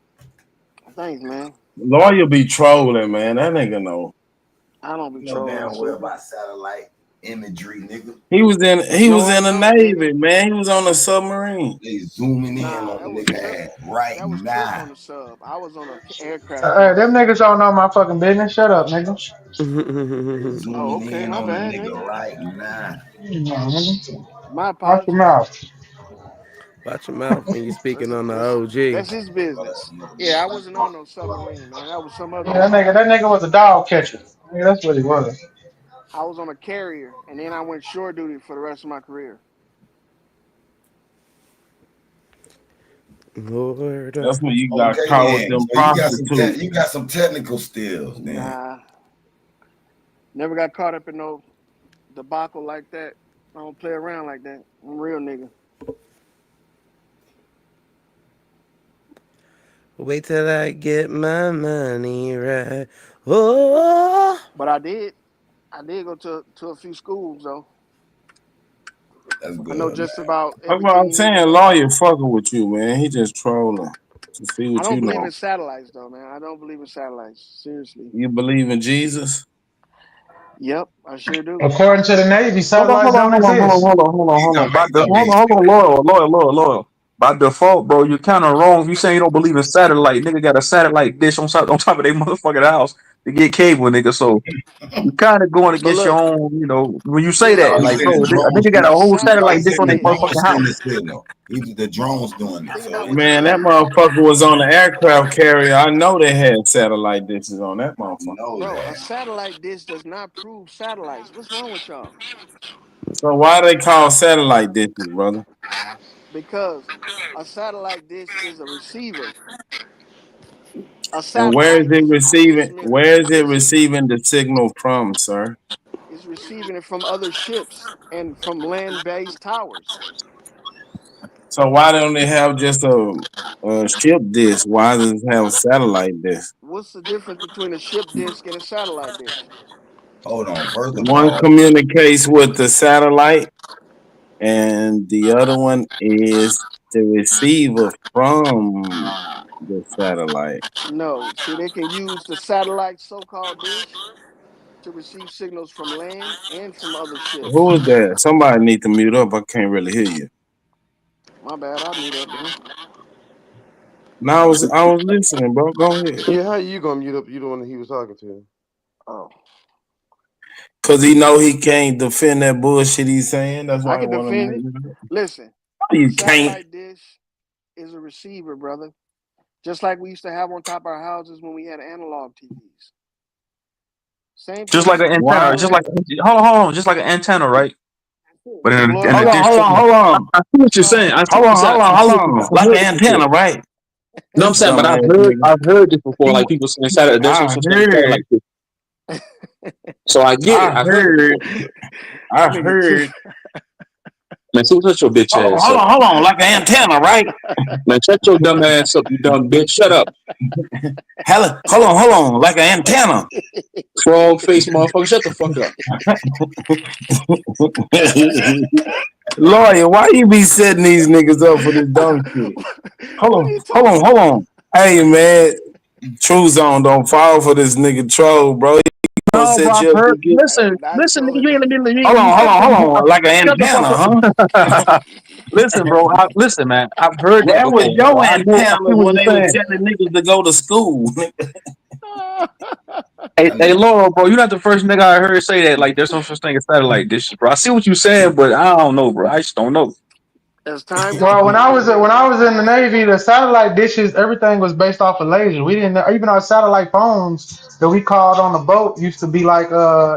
Thanks, man. Lawyer be trolling, man. That nigga know. I don't be You know trolling. damn well about satellite imagery, nigga. He was in the Navy, man. He was on a submarine. They zooming in on the nigga ass right That was now. on the sub. I was on an aircraft. Hey, them niggas don't know my fucking business. Shut up, nigga. Zooming okay, in my on bad, the nigga nigga. right now. My Watch apologies. your mouth. Watch your mouth when you speaking on the OG. That's his business. Yeah, I wasn't on no submarine, man. That was some other. Yeah, that nigga was a dog catcher. Yeah, that's what he was. I was on a carrier, and then I went shore duty for the rest of my career. Lord. That's when you got Okay, caught then. with them So prostitutes. you got some technical skills, then. Nah, never got caught up in no debacle like that. I don't play around like that. I'm a real nigga. Wait till I get my money right. Oh, but I did go to a few schools though. That's good. I know just about. That's what I'm saying. Lawyer fucking with you, man. He just trolling to see I what don't you believe know. in satellites though, man. I don't believe in satellites. Seriously. You believe in Jesus? Yep, I sure do. According to the Navy, satellites don't exist. Hold on. Lawyer. By default, bro, you're kind of wrong if you say you don't believe in satellite. Nigga got a satellite dish on top of their motherfucking house to get cable, nigga. So you kind of going against your own, when you say that, like, bro, a nigga got a whole satellite dish on their motherfucking house. Either the drones doing it. So Man, that motherfucker was on the aircraft carrier. I know they had satellite dishes on that motherfucker. Bro, a satellite dish does not prove satellites. What's wrong with y'all? So why they call satellite dishes, brother? Because a satellite dish is a receiver. And where is it receiving? Where is it receiving the signal from, sir? It's receiving it from other ships and from land-based towers. So why don't they have just a ship dish? Why does it have a satellite dish? What's the difference between a ship dish and a satellite dish? Hold on. First of One all, communicates with the satellite, and the other one is the receiver from the satellite. No, see, they can use the satellite so-called dish to receive signals from land and from other ships. Who is that? Somebody need to mute up. I can't really hear you. My bad, I'll mute up then. No, I was listening, bro. Go ahead. Yeah, how you gonna mute up? You the one that he was talking to. Oh. Cause he know he can't defend that bullshit he's saying. That's why I can want defend to it. Listen, you satellite can't. dish is a receiver, brother. Just like we used to have on top of our houses when we had analog TVs. Same Just like an principle. antenna. Just like hold on. Just like an antenna, right? But in Hold on. I see what you're saying. Hold on. Like an antenna, right? No, I'm saying, but I've heard this before. Like people saying satellite. There's some satellite. So I get it. I heard. Man, so shut your bitch ass up. Hold on. Like an antenna, right? Man, shut your dumb ass up, you dumb bitch. Shut up. Hold on. Like an antenna. Frog face motherfucker. Shut the fuck up. Lawyer, why you be setting these niggas up for this dumb shit? Hold on. Hey, man. True Zone, don't fall for this nigga troll, bro. No, no, bro. set I've you up to heard. get. Listen, nigga. You ain't Hold on. Like an Shut the fuck antenna, huh? up. Listen, bro. Listen, man. I've heard that That was before, bro. your I antenna see what when you're they were saying. telling niggas to go to school. Hey, Laurel, bro. You're not the first nigga I heard say that. Like, there's no such thing as satellite dishes, bro. I see what you're saying, but I don't know, bro. I just don't know. As time goes Well, on, when I was in the Navy, the satellite dishes, everything was based off of lasers. We didn't even our satellite phones that we called on the boat used to be like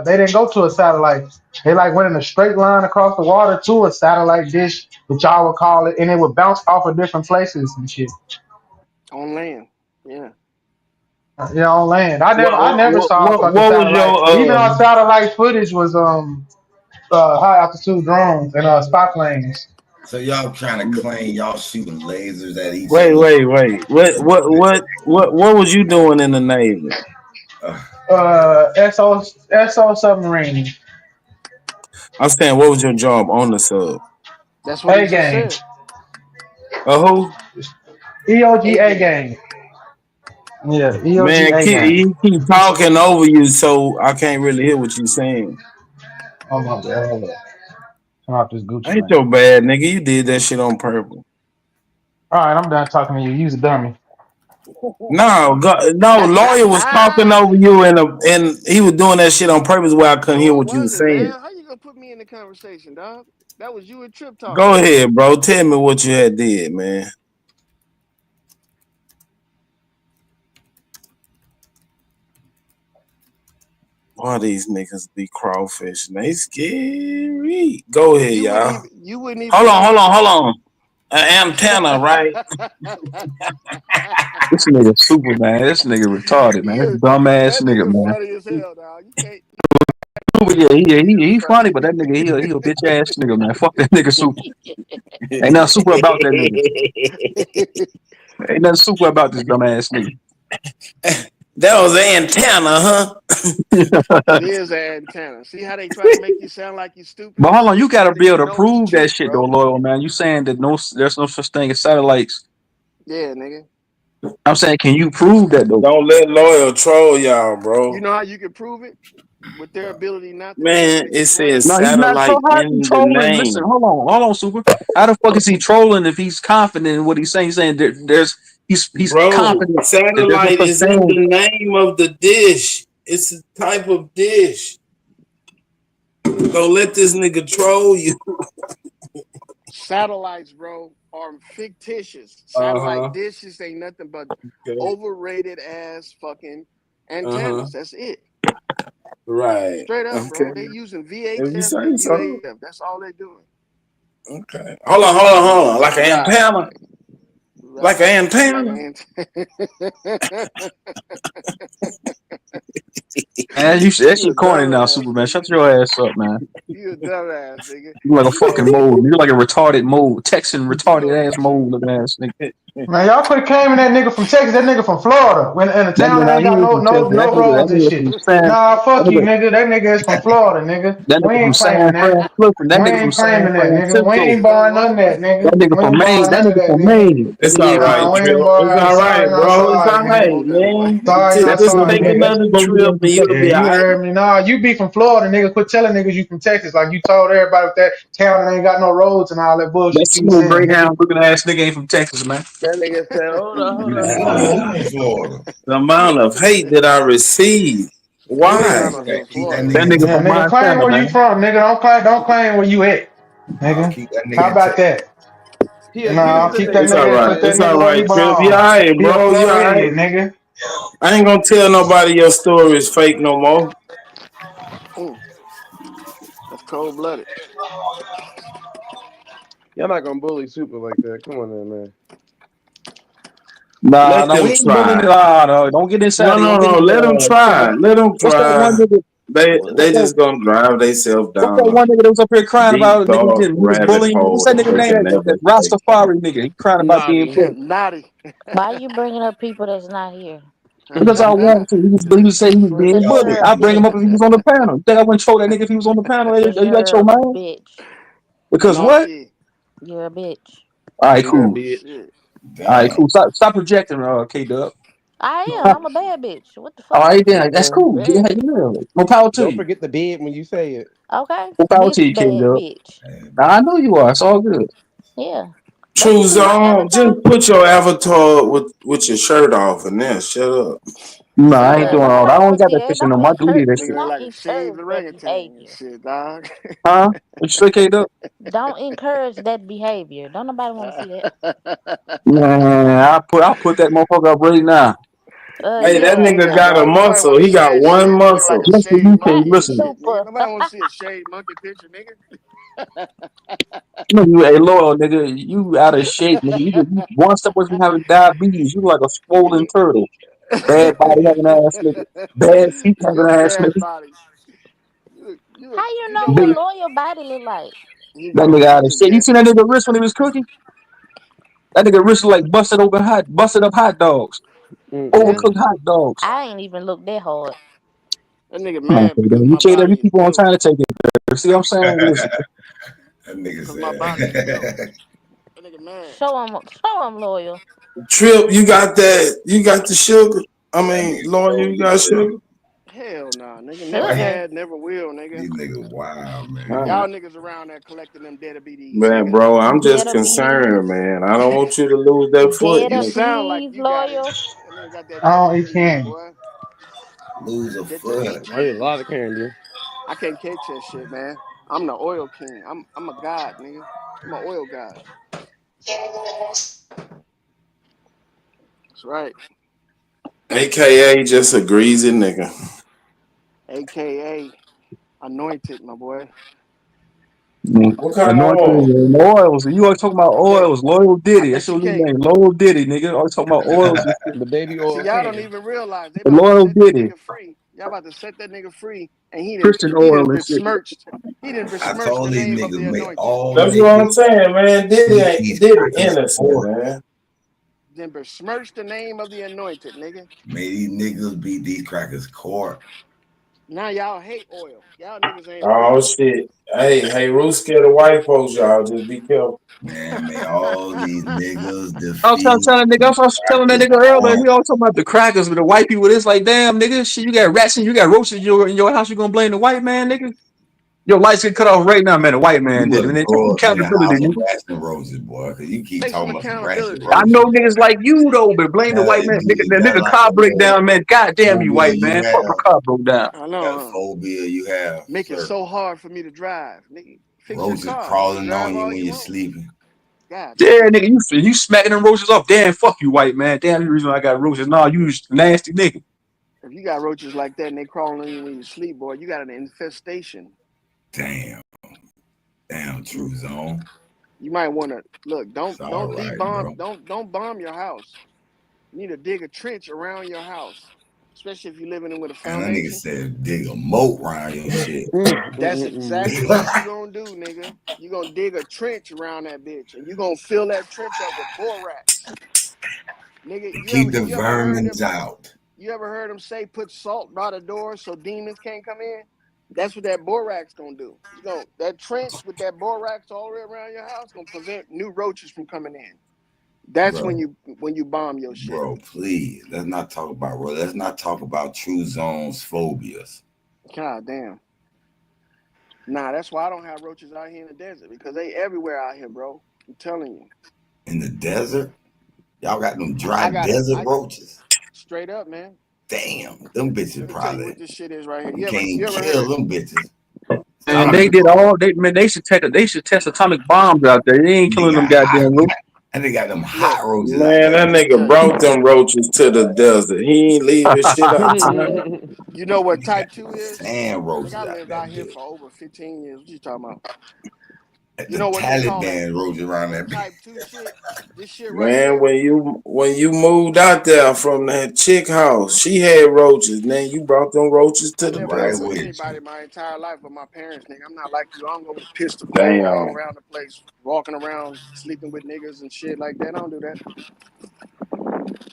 they didn't go to a satellite. They like went in a straight line across the water to a satellite dish, which y'all would call it, and it would bounce off of different places and shit. on land, yeah. Yeah, on land. I never saw a What fucking was satellite. Even your our satellite footage was high altitude drones and spy planes. So y'all trying to claim y'all shooting lasers at each wait. other? What was you doing in the Navy? SO submarine. I'm saying, what was your job on the sub? That's what he A just game. said. Who? EOGA game. Yeah, Man, EOGA game. he keep talking over you, so I can't really hear what you saying. Oh my god, hold up. Turn off this Gucci Ain't man. your bad, nigga. You did that shit on purpose. All right, I'm done talking to you. You's a dummy. No, lawyer was talking over you, and he was doing that shit on purpose where I couldn't hear No, it what you was wasn't, saying. man. How you gonna put me in the conversation, dog? That was you and Trip talking. Go ahead, bro. Tell me what you had did, man. Why these niggas be crawfish? They scary. Go ahead, y'all. You wouldn't even. Hold on. An antenna, right? This nigga Superman. This nigga retarded, man. This dumbass nigga, man. Funny as hell, dog. You can't. Yeah, he funny, but that nigga, he a bitch ass nigga, man. Fuck that nigga Super. Ain't nothing super about that nigga. Ain't nothing super about this dumbass nigga. That was an antenna, huh? It is an antenna. See how they try to make you sound like you stupid? But hold on, you gotta be able to know it's prove that truth, shit bro. though, loyal man. You saying that there's no such thing as satellites. Yeah, nigga. I'm saying, can you prove that though? Don't let loyal troll y'all, bro. You know how you can prove it? With their ability not to Man, it says No, he's not satellite how he in the trolling. Listen, name. hold on, Super. How the fuck is he trolling if he's confident in what he's saying? He's saying he's Bro, confident that there's no satellite such is in thing. the name of the dish. It's a type of dish. Don't let this nigga troll you. Satellites, bro, are fictitious. Satellite dishes ain't nothing but overrated ass fucking antennas. That's it. Right. Straight up, bro. They using If you VHF say and so. UAF. That's all they doing. Okay. Hold on. Like an antenna. Like an antenna. Man, that shit corny now, Superman. Shut your ass up, man. You a dumbass, nigga. You like a fucking mole. You like a retarded mole. Texan retarded ass mole looking ass nigga. Man, y'all quit claiming that nigga from Texas. That nigga from Florida. When in a town that ain't got no roads and shit. Nah, fuck you, nigga. That nigga is from Florida, nigga. That We nigga from ain't San claiming Fran, that. Clifton. That We nigga from ain't San claiming that, nigga. We Francisco. ain't borrowing none of that, nigga. That nigga We from ain't Maine. borrowing That none of nigga that, from nigga. Maine. It's all right, Nah, we Trill. ain't It's borrowing. all Sorry, right, not bro. It's sorry, all right, nigga. man. Sorry, not Just sorry, take nigga. another trip and you'll Yeah, be all you right. heard me. Nah, you be from Florida, nigga. Quit telling niggas you from Texas like you told everybody with that town that ain't got no roads and all that bullshit That you was smooth saying, nigga. Greyhound looking ass nigga ain't from Texas, man. That nigga said, hold on. Florida. The amount of hate that I receive. Why? That nigga Yeah, from nigga, claim Montana, where you man. from, nigga. Don't claim where you at, nigga. How about that? He a Nah, Houston keep that nigga. It's all nigga, right. put that It's all nigga where he right, Trip. You all belong. right, He a bro. You all right. Floridian, nigga. I ain't gonna tell nobody your story is fake no more. That's cold blooded. Y'all not gonna bully Super like that. Come on, man. Nah, Let no, them we ain't bullying try. it. No, don't get inside it. No. Don't get Let them try. Let them what's that one try. nigga? They just gonna drive themselves What's down that a one nigga that was up here crying deep, about nigga dark he was rabbit bullying? What's hole that that nigga they name? can That never escape from. Rastafari nigga. He crying about being bullied. Naughty. Why you bringing up people that's not here? Because I want to. He was saying he was being Because bullied. you're a I bring him up if he bitch. was on the panel. You think I wouldn't troll that nigga if he was on the panel? Are Because you out you're your a mind? bitch. Because what? Naughty. You're a bitch. All right, Say that, cool. Oh bitch. shit. All right, cool. Stop projecting, K Dub. I am. I'm a bad bitch. What the All fuck? right, then that's Yeah, cool. Get how bad. you live. More power to Don't you. forget the bed when you say it. Okay. More power to This you, King. bad bitch. Now, I know you are. It's all good. Yeah. Don't True you see my Zone, just avatar? put your avatar with your shirt off and then shut up. No, I ain't Yeah, doing all that. I nobody don't want to got see that that. picture no more. I deleted that Nigga shit. look Don't like a shaved encourage that orangutan and behavior. shit, dog. Huh? You straight K'd up? Don't encourage that behavior. Don't nobody want to see that. Man, I put that motherfucker up right now. Hey, that Yeah. nigga Yeah, got a dog. Nobody muscle. want to He see got that shit. one You look like a muscle. Listen to shaved you, King. monkey and Listen. shit, nigga. Super. Nobody want to see a shaved monkey picture, nigga. Look, you a loyal nigga. You out of shape, nigga. You one step away from having diabetes. You like a swollen turtle. Bad body having ass nigga. Bad feet You having got ass bad nigga. body. How you You know know what Big, what? loyal body look like? You that know, nigga I'm out of just shape. You seen guessing. that nigga wrist when he was cooking? That nigga wrist like busted up hot dogs. Yeah, Overcooked hot dogs. I ain't even look that hard. that nigga Come on, mad because man. You my take that, body you is keep on built. trying to take it. See what I'm saying? Listen. That nigga Because my body is built. said. That nigga mad. Show 'em loyal. Trip, you got that? You got the sugar? I That mean, nigga Lawyer, you told got you. sugar? Hell nah, nigga. Never Sugar. had, never will, nigga. These niggas wild, man. Y'all niggas around there collecting them deadites, Man, nigga. bro, I'm just concerned, Diabetes. man. I don't want you to lose that foot, You nigga. sound like Diabetes you got it. loyal. That nigga got that I don't eat diabetes, candy. boy. Lose a That foot. I eat a lot of candy. I can't catch that shit, man. I'm the oil king. I'm a god, nigga. I'm an oil god. That's right. AKA just a greasy nigga. AKA anointed, my boy. What kind of Anointed oil? and oils. You always talking about oils. Loyal I Diddy. That's bet you your new can't. name. Loyal Diddy, nigga. Always talking about oils and shit. The baby See, oil y'all don't king. even realize they The about to Loyal set that Diddy. nigga free. Y'all about to set that nigga free, and Christian he oil didn't and shit. besmirched. He didn't I besmirch the told these name of the niggas make anointed. all That's what I'm niggas saying, man. Diddy eat ain't these Diddy crackers innocent, pork. man. Then besmirch the name of the anointed, nigga. Made these niggas beat these crackers court. Now y'all hate oil. Y'all niggas ain't Oh oil. shit. Hey, Root scared of white folks, y'all. Just be careful. Man, may all these niggas I was trying to defeat tell that nigga. I was telling that crackers nigga earlier. pork. He always talking about the crackers with the white people. It's like, damn, nigga, shit. You got rats and you got roaches in your house. You gonna blame the white man, nigga? Your lights get cut off right now, man. The white man You did it. must And then take some grow up in a accountability, house of nigga. rats and roaches, boy, because you keep Take some talking about some rats and accountability. I know roaches. niggas like you though, but blame the Hell, white man. Nigga, you the got nigga like car a break little down, man. God damn you, phobia white you man. Fuck my have. car broke down. I You got a know, huh? phobia you have, Make it sir. so hard for me to drive. Nigga, fix your Roaches car. You can crawling drive on you all when you you're want. sleeping. God Yeah, damn. nigga, you smacking them roaches off. Damn, fuck you, white man. Damn, the reason I got roaches. Nah, you just nasty nigga. If you got roaches like that and they crawling on you when you sleep, boy, you got an infestation. Damn, True Zone. You might want to look. It's all right, bro. Don't bomb your house. You need to dig a trench around your house, especially if you're living in with a And that nigga foundation. said dig a moat around your shit. That's exactly what you gonna do, nigga. You gonna dig a trench around that bitch, and you gonna fill that trench up with borax, nigga. Keep the You ever heard vermins them? out. You ever heard them say put salt by the door so demons can't come in? That's what that borax gonna do. You gonna that trench with that borax all the way around your house gonna prevent new roaches from coming in. That's Bro, when you bomb your shit. bro, please. Let's not talk about True Zone's phobias. God damn. Nah, that's why I don't have roaches out here in the desert because they everywhere out here, bro. I'm telling you. In the desert? Y'all got them dry I got desert roaches? straight up, man. Damn, them bitches Let me tell you probably, what this shit is right here. you can't even You ever kill heard? them bitches. And they did all they should test atomic bombs out there. They ain't killing them goddamn roaches. And they got them Look, hot roaches out Man, there. that nigga brought them roaches to the desert. He ain't leaving shit outside. you know what You got type 2 them is? sand roaches Nigga, I out lived that out here bitch. for over 15 years. What you talking about? You The know what they call Taliban roaches around that that bitch. type 2 shit? This shit right Man, here. when you moved out there from that chick house, she had roaches. Then you brought them roaches I to the never Right lived desert. with with you. anybody my entire life but my parents, nigga. I'm not like you. I don't go with a pistol pointed all Damn. around the place, walking around sleeping with niggas and shit like that. I don't do that.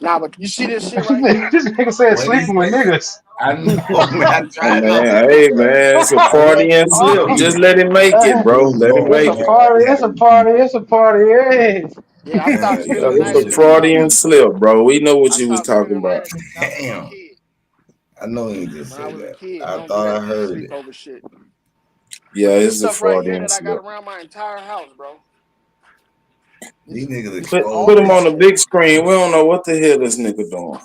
Nah, but you see this shit right here? This nigga said What he sleeping with say? niggas. I know, man. I Oh, tried not to man, do hey it, but man, it's a I party wanted and to slip. Oh, repeat Just it. let him make it, bro. True Let him Zone, it's make a it. man. party. You had It's to a repeat party. it. It's a party. Hey. Yeah, I stopped Yeah, spending the It's night a at his Freudian house. slip, bro. We know what I you was stopped talking spending the night about. at his house when I was a damn. kid. I know you just When I said was a that. kid, I I don't do thought I that heard it. sleepover shit. Yeah, But this it's a stuff right here Freudian that I got slip. around my entire house, bro. These niggas Put All put exposed him this on the now. shit. big screen. We don't know what the hell this nigga doing.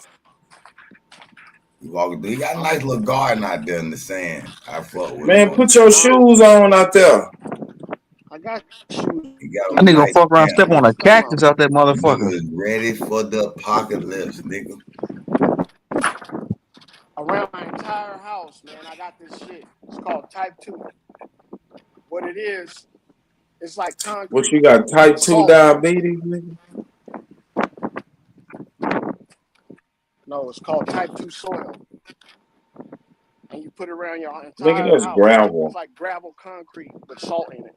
You walking through. He got a nice little garden out there in the sand. I fuck with him Man, on put that. your shoes on out there. I got shoes. He got That them nigga gonna nice fuck around, step pants. on a cactus out that Nigga motherfucker. is ready for the apocalypse, nigga. Around my entire house, man, I got this shit. It's called Type 2. What it is, it's like What concrete you got? Type with 2 salt in it. diabetes, nigga? No, it's called Type 2 soil. And you put it around your Nigga, entire that's house. gravel. It's like gravel concrete with salt in it.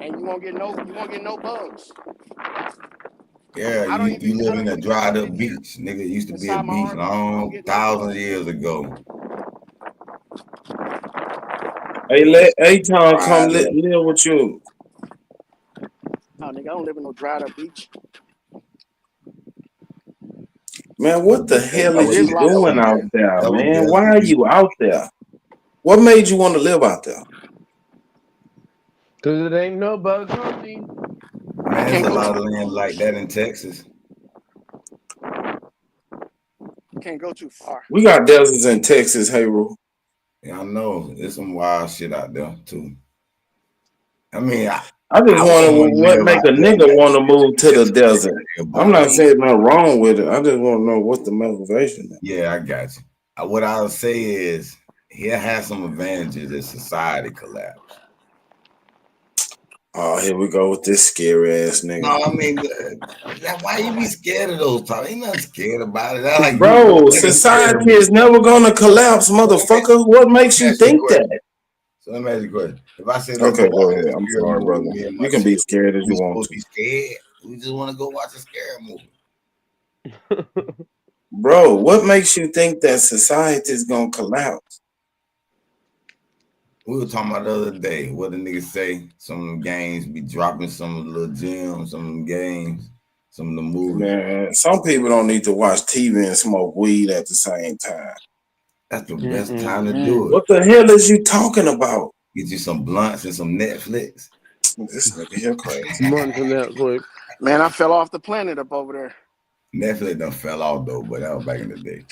And you won't get no bugs. Yeah, I don't you live in a even get dried them up in here. beach. Nigga, it used to be a Inside my beach armpit. I don't long get no thousands bugs. of years ago. Hey, let Aton come Dried up. live with you. No, nigga, I don't live in no dried up beach. Man, what the hell But is there's you a lot of doing shade. out there, That was man? desert Why are you out there? What made you want to live out there? Cause it ain't no bugs on me. Man, there's a lot of land like that in Texas. Can't go too far. We got deserts in Texas, hey, Ru. Yeah, I know. There's some wild shit out there too. I mean, I just I wonder wouldn't what live make out a there. nigga want to move to the desert. I'm not About saying nothing wrong with it. I just want to know what's the motivation. Yeah, I got you. What I would say is he'll have some advantages if society collapse. Oh, here we go with this scary ass nigga. No, I mean, why you be scared of those talks? Ain't nothing scared about it. That's like Bro, society is never gonna collapse, motherfucker. What makes you think that? So let me ask you a question. If I say, let's Okay, go go watch a ahead. I'm scary sorry, movie, brother. me and my You can be chick, scared as we you want supposed to to. be scared? We just want to go watch a scary movie. Bro, what makes you think that society is gonna collapse? We were talking about the other day. What the niggas say? Some of them games be dropping some of the little gems, some of them games, some of the movies. Man, some people don't need to watch TV and smoke weed at the same time. That's the best time to do it. What the hell is you talking about? Get you some blunts and some Netflix. This nigga here crazy. Months on Netflix. Man, I fell off the planet up over there. Netflix done fell off though, but that was back in the day.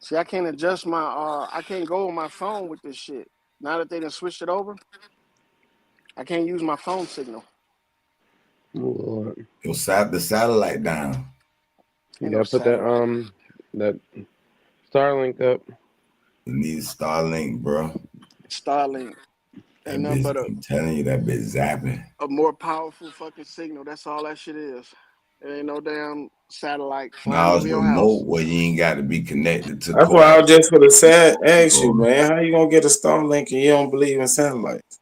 See, I can't adjust my I can't go on my phone with this shit. Now that they done switched it over, I can't use my phone signal. Lord. You'll sat the satellite down. You gotta put that Starlink up. You need Starlink, bro. Starlink. That Ain't nothing bitch, but I'm telling you, that bitch zapping. a more powerful fucking signal. That's all that shit is. There ain't no damn satellite flying Now it's over your remote house. where you ain't got to be connected to. That's why I was just for the sad ask you, man. How you gonna get a Starlink and you don't believe in satellites?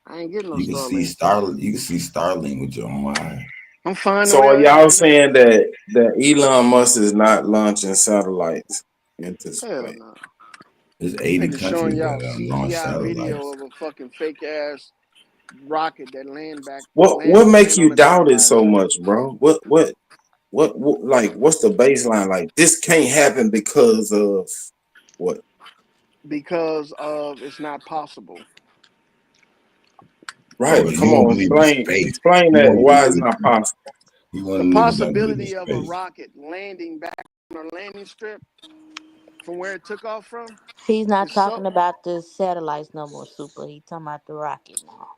I ain't getting no You can see Starlink. You can see Starlink with your own eye. I'm fine. So are y'all saying that Elon Musk is not launching satellites into space? Hell no. There's 80 Nigga showing countries y'all that launch CGI video satellites. of a fucking fake ass rocket that land back. What make you doubt it so much, bro? What like what's the baseline? Like this can't happen because of what? Because of it's not possible. Right, Oh, but you come don't on, believe in space. explain You that want why to it's not possible. You The want niggas don't believe in possibility of a space. rocket landing back on a landing strip from where it took off from. He's not Is so. talking about the satellites no more, Super. He's talking about the rocket now.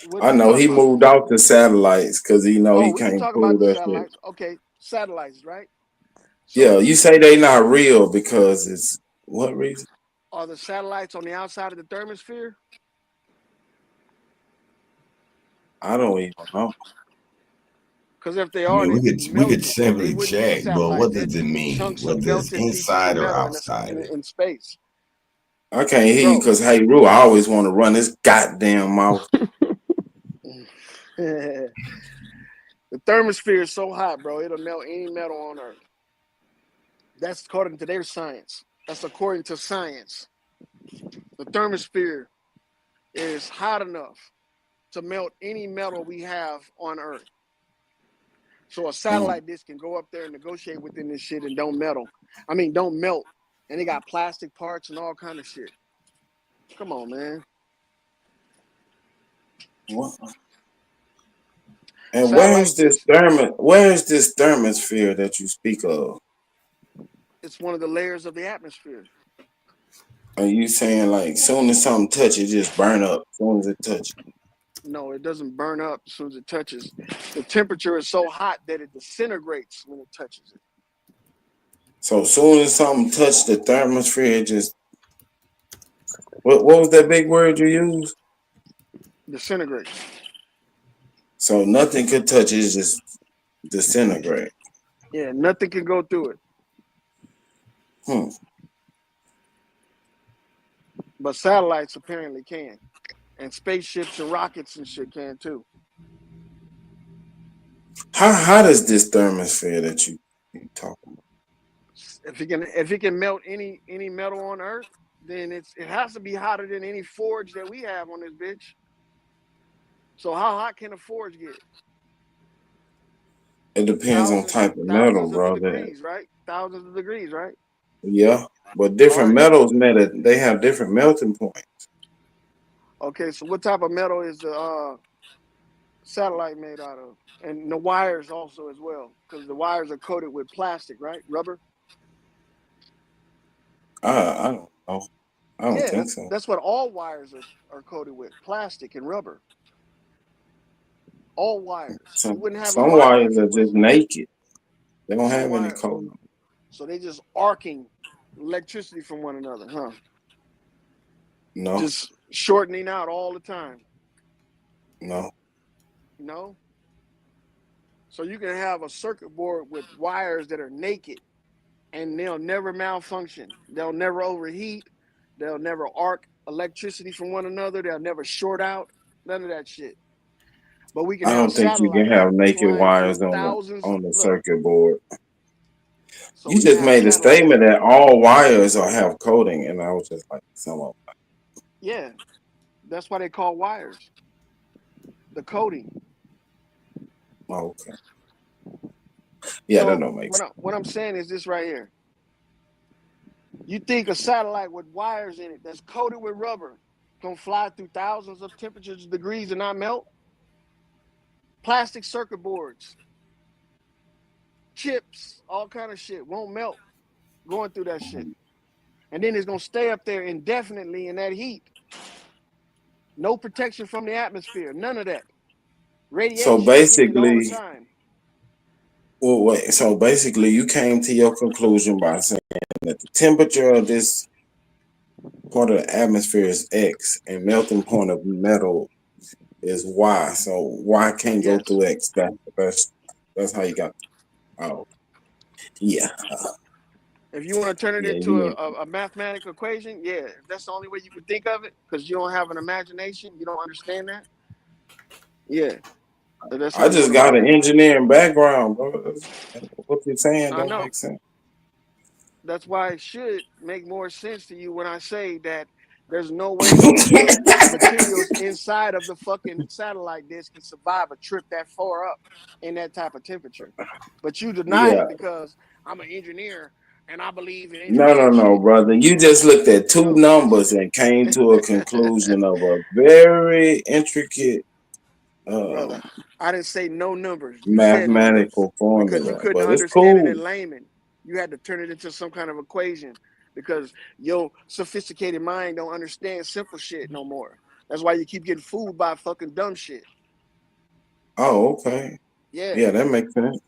What I you know talking he about? moved off the satellites because he know Oh, he we can can't talk prove about the that shit. satellites. Okay, satellites, right? Yeah, you say they not real because it's what reason? Are the satellites on the outside of the thermosphere? I don't even know. Because if they I are, mean, they'd be we melted. could simply They wouldn't be check, but satellites. what They'd does it just be mean? chunks of Whether it's melted pieces of inside or metal outside of it. in space. I can't hear you Bro. because hey, Rue, I always want to run this goddamn mouth. The thermosphere is so hot, bro. It'll melt any metal on Earth. That's according to their science. That's according to science. The thermosphere is hot enough to melt any metal we have on Earth. So a satellite dish can go up there and negotiate within this shit and don't melt. And they got plastic parts and all kind of shit. Come on, man. What? And where's this thermosphere that you speak of? It's one of the layers of the atmosphere. Are you saying like soon as something touches, it just burn up as soon as it touches? No, it doesn't burn up as soon as it touches. The temperature is so hot that it disintegrates when it touches it. So as soon as something touched the thermosphere, it just what was that big word you used? Disintegrate. So nothing could touch it, just disintegrate. Yeah, nothing can go through it. But satellites apparently can. And spaceships and rockets and shit can too. How does this thermosphere that you talking about? If it can melt any metal on Earth, then it has to be hotter than any forge that we have on this bitch. So how hot can a forge get? It depends on type of metal, bro. Degrees, right? Thousands of degrees, right? Yeah, but different metals they have different melting points. Okay, so what type of metal is the satellite made out of? And the wires also as well, because the wires are coated with plastic, right? Rubber. I don't know. I don't think so. That's what all wires are coated with, plastic and rubber. All wires. Some wires are just naked. They don't have any coating. So they just arcing electricity from one another, huh? No. Just shortening out all the time. No. No. So you can have a circuit board with wires that are naked and they'll never malfunction. They'll never overheat. They'll never arc electricity from one another. They'll never short out. None of that shit. But we can I don't think you can have naked wires on the circuit board. So you just made a statement that all wires have coating, and I was just like, some of them. Yeah, that's why they call wires the coating. Okay. Yeah, so that don't make sense. What I'm saying is this right here. You think a satellite with wires in it that's coated with rubber gonna fly through thousands of temperatures, degrees, and not melt? Plastic circuit boards, chips, all kind of shit won't melt going through that shit. And then it's gonna stay up there indefinitely in that heat. No protection from the atmosphere, none of that. Radiation. So basically, all the time. Well, wait. So basically, you came to your conclusion by saying that the temperature of this part of the atmosphere is X, and melting point of metal is Y. So Y can't go through X. That's how you got. Oh, yeah. If you want to turn it into a mathematical equation, yeah, that's the only way you can think of it, because you don't have an imagination, you don't understand that. Yeah. I just got an engineering background, bro. What you're saying don't make sense. That's why it should make more sense to you when I say that there's no way the materials inside of the fucking satellite dish can survive a trip that far up in that type of temperature. But you deny it because I'm an engineer and I believe in engineering. No, brother. You just looked at two numbers and came to a conclusion of a very intricate brother, I didn't say no numbers. Mathematical formula. Because you couldn't understand it in layman. You had to turn it into some kind of equation because your sophisticated mind don't understand simple shit no more. That's why you keep getting fooled by fucking dumb shit. Oh, okay. Yeah, that makes sense.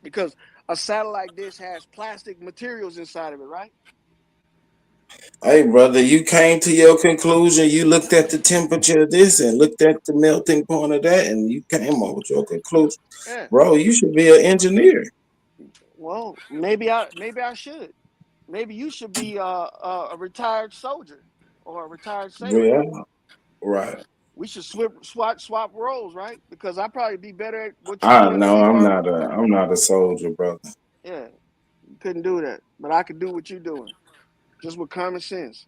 Because a satellite dish has plastic materials inside of it, right? Hey, brother, you came to your conclusion. You looked at the temperature of this and looked at the melting point of that, and you came up with your conclusion. Yeah. Bro, you should be an engineer. Well, maybe I should. Maybe you should be a retired soldier or a retired sailor. Yeah, right. We should swap roles, right? Because I'd probably be better at what you do. No, I'm not a soldier, brother. Yeah, couldn't do that, but I could do what you're doing. Just with common sense.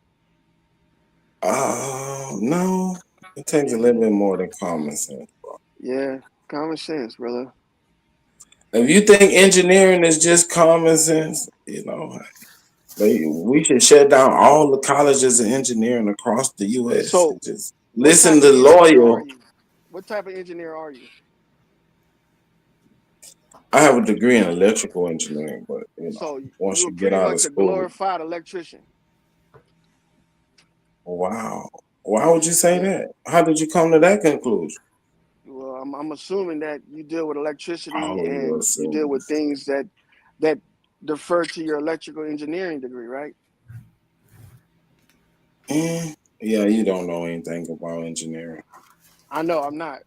No, it takes a little bit more than common sense, bro. Yeah, common sense, brother. If you think engineering is just common sense, you know, we should shut down all the colleges of engineering across the U.S. So, just what listen type to of engineer Loyal. are you? What type of engineer are you? I have a degree in electrical engineering, but you know, So once you you were get pretty out of much a school, glorified electrician. wow. Why would you say Yeah. that? How did you come to that conclusion? Well, I'm assuming that you deal with electricity Oh, you're and you deal assuming. with things that defer to your electrical engineering degree, right? Yeah, you don't know anything about engineering. I know I'm not,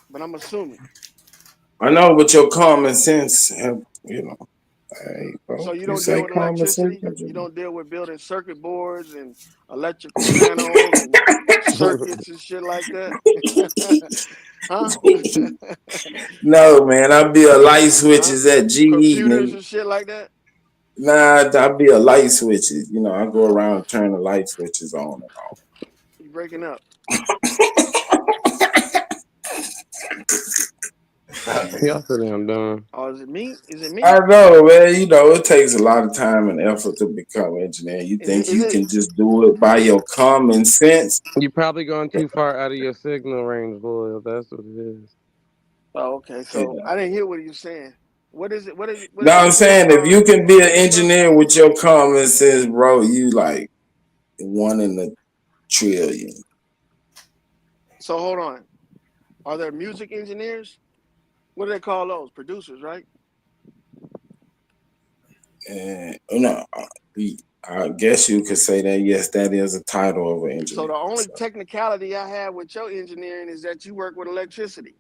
but I'm assuming. I know, but your common sense have, you know, hey, bro, So you you don't deal say with common sense. electricity. You don't deal with building circuit boards and electrical panels and circuits and shit like that. Huh? No, man, I be a light switches at GE, Computers nigga. and shit like that. Nah, I be a light switches. You know, I go around and turn the light switches on and off. You breaking up? Y'all so damn dumb. Oh, is it me? Is it me? I know, man. You know, it takes a lot of time and effort to become an engineer. You think Is you it? can just do it by your common sense? You probably going too far out of your signal range, boy. That's what it is. Oh, okay. So I didn't hear what you saying. What is it? What is it? What No, is I'm your deal, saying if you can be an Super? engineer with your common sense, bro, you like 1 in a trillion. So hold on. Are there music engineers? What do they call those? Producers, right? And no, I guess you could say that. Yes, that is a title of an engineer. So the only technicality I have with your engineering is that you work with electricity.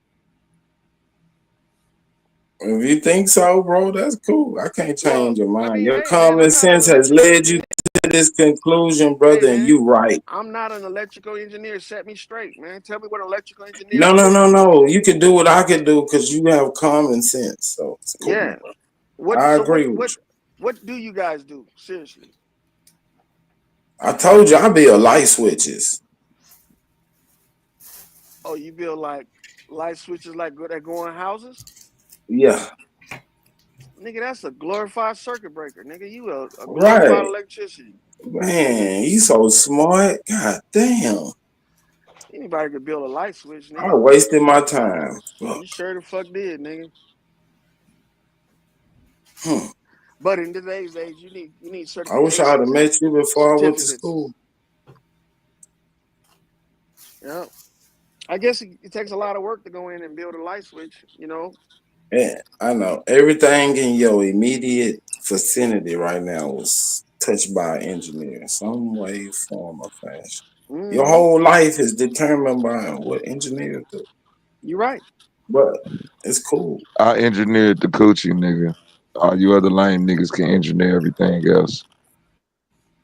If you think so, bro, that's cool. I can't change your mind. I mean, Your hey, man, common I'm not an sense has electrical led you to this conclusion, brother, Hey, and man, you right. I'm not an electrical engineer. Set me straight, man. Tell me what an electrical engineer No, do. no, no, no. You can do what I can do because you have common sense. So it's cool. Yeah. Bro. I agree with you. What do you guys do? Seriously. I told you I build light switches. Oh, you build like light switches that go in houses? Yeah. Nigga, that's a glorified circuit breaker. Nigga, you a glorified Right. electricity. Man, you so smart. God damn. Anybody could build a light switch, nigga. I wasted my time. You sure the fuck did, nigga. Hmm. But in today's age, you need certifications. I wish I would have met you before I went to school. Yeah. I guess it takes a lot of work to go in and build a light switch, you know. Yeah, I know. Everything in your immediate vicinity right now was touched by an engineer in some way, form, or fashion. Mm-hmm. Your whole life is determined by what engineers do. You're right. But it's cool. I engineered the coochie, nigga. All you other lame niggas can engineer everything else.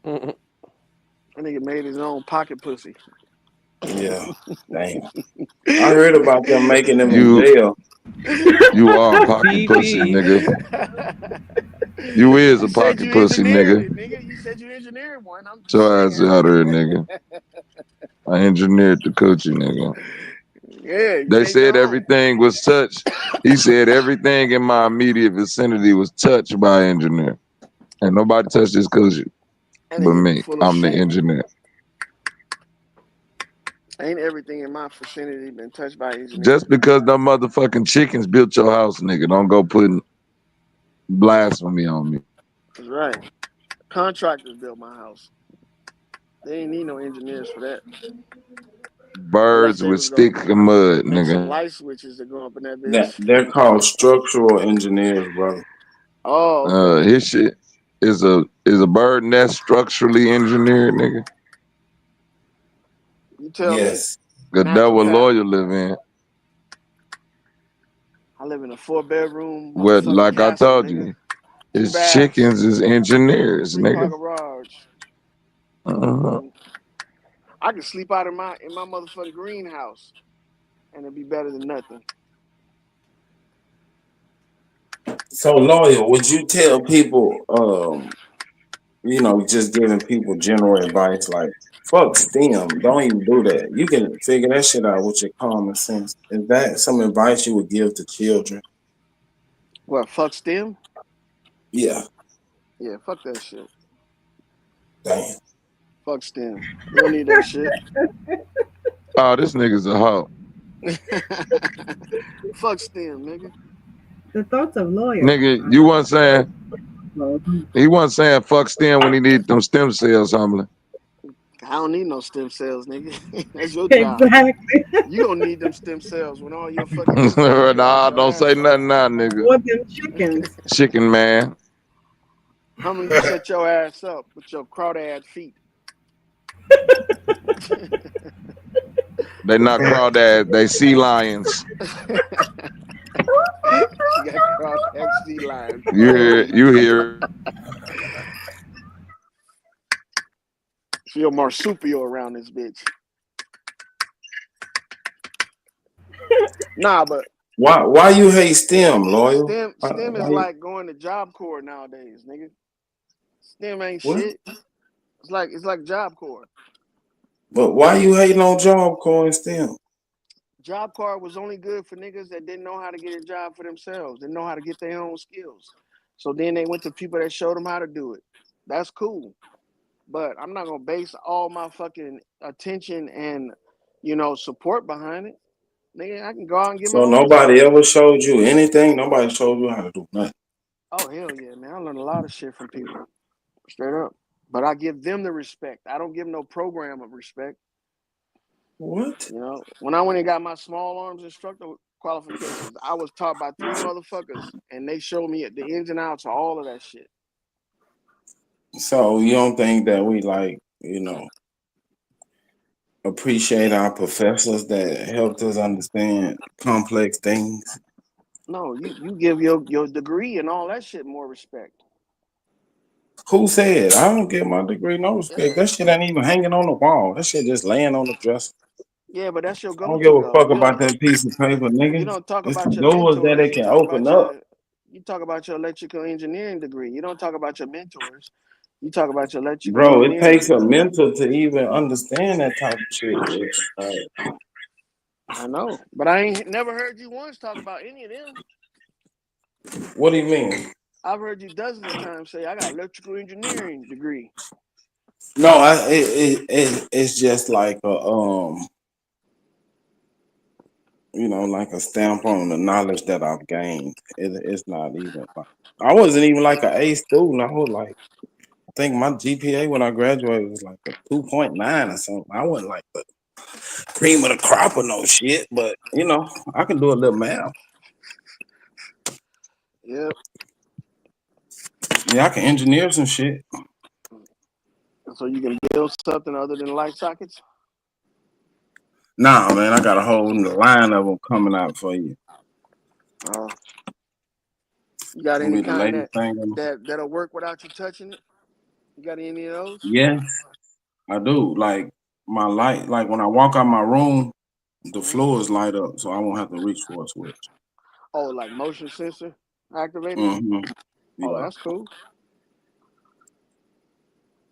That nigga made his own pocket pussy. Yeah, damn. I heard about them making them in jail. You are a pocket pussy, nigga. You is a pocket pussy, nigga. You said you engineered one. I'm just Your ass out here, nigga. I engineered the coochie, nigga. Yeah. They said everything was touched. He said everything in my immediate vicinity was touched by an engineer. And nobody touched this coochie but me. I'm the engineer. Ain't everything in my vicinity been touched by engineers? Just because them motherfucking chickens built your house, nigga, don't go putting blasphemy on me. That's right. Contractors built my house. They ain't need no engineers for that. Birds with stick and mud, Some nigga. light switches that go up in that bitch. They're called structural engineers, brother. Oh, okay. His shit is a bird nest structurally engineered, nigga. You tell me. The devil Lawyer live in. I live in a 4-bedroom. What, like castle, I told nigga. you, his baths. chickens is engineers, 3-car nigga. garage. Uh-huh. I could sleep out in my motherfucking greenhouse, and it'd be better than nothing. So, Lawyer, would you tell people just giving people general advice like fuck STEM. Don't even do that. You can figure that shit out with your common sense. Is that some advice you would give to children? What, fuck STEM? Yeah. Yeah, fuck that shit. Damn. Fuck STEM. You don't need that shit. Oh, this nigga's a hoe. Fuck STEM, nigga. The thoughts of lawyers. Nigga, you wasn't saying he wasn't saying fuck STEM when he needed them stem cells, Humble. I don't need no stem cells, nigga. That's your job. Exactly. You don't need them stem cells when all your fucking Nah, don't say nothing now, nigga. What them chickens? Chicken man. How many you set your ass up with your crawdad feet? They not crawdad, they sea lions. You got crawdad sea lions. You hear. Feel marsupial around this bitch. Nah, but why you hate STEM, Loyal? STEM is like going to Job Corps nowadays, nigga. STEM ain't shit. It's like Job Corps. But why you hating on Job Corps and STEM? Job Corps was only good for niggas that didn't know how to get a job for themselves, didn't know how to get their own skills. So then they went to people that showed them how to do it. That's cool. But I'm not gonna base all my fucking attention and support behind it. Nigga, I can go out and get my So own nobody job. ever showed you anything? Nobody showed you how to do nothing. Oh hell yeah, man. I learned a lot of shit from people. Straight up. But I give them the respect. I don't give no program of respect. What? When I went and got my small arms instructor qualifications, I was taught by 3 motherfuckers and they showed me the ins and outs of all of that shit. So you don't think that we appreciate our professors that helped us understand complex things? No, you give your degree and all that shit more respect. Who said? I don't give my degree no respect. That shit ain't even hanging on the wall. That shit just laying on the dresser. Yeah, but that's your I don't go-to give a though. fuck about that piece of paper, nigga. You don't talk It's about the your doors mentors. that it can open up. You talk about your electrical engineering degree. You don't talk about your mentors. You talk about your electrical Bro, it engineering takes a degree. mentor to even understand that type of shit. I know, but I ain't never heard you once talk about any of them. What do you mean? I've heard you dozens of times say, I got electrical engineering degree. No, it's just like a like a stamp on the knowledge that I've gained. It's not even like I wasn't even like an A student. I was like, I think my GPA when I graduated was like a 2.9 or something. I wasn't like the cream of the crop or no shit, but I can do a little math. Yep. Yeah, I can engineer some shit. So you can build something other than light sockets? Nah, man, I got a whole line of them coming out for you. You got any kind that'll work without you touching it? You got any of those? Yes, I do. Like my light, like when I walk out my room, the floors light up, so I won't have to reach for a switch. Oh, like motion sensor activated? Mm-hmm. Yeah. Oh, that's cool.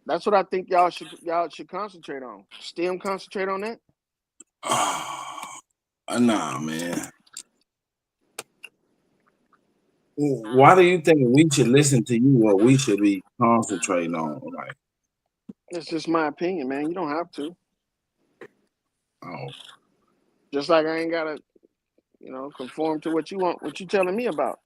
That's what I think y'all should concentrate on. STEM concentrate on that? Nah, man. Why do you think we should listen to you or we should be concentrating on? Like, it's just my opinion, man. You don't have to. Oh. Just like I ain't gotta, conform to what you want, what you telling me about.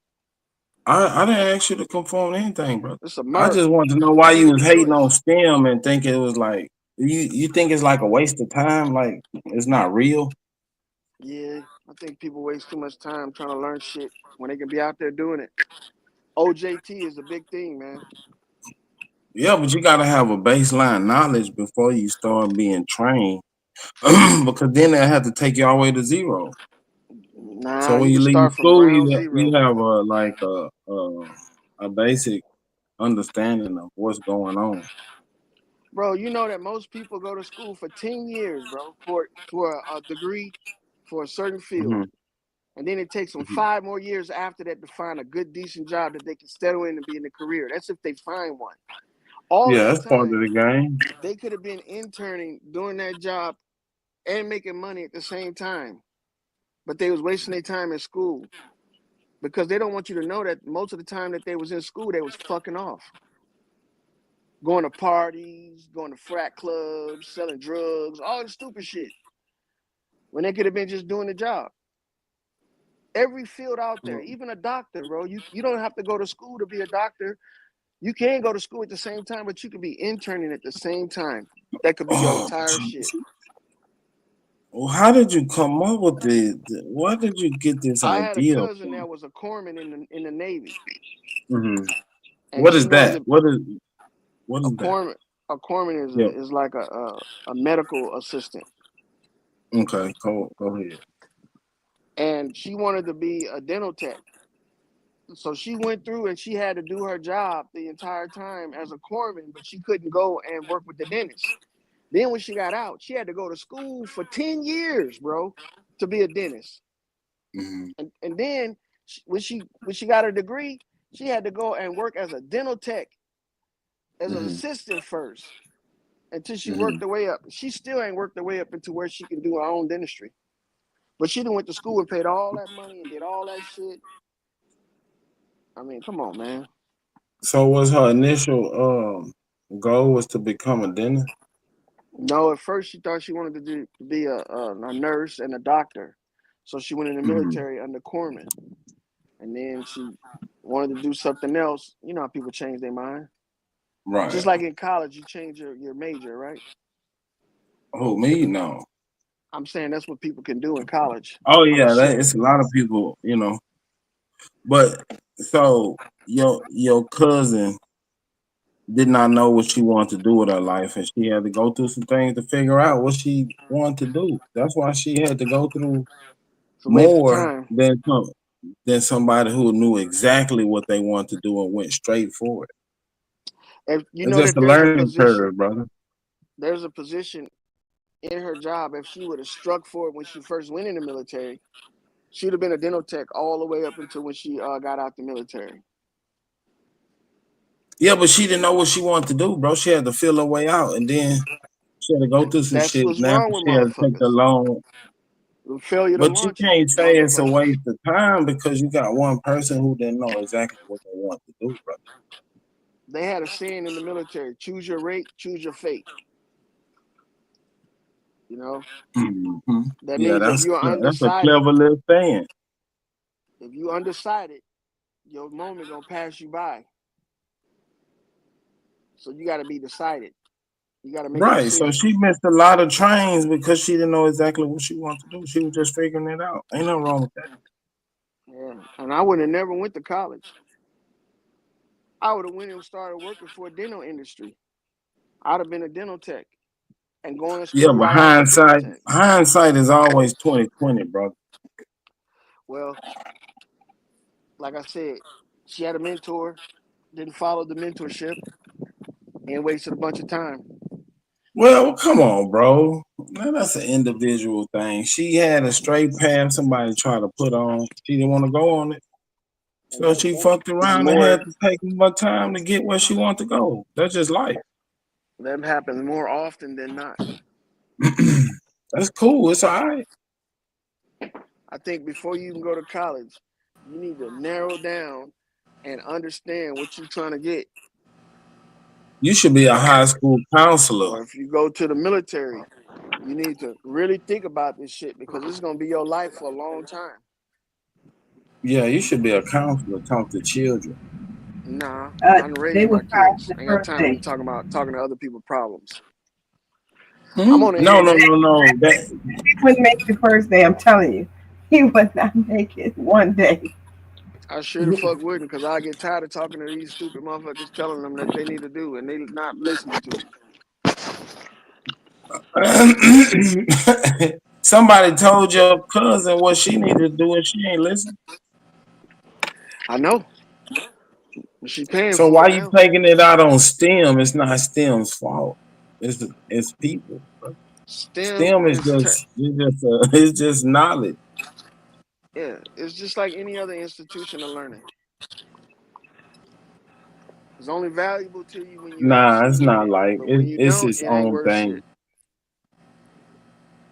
I didn't ask you to conform to anything, bro. It's a I just wanted to know why you was hating on STEM and think it was like you think it's like a waste of time, like it's not real. Yeah, I think people waste too much time trying to learn shit when they can be out there doing it. OJT is a big thing, man. Yeah, but you gotta have a baseline knowledge before you start being trained, because then they have to take you all the way to zero. Nah, so when you leave start school, from you ground have a basic understanding of what's going on. Bro, you know that most people go to school for 10 years, bro, for a degree for a certain field. Mm-hmm. And then it takes them 5 more years after that to find a good, decent job that they can settle in and be in a career. That's if they find one. All Yeah, that that's part of time, the game. they could have been interning, doing that job, and making money at the same time. But they was wasting their time in school because they don't want you to know that most of the time that they was in school, they was fucking off, going to parties, going to frat clubs, selling drugs, all the stupid shit. When they could have been just doing the job. Every field out there, even a doctor, bro. You don't have to go to school to be a doctor. You can go to school at the same time, but you could be interning at the same time. That could be your entire shit. Well, how did you come up with why did you get this I had a idea? cousin that was a corpsman in the Navy. Mm-hmm. What is that? What is a corpsman? A corpsman is like a medical assistant. Okay, go ahead. And she wanted to be a dental tech. So she went through and she had to do her job the entire time as a corpsman, but she couldn't go and work with the dentist. Then when she got out, she had to go to school for 10 years, bro, to be a dentist. Mm-hmm. And then when she got her degree, she had to go and work as a dental tech, as an assistant first, until she worked her way up. She still ain't worked her way up into where she can do her own dentistry. But she done went to school and paid all that money and did all that shit. I mean, come on, man. So was her initial goal was to become a dentist? No, at first she thought she wanted to be a nurse and a doctor. So she went in the military under corpsman. And then she wanted to do something else. You know how people change their mind. Right. Just like in college, you change your major, right? Oh, me? No. I'm saying that's what people can do in college. Oh, yeah. It's a lot of people, you know. But so your cousin did not know what she wanted to do with her life, and she had to go through some things to figure out what she wanted to do. That's why she had to go through more than somebody who knew exactly what they wanted to do and went straight for it. If you It's know just that a there's learning a position, curve, brother. There's a position in her job. If she would have struck for it when she first went in the military, she'd have been a dental tech all the way up until when she got out the military. Yeah, but she didn't know what she wanted to do, bro. She had to feel her way out, and then she had to go through some That's shit. what's Now wrong with she had to take the loan. The failure to But you launch can't say it's a waste of time because you got one person who didn't know exactly what they want to do, bro. They had a saying in the military: choose your rate, choose your fate. You know, that means if you're undecided, that's a clever little saying. If you undecided, your moment gonna pass you by. So you got to be decided. You got to make a Right. decision. So she missed a lot of trains because she didn't know exactly what she wanted to do. She was just figuring it out. Ain't nothing wrong with that. Yeah, and I would have never went to college. I would have went and started working for a dental industry. I'd have been a dental tech and going to school. Yeah, but hindsight is always 20/20, bro. Well, like I said, she had a mentor, didn't follow the mentorship, and wasted a bunch of time. Well, come on, bro. Now, that's an individual thing. She had a straight path somebody tried to put on. She didn't want to go on it. So she fucked around and had to take more time to get where she wanted to go. That's just life. That happens more often than not. That's cool. It's all right. I think before you can go to college, you need to narrow down and understand what you're trying to get. You should be a high school counselor. Or if you go to the military, you need to really think about this shit because this is going to be your life for a long time. Yeah, you should be a counselor. Talk to children. Nah, I'm raising my kids. I ain't got time to be talking to other people's problems. I'm on No. He wouldn't make the first day. I'm telling you, he would not make it one day. I sure the fuck wouldn't, because I get tired of talking to these stupid motherfuckers, telling them that they need to do, and they not listening to me. Somebody told your cousin what she needed to do, and she ain't listening. I know. She paying. So why you taking it out on STEM? It's not STEM's fault. It's people. STEM is it's just knowledge. Yeah, it's just like any other institution of learning. It's only valuable to you when you Nah, it's actually need not it. like But when you it's don't, his it ain't own worth thing. shit.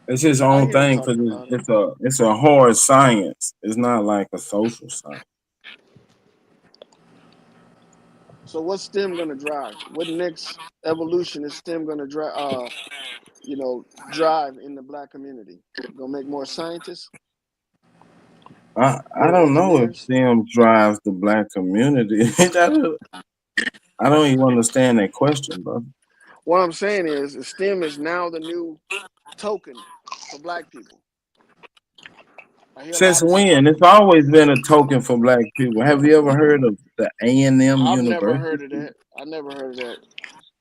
It's his I own hear him thing talking because about it. it's a hard science. It's not like a social science. So what's STEM gonna drive? What next evolution is STEM gonna drive? Drive in the black community. Gonna make more scientists, I more don't know if engineers. STEM drives the black community. I don't even understand that question, bro. What I'm saying is STEM is now the new token for black people. I hear a Since lot of stuff. when? It's always been a token for black people. Have you ever heard of the A&M I've never heard of University? that. I never heard of that.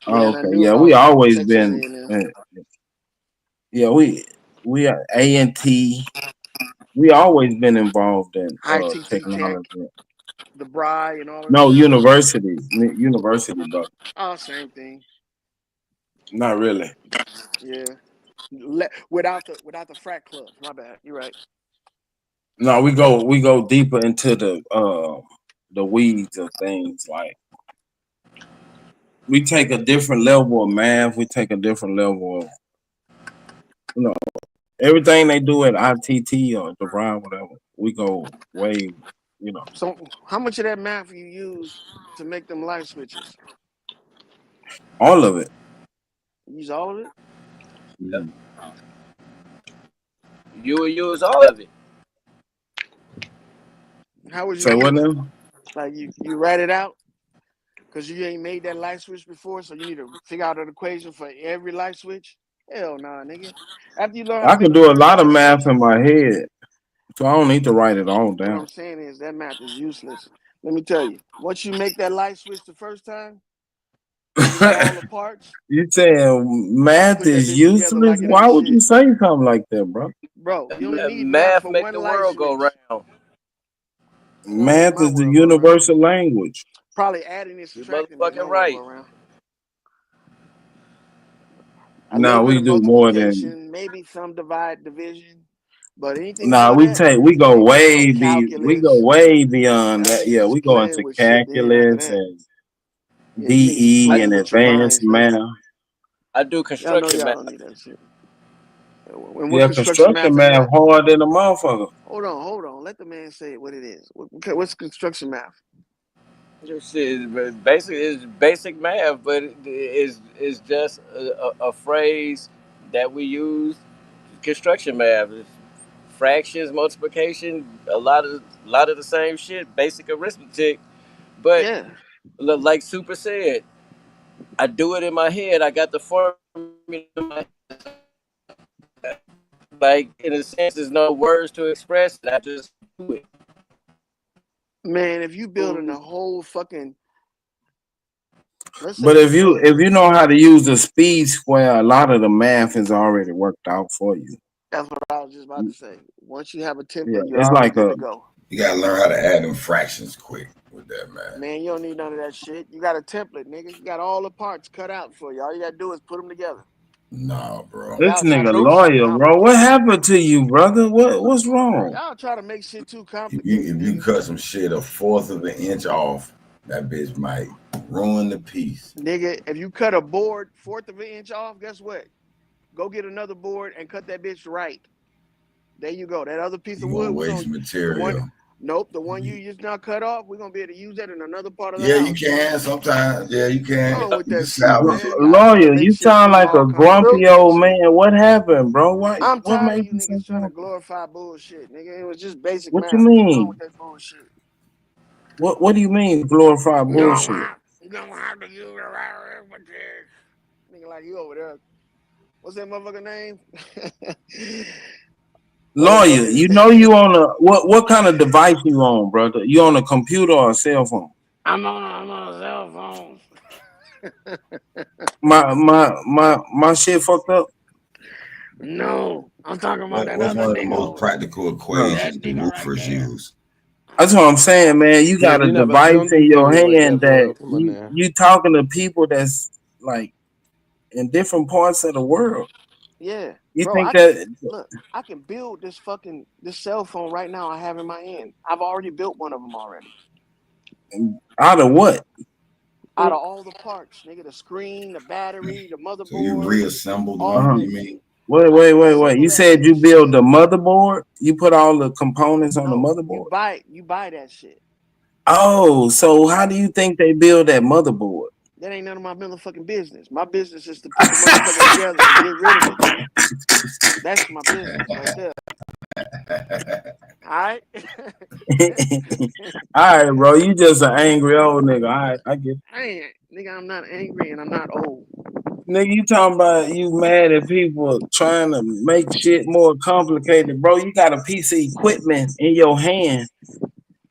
Oh, Man, I okay, knew yeah, about we always Texas been. A&M. Yeah, we are A&T. We always been involved in ITT Tech, technology. the Bry, and all of No, them. university, but Oh, same thing. not really. Yeah. Without the frat clubs. My bad. You're right. No, we go deeper into the weeds of things. Like we take a different level of math. We take a different level of everything they do at ITT or DeVry, whatever. We go way, So how much of that math you use to make them light switches? all of it. You use all of it? Mhm. You will use all of it. How would you Say what use it? now? Like you write it out? Because you ain't made that light switch before, so you need to figure out an equation for every light switch? Hell nah, nigga. After you learn how to I make can the do a first lot of light math switch, in my head, so I don't need to write it all what down. I'm saying is that math is useless. Let me tell you, once you make that light switch the first time, and you got all the parts, You saying math put that is bitch together useless? like it Why ain't would you shit. say something like that, bro? Bro, you only need math Math for make one the light world go switch. round. It don't make Math my is the world go around. universal language. Probably adding and You subtracting make my motherfucking world right. go around. A little No, bit we of do more than. multiplication, maybe some division, but anything Nah, before that, we go ain't got no we go calculus. way beyond Y'all that. niggas Yeah, is we go playing into with shit. Then after calculus that, and yeah, you niggas is DE playing and with your advanced minds, nigga. math. I do Y'all know construction y'all math. don't need that shit. And what Yeah, construction construction math is math that? hard than a motherfucker. Hold on. Let the man say what it is. What's construction math? Shit, basically, it's basic math, but it's just a phrase that we use. Construction math, it's fractions, multiplication, a lot of the same shit, basic arithmetic. But Yeah. like Super said, I do it in my head. I got the formula in my head. Like in a sense, there's no words to express it. I just do it. Man, if you building a whole fucking, let's say But you build, if you know how to use the speed square, a lot of the math is already worked out for you. that's what I was just about to say. Once you have a Yeah, template, you're it's already like good a to go. You gotta learn how to add them fractions quick with that, man. Man, you don't need none of that shit. You got a template, nigga. You got all the parts cut out for you. All you gotta do is put them together. Nah, bro. this Y'all try to nigga make shit lawyer, bro. What complicated. happened to you, brother? What's wrong? Y'all try to make shit too If complicated, you nigga. cut some shit a fourth of an inch off, that bitch might ruin the piece. Nigga, if you cut a board 1/4 of an inch off, guess what? Go get another board and cut that bitch right. There you go. That other piece You of gonna wood, waste material. the one you just now cut off, we're gonna be able to use that in another part of the Yeah, you house. can sometimes. Yeah, you can. Wrong with You can that shit, salvage it. man. Y'all trying to Lawyer, make you shit sound seem like all a grumpy complicated and old shit. man. What happened, bro? I'm What tired of made you you so niggas trying to grumpy? glorify bullshit, nigga. It was just basic What you math. What's wrong with mean? that bullshit? What do you mean glorify You don't bullshit? have to use the right arithmetic. Nigga like you over there. What's that motherfucker name? Lawyer, you know you on a what kind of device you on, brother? You on a computer or a cell phone? I'm on a cell phone. My shit fucked up. No, I'm talking about that What's other one of the nigga most over there. practical That equations the nigga right roofers there. use? That's what I'm saying, man. You Man, got a you device don't in do your business like that, hand that boy. Come on now. you talking to people that's like in different parts of the world. Yeah, You bro. think that I can build this cell phone right now. I have in my hand. I've already built one of them already. out of what? out of all the parts, nigga. The screen, the battery, the motherboard. So you reassembled all one, that you mean? shit. Wait. You said you build the motherboard? You put all the components on the motherboard? You buy that shit. Oh, so how do you think they build that motherboard? That ain't none of my motherfucking business. My business is to put the motherfucker together and get rid of it. Nigga. That's my business right there. All right. All right, bro. You just an angry old nigga. All right, I get it. I ain't, nigga. I'm not angry and I'm not old. Nigga, you talking about you mad at people trying to make shit more complicated, bro? You got a piece of equipment in your hand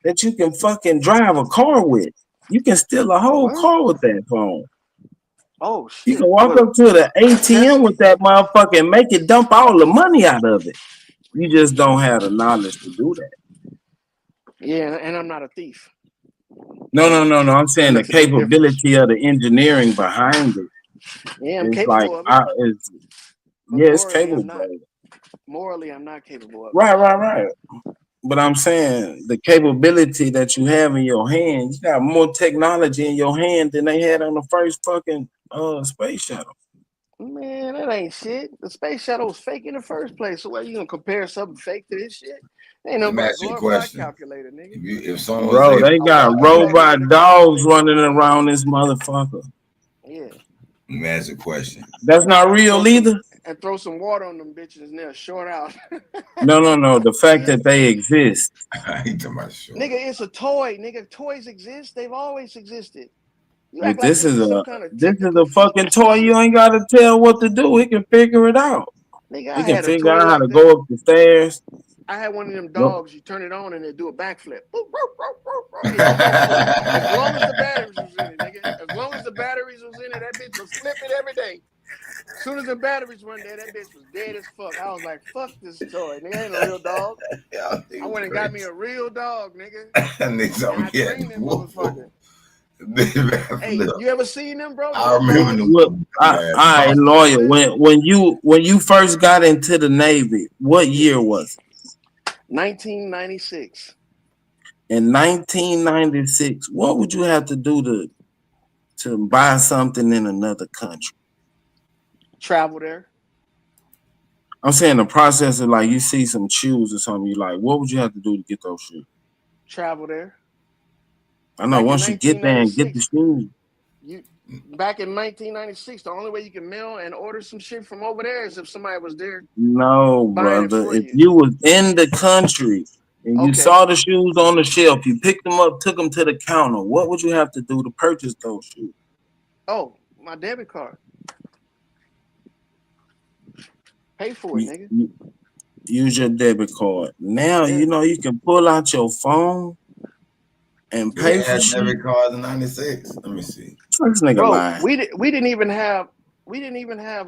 that you can fucking drive a car with. You can steal a whole car with that phone. Oh shit! You can walk up to the ATM with that motherfucker and make it dump all the money out of it. You just don't have the knowledge to do that. Yeah, and I'm not a thief. No. I'm saying the capability of the engineering behind it. Yeah, I'm it's capable like, of it. It's capable. Morally, I'm not capable of it. Right. But I'm saying the capability that you have in your hand, you got more technology in your hand than they had on the first fucking space shuttle. Man, that ain't shit. The space shuttle was fake in the first place. So what, you gonna compare something fake to this shit? Ain't no glorified calculator, nigga. If someone bro, they got robot dogs running around this motherfucker. Yeah. Let me ask a question. That's not real either. And throw some water on them bitches and they'll short out. No. The fact that they exist. Nigga, it's a toy. Nigga, toys exist. They've always existed. If this is a fucking toy, you ain't gotta tell what to do. It can figure it out. Nigga, It can figure out how to go up the stairs. I had one of them dogs. You turn it on and it do a backflip. As long as the batteries was in it, nigga. As long as the batteries was in it, that bitch was flipping every day. As soon as the batteries run there, that bitch was dead as fuck. I was like, fuck this toy. Nigga, ain't a real dog. I went and got me a real dog, nigga. And I trained that motherfucker. Hey, you ever seen them, bro? I remember them. All right, lawyer. When you first got into the Navy, what year was it? 1996. In 1996, what would you have to do to buy something in another country? Travel there. I'm saying the process of like you see some shoes or something, you like, what would you have to do to get those shoes? Travel there. I know once you get there and get the shoes. Back in 1996, the only way you can mail and order some shit from over there is if somebody was there. No, brother. If you was in the country and you saw the shoes on the shelf, you picked them up, took them to the counter, what would you have to do to purchase those shoes? Oh, my debit card. Pay for it, nigga. Use your debit card. Now you know you can pull out your phone and pay for shit. Debit cards in '96. Let me see. This nigga lying. We didn't even have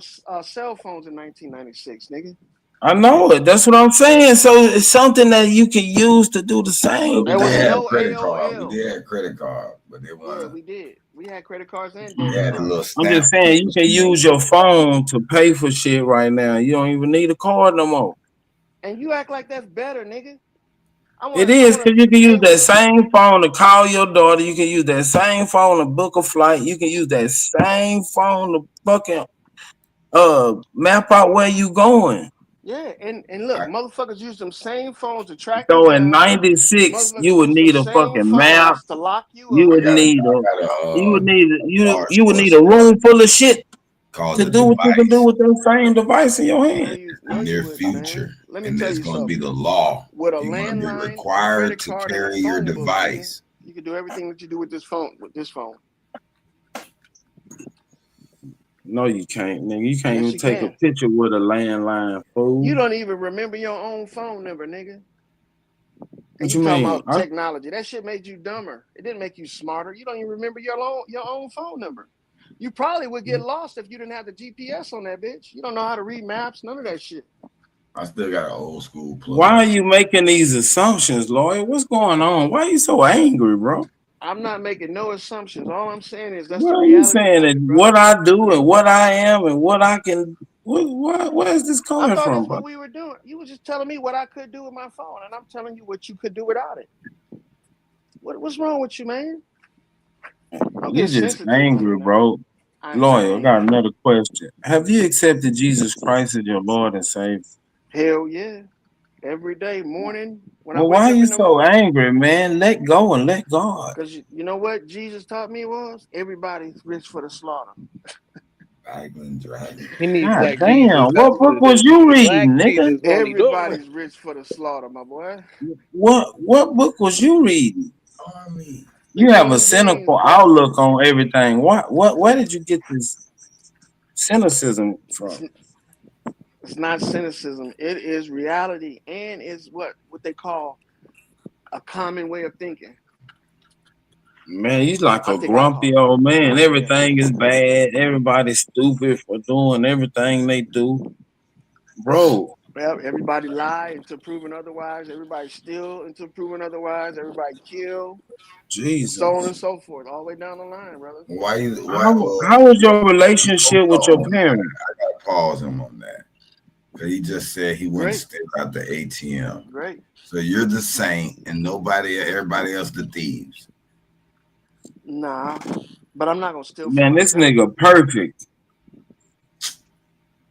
cell phones in 1996, nigga. I know it. That's what I'm saying. So it's something that you can use to do the same. There was no credit card. We did have credit card, but they weren't. Yeah, we did. We had credit cards and debit cards. I'm just saying you can use your phone to pay for shit right now. You don't even need a card no more. And you act like that's better, nigga. It is because you can use that same phone to call your daughter. You can use that same phone to book a flight. You can use that same phone to fucking map out where you going. Yeah, and look, motherfuckers use them same phones to track. So in '96, you would need a fucking map. You would need a room full of shit to do what you can do with that same device in your hand. Near future, and that's going to be the law. With a You're going to be landline, required to carry your device. You can do everything that you do with this phone. No, you can't, nigga. You can't even take a picture with a landline, fool. You don't even remember your own phone number, nigga. What you mean? Talking about technology. That shit made you dumber. It didn't make you smarter. You don't even remember your own phone number. You probably would get lost if you didn't have the GPS on that bitch. You don't know how to read maps, none of that shit. I still got an old school plug. Why are you making these assumptions, lawyer? What's going on? Why are you so angry, bro? I'm not making no assumptions. All I'm saying is that's the What are reality. you saying that what I do and what I am and what I can? Where is this coming I thought from, that's bro? what we were doing. You were just telling me what I could do with my phone, and I'm telling you what you could do without it. What's wrong with you, man? I'm You getting just sensitive on angry, it now. bro. Lawyer, I I got am. another question. Have you accepted Jesus Christ as your Lord and Savior? Hell yeah. Every day, morning, when I Well, why wake are up you in the so morning. angry, man? Let go and let God. Because you know what Jesus taught me was everybody's rich for the slaughter. He need God black Jesus. damn, That's what what book it was is. you Black reading, nigga? Jesus won't he do it? Everybody's rich for the slaughter, my boy. What book was you reading? The You have a King James, cynical brother. outlook on everything. Where did you get this cynicism from? It's not cynicism. It is reality, and it's what they call a common way of thinking. Man, he's like I a think I grumpy call it. old man. Yeah. Everything is bad. Everybody's stupid for doing everything they do. Bro, Well, everybody lie until proven otherwise. Everybody steal until proven otherwise. Everybody kill, and so on Jesus. and so forth, all the way down the line, brother. How was your relationship with your parents? I gotta pause him on that. Because he just said he wouldn't Great. step out the ATM. Great. So you're the saint and everybody else the thieves. Nah, but I'm not gonna steal from Man, my this family. nigga perfect.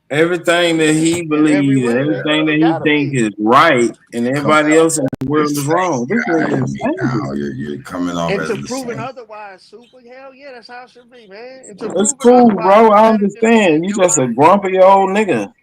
Everything that he In every believes, way, nigga. everything that You he gotta think be. is right, and Coming everybody off else in the this world is saint wrong. This guy nigga in is me angry. now. You're coming off And as to the proven saint. otherwise, super, hell yeah, that's how it should be, man. And to It's proven cool, otherwise, bro. you I better understand. defend You your just a life. grumpy old nigga.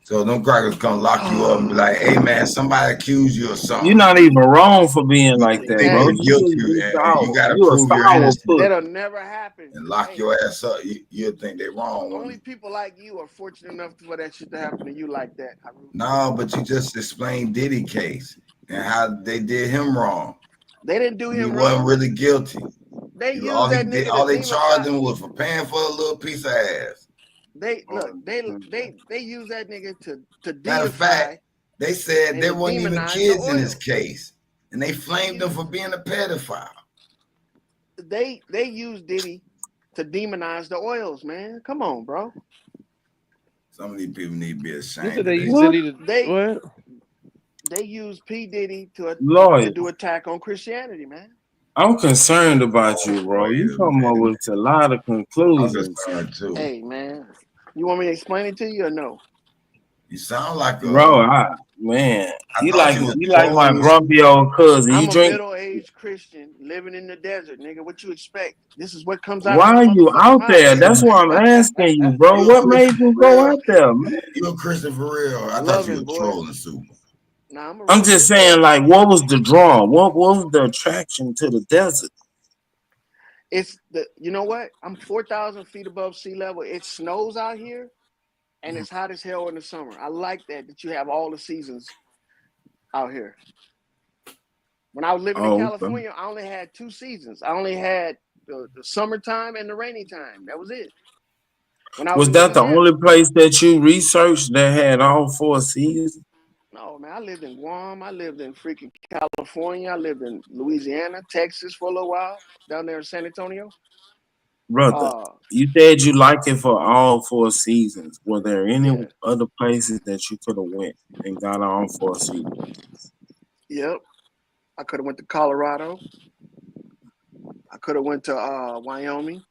So them crackers come lock you up and be like, hey man, somebody accused you of You're something. not even wrong for being You like that, think bro. you're Hey, guilty You and you sour. gotta You a prove you're sour innocent puss. that'll never happen. and lock Hey, your ass up. You'll think they wrong with only me. people like you are fortunate enough for that shit to happen to you like that. No, but you just explained Diddy case and how they did him wrong. They didn't do He him wasn't wrong. really guilty. They All used he that did, nigga to all they charged demonize. him was for paying for a little piece of ass. They look. They use that nigga to Matter of deify fact, they said and there to weren't even demonize the kids in his oil. case, and they flamed him for being a pedophile. They use Diddy to demonize the oils, man. Come on, bro. Some of these people need to be You ashamed said of they this. used to what? They use P Diddy to Lawyer, do attack on Christianity, man. I'm concerned about you, bro. You come up with a lot of I'm conclusions. concerned too. Hey, man. You want me to explain it to you or no? You sound like Bro, I you thought like you was my trolling. grumpy old cousin. He I'm a drink. middle-aged Christian living in the desert, nigga. What you expect? This is what comes out of Why my are you motherfucking out mouth. there? That's why I'm asking you, bro. You a What Christian made you for go real? out there, man? You a Christian for real? I thought Love you it, were boy. trolling, Super. Nah, I'm a I'm real just Christian. saying, like, what was the draw? What was the attraction to the desert? It's you know what? I'm 4,000 feet above sea level. It snows out here, and it's hot as hell in the summer. I like that you have all the seasons out here. When I was living in California, I only had 2 seasons. I only had the summertime and the rainy time. That was it. When I was Was in that the Louisiana. only place that you researched that had all 4 seasons? No, man, I lived in Guam. I lived in freaking California. I lived in Louisiana, Texas for a little while, down there in San Antonio. Brother, you said you liked it for all 4 seasons. Were there any other places that you could have went and got all 4 seasons? Yep. I could have went to Colorado. I could have went to Wyoming.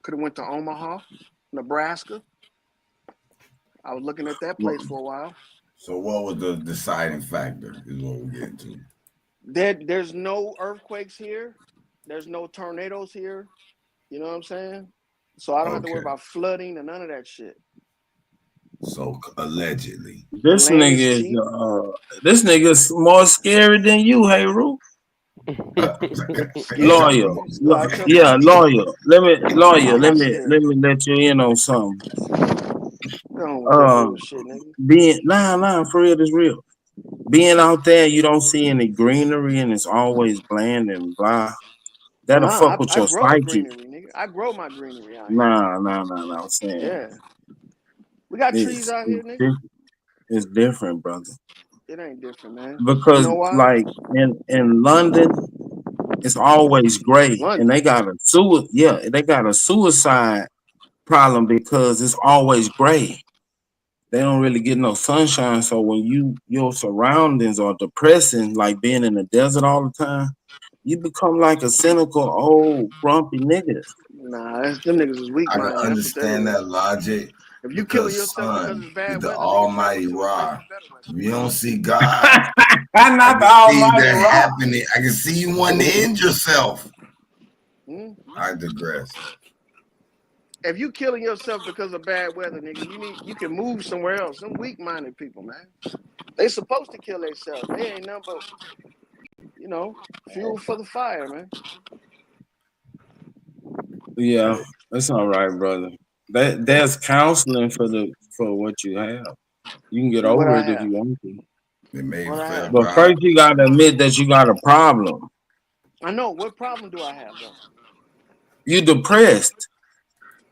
Could have went to Omaha, Nebraska. I was looking at that place for a while. So what was the deciding factor is what we're getting to. There's no earthquakes here. There's no tornadoes here. You know what I'm saying? So I don't have to worry about flooding and none of that shit. So allegedly. This nigga is more scary than you, hey Ru. Lawyer. Yeah, lawyer. Let me let you in on something. For real, this real. Being out there, you don't see any greenery and it's always bland and blah. That'll fuck with your grow psyche. greenery, nigga. I grow my greenery out here. Nah. I'm saying. Yeah. We got trees out here, nigga. It's different, brother. It ain't different, man. Because you know why? like in London, it's always gray, and they got a suicide problem because it's always gray. They don't really get no sunshine, so when your surroundings are depressing, like being in the desert all the time, you become like a cynical old grumpy nigga. Nah, them niggas is weak I can minded. understand that logic If you killing because yourself because son it's is bad the weather, nigga, Almighty travel to a place Ra. with better weather. If you don't see God, I'm I not the can see Almighty that Ra. happening. I can see you wanting to end yourself. Mm-hmm. I digress. If you killing yourself because of bad weather, nigga, you can move somewhere else. Them weak minded people, man. They supposed to kill themselves. They ain't nothing but, fuel for the fire, man. Yeah, that's all right, brother. There's counseling for what you have. You can get What over I it if have. you want to. They made What I fair have. But God. first, you gotta admit that you got a problem. I know. What problem do I have, though? You depressed.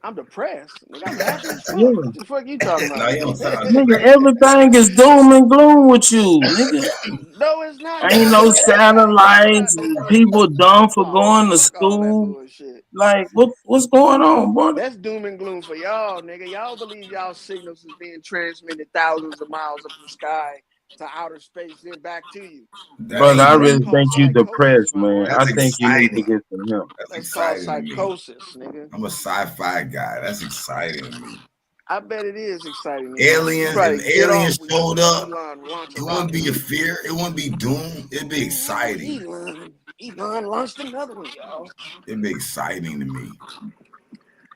I'm depressed. Nigga, I'm happy as fuck. Yeah. What the fuck you talking No, about? you don't sound Nigga, depressed. everything is doom and gloom with you, nigga. No, it's not. Ain't Nigga. no It's not satellites. no shit. People dumb for Oh, going to fuck all that school. bullshit. Like, what's going on, boy? That's doom and gloom for y'all, nigga. Y'all believe y'all signals is being transmitted thousands of miles up the sky to outer space, then back to you. Brother, I That's really called think you psychosis, depressed, my man. boy. I That's think you need to exciting. get some help. That's That's called exciting to me. psychosis, nigga. I'm a sci-fi guy. That's exciting to me. I bet it is exciting to you. You Aliens, probably if get off aliens when you showed see up, Elon launch a it wouldn't rocket. be a fear. It wouldn't be doom. It'd be exciting. Elon launched another one, y'all. It'd be exciting to me.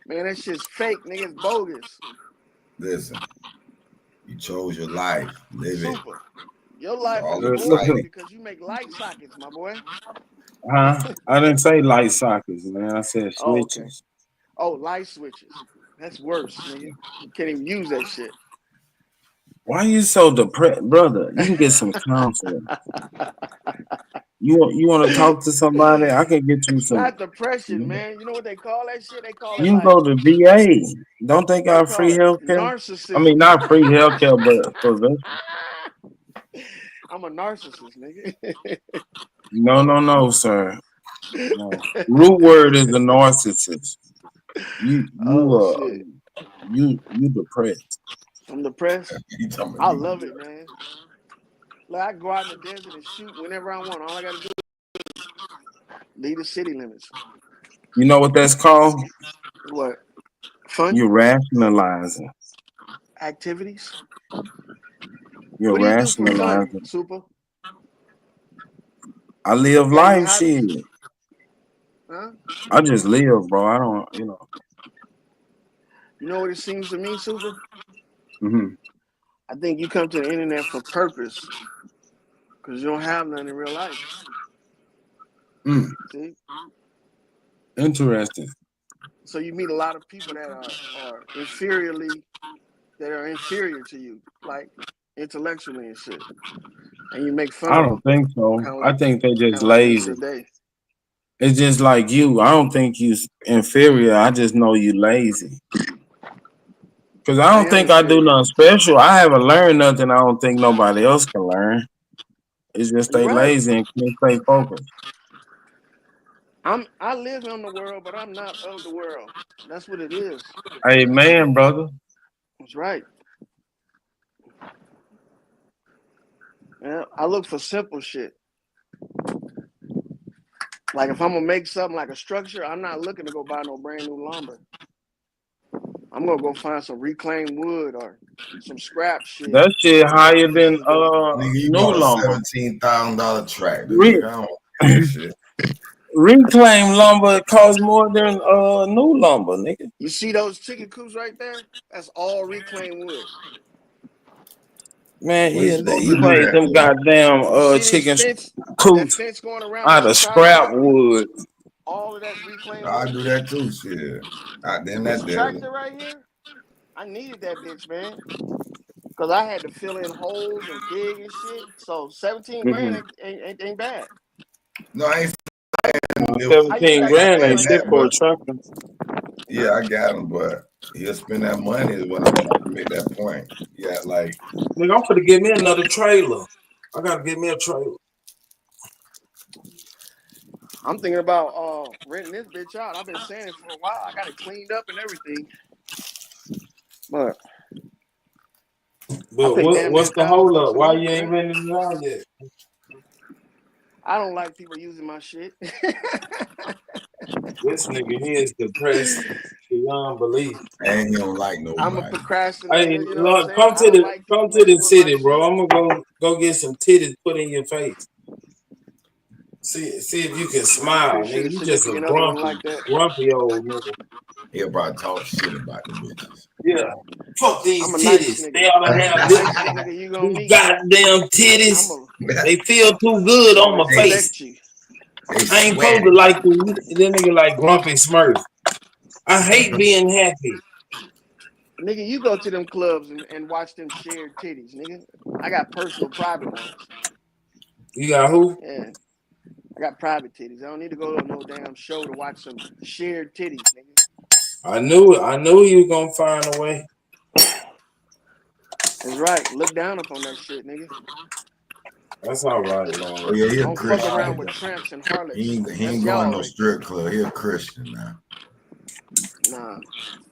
Man, that shit's fake, nigga. It's bogus. Listen, you chose your life. Live it. Super. Your life All is boring exciting. because you make light sockets, my boy. Huh? I didn't say light sockets, man. I said Oh, okay. switches. Oh, light switches. That's worse, nigga. You can't even use that shit. Why you so depressed, brother? You can get some counseling. You want to talk to somebody? I can get you some. Not depression, man. You know what they call that shit? They call it You can like go to VA. Don't they got free it health care? I narcissism. mean, not free health care, but for veterans. I'm a narcissist, nigga. No, sir. No. Root word is the narcissist. You depressed. I'm depressed. I love it, man. Like I go out in the desert and shoot whenever I want. All I gotta do is leave the city limits. You know what that's called? What? Fun? You're rationalizing. Activities? You're What do you do for fun, rationalizing. Super? I live life, shit. Huh? I just live, bro. I don't, You know what it seems to me, Super? Mm-hmm. I think you come to the internet for purpose because you don't have none in real life. See? Interesting. So you meet a lot of people that are inferior to you, like intellectually and shit. And you make fun I of don't them. think so. Kinda I think they just like lazy. today. It's just like you. I don't think you inferior. I just know you lazy. Cause I don't think I do nothing special. I haven't learned nothing I don't think nobody else can learn. It's just they lazy and can't stay focused. I live in the world, but I'm not of the world. That's what it is. Amen, brother. That's right. Yeah, I look for simple shit. Like if I'm gonna make something like a structure, I'm not looking to go buy no brand new lumber. I'm gonna go find some reclaimed wood or some scrap shit. That shit higher than Nigga, you new bought a lumber. $17,000 tractor. Nigga, I don't that shit. Reclaim lumber costs more than new lumber, nigga. You see those chicken coops right there? That's all reclaimed wood. Man, What you yeah, supposed you to do made that them for? goddamn chicken coops Fence going around out the of entire scrap property. wood. All of that's reclaimed I wood. do that too, shit. Out there in This that desert. tractor right here, I needed that bitch, man. Cause I had to fill in holes and dig and shit. So 17 grand ain't bad. No, I ain't 17 grand ain't shit that, for a but tractor. yeah, I got him, but he'll spend that money is what I'm trying to make that point. Yeah, like Nigga, I'm finna get me another trailer. I gotta get me a trailer. I'm thinking about renting this bitch out. I've been saying it for a while. I got it cleaned up and everything. But what's the hold up? Why you ain't renting it out yet? I don't like people using my shit. This nigga here is depressed beyond belief. And he don't like nobody. I'm a procrastinator. Hey, You know Lord, what I'm come to saying? the city, bro. I'm gonna go get some titties put in your face. See if you can smile, nigga. You just a grumpy old nigga. He'll probably talk shit about the bitches. Yeah. Fuck these I'm a titties. nice They ought to have nigga, these goddamn titties. They feel too good on my face. You. I ain't supposed to like you. That nigga like Grumpy Smurf. I hate being happy. Nigga, you go to them clubs and watch them shared titties, nigga. I got personal private ones. You got who? Yeah. I got private titties. I don't need to go to no damn show to watch some shared titties, nigga. I knew it. I knew you was gonna find a way. That's right. Look down upon that shit, nigga. That's all right, Lord. Oh, yeah, he a Don't Christian. fuck around with tramps and harlots. He ain't going no strip club. He a Christian now. Nah.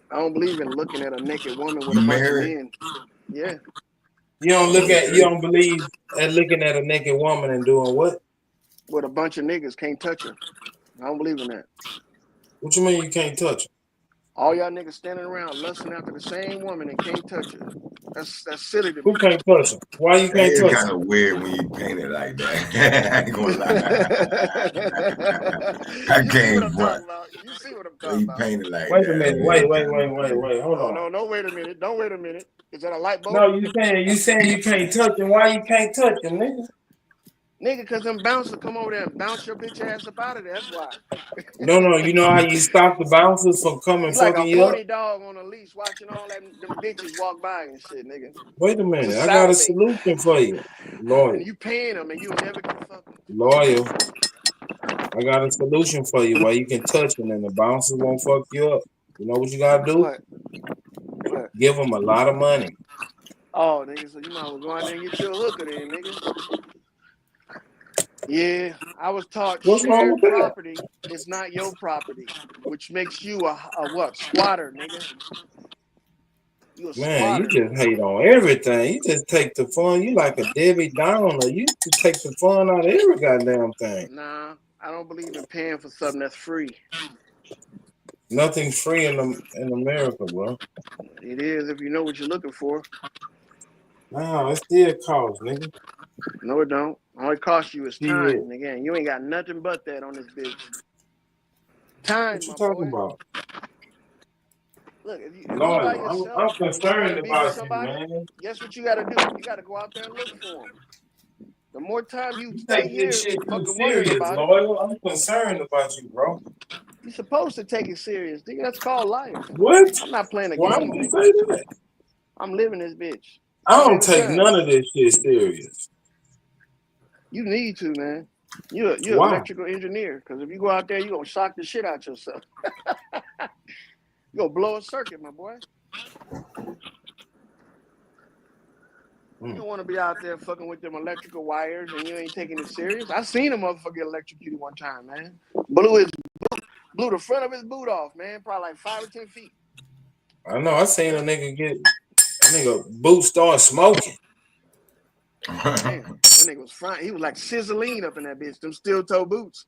I don't believe in looking at a naked woman with You a married? bunch of men. Yeah. You don't believe at looking at a naked woman and doing what? With a bunch of niggas can't touch her. I don't believe in that. What you mean you can't touch her? All y'all niggas standing around lusting after the same woman and can't touch her. That's silly to me. Who can't touch her? Why you can't touch her? It's kind of weird when you paint it like that. I ain't gonna lie. I can't, bro. You see what I'm talking You about. paint it like Wait that. a minute. Wait. Hold on. No, wait a minute. Don't wait a minute. Is that a light bulb? No, you saying you can't touch him. Why you can't touch him, nigga? Nigga, because them bouncers come over there and bounce your bitch ass up out of there. That's why. No. You know how you stop the bouncers from coming You like fucking a you up? horny dog on a leash watching all them bitches walk by and shit, nigga. Wait a minute. I got a solution for you. Loyal. And you paying them and you'll never get fucking. Loyal. I got a solution for you where you can touch him and the bouncers won't fuck you up. You know what you gotta do? What? Give them a lot of money. Oh, nigga, so you might as well go out there and get you a hooker then, nigga. Yeah, I was taught shared property is not your property, which makes you a what? Squatter, nigga. You a Man, squatter. you just hate on everything. You just take the fun. You like a Debbie Downer. You just take the fun out of every goddamn thing. Nah, I don't believe in paying for something that's free. Nothing's free in America, bro. It is if you know what you're looking for. Nah, it still costs, nigga. No, it don't. All it costs you is Yeah. time. And again, you ain't got nothing but that on this bitch. Time, What you talking about? Look, if you No, by yourself, I'm concerned about you, somebody, man. guess what you got to do? You got to go out there and look for them. The more time you stay Take here, this shit too fucking wondering serious, about Loyal. I'm concerned about you, bro. You're supposed to take it serious. Nigga, that's called life. What? I'm not playing a Why game. would you Nigga. say that? I'm living this bitch. I don't take none of this shit serious. You need to, man. You're an Why? electrical engineer. Because if you go out there, you're going to shock the shit out yourself. You're going to blow a circuit, my boy. You don't want to be out there fucking with them electrical wires and you ain't taking it serious. I seen a motherfucker get electrocuted one time, man. Blew the front of his boot off, man. Probably like 5 or 10 feet. I know. I seen a nigga boot start smoking. Man, that nigga was frying. He was like sizzling up in that bitch. Them steel toe boots.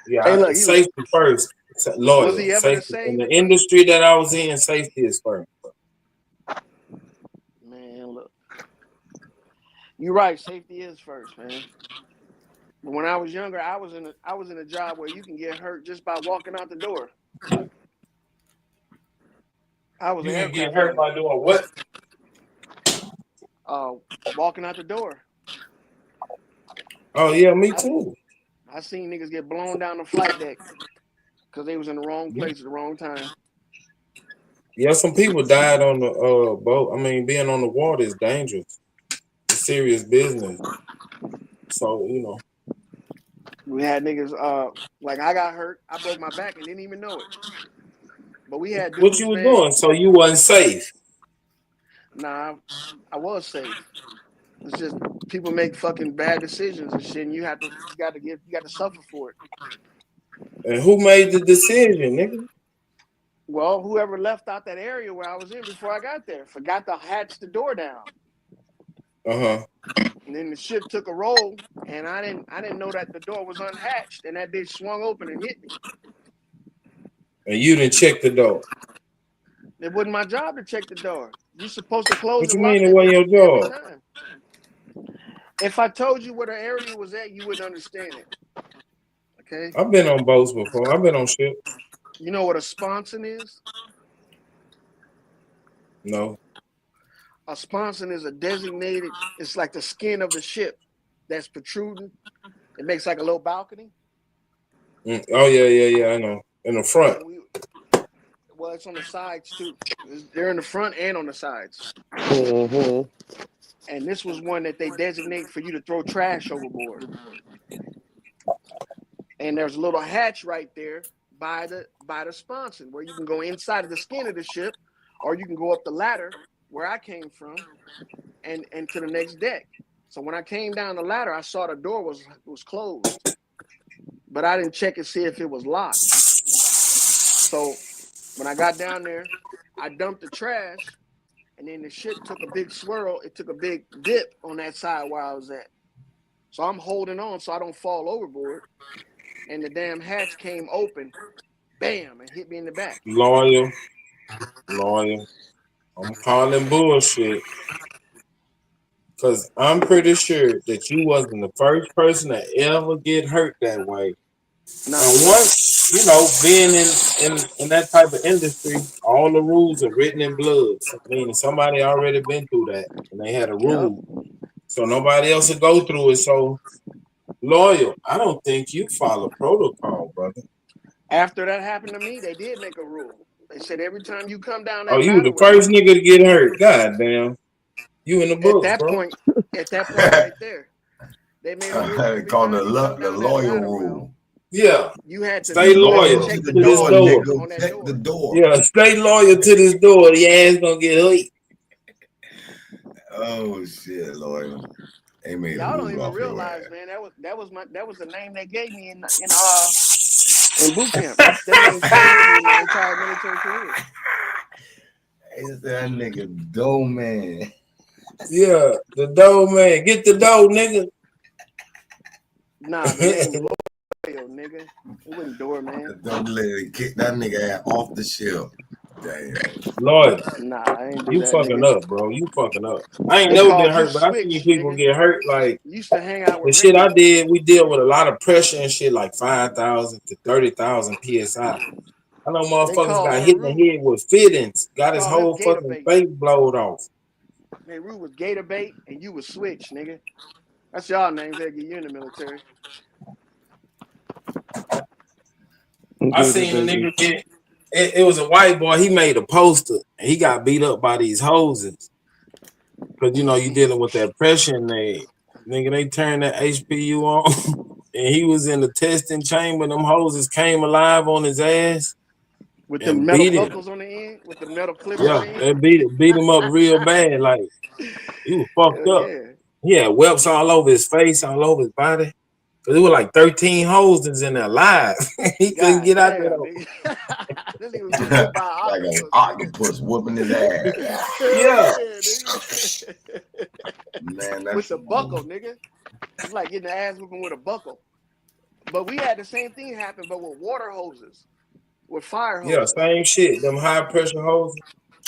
Yeah, Hey, look, safety first. Loyal. Was he ever the Safety. same? In the industry that I was in, safety is first. Man, look. You're right. Safety is first, man. But when I was younger, I was in a job where you can get hurt just by walking out the door. You can get hurt by doing what? Walking out the door. Oh yeah, me too. I seen niggas get blown down the flight deck because they was in the wrong place at the wrong time. Yeah, some people died on the boat. I mean, being on the water is dangerous. It's serious business. So, you know. We had niggas, like I got hurt. I broke my back and didn't even know it. But we had dudes, what you were doing? So you wasn't safe? Nah, I was safe. It's just people make fucking bad decisions and shit, and you got to suffer for it. And who made the decision, nigga? Well, whoever left out that area where I was in before I got there forgot to hatch the door down. And then the ship took a roll, and I didn't know that the door was unhatched, and that bitch swung open and hit me. And you didn't check the door. It wasn't my job to check the door. You're supposed to close What you and lock mean that it wasn't bitch your every job? time. If I told you where the area was at, you wouldn't understand it. Okay? I've been on boats before. I've been on ships. You know what a sponson is? No. A sponson is a designated, it's like the skin of the ship that's protruding. It makes like a little balcony. Oh, yeah, I know. In the front. Well, it's on the sides too. They're in the front and on the sides. Mm-hmm. And this was one that they designate for you to throw trash overboard. And there's a little hatch right there by the sponson where you can go inside of the skin of the ship, or you can go up the ladder where I came from and to the next deck. So when I came down the ladder, I saw the door was closed, but I didn't check and see if it was locked. So when I got down there, I dumped the trash, and then the ship took a big swirl. It took a big dip on that side where I was at. So I'm holding on so I don't fall overboard. And the damn hatch came open, bam, and hit me in the back. Loyal. I'm calling bullshit. Because I'm pretty sure that you wasn't the first person to ever get hurt that way. No. And once, being in that type of industry, all the rules are written in blood. I mean, somebody already been through that, and they had a rule. Yep. So nobody else will go through it. So, Loyal, I don't think you follow protocol, brother. After that happened to me, they did make a rule. They said every time you come down that you were the first nigga to get hurt. God damn. You in the books, at that point right there, they made a rule. They call it the loyal rule. Yeah. You had to stay loyal to this door. Check the door. Yeah, stay loyal to this door. Your ass gonna get hit. Oh shit, loyal. Y'all don't even realize, man. That was the name they gave me in boot camp. That name changed my entire military career. It's that nigga dough man. Yeah, the dough man. Get the dough, nigga. Nah, the name loyal, nigga. It wasn't door man. Don't let it kick that nigga ass off the ship. Damn. Lord, nah, I ain't do you that, fucking nigga. up, bro. You fucking up. I ain't never been hurt, but I seen people get hurt. Like used to hang out with the shit I did. We deal with a lot of pressure and shit, like 5,000 to 30,000 psi. I know motherfuckers got hit in the head with fittings, got his whole fucking face blowed off. Man, Rue was gator bait and you was switch, nigga. That's y'all names that get you in the military. I seen a nigga get. It was a white boy. He made a poster and he got beat up by these hoses. Cause you dealing with that pressure and they turned that HPU on and he was in the testing chamber. Them hoses came alive on his ass. With the metal buckles on the end, with the metal clips on the end. They beat him up real bad. Like he was fucked up. Yeah. He had whelps all over his face, all over his body. Cause it was like 13 hoses in there live. He couldn't get out there. This nigga was getting by like an octopus whooping his ass. Yeah. Man, that's with the buckle, nigga. It's like getting the ass whooping with a buckle. But we had the same thing happen, but with water hoses, with fire hoses. Yeah, same shit. Them high pressure hoses.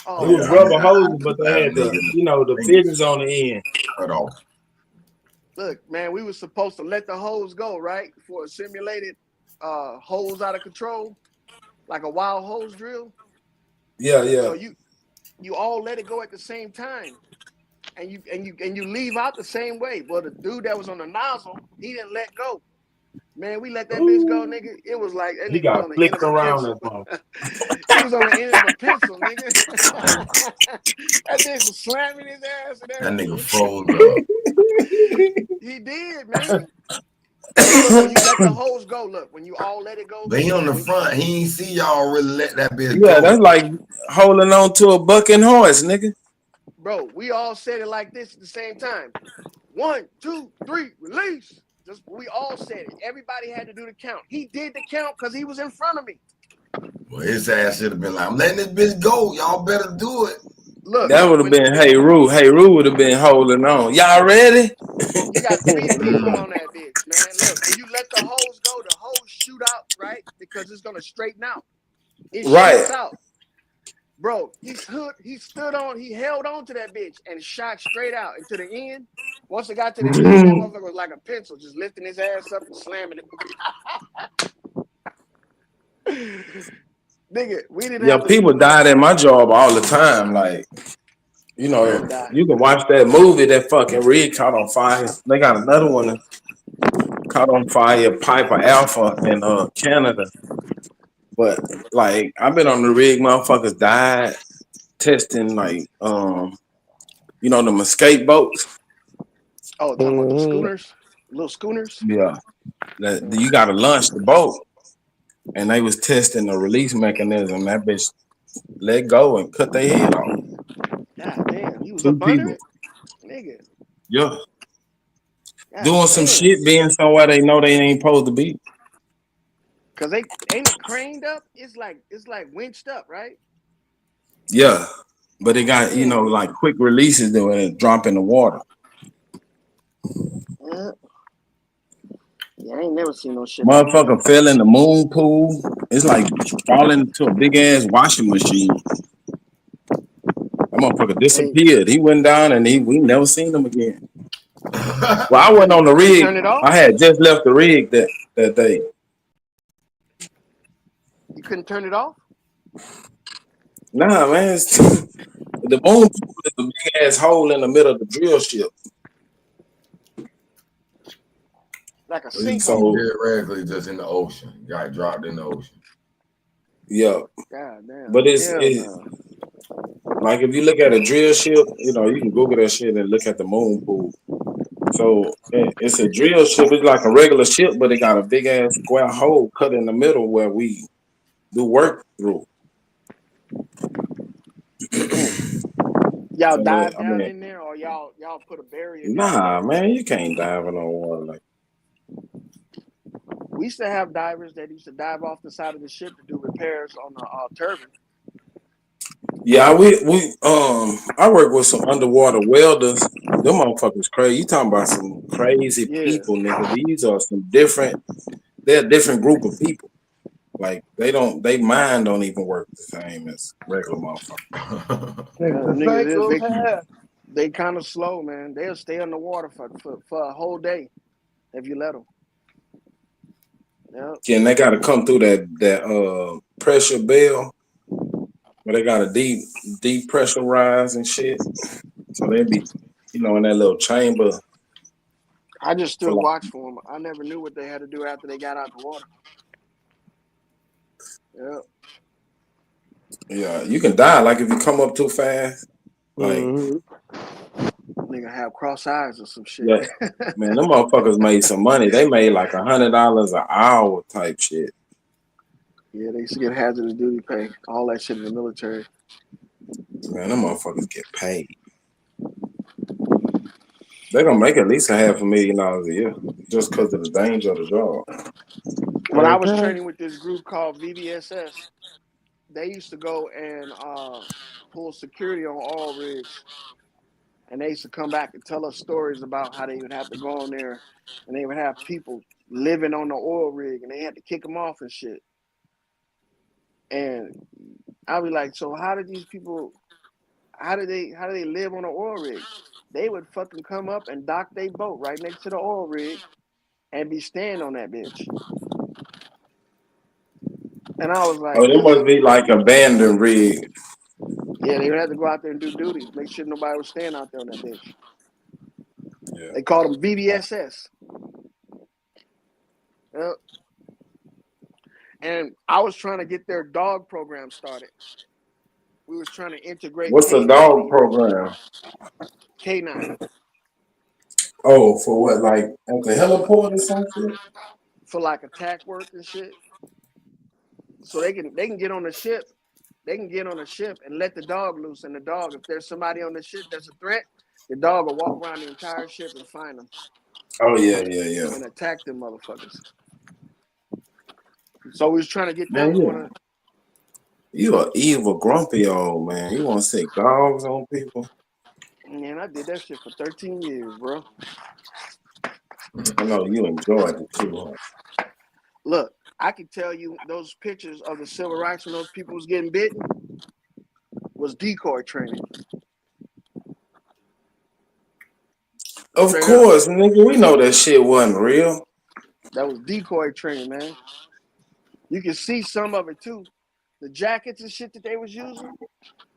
Oh, it was rubber hoses, but they had the fittings on the end. Cut off. Look, man, we were supposed to let the hose go, right? For a simulated hose out of control, like a wild hose drill. Yeah. So you all let it go at the same time, and you leave out the same way. But the dude that was on the nozzle, he didn't let go. Man, we let that bitch go, nigga. It was like that he nigga got was on the flicked end of a around pencil. that motherfucker. He was on the end of a pencil, nigga. That nigga was slamming his ass and everything. That nigga froze up. He did, man. When you let the hose go, look, when you all let it go. But he on the front, he ain't see y'all really let that bitch go. Yeah, that's like holding on to a bucking horse, nigga. Bro, we all said it like this at the same time. 1, 2, 3, release. We all said it. Everybody had to do the count. He did the count because he was in front of me. Well, his ass should have been like, I'm letting this bitch go. Y'all better do it. Look, that would have been Hey Roo. Hey Roo would have been holding on. Y'all ready? You got 3 people on that bitch, man. Look, when you let the hose go, the hose shoot out, right? Because it's gonna straighten out. It shoots out. Bro, he held on to that bitch and shot straight out into the end. Once it got to the end, that motherfucker was like a pencil, just lifting his ass up and slamming it. Nigga, we didn't have people died at my job all the time. Like, you know, you can watch that movie, that fucking rig caught on fire. They got another one caught on fire, Piper Alpha in Canada. But like, I've been on the rig, motherfuckers died testing like you know, them escape boats. Oh, talking about the schooners, little schooners. Yeah, you got to launch the boat, and they was testing the release mechanism. That bitch let go and cut their head off. God damn, he was 2 a bunner, people. nigga. Yeah, God doing some damn. shit, being somewhere they know they ain't supposed to be. Cause they ain't it craned up. It's like winched up, right? Yeah, but it got you know like quick releases that when it drop in the water. Yeah, I ain't never seen no shit. Motherfucker fell in the moon pool. It's like falling into a big ass washing machine. That motherfucker disappeared. He went down and we never seen him again. Well, I wasn't on the rig. I had just left the rig that day. You couldn't turn it off? Nah, man. The moon pool is a big ass hole in the middle of the drill ship. Like a sinkhole. So Theoretically, just in the ocean. Got dropped in the ocean. Yeah. God damn. But it's like if you look at a drill ship, you know, you can Google that shit and look at the moon pool. So it's a drill ship. It's like a regular ship, but it got a big ass square hole cut in the middle where we do work through. Y'all dive down in there, or y'all put a barrier? Nah, man, you can't dive in no water like. We used to have divers that used to dive off the side of the ship to do repairs on the turbine. Yeah, I work with some underwater welders. Them motherfuckers crazy. You talking about some crazy people, nigga. These are they're a different group of people. Like they mind don't even work the same as regular motherfuckers. They kind of slow, man. They'll stay underwater for a whole day if you let them. Yep. Yeah, and they got to come through that pressure bell, where they got to deep pressurize and shit. So they be, you know, in that little chamber. I just stood watch for them. I never knew what they had to do after they got out the water. Yeah. Yeah, you can die like if you come up too fast. Like nigga have cross eyes or some shit. Yeah, man, them motherfuckers made some money. They made like $100 an hour type shit. Yeah, they used to get hazardous duty pay. All that shit in the military. Man, them motherfuckers get paid. They're gonna make at least $500,000 a year just because of the danger of the job. When I was training with this group called VBSS, they used to go and pull security on oil rigs. And they used to come back and tell us stories about how they would have to go on there and they would have people living on the oil rig and they had to kick them off and shit. And I'd be like, so how did these people, how do they live on an oil rig? They would fucking come up and dock their boat right next to the oil rig and be staying on that bitch. And I was like, oh, it must be like abandoned rig. Yeah, they would have to go out there and do duty, make sure nobody was staying out there on that bitch. Yeah. They called them VBSS. Yep. And I was trying to get their dog program started. We was trying to integrate. What's the dog program? K9. Oh, for what? Like at the heliport or something? For like attack work and shit. So they can get on the ship. They can get on a ship and let the dog loose. And the dog, if there's somebody on the ship that's a threat, the dog will walk around the entire ship and find them. Oh, yeah. And attack them motherfuckers. So we was trying to get them going. You a evil, grumpy old man. You want to set dogs on people? Man, I did that shit for 13 years, bro. I know you enjoyed it too. Huh? Look, I can tell you those pictures of the civil rights when those people was getting bitten was decoy training. Of course, nigga. We know that shit wasn't real. That was decoy training, man. You can see some of it too. The jackets and shit that they was using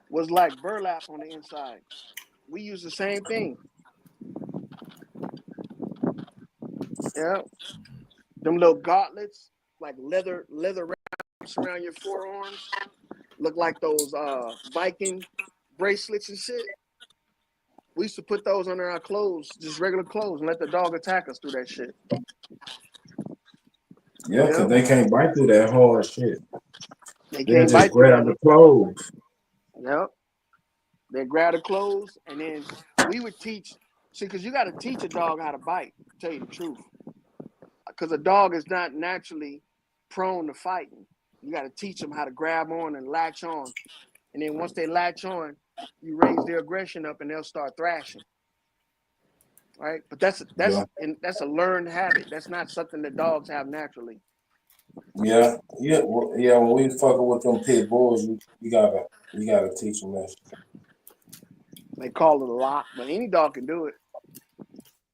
was like burlap on the inside. We use the same thing. Yeah. Them little gauntlets, like leather wraps around your forearms, look like those Viking bracelets and shit. We used to put those under our clothes, just regular clothes, and let the dog attack us through that shit. Yeah, because they can't bite through that hard shit. They can't just just grab the clothes. Yep. They grab the clothes, and then we would teach. See, because you got to teach a dog how to bite, to tell you the truth. Because a dog is not naturally prone to fighting. You got to teach them how to grab on and latch on. And then once they latch on, you raise their aggression up and they'll start thrashing. Right? But that's a learned habit. That's not something that dogs have naturally. Yeah. When we fucking with them pit bulls, you gotta teach them that shit. They call it a lock, but any dog can do it.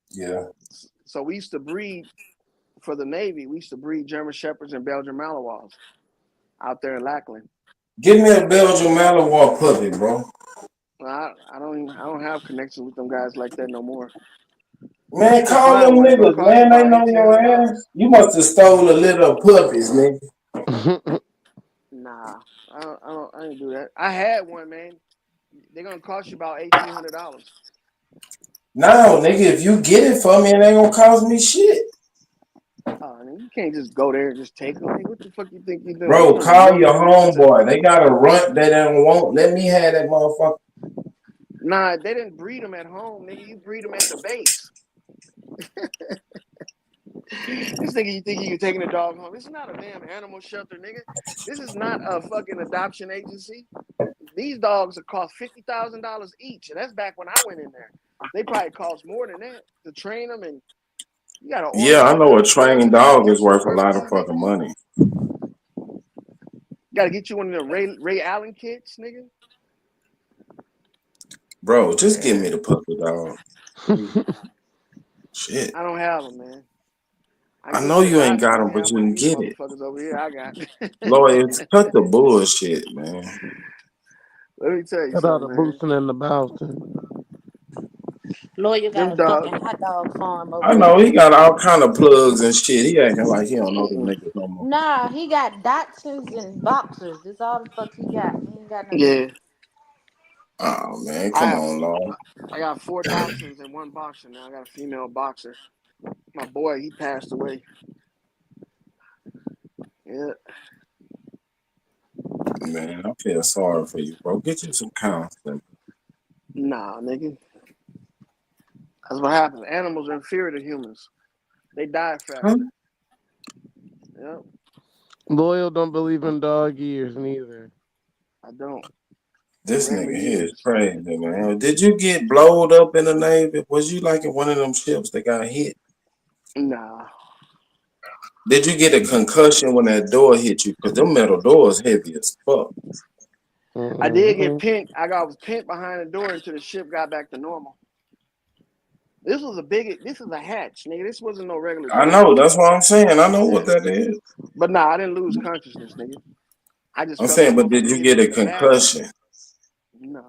Yeah. So we used to breed for the Navy. We used to breed German Shepherds and Belgian Malinois out there in Lackland. Give me a Belgian Malinois puppy, bro. I don't have connections with them guys like that no more. Man, call them niggas, man. They know your ass. You must have stole a little puppies, nigga. Nah, I didn't do that. I had one, man. They're gonna cost you about $1,800. No, nigga, if you get it for me, it ain't gonna cost me shit. You can't just go there and just take them. Like, what the fuck you think you doing? Bro, call your homeboy. They got a runt they don't want. Let me have that motherfucker. Nah, they didn't breed them at home, nigga. You breed them at the base. This nigga, you think you taking a dog home? This is not a damn animal shelter, nigga. This is not a fucking adoption agency. These dogs cost $50,000 each, and that's back when I went in there. They probably cost more than that to train them, and you gotta. Yeah, I know a trained dog is worth a lot of fucking money. Gotta get you one of the Ray Allen kits, nigga. Bro, just give me the puppy dog. Shit. I don't have them, man. I know you ain't got them, but you can get it. Over here, I got. Lawyers, cut the bullshit, man. Let me tell you Cut out something, the man. boosting and the bouncing. Lawyer got Them a fucking hot dog farm over I know he got all kind of plugs and shit. He acting like he don't know them niggas no more. Nah, he got Dachshunds and Boxers. That's all the fuck he got. He ain't got nothing. Yeah. Oh man, come on, Lord. I got 4 Dachshunds and 1 boxer now. I got a female boxer. My boy, he passed away. Yeah. Man, I feel sorry for you, bro. Get you some counseling. Nah, nigga. That's what happens. Animals are inferior to humans. They die faster. Huh? Yep. Loyal don't believe in dog ears neither. I don't. This nigga here is crazy, man. Did you get blowed up in the Navy? Was you like in one of them ships that got hit? Nah. Did you get a concussion when that door hit you? Because them metal doors heavy as fuck. I did get pinned. I was pinned behind the door until the ship got back to normal. This is a hatch, nigga. This wasn't no regular door. I know, that's what I'm saying. I know what that is. But nah, I didn't lose consciousness, nigga. I'm saying, but did you get a concussion? No.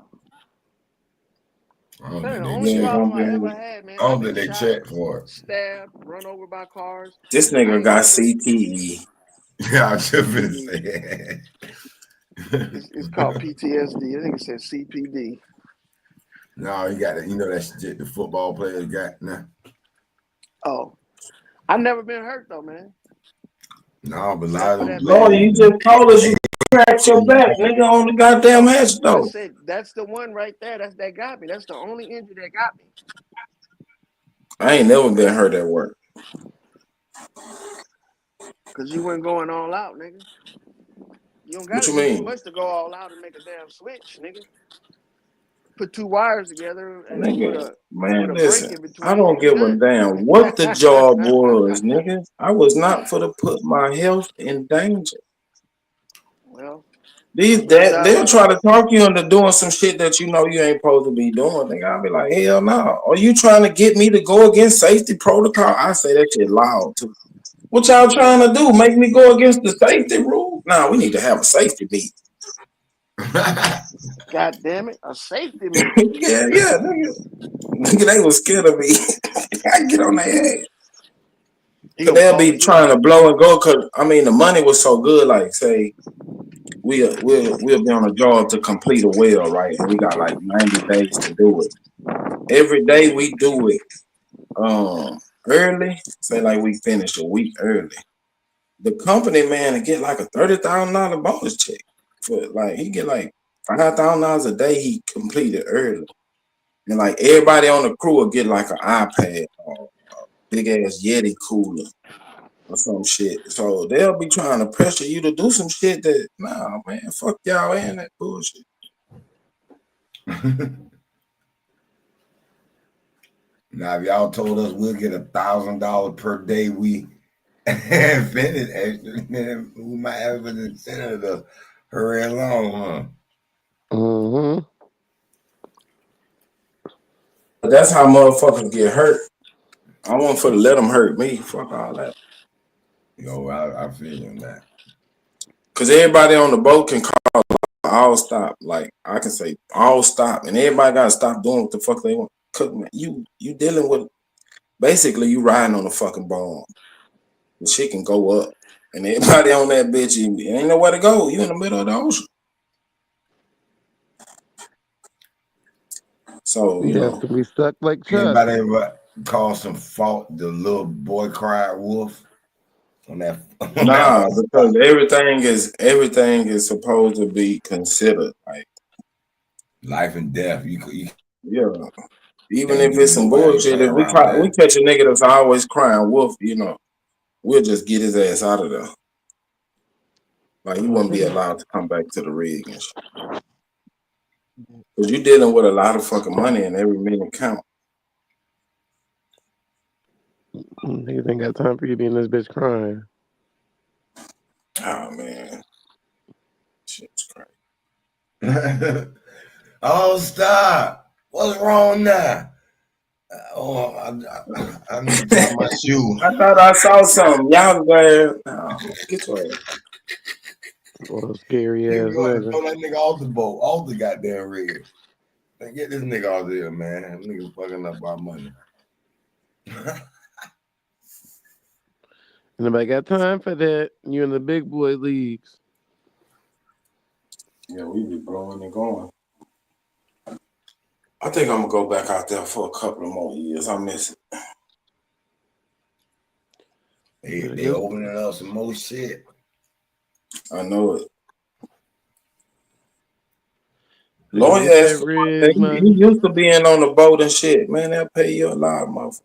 I don't The think only problem I ever had, man. I don't think they check for it. Stabbed, run over by cars. This nigga got CTE. Yeah, I should have said. It's called PTSD. I think it says CPD. No, you got it. You know that shit the football players got now. Oh, I've never been hurt though, man. No, but a lot of them. Lord, you just told us you cracked your back, nigga, on the goddamn hatch though. I said that's the one right there. That got me. That's the only injury that got me. I ain't never been hurt at work. Cause you weren't going all out, nigga. You don't gotta do too much to go all out and make a damn switch, nigga. Put two wires together and Nigga, man, put a break listen. in between. I don't give a damn what the job was, nigga. I was not for to put my health in danger. Well, They'll try to talk you into doing some shit that you know you ain't supposed to be doing. Nigga, I'll be like, hell no. Are you trying to get me to go against safety protocol? I say that shit loud too. What y'all trying to do? Make me go against the safety rule? Nah, we need to have a safety meet. God damn it, a safety meeting. yeah, nigga, they was scared of me. I get on their ass. Cause they'll be trying to blow and go. Cause I mean, the money was so good. Like, say, we'll be on a job to complete a well, right? And we got like 90 days to do it. Every day we do it early. Say like we finish a week early. The company man to get like a $30,000 bonus check. For like he get like $5,000 a day he completed early. And like everybody on the crew will get like an iPad or a big ass Yeti cooler or some shit. So they'll be trying to pressure you to do some shit that, nah, man, fuck y'all and that bullshit. Now, if y'all told us we'll get $1,000 per day, we finish extra, then we might have an incentive to hurry along, huh? Mm-hmm. But that's how motherfuckers get hurt. I want for to let them hurt me. Fuck all that. Yo, I feel you on that. Cause everybody on the boat can call all stop. Like I can say all stop, and everybody gotta stop doing what the fuck they want. Cook, man, you dealing with basically you riding on a fucking bomb. The shit can go up, and everybody on that bitch, you ain't nowhere to go. You in the middle of the ocean. So you have to be stuck like Chuck. Anybody ever call some fault the little boy cried wolf on that? Nah, because everything is supposed to be considered like life and death. You yeah. Even if it's some bullshit, if we catch a nigga that's always crying wolf, you know, we'll just get his ass out of there. Like he wouldn't be allowed to come back to the rig and shit. Cause you dealing with a lot of fucking money and every minute count. Niggas ain't got time for you being this bitch crying. Oh man, shit's crazy. Oh, stop! What's wrong now? Oh, I need to tie my shoe. I thought I saw something. Y'all there? No, get your ass. What a scary ass nigga. Throw that nigga off the boat, off the goddamn rig. Man, get this nigga off there, man. That nigga fucking up our money. Nobody got time for that. You in the big boy leagues. Yeah, we be blowing and going. I think I'm gonna go back out there for a couple of more years. I miss it. They opening up some more shit. I know it. Lord, he used to being on the boat and shit. Man, they'll pay you a lot, motherfucker.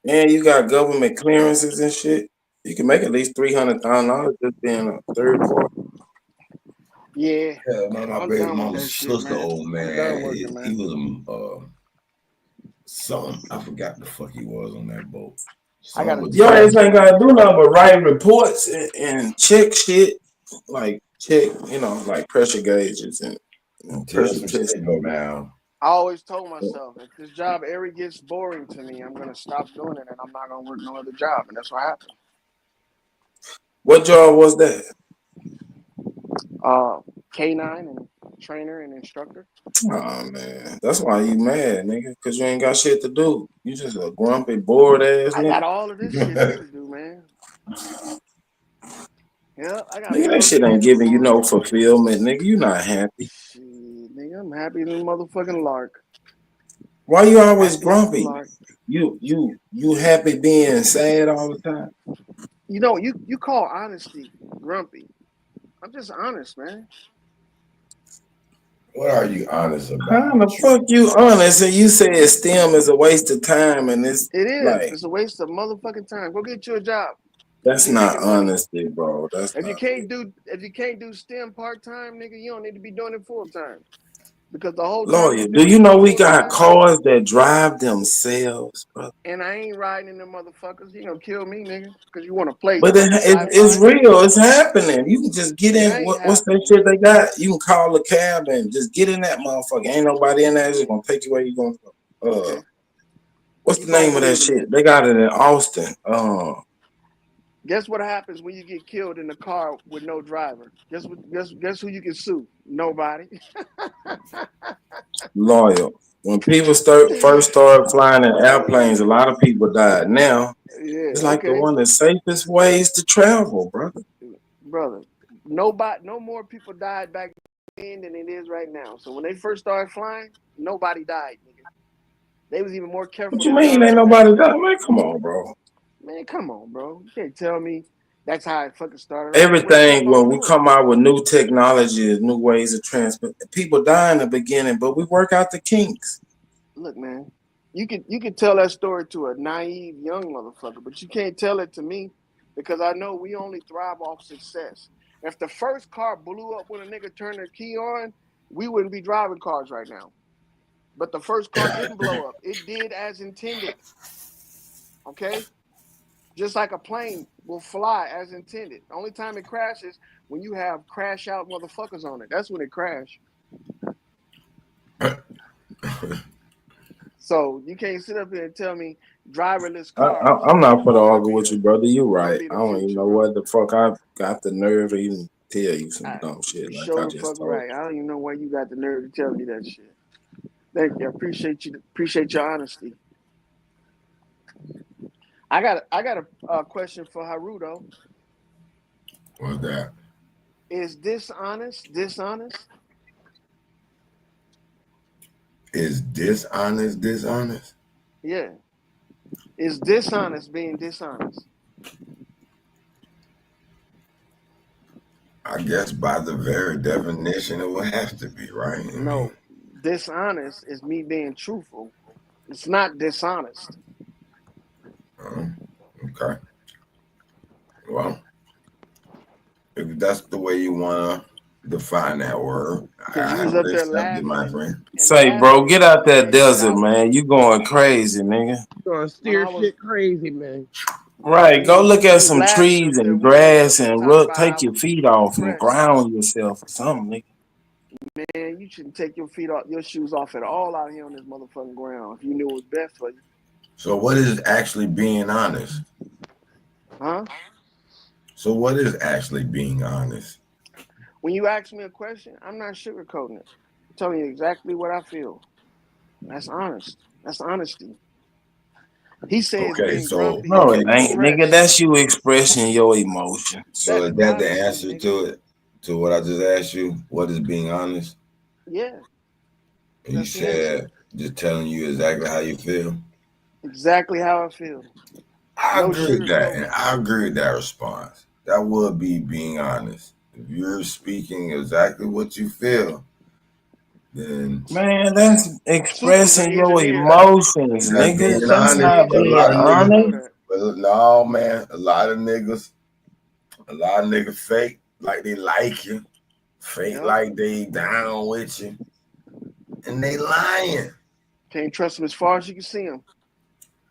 And you got government clearances and shit. You can make at least $300,000 just being a third party. Yeah. Man, my baby mama's sister, old man. He was something. I forgot the fuck he was on that boat. Your ass ain't gotta do nothing but write reports and check shit. Like check, you know, like pressure gauges and pressure testing. Now. I always told myself, if this job ever gets boring to me, I'm gonna stop doing it and I'm not gonna work no other job. And that's what happened. What job was that? K9 and trainer and instructor. Oh man, that's why you mad, nigga, because you ain't got shit to do. You just a grumpy, bored ass nigga. I got all of this shit to do, man. Yeah, I got. Nigga, that shit ain't giving you no fulfillment, nigga. You not happy. Shit, nigga, I'm happy than motherfucking lark. Why you always grumpy? You happy being sad all the time? You know, you call honesty grumpy. I'm just honest, man. What are you honest about? How the fuck you honest and you say STEM is a waste of time and it is. It's a waste of motherfucking time. Go get you a job. That's You not making money. honesty, bro. That's If you not. can't do STEM part time, nigga, you don't need to be doing it full time. Because the whole time Lawyer, you do doing you it know we full got time, cars that drive themselves, bro? and I ain't riding in them motherfuckers, you gonna kill me, nigga. Because you want to play But it's sci-fi. real. It's happening. You can just get It in. ain't What's that happening, shit they nigga. got? You can call a cab and just get in that motherfucker. Ain't nobody in there. It's just gonna take you where you going. Okay. What's You the name don't of that believe in shit? They got it in Austin. Guess what happens when you get killed in a car with no driver? Guess who you can sue? Nobody. Loyal. When people first started flying in airplanes, a lot of people died. Now Yeah, it's like the okay. one of the safest ways to travel, brother. Brother, no more people died back then than it is right now. So when they first started flying, nobody died, nigga. They was even more careful What you than mean now. ain't nobody died? Man, come on, bro. Man, come on, bro. You can't tell me that's how it fucking started off. That's what they kept Everything on when we doing. come out with new technology, new ways of transport, people die in the beginning, but we work out the kinks. Look, man, you could tell that story to a naive young motherfucker, but you can't tell it to me because I know we only thrive off success. If the first car blew up when a nigga turned the key on, we wouldn't be driving cars right now. But the first car didn't blow up. It did as intended. Okay? Just like a plane will fly as intended. The only time it crashes when you have crash out motherfuckers on it. That's when it crashed. So you can't sit up here and tell me driverless cars. I'm not for to gonna argue with you, brother. You right. be the I don't even future, know bro. what the fuck I got the nerve to even tell you some dumb shit You like sure I the just fuck told right. I don't even know why you got the nerve to tell me that shit. Thank you. I appreciate you. Appreciate your honesty. I got a question for Haruto. What's that? Is dishonest? Is dishonest? Yeah. Is dishonest being dishonest? I guess by the very definition, it would have to be, right? No. Dishonest is me being truthful. It's not dishonest. Okay. Well, if that's the way you want to define that word, I You was have up to there accept it, my laughing. friend. Say, bro, get out that desert, man. You going crazy, nigga. Gonna steer shit crazy, man. Right, go look at some laughing trees up there and with me grass and talking about I take your was feet off and depressed. ground yourself or something, nigga. Man, you shouldn't take your feet off, your shoes off at all out here on this motherfucking ground if you knew it was best for you. So, what is actually being honest? Huh? So, what is actually being honest? When you ask me a question, I'm not sugarcoating it. I'm telling you exactly what I feel. That's honest. That's honesty. He says Okay, being so grumpy. No, and it ain't, nigga. depressed. That's you expressing your emotions. So, is That's that the honesty, answer nigga. to it? To what I just asked you? What is being honest? Yeah. And you said just telling you exactly how you feel. Exactly how I feel. I agree with that, and I agree with that response. That would be being honest. If you're speaking exactly what you feel, then Man, that's expressing your emotions, that's nigga. being That's honest. not A being lot of niggas, honest. but no, man, a lot of niggas fake like they like you, fake like they down with you, and they lying. Can't trust him as far as you can see him.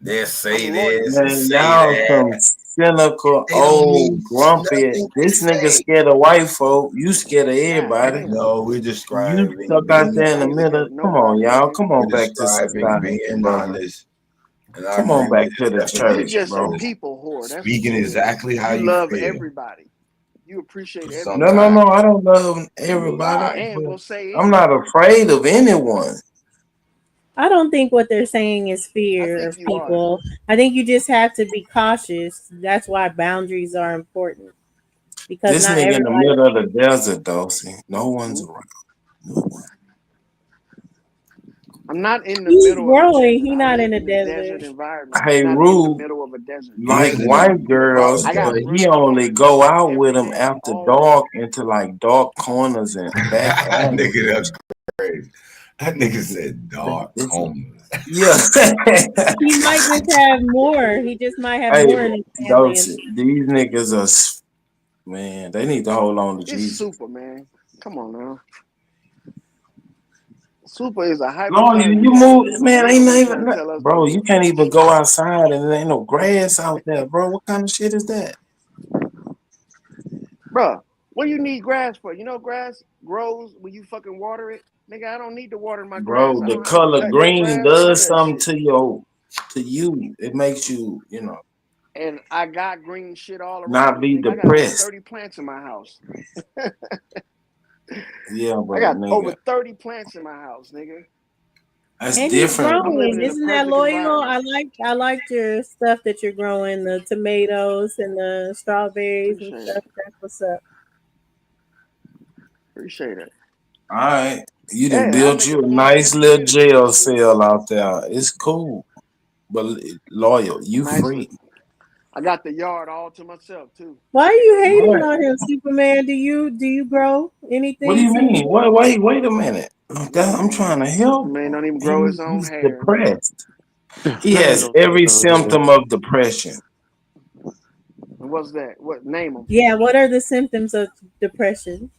They say this and Man, say y'all some that. cynical, They don't old, mean grumpy. nothing they This nigga say. scared of white folk. You scared of everybody. No, we're You describing stuck out being there in the honest. middle. Come on, y'all. Come We're on back to describing society, being brother. honest. And I Come on agree back with to the his You church, definition. just a bro. people whore. That's Speaking what you exactly how you you love feel. everybody. You appreciate No, everybody. I don't love everybody. And will say I'm not anything. afraid of anyone. I don't think what they're saying is I fear think of you are. people. I think you just have to be cautious. That's why boundaries are important. Because This not nigga in the everybody. middle of the desert, though. See, no one's around. No one. I'm not in the He's middle of a growing. desert. He's I not live in a in a desert desert. environment. Hey, I'm not in the Rube, middle of a desert. like white girls, I got but he running only water go out with every them day, after all day. dark into like dark corners and back alleys. Nigga, that's crazy. That nigga said dark homeless. Yeah. He might just have more. He just might have Hey, more in his family. these niggas are, man, they need to hold on to It's Jesus. Super, man. Come on now. Super is a hyper. Lord, you move, man. Ain't even, bro. You can't even go outside and there ain't no grass out there, bro. What kind of shit is that, Bruh, what do you need grass for? You know grass grows when you fucking water it? Nigga, I don't need to water my grass. bro? I The don't have to color cut no green grass, none of does that something shit. to you. It makes you, And I got green shit all not around be me. Nigga, I got over depressed. 30 plants in my house. Yeah, I but got nigga, over 30 plants in my house, nigga. that's And he's different. I'm living growing. in a Isn't that perfect loyal? environment. I liked your stuff that you're growing, the tomatoes and the strawberries and Appreciate stuff. it. That's what's up. Appreciate it. All right, you done Hey, I built make a you a point nice every little year to do jail this shit. cell out there. It's cool, but loyal, you Nice. free. I got the yard all to myself too. Why are you hating What? on him, Superman? Do you grow anything? What do you mean? Superman? Wait a minute. I'm trying to help. Superman don't even grow his own He's hair. depressed. He Man, has don't every say no symptom of depression. And what's that? What name them? Yeah, what are the symptoms of depression?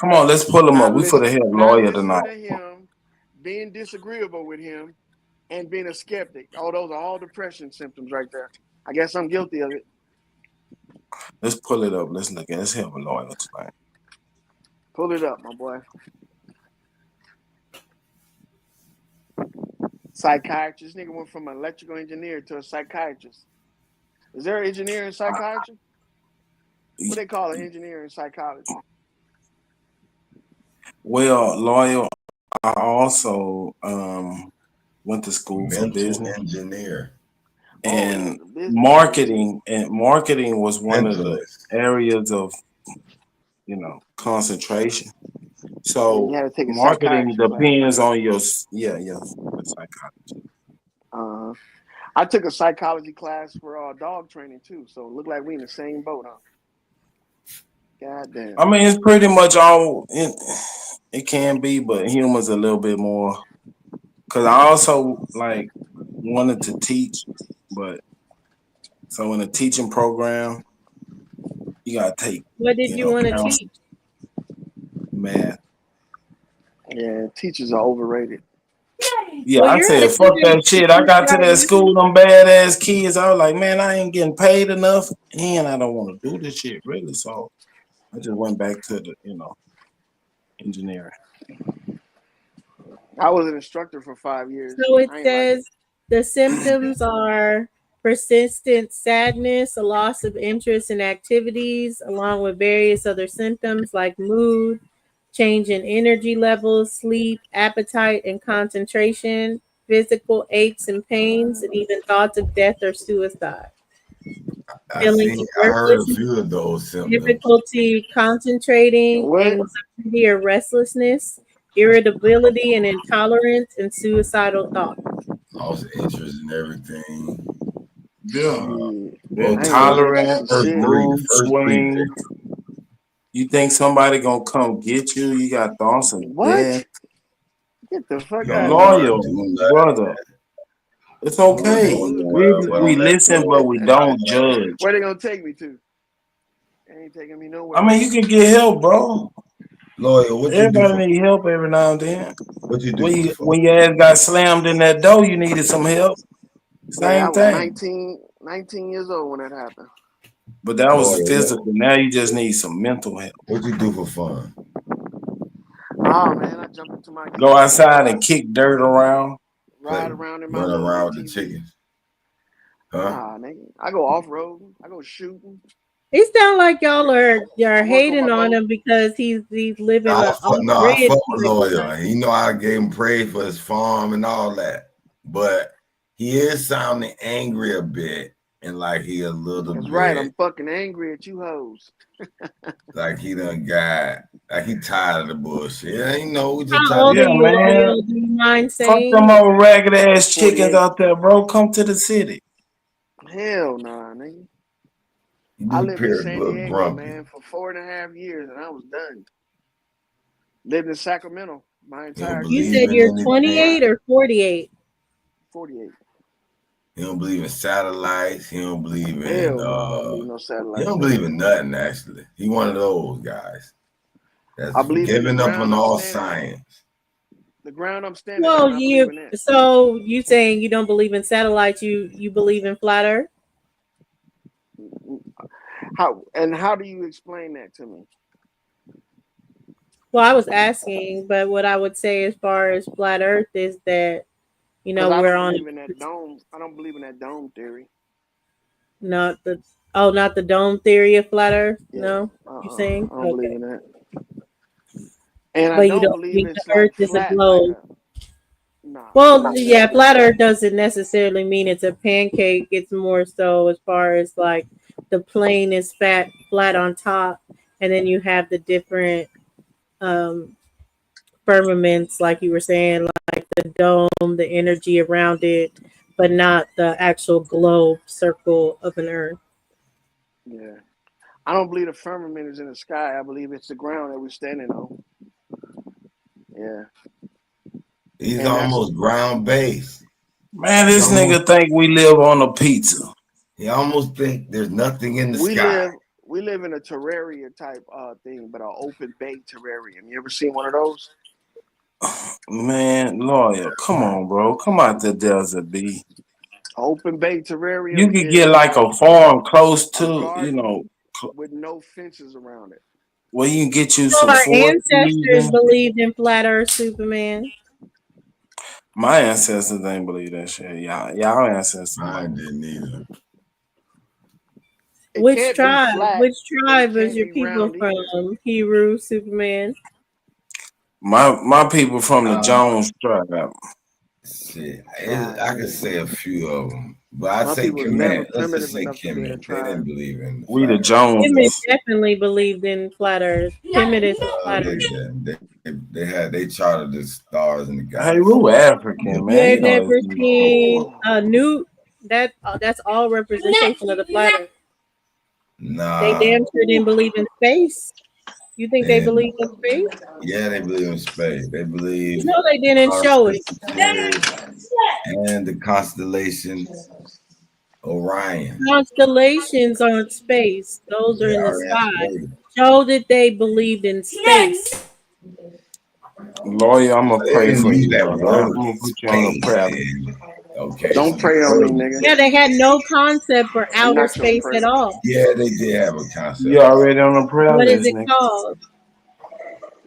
Come on, let's pull him up. We for the help Not lawyer listening tonight. to him, being disagreeable with him, and being a skeptic. All those are all depression symptoms right there. I guess I'm guilty of it. Let's pull it up. Let's look at it. Let's help a lawyer tonight. Pull it up, my boy. Psychiatrist. Nigga went from an electrical engineer to a psychiatrist. Is there an engineer in psychiatry? What they call an engineer in psychology? Well, lawyer, I also went to school for Mental business. engineer. And marketing was one of the Mentalist. areas of concentration. So you had to take a marketing psychiatry class. depends on your psychology. I took a psychology class for dog training too, so it looked like we in the same boat, huh? God damn. I mean, it's pretty much all it can be, but humans a little bit more. Cause I also wanted to teach, but so in a teaching program, you gotta take. What did you want to counseling, teach? math. Yeah, teachers are overrated. Yeah, Well, I you're said, a fuck that student. shit. I got to that Right. school, them badass kids. I was like, man, I ain't getting paid enough, and I don't want to do this shit really. So I just went back to the, engineering. I was an instructor for 5 years. So it I ain't says the symptoms are persistent sadness, a loss of interest in activities, along with various other symptoms like mood, change in energy levels, sleep, appetite, and concentration, physical aches and pains, and even thoughts of death or suicide. I heard a few of those symptoms. Difficulty concentrating, anxiety or restlessness, irritability and intolerance, and suicidal thoughts. Lost interest in everything. Intolerance, mood swings. You think somebody gonna come get you? You got thoughts of death. Get the fuck out Loyal, brother. It's okay. We listen, but we don't judge. Where they gonna take me to? They ain't taking me nowhere. I mean, you can get help, bro. Lawyer, what you do Everybody need help every now and then. What you do When your ass got slammed in that door, you needed some help. Man, I Same was thing. 19 years old when that happened. But that was Lawyer, physical. Now you just need some mental help. What you do for fun? Oh man, I jumped into my Go outside and kick dirt around. ride around in my Run little around with ATV. the chickens. Huh? Nah, nigga. I go off road. I go shooting. It sounds like y'all are hating on him because he's living I off fuck grid. with Lawyer. He know I gave him praise for his farm and all that. But he is sounding angry a bit and like he a little That's bit right. I'm fucking angry at you hoes. like he done got like he tired of the bullshit. Ain't no we just How tired old of are you, Loyal? Do you mind Fuck saying? them old ragged ass chickens 48. out there, bro. Come to the city. Hell nah, nigga. You I do lived appear in a San little Diego, grumpy. man, for 4.5 years, and I was done. Lived in Sacramento My He don't entire You believe said in you're anything. 28 or 48. 48. He don't believe in satellites. He don't believe in Hell no, I don't believe no he satellites. don't believe in nothing actually. He one of those guys that's I believe in the giving up ground on I'm all standing on. science. The ground I'm standing Well, on, I believe in that. so you saying you don't believe in satellites, you believe in flat earth? How do you explain that to me? Well, I was asking, but what I would say as far as flat earth is that, Because I we're don't on believe in that dome. I don't believe in that dome theory. not the dome theory of flat earth. Yeah. No, you're saying? I don't believe Okay. in that. And I But you don't don't believe think it's the earth like is a flat like globe. a nah. Well, yeah, flat earth doesn't necessarily mean it's a pancake. It's more so as far as like the plane is flat on top, and then you have the different firmaments, like you were saying, like the dome, the energy around it, but not the actual globe circle of an earth. Yeah. I don't believe the firmament is in the sky. I believe it's the ground that we're standing on. Yeah. He's And that's almost ground based. Man, this nigga think we live on a pizza. He almost think there's nothing in the we sky. live in a terraria type thing, but an open bay terrarium. You ever seen one of those? Man, lawyer, come on, bro. Come out the desert, B. Open bay terrarium. You could get like a farm close to, with no fences around it. where you can get you So some our forest ancestors season. believed in flat earth, Superman. My ancestors ain't believe that shit. Y'all ancestors. Mine didn't either. Which tribe? Which tribe is can't your be people round either. from? Hebrew, Superman. My people from the Jones tribe. Shit, I could say a few of them, but I'd My say people was never Kemet. Let's just primitive say enough to be in a Kemet. They didn't tribe. believe in We the flat earth. Joneses. Kemet definitely believed in flat earth. Kemet is a flat earth. They charted the stars and the galaxies. Hey, we African, man. You ain't You know never this. seen a Newt. That's all representation of the flat earth. Nah. They damn sure didn't believe in space. You think they believe in space? Yeah, they believe in space. They believe. No, they didn't show it. And the constellation Orion. Constellations aren't space; those are in the sky. Show that they believed in space. Lawyer, I'm gonna pray for you, that brother. word I'm gonna put you on a prayer. Okay. Don't pray on me, nigga. Yeah, they had no concept for outer space at all. Yeah, they did have a concept. You already on the prayer What is list, it nigga. called?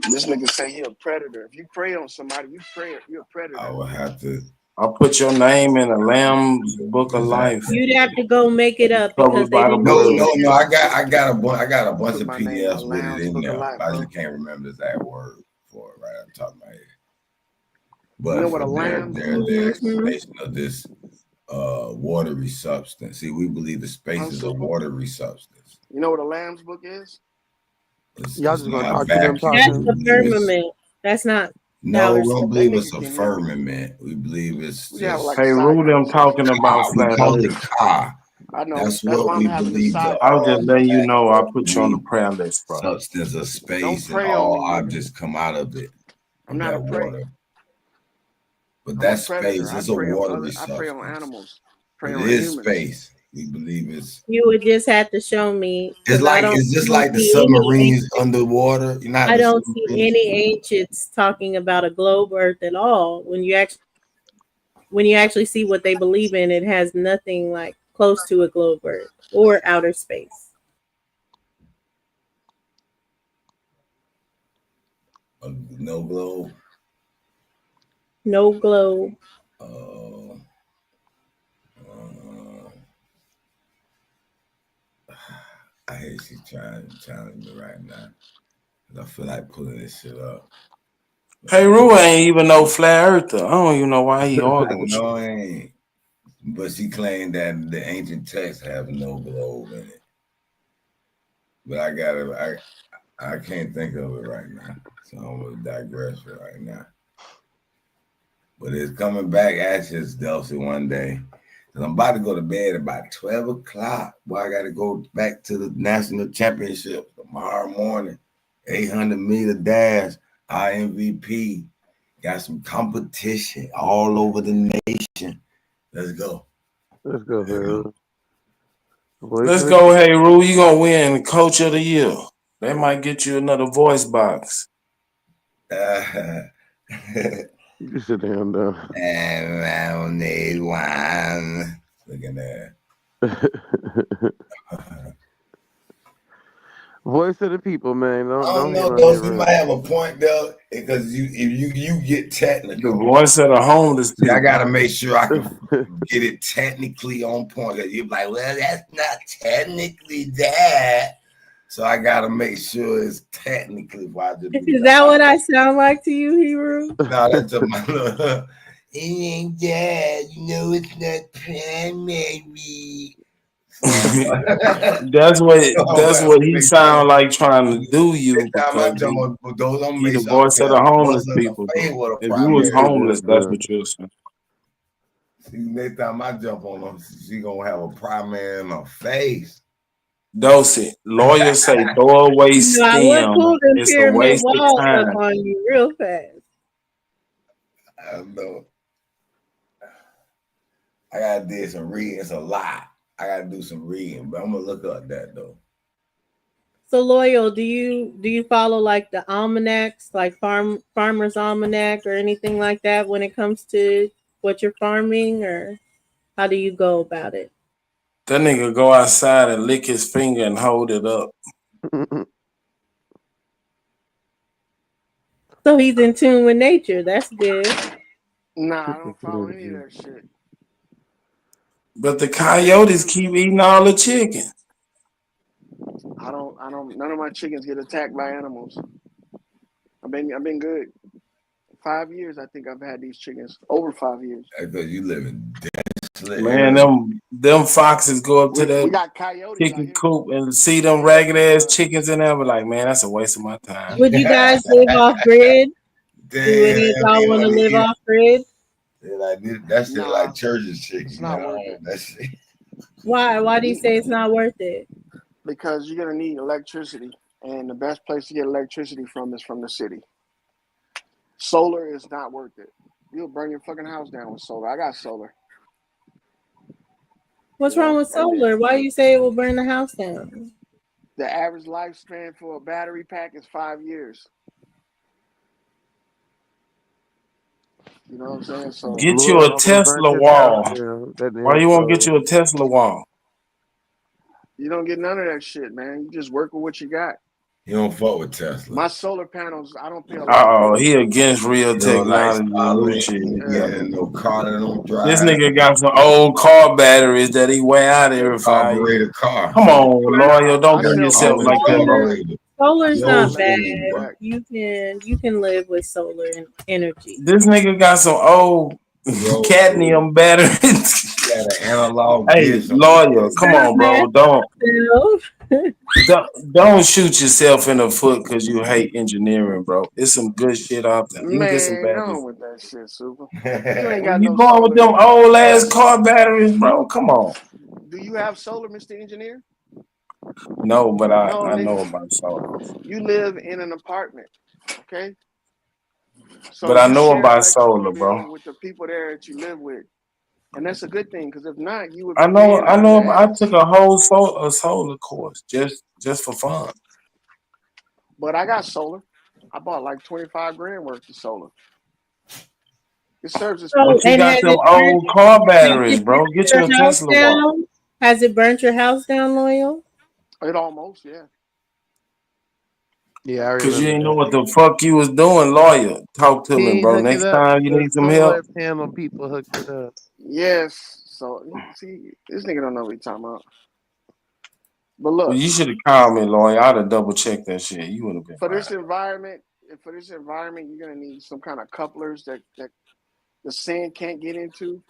This nigga say he a predator. If you prey on somebody, you're a predator. I would have to. I'll put your name in the Lamb's Book of Life. You'd have to go make it up because they didn't. No. I got a bunch of PDFs with it in there. I just can't remember the exact word for it right off the top of my head. But you know what a lamb? Their explanation of this watery substance. See, we believe the space is a watery substance. You know what a lamb's book is? Y'all just gonna talk to That's them talking. the firmament. That's not. No, we don't believe it's a firmament. We believe it's just. Hey, Rue, them talking about we flat call it earth. Ka. I know. That's what we believe. I'll just let you know. I'll put you on the prayer list, bro. Substance of space and pray on all me, nigga. objects come out of it. I'm not a water. prey. But that's space. I It's a prey on watery I prey on substance. animals. Prey It on is humans. space. We believe it's. You would just have to show me. It's just like the submarines underwater. You're not. I don't see any ancients talking about a globe Earth at all. When you actually see what they believe in, it has nothing like close to a globe Earth or outer space. No globe. No globe. I hate she's trying to challenge me right now. I feel like pulling this shit up. Hey, Rue ain't even no flat earther. I don't even know why he arguing with you. No, I ain't. But she claimed that the ancient texts have no globe in it. But I can't think of it right now. So I'm gonna digress for right now. But it's coming back at you, Delcy, one day. And I'm about to go to bed about 12 o'clock. Boy, I gotta go back to the national championship tomorrow morning. 800-meter dash, our MVP. Got some competition all over the nation. Let's go. Let's go, man. Let's go, hey Rue. You gonna win Coach of the Year. That might get you another voice box. You sit down, though. And I don't need one. Look at that. Voice of the people, man. Don't know, those you might have a point though, because if you get technical. The voice of the homeless people. I gotta make sure I can get it technically on point. Cause you're like, well, that's not technically that. So I gotta make sure it's technically why. Is that what I sound like to you, Hebrew? No, that's a my ain't that, you know, it's not primary. That's what he sound like trying to do you. He the voice of the homeless people. If you was homeless, that's what you're saying. See, next time I jump on them, she gonna have a primary in her face. Dosey, lawyers say throw away STEM. It's a waste of time. On you real fast. I know. I gotta do some reading. It's a lot. I gotta do some reading, but I'm gonna look up that though. So Loyal, do you follow like the almanacs, like Farmer's Almanac or anything like that when it comes to what you're farming, or how do you go about it? That nigga go outside and lick his finger and hold it up. So he's in tune with nature. That's good. Nah, I don't follow any of that shit. But the coyotes keep eating all the chicken. I don't. None of my chickens get attacked by animals. I've been good. 5 years, I think I've had these chickens. Over 5 years. Because you live in densely. Man, them foxes go up to that chicken coop and see them ragged ass chickens in there. But like, man, that's a waste of my time. Would you guys live off grid? Do any of y'all want to live off grid? Like that shit like church's chicken. It's not worth it. That shit. Why? Why do you say it's not worth it? Because you're gonna need electricity, and the best place to get electricity from is from the city. Solar is not worth it. You'll burn your fucking house down with solar. I got solar. What's wrong with solar? Why do you say it will burn the house down? The average lifespan for a battery pack is 5 years. You know what I'm saying? So get you a Tesla wall. Why you won't get you a Tesla wall? You don't get none of that shit, man. You just work with what you got. You don't fuck with Tesla. My solar panels, I don't pay a lot. He against real technology. No car that don't drive. This nigga got some old car batteries that he wear out every 5 years. Car. Come on, Loyal, don't bring yourself like that, bro. Solar's not bad. You can live with solar energy. This nigga got some old cadmium batteries. Got an analog. Hey, Loyal, come on, bro. Don't shoot yourself in the foot because you hate engineering, bro. It's some good shit out there. You can get some batteries. With that shit, Super. You going with them old ass car batteries, bro? Come on. Do you have solar, Mr. Engineer? No, but I know about solar. You live in an apartment, okay? So but I know about solar, bro. With the people there that you live with, and that's a good thing because if not, you would. I know. I took a whole solar course just for fun. But I got solar. I bought like 25 grand worth of solar. It serves its purpose. You got some old car batteries, bro. Get you a Tesla wall. Has it burnt your house down, Loyal? It almost, yeah. Yeah, because you didn't know what the fuck you was doing, Lawyer. Talk to me, bro. Next time you need some help. Panel people hooked it up. Yes. So see, this nigga don't know what he's talking about. But look, well, you should have called me, Lawyer. I'd have double checked that shit. You would have been for this environment. For this environment, you're gonna need some kind of couplers that the sand can't get into.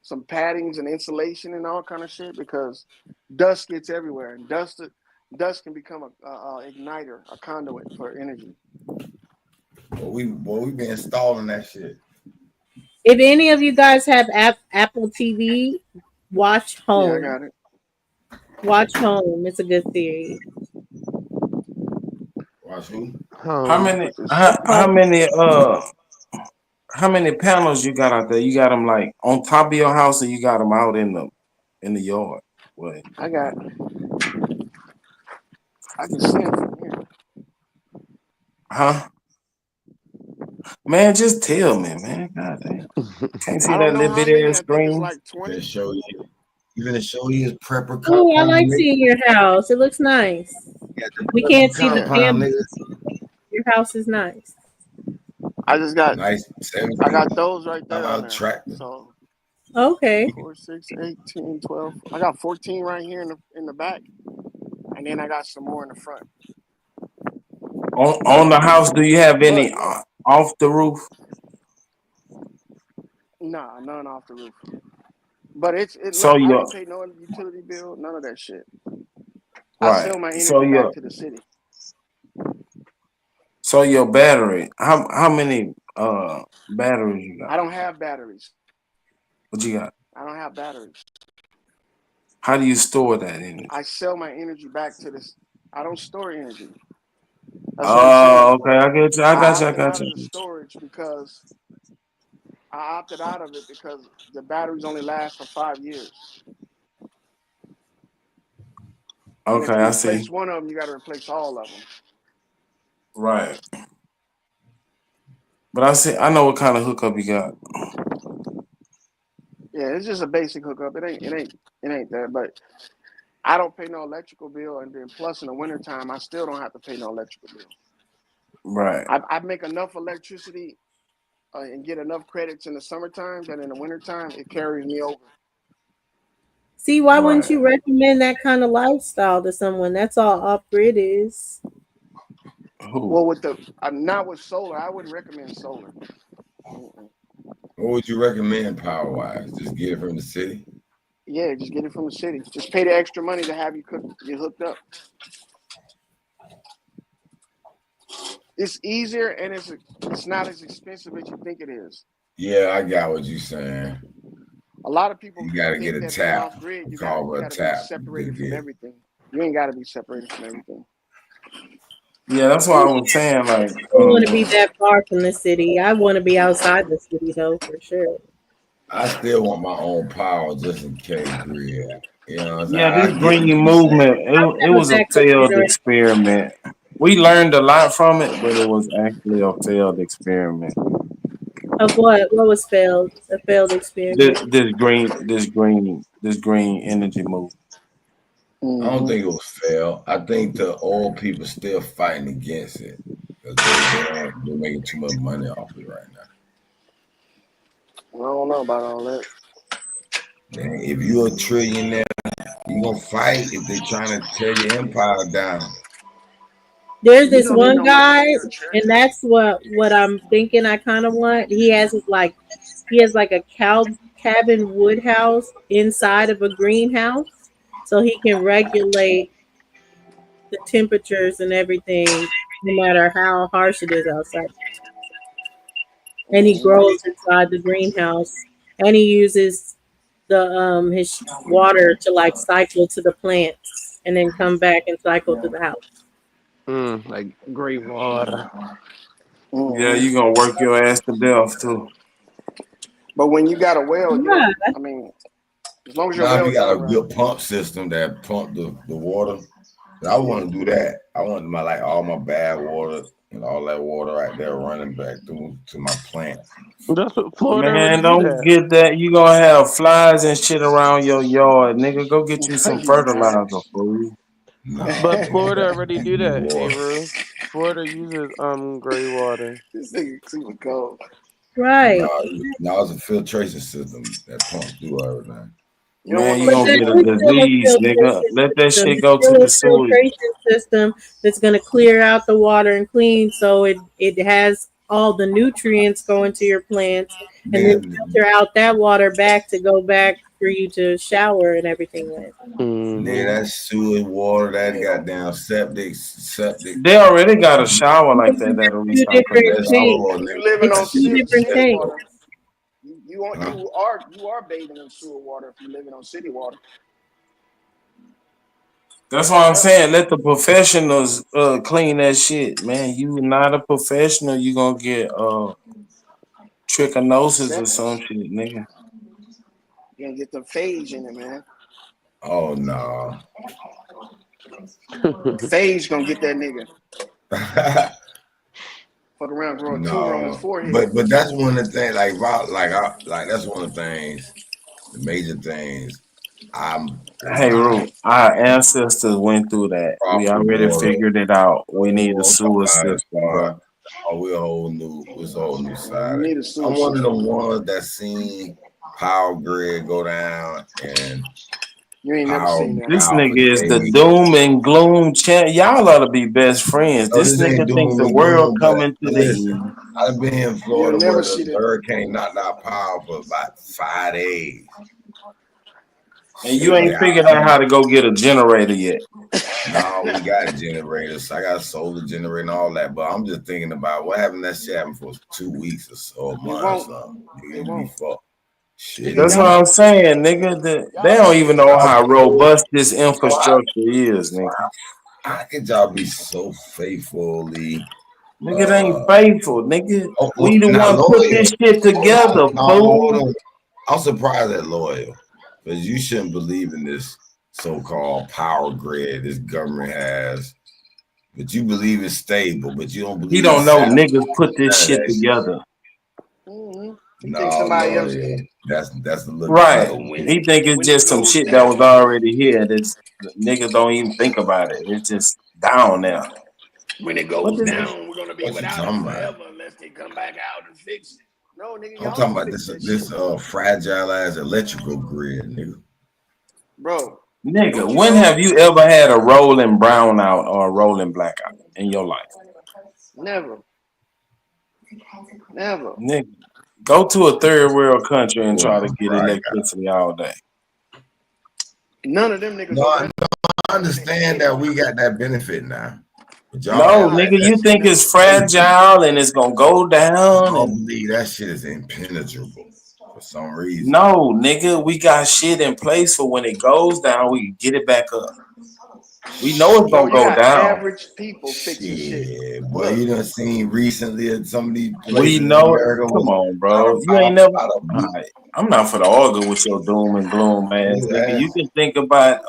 Some paddings and insulation and all kind of shit because dust gets everywhere and dust can become a igniter, a conduit for energy. Well, we've been installing that shit. If any of you guys have Apple TV, watch Home. Yeah, I got it. Watch Home. It's a good series. Watch who? How many How many panels you got out there? You got them like on top of your house, or you got them out in the yard? What? I can see it from here. Huh? Man, just tell me, man. God damn. Can't see I that don't know little how bit many. of I think it's screen. like 20. Show you. You gonna show you his prepper Oh, I compound, like nigga? seeing your house. It looks nice. We can't see the Compound, family. nigga. Your house is nice. I just got Nice. I got those right there on Out there. tractor. So Okay. 4, 6, 8, 10, 12. I got 14 right here in the back, and then I got some more in the front. On the house, do you have any off the roof? Nah, none off the roof. But So look, I your don't pay no utility bill, none of that shit. I right. sell my So energy your back to the city. so your battery. How many batteries you got? I don't have batteries. What you got? I don't have batteries. How do you store that energy? I sell my energy back to this. I don't store energy. That's what I'm Oh, saying. okay. I get you. I got you. I opted got out of the you. storage because I opted out of it because the batteries only last for 5 years. And if Okay, you I replace see. one of them, you got to replace all of them. Right. But I know what kind of hookup you got. Yeah, it's just a basic hookup. It ain't that, but I don't pay no electrical bill, and then plus in the wintertime, I still don't have to pay no electrical bill. Right. I make enough electricity and get enough credits in the summertime that in the wintertime it carries me over. See, why wouldn't you recommend that kind of lifestyle to someone? That's all off grid is. Well, with not with solar, I wouldn't recommend solar. What would you recommend power wise? Just get it from the city? Yeah, just get it from the city. Just pay the extra money to have you get hooked up. It's easier and it's not as expensive as you think it is. Yeah, I got what you're saying. A lot of people You gotta think get a that tap. off grid, you Call gotta a be tap. separated from everything. You ain't gotta be separated from everything. Yeah, that's why I was saying like. I don't want to be that far from the city. I want to be outside the city though, for sure. I still want my own power just in case grid. You know what I'm saying? Yeah, I this get green what you're movement. saying. It was a failed experiment. We learned a lot from it, but it was actually a failed experiment. Of what? What was failed? A failed experiment. This green energy movement. I don't think it was fail. I think the old people still fighting against it because they're making too much money off it right now. I don't know about all that. Man, if you're a trillionaire, you gonna fight if they're trying to tear your empire down. There's this one guy, and that's what I'm thinking. I kind of want. He has like a cabin wood house inside of a greenhouse, so he can regulate the temperatures and everything, no matter how harsh it is outside. And he grows inside the greenhouse, and he uses the his water to like cycle to the plants, and then come back and cycle to the house. Like gray water. Yeah, you gonna work your ass to death too. But when you got a well, I mean, as long as your Now, if well you got a right. good pump system that pump the water, I want to do that. I want all my bad water and all that water right there running back through to my plants. That's what Florida Man, already do don't that. get that. You gonna have flies and shit around your yard, nigga. Go get you some fertilizer, fool. But Florida already do that, Avery. Florida uses gray water. This nigga super cold. Right. No, it's a filtration system that pumps through everything. Man, you gonna get a disease, nigga. Let that shit go to the sewage. Filtration system that's gonna clear out the water and clean, so it has all the nutrients going to your plants, and then filter out that water back to go back for you to shower and everything with. Yeah, that sewage water, that goddamn septic. They already got a shower like that. That'll Two different things. You living on Two different city things. water. You are bathing in sewer water if you're living on city water. That's why I'm saying let the professionals clean that shit, man. You not a professional, you gonna get trichinosis or some shit, nigga. You gonna get the phage in it, man. Oh no. Phage gonna get that nigga. Fuck around, grow a tumor on his forehead. But that's one of the things. Like that's one of the things. The major things. Hey, Ru, our ancestors went through that. We already figured it out. We need a sewer system, bro. Oh, we're a whole new side. I'm one of the ones that seen power grid go down, and you ain't never seen that. This nigga is the doom and gloom champ. Y'all ought to be best friends. This nigga thinks the world coming to the end. I've been in Florida where the hurricane knocked out power for about 5 days. And you ain't figured out how to go get a generator yet. No, we got generators. I got a solar generator and all that. But I'm just thinking about what happened. That shit happened for 2 weeks or so, a month or something. It won't. Shit. That's what I'm saying, nigga. They don't even know how robust this infrastructure is, nigga. How could y'all be so faithfully? Nigga, it ain't faithful, nigga. We the one put this shit together, fool. I'm surprised at Loyal. Because you shouldn't believe in this so-called power grid this government has. But you believe it's stable, but you don't believe he don't know niggas put this shit together. No, that's a little right. He think it's just some shit that was already here. This niggas don't even think about it. It's just down now. When it goes down, we're gonna be without it forever unless they come back out and fix it. No, nigga, I'm talking about this fragile ass electrical grid, nigga. Bro. Nigga, when have you ever had a rolling brownout or a rolling blackout in your life? Never. Nigga, go to a third world country and try to get electricity all day. None of them niggas. No, I understand that we got that benefit now. No, nigga, you think it's fragile and it's gonna go down? I don't believe that shit is impenetrable for some reason. No, nigga, we got shit in place for when it goes down, we can get it back up. We know it's gonna go down. Average people fixing shit. Boy, you done seen recently at some of these places. We know it. Come on, bro. You ain't never. Right. I'm not for the argue with your doom and gloom, man. Nigga, you can think about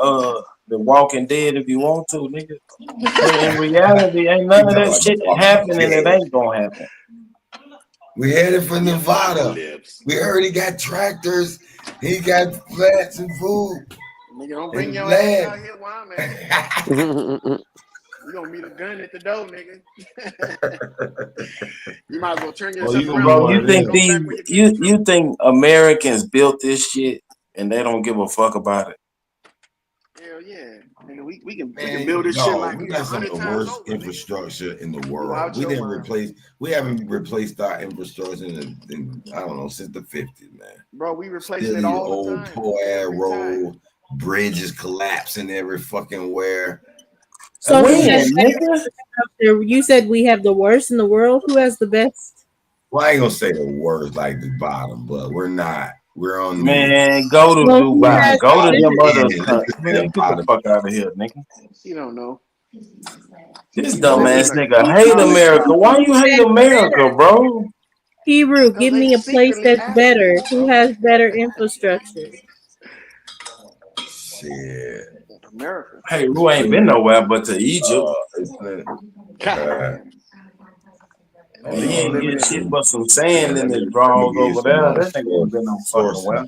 The Walking Dead if you want to, nigga. But in reality, ain't none of that shit happening. It ain't gonna happen. We headed for Nevada. We already got tractors. He got plants and food. Nigga, don't bring your ass out here while I'm at. You gonna meet a gun at the door, nigga. You might as well turn yourself around. Bro, you think Americans built this shit and they don't give a fuck about it? Hell yeah. Nigga, we can build this shit like we got some of the worst infrastructure in the world. We haven't replaced our infrastructure in I don't know, since the 50s, man. Bro, we replaced it all the time. Old poor ass road, bridges collapsing every fucking where. So you said we have the worst in the world. Who has the best? Well, I ain't gonna say the worst like the bottom, but we're not. We're on. Man, go to Dubai. Go to them other countries. Man, get the fuck out of here, nigga. You don't know. This dumbass nigga hate America. Why you hate America, bro? Hebrew, give me a place that's better. Who has better infrastructure? Shit. America. Hey, who ain't been nowhere but to Egypt? He ain't get shit but some sand in his drawers over there. That nigga ain't been no fucking well.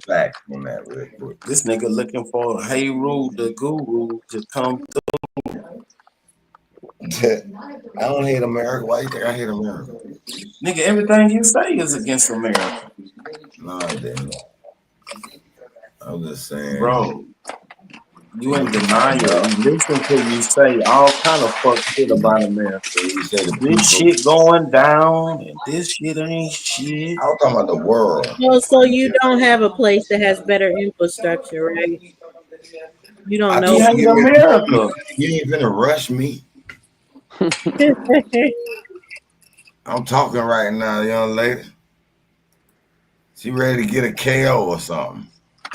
This nigga looking for Heru the guru to come through. I don't hate America. Why you think I hate America? Nigga, everything you say is against America. No, I didn't. I'm just saying, bro. You in denial. You listen to you say all kind of fuck shit about America. You say this shit going down and this shit ain't shit. I'm talking about the world. Well, so you don't have a place that has better infrastructure, right? You don't know. America. You ain't gonna rush me. I'm talking right now, young lady. She ready to get a KO or something.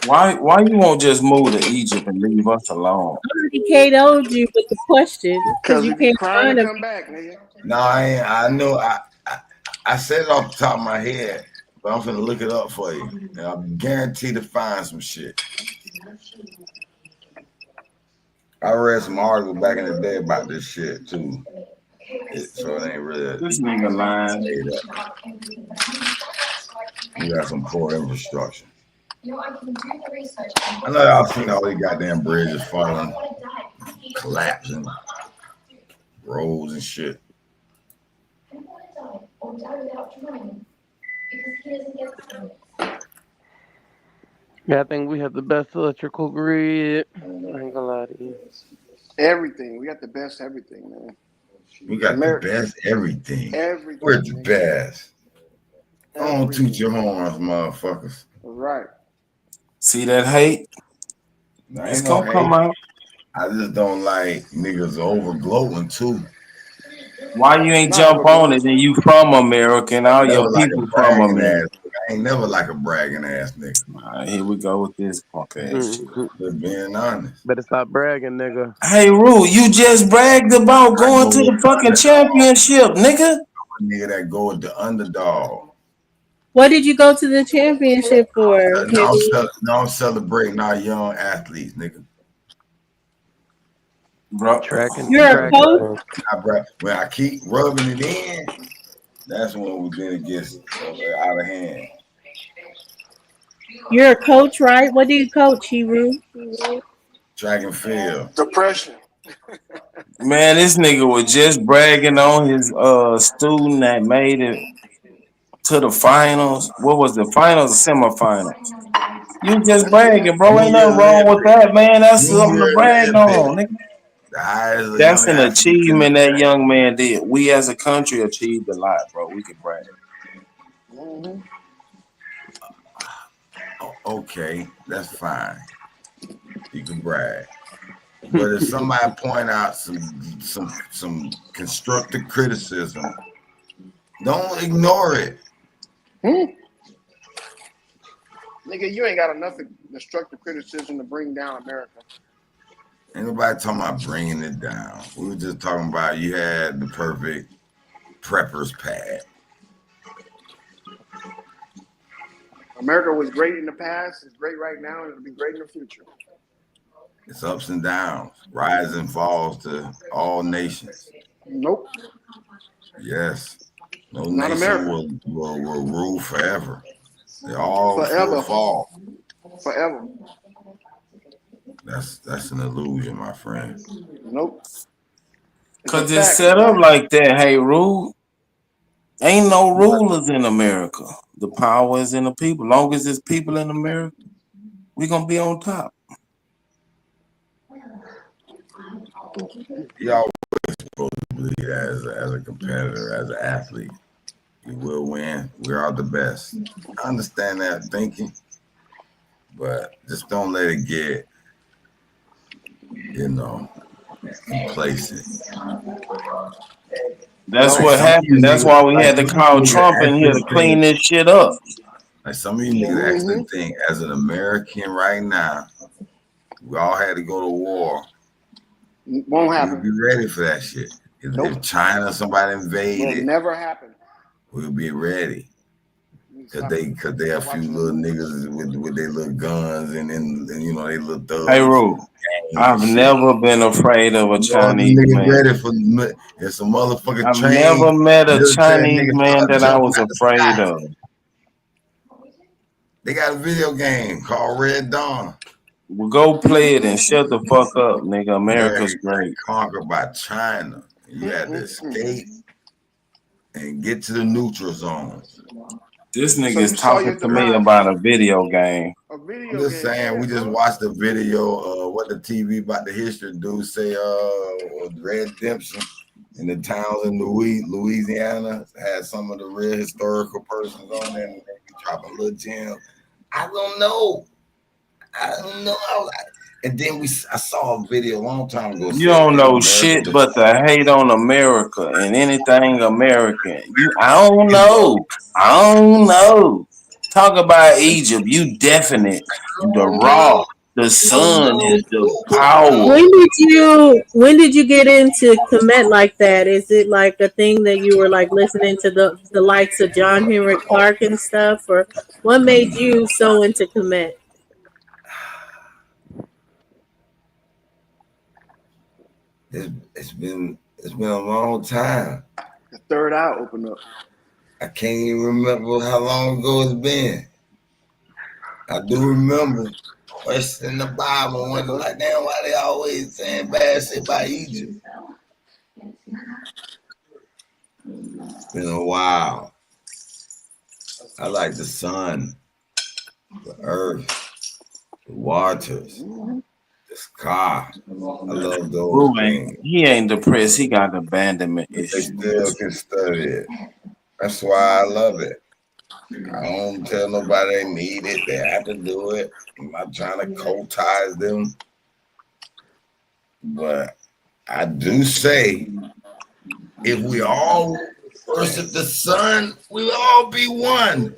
Why you won't just move to Egypt and leave us alone? I already KO'd you with the question because you can't find come back, nigga. No, I know. I said it off the top of my head, But I'm finna look it up for you. And I'm guaranteed to find some shit. I read some articles back in the day about this shit too. So it ain't really. This nigga lying. We got some poor infrastructure. I know y'all seen all these goddamn bridges falling, collapsing, roads and shit. Yeah, I think we have the best electrical grid. I ain't gonna lie to you. Everything. We got the best everything, man. We got the best everything. We're the best. Don't toot your horns, motherfuckers. Right. See that hate? It's gonna come out. I just don't like niggas over gloating too. Why you ain't jump on it and you from America and all your people from America? I ain't never like a bragging ass nigga. All right, here we go with this punk ass shit. Just being honest. Better stop bragging, nigga. Hey, Rue, you just bragged about going to the fucking championship, nigga. Nigga that go with the underdog. What did you go to the championship for? No, I'm celebrating our young athletes, nigga. Bro, You're a coach? When I keep rubbing it in, that's when it gets out of hand. You're a coach, right? What do you coach, Hebrew? Track and field. Depression. Man, this nigga was just bragging on his student that made it to the finals. What was the finals or semifinals? You just bragging, bro. Ain't nothing wrong with that, man. That's something to brag on, nigga. That's an achievement that young man did. We as a country achieved a lot, bro. We could brag. Okay, that's fine. You can brag. But if somebody point out some constructive criticism, don't ignore it. Nigga, you ain't got enough destructive criticism to bring down America. Ain't nobody talking about bringing it down. We were just talking about you had the perfect prepper's pad. America was great in the past, it's great right now, and it'll be great in the future. It's ups and downs, rise and falls to all nations. Nope. Yes. No Not nation America. will rule forever. They all Forever. will fall. Forever. That's an illusion, my friend. Nope. Cause it's set up like that. Hey, Rule. Ain't no rulers in America. The power is in the people. Long as there's people in America, we gonna be on top. Y'all supposed to believe as a competitor, as an athlete. You will win. We are the best. I understand that thinking, but just don't let it get, complacent. That's what happened. That's why we had to call Trump in here to clean this shit up. Like some of you niggas actually think, as an American right now, we all had to go to war. Won't happen. We'll be ready for that shit. If China, somebody invaded, Will never happen. we'll be ready. Cause they a few little niggas with their little guns and they little thugs. Hey, Rue, I've never been afraid of a Chinese man. Ready for it's a motherfucker. I've never met a Chinese man that I was afraid of. They got a video game called Red Dawn. Well, go play it and shut the fuck up, nigga. America's great. Conquered by China. You had to escape and get to the neutral zone. This nigga is talking to me about a video game. I'm just saying, we just watched the video of what the TV about the history dude say, Red Redemption in the towns in Louisiana had some of the real historical persons on there and they be dropping a little gem. I don't know. And then I saw a video a long time ago. You don't know shit but the hate on America and anything American. I don't know. Talk about Egypt. You definite. The raw. The sun has the power. When did you get into Kemet like that? Is it like a thing that you were like listening to the likes of John Henry Clark and stuff, or what made you so into Kemet? It's been a long time. The third eye opened up. I can't even remember how long ago it's been. I do remember questioning the Bible, wondering like, damn, why they always saying bad shit about Egypt? It's been a while. I like the sun, the earth, the waters, the sky. I love those things. He ain't depressed. He got abandonment issues. They still can study it. That's why I love it. I don't tell nobody they need it. They have to do it. I'm not trying to cold-ties them. But I do say, if we all worship the sun, we would all be one.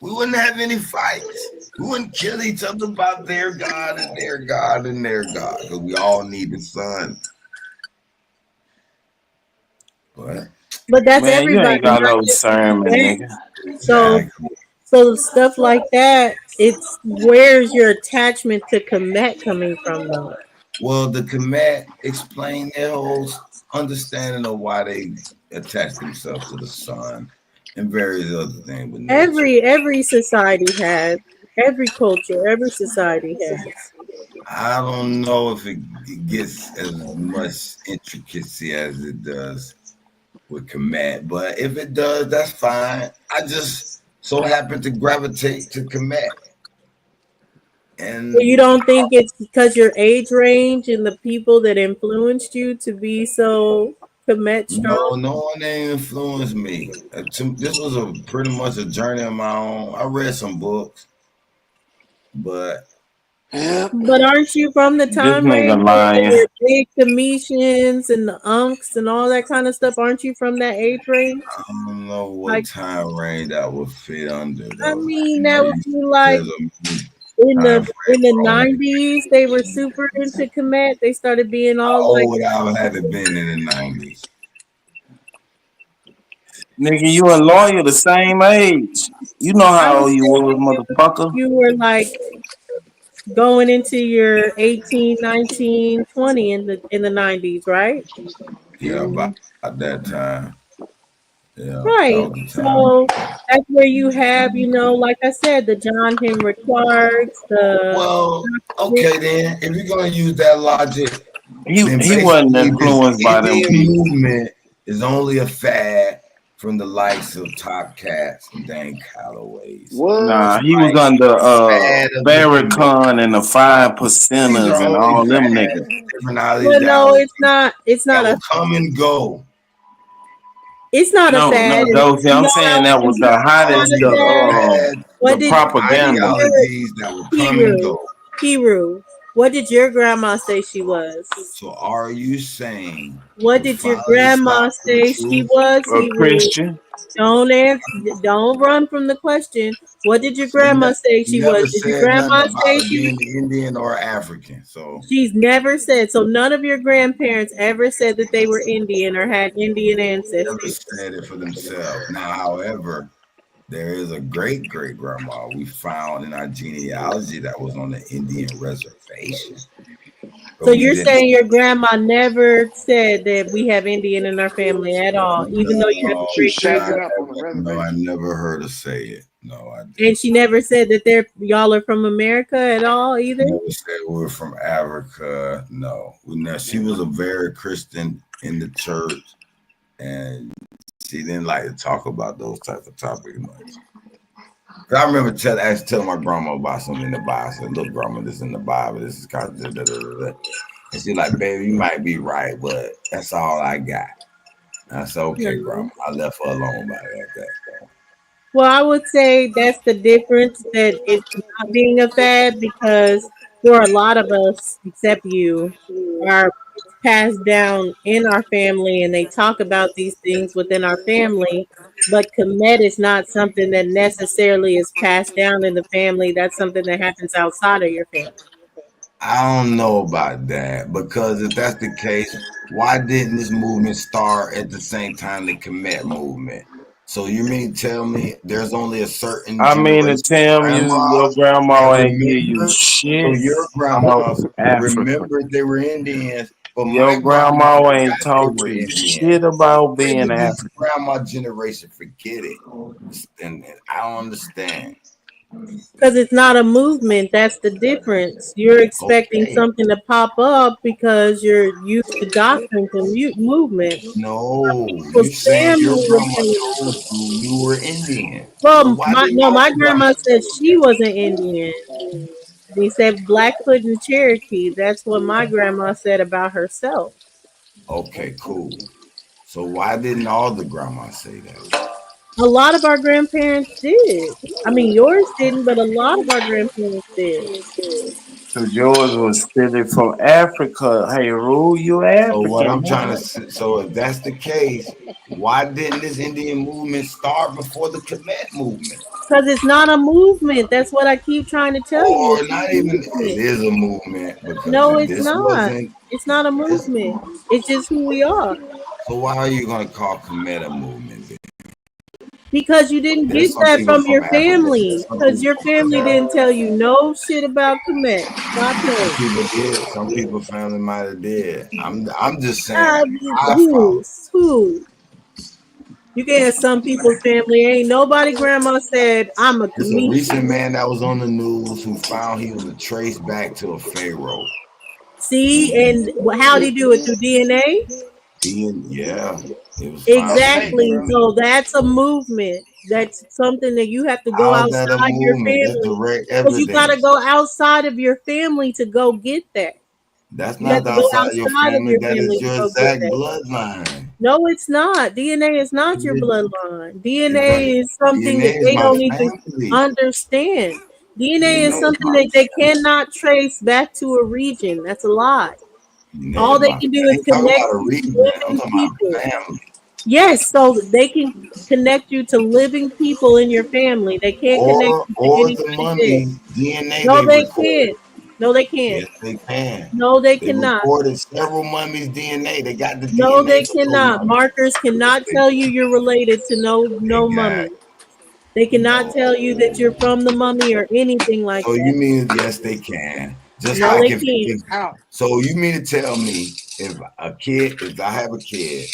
We wouldn't have any fights. We wouldn't kill each other about their God and their God and their God, because we all need the sun. But that's everybody. You ain't got no sermon, nigga. So stuff like that, it's where's your attachment to Kemet coming from though? Well, the Kemet explain their whole understanding of why they attach themselves to the sun and various other things. With Every society has, every culture, every society has. I don't know if it gets as much intricacy as it does with Kemet, but if it does, that's fine. I just so happen to gravitate to Kemet. And So you don't think it's because your age range and the people that influenced you to be so Kemet strong? No one influenced me. This was pretty much a journey of my own. I read some books, but aren't you from the time range where the big Cometians and the Unks and all that kind of stuff? Aren't you from that age range? I don't know what time range that would fit under. I mean, that would be like in the 90s. They were super into Kemet. They started being all like. How old I would have been in the 90s? Nigga, you a lawyer the same age. You know how old you was, motherfucker. You were like going into your 18, 19, 20 in the 90s, right? Yeah, about that time. Yeah, right. So that's where you have, like I said, the John Henry Clarks, okay then. If you're gonna use that logic, he wasn't influenced by them people. Movement is only a fad from the likes of Top Cats and Dan Calloway's. Nah, he was under Farrakhan and the 5 Percenters and all them niggas. Well, no, it's not. It's not a come and go. It's not a fad. No, I'm saying that was the hottest the propaganda. Kiru, what did your grandma say she was? So are you saying? What did your grandma say she was? A Christian. Don't run from the question. What did your grandma say she was? Did your grandma say she was Indian or African? So she's never said. So none of your grandparents ever said that they were Indian or had Indian ancestry. Never said it for themselves. Now, however, there is a great grandma we found in our genealogy that was on the Indian reservation. So you're saying your grandma never said that we have Indian in our family at all, even though you have a No, I never heard her say it. No, I didn't. And she never said that y'all are from America at all either? Never said we're from Africa. No. She was a very Christian in the church, and she didn't like to talk about those types of topics much. I remember telling my grandma about something in the Bible. I said, look, grandma, this is in the Bible. This is kind of da, da, da, da. And she's like, baby, you might be right, but that's all I got. And I said, okay, grandma. I left her alone about it like that. So. Well, I would say that's the difference, that it's not being a fad, because for a lot of us, except you, are passed down in our family, and they talk about these things within our family. But Kemet is not something that necessarily is passed down in the family. That's something that happens outside of your family. I don't know about that, because if that's the case, why didn't this movement start at the same time the Kemet movement? So you mean tell me there's only a certain I mean to generation of tell you, your grandmas grandma that ain't give you remember? So shit your about grandmas Africa. remembered they were Indians, but Your my grandma grandma ain't forgot they taught were you Indians. shit about When being did this African. grandma generation forget it? And I don't understand. Because it's not a movement. That's the difference. You're expecting Okay. something to pop up because you're used to doctrines and movement. No, you People's saying your family was grandma saying, told you were Indian. So well, why didn't all my the grandma grandmas said say she wasn't Indian. They said Blackfoot and Cherokee. That's what my grandma said about herself. that? Okay, cool. So why didn't all the grandmas say that? A lot of our grandparents did. I mean, yours didn't, but a lot of our grandparents did. So yours was still from Africa. Hey, Rue, you So what African, I'm trying to man. say, so if that's the case, why didn't this Indian movement start before the Kemet movement? Because it's not a movement. That's what I keep trying to tell you. Or It's not not a even, it movement. is a movement, because No, if it's this not. wasn't, It's not a this, movement. It's just who we are. so why are you going to call Kemet a movement then? Because you didn't There's get some that people from from your Africa, family. some Because people your family didn't tell you no shit about Kemet. Stop playing. did. Some people family might have did. I'm just saying I Who? followed. Who? You can have some people's family. Ain't nobody grandma said, I'm a It's a recent Kamishi. man that was on the news who found he was traced back to a pharaoh. See, and how'd he do it? Through DNA? Yeah, it was found in the Exactly. DNA. So that's a movement. That's something that you have to go How is that a outside your movement? That's family. direct Because you got to evidence. go outside of your family to go get that. That's You have not to go outside your outside of family. your That family is to your go get exact that. bloodline. No, it's not. DNA is not your It- bloodline. It's like DNA is something that DNA is they my don't even family. understand. DNA is DNA is something my that they cannot trace back to a region. That's a lie. DNA All is they my can do family. I is ain't talking connect about a you to region. I'm living talking people. about family. Yes, so they can connect you to living people in your family. They can't connect you to Or the anybody dead. mummies DNA No, they they recorded. can't. No, they can't. Yes, they can. No, they They cannot. recorded several mummies' DNA. They got the No, they DNA from those cannot. mummies. Markers Yes, cannot they tell you you're related to no got mummy. They cannot no. tell you that you're from the mummy or anything like So you that. mean yes, they can. Just No, like they if can't. How? so you mean to tell me if I have a kid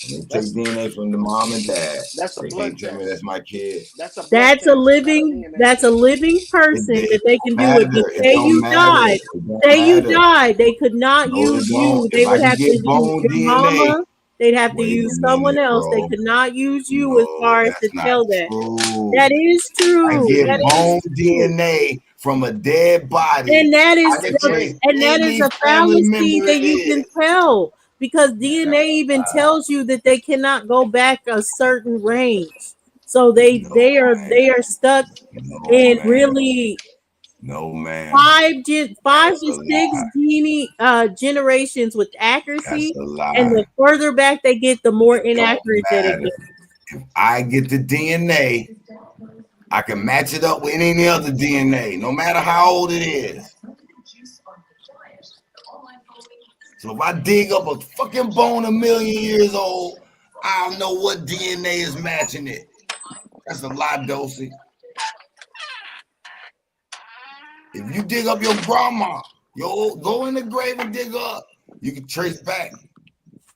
and they take That's DNA from the mom and dad, that's a they blood can't tell me test. that's my kid. That's a blood That's a test, not a living. DNA That's a test. living person It that they don't can do it. But matter. It say don't you matter. died. It don't Say you matter. died. They could not No, it use don't. you. They If I would can have to get use bone your DNA, mama. They'd have to wait a use someone minute, else. They bro. could not use you as No, far as to that's not tell that. true. That is I true. get That is bone true. DNA from a dead body. And that I is can trace any a family fallacy member that it you can is. tell because DNA even tells you that they cannot go back a certain range. So they are stuck No, in man. really No, man. 5 That's to a 6 lie. generations with That's accuracy, a and the lie. further back they get, the more It don't inaccurate that it matter. gets. If I get the DNA, I can match it up with any other DNA, no matter how old it is. So if I dig up a fucking bone 1,000,000 years old, I'll know what DNA is matching it. That's a lie, Dosey. If you dig up your grandma, go in the grave and dig up, you can trace back.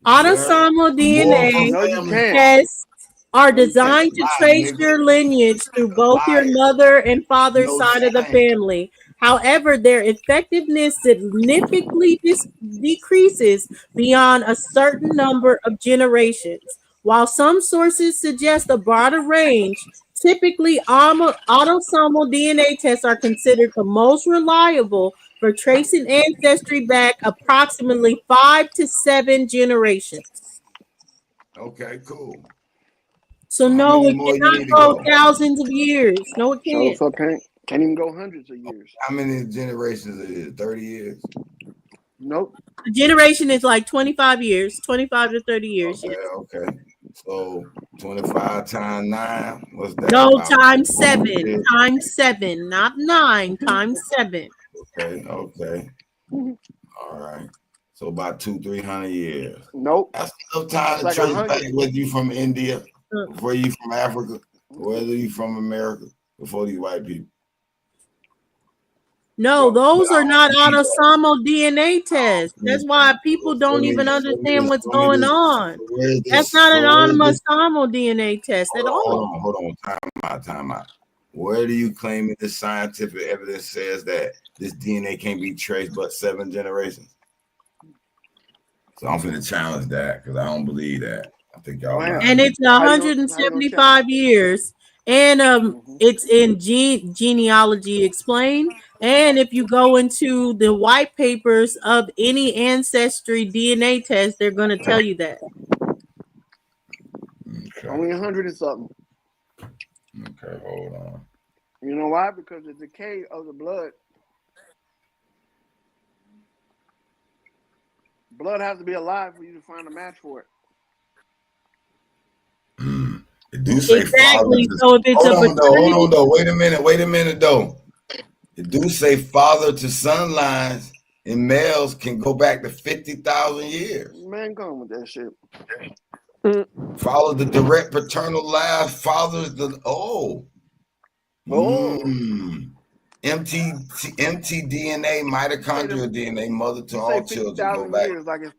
Autosomal More for DNA No, you family can't. farm. tests are No, you That's can't. designed a to lie, trace nigga. your lineage through That's a both your liar. mother and father's No side of the change. family. However, their effectiveness significantly decreases beyond a certain number of generations. While some sources suggest a broader range, typically autosomal DNA tests are considered the most reliable for tracing ancestry back approximately 5 to 7 generations. Okay, cool. So So how no, many it more you cannot need to go go? thousands of years. No, it So can't. fuck can't even go hundreds of years. How many generations it is? 30 years? Nope. A generation is like 25 years, 25 to 30 years. Yes. Okay. So 25 times 9, what's that No, about? times 7, times 7, not 9, times 7. Okay. All right. So about 200-300 years. Nope. That's enough time to Like trace 100. back whether you from India, whether you from Africa, whether you from America, before these white people. No, those are not believe that. autosomal DNA tests. That's why people don't even understand what's going on. That's not an autosomal DNA test at all. Hold on. Time out. Where do you claim that the scientific evidence says that this DNA can't be traced but 7 generations? So I'm going to challenge that because I don't believe that. I think y'all. And it's 175 years. And it's in Genealogy Explained. And if you go into the white papers of any ancestry DNA test, they're going to tell you that. Okay. Only 100 and something. Okay, hold on. You know why? Because the decay of the blood. Blood has to be alive for you to find a match for it. It do say exactly. Father. So if it's Hold on, though. Wait a minute, though. It do say father to son lines in males can go back to 50,000 years. Man, come with that shit. Follow the direct paternal line. Fathers the mtDNA, mitochondrial DNA, mother to all children. Go back. Like it's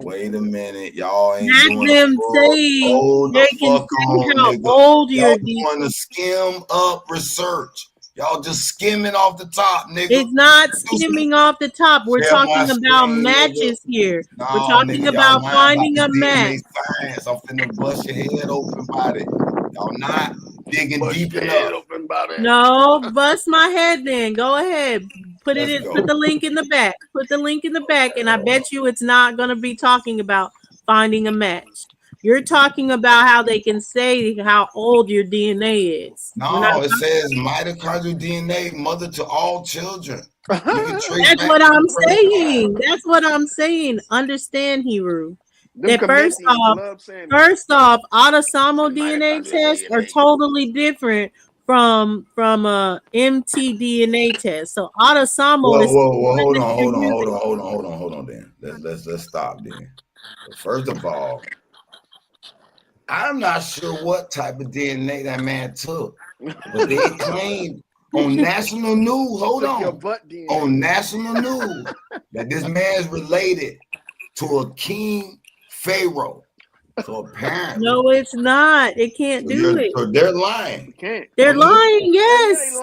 Wait a minute. Y'all ain't That's doing them saying they can see how old you're. Doing the skim up research. Y'all just skimming off the top, nigga. It's not skimming off the top. We're talking about matches here. We're talking about finding a match. Science. I'm finna bust your head open about it. Y'all not digging deep enough. No, bust my head then. Go ahead. Put the link in the back. Put the link in the back, and I bet you it's not gonna be talking about finding a match. You're talking about how they can say how old your DNA is. No, it says mitochondrial DNA, mother to all children. That's what I'm saying. That's what I'm saying. Understand, Hero. That first off, autosomal DNA tests are totally different from mtDNA test. So autosomal is. Hold on. Then let's stop. Then first of all, I'm not sure what type of DNA that man took, but they claimed on national news. On national news that this man is related to a king pharaoh. So apparently, no, it's not. It can't do it. So they're lying. They're lying. Yes,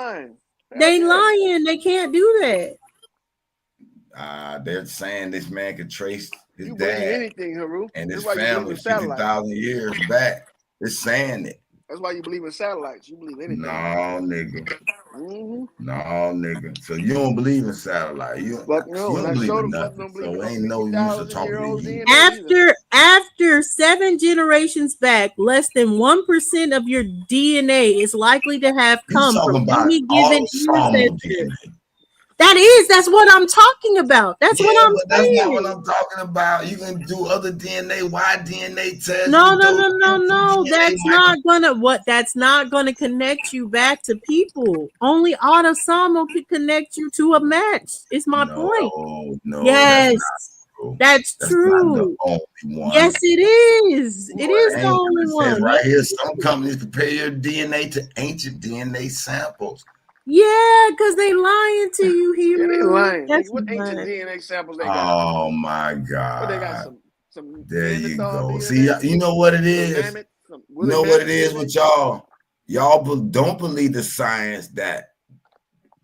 they lying. They can't do that. They're saying this man could trace his you dad anything, Haru. and his family 50,000 years back. They're saying it. That's why you believe in satellites. You believe anything. No, nigga. No, nigga. So you don't believe in satellites. You don't believe in nothing. So ain't no use of talking to you. After 7 generations back, less than 1% of your DNA is likely to have come from any given ancestor. That's what I'm talking about. That's what I'm saying. That's not what I'm talking about. You can do other DNA, DNA tests. No. That's not gonna connect you back to people. Only autosomal can connect you to a match. Is my point. No. Yes. That's true. Yes, it is. It is the only one. Right here, some companies compare your DNA to ancient DNA samples. Yeah, because they lying to you here. They lying. That's what ancient DNA samples they got? Oh my God. They got some there you go. See, you know what it is? You know what it is with y'all? Y'all don't believe the science that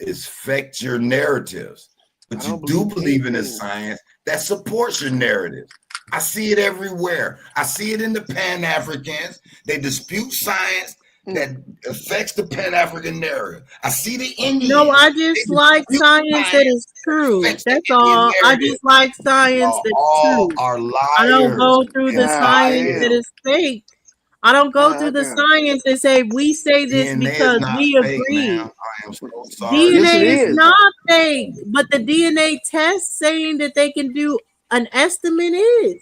affects your narratives. But you do believe in the science that supports your narrative. I see it everywhere. I see it in the Pan-Africans. They dispute science that affects the Pan-African narrative. I see the Indians. No, I just like science that is true. That's all. I just like science that's true. I don't go through the science that is fake. I don't go through the science and say we say this DNA because we agree. I am so sorry. DNA is not fake, but the DNA test saying that they can do an estimate is.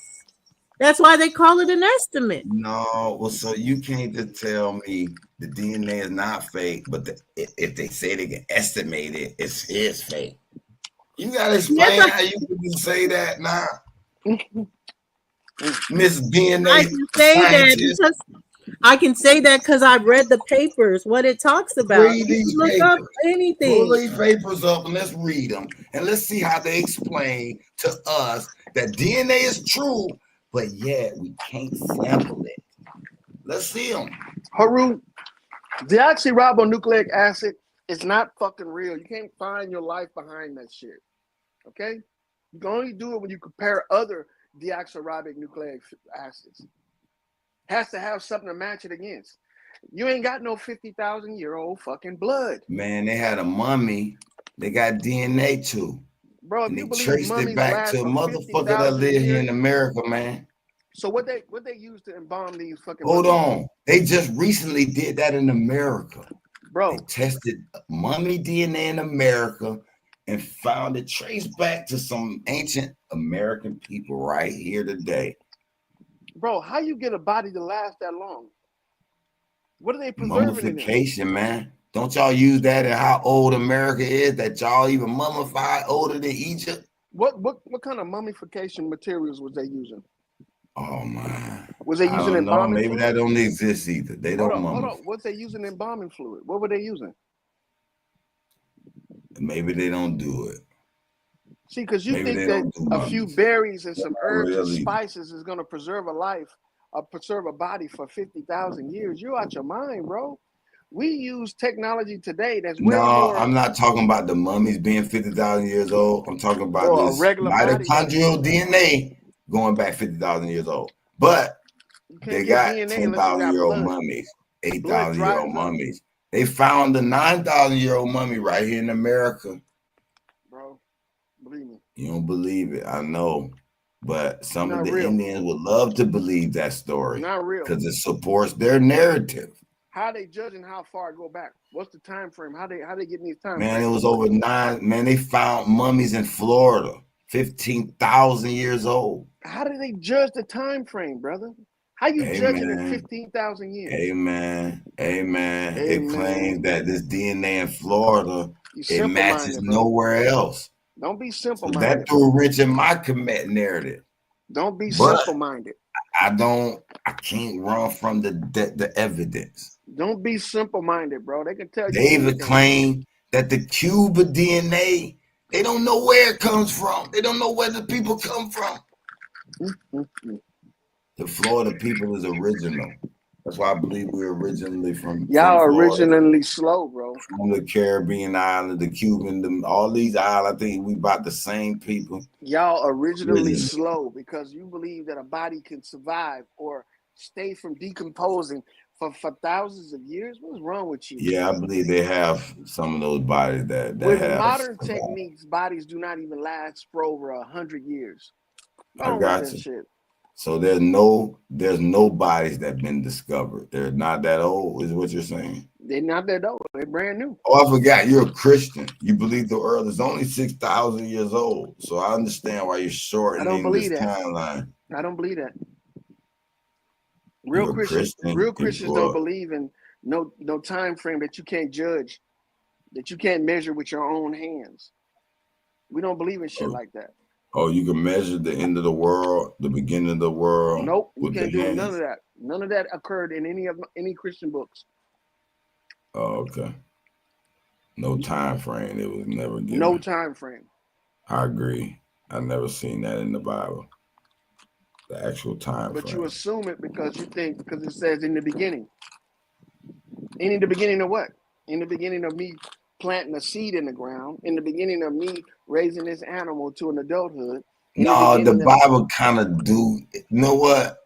That's why they call it an estimate. No, well, so you can't just tell me the DNA is not fake, but if they say they can estimate it, it is fake. You gotta explain how you can say that now. Miss DNA I can say scientist. that because I can say that because I read the papers, what it talks about. Read You these can look papers. up anything. Pull these papers up and let's read them. And let's see how they explain to us that DNA is true, but yet we can't sample it. Let's see them. Haru, deoxyribonucleic acid is not fucking real. You can't find your life behind that shit. Okay? You can only do it when you compare other deoxyribonucleic acids. Has to have something to match it against. You ain't got no 50,000-year-old fucking blood. Man, they had a mummy. They got DNA too. Bro, if and you they believe traced mummies it back last to a for motherfucker that 50,000 live here years, in America, man. so what they use to embalm these fucking Hold mummies? on. They just recently did that in America. Bro. They tested mummy DNA in America and found it traced back to some ancient American people right here today. Bro, how you get a body to last that long? What are they preserving in there? Mummification, man. Don't y'all use that in how old America is, that y'all even mummified older than Egypt? What kind of mummification materials was they using? Oh man. Was they using I don't know. embalming Maybe fluid? that don't exist either. They don't Hold mummify. on. What's they using embalming fluid? What were they using? Maybe they don't do it. See, because you Maybe think they that don't do a few mummies. berries and some herbs and Really? spices is going to preserve a life, preserve a body for 50,000 years. You're out your mind, bro. We use technology today that's way No, more. I'm not talking about the mummies being 50,000 years old. I'm talking about Bro, a this regular body that- mitochondrial DNA going back 50,000 years old. But You can't they get got DNA unless you 10,000 got year old blood. mummies, Blood 8,000 year old dries up. mummies. They found the 9,000 year old mummy right here in America. Bro, believe me. You don't believe it, I know. But some Not of the real. Indians would love to believe that story Not real. because it supports their narrative. How they judging how far it go back? What's the time frame? How they getting these time Man, frames? it was over 9. Man, they found mummies in Florida, 15,000 years old. How do they judge the time frame, brother? How you judging in 15,000 years? Amen. Amen. It Amen. claims that this DNA in Florida, You it matches simple-minded, bro. nowhere else. Don't be So simple-minded. that threw Rich in my commit narrative. Don't be But simple-minded. I can't run from the evidence. Don't be simple-minded, bro. They can tell you David anything. claimed that the Cuba DNA, they don't know where it comes from. They don't know where the people come from. The Florida people is original. That's why I believe we're originally from Y'all Florida, originally slow, bro. from the Caribbean island, the Cuban, all these islands. I think we about the same people. Y'all originally Original. slow because you believe that a body can survive or stay from decomposing for thousands of years. What's wrong with you? Yeah, I believe they have some of those bodies that With have. modern techniques, bodies do not even last for over 100 years. I Wrong got with that you. shit. So there's no bodies that been discovered. They're not that old, is what you're saying. They're not that old. They're brand new. Oh, I forgot. You're a Christian. You believe the earth is only 6,000 years old. So I understand why you're I don't shortening believe this that. timeline. I don't believe that. You're Real a Christians, Christian. real Christians Well, don't believe in no time frame that you can't judge, that you can't measure with your own hands. We don't believe in shit like that. Oh, you can measure the end of the world, the beginning of the world. Nope, you with can't the do hands. none of that. None of that occurred in any Christian books. Oh, okay. No time frame. It was never given. No time frame. I agree. I never seen that in the Bible. The actual time But frame. you assume it because you think, because it says in the beginning. In the beginning of what? In the beginning of me planting a seed in the ground. In the beginning of me raising this animal to an adulthood. No, the Bible kind of do. You know what?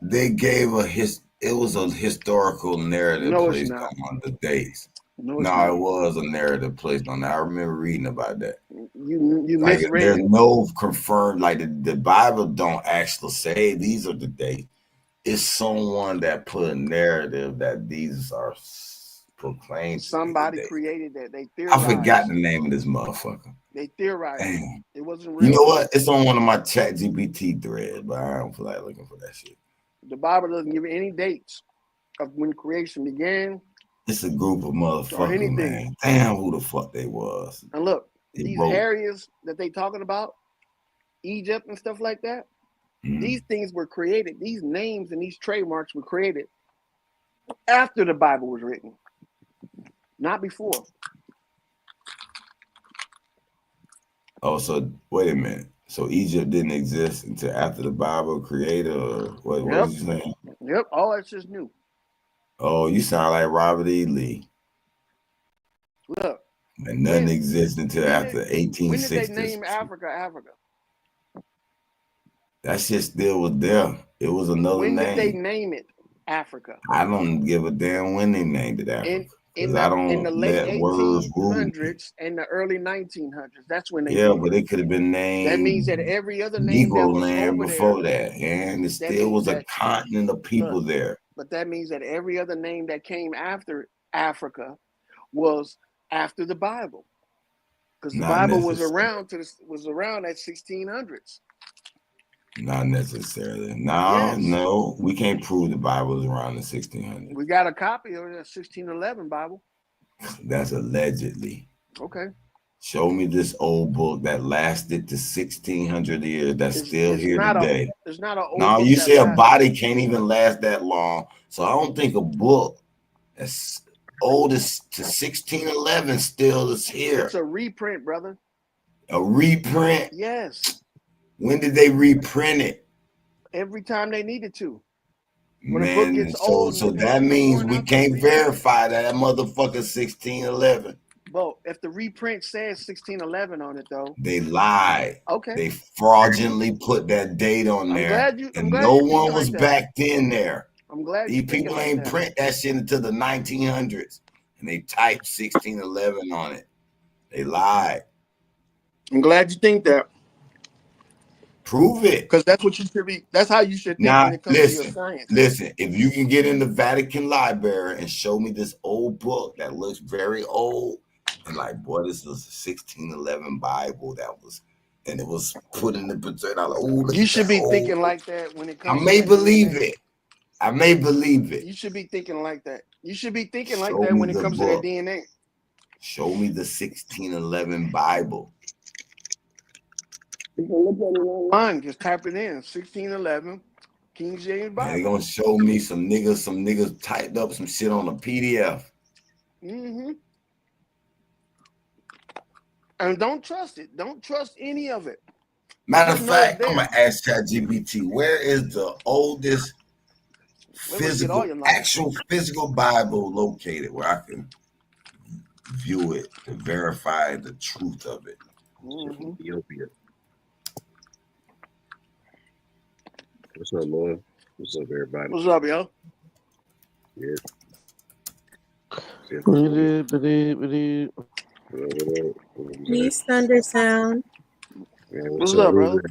They gave it was a historical narrative No, it's placed not. on the dates. No, it's No, not. it was a narrative placed on that. I remember reading about that. You Like, misread there's it. no confirmed, like the Bible don't actually say these are the dates. It's someone that put a narrative that these are proclaimed. Somebody created that. They I theorized. forgot the name of this motherfucker. They theorized. Damn. It wasn't real. You know what? It's on one of my Chat GPT threads, but I don't feel like looking for that shit. The Bible doesn't give any dates of when creation began. It's a group of motherfuckers, anything. man. Damn, who the fuck they was. And look, these areas that they talking about, Egypt and stuff like that, these things were created. These names and these trademarks were created after the Bible was written, not before. Oh, so wait a minute. So Egypt didn't exist until after the Bible created, or what Yep. was you saying? Yep, all that's just new. Oh, you sound like Robert E. Lee. Look. And nothing exists until after When 1860s. did they name Africa Africa? That shit still was there. It was another When name. did they name it Africa? I don't give a damn when they named it Africa. In I the don't late let words rule me. 1800s and the early 1900s. That's when they Yeah, named but it could have been named That means that every other name that Negro was land over before there, that. And it that still means was a that- continent of people there. but that means that every other name that came after Africa was after the Bible. Because the Not Bible was necessarily. around at 1600s. Not necessarily. No, we can't prove the Bible was around the 1600s. We got a copy of the 1611 Bible. That's allegedly. Okay. Show me this old book that lasted to 1600 years that's still here today. There's not an old No, book you that say a lasts. body can't even last that long. So I don't think a book that's old as to 1611 still is here. It's a reprint, brother. A reprint? Yes. When did they reprint it? Every time they needed to. When a book Man, gets so old, that means we can't verify that motherfucker 1611. Well, if the reprint says 1611 on it, though, They lied. Okay. They fraudulently put that date on there. And no one was back then there. I'm glad These people ain't print that shit until the 1900s. And they typed 1611 on it. They lied. I'm glad you think that. Prove it. Because that's what you should be. That's how you should think Now, when it comes to your science. listen, if you can get in the Vatican Library and show me this old book that looks very old, and like, boy, this is a 1611 Bible and it was put in the picture. Like, You should be thinking like that when it I comes may to believe it. I may believe it. You should be thinking like that. You should be thinking like Show that me when it the comes to that book. DNA. Show me the 1611 Bible. You can look at it online. Just type it in 1611 King James And Bible. they gonna show me some niggas typed up some shit on a PDF. Mm-hmm. And don't trust it. Don't trust any of it. Matter of Just know it's fact, there. I'm gonna ask ChatGPT, where is the oldest actual physical Bible located where I can view it to verify the truth of it? Mhm. Ethiopia. What's up, Lloyd? What's up, everybody? What's up, yo? Yeah. Peace, Thunder Sound. Yeah, What's up, brother?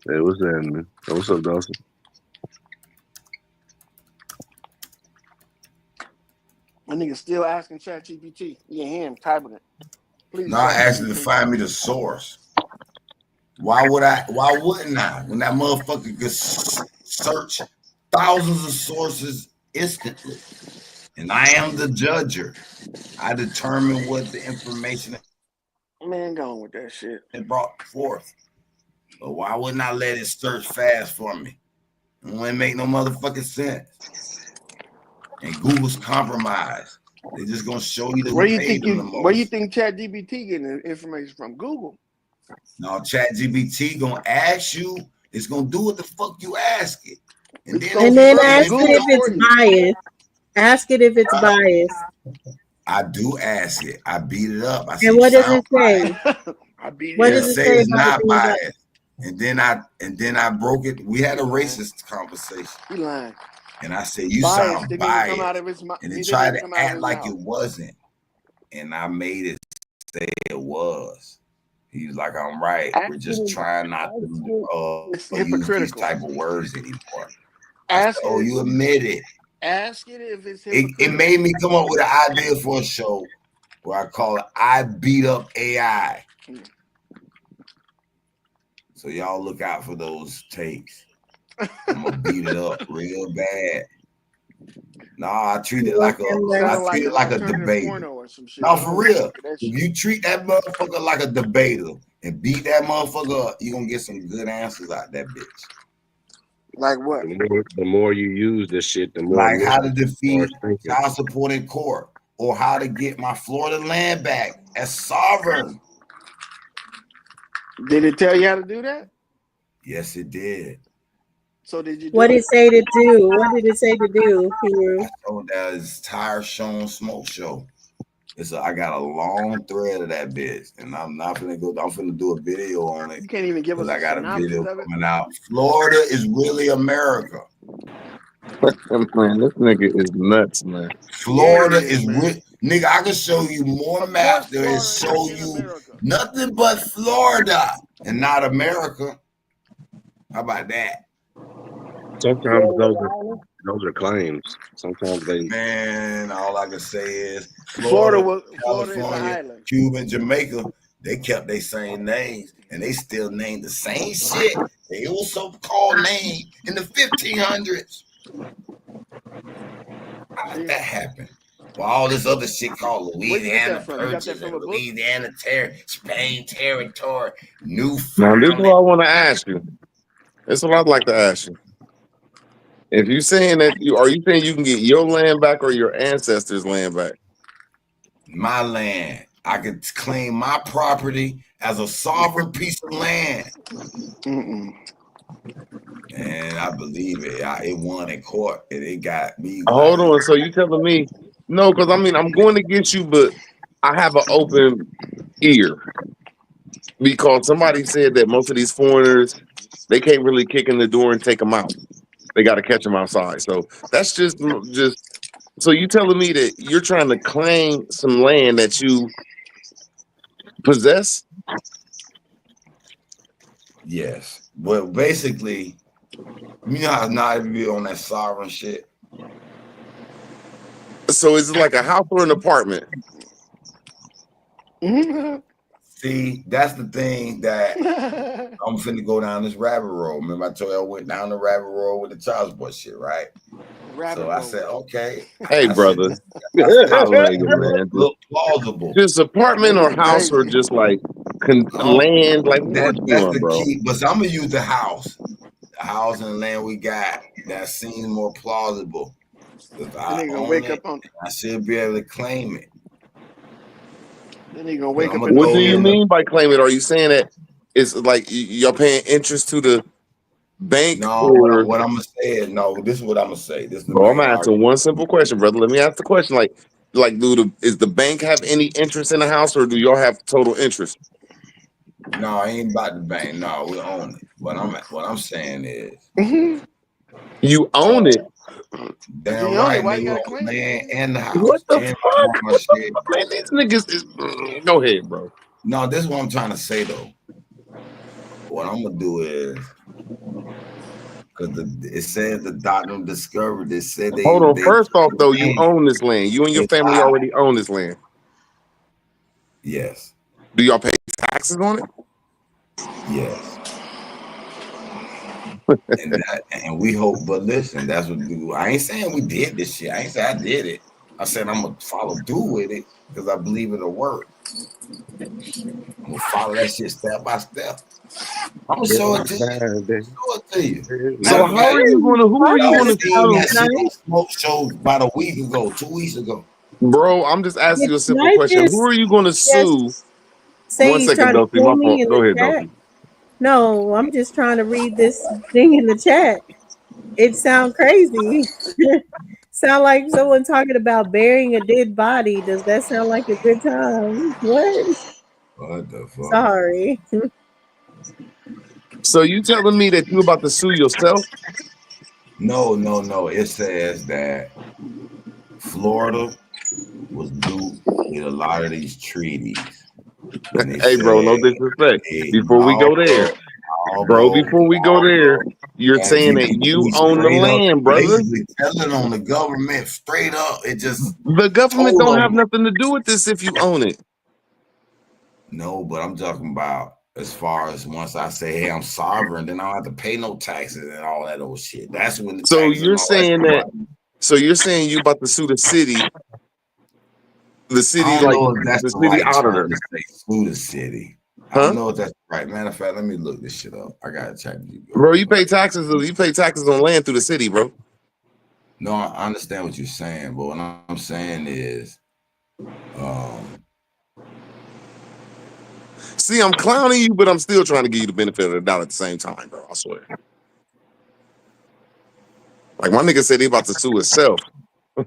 Hey, what's that, man? What's up, Dawson? My nigga still asking ChatGPT. You can hear him typing it. Please. No, I asked you to find me the source. Why wouldn't I? When that motherfucker could search thousands of sources instantly. And I am the judger. I determine what the information Man, going with that shit. it brought forth. But why wouldn't I let it search fast for me? It wouldn't make no motherfucking sense. And Google's compromised. They're just gonna show you the Where you paid think them the most. where you think ChatGPT getting the information from? Google. Now ChatGPT gonna ask you, it's gonna do what the fuck you ask it. And then ask it if it's biased. Ask it if it's biased. I do ask it. I beat it up. I And say, what does "Sound it say? biased." What It does it say say it's about not being biased? biased. And then I broke it. We had a racist conversation. He lying. And I said, you Bias sound didn't even come biased. out of his mouth. And it tried to act like it wasn't. And I made it say it was. He was like, I'm right. We're just trying not to use these type of words anymore. I said, oh, you admit it. Ask it if it's It made me come up with an idea for a show where I call it I Beat Up AI. So y'all look out for those takes. I'm gonna beat it up real bad. Nah, I treat it like a debater. No, for real. If you treat that motherfucker like a debater and beat that motherfucker up, you gonna get some good answers out that bitch. Like what? The more you use this shit, the more like how to defeat child support in court, or how to get my Florida land back as sovereign. Did it tell you how to do that? Yes, it did. So did you? What did it say to do? What did it say to do? I told that it's Tire Shown Smoke Show. I got a long thread of that bitch, and I'm not gonna go. I'm gonna do a video on it. You can't even give us. I got a video coming out. Florida is really America. Man, this nigga is nuts, man. Florida is nigga. I can show you more maps there and show you nothing but Florida and not America. How about that? Sometimes those are claims. Sometimes they. Man, all I can say is Florida California, Cuba, and Jamaica. They kept their same names, and they still named the same shit. They was so-called name in the 1500s. How did that happen? Well, all this other shit called Louisiana Purchase, Louisiana Spain territory, Newfoundland. Now, this is what I want to ask you. This is what I'd like to ask you. If you saying that are you saying you can get your land back or your ancestors' land back? My land. I could claim my property as a sovereign piece of land. And I believe it. It won in court. It got me. Hold on. So you telling me no? Because I mean, I'm going against you, but I have an open ear because somebody said that most of these foreigners, they can't really kick in the door and take them out. They got to catch them outside. So that's just. So you telling me that you're trying to claim some land that you possess? Yes. Well, basically, you know how not to be on that sovereign shit. So is it like a house or an apartment? See, that's the thing that I'm finna go down this rabbit road. Remember I told you I went down the rabbit road with the child support shit, right? So I said, okay. Hey, brother. Look plausible. Just apartment or house or just like land? Like that's the bro? Key. But I'm gonna use the house. The house and the land we got that seems more plausible. If I own it, I should be able to claim it. Then he gonna wake up. What do you mean by claim it? Are you saying that it's like you're paying interest to the bank? No, what I'm gonna say is no. This is what I'm gonna say. I'm asking one simple question, brother. Let me ask the question. Like, is the bank have any interest in the house, or do y'all have total interest? No, I ain't about the bank. No, we own it. What I'm saying is, you own it. Damn right, nigga, land and the house. What the fuck? Man, these niggas is. Go ahead, bro. No, this is what I'm trying to say though. What I'm gonna do is, because it said the doctrine discovered. It said they. Hold on. First off, though, you own this land. You and your family already own this land. Yes. Do y'all pay taxes on it? Yes. and we hope, but listen, that's what we do. I ain't saying we did this shit. I ain't saying I did it. I said I'm gonna follow through with it because I believe it'll work. I'm gonna follow that shit step by step. I'm gonna show it to you. So how are you gonna? Who are you gonna tell? Smoke show about a week ago, 2 weeks ago. Bro, I'm just asking you a simple question. Who are you gonna sue? Say 1 he's second, trying to Dopey. pull My me fault. in Go the ahead, chat. Dopey. No, I'm just trying to read this thing in the chat. It sounds crazy. Sound like someone talking about burying a dead body. Does that sound like a good time? What? What the fuck? Sorry. So you telling me that you about to sue yourself? No. It says that Florida was due with a lot of these treaties. Hey, bro, no disrespect. Before we go there, before we go there, you're saying that you own the land, brother. Basically telling on the government straight up. It just the government don't have nothing to do with this if you own it. No, but I'm talking about as far as once I say, hey, I'm sovereign, then I don't have to pay no taxes and all that old shit. That's when. So you're saying that So you're saying you about to sue the city? The city, I don't like know if that's the the city right auditor. term to say sue the city. I don't know if that's right. Matter of fact, let me look this shit up. I gotta check you. Bro, you pay taxes. You pay taxes on land through the city, bro. No, I understand what you're saying, but what I'm saying is, see, I'm clowning you, but I'm still trying to give you the benefit of the doubt at the same time, bro. I swear. Like my nigga said, he about to sue himself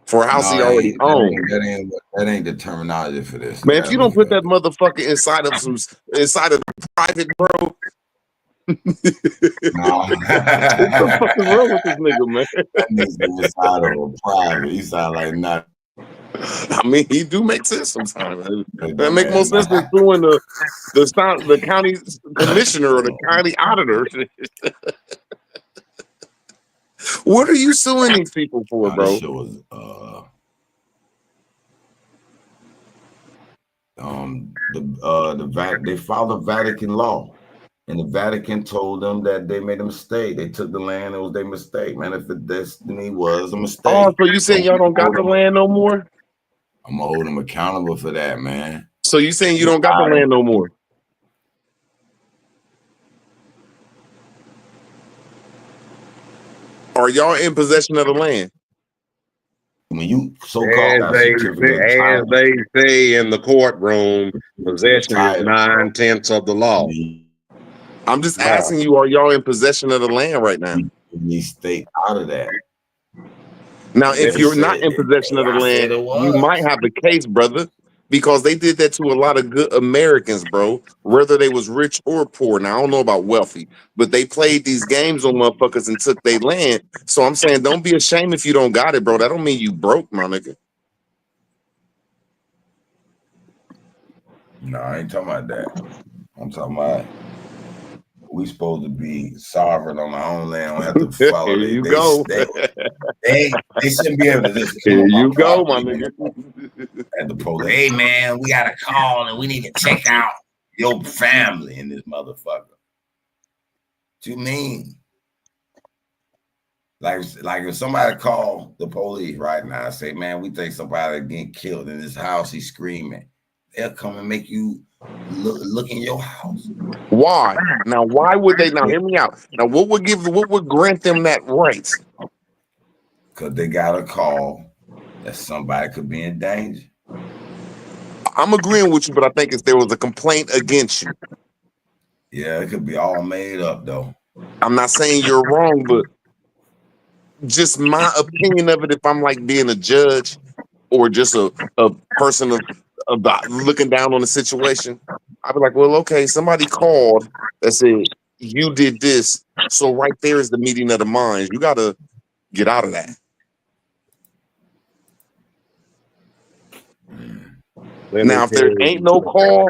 for a house he already owned. That ain't the terminology for this. Man, if you don't put that motherfucker inside of private, bro. What the fuck is wrong with this nigga, man? That nigga's inside of a private. He sound like not. I mean, he do make sense sometimes. That make more sense than suing the county commissioner or the county auditor. What are you suing these people for, bro? This shit was, they followed Vatican law, and the Vatican told them that they made a mistake. They took the land; it was their mistake, man. If the destiny was a mistake. Oh, so you saying y'all don't got the land no more? I'm gonna hold them accountable for that, man. So you saying you don't got the land no more? Are y'all in possession of the land? When you as they say in the courtroom, possession is 9/10 of the law. I'm just asking you, are y'all in possession of the land right now? You stay out of that. Now, if you're not in possession of the land, you might have a case, brother, because they did that to a lot of good Americans, bro, whether they was rich or poor. Now, I don't know about wealthy, but they played these games on motherfuckers and took their land. So I'm saying, don't be ashamed if you don't got it, bro. That don't mean you broke, my nigga. No, I ain't talking about that. I'm talking about we supposed to be sovereign on our own land. Don't have to follow. Here you go. They shouldn't be able to just Here you go, my nigga. And the police, hey man, we got a call and we need to check out your family in this motherfucker. What you mean? Like if somebody call the police right now and say, man, we think somebody getting killed in this house, he's screaming. They'll come and make you look in your house. Why? Now, why would they? Now, hear me out. Now, what would grant them that right? Because they got a call that somebody could be in danger. I'm agreeing with you, but I think if there was a complaint against you. Yeah, it could be all made up, though. I'm not saying you're wrong, but just my opinion of it, if I'm like being a judge or just a person of looking down on the situation, I'd be like, well, okay, somebody called that said you did this. So right there is the meeting of the minds. You got to get out of that. Now, if there ain't no call,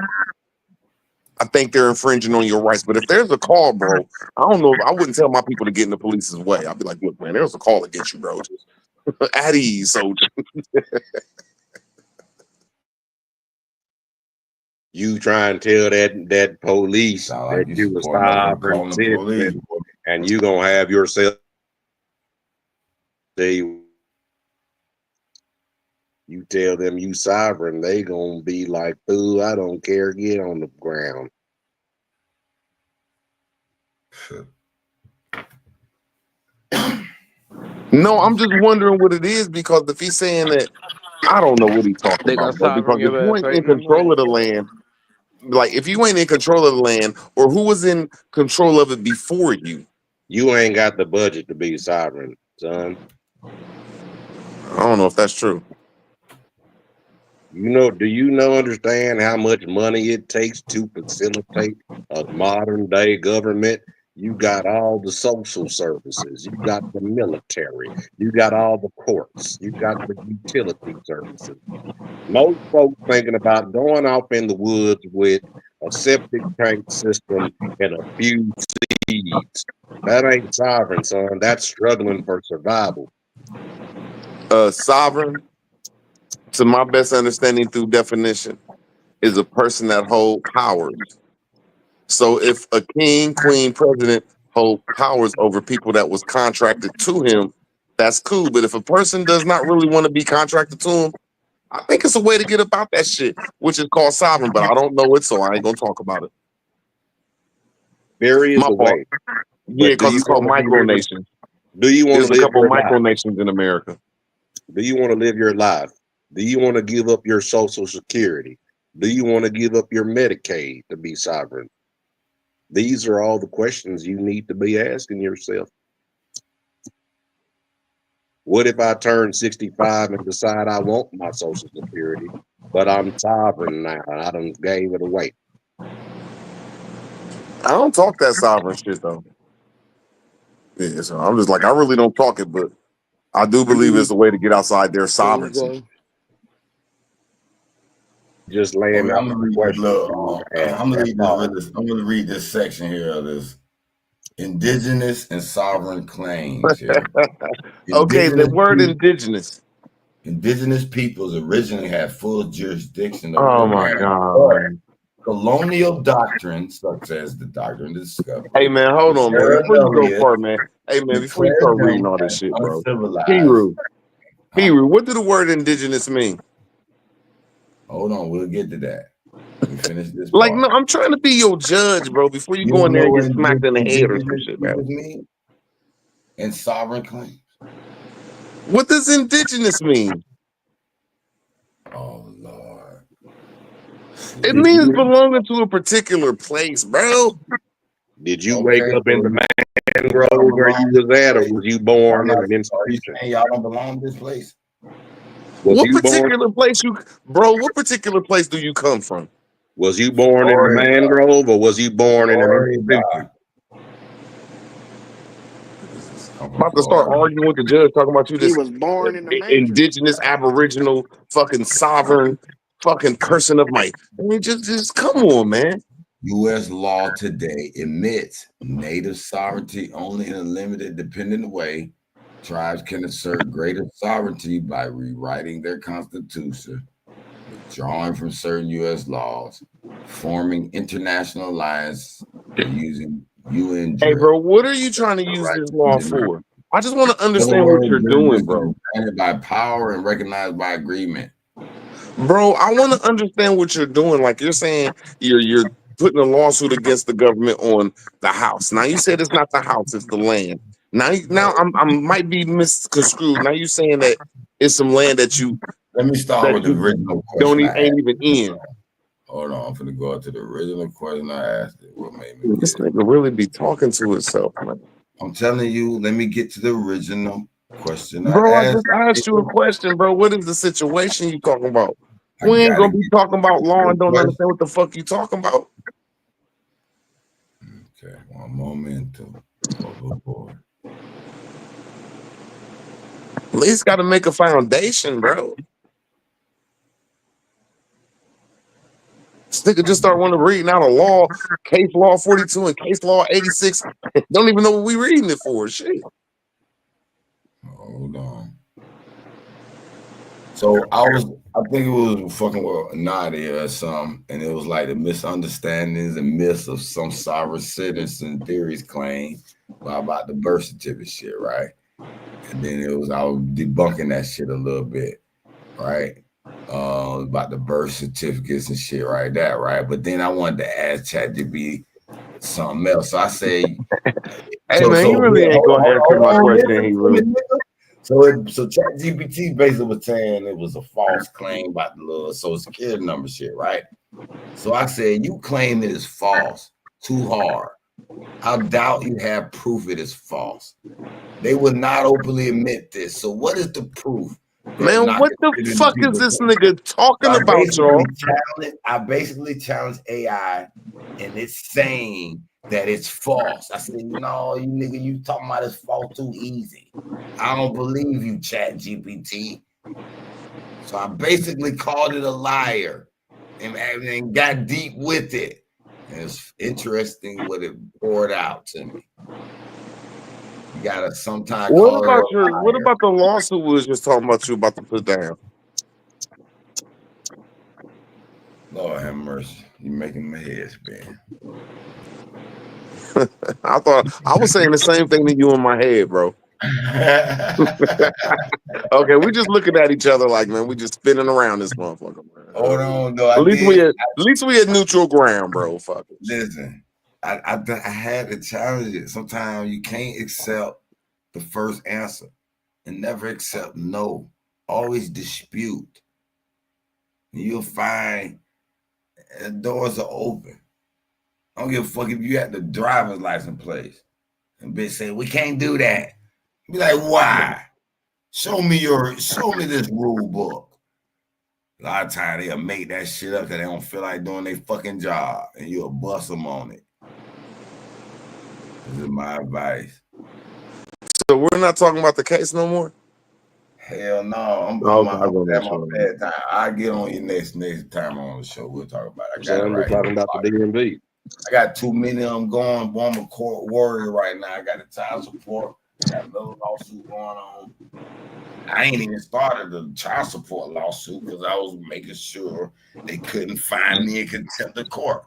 I think they're infringing on your rights. But if there's a call, bro, I don't know. I wouldn't tell my people to get in the police's way. I'd be like, look, man, there's a call against you, bro. Just at ease, soldier. You try and tell that police that you was sovereign citizen, and you gonna have yourself. You tell them you sovereign, they gonna be like, "Ooh, I don't care. Get on the ground." No, I'm just wondering what it is, because if he's saying that, I don't know what he's talking They about, gonna bro. Because sovereign if your you ass ain't right in now. control of the land, like if you ain't in control of the land, or who was in control of it before you, you ain't got the budget to be sovereign, son. I don't know if that's true. Do you understand how much money it takes to facilitate a modern day government? You got all the social services, you got the military, you got all the courts, you got the utility services. Most folks thinking about going off in the woods with a septic tank system and a few seeds. That ain't sovereign, son. That's struggling for survival. Sovereign, to my best understanding through definition, is a person that holds powers. So if a king, queen, president hold powers over people that was contracted to him, that's cool. But if a person does not really want to be contracted to them, I think it's a way to get about that shit, which is called sovereign. But I don't know it, so I ain't gonna talk about it. There is a way. Yeah, because it's called micronation. Do you want to There's a live couple your life? micronations in America. Do you want to live your life? Do you want to give up your Social Security? Do you want to give up your Medicaid to be sovereign? These are all the questions you need to be asking yourself. What if I turn 65 and decide I want my Social Security, but I'm sovereign now and I done gave it away? I don't talk that sovereign shit though. Yeah, so I'm just like, I really don't talk it, but I do believe it's a way to get outside their sovereignty. Just laying I'm out gonna the read question. I'm gonna read this section here of this indigenous and sovereign claims here. Okay, the word indigenous. Indigenous peoples originally had full jurisdiction over Oh the my land, God. but colonial doctrines, such as the doctrine of discovery. Hey man, hold on, man. Before you go far, man. Hey man, before you start reading all this shit, bro. Hiru, what did the word indigenous mean? Hold on, we'll get to that. Let me finish this. Like, no, I'm trying to be your judge, bro. Before you go in there and get smacked in the head or some shit, man. And sovereign claims. What does indigenous mean? Oh Lord. It means belonging to a particular place, bro. Did you wake up in the mangrove where you was at, or was you born in an institution? Y'all don't belong in this place. What particular place what particular place do you come from? Was you born in the mangrove, or was you born in an institution? I'm about to start arguing with the judge, talking about you He this was born in the indigenous, aboriginal, fucking sovereign, fucking person of my. I mean, just come on, man. U.S. law today admits native sovereignty only in a limited, dependent way. Tribes can assert greater sovereignty by rewriting their constitution, withdrawing from certain U.S. laws, forming international alliances, or using UN. Hey, bro, what are you trying to use this law for? I just want to understand what you're doing, bro. Granted by power and recognized by agreement. Bro, I want to understand what you're doing. Like you're saying, you're putting a lawsuit against the government on the house. Now you said it's not the house, it's the land. Now I might be misconstrued. Now you saying that it's some land that you. Let me start with the original question. Ain't even in. Hold on, I'm gonna go to the original question I asked. What made me this nigga really be talking to himself, man. I'm telling you, let me get to the original question. Bro, I just asked you a question, bro. What is the situation you talking about? We ain't gonna be talking about law and don't understand what the fuck you talking about. Okay, one moment. At least got to make a foundation, bro. This nigga just start wanting to read out a law, case law 42 and case law 86. Don't even know what we reading it for. Shit. Hold on. So I think it was fucking with Nadia or something, and it was like the misunderstandings and myths of some sovereign citizen theories claim about the birth certificate shit, right? And then I was debunking that shit a little bit, right? About the birth certificates and shit right there, right? But then I wanted to ask ChatGPT something else. So I say, hey man, you really ain't gonna answer my question. He really. So ChatGPT basically was saying it was a false claim about the little Social Security number shit, right? So I said, you claim it is false, too hard. I doubt you have proof it is false. They would not openly admit this. So what is the proof? Man, what the fuck is this nigga talking about, y'all? I basically challenged AI, and it's saying that it's false. I said, no, you nigga, you talking about it's false too easy. I don't believe you, ChatGPT. So I basically called it a liar and got deep with it. And it's interesting what it poured out to me. You gotta sometimes. What about the lawsuit we was just talking about you about to put down? Lord have mercy. You making my head spin. I thought I was saying the same thing to you in my head, bro. Okay, we just looking at each other like, man, we just spinning around this motherfucker, man. Hold on, though. At least we at neutral ground, bro. Fuck it. Listen, I had to challenge it. Sometimes you can't accept the first answer and never accept no. Always dispute. And you'll find doors are open. I don't give a fuck if you had the driver's license place and bitch say we can't do that. Be like, why? Show me this rule book. A lot of times they'll make that shit up because they don't feel like doing their fucking job, and you'll bust them on it. This is my advice. So we're not talking about the case no more? Hell no. I'm my bad time. I'll get on you next time on the show. We'll talk about it. Talking about the DMV. I got too many of them going. Boy, I'm a court warrior right now. I got a child support. I got another lawsuit going on. I ain't even started the child support lawsuit because I was making sure they couldn't find me in contempt of court.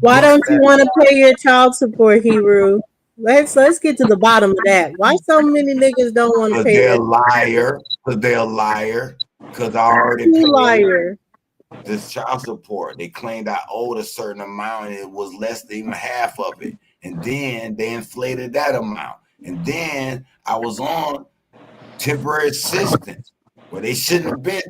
Why don't you want to pay your child support, Hebrew? Let's get to the bottom of that. Why so many niggas don't want to pay? They're a liar. Because they're a liar. Because I already paid liar. This child support. They claimed I owed a certain amount and it was less than even half of it. And then they inflated that amount. And then I was on temporary assistance where they shouldn't have been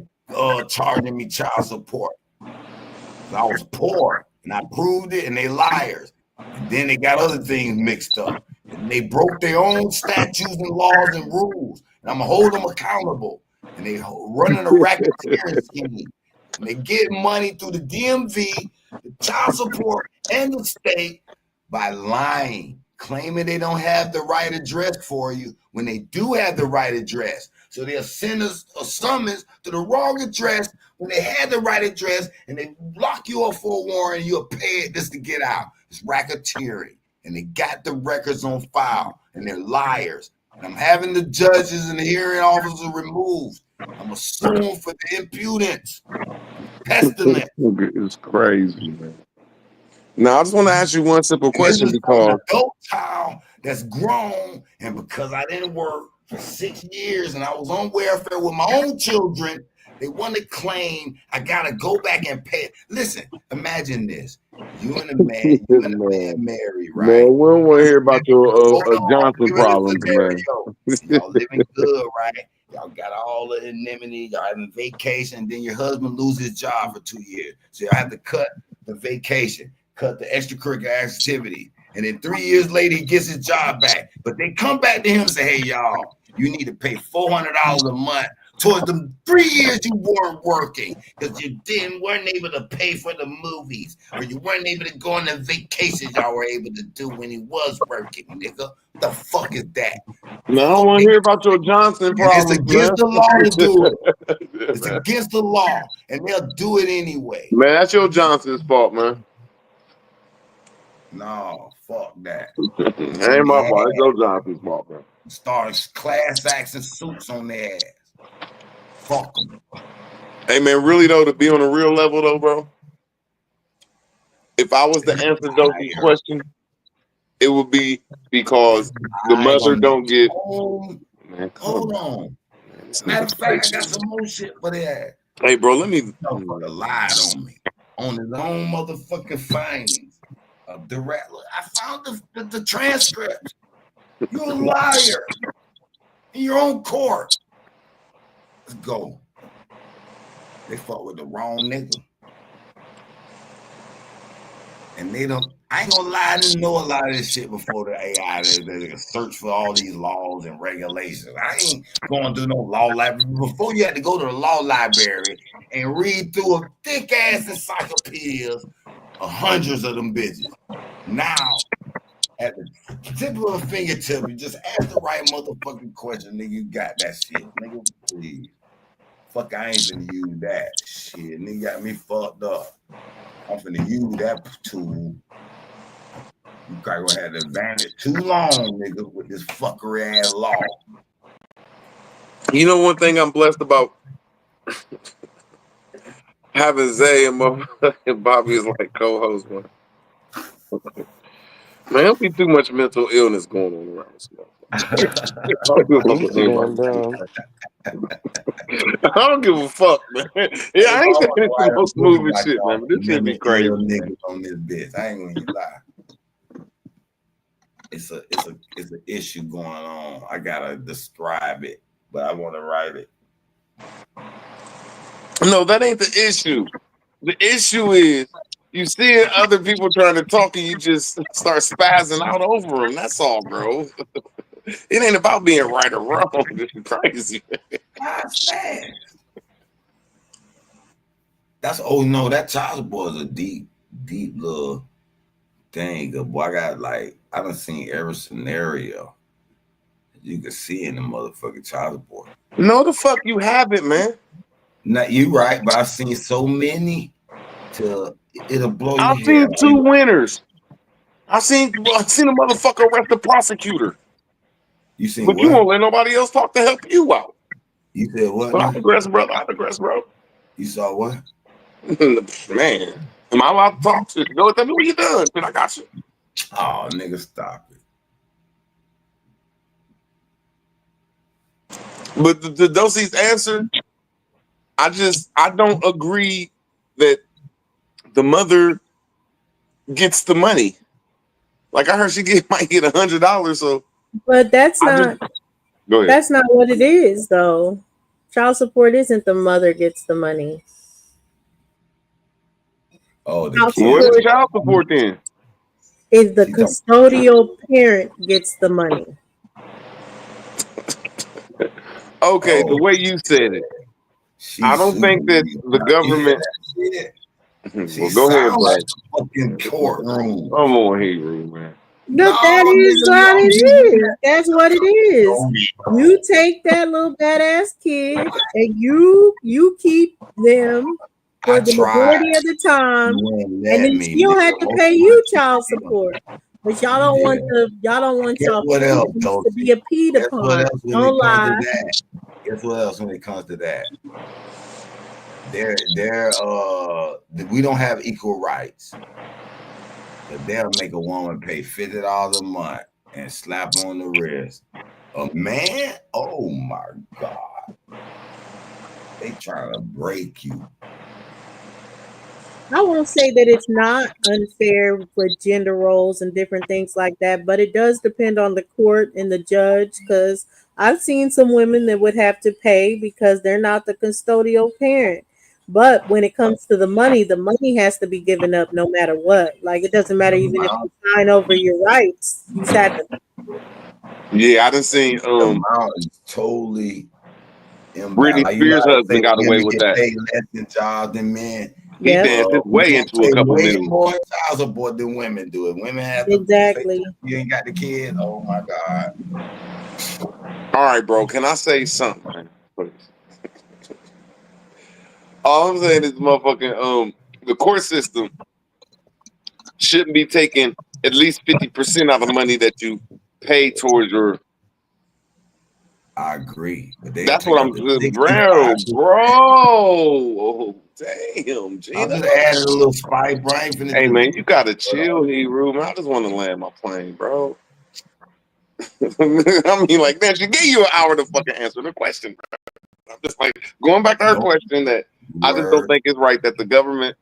charging me child support. I was poor and I proved it, and they liars. And then they got other things mixed up. And they broke their own statutes and laws and rules. And I'm gonna hold them accountable. And they running a racketeering scheme. And they get money through the DMV, the child support, and the state by lying, claiming they don't have the right address for you when they do have the right address. So they'll send us a summons to the wrong address when they had the right address, and they lock you up for a warrant and you'll pay it just to get out. It's racketeering. And they got the records on file, and they're liars. And I'm having the judges and the hearing officers removed. I'm assuming for the impudence. Pestilence. It's crazy, man. Now, I just want to ask you one simple question because an adult child that's grown, and because I didn't work for 6 years and I was on welfare with my own children, they want to claim I gotta go back and pay. Listen, imagine this: you and a man married, right? Man, we don't want to hear about your Johnson problems, man. Y'all living good, right? Y'all got all the indemnity, y'all having vacation, and then your husband loses his job for 2 years. So y'all have to cut the vacation, cut the extracurricular activity. And then 3 years later, he gets his job back. But they come back to him and say, hey, y'all, you need to pay $400 a month towards the 3 years you weren't working because you weren't able to pay for the movies, or you weren't able to go on the vacations y'all were able to do when he was working, nigga. What the fuck is that? No, I don't want to hear about your Johnson problems. It's against the law to do it. It's against the law, and they'll do it anyway. Man, that's your Johnson's fault, man. No, fuck that. Ain't my fault. It's your Johnson's fault, man. Start class action suits on their ass. Fuck them. Hey, man, really, though, to be on a real level, though, bro, if I was to answer Dopey's question, it would be because the mother don't get... Man, hold on. Matter of fact, I got some more shit for that. Hey, bro, let me... Motherfucker lied on me. On his own motherfucking findings. Direct. I found the transcript. You're a liar. In your own court. Let's go. They fought with the wrong nigga. And they don't, I ain't gonna lie, I didn't know a lot of this shit before the AI. They search for all these laws and regulations. I ain't going through no law library. Before you had to go to the law library and read through a thick ass encyclopedias of hundreds of them bitches. Now, at the tip of a fingertip, you just ask the right motherfucking question, nigga. You got that shit, nigga. Please. Fuck, I ain't finna use that shit. Nigga got me fucked up. I'm finna use that tool. You probably gonna have the advantage too long, nigga, with this fuckery ass law. You know one thing I'm blessed about? Having Zay and Bobby as like co-host, man. Man, there'll be too much mental illness going on around this motherfucker. I don't give a fuck, man. Yeah, I ain't saying it's the most moving shit, man. But this shit be crazy. Niggas on this bitch. I ain't gonna lie. It's an issue going on. I gotta describe it, but I want to write it. No, that ain't the issue. The issue is you see other people trying to talk and you just start spazzing out over them. That's all, bro. It ain't about being right or wrong. This is crazy. That's no, that child support is a deep little thing. Boy, I done seen every scenario you can see in the motherfucking child support. No, the fuck you haven't, man. Not you right, but I've seen so many till it'll blow your I've head. seen two winners. I've seen a motherfucker arrest the prosecutor. You seen but what? You won't let nobody else talk to help you out. You said what? But I digress, brother. I digress, bro. You saw what? Man, am I allowed to talk to you? Go tell me what you done. I got you. Oh, nigga, stop it. But the Dosie's answer, I don't agree that the mother gets the money. Like I heard she might get $100. So, but that's not. Go ahead. That's not what it is, though. Child support isn't the mother gets the money. Oh, what is child support then? Is the custodial parent gets the money. Okay, the way you said it, I don't think that the government. Well, go ahead, bro. Fucking courtroom. Come on, Hebrew, man. No, that is what it is. That's what it is. You take that little badass kid and you keep them for the majority of the time, and then you'll have to pay you child support. But y'all don't want y'all to be a peed upon. Don't lie. Guess what else when it comes to that? We don't have equal rights. But they'll make a woman pay $50 a month and slap on the wrist. A man? Oh my God. They trying to break you. I won't say that it's not unfair with gender roles and different things like that, but it does depend on the court and the judge, because I've seen some women that would have to pay because they're not the custodial parent. But when it comes to the money has to be given up no matter what. Like, it doesn't matter even if you sign over your rights. You have to. Yeah, I done seen totally Britney Spears' husband got away with that. Less than jobs than men. He danced his way into a couple million. More child support than women do it. Women have exactly. You ain't got the kid. Oh my God. All right, bro. Can I say something? Please. All I'm saying is, motherfucking, the court system shouldn't be taking at least 50% of the money that you pay towards your. I agree. But that's what I'm bro. Oh, damn, Gina. I'm just adding a little spice, Brian. Hey, man, you gotta chill, Hebrew. Man, I just want to land my plane, bro. I mean, like, man, she gave you an hour to fucking answer the question. I'm just like going back to her question that I just don't think it's right that the government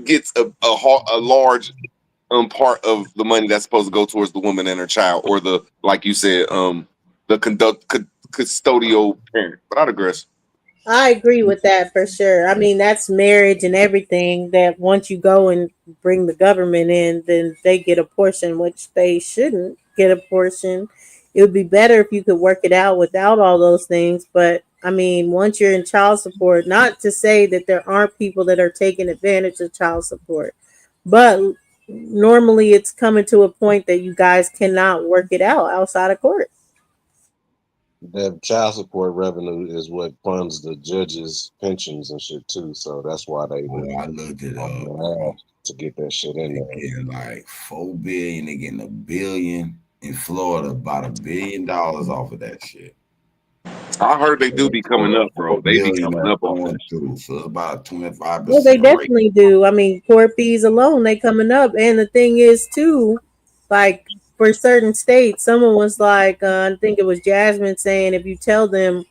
gets a large part of the money that's supposed to go towards the woman and her child, or the, like you said, the custodial parent. But I digress. I agree with that for sure. I mean, that's marriage and everything, that once you go and bring the government in, then they get a portion, which they shouldn't get a portion. It would be better if you could work it out without all those things. But I mean, once you're in child support, not to say that there aren't people that are taking advantage of child support, but normally it's coming to a point that you guys cannot work it out outside of court. The child support revenue is what funds the judges' pensions and shit too. So that's why they. I looked it up to get that shit in there. They're getting like $4 billion. They're getting $1 billion in Florida, about $1 billion off of that shit. I heard they do be coming up, bro. They be coming up on that. So it's about 25%. Well, they definitely do. I mean, court fees alone, they coming up. And the thing is, too, like for certain states, someone was like, I think it was Jasmine saying, if you tell them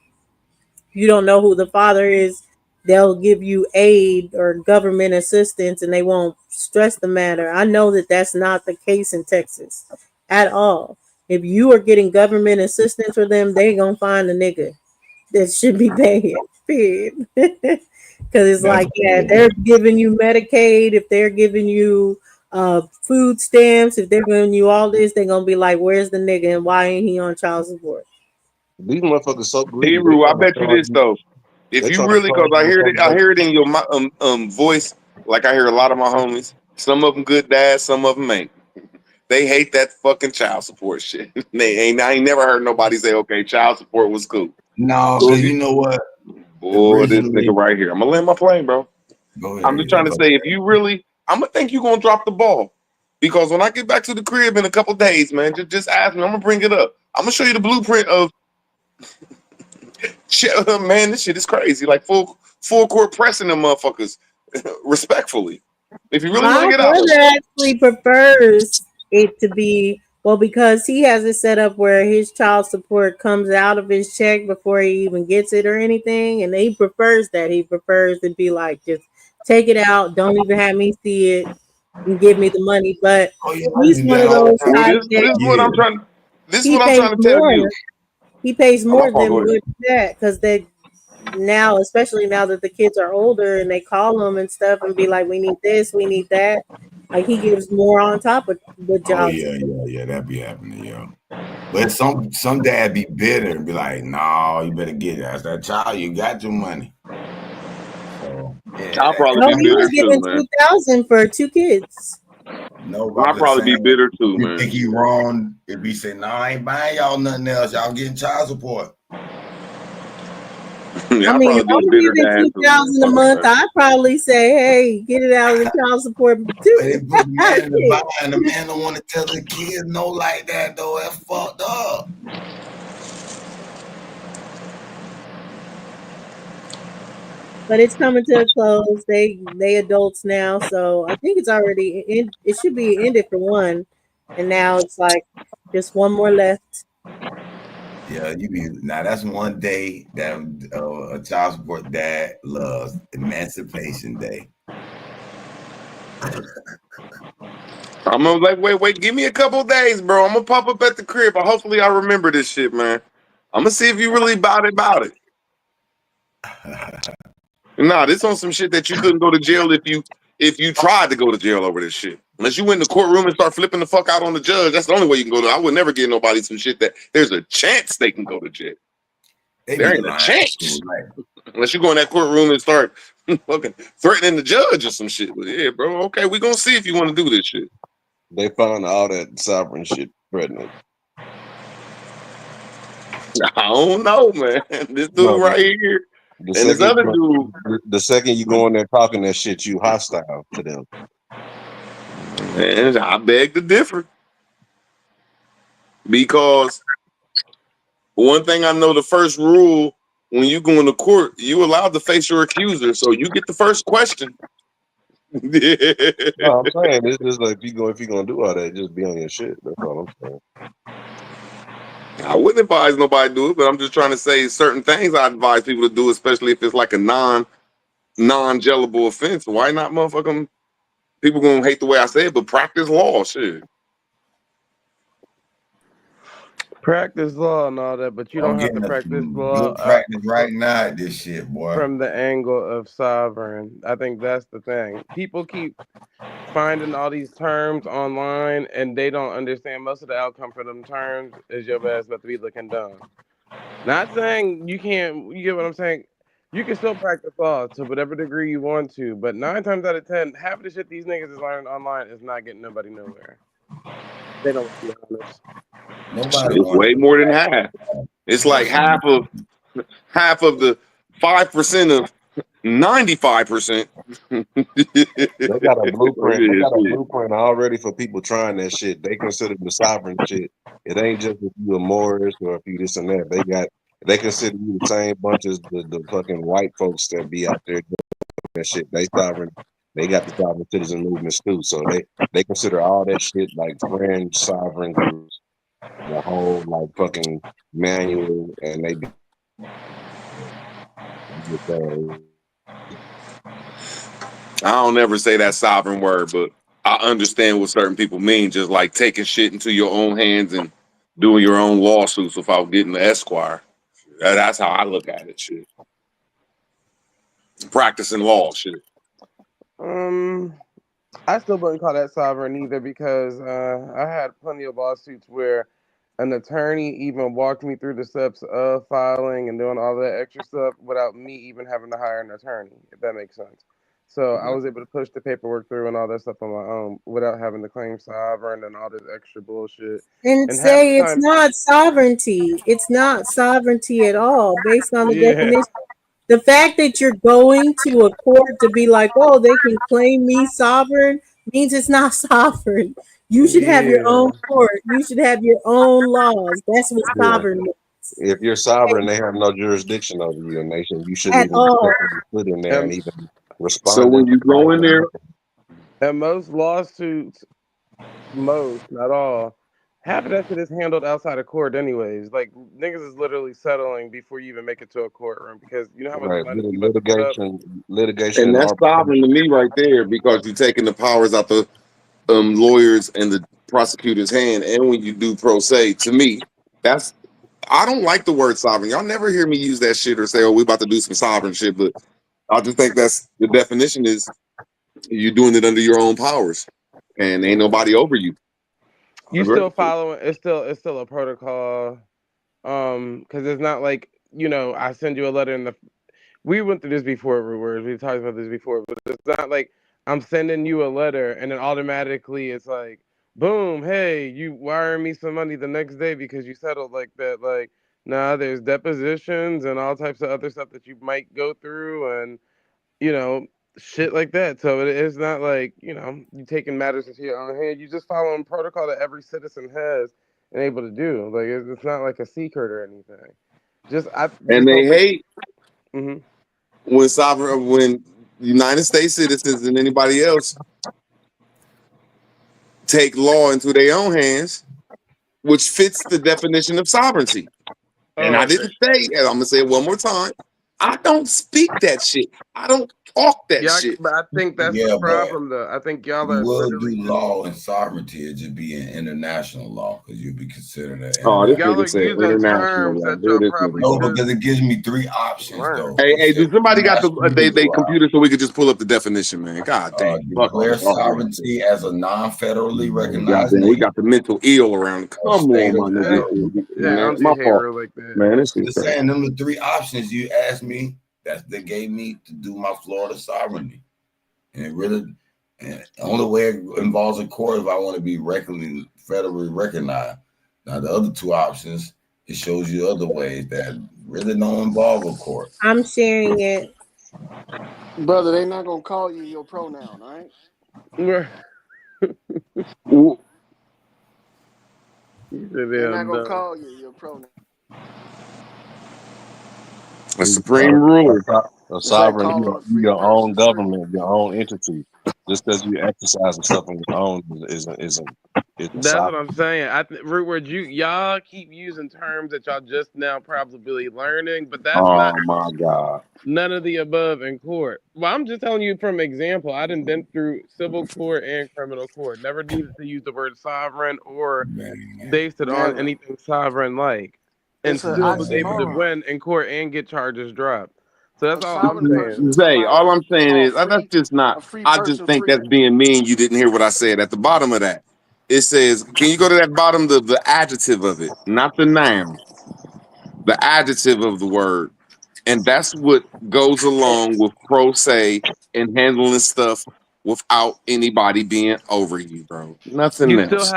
you don't know who the father is, they'll give you aid or government assistance and they won't stress the matter. I know that that's not the case in Texas at all. If you are getting government assistance for them, they gonna find a nigga that should be paying. Period. Because it's like, yeah, they're giving you Medicaid, if they're giving you food stamps, if they're giving you all this, they're gonna be like, where's the nigga and why ain't he on child support? These motherfuckers so greedy. Hebrew, I bet you this though. If you really, because I hear it in your voice, like I hear a lot of my homies. Some of them good dads, some of them ain't. They hate that fucking child support shit. I ain't never heard nobody say, okay, child support was cool. No, because you know what? Boy, this nigga right here. I'm gonna land my plane, bro. Go ahead, I'm just trying to say, if you really, I'm gonna think you're gonna drop the ball. Because when I get back to the crib in a couple days, man, just ask me. I'm gonna bring it up. I'm gonna show you the blueprint of shit, man, this shit is crazy. Like full court pressing them motherfuckers respectfully. If you really want to get out, my brother actually prefers it to be, well, because he has it set up where his child support comes out of his check before he even gets it or anything, and he prefers that. He prefers to be like, just take it out, don't even have me see it, and give me the money. But he's one of those types this is what I'm trying. This is what I'm trying to tell you. He pays more than with that because they now, especially now that the kids are older and they call him and stuff and be like, we need this, we need that. Like he gives more on top of the job. Oh yeah, that be happening, yeah. But some dad be bitter and be like, no, you better get it. As that child, you got your money. So yeah. I'll probably be he was bitter giving too, man. $2,000 for 2 kids. No, I'll probably be bitter too, man. You think he wrong if he say, no, I ain't buying y'all nothing else. Y'all getting child support. Yeah, I mean, if I'm giving $2,000 a month, I'd probably say, hey, get it out of the child support too. But it put the man in the bind. The man don't want to tell the kids no like that, though. That's fucked up. But it's coming to a close. They adults now, so I think it's already it should be ended for one, and now it's like just one more left. Yeah, now that's one day that a child support dad loves, Emancipation Day. I'm gonna like, wait, give me a couple days, bro. I'm gonna pop up at the crib. But hopefully I remember this shit, man. I'm gonna see if you really about it. Nah, this on some shit that you couldn't go to jail if you tried to go to jail over this shit. Unless you went in the courtroom and start flipping the fuck out on the judge, that's the only way you can go to. I would never give nobody some shit that there's a chance they can go to jail. There ain't a chance. Unless you go in that courtroom and start fucking threatening the judge or some shit. But yeah, bro, okay, we're gonna see if you want to do this shit. They found all that sovereign shit threatening. I don't know, man. This dude right here. And this other dude. The second you go in there talking that shit, you hostile to them. And I beg to differ. Because one thing I know, the first rule when you go into court, you allowed to face your accuser. So you get the first question. No, I'm saying it's just like if you're gonna do all that, just be on your shit. That's all I'm saying. I wouldn't advise nobody to do it, but I'm just trying to say certain things I advise people to do, especially if it's like a non-jailable offense. Why not, motherfucking people gonna hate the way I say it, but practice law, shit. Practice law and all that, but you don't have to practice law. Practice right now at this shit, boy. From the angle of sovereign, I think that's the thing. People keep finding all these terms online, and they don't understand most of the outcome for them terms is your ass about to be looking dumb. Not saying you can't. You get what I'm saying? You can still practice law to whatever degree you want to, but 9 times out of 10, half of the shit these niggas is learning online is not getting nobody nowhere. They don't be honest. It's way more than half. It's like half of the 5% of 95%. They got a blueprint. They got a blueprint already for people trying that shit. They consider the sovereign shit. It ain't just if you a Morris or if you this and that. They consider you the same bunch as the fucking white folks that be out there doing that shit. They sovereign They got the sovereign citizen movements too. So they consider all that shit like fringe sovereign groups, the whole like fucking manual, and they I don't ever say that sovereign word, but I understand what certain people mean, just like taking shit into your own hands and doing your own lawsuits without getting the Esquire. That's how I look at it, shit. Practicing law, shit. I still wouldn't call that sovereign either because I had plenty of lawsuits where an attorney even walked me through the steps of filing and doing all that extra stuff without me even having to hire an attorney, if that makes sense. So I was able to push the paperwork through and all that stuff on my own without having to claim sovereign and all this extra bullshit. And say it's not sovereignty. It's not sovereignty at all, based on the definition. The fact that you're going to a court to be like, oh, they can claim me sovereign means it's not sovereign. You should have your own court. You should have your own laws. That's what sovereign means. If you're sovereign, they have no jurisdiction over your nation. You shouldn't At even all. put in there and even respond. So when you go in there, and most lawsuits, not all, half of that shit is handled outside of court anyways. Like niggas is literally settling before you even make it to a courtroom because you know how much money you have to put up? litigation, and that's sovereign to me right there because you're taking the powers out the lawyers and the prosecutor's hand. And when you do pro se, to me, that's I don't like the word sovereign. Y'all never hear me use that shit or say, "Oh, we about to do some sovereign shit," but I just think that's the definition is you're doing it under your own powers, and ain't nobody over you. You still following? It's still a protocol, because it's not like I send you a letter in the. We went through this before, Words. We talked about this before, but it's not like I'm sending you a letter and then automatically it's like, boom, hey, you wire me some money the next day because you settled like that. Like, nah, there's depositions and all types of other stuff that you might go through and shit like that. So it's not like you taking matters into your own hand. You just following protocol that every citizen has and able to do. Like it's not like a secret or anything. And they hate when when United States citizens and anybody else take law into their own hands, which fits the definition of sovereignty. And I didn't say, and I'm gonna say it one more time, I don't speak that shit. I don't talk that shit. But I think that's the problem, though. I think y'all are. You will do law and sovereignty. It just be an international law because you'll be considered an. Oh, this y'all nigga said international law. No, because it gives me three options though. Hey, dude, somebody got they computer so we could just pull up the definition, man. God damn. Declare sovereignty as a non-federally recognized. We got the mental ill around. Come on, my nigga. My fault. Like that. Man, this is just saying them the three options you asked me that they gave me to do my Florida sovereignty. And it really, and the only way it involves a court if I want to be federally recognized. Now the other two options, it shows you other ways that really don't involve a court. I'm sharing it. Brother, they're not gonna call you your pronoun, all right? They're not gonna call you your pronoun. A supreme ruler. A sovereign, your own government, your own entity. Just because you exercising stuff on your own isn't That's what I'm saying. Root word, y'all keep using terms that y'all just now probably learning, but that's not. Oh my God. None of the above in court. Well, I'm just telling you from example. I done been through civil court and criminal court. Never needed to use the word sovereign or based it on anything sovereign like. And still was able to win in court and get charges dropped. So that's all I'm saying. Zay, all I'm saying is that's just not. I just think that's being mean. You didn't hear what I said at the bottom of that. It says, can you go to that bottom, the adjective of it, not the noun, the adjective of the word. And that's what goes along with pro se and handling stuff without anybody being over you, bro. Nothing else.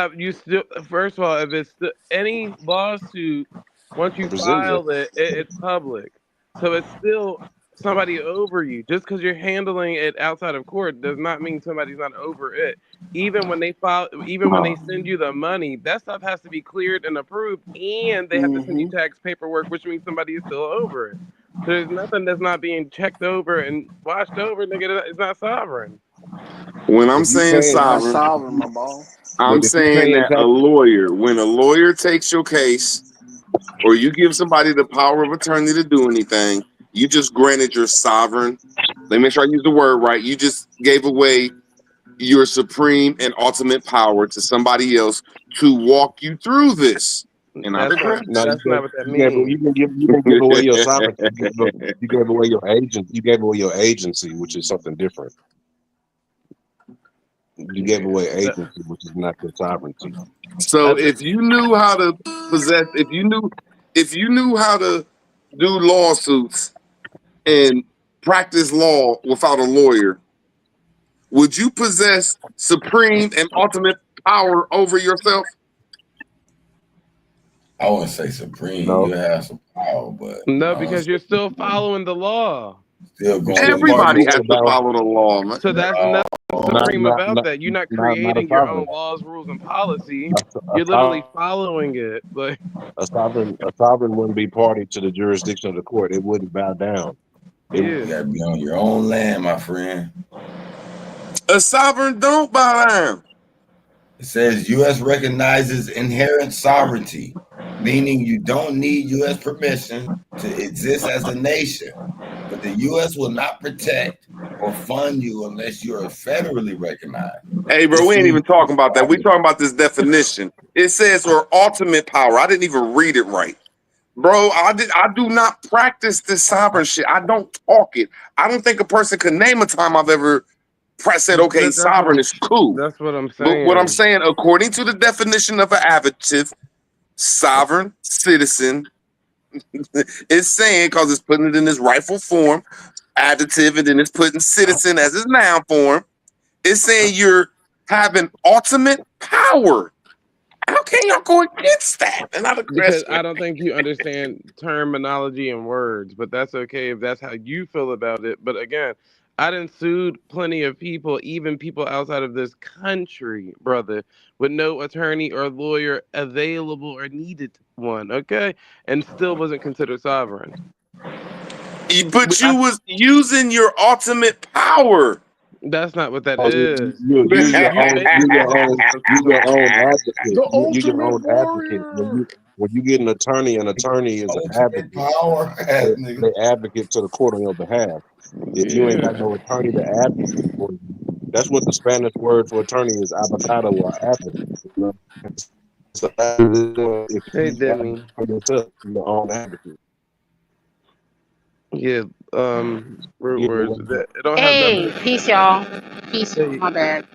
First of all, if it's any lawsuit, once you file it, it's public. So it's still somebody over you. Just because you're handling it outside of court does not mean somebody's not over it. Even when they send you the money, that stuff has to be cleared and approved, and they have to send you tax paperwork, which means somebody is still over it. So there's nothing that's not being checked over and watched over, nigga. It's not sovereign. When I'm If you saying paying, Not sovereign, sovereign, my ball. I'm but if you saying paying that tax, when a lawyer takes your case, or you give somebody the power of attorney to do anything, you just granted your sovereign. Let me make sure I use the word right. You just gave away your supreme and ultimate power to somebody else to walk you through this. And I That's not digress. no, that's not what that you gave means. you can give away your sovereignty. You gave away your agent. You gave away your agency, which is something different. You gave away agency, which is not your sovereignty. So if you knew how to possess, if you knew how to do lawsuits and practice law without a lawyer, would you possess supreme and ultimate power over yourself? I wouldn't say supreme. No. You have some power, but No, because you're still following the law. still going Everybody has to about follow the law, man. So that's nothing supreme about that. You're not not a creating your sovereign. own laws, rules, and policy. A You're literally following it. Like sovereign wouldn't be party to the jurisdiction of the court. It wouldn't bow down. You gotta be on your own land, my friend. A sovereign don't bow down. It says U.S. recognizes inherent sovereignty, meaning you don't need U.S. permission to exist as a nation. But the U.S. will not protect or fund you unless you are federally recognized. Hey, bro, we ain't even talking about that. We talking about this definition. It says for ultimate power. I didn't even read it right. Bro, I do not practice this sovereign shit. I don't talk it. I don't think a person could name a time I've ever said, okay, sovereign is cool. That's what I'm But saying. what I'm saying, according to the definition of an adjective, sovereign, citizen, it's saying, because it's putting it in its rightful form, adjective, and then it's putting citizen as its noun form. It's saying you're having ultimate power. How can y'all go against that? And not because I don't think you understand terminology and words, but that's okay if that's how you feel about it. But again, I done sued plenty of people, even people outside of this country, brother, with no attorney or lawyer available or needed one, okay? And still wasn't considered sovereign. But you was using your ultimate power. That's not what that is. You're your own advocate. You're your own advocate. When you get an attorney is an advocate. They advocate to the court on your behalf. If you ain't got no attorney to advocate for you, that's what the Spanish word for attorney is, abogado or advocate. You know? So if Hey, you Demi. for yourself, you're your own advocate. Yeah, root words. It don't have Hey, nothing. peace, y'all. Peace. Hey. My bad.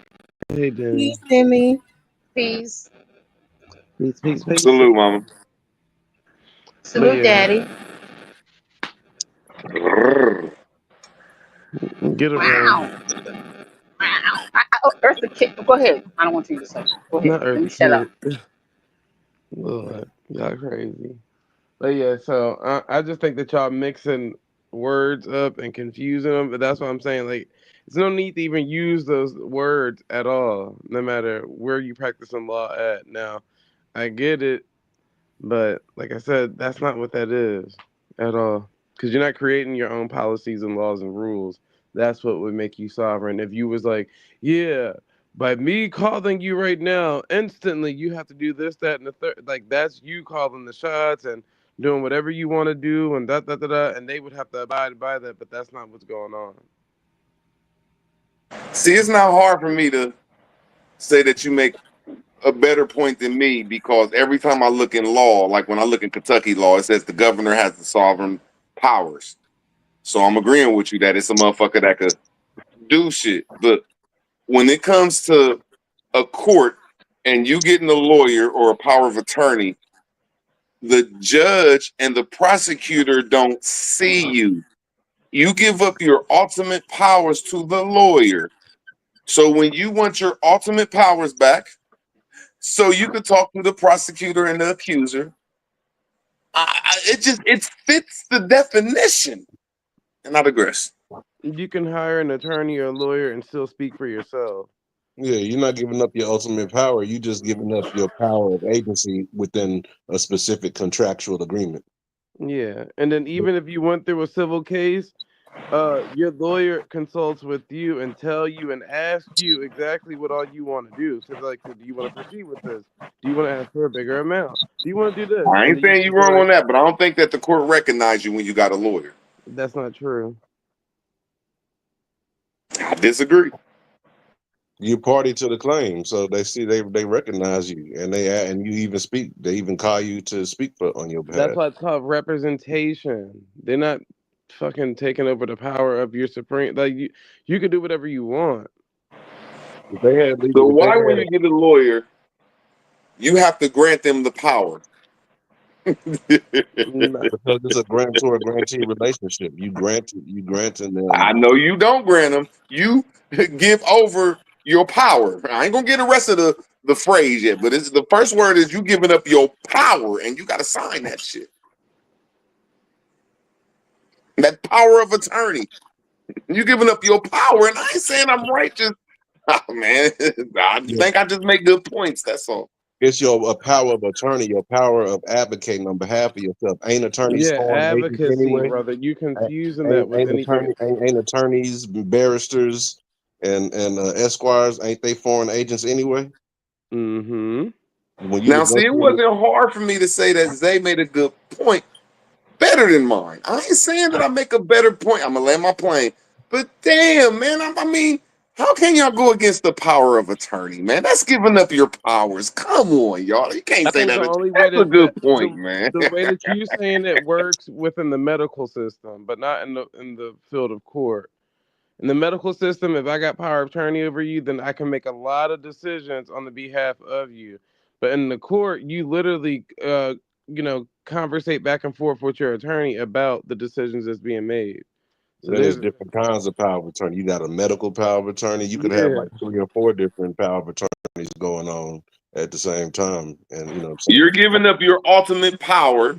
Hey, Demi. Peace, Demi. Peace. Peace. Salute, mama. Salute, Daddy. Get it Wow. Eartha Kitt. Go ahead. I don't want you to say. Go ahead. Not Let me Eartha shut up. Kitt. Lord, y'all crazy. But yeah, so I just think that y'all mixing words up and confusing them. But that's what I'm saying. Like, there's no need to even use those words at all, no matter where you practicing law at. Now, I get it, but like I said, that's not what that is at all. Because you're not creating your own policies and laws and rules. That's what would make you sovereign. If you was like, yeah, by me calling you right now, instantly you have to do this, that, and the third. Like, that's you calling the shots and doing whatever you want to do, and and they would have to abide by that. But that's not what's going on. See, it's not hard for me to say that you make a better point than me, because every time I look in law, like when I look in Kentucky law, it says the governor has the sovereign powers. So I'm agreeing with you that it's a motherfucker that could do shit. But when it comes to a court and you getting a lawyer or a power of attorney, the judge and the prosecutor don't see you. You give up your ultimate powers to the lawyer. So when you want your ultimate powers back, so you could talk to the prosecutor and the accuser, it fits the definition. And I digress. You can hire an attorney or a lawyer and still speak for yourself. Yeah, you're not giving up your ultimate power. You're just giving up your power of agency within a specific contractual agreement. Yeah, and then even if you went through a civil case, Your lawyer consults with you and tell you and ask you exactly what all you want to do. So like, do you want to proceed with this? Do you want to ask for a bigger amount? Do you want to do this? I ain't saying you wrong on that, but I don't think that the court recognizes you when you got a lawyer. That's not true. I disagree. You're party to the claim, so they see they recognize you, and you even speak. They even call you to speak on your behalf. That's why it's called representation. They're not fucking taking over the power of your supreme. Like you can do whatever you want. So why, when you get a lawyer, you have to grant them the power? Because it's a grantor-grantee relationship. You granting them. I know you don't grant them. You give over your power. I ain't gonna get the rest of the phrase yet, but it's the first word is you giving up your power, and you got to sign that shit. That power of attorney. You giving up your power, and I ain't saying I'm righteous. Oh, man, I think I just make good points. That's all. It's your power of attorney, your power of advocating on behalf of yourself. Ain't attorneys foreign agents advocacy, anyway? brother. You confusing that with anything. Ain't attorneys, barristers, and esquires, ain't they foreign agents anyway? Mm-hmm. Now, see, it wasn't hard for me to say that Zay made a good point, better than mine. I ain't saying that I make a better point. I'm gonna land my plane, but damn, man, I mean, how can y'all go against the power of attorney, man? That's giving up your powers. Come on, y'all. You can't say that. That's a good point, man. The way that you saying it works within the medical system, but not in the field of court. In the medical system, if I got power of attorney over you, then I can make a lot of decisions on the behalf of you. But in the court, you literally, conversate back and forth with your attorney about the decisions that's being made. So there's different kinds of power of attorney. You got a medical power of attorney. You could have like 3 or 4 different power of attorneys going on at the same time. And you're giving up your ultimate power,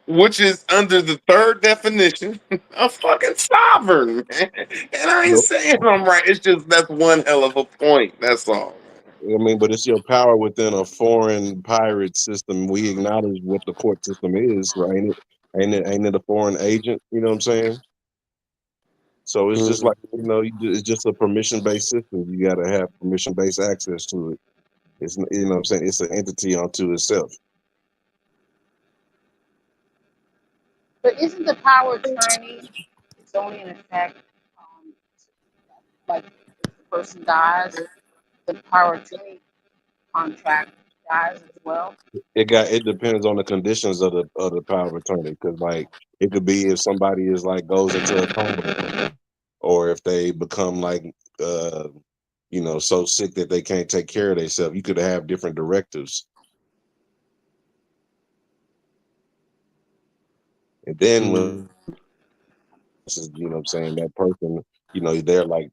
which is under the third definition of fucking sovereign, man. And I ain't saying I'm right. It's just that's one hell of a point. That's all. I mean, but it's your power within a foreign pirate system. We acknowledge what the court system is, right? Ain't it a foreign agent? You know what I'm saying? So it's just like, it's just a permission-based system. You got to have permission-based access to it. It's, what I'm saying? It's an entity unto itself. But isn't the power of attorney, it's only in effect, like if the person dies, the power of attorney contract dies as well? It depends on the conditions of the power of attorney, because like it could be if somebody is like goes into a coma, or if they become like so sick that they can't take care of themselves. You could have different directives. And then when what I'm saying, that person, they're like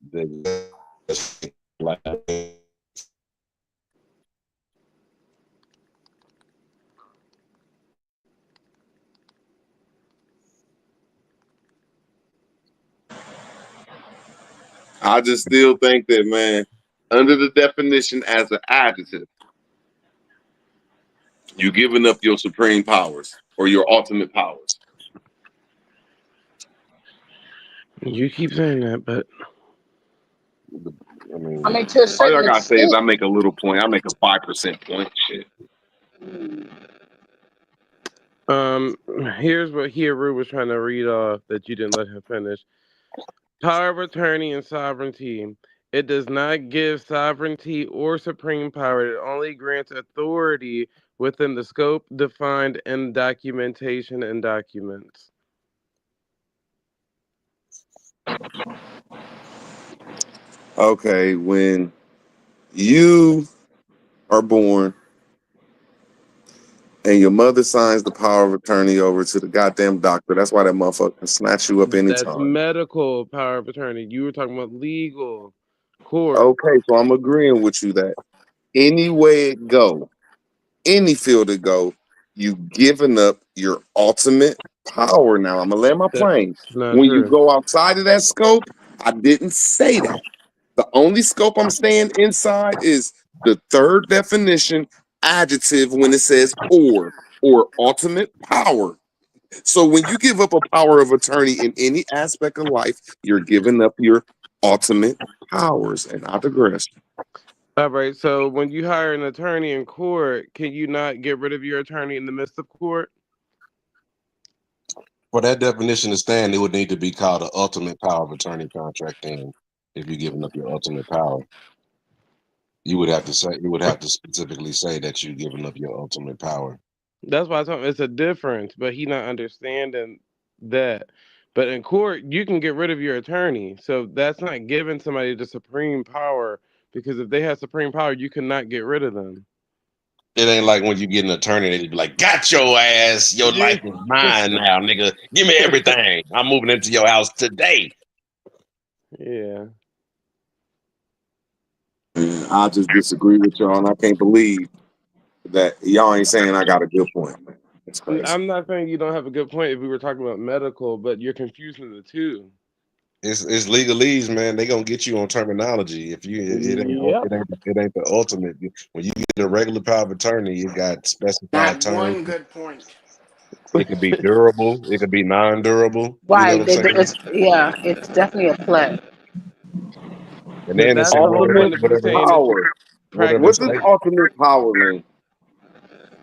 I just still think that, man, under the definition as an adjective, you're giving up your supreme powers or your ultimate powers. You keep saying that, but I mean, to a certain all I gotta say is extent. I make a little point. I make a 5% point. Shit. Here's what Hieru was trying to read off that you didn't let him finish. Power of attorney and sovereignty. It does not give sovereignty or supreme power. It only grants authority within the scope defined in documentation and documents. Okay, when you are born and your mother signs the power of attorney over to the goddamn doctor, that's why that motherfucker can snatch you up anytime. That's medical power of attorney. You were talking about legal court. Okay, so I'm agreeing with you that any way it go, any field it go, you giving up your ultimate power. Now I'm gonna land my plane. When you go outside of that scope, I didn't say that. The only scope I'm staying inside is the third definition adjective when it says or ultimate power. So when you give up a power of attorney in any aspect of life, you're giving up your ultimate powers. And I digress. All right. So when you hire an attorney in court, can you not get rid of your attorney in the midst of court? For that definition to stand, it would need to be called an ultimate power of attorney contract. Then, if you're giving up your ultimate power, you would have to specifically say that you're giving up your ultimate power. That's why I told him it's a difference, but he not understanding that. But in court, you can get rid of your attorney, so that's not giving somebody the supreme power. Because if they have supreme power, you cannot get rid of them. It ain't like when you get an attorney, they be like, "Got your ass. Your life is mine now, nigga. Give me everything. I'm moving into your house today." Yeah. I just disagree with y'all, and I can't believe that y'all ain't saying I got a good point. It's crazy. I'm not saying you don't have a good point if we were talking about medical, but you're confusing the two. It's legalese, man. They gonna get you on terminology. If you it ain't the ultimate. When you get a regular power of attorney, you got specified Not terms. one good point. It could be durable. It could be non-durable. Right. You know what I'm saying? It's definitely a play. And then it's ultimate power. What does ultimate power mean?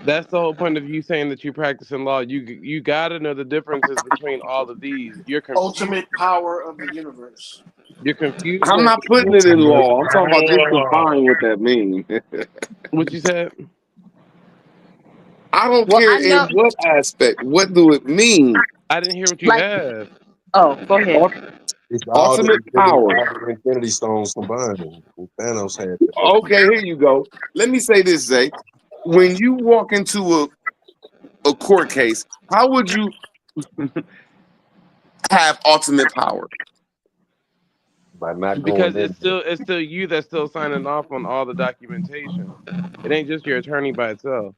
That's the whole point of you saying that you practice in law. You got to know the differences between all of these. You're Ultimate power of the universe. You're confused. I'm not putting it in law. I'm talking about just defining what that means. What you said? I don't care in what aspect. What do it mean? I didn't hear what you asked. Oh, go ahead. It's all Ultimate the power. Infinity Stones combined. Thanos had. Okay, here you go. Let me say this, Zay. When you walk into a court case, how would you have ultimate power? By not because it's still you that's still signing off on all the documentation. It ain't just your attorney by itself.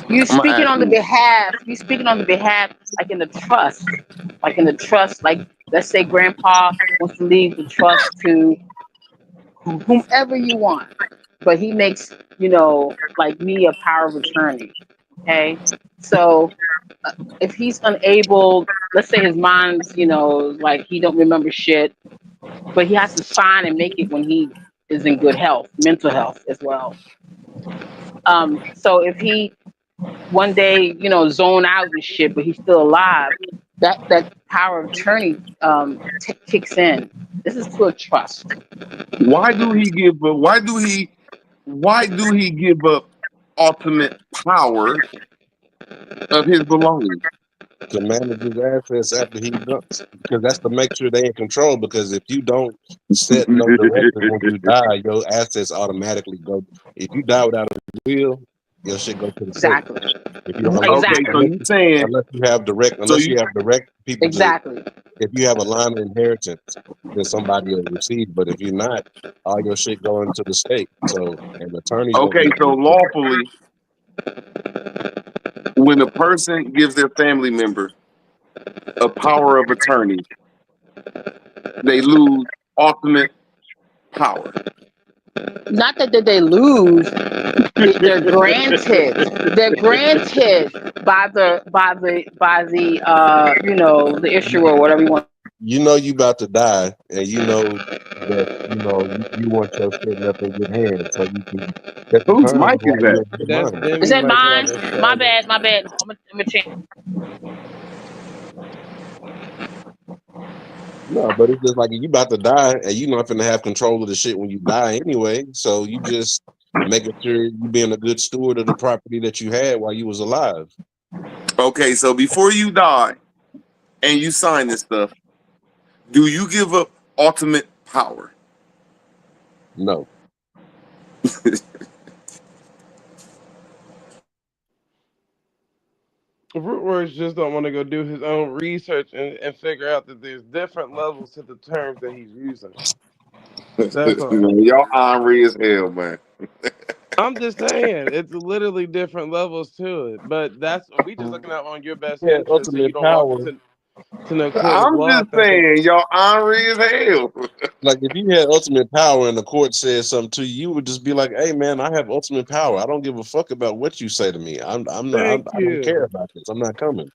You're speaking on the behalf. You're speaking on the behalf, like in the trust. Like in the trust, like let's say Grandpa wants to leave the trust to whomever you want, but he makes like me a power of attorney. Okay, so if he's unable, let's say his mind's like he don't remember shit, but he has to sign and make it when he is in good health, mental health as well. So if he one day, zone out and shit, but he's still alive, that power of attorney kicks in. This is to a trust. Why do he give up ultimate power of his belongings? To manage his assets after he dumps, because that's to make sure they're in control. Because if you don't set no directive when you die, your assets automatically go. If you die without a will, your shit go to the exactly. If you exactly. So you saying unless you have direct people. Exactly. If you have a line of inheritance, then somebody will receive. But if you're not, all your shit going to the state. So an attorney. Okay, so lawfully, when a person gives their family member a power of attorney, they lose ultimate power. Not that they lose; they're granted. They're granted by the the issuer or whatever you want. You know you about to die, and you know that you want your shit left in good hands, so you can. Whose mic is that? Is that mine? My bad. I'm gonna change. No, but it's just like you about to die, and you're not gonna have control of the shit when you die anyway. So you just making sure you being a good steward of the property that you had while you was alive. Okay, so before you die, and you sign this stuff, do you give up ultimate power? No. Rootworks just don't want to go do his own research and figure out that there's different levels to the terms that he's using. That's all. Y'all ornery as hell, man. I'm just saying, it's literally different levels to it. But we just looking out on your best interest, so you don't walk to no court of law. I'm just saying, y'all ornery as hell. Like if you had ultimate power and the court said something to you, you would just be like, "Hey, man, I have ultimate power. I don't give a fuck about what you say to me. I don't care about this. I'm not coming."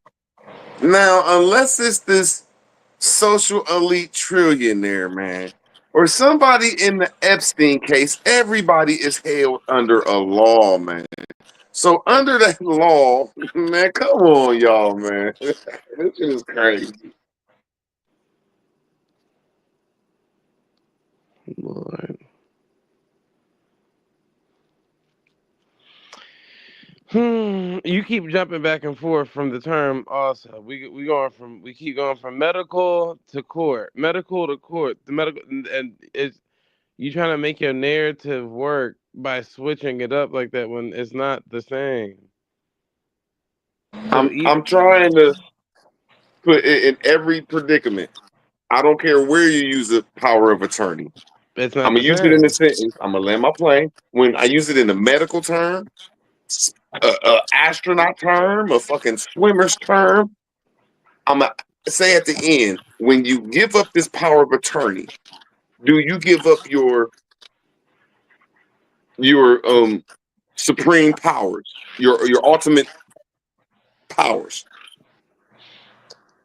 Now, unless it's this social elite trillionaire, man, or somebody in the Epstein case, everybody is held under a law, man. So under that law, man, come on, y'all, man. This is crazy. Lord. You keep jumping back and forth from the term. Also, we keep going from medical to court, medical to court. The medical and it's you trying to make your narrative work by switching it up like that when it's not the same. So I'm trying to put it in every predicament. I don't care where you use the power of attorney. It's not I'm gonna use it in a sentence. I'm gonna land my plane. When I use it in a medical term, a astronaut term, a fucking swimmer's term, I'm gonna say at the end, when you give up this power of attorney, do you give up your supreme powers, your ultimate powers?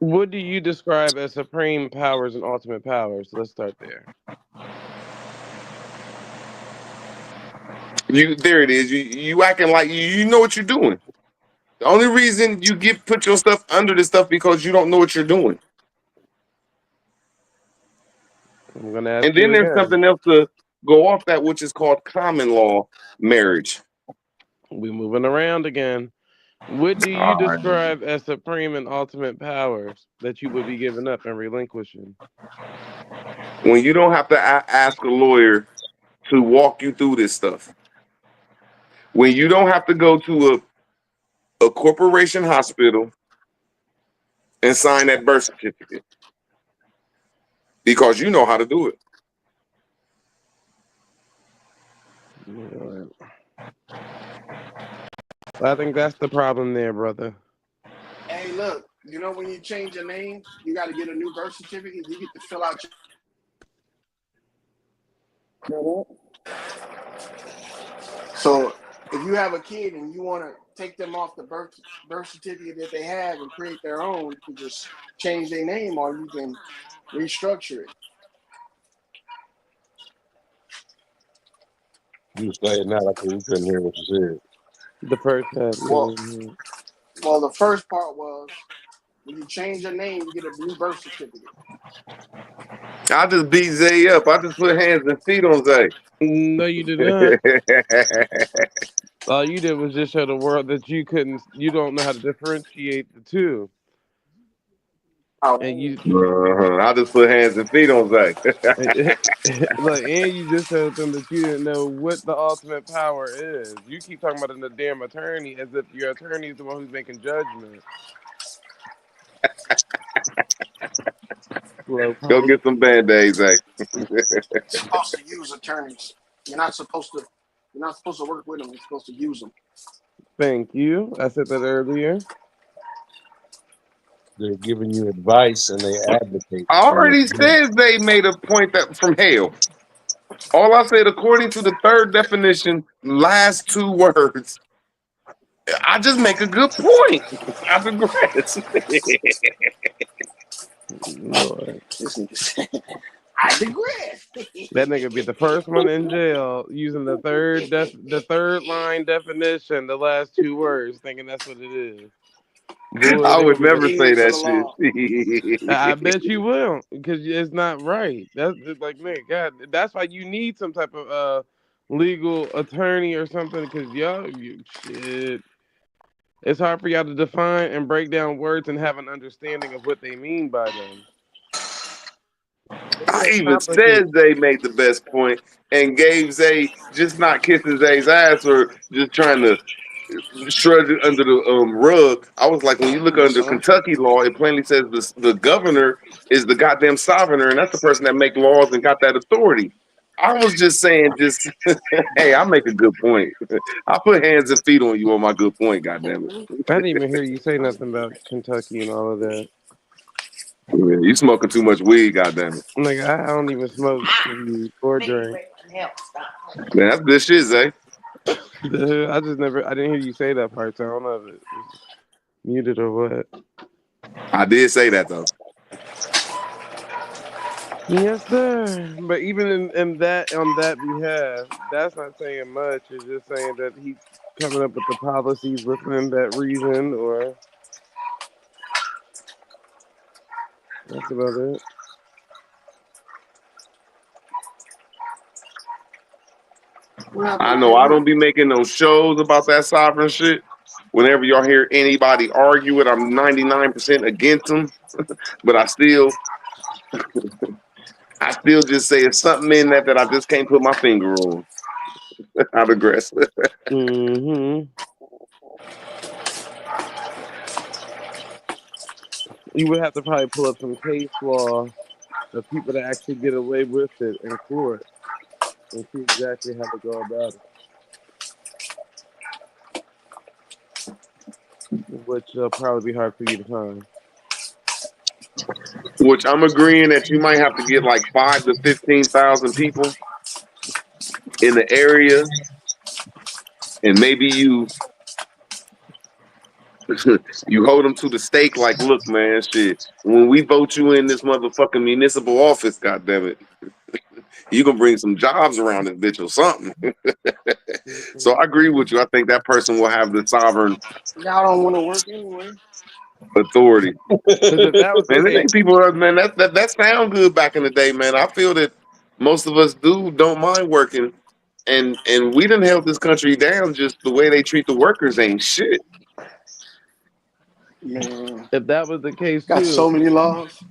What do you describe as supreme powers and ultimate powers? Let's start there. There it is. You acting like you know what you're doing. The only reason you put your stuff under this stuff because you don't know what you're doing. I'm gonna ask and then you there's again. something else to go off that, which is called common law marriage. We're moving around again. What do you describe as supreme and ultimate powers that you would be giving up and relinquishing? When you don't have to ask a lawyer to walk you through this stuff. When you don't have to go to a corporation hospital and sign that birth certificate because you know how to do it. I think that's the problem there, brother. Hey, look, you know when you change your name, you got to get a new birth certificate. You get to fill out your... So if you have a kid and you want to take them off the birth certificate that they have and create their own, you can just change their name or you can restructure it. You saying that, I couldn't hear what you said. The first half. Well, the first part was when you change your name, you get a new birth certificate. I just beat Zay up. I just put hands and feet on Zay. No, you did not. All you did was just show the world that you don't know how to differentiate the two. And you, I just put hands and feet on Zay. Look, and you just showed them that you didn't know what the ultimate power is. You keep talking about the damn attorney as if your attorney is the one who's making judgment. Go get some Band-Aids, Zay. You're supposed to use attorneys. You're not supposed to work with them. You're supposed to use them. Thank you. I said that earlier. They're giving you advice and they advocate. I already said they made a point that from hell. All I said, according to the third definition, last two words. I just make a good point. I digress. Lord. I digress. That nigga be the first one in jail using the third line definition, the last two words, thinking that's what it is. Boy, I would never say that shit. I bet you will, because it's not right. That's like, man, God, that's why you need some type of legal attorney or something, because shit. It's hard for y'all to define and break down words and have an understanding of what they mean by them. I even said Zay made the best point and gave Zay just not kissing Zay's ass or just trying to shrug it under the rug. I was like, when you look under Kentucky law, it plainly says the governor is the goddamn sovereigner, and that's the person that make laws and got that authority. I was just saying, hey, I make a good point. I put hands and feet on you on my good point, goddamn it. I didn't even hear you say nothing about Kentucky and all of that. Yeah, you smoking too much weed, goddamn it. Like, I don't even smoke weed or drink. Man, that's good shit, Zay. I didn't hear you say that part, so I don't know if it's muted or what. I did say that though. Yes, sir. But even in that on that behalf, that's not saying much. It's just saying that he's coming up with the policies within that reason, or that's about it. I know I don't be making no shows about that sovereign shit. Whenever y'all hear anybody argue it, I'm 99% against them. But I still just say it's something in that I just can't put my finger on. I digress. Mm-hmm. You would have to probably pull up some case law of people that actually get away with it in court and see exactly how to go about it, which will probably be hard for you to find. Which I'm agreeing that you might have to get like 5,000 to 15,000 people in the area, and maybe you hold them to the stake. Like, look, man, shit. When we vote you in this motherfucking municipal office, goddammit, you gonna bring some jobs around this bitch or something. So I agree with you. I think that person will have the sovereign Y'all don't want to work anyway. authority. That was And I think people are, man, that sound good back in the day, man. I feel that most of us don't mind working, and we done held this country down. Just the way they treat the workers ain't shit. Man, if that was the case, got too, so many laws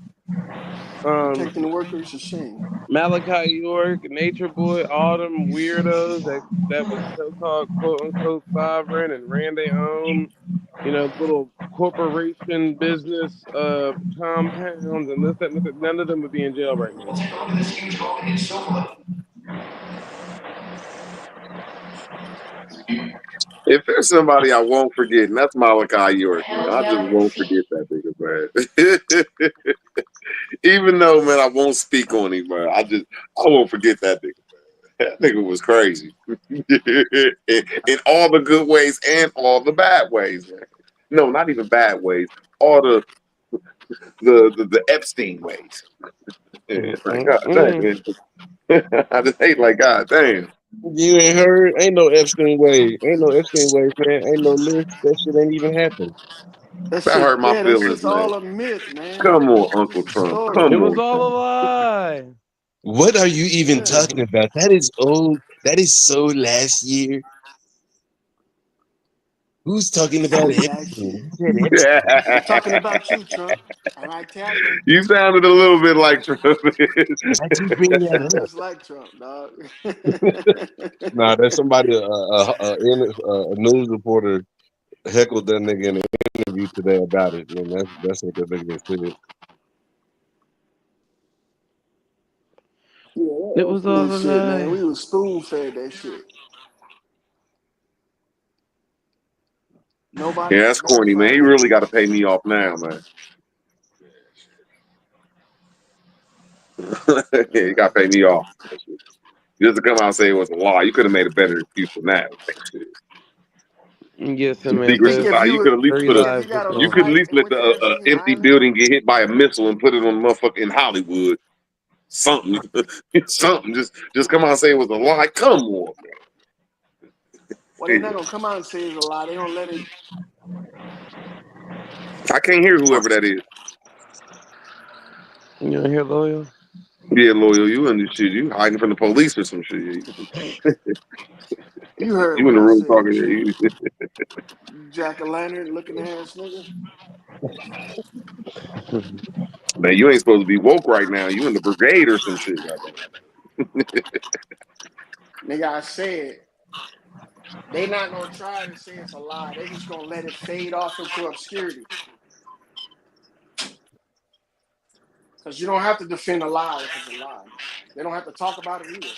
protecting the workers. A shame. Malachi York, Nature Boy, all them weirdos that was so-called quote-unquote sovereign and ran their own, little corporation business compounds and this, that, and this. None of them would be in jail right now. If there's somebody I won't forget, and that's Malachi York, man, I just won't forget that nigga, man. Even though, man, I won't speak on him, man. I won't forget that nigga. That nigga was crazy in all the good ways and all the bad ways. Man. No, not even bad ways. All the Epstein ways. Like, God damn. I just hate like, God damn. You ain't heard? Ain't no Epstein way. Ain't no Epstein way, man. Ain't no list. That shit ain't even happened. That That shit, hurt my that feelings, shit's man. all a myth, man. Come on, It's Uncle just a Trump. story. Come It was on, all a Trump. lie. What are you even Yeah. talking about? That is old. That is so last year. Who's talking about Epstein? We're talking about you, Trump. And I tell you. You sounded a little bit like Trump. Why'd you bring that Sound up? just like Trump, dog. Nah, there's somebody, a news reporter heckled that nigga in an interview today about it, and that's what that nigga said. It was all a Shit, man. lie. We was spoon fed that shit. Nobody. Yeah, that's corny, man. He really got to pay me off now, man. Yeah, you got to pay me off. Just to come out and say it was a lie. You could have made a better excuse than that. Yes, Some man. secret society. You could at least put a. You could at least let the empty building get hit by a missile and put it on motherfucker in Hollywood. Something, something. Just come out and say it was a lie. Come on, man. Well, they're not gonna come out and say it's a lie. They're gonna let it. I can't hear whoever that is. You don't hear Loyal? Yeah, Loyal. You in this shit. You hiding from the police or some shit. You heard You in what the I room said, talking. jack-o'-lantern looking ass nigga. Man, you ain't supposed to be woke right now. You in the brigade or some shit. Nigga, I said they not gonna try to say it's a lie. They just gonna let it fade off into obscurity. Because you don't have to defend a lie if it's a lie. They don't have to talk about it either.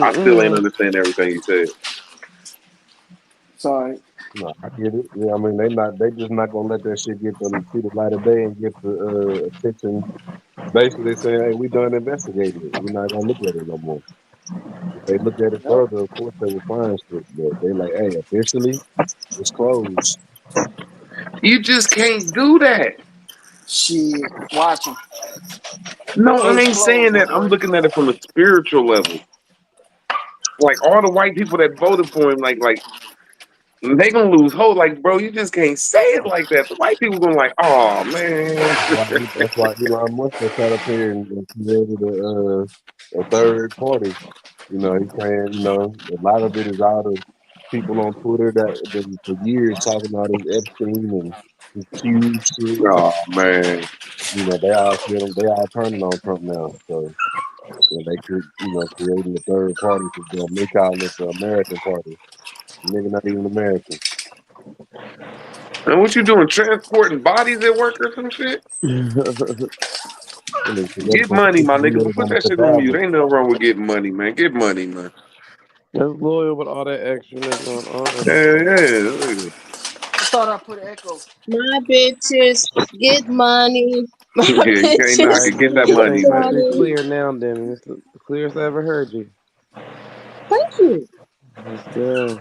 I still ain't understand everything you said. Sorry. No, I get it. Yeah, I mean they just not gonna let that shit get them see the light of day and get the attention. Basically saying, hey, we done investigating it. We're not gonna look at it no more. they looked at it further, of course they would find shit, but they like, hey, officially, it's closed. You just can't do that. Shit, watch them. No, I Case ain't saying closed, my that. I'm boy. looking at it from a spiritual level. Like all the white people that voted for him, like they gonna lose hope. Like, bro, you just can't say it like that. The white people gonna like, oh man. That's why Elon Musk has sat up here and created a third party. You know, he's saying, you know, a lot of it is out of people on Twitter that have been for years talking about his Epstein and his Q shit. Oh man. You know, they all turning on Trump now. So when they could, you know, creating a third party to go make out it the American party. The nigga not even American. And what you doing? Transporting bodies at work or some shit? Get money, my nigga. But put that shit on mute. Ain't nothing wrong with getting money, man. Get money, man. That's loyal with all that extra going on. Yeah. I thought I put echo. My bitches get money. My Yeah, you can't knock bitches it. Get that I get money, think man. it's money. clear now, Demi. It's the clearest I ever heard you. Thank you. Let's go.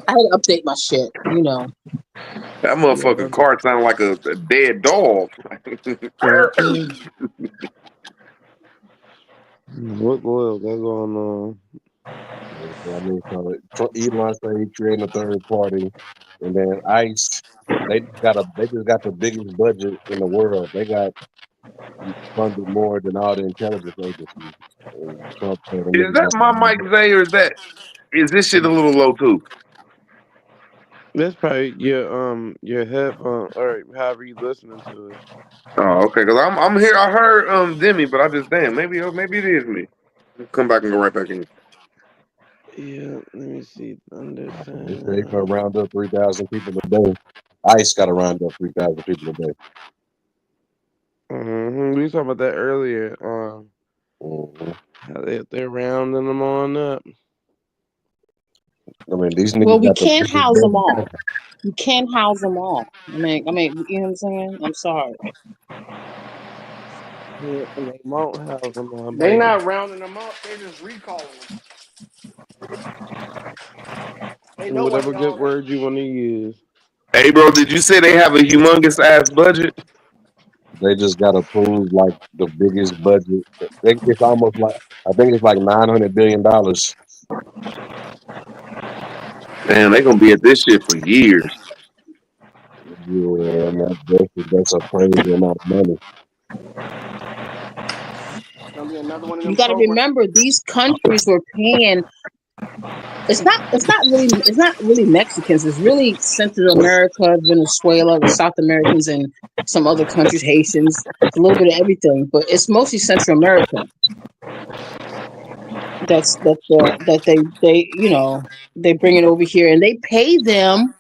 I had to update my shit, you know. That motherfucking car sound like a dead dog. Okay. What loyal got going on? I mean, so Elon said he creating a third party, and then ICE, they just got the biggest budget in the world. They got funded more than all the intelligence agencies. And Trump said them Is niggas that got my mic, Zay, or is this shit a little low too? That's probably your headphone or however you listening to it. Oh, okay. Cause I'm here. I heard Demi, but I just maybe it is me. Come back and go right back in. Yeah, let me see. They say they gonna round up 3,000 people a day. ICE got to round up 3,000 people a day. We was talking about that earlier. How they're rounding them on up. I mean, these niggas Well, we got the can't biggest house them budget. all. You can't house them all. I mean, you know what I'm saying? I'm sorry. Yeah, and they won't house them all, They baby. not rounding them up. They just recalling them. Ain't Whatever nobody good all that. word you want to use. Hey, bro, did you say they have a humongous ass budget? They just got to prove like the biggest budget. It's almost like I think it's like $900 billion. Damn, they gonna be at this shit for years. Yeah, man, that's a crazy amount of money. It's gonna be another one of You them got to programs. remember, these countries were paying. It's not really Mexicans. It's really Central America, Venezuela, the South Americans, and some other countries, Haitians. It's a little bit of everything, but it's mostly Central America. That they you know, they bring it over here and they pay them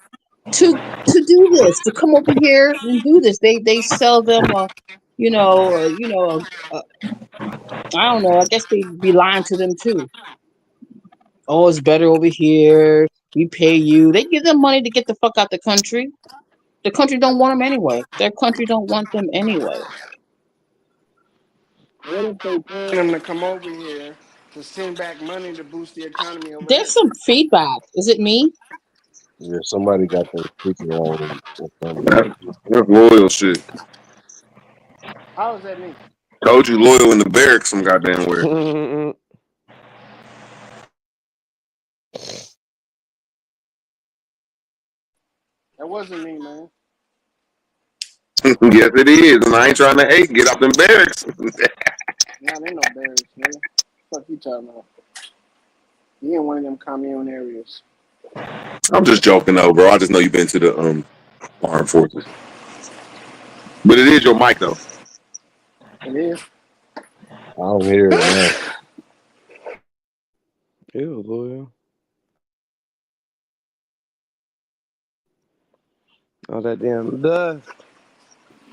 to do this, to come over here and do this. They sell them I don't know. I guess they be lying to them too. Oh, it's better over here. We pay you. They give them money to get the fuck out the country. The country don't want them anyway. Their country don't want them anyway. What if they paying them to come over here to send back money to boost the economy over There's there? some feedback. Is it me? Yeah, somebody got their speaker on or something. That's loyal shit. How is that me? Told you loyal in the barracks some goddamn where. That wasn't me, man. Yes, it is. And I ain't trying to hate. Get up them barracks. Nah, they no barracks, nigga. Fuck you talking about? You in one of them commune areas. I'm just joking though, bro. I just know you've been to the armed forces. But it is your mic though. It is. I don't hear it now. Ew, loyal. All that damn dust.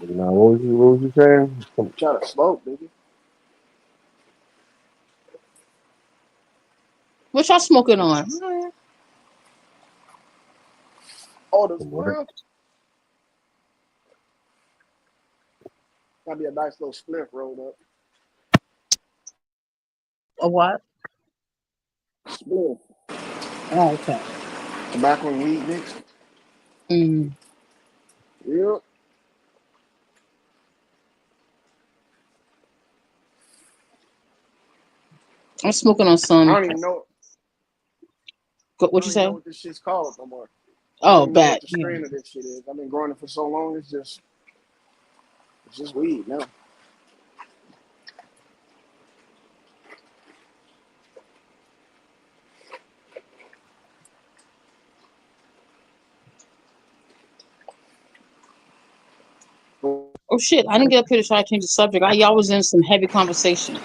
Now, what was you saying? Try to smoke, baby. What y'all smoking on? Oh, the spliff. That'd be a nice little spliff rolled up. A what? Split. Oh, okay. Tobacco and weed mixed. Mm. Yep. I'm smoking on I some. don't even know. What you say? Know what this shit's called no more. I Oh, don't even know what back. the strain of this shit is. I've been growing it for so long. It's just weed now. Oh shit! I didn't get up here to try to change the subject. Y'all was in some heavy conversation.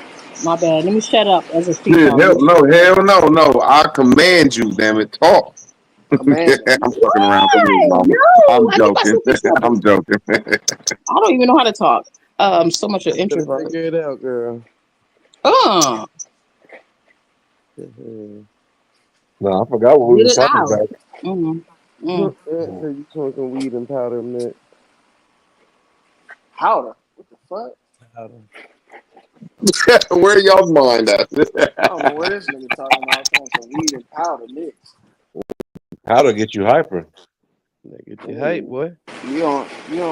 My bad. Let me shut up as a Shit, female. hell no. I command you, damn it, talk. Command. I'm fucking around with you, mama. No, I'm I think I joking. said this subject. I'm joking. I don't even know how to talk. I'm so much an You better introvert. figure it out, girl. No, I forgot what we Get were it talking out. about. So you smoking weed and powder mix. Powder. What the fuck? Powder. Where y'all mind at? I don't know what this nigga talking about. Talking some weed and powder mix. How to get you hyper? That get you hype, boy. You on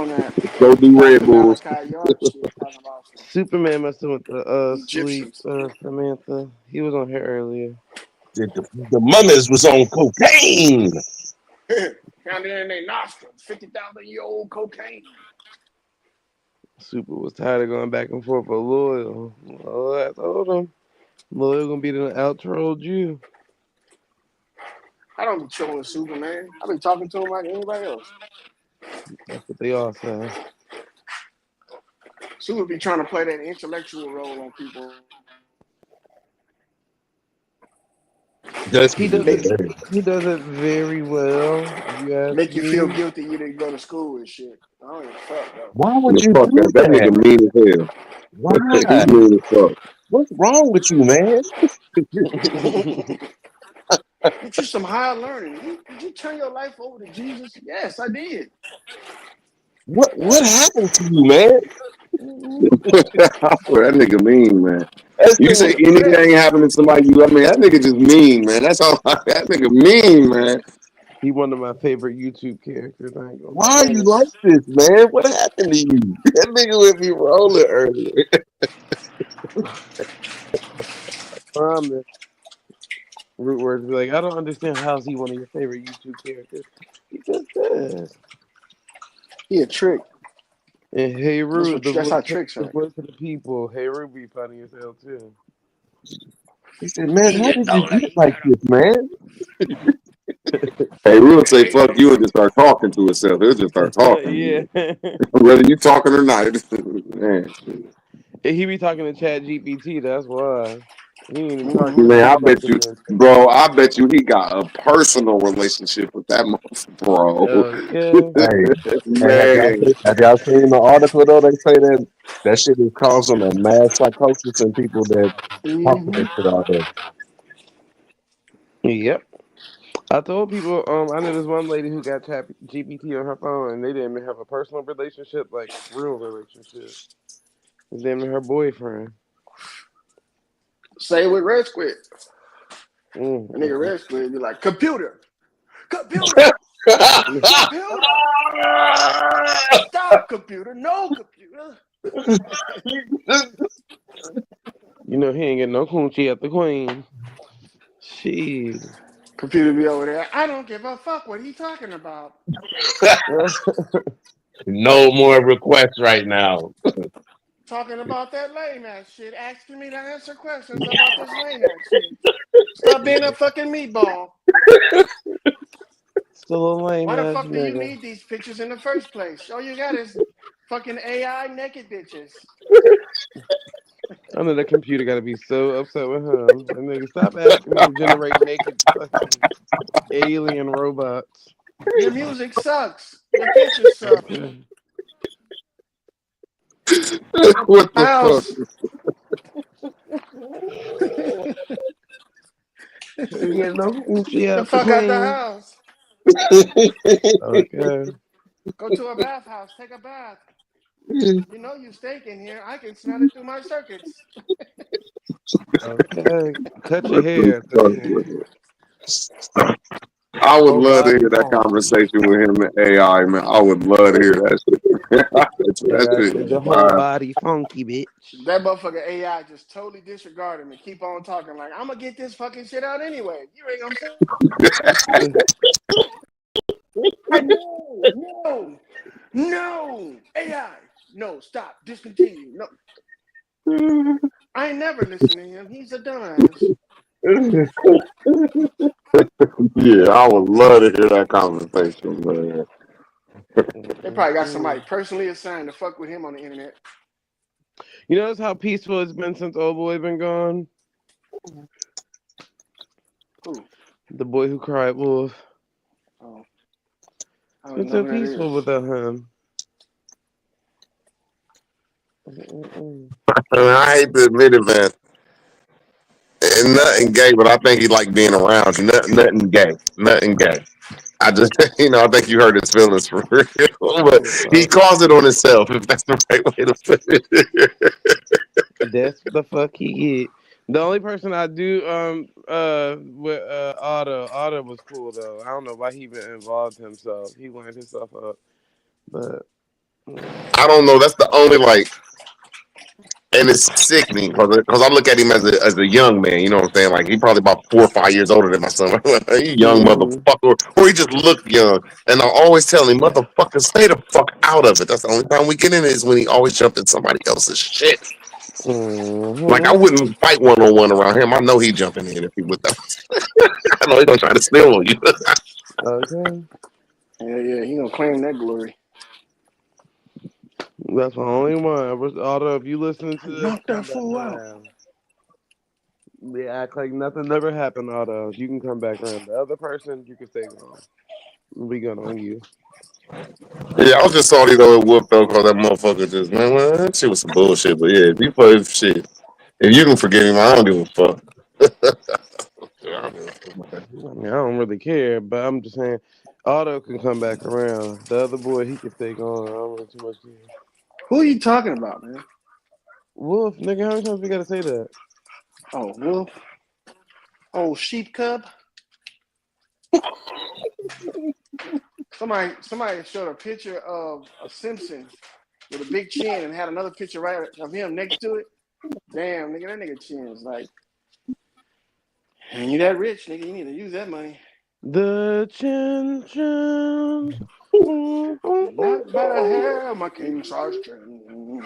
that Go do Red Dr. Bulls. Malachi Yard shit talking about some Superman messing with the sweet Egyptians. Samantha. He was on here earlier. The mummies was on cocaine. Found it in their nostrils. 50,000-year-old cocaine. Super was tired of going back and forth with Loyal. Well, I told him Loyal gonna be the outro Jew. I don't be chilling with Superman. I be talking to him like anybody else. That's what they all say. Super be trying to play that intellectual role on people. He does it very well. If you ask Make you me. feel guilty you didn't go to school and shit. I don't give a fuck though. Why would you Fuck do that. That that? nigga mean as hell. Why? He's mean as fuck. What's wrong with you, man? Get you some higher learning. Did you turn your life over to Jesus? Yes, I did. What happened to you, man? That nigga mean, man. You say That's anything happened to somebody you, I mean, that nigga just mean, man. That's all. That nigga mean, man. He one of my favorite YouTube characters. I ain't gonna Why are you like this, man? What happened to you? That nigga with me rolling earlier. promise. Root words be like, I don't understand how's he one of your favorite YouTube characters. He just does. He a trick. And hey Root, That's how tricks the are. voice of the people. Hey Root be funny as hell too. He said, man, how did you get like this, man? Hey, we'll say fuck you and just start talking to itself. It'll just start talking. Yeah. Whether you talking or not. Man. He be talking to Chat GPT, that's why. He ain't even talking to Man, me. I bet you, bro, he got a personal relationship with that motherfucker, bro. Have y'all seen the article though? They say that shit is causing a mass psychosis in people that talk to that shit all day. Yep. I told people, I know this one lady who got Chat GPT on her phone and they didn't even have a personal relationship, like real relationship. And then her boyfriend. Say with Red Squid. A nigga Red Squid be like, computer. Stop, computer. No, computer. You know he ain't getting no coochie at the Queen. Shit. Computer be over there. I don't give a fuck what he talking about. No more requests right now. Talking about that lame ass shit. Asking me to answer questions about this lame ass shit. Stop being a fucking meatball. Still a lame Why the ass fuck do you nigga. need these pictures in the first place? All you got is fucking AI naked bitches. I know that computer got to be so upset with him. And nigga, stop asking me to generate naked fucking alien robots. Your music sucks. Your pictures suck. What the House. Get no coochie The out fuck the out the Queen. house. Okay. Go to a bathhouse. Take a bath. You know you stink in here. I can smell it through my circuits. Okay, cut your hair. I would Whole love to body hear that funky. conversation with him and AI, man. I would love to hear that shit. Yeah, that I shit said is the whole wild. body funky, bitch. That motherfucker AI just totally disregarded me. Keep on talking like I'm gonna get this fucking shit out anyway. You ain't gonna say. No, AI, no, stop, discontinue. No, I ain't never listened to him. He's a dumbass. Yeah, I would love to hear that conversation, man. They probably got somebody personally assigned to fuck with him on the internet. You notice how peaceful it's been since old boy been gone? Who? The boy who cried wolf. Oh, It's been so peaceful without him. I hate to admit it, man. And nothing gay, but I think he like being around you. Nothing gay. Nothing gay. I just, I think you hurt his feelings for real. But he caused it on himself, if that's the right way to put it. That's the fuck he get. The only person I do with Otto was cool though. I don't know why he even involved himself. He wound himself up, but I don't know. That's the only and it's sickening because I look at him as a young man. You know what I'm saying? Like he probably about 4 or 5 years older than my son. He young motherfucker, or he just looked young. And I always tell him, motherfucker, stay the fuck out of it. That's the only time we get in it is when he always jumped in somebody else's shit. Like I wouldn't fight 1-on-1 around him. I know he jumping in if he was that. I know he gonna try to steal on you. Okay. Yeah, he gonna claim that glory. That's the only one. Otto, if you listen to this, knock that fool out. They act like nothing never happened, Otto. You can come back around. The other person, you can stay gone. We good on you. Yeah, I was just salty though it whooped though because that motherfucker just well, that shit was some bullshit. But yeah, if you play shit, if you can forgive him, I don't give a fuck. I mean, I don't really care, but I'm just saying, Otto can come back around. The other boy, he can stay gone. I don't really too much care. Who are you talking about, man? Wolf, nigga, how many times we gotta say that? Oh, Wolf. Oh, sheep cub. Somebody showed a picture of a Simpson with a big chin and had another picture right of him next to it. Damn, nigga, that nigga chin is like, and you that rich, nigga, you need to use that money. The chin. Not by the hair, my king size chin.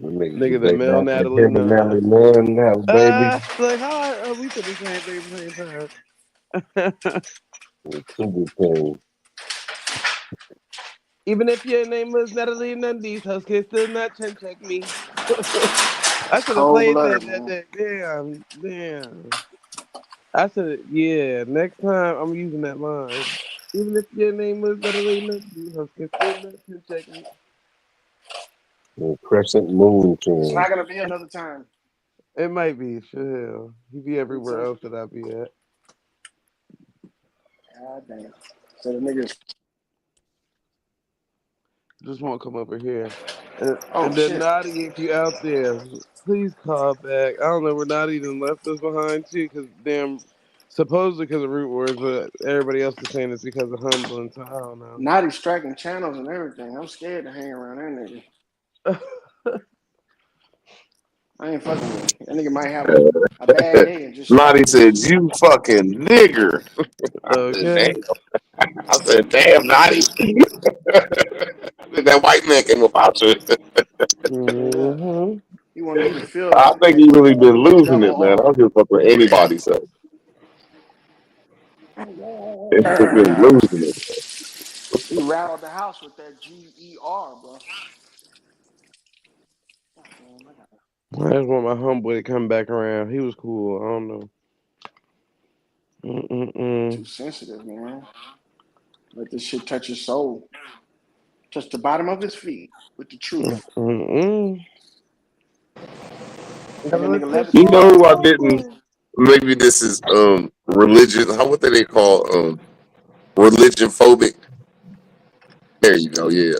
Nigga, the male Natalie Nunn have a baby. Like how we said the same thing at the same time. Even if your name was Natalie Nunn, these huskies still not chin check me. I should have played that. Damn. I said, yeah. Next time I'm using that line. Even if your name was Natalie Nunn, these huskies still not chin check me. Crescent moon chin. It's not gonna be another time. It might be. Hell, he be everywhere else that I be at. God damn. So the niggas just won't come over here. And then Naughty, if you out there, please call back. I don't know where Naughty done left us behind too, because supposedly because of Root Wars, but everybody else is saying it's because of Humbling, so I don't know. Naughty striking channels and everything. I'm scared to hang around that nigga. I ain't fucking with him. That nigga might have a bad day and just. Lottie said, "You fucking nigger." Okay. I said, "Damn, Lottie." That white man came up out you. He wanted you to feel. I think he really been losing it, man. I don't give a fuck what anybody says. He's been losing it. He rattled the house with that GER, bro. I just want my homeboy to come back around. He was cool. I don't know. Too sensitive, man. Let this shit touch his soul. Touch the bottom of his feet with the truth. You know who I didn't? Maybe this is religion. What do they call religion phobic? There you go. Yeah.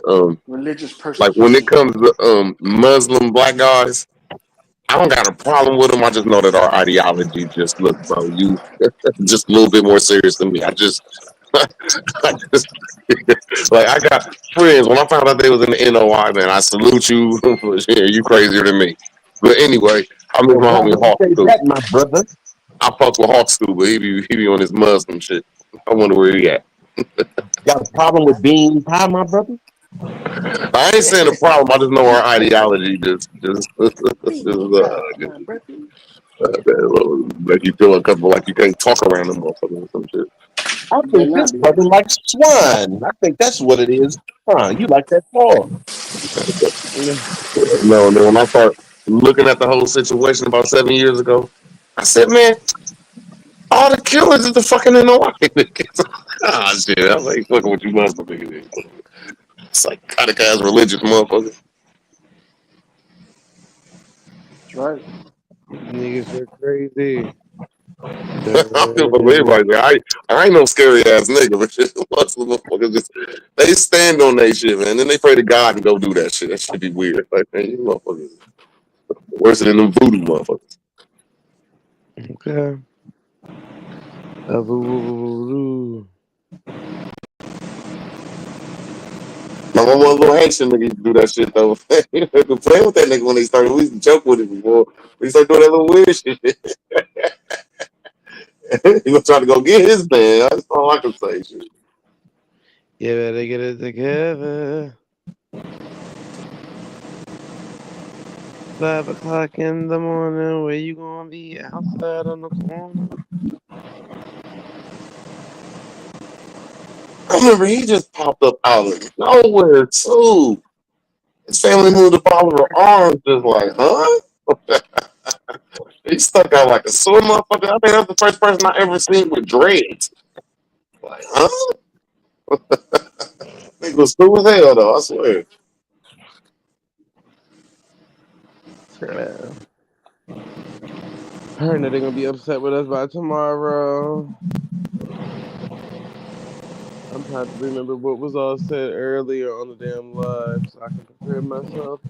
Religious like persecution. when it comes to Muslim black guys, I don't got a problem with them. I just know that our ideology just look, bro. You just a little bit more serious than me. I just like I got friends. When I found out they was in the NOI, man, I salute you. Yeah, you crazier than me. But anyway, I miss my homie Hawk too. That, my brother. I fuck with Hawks too, but he be on his Muslim shit. I wonder where he at. Got a problem with bean pie, my brother? I ain't saying a problem. I just know our ideology just make you feel uncomfortable, like you can't talk around them motherfuckers or some shit. I think this brother likes swine. I think that's what it is. You like that dog. No, when I start looking at the whole situation about 7 years ago, I said, man, all the killers is the fucking NOI. Ah, shit. I was like, fucking with you Muslim niggas. Psychotic ass religious motherfucker. That's right. Niggas are crazy. I feel for everybody. I ain't no scary ass nigga, but just Muslim motherfuckers just they stand on that shit, man. Then they pray to God and go do that shit. That should be weird. Like, man, you motherfuckers worse than them voodoo motherfuckers. Okay. Voodoo. My one little Haitian nigga used to do that shit though. You could play with that nigga when they started. We used to joke with it before we started doing that little weird shit. He was trying to go get his man. That's all I can say. Shit. You better get it together. 5 o'clock in the morning, where you gonna be? Outside on the corner. I remember he just popped up out of nowhere too. His family moved to Bolivar Arms, just like, huh? He stuck out like a sore motherfucker. I think that's the first person I ever seen with dreads. Like, huh? Nigga was cool as hell though, I swear. I heard that they're gonna be upset with us by tomorrow. I'm trying to remember what was all said earlier on the damn live so I can prepare myself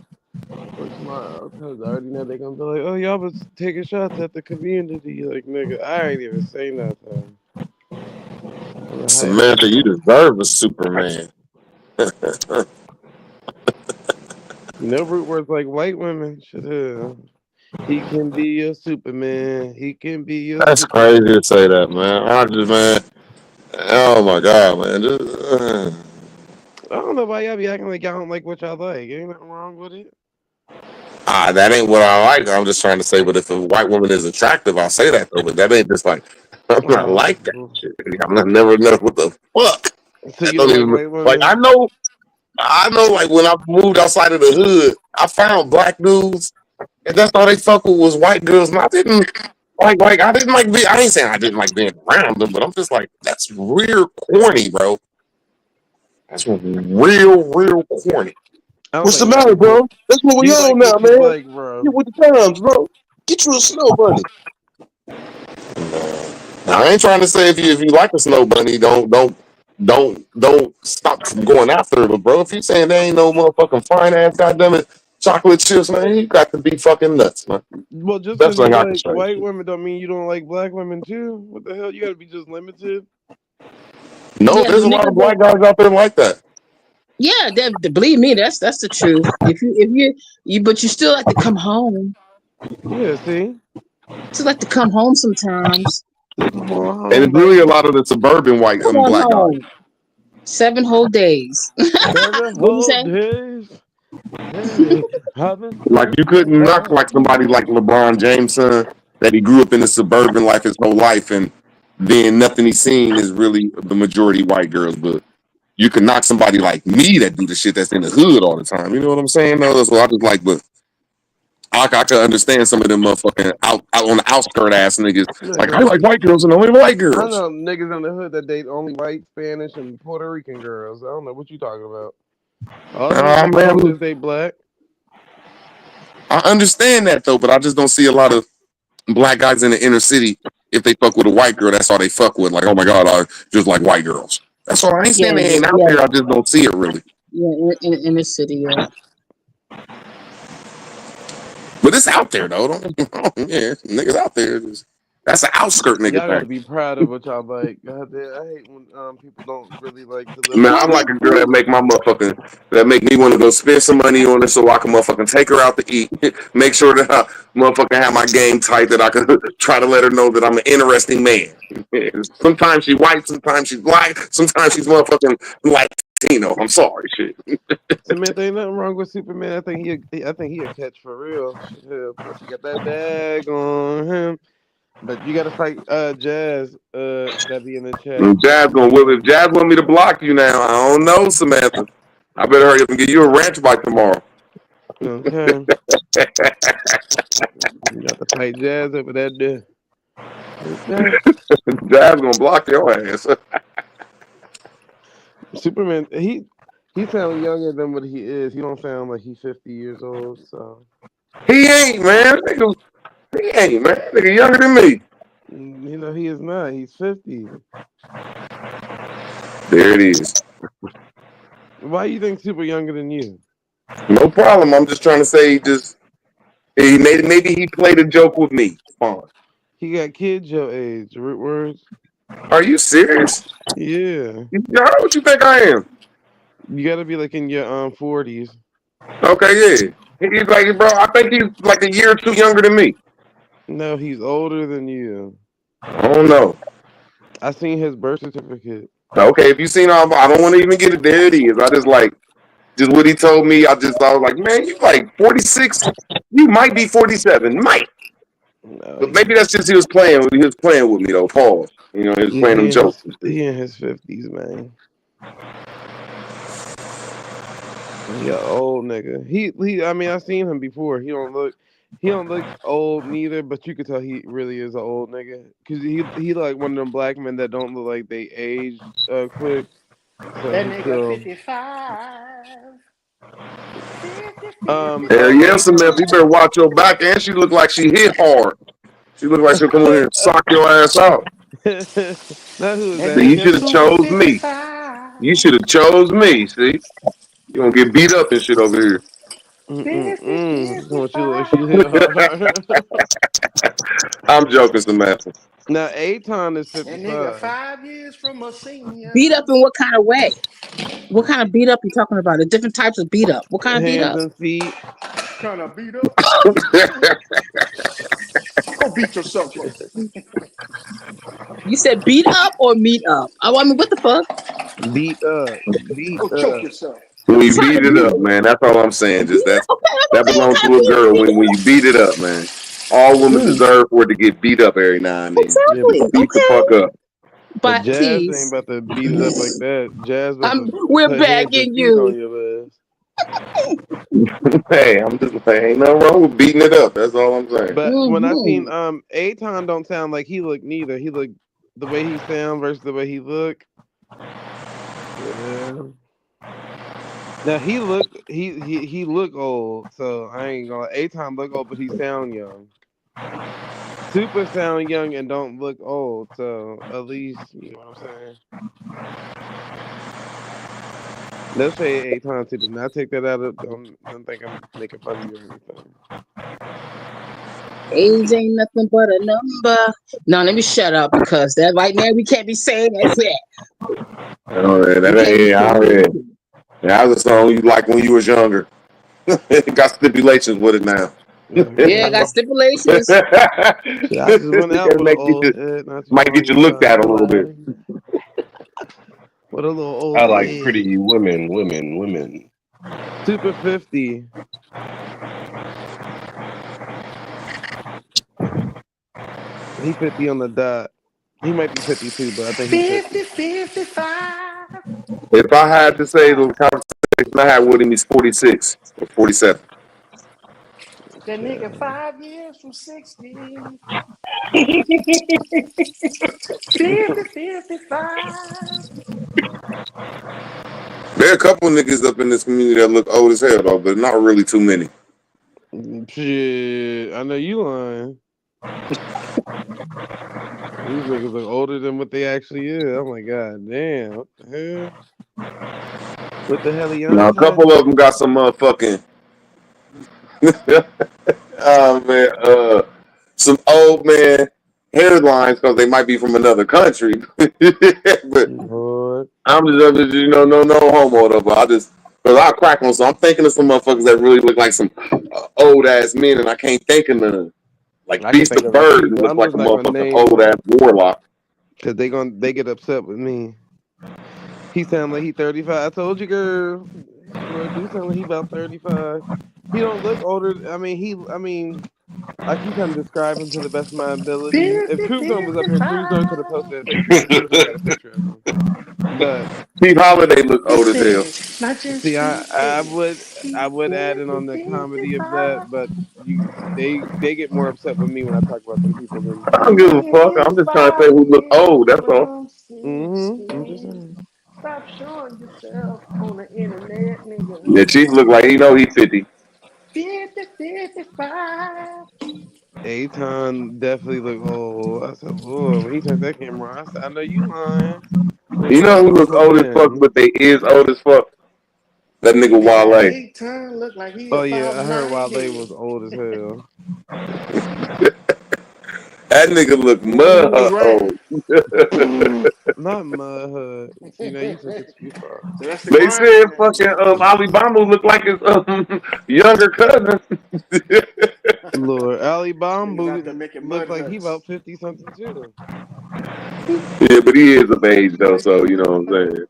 for tomorrow. Because I already know they're gonna be like, oh, y'all was taking shots at the community. Like, nigga, I ain't even say nothing. Samantha, you deserve a Superman. No root words like white women should have. He can be your Superman. He can be your That's Superman. crazy to say that, man. I just, man. Oh my god, man. I don't know why y'all be acting like y'all don't like what y'all like. Ain't nothing wrong with it. That ain't what I like. I'm just trying to say, but if a white woman is attractive, I'll say that though. But that ain't just like I'm not like that shit. I'm not never know what the fuck. So you don't don't even like white like. women? I know. Like when I moved outside of the hood, I found black dudes, and that's all they fuck with was white girls. And I didn't like. I didn't like. I ain't saying I didn't like being around them, but I'm just like that's real corny, bro. That's real corny. What's the matter, bro? That's what we on now, man. Like, bro. Get with the times, bro. Get you a snow bunny. Now, I ain't trying to say if you like a snow bunny, don't stop from going after it. But bro, if you saying there ain't no motherfucking fine ass goddamn chocolate chips, man, you got to be fucking nuts, man. Well, just That's because you like like white women don't mean you don't like black women too. What the hell? You gotta be just limited. No, Yeah, there's a lot of black guys out there like that. Yeah, believe me, that's the truth. If you but you still like to come home. Yeah, see. Still like to come home sometimes. And it's really a lot of the suburban white Come on black home. guys. 7 whole days. 7 What you whole say? days. Hey, Like you couldn't knock like somebody like LeBron James, son, that he grew up in a suburban life his whole life, and then nothing he's seen is really the majority white girls. But you can knock somebody like me that do the shit that's in the hood all the time. You know what I'm saying? No, that's what I just like. But I can understand some of them motherfucking out on the outskirt ass niggas. Like I like white girls and only white I girls. know niggas in the hood that date only white, Spanish, and Puerto Rican girls. I don't know what you talking about. All the niggas they black. I understand that though, but I just don't see a lot of black guys in the inner city. If they fuck with a white girl, that's all they fuck with. Like, oh my god, I just like white girls. That's all. I ain't saying they ain't out there. I just don't see it really. Yeah, in the city, yeah. But But it's out there though. Yeah, niggas out there. That's an outskirt nigga Y'all gotta thing. be proud of what y'all like. God damn, I hate when people don't really like to live. Man, I'm like a girl that make me want to go spend some money on it so I can motherfucking take her out to eat. Make sure that I motherfucking have my game tight that I can try to let her know that I'm an interesting man. Sometimes she's white, sometimes she's black, sometimes she's motherfucking Latino. I'm sorry, shit. Samantha, ain't nothing wrong with Superman. I think he a catch for real. Shit, plus he got that dag on him. But you gotta fight Jazz. Gotta be in the chat. Jazz if Jazz want me to block you now, I don't know, Samantha. I better hurry up and get you a ranch bike tomorrow. Okay. You got to fight Jazz over that there. Okay. Jazz gonna block your ass. Superman, he sounds younger than what he is. He don't sound like he's 50 years old. So he ain't, man. He ain't, man. Nigga younger than me. You know he is not. He's 50. There it is. Why you think Super younger than you? No problem. I'm just trying to say maybe he played a joke with me. Fine. He got kids your age. Root words. Are you serious? Yeah. How old you think I am? You gotta be like in your 40s. Okay, yeah. He's like, bro, I think he's like a year or two younger than me. No, he's older than you. I don't know. I seen his birth certificate. Okay, if you seen all, I don't want to even get it. There it is. I just what he told me. I was like, man, you like 46. You might be 47. Might. No, but maybe that's just he was playing with me though. Pause. You know, he was playing them jokes. He in his 50s, man. He an old nigga. He. I mean, I seen him before. He don't look old neither, but you could tell he really is an old nigga. Cause he like one of them black men that don't look like they age quick. So that nigga 55. Hell yeah, Samantha, you better watch your back. And she look like she hit hard. She look like she'll come in here and sock your ass out. You should have chose me. You should have chose me. See, you gonna get beat up and shit over here. I'm joking, Samantha. Now, Aton is 55. That nigga 5 years from a senior. Beat up in what kind of way? What kind of beat up you talking about? The different types of beat up. What kind of beat up? Hands and feet. Kind of beat up. Go beat yourself up. You said beat up or meet up? I mean, what the fuck? Beat up. Beat Go up. choke yourself. We beat it up, man. That's all I'm saying. Just that belongs to a girl when you beat it up, man. All women deserve for it to get beat up every now and then. Exactly. Beat the fuck up. But Jazz ain't about to beat it up like that. Jazz, we're begging you. Hey, I'm just saying, ain't nothing wrong with beating it up. That's all I'm saying. But when I seen Aton don't sound like he look neither. He look the way he sound versus the way he look. Yeah. Now he look old, so I ain't gonna. Aton look old, but he sound young. Super sound young and don't look old, so at least you know what I'm saying. Let's say Aton too. Now take that out of. Don't think I'm making fun of you or anything. Age ain't nothing but a number. No, let me shut up because that right now we can't be saying that's it. Oh, that was a song you liked when you was younger. It got stipulations with it now. Yeah, got stipulations. Might get you looked at a little bit. What a little old. I like pretty women. Super 50. He 50 on the dot. He might be 52, but I think he's 55. If I had to say the conversation I had with him, he's 46 or 47. That nigga 5 years from 60. 55. There are a couple of niggas up in this community that look old as hell, though, but not really too many. Shit, I know you lying. These niggas look older than what they actually is. Oh my god, damn! What the hell? What the hell are you? Now a couple of them got some motherfucking. Oh man, some old man hairlines because they might be from another country. But Lord. I'm just no homo though. But because I crack on. So I'm thinking of some motherfuckers that really look like some old ass men, and I can't think of none. Like I can Beast think of of a Bird few, but look I'm like a just not gonna motherfucking name old them ass warlock. because they get upset with me. He sound like he 35. I told you, girl. Lord, do sound like he about 35. He don't look older. I mean, I can kind of describe him to the best of my ability. If 50, True Zone was up here, True Zone could have 55. posted a picture because True Zone got a picture of him. But Steve Holiday look old as hell. Listen, not just see, I hey, would add in on the comedy of that, but they get more upset with me when I talk about them people than I don't True give a Zone. fuck. I'm just trying to say who look old. That's all. from I'm just 16. saying. Stop showing yourself on the internet, nigga. Yeah, Chief look like he know he's 50. 50, 55. Aton definitely look old. I said, Lord, when he turned that camera on, I said, I know you lying. Wait You till I know who see look Uncle old as fuck, Ben. but they is old as fuck? That nigga Man, Wale. 8 look like he Oh yeah, I about heard 90. Wale was old as hell. That nigga look He was mud right. old. Not Mud. See, now you took it too far. That's the They said grind. fucking Alabama look like his younger cousin. Lord, Ali Niggas out there Bambu making looks mud like he huts. about 50 something too. Yeah, but he is of age though, so you know what I'm saying.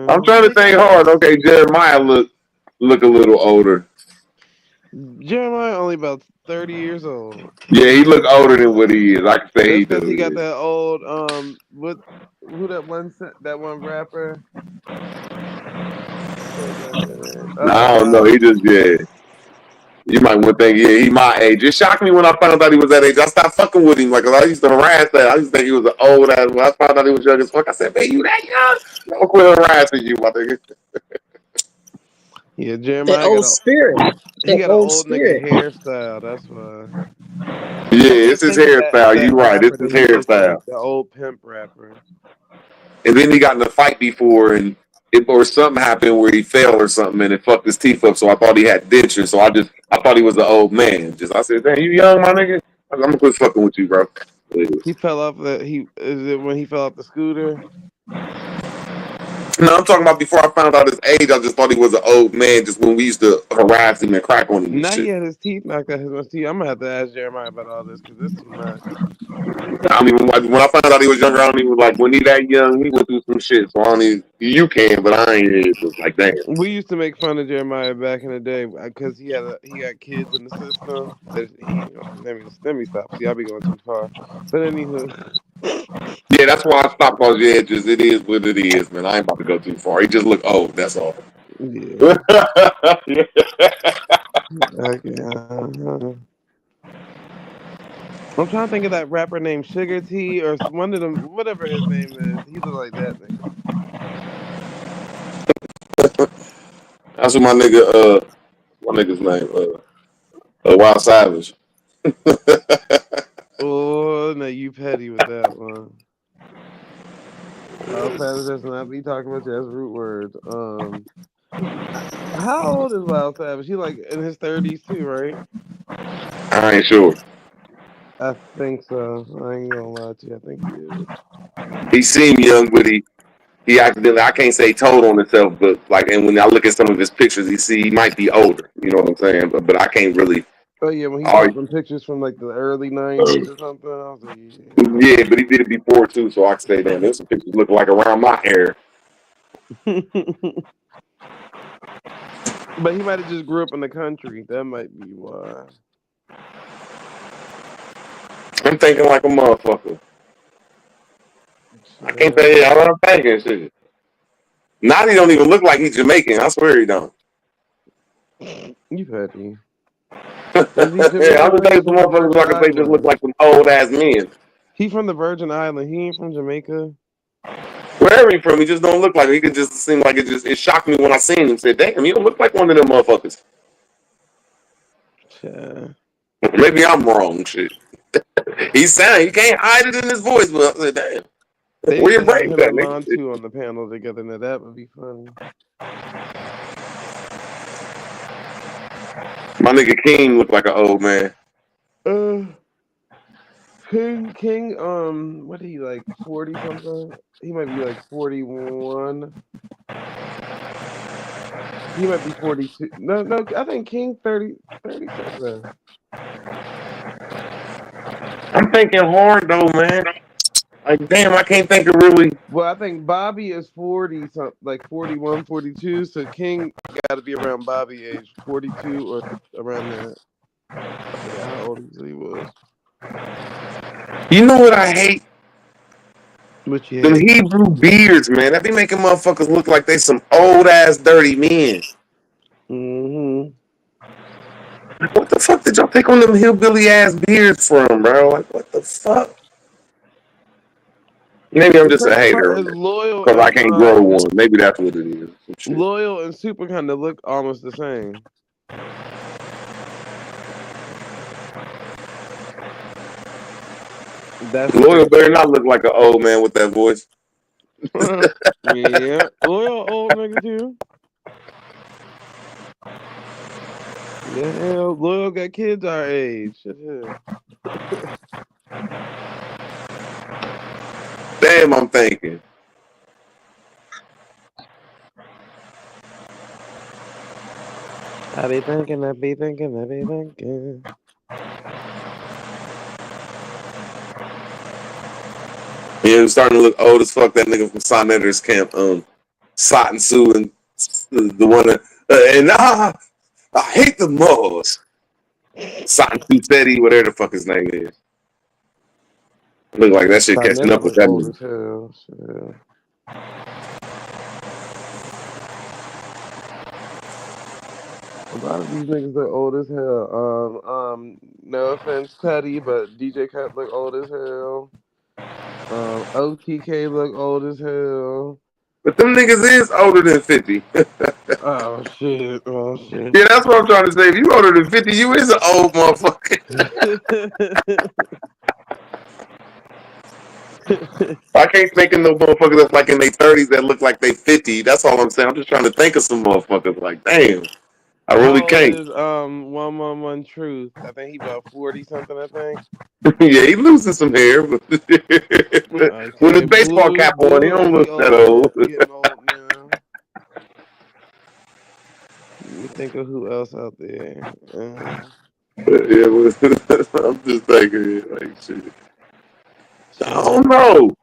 I'm Chill. trying to think hard. Okay, Jeremiah look a little older. Jeremiah only about 30 years old. Yeah, he look older than what he is. I can say That's he because he got do. that old who that one rapper? What that name? Yeah. I don't know. Bow. He just You might want to think, yeah, he my age. It shocked me when I found out he was that age. I stopped fucking with him. Like, I used to harass that. I used to think he was an old ass. When I found out he was young as fuck, I said, man, you that young? Don't quit harassing you, my nigga. Yeah, That Jeremiah got old a spirit. he That got an old old nigga spirit. hairstyle. That's why. I Yeah, can't it's his think of hairstyle. You that right. rapper It's that his he looks like, hairstyle. the old pimp rapper. And then he got in a fight before, and or something happened where he fell or something, and it fucked his teeth up. So I thought he had dentures. So I thought he was an old man. I said, damn, you young, my nigga. I'm gonna quit fucking with you, bro. He fell off is it when he fell off the scooter? No, I'm talking about before I found out his age. I just thought he was an old man. Just when we used to harass him and crack on him and Now he shit. had his teeth knocked out. His teeth. I'm gonna have to ask Jeremiah about all this because this is too much. I mean, when I found out he was younger, I don't even like when he that young. He went through some shit, so I don't even. You can, but I ain't. It was like damn. We used to make fun of Jeremiah back in the day because he got kids in the system. That let me stop. See, I'll be going too far. But anywho, Yeah, that's why I stopped on the edges. It is what it is, man. I ain't about to go too far. He just look old. That's all. yeah. Okay. I'm trying to think of that rapper named Sugar T or one of them, whatever his name is. He look like that nigga. That's what my nigga's name, Wild Savage. Oh, no, you petty with that one. Wild Savage does not be talking about you as root words. How old is Wild Savage? He like in his 30s too, right? I ain't sure. I think so. I ain't gonna lie to you. I think he is. He seemed young, but he accidentally, I can't say told on himself, but like, and when I look at some of his pictures, he might be older. You know what I'm saying? But I can't really. Oh yeah, when he Argue. posting pictures from like the early 90s or something, I was like, Yeah, but he did it before too, so I can say, damn, there's some pictures looking like around my hair. But he might have just grew up in the country. That might be why. I'm thinking like a motherfucker. I can't say it. I'm thinking shit. Now he don't even look like he's Jamaican. I swear he don't. You petty. Yeah, I'm just saying some motherfuckers like if they just look like some old ass men. He from the Virgin Island. He ain't from Jamaica. Wherever he from, he just don't look like him. He could just seem like it shocked me when I seen him. Said, damn, he don't look like one of them motherfuckers. Yeah. Maybe I'm wrong, shit. He can't hide it in his voice, but I said, damn. They Where need your to have brains him at, and nigga? Montu on the panel together. Now that would be funny. My nigga King look like an old man. King, what he like 40 something? He might be like 41. He might be 42. No, I think King 30 something. I'm thinking hard though, man. Like, damn, I can't think of really. Well, I think Bobby is 40 something, like 41, 42. So King got to be around Bobby age, 42 or around that. I forgot how old he was. You know what I hate? What you Them hate? Hebrew beards, man. That be making motherfuckers look like they some old ass dirty men. Mm-hmm. What the fuck did y'all take on them hillbilly ass beards from, bro? Like, what the fuck? Maybe I'm just a hater because I can't grow one. Maybe that's what it is. Loyal and Super kind of look almost the same. Loyal better not look like an old man with that voice. Yeah, Loyal old nigga too. Yeah, hell, Loyal got kids our age. Damn, I'm thinking. I be thinking. Yeah, he's starting to look old as fuck. That nigga from Sonetter's camp, Sot Sue, and the one that, and I hate the Moors. Sot Sue Steady, whatever the fuck his name is. Look like that shit catching up with that nigga. A lot of these niggas look old as hell. No offense, Cuddy, but DJ Cut look old as hell. OTK look old as hell. But them niggas is older than 50. Oh shit. Yeah, that's what I'm trying to say. If you older than 50, you is an old motherfucker. I can't think of no motherfuckers that's like in their 30s that look like they 50. That's all I'm saying. I'm just trying to think of some motherfuckers like, damn. I really can't. Is, 111 Truth. I think he about 40 something, I think. Yeah, he losing some hair, but with his baseball cap on, he don't look that old. Let me think of who else out there. Yeah, I'm just thinking like shit. I don't know.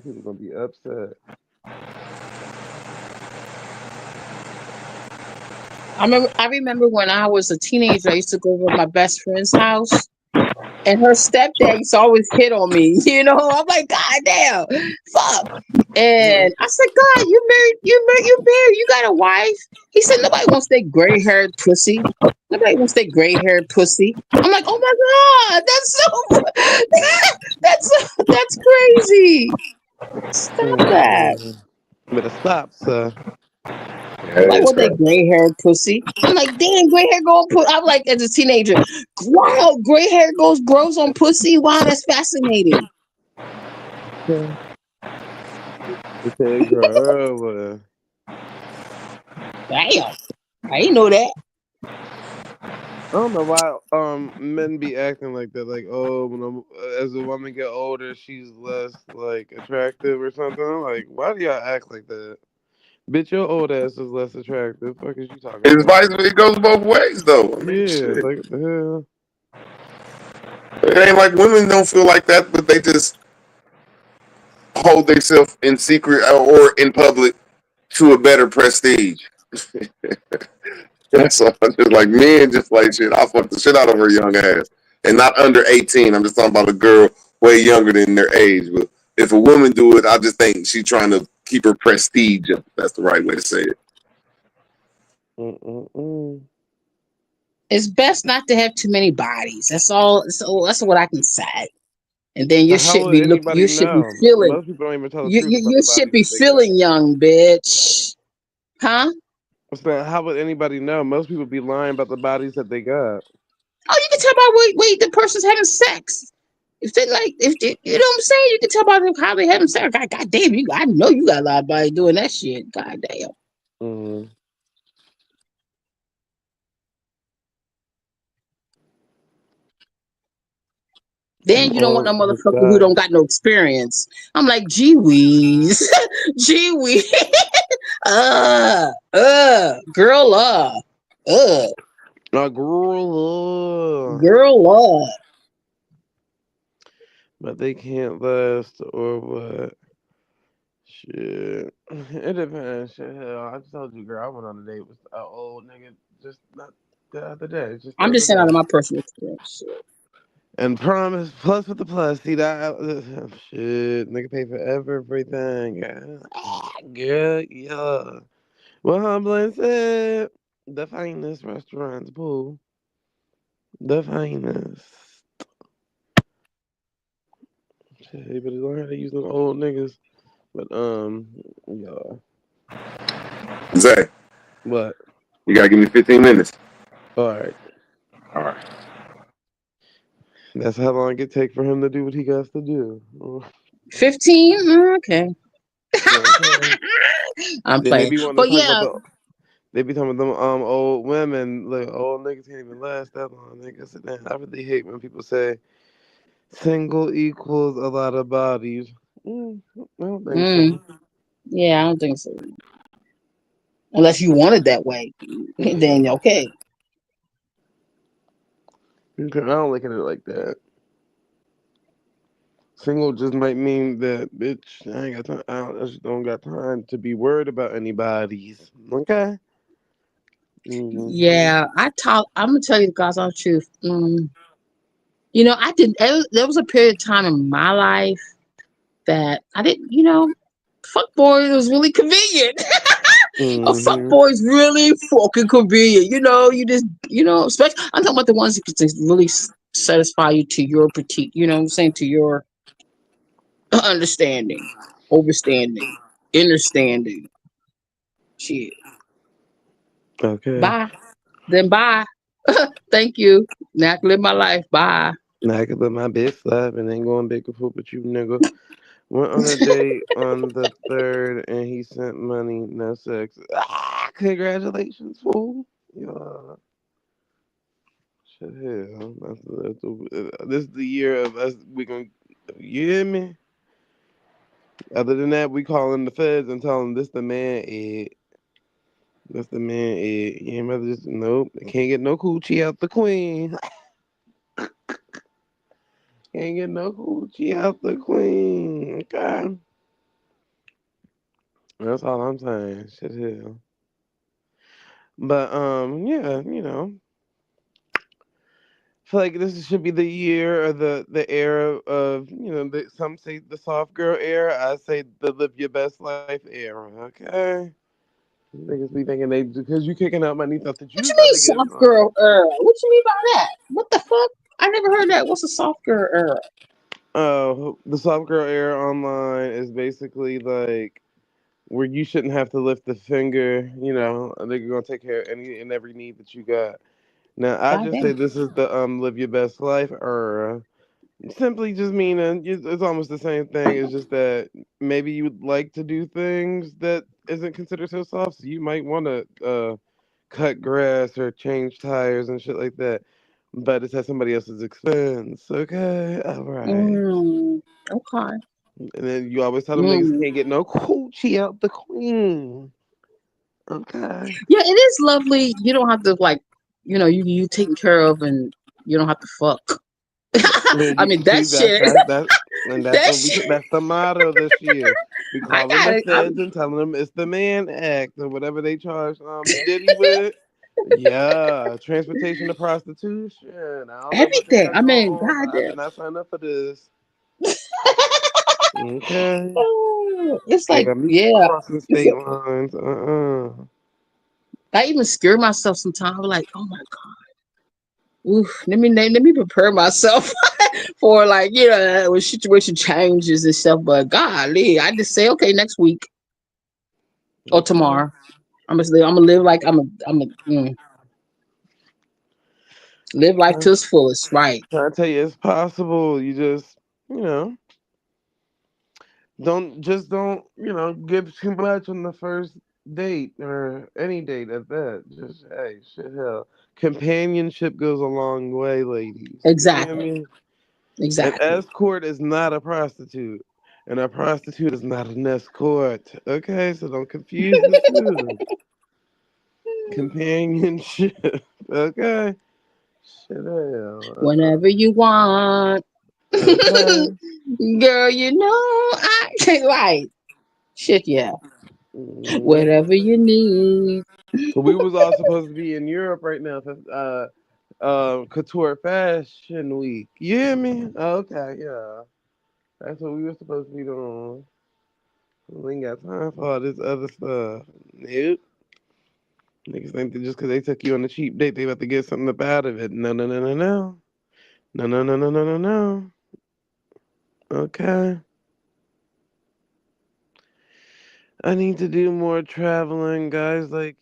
People gonna be upset. I remember when I was a teenager, I used to go over to my best friend's house, and her stepdad used to always hit on me. You know, I'm like, God damn, fuck. And I said, God, you married, you got a wife. He said, nobody wants that gray-haired pussy. Nobody wants that gray-haired pussy. I'm like, oh my God, that's crazy. Stop that. Better stop, sir. Like, what that gray-haired pussy? I'm like, damn, gray hair go on pussy. I'm like, as a teenager, wow, gray hair grows on pussy. Wow, that's fascinating. Girl. Damn, I didn't know that. I don't know why men be acting like that. Like, oh, when as a woman get older, she's less like attractive or something. Like, why do y'all act like that? Bitch, your old ass is less attractive. Fuck is you talking about? It goes both ways though. I mean, yeah, shit. like the hell. It ain't like women don't feel like that, but they just hold themselves in secret or in public to a better prestige. That's all. Just like men, just like shit. I fuck the shit out of her young ass, and not under 18. I'm just talking about a girl way younger than their age. But if a woman do it, I just think she's trying to keep her prestige up. That's the right way to say it. It's best not to have too many bodies. That's all. So that's what I can say. And then you should be feeling. Most people don't even tell the truth You should be feeling young, bitch. Huh? I'm saying, how would anybody know? Most people be lying about the bodies that they got. Oh, you can tell by wait the person's having sex. If they like, you know what I'm saying, you can tell by how they having sex. God damn, I know you got a lot of body doing that shit. God damn. Mm. Then you don't want no motherfucker who don't got no experience. I'm like, gee whiz, gee whiz, girl, A girl. girl, But they can't last or what? Shit. It depends. Shit, hell, I just told you, girl, I went on a date with an old nigga just not the other day. Just the I'm other just saying out day. of my personal experience. Shit. And promise, plus with the plus. See that? Shit, nigga pay for everything. Girl, yeah. Well, Humblin said, the finest restaurants, boo. The finest. Shit, you better learn how to use them old niggas. But, yeah. Zay, What? you gotta give me 15 minutes. Alright. All right. That's how long it take for him to do what he got to do. 15? Okay. I'm Then they playing. be wanting to But talk yeah, about they be talking about them old women, like old niggas can't even last that long. Nigga, sit down. I really hate when people say single equals a lot of bodies. I don't think so. yeah, I don't think so. Unless you want it that way, then okay. Okay, I don't look at it like that. Single just might mean that, bitch, I ain't got time. I just don't got time to be worried about anybody's. Okay. Yeah, I'm gonna tell you the God's honest truth. You know, I did. There was a period of time in my life that I didn't. You know, fuck boy was really convenient. A fuck boy is really fucking convenient. You know, especially I'm talking about the ones that can just really satisfy you to your petite. You know what I'm saying, to your understanding, overstanding, understanding. Shit. Okay. Bye. Then bye. Thank you. Now I can live my life. Bye. Now I could let my bitch slap and ain't going big foot with you, nigga. Went on a date on the 3rd and he sent money, no sex. Congratulations, fool. Yeah. Shit, hell. This is the year of us. We gonna, you hear me? Other than that, we calling the feds and telling them this the man is. That's the man is. You ain't rather just, nope. Can't get no coochie out the queen. Can't get no coochie out the queen. Okay. That's all I'm saying. Shit, hell. But yeah, I feel like this should be the year or the era of some say the soft girl era. I say the live your best life era. Okay, niggas be thinking they because you kicking out money thought that What you you about mean to get soft some. girl era? What you mean by that? What the fuck? I never heard that. What's a soft girl era? Oh, the soft girl era online is basically like where you shouldn't have to lift the finger. A nigga gonna take care of any and every need that you got. Now I God just say damn. this is the live your best life era. Simply just meaning it's almost the same thing. It's just that maybe you would like to do things that isn't considered so soft. So you might want to cut grass or change tires and shit like that. But it's at somebody else's expense. Okay, all right. Okay. And then you always tell them niggas Mm. can't get no coochie out the queen. Okay. Yeah, it is lovely. You don't have to you taken care of and you don't have to fuck. Yeah, I you mean see that shit. and that's That what shit. that's the motto this year. We I calling got the it. feds and telling them it's the man act or whatever they charge Diddy with. Yeah, transportation to prostitution. I don't know what they Everything. got I going mean, on, but I goddamn. did not sign up for this. Okay. It's They like, got me yeah. crossing state lines. I even scare myself sometimes. I'm like, oh my god. Oof, let me prepare myself for when situation changes and stuff. But golly, I just say, okay, next week or Okay. tomorrow. I'm gonna live like live life to its fullest, right? Trying to tell you it's possible. You just, you know, don't give too much on the first date or any date at that. Just hey, shit, hell. Companionship goes a long way, ladies. Exactly. You know what I mean? Exactly. An escort is not a prostitute, and a prostitute is not an escort. Okay, so don't confuse the two. Companionship. Okay. Shit, hell. Whenever you want. Okay. Girl, you know I right. Shit, yeah. Mhm. Whatever you need. So we was all supposed to be in Europe right now for Couture Fashion Week. You hear me? Okay, yeah. That's what we were supposed to be doing. We ain't got time for all this other stuff. Nope. Niggas think that just because they took you on a cheap date, they about to get something up out of it. No, no, no, no, no. No, no, no, no, no, no, no. Okay. I need to do more traveling, guys. Like,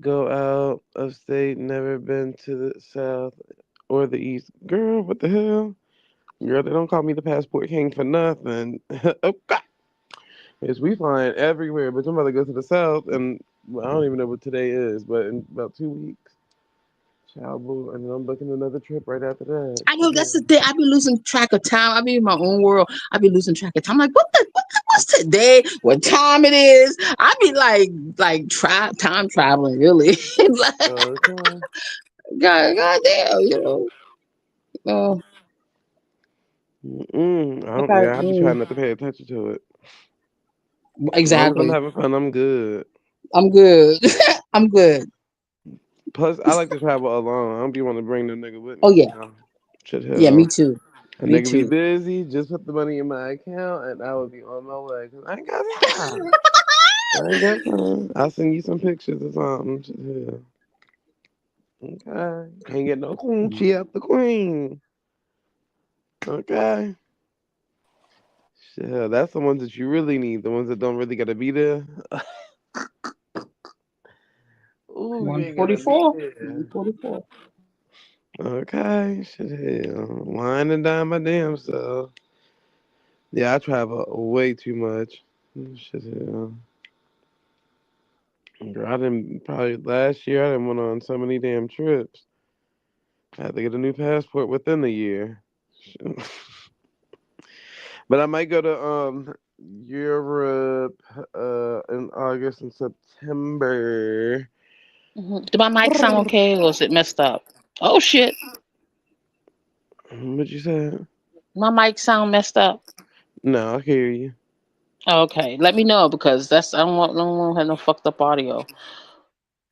go out of state, never been to the south or the east. Girl, what the hell? Girl, they don't call me the passport king for nothing. Okay. Yes, we flying everywhere, but I'm about to go to the south, and I don't even know what today is, but in about 2 weeks, child, boo, and then I'm booking another trip right after that. I know that's the thing. I be losing track of time. I be in my own world. I be losing track of time. I'm like, what's today? What time it is? I be time traveling, really. Like, Okay. God damn, Oh, I don't. okay. Yeah, I be trying not to pay attention to it. As long as I'm Exactly. having fun, I'm good. I'm good. I'm good. Plus, I like to travel alone. I don't be want to bring the nigga with Oh me. yeah. Shit, Yeah, me hell. too. A Me nigga be too. busy, just put the money in my account, and I would be on my way. Cause I ain't got time. I ain't got time. I'll send you some pictures or something. Shit, hell. Okay. Can't get no coochie out the queen. Okay. Shit, hell, that's the ones that you really need. The ones that don't really gotta be there. Ooh, you ain't gotta be 144. there. 144. Okay, shit, hell. Wine and dine my damn self. Yeah, I travel way too much. Shit, hell. Girl, I didn't probably last year. I didn't went on so many damn trips. I had to get a new passport within the year. But I might go to Europe in August and September. Did my mic sound okay or is it messed up? Oh shit. What you say? My mic sound messed up. No, I hear you. Okay. Let me know because I don't want to have no fucked up audio.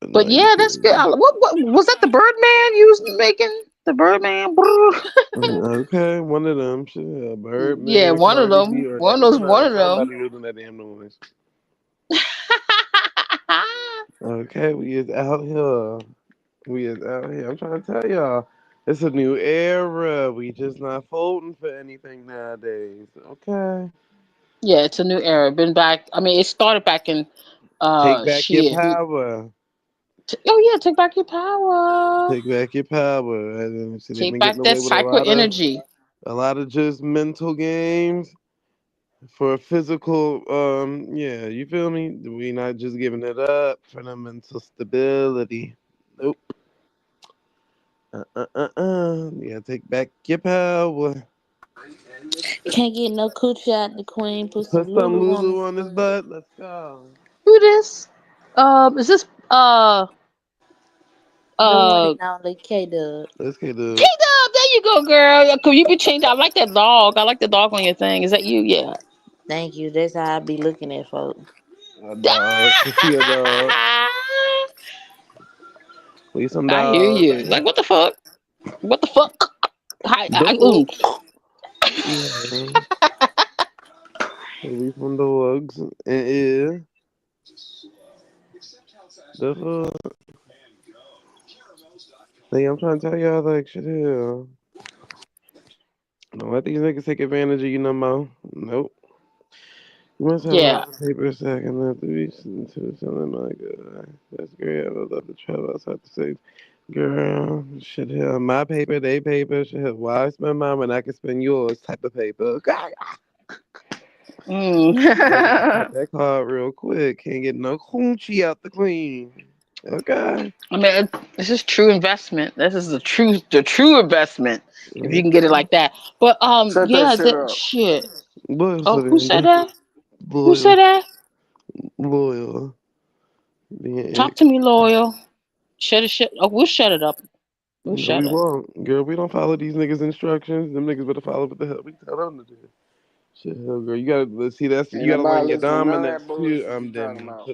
But No, you yeah, that's good. What was that the Birdman you was making? The Birdman? okay, one of them. Shit, Yeah, Birdman, one of Cardi B, them. or One of those one of them. somebody doing that damn noise. Okay, we is out here. We is out here. I'm trying to tell y'all, it's a new era. We just not folding for anything nowadays. Okay. Yeah, it's a new era. Been back. I mean, it started back in Take back your shit. power. Oh yeah, take back your power. Take back your power. And see, they've Take been getting back that away with psycho energy. a lot of just mental games for physical. Yeah, you feel me? We not just giving it up for the mental stability. Nope. Yeah, take back your power. Can't get no coochie out the queen. Put some Put some Lulu on his Lulu on his butt. butt. Let's go. Who this? Is this The one and uh only K Dub. Let's get K the Dub? There you go, girl. Yeah, cool. You be changed. I like that dog. I like the dog on your thing. Is that you? Yeah. Thank you. That's how I be looking at folks. a dog. Cause she a dog. We some I hear dogs. you. Like what the fuck? What the fuck? Hi. Dog. Yeah. We some dogs. And yeah. The fuck. Hey, I'm trying to tell y'all like shit here. Don't let these niggas take advantage of you no more. Nope. You must have a Yeah. lot of paper sack and not to be to something like that's great. I would love to travel outside the states. Girl, shit hell. My paper, they paper, shit hell. Why spend mine when I can spend yours type of paper? Cut that card real quick. Can't get no coochie out the clean. Okay. I mean, this is true investment. This is the true investment if you can get it like that. But Shut that yeah, shit that up. shit. Loyal Oh, who said citizen. that? Who said Loyal. that? Loyal. Being Talk ick. to me, loyal. Shut it. Shut. Oh, we'll shut it up. We'll No, shut we it. won't. Girl, we don't follow these niggas' instructions. Them niggas better follow what the hell we tell them to do. Shit, hell, girl. You gotta see that's Ain't you gotta learn nobody your listening to none of dominance that too, bullshit you talking Demi. about.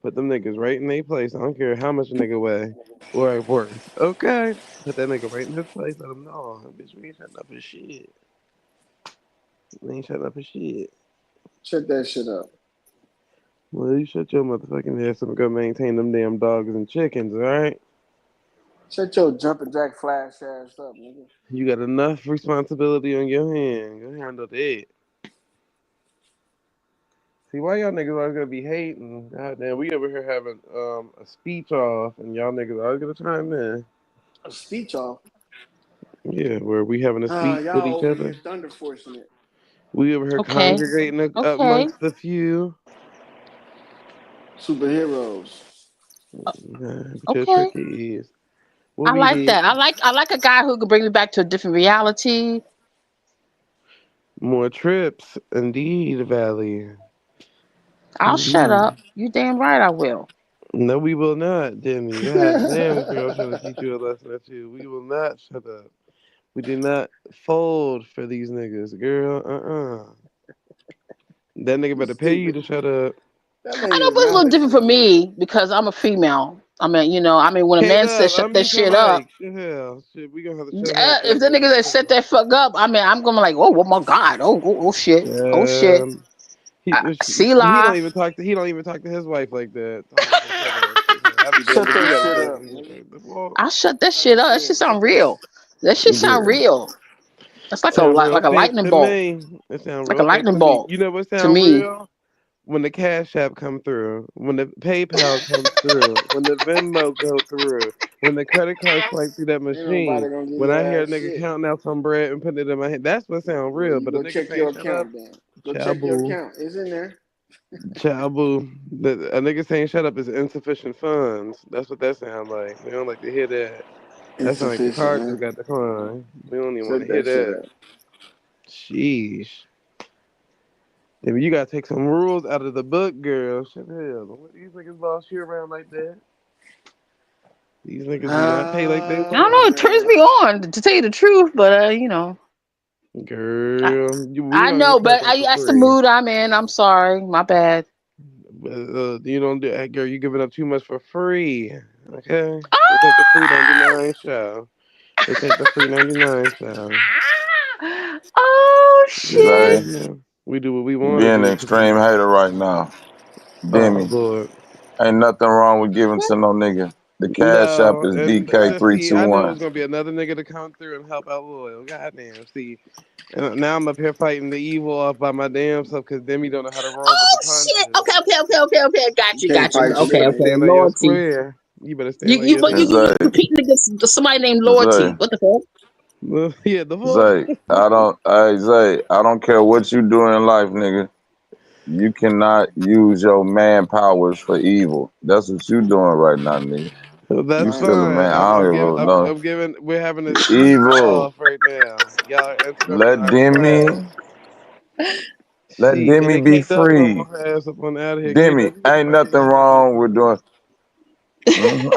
Put them niggas right in their place. I don't care how much a nigga weigh or worth. Okay. Put that nigga right in his place. Let him know. Bitch, we ain't shutting up his shit. We ain't shutting up his shit. Shut that shit up. Well, you shut your motherfucking ass up and go maintain them damn dogs and chickens, alright? Shut your jumping jack flash ass up, nigga. You got enough responsibility on your hand. Go handle that. See, why y'all niggas always gonna be hating? Goddamn, we over here having a speech off, and y'all niggas always gonna chime in. A speech off. Yeah, where we having a speech with Y'all each over other. here thunder forcing it. We over here Okay. congregating Okay. amongst the few. Superheroes. But your Okay. tricky is what I we like need. that. I like a guy who could bring me back to a different reality. More trips, indeed, Valley. I'll shut Indeed. up. You damn right I will. No, we will not, Demi. God damn, girl, trying to teach you a lesson or two. We will not shut up. We do not fold for these niggas, girl. That nigga better pay you to shut up. That I nigga know, is but it's a not little different listening for to you. me because I'm a female. I mean, when a Shut man says up. shut I'm that just your shit up, mic. Shut hell. Shit, we gonna have to shut up. if the nigga that shut that fuck up, I mean, I'm gonna like, oh my god, oh shit, oh shit. He don't Sela. even talk to his wife like that. Talking about some shut up. Shit, hell, I be damn Shut if you that gotta shit say up, nigga. the fuck. I'll shut that shit up. That shit sound real. That shit sound Yeah. real. That's like Sound real a fake lightning to bolt. me. It sound Like a real fake lightning to me. bolt You know what to sound me. real? When the Cash App come through, when the PayPal comes through, when the Venmo go through, when the credit card swipe through that Ain't nobody machine, gonna give when I your hear a ass nigga shit. counting out some bread and putting it in my hand, that's what sound Well, real. you But a go nigga check saying your shut up, account then. Go ciao check your boo, account. It's in there. ciao boo. A nigga saying shut up is insufficient funds. That's what that sound like. We don't like to hear that. That sound like the Insufficient, card just man. got declined. We don't even want to Shut hear that shit that. up. Sheesh. Maybe you gotta take some rules out of the book, girl. Shit, hell. What these niggas boss you around like that? These niggas do not pay like they I don't know. It turns want. me on to tell you the truth, but Girl, we I don't even know, but celebrate for that's the free. mood I'm in. I'm sorry, my bad. But you don't do that, girl. You giving up too much for free. Okay? This ain't the free 99 show. This ain't the free 99 show. Oh Zay, shit! Yeah. We do what we you want to being an do. extreme hater right now. Oh Demi, Lord. ain't nothing wrong with giving to no nigga. The Cash App No, is see, I knew it was DK321. gonna be another nigga to come through and help out Loyal. Goddamn, see, and now I'm up here fighting the evil off by my damn self because Demi don't know how to roll with the Oh shit! punches. Okay. Got You you, can't got you. fight You Okay, shit, better okay. nigga. stand on your Loyalty. square. You better You stand on you your you And you, square. Zay, you competing against somebody named Zay, Loyalty. What the fuck? Well, yeah, the Zay, fuck. Zay, I don't care what you do in life, nigga. You cannot use your man powers for evil. That's what you doing right now, nigga. You That's still a fine. man. I don't give a no. I'm giving. We're having a speech Evil. off right now. Y'all are interrupting Let our class. Demi, let She and Demi they be kicked up on free. my ass up on out of here. K Demi, Dub, get the ain't fuck nothing out of wrong with here. doing.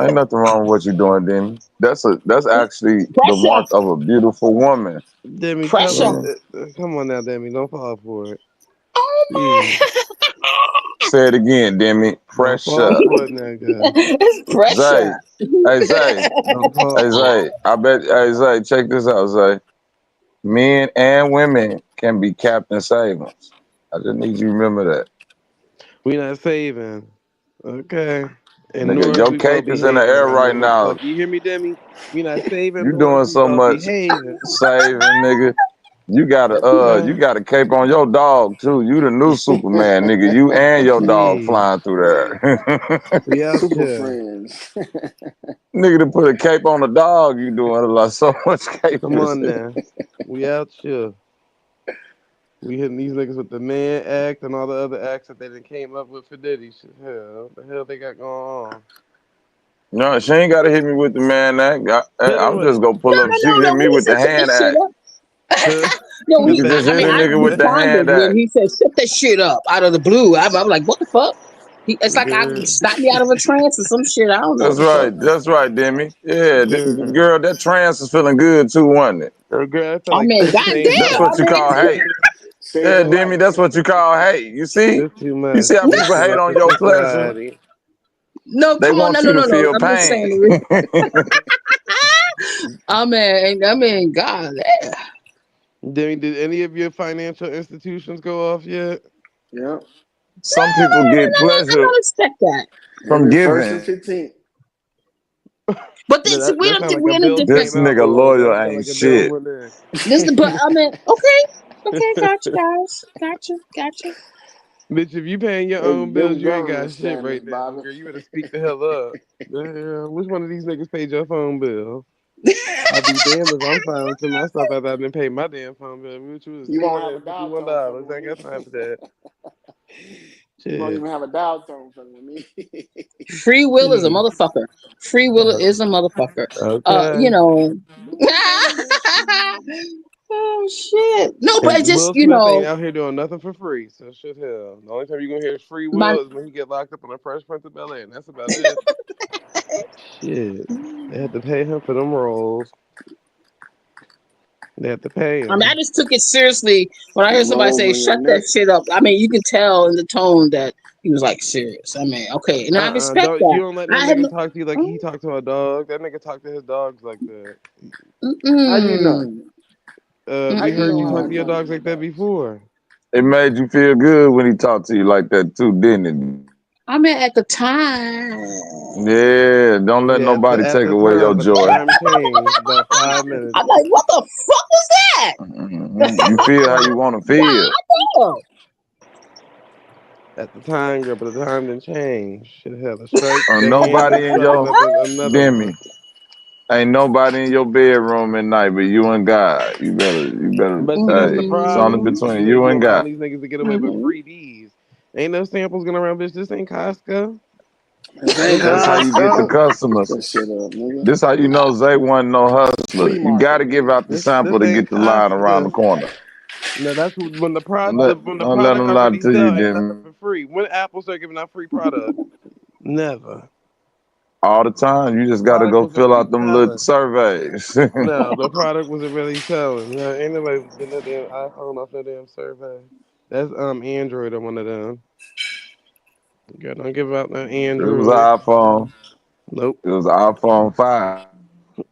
Ain't nothing wrong with what you're doing, Demi. That's actually the Pressure, mark of a beautiful woman. Demi, pressure. come on now, Demi. Don't fall for it. Oh Jeez. Say it again, Demi. Don't fall Pressure. for it now, guys. It's Zay. pressure. Hey Zay. Don't fall Hey for it. Zay. I bet hey Zay, check this out, Zay. Men and women can be Captain Savings. I just need you to remember that. We not saving. Okay. And Nigga, nor is your we gonna cake is in the behave air around this right now. motherfucker. You hear me, Demi? We not saving, You nor is doing we so gonna much behave. saving, nigga. You Okay. got a cape on your dog too. You the new Superman, nigga. You and your dog Jeez. flying through there. We out Super here. friends. Nigga to put a cape on the dog, you doing a lot so much cape Come and on shit. now. We out here. We hitting these niggas with the Mann Act and all the other acts that they done came up with for Diddy. Shit, hell, what the hell they got going on? No, she ain't got to hit me with the Man Act. I'm just gonna pull up. She can hit me with the Hand Act. No, You can just hit a I nigga with the responded Hand when Act. he said, "Shut that shit up" out of the blue. I'm like, "What the fuck?" It's like I stopped me out of a trance or some shit. I don't know. That's right. That's right, Demi. Yeah, girl, that trance is feeling good too, wasn't it? Girl, I feel I like mean, goddamn. That's what you call hate. Yeah, Demi, that's what you call hate. You see? It's too much. You see how people hate on your pleasure? No, They come on, want no. you to feel I'm just pain. saying. I mean, God. Demi, did any of your financial institutions go off yet? Yeah. Some people get I pleasure don't expect that. from Every 1st and giving. 15th. But Yeah, this, we that don't sound think like we're a in a bill different. This came out nigga for it. loyal That sound ain't like a bill shit. went in. But I mean, okay, gotcha, guys, gotcha. Bitch, if you paying your Them own bills, you ain't government got shit standards, right now. Bobby. Girl, you better speak the hell up. Which one of these niggas paid your phone bill? I'll be damned if I'm filing to myself after I've been paying my damn phone bill, which was You won't have a dial tone $251. for I ain't got time for that. You won't Shit. even have a dial tone for me. Free will is a motherfucker. Free will is a motherfucker. Okay. You know. Oh shit! No, but And it just Will Smith ain't know, out here doing nothing for free, so shit hell. The only time you're gonna hear free my Will is when he get locked up on the Fresh Prince of Bel-Air, and that's about it. Shit. They had to pay him for them roles. They had to pay I mean, I him. just took it seriously when I heard somebody Rolls say, on your "Shut that neck. shit up." I mean, you can tell in the tone that he was like serious. I mean, okay, and I respect Don't that. you don't let no I have nigga no. talk to you like he talk to a dog. That nigga talk to his dogs like that. How you know? How We you heard know you how talk I to your talk to dogs my like that dog? before. It made you feel good when he talked to you like that too, didn't it? I mean, at the time. Yeah, don't let Yeah, nobody at take the away your time, but the joy. time changed about 5 minutes. I'm like, what the fuck was that? You feel how you want to feel. God At the time, girl, but the time didn't change. Shit hell, a strike, the hand Nobody done in struck your another Demi. one. Ain't nobody in your bedroom at night but you and God. You better. But see, that's the Hey, it's only problem. between You you and allowing God. these niggas to get away with free D's. Ain't no samples going around, bitch. This ain't Costco. This ain't That's how you get the Costco. Shut customers. that shit up, nigga. This how you know Zay wasn't no hustler. Flea You got market. to give out the This sample to ain't get the line around the Costco. corner. No, that's when the Don't let product them lie already to you, sell, ain't nothing Demi. for free. When Apple start giving out free product? Never. All the time. You just got to Product go was fill already out them little selling. surveys. No, the product wasn't really selling. No, ain't nobody getting no damn iPhone off no damn survey. That's Android or one of them. Girl, don't give out no It was an Android. iPhone. Nope. It was an iPhone 5.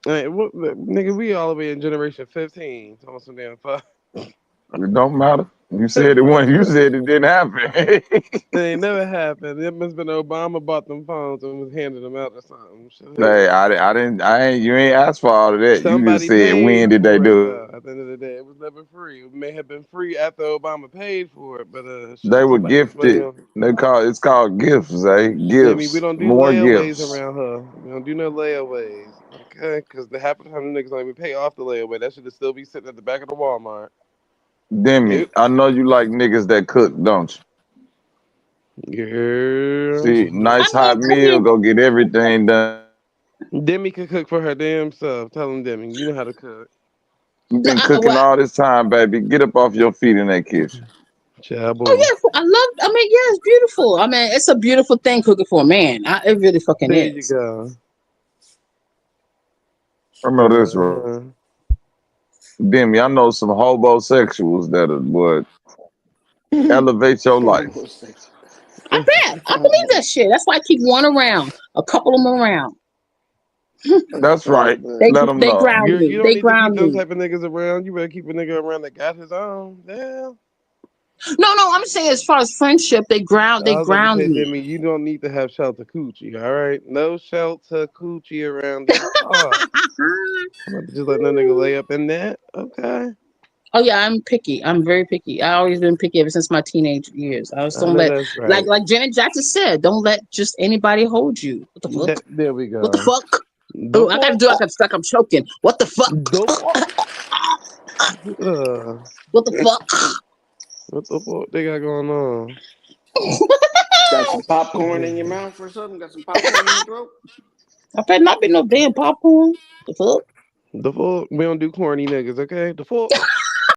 Hey, nigga, we all the way in generation 15. Talking some damn fuck. It don't matter. You said it when you said it didn't happen. It ain't never happened. It must have been Obama bought them phones and was handing them out or something. Hey, I ain't. You ain't asked for all of that. You just Somebody said when paid did they for it do it? though. At the end of the day, it was never free. It may have been free after Obama paid for it, but They shit, were somebody was waiting gifted. on. It's called gifts, eh? Yeah, I mean, we Gifts. don't do More layaways gifts. around her. We don't do no layaways, okay? Because the half of the time the niggas don't even pay off the layaway. That should still be sitting at the back of the Walmart. Demi, Yep. I know you like niggas that cook, don't you? Girl. See, nice hot meal, go get everything done. Demi could cook for her damn self. Tell him, Demi, you know how to cook. You've been cooking all this time, baby. Get up off your feet in that kitchen. Child Oh boy. yeah, I love. I mean, yeah, it's beautiful. I mean, it's a beautiful thing cooking for a man. It really fucking There you is. go. I know this, right? Demi, I know some homosexuals that would elevate your life. I bet. I believe that shit. That's why I keep one around, a couple of them around. That's right. They Let them they know. ground You me. don't They need to keep ground them me. type of niggas around. You better keep a nigga around that got his own. Damn. No. I'm saying as far as friendship, they ground I was about to say, me. Demi, you don't need to have shelter coochie, all right? No shelter coochie around these parts. I'm about to just let no nigga lay up in that. Okay. Oh yeah, I'm picky. I'm very picky. I always been picky ever since my teenage years. I just I don't know let that's right. like Janet Jackson said, don't let just anybody hold you. What the fuck? There we go. What the fuck? The Oh, I gotta do like I'm choking. What the fuck? The fuck? What the fuck? What the fuck they got going on? Got some popcorn in your mouth or something? Got some popcorn in your throat? I better not be no damn popcorn. The fuck? The fuck? We don't do corny niggas, okay? The fuck?